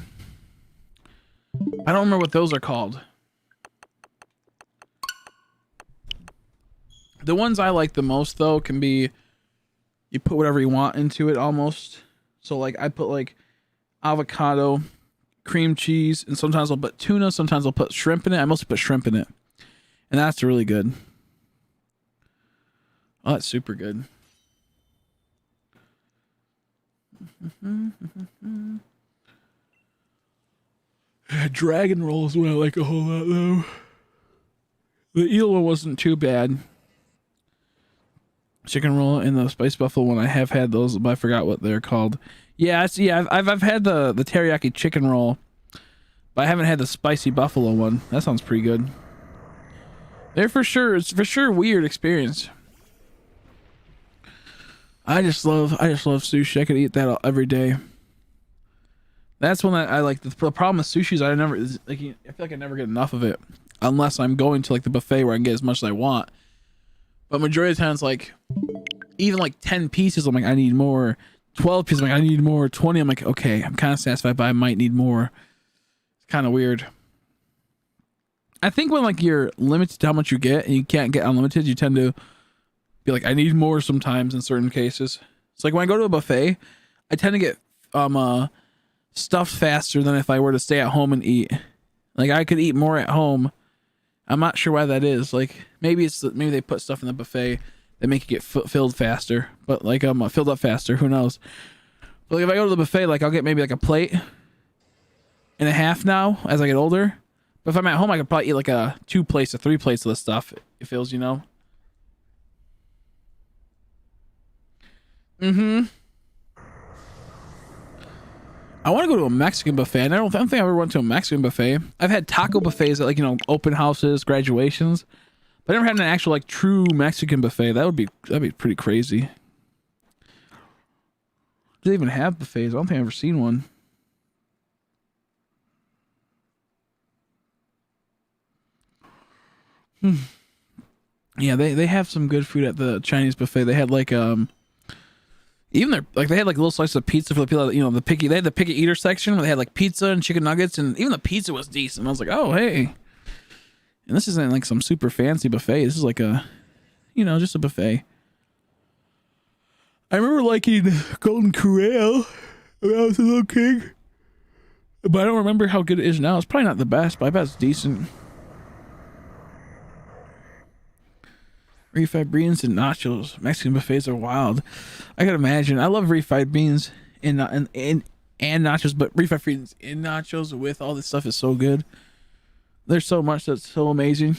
I don't remember what those are called. The ones I like the most though can be you put whatever you want into it almost. So like I put like avocado, cream cheese, and sometimes I'll put tuna, sometimes I'll put shrimp in it. I mostly put shrimp in it. And that's really good. Oh, that's super good. Dragon roll is what I like a whole lot though. The eel one wasn't too bad. Chicken roll and the spice buffalo one, I have had those, but I forgot what they're called. Yeah, I've had the teriyaki chicken roll, but I haven't had the spicy buffalo one. That sounds pretty good. It's for sure weird experience. I just love sushi. I could eat that every day. That's one that I like. The problem with sushi is I feel like I never get enough of it unless I'm going to like the buffet where I can get as much as I want. But majority of the times, like even like 10 pieces, I'm like I need more. 12 pieces, I'm like I need more. 20, I'm like okay, I'm kind of satisfied, but I might need more. It's kind of weird. I think when like you're limited to how much you get and you can't get unlimited, you tend to be like I need more sometimes in certain cases. It's like when I go to a buffet, I tend to get stuffed faster than if I were to stay at home and eat. Like I could eat more at home. I'm not sure why that is. Like maybe they put stuff in the buffet that make you get filled faster, but like filled up faster. Who knows? But like if I go to the buffet, like I'll get maybe like a plate and a half now as I get older. But if I'm at home, I could probably eat like 2 plates or 3 plates of the stuff. It feels, you know. I want to go to a Mexican buffet. And I don't think I ever went to a Mexican buffet. I've had taco buffets at like, you know, open houses, graduations, but I never had an actual like true Mexican buffet. That'd be pretty crazy. Do they even have buffets? I don't think I've ever seen one. Yeah, they have some good food at the Chinese buffet. They had like even they had like little slices of pizza for the people that, you know, they had the picky eater section where they had like pizza and chicken nuggets, and even the pizza was decent. I was like, oh hey. And this isn't like some super fancy buffet. This is like a, you know, just a buffet. I remember liking Golden Corral when I was a little kid, but I don't remember how good it is now. It's probably not the best, but I bet it's decent. Refried beans and nachos. Mexican buffets are wild. I can imagine. I love refried beans and nachos, but refried beans and nachos with all this stuff is so good. There's so much that's so amazing.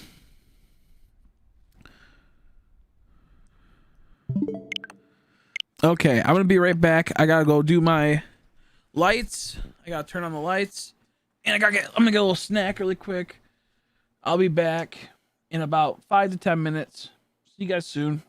Okay, I'm gonna be right back. I gotta go do my lights. I gotta turn on the lights, and I'm gonna get a little snack really quick. I'll be back in about 5 to 10 minutes. See you guys soon.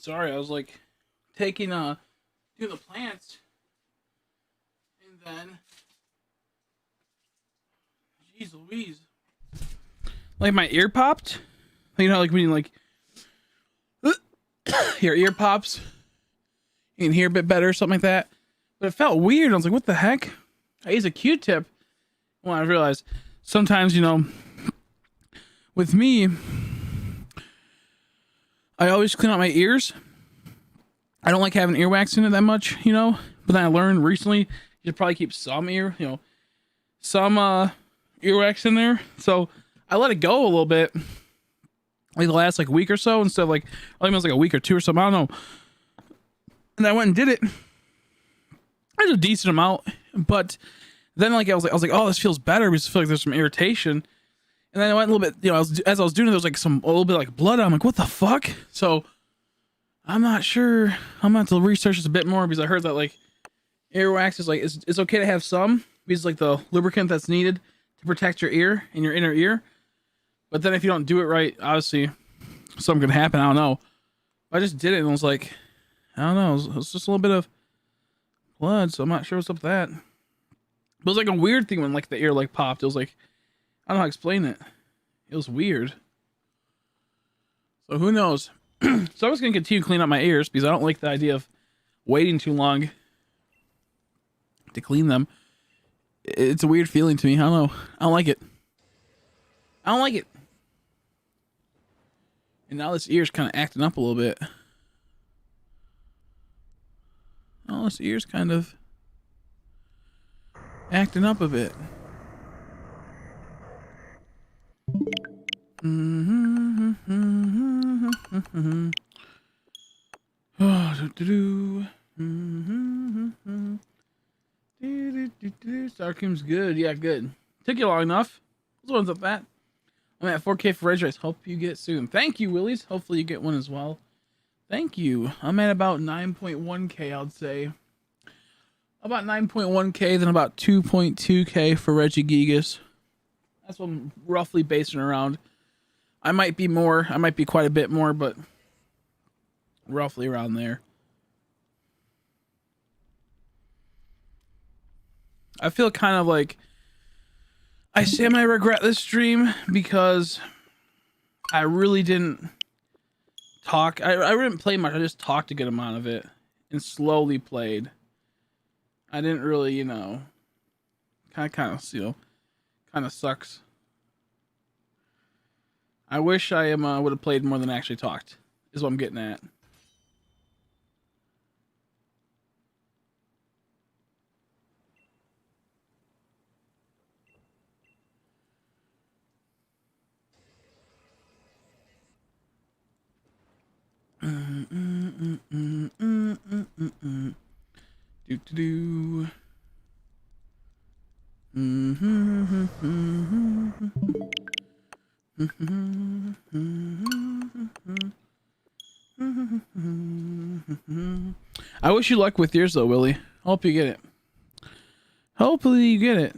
Sorry, I was like taking doing the plants, and then, jeez Louise, like my ear popped. You know, like when you like your ear pops, you can hear a bit better, or something like that. But it felt weird. I was like, what the heck? I used a Q-tip. Well, I realized sometimes, you know, with me, I always clean out my ears. I don't like having earwax in it that much, you know. But then I learned recently you should probably keep some earwax in there. So I let it go a little bit, like the last like week or so, instead of like I think it was like a week or two or something. I don't know. And I went and did it. There's a decent amount, but then like I was like, oh, this feels better because I feel like there's some irritation. And then I went a little bit, you know, as I was doing it, there was like a little bit like blood. I'm like, what the fuck? So I'm not sure. I'm gonna have to research this a bit more because I heard that like earwax is like it's okay to have some because it's like the lubricant that's needed to protect your ear and your inner ear. But then if you don't do it right, obviously something could happen. I don't know. I just did it and I was like, I don't know. It was just a little bit of blood, so I'm not sure what's up with that. But it was like a weird thing when like the ear like popped. It was like, I don't know how to explain it. It was weird. So who knows? So I'm just gonna continue cleaning up my ears because I don't like the idea of waiting too long to clean them. It's a weird feeling to me. I don't know. I don't like it. I don't like it. And now this ear's kind of acting up a little bit. Oh, this ear's kind of acting up a bit. Star Cream's good. Yeah, good. Took you long enough. Those ones up that. I'm at 4K for Regice. Hope you get soon. Thank you, Willies. Hopefully you get one as well. Thank you. I'm at about 9.1K, I'd say. About 9.1K, then about 2.2K for Regigigas. That's what I'm roughly basing around. I might be more. I might be quite a bit more, but roughly around there. I feel kind of like I semi-regret this stream because I really didn't talk. I didn't play much. I just talked a good amount of it and slowly played. I didn't really, you know, kind of sucks. I wish I would have played more than I actually talked. Is what I'm getting at. Do do do. I wish you luck with yours though, Willie. Hope you get it. Hopefully you get it.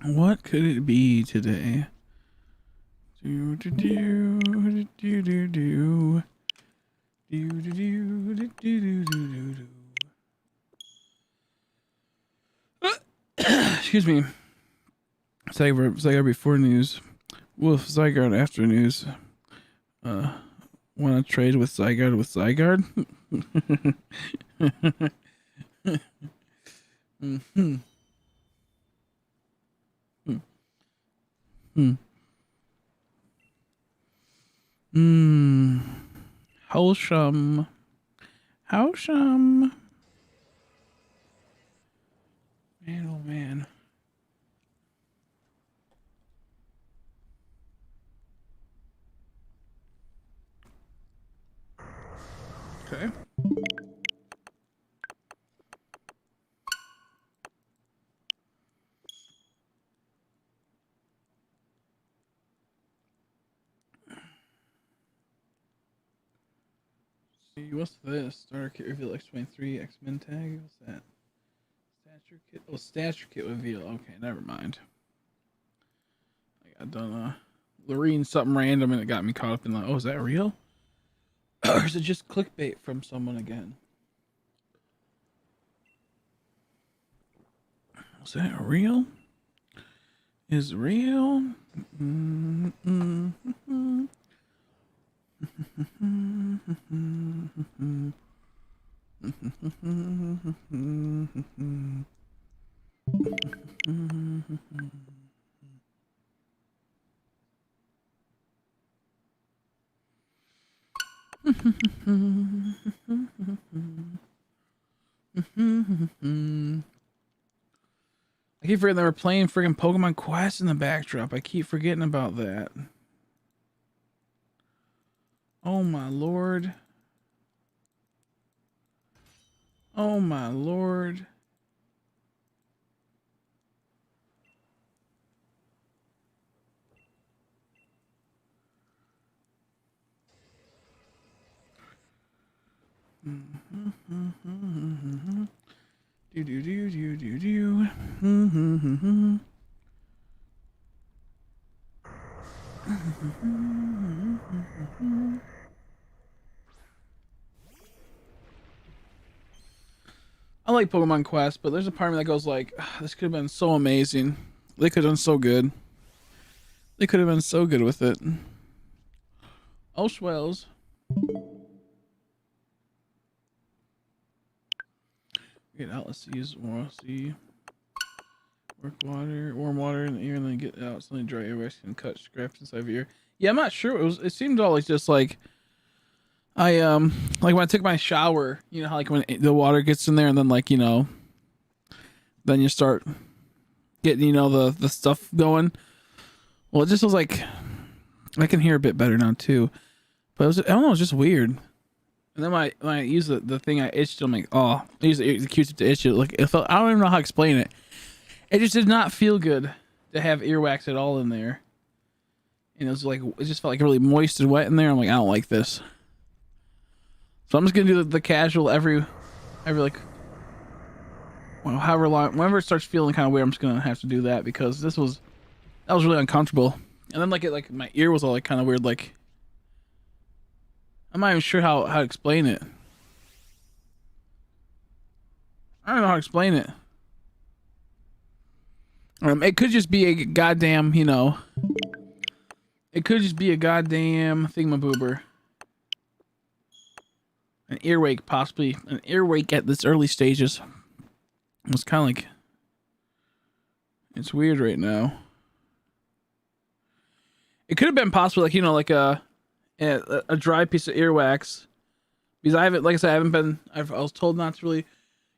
What could it be today? Do do do do do do do do do do do do do. Excuse me. Zygarde before news. Wolf Zygarde after news. Want to trade with Zygarde with Zygarde? Mm-hmm. Hmm. Wholesome. Wholesome. Man, oh man. Okay. See, what's this? Starter kit reveal X23 X-Men tag. What's that? Stature kit. Oh, stature kit reveal. Okay, never mind. I got done reading something random and it got me caught up in like, oh, is that real? Or is it just clickbait from someone again? Is that real? Is real? I keep forgetting they were playing freaking Pokemon Quest in the backdrop. I keep forgetting about that. Oh my lord. Oh my lord. Do do do do do do. I like Pokemon Quest, but there's a part of me that goes like, this could have been so amazing. They could have done so good. They could have been so good with it. Oh, swells. Get out. Let's use more. See, work water, warm water in the ear, and then get out. Something dry airways can cut scraps inside of your ear. Yeah, I'm not sure. It seemed always just like I like when I took my shower. You know how like when the water gets in there, and then like then you start getting the stuff going. Well, it just was like I can hear a bit better now too, but it was, I don't know, it was just weird. And then when I use the thing I itched, I'm like, oh, I use the Q-tip to itch it. Like it felt, I don't even know how to explain it. It just did not feel good to have earwax at all in there. And it was like, it just felt like really moist and wet in there. I'm like, I don't like this. So I'm just gonna do the casual every like, well, however long, whenever it starts feeling kind of weird, I'm just gonna have to do that because that was really uncomfortable. And then like my ear was all like kind of weird, like. I'm not even sure how to explain it. I don't know how to explain it. It could just be a goddamn, it could just be a goddamn thingamaboober. An earwake, possibly. An earwake at this early stages. It's kind of like, it's weird right now. It could have been possibly like, a dry piece of earwax, because I haven't, like I said, I was told not to really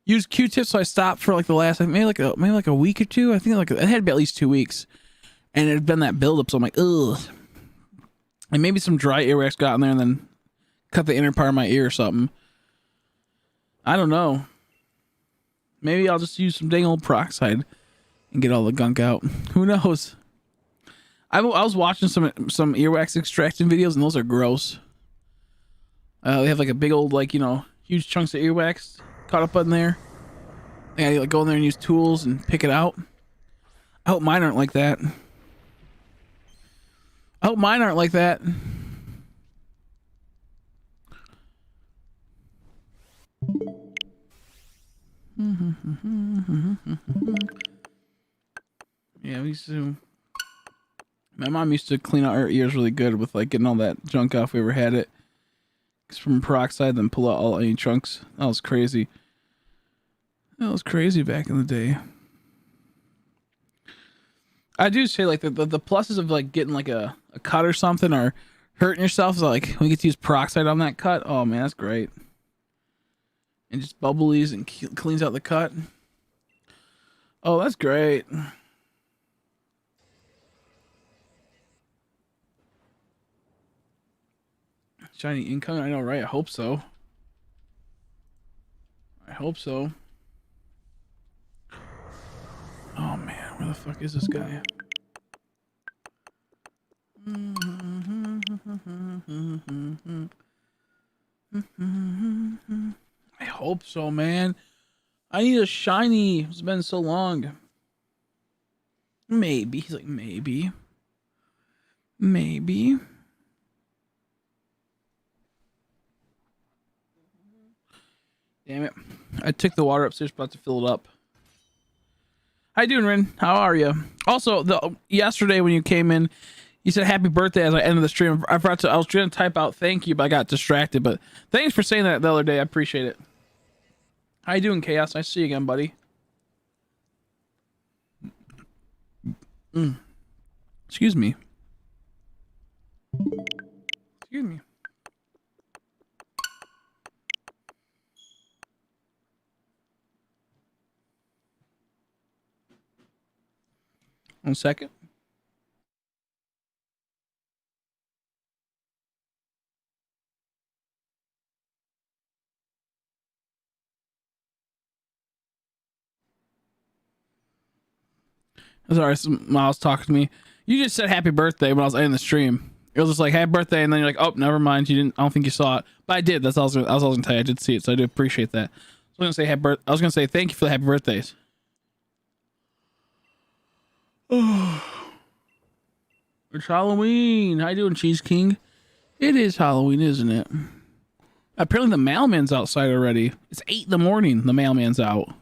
use Q-tips, so I stopped for like the last maybe like a week or two. I think like it had to be at least 2 weeks, and it had been that buildup. So I'm like, ugh, and maybe some dry earwax got in there and then cut the inner part of my ear or something. I don't know. Maybe I'll just use some dang old peroxide and get all the gunk out. Who knows? I was watching some earwax extraction videos, and those are gross. They have like a big old huge chunks of earwax caught up in there. They gotta like go in there and use tools and pick it out. I hope mine aren't like that. I hope mine aren't like that. Yeah, we used to. My mom used to clean out her ears really good with like getting all that junk off if we ever had it. It's from peroxide, then pull out all any chunks. That was crazy. That was crazy back in the day. I do say like the pluses of like getting like a cut or something, or hurting yourself. So like we get to use peroxide on that cut. Oh man, that's great. And just bubblies and cleans out the cut. Oh, that's great. Shiny income, I know, right? I hope so. I hope so. Oh man, where the fuck is this guy? I hope so, man. I need a shiny. It's been so long. Maybe. He's like, maybe. Maybe. Damn it. I took the water upstairs, about to fill it up. How you doing, Rin? How are you? Also, yesterday when you came in, you said happy birthday as I ended the stream. I was trying to type out thank you, but I got distracted. But thanks for saying that the other day. I appreciate it. How you doing, Chaos? Nice to see you again, buddy. Excuse me. Excuse me. 1 second. Sorry, Miles talking to me. You just said happy birthday when I was ending the stream. It was just like happy birthday, and then you're like, oh, never mind. You didn't. I don't think you saw it, but I did. That's all I was gonna tell you. I did see it, so I do appreciate that. I was gonna say thank you for the happy birthdays. Oh, it's Halloween. How you doing, Cheese King? It is Halloween, isn't it? Apparently the mailman's outside already. It's 8 in the morning. The mailman's out.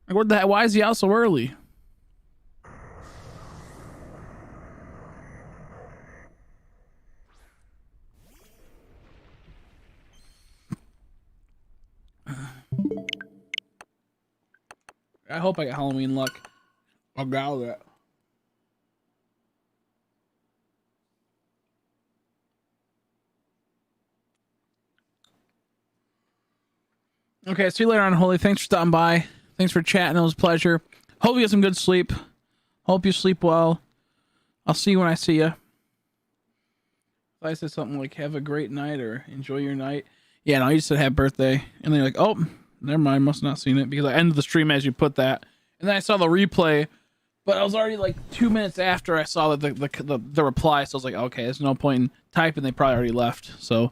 Like, what the heck? Why is he out so early? I hope I get Halloween luck. I'll go that. Okay, see you later on, Holy. Thanks for stopping by. Thanks for chatting. It was a pleasure. Hope you get some good sleep. Hope you sleep well. I'll see you when I see you. If I said something like, have a great night or enjoy your night. Yeah, no, you just said happy birthday. And then you're like, oh, never mind. Must not have seen it because I ended the stream as you put that. And then I saw the replay, but I was already like 2 minutes after I saw the reply. So I was like, okay, there's no point in typing. They probably already left. So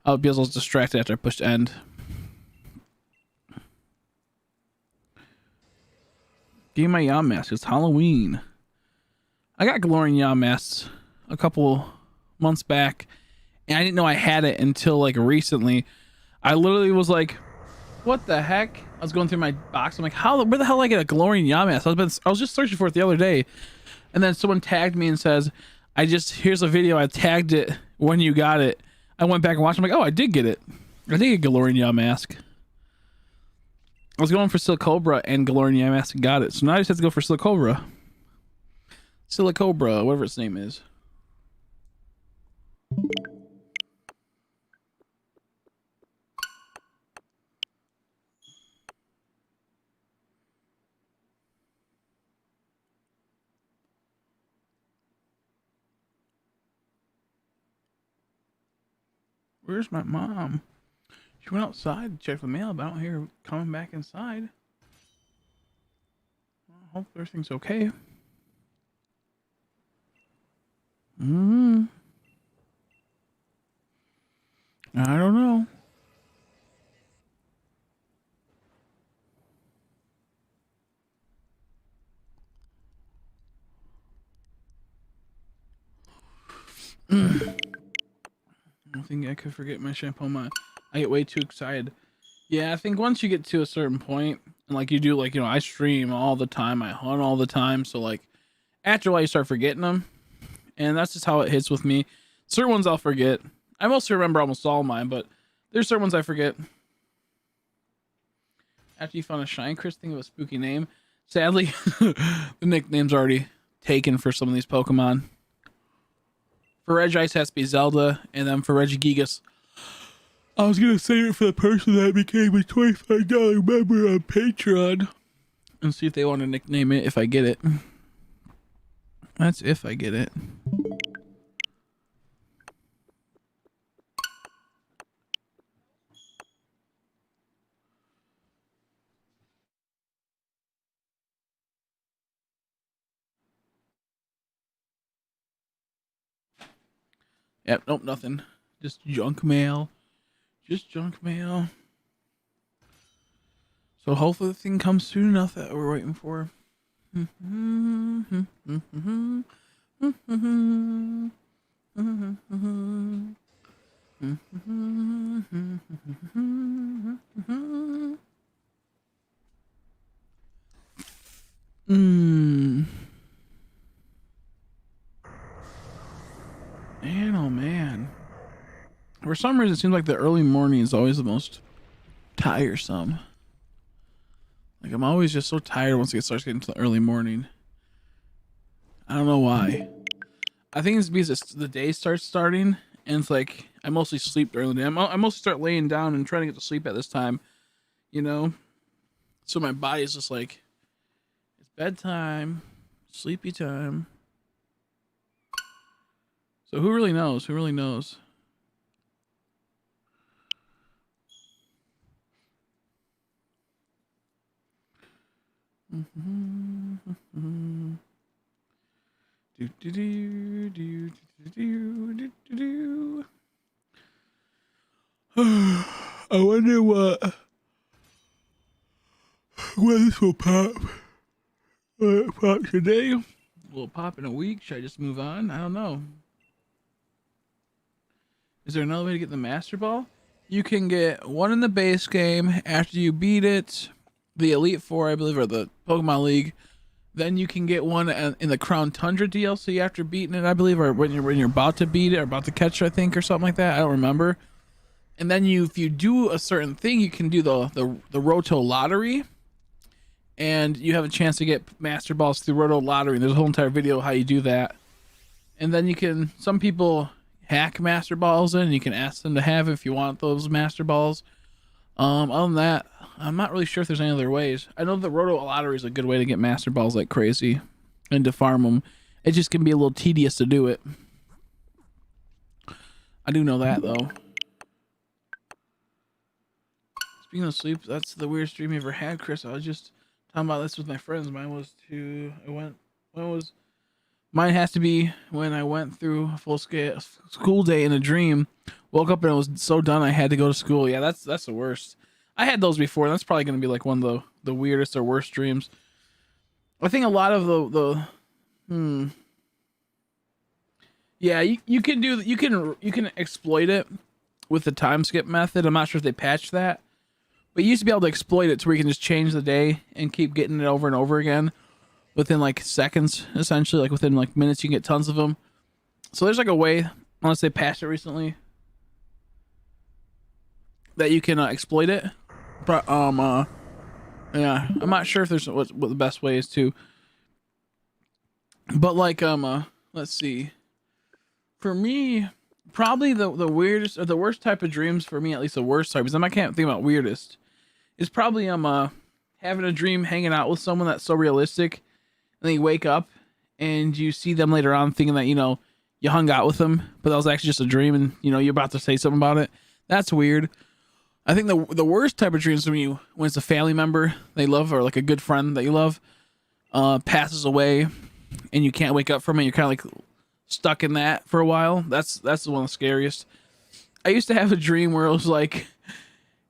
I'll be a little distracted after I pushed end. Give me my Yam mask. It's Halloween. I got Galorian Yam masks a couple months back, and I didn't know I had it until like recently. I literally was like, "What the heck?" I was going through my box. I'm like, where the hell did I get a Galorian Yam mask? I was just searching for it the other day, and then someone tagged me and says, here's a video. I tagged it when you got it. I went back and watched. I'm like, oh, I did get it. I did get a Galorian Yam mask. I was going for Silicobra and Galorian Yam mask and got it. So now I just have to go for Silicobra. Silicobra, whatever its name is. Where's my mom? She went outside to check the mail, but I don't hear her coming back inside. Well, I hope everything's okay. I don't know. I don't think I could forget my shampoo. I get way too excited. Yeah, I think once you get to a certain point, and like you do, like, you know, I stream all the time, I hunt all the time, so like after a while you start forgetting them, and that's just how it hits with me. Certain ones I'll forget. I mostly remember almost all mine, but there's certain ones I forget. After you found a Shine Chris, think of a spooky name. Sadly, the nickname's already taken for some of these Pokemon. For Regice has to be Zelda, and then for Regigigas, I was gonna save it for the person that became a $25 member on Patreon, and see if they want to nickname it if I get it. That's if I get it. Yep, nope, nothing. Just junk mail. Just junk mail. So hopefully the thing comes soon enough that we're waiting for. Man, oh man. For some reason, it seems like the early morning is always the most tiresome. Like, I'm always just so tired once it starts getting to the early morning. I don't know why. I think it's because the day starts starting, and it's like, I mostly sleep during the day. I mostly start laying down and trying to get to sleep at this time, you know? So my body's just like, it's bedtime, sleepy time. So who really knows? Who really knows? I wonder what this will pop. Will it pop today? Will it pop in a week? Should I just move on? I don't know. Is there another way to get the Master Ball? You can get one in the base game after you beat it, the Elite Four, I believe, or the Pokemon League. Then you can get one in the Crown Tundra DLC after beating it, I believe, or when you're about to beat it or about to catch it, I think, or something like that. I don't remember. And then if you do a certain thing, you can do the Roto Lottery, and you have a chance to get Master Balls through Roto Lottery. There's a whole entire video how you do that. And then you can, some people hack Master Balls in, and you can ask them to have it if you want those Master Balls. Other than that, I'm not really sure if there's any other ways. I know the Roto Lottery is a good way to get Master Balls like crazy and to farm them. It just can be a little tedious to do it. I do know that, though. Speaking of sleep, that's the weirdest dream you ever had, Chris. I was just talking about this with my friends. Mine has to be when I went through a full scale school day in a dream. Woke up and I was so done I had to go to school. Yeah, that's the worst. I had those before. That's probably going to be like one of the weirdest or worst dreams. I think a lot of yeah, you can exploit it with the time skip method. I'm not sure if they patched that, but you used to be able to exploit it to where you can just change the day and keep getting it over and over again within like seconds, essentially, like within like minutes. You can get tons of them. So there's like a way, unless they patched it recently, that you can exploit it. But yeah, I'm not sure if there's what the best way is to. But like let's see. For me, probably the weirdest or the worst type of dreams for me, at least the worst type, because I can't think about weirdest, is probably having a dream hanging out with someone that's so realistic, and then you wake up and you see them later on thinking that you hung out with them, but that was actually just a dream, and you're about to say something about it. That's weird. I think the worst type of dreams when it's a family member they love or like a good friend that you love passes away, and you can't wake up from it. You're kind of like stuck in that for a while. That's one of the scariest. I used to have a dream where it was like,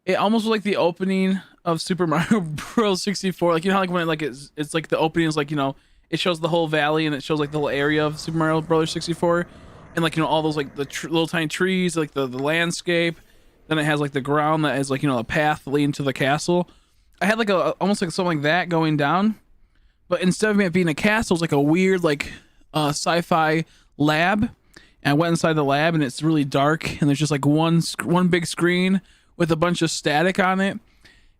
it almost was like the opening of Super Mario Bros. 64. Like, how like when it's like the opening is like, it shows the whole valley and it shows like the whole area of Super Mario Bros. 64, and like all those like the little tiny trees, like the landscape. Then it has like the ground that is like a path leading to the castle. I had like almost like something like that going down, but instead of it being a castle, it's like a weird like sci-fi lab. And I went inside the lab and it's really dark, and there's just like one big screen with a bunch of static on it,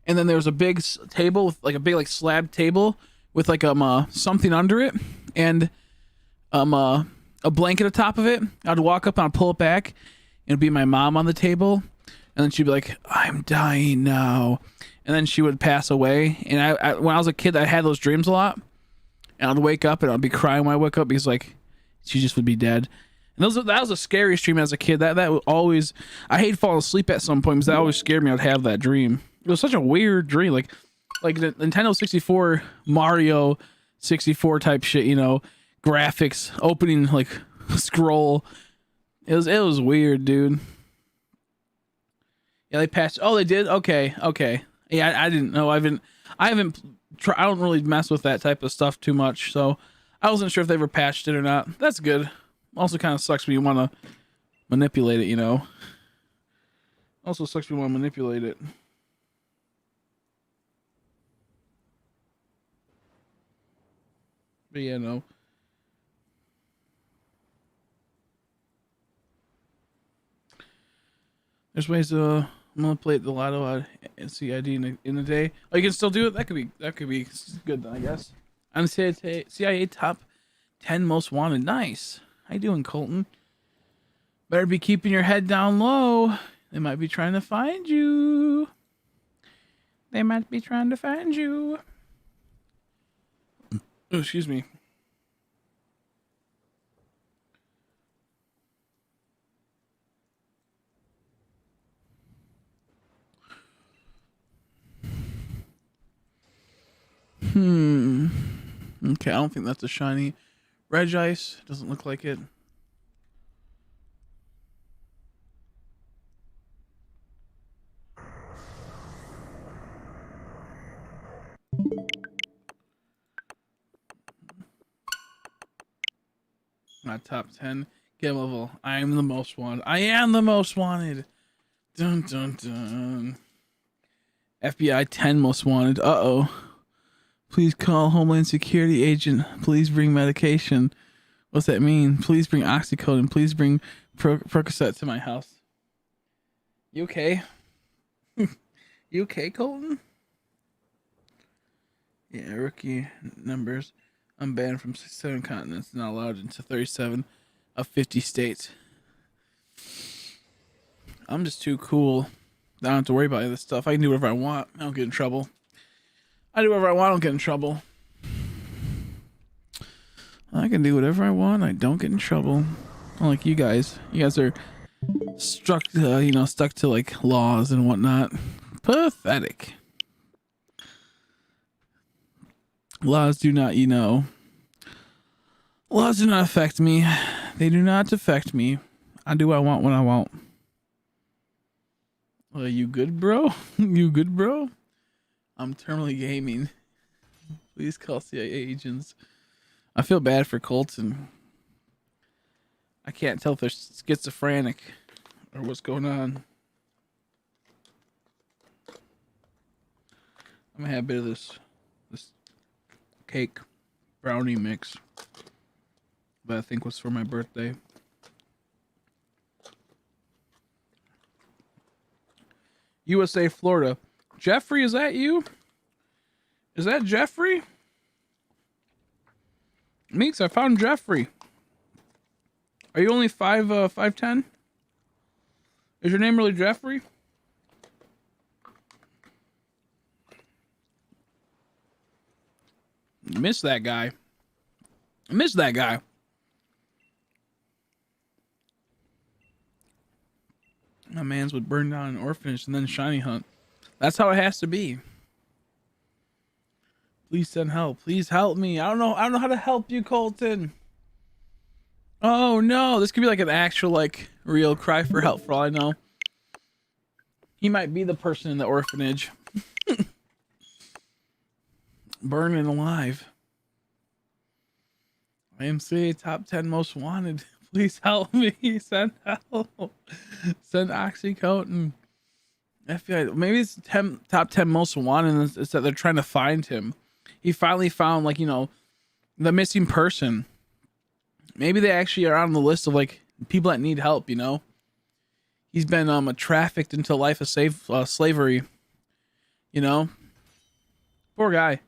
and then there was a big table with like a big like slab table with like something under it, and a blanket atop of it. I'd walk up and I'd pull it back, and it'd be my mom on the table, and then she'd be like, "I'm dying now," and then she would pass away. And I when I was a kid, I had those dreams a lot, and I'd wake up and I'd be crying when I wake up because like she just would be dead. And that was a scary dream as a kid. That would always, I hate falling asleep at some point because that always scared me. I'd have that dream. It was such a weird dream, like the Nintendo 64, Mario 64 type shit, you know, graphics, opening like scroll. It was weird, dude. Yeah, they patched. Oh, they did. Okay. Yeah, I didn't know. I don't really mess with that type of stuff too much, so I wasn't sure if they ever patched it or not. That's good. Also kind of sucks when you want to manipulate it, you know. Also sucks when you want to manipulate it. But yeah, no. There's ways to manipulate the lotto at CID in a day. Oh, you can still do it? That could be good then, I guess. I'm CIA top 10 most wanted. Nice. How you doing, Colton? Better be keeping your head down low. They might be trying to find you. Oh, excuse me. Okay, I don't think that's a shiny. Regice doesn't look like it. Not top 10. Get level. I am the most wanted. I am the most wanted. Dun dun dun. FBI 10 most wanted. Uh-oh. Please call Homeland Security agent. Please bring medication. What's that mean? Please bring oxycodone. Please bring Percocet to my house. You okay? You okay, Colton? Yeah, rookie numbers. I'm banned from 7 continents. Not allowed into 37 of 50 states. I'm just too cool. I don't have to worry about this stuff. I can do whatever I want. I don't get in trouble. I do whatever I want. I don't get in trouble. I can do whatever I want. I don't get in trouble. Unlike you guys. You guys are stuck to like laws and whatnot. Pathetic. Laws do not, laws do not affect me. They do not affect me. I do what I want when I want. You good, bro? You good, bro? I'm terminally gaming. Please call CIA agents. I feel bad for Colton. I can't tell if they're schizophrenic or what's going on. I'm gonna have a bit of this cake brownie mix that I think was for my birthday. USA, Florida. Jeffrey, is that you? Is that Jeffrey? Meeks, I found Jeffrey. Are you only 5'10"? Is your name really Jeffrey? Miss that guy. I miss that guy. My man's would burn down an orphanage and then shiny hunt. That's how it has to be. Please send help. Please help me. I don't know how to help you, Colton. Oh no, this could be like an actual like real cry for help for all I know. He might be the person in the orphanage. Burning alive. IMCA top 10 most wanted. Please help me. Send help. Send oxycodone. FBI. Maybe it's top 10 most wanted, and it's that they're trying to find him. He finally found, like, the missing person. Maybe they actually are on the list of, like, people that need help, He's been trafficked into a life of slavery. Poor guy.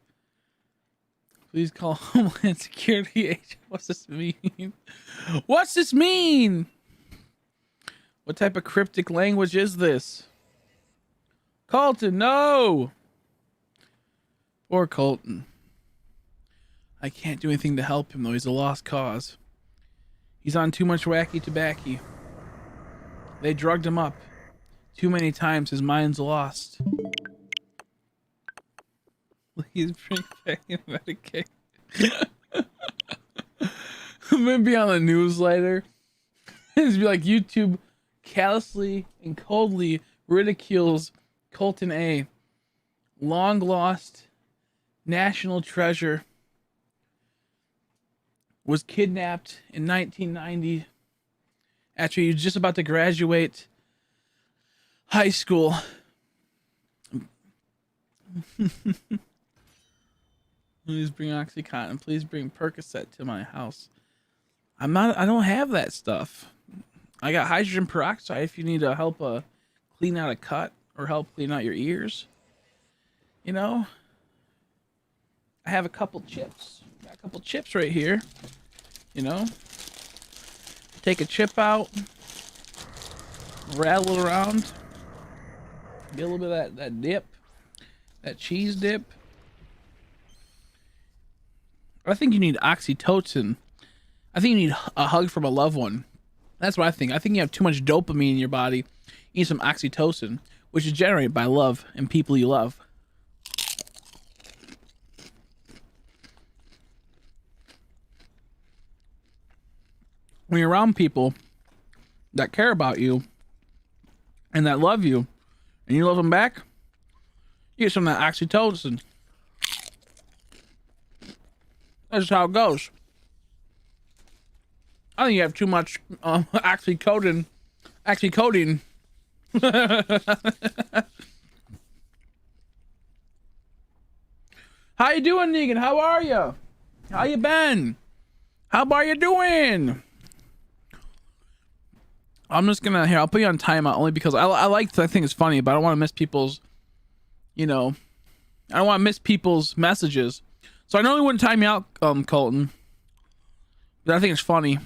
Please call Homeland Security agent. What's this mean? What's this mean? What type of cryptic language is this? Colton, no! Poor Colton. I can't do anything to help him, though. He's a lost cause. He's on too much wacky tobacco. They drugged him up. Too many times, his mind's lost. Please bring back your Medicaid. I'm gonna be on the news later. It's be like YouTube callously and coldly ridicules Colton A, long lost national treasure, was kidnapped in 1990 after he was just about to graduate high school. Please bring OxyContin. Please bring Percocet to my house. I don't have that stuff. I got hydrogen peroxide if you need to help clean out a cut or help clean out your ears. You know, I have a couple chips. Got a couple chips right here. You know, take a chip out, rattle it around, get a little bit of that dip, that cheese dip. I think you need oxytocin. I think you need a hug from a loved one. That's what I think. I think you have too much dopamine in your body. You need some oxytocin, which is generated by love and people you love. When you're around people that care about you and that love you and you love them back, you get some of that oxytocin. That's just how it goes. I think you have too much oxycodone. How you doing, Negan? How are you? How you been? How are you doing? I'm just gonna I'll put you on timeout only because I think it's funny, but I don't want to miss people's, I don't want to miss people's messages. So I normally wouldn't time you out, Colton, but I think it's funny.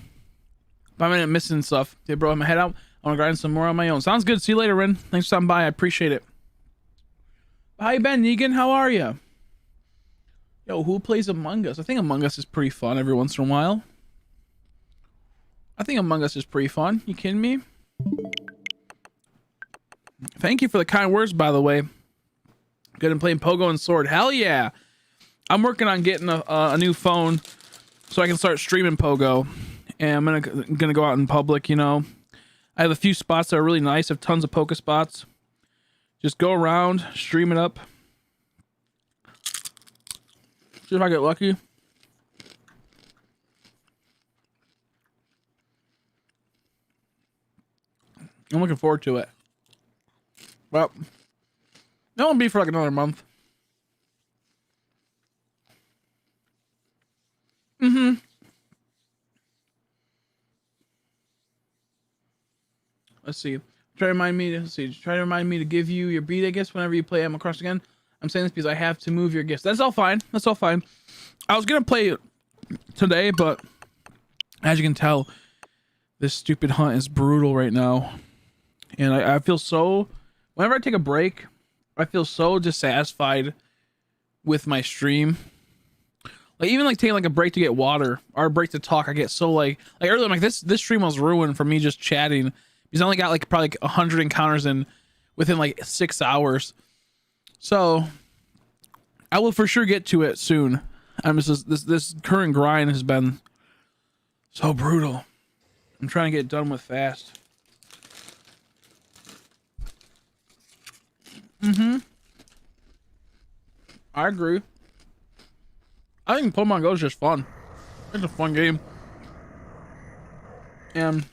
But I'm missing stuff. Okay, bro, I'm gonna head out. I want to grind some more on my own. Sounds good. See you later, Ren. Thanks for stopping by. I appreciate it. How you been, Negan? How are you? Yo, who plays Among Us? I think Among Us is pretty fun every once in a while. I think Among Us is pretty fun. You kidding me? Thank you for the kind words, by the way. Good and playing Pogo and Sword. Hell yeah. I'm working on getting a new phone so I can start streaming Pogo. And I'm gonna go out in public, I have a few spots that are really nice. I have tons of Poke spots. Just go around, stream it up. See if I get lucky. I'm looking forward to it. Well, that won't be for like another month. Let's see. Try to remind me to give you your beat, I guess, whenever you play Animal Crossing again. I'm saying this because I have to move your gifts. That's all fine. That's all fine. I was gonna play it today, but as you can tell, this stupid hunt is brutal right now. And I feel so, whenever I take a break, I feel so dissatisfied with my stream. Like even like taking like a break to get water or a break to talk, I get so like earlier I'm like this stream was ruined for me just chatting. Because I only got like probably like 100 encounters in within like 6 hours. So I will for sure get to it soon. I'm just this current grind has been so brutal. I'm trying to get it done with fast. I agree. I think Pokemon Go is just fun. It's a fun game. And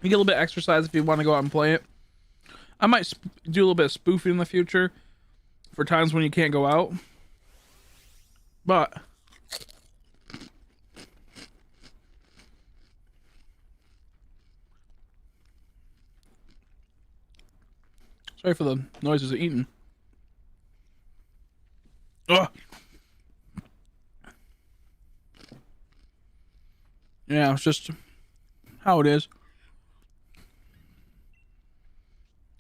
you get a little bit of exercise if you want to go out and play it. I might do a little bit of spoofing in the future for times when you can't go out. But sorry for the noises of eating. Ugh. Yeah, it's just how it is.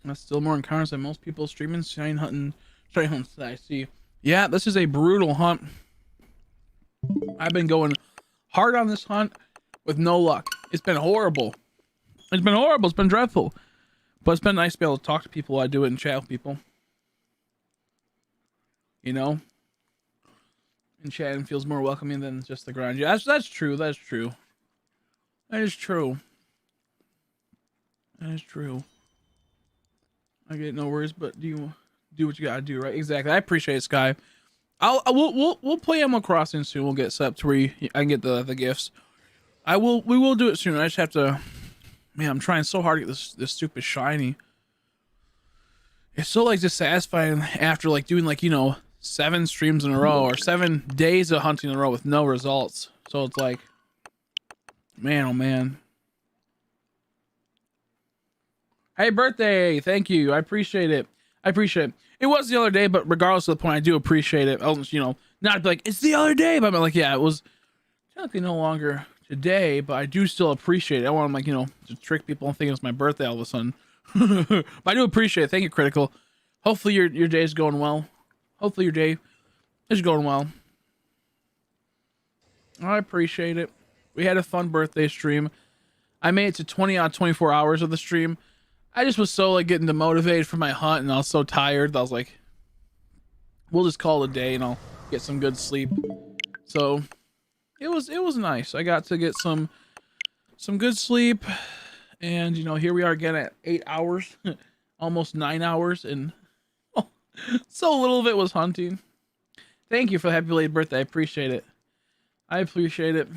That's still more encounters than most people streaming shiny hunting hunts that I see. Yeah, this is a brutal hunt. I've been going hard on this hunt with no luck. It's been horrible. It's been horrible. It's been dreadful. But it's been nice to be able to talk to people while I do it and chat with people. You know? And chatting feels more welcoming than just the grind. Yeah, that's true. That's true. That is true. That is true. I get no worries, but do what you gotta do, right? Exactly. I appreciate it, Sky. We'll play Animal Crossing soon. We'll get set up to where I can get the gifts. We will do it soon. I just have to. Man, I'm trying so hard to get this stupid shiny. It's so like dissatisfying after like doing like 7 streams in a row or 7 days of hunting in a row with no results. So it's like, man, oh man. Hey, birthday! Thank you. I appreciate it. I appreciate it. It was the other day, but regardless of the point, I do appreciate it. Not like it's the other day, but I'm like, yeah, it was technically no longer today, but I do still appreciate it. I want to to trick people and think it's my birthday all of a sudden. But I do appreciate it. Thank you, Critical. Hopefully your day's going well. Hopefully your day is going well. I appreciate it. We had a fun birthday stream. I made it to 20 out of 24 hours of the stream. I just was so like getting demotivated for my hunt, and I was so tired. I was like, we'll just call it a day and I'll get some good sleep. So it was nice. I got to get some good sleep, and here we are again at 8 hours, almost 9 hours, and so little of it was hunting. Thank you for the happy belated birthday. I appreciate it. I appreciate it.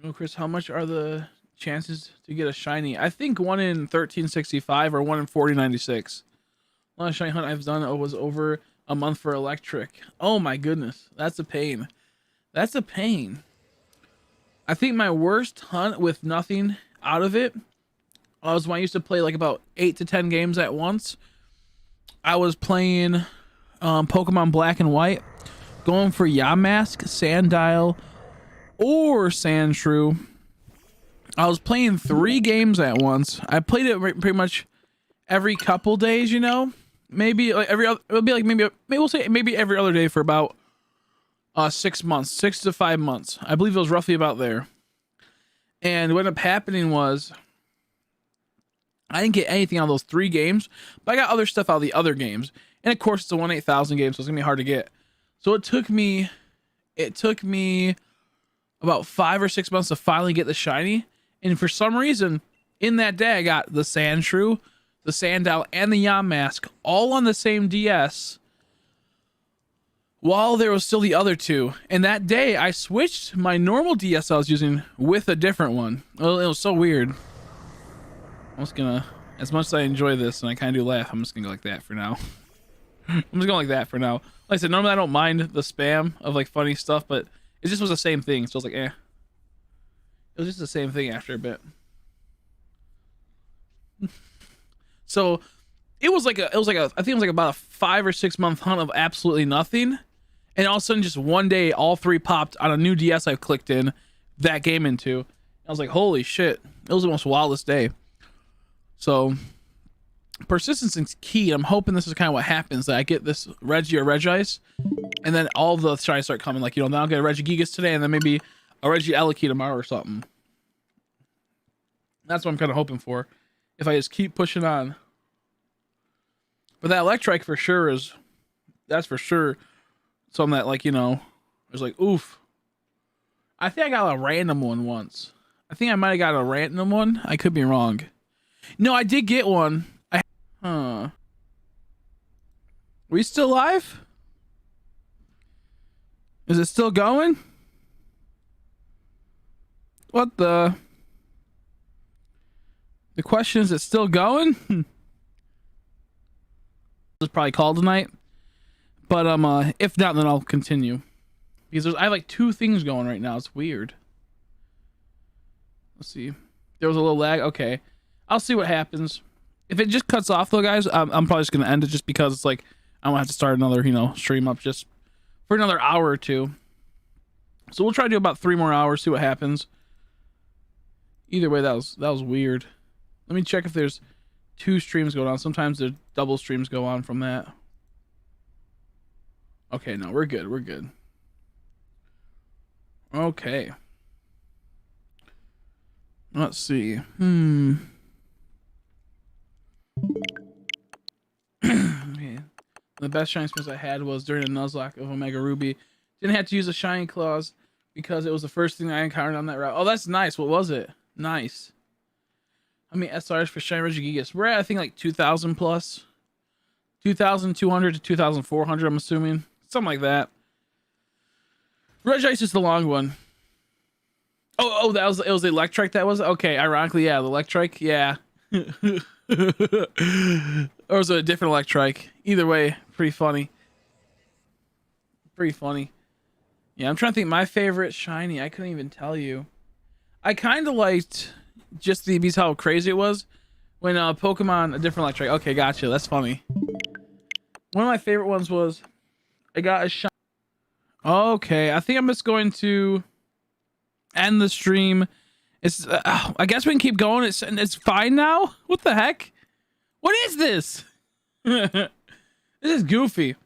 Oh, Chris, how much are the chances to get a shiny? I think 1 in 1365 or 1 in 4096. The last shiny hunt I've done was over a month for electric. Oh my goodness, that's a pain. That's a pain. I think my worst hunt with nothing out of it was when I used to play like about 8 to 10 games at once. I was playing Pokemon Black and White, going for Yamask, Sandile, or Sandshrew. I was playing 3 games at once. I played it pretty much every couple days, maybe like every other. It'll be like maybe we'll say maybe every other day for about 6 months, 6 to 5 months. I believe it was roughly about there. And what ended up happening was I didn't get anything out of those 3 games, but I got other stuff out of the other games. And of course, it's a 1-8,000 game, so it's gonna be hard to get. So it took me about 5 or 6 months to finally get the shiny. And for some reason, in that day, I got the Sandshrew, the Sandile, and the Yamask all on the same DS, while there was still the other 2. And that day, I switched my normal DS I was using with a different one. Well, it was so weird. I'm just gonna, as much as I enjoy this and I kind of do laugh, I'm just gonna go like that for now. I'm just going like that for now. Like I said, normally I don't mind the spam of like funny stuff, but it just was the same thing. So I was like, eh. It was just the same thing after a bit. So it was like I think it was like about a 5 or 6 month hunt of absolutely nothing. And all of a sudden, just one day, all 3 popped on a new DS I clicked in that game into. I was like, holy shit. It was the most wildest day. So persistence is key. I'm hoping this is kind of what happens, that I get this Regi or Regice, and then all the shinies start coming. Like, then I'll get a Regigigas today, and then maybe a Regieleki tomorrow or something. That's what I'm kind of hoping for, if I just keep pushing on. But that Electrike for sure that's for sure something that, like, it's like, oof. I think I got a random one once. I think I might have got a random one. I could be wrong. No, I did get one. We still live? Is it still going? What the? The question is, it still going? It's probably called tonight. But if not, then I'll continue. Because I have like 2 things going right now. It's weird. Let's see. There was a little lag. Okay. I'll see what happens. If it just cuts off though, guys, I'm probably just gonna end it, just because it's like I don't have to start another, stream up just for another hour or 2. So we'll try to do about 3 more hours, see what happens. Either way, that was weird. Let me check if there's 2 streams going on. Sometimes the double streams go on from that. Okay, no, we're good. We're good. Okay. Let's see. Okay. The best shiny experience I had was during a Nuzlocke of Omega Ruby. Didn't have to use a shiny claws because it was the first thing I encountered on that route. Oh, that's nice. What was it? Nice. How many SRs for shiny Regigigas? We're at, I think, like 2,000 plus. 2,200 to 2,400, I'm assuming. Something like that. Regice is the long one. Oh, it was the Electrike that was? Okay, ironically, yeah, the Electrike, yeah. Or was it a different Electrike? Either way, pretty funny. Pretty funny. Yeah, I'm trying to think my favorite shiny. I couldn't even tell you. I kind of liked just because how crazy it was when Pokemon, a different Electrike. Okay, gotcha. That's funny. One of my favorite ones was I got a shiny. Okay, I think I'm just going to end the stream. It's I guess we can keep going. It's fine now. What the heck? What is this? This is goofy.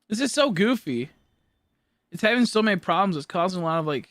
This is so goofy. It's having so many problems. It's causing a lot of like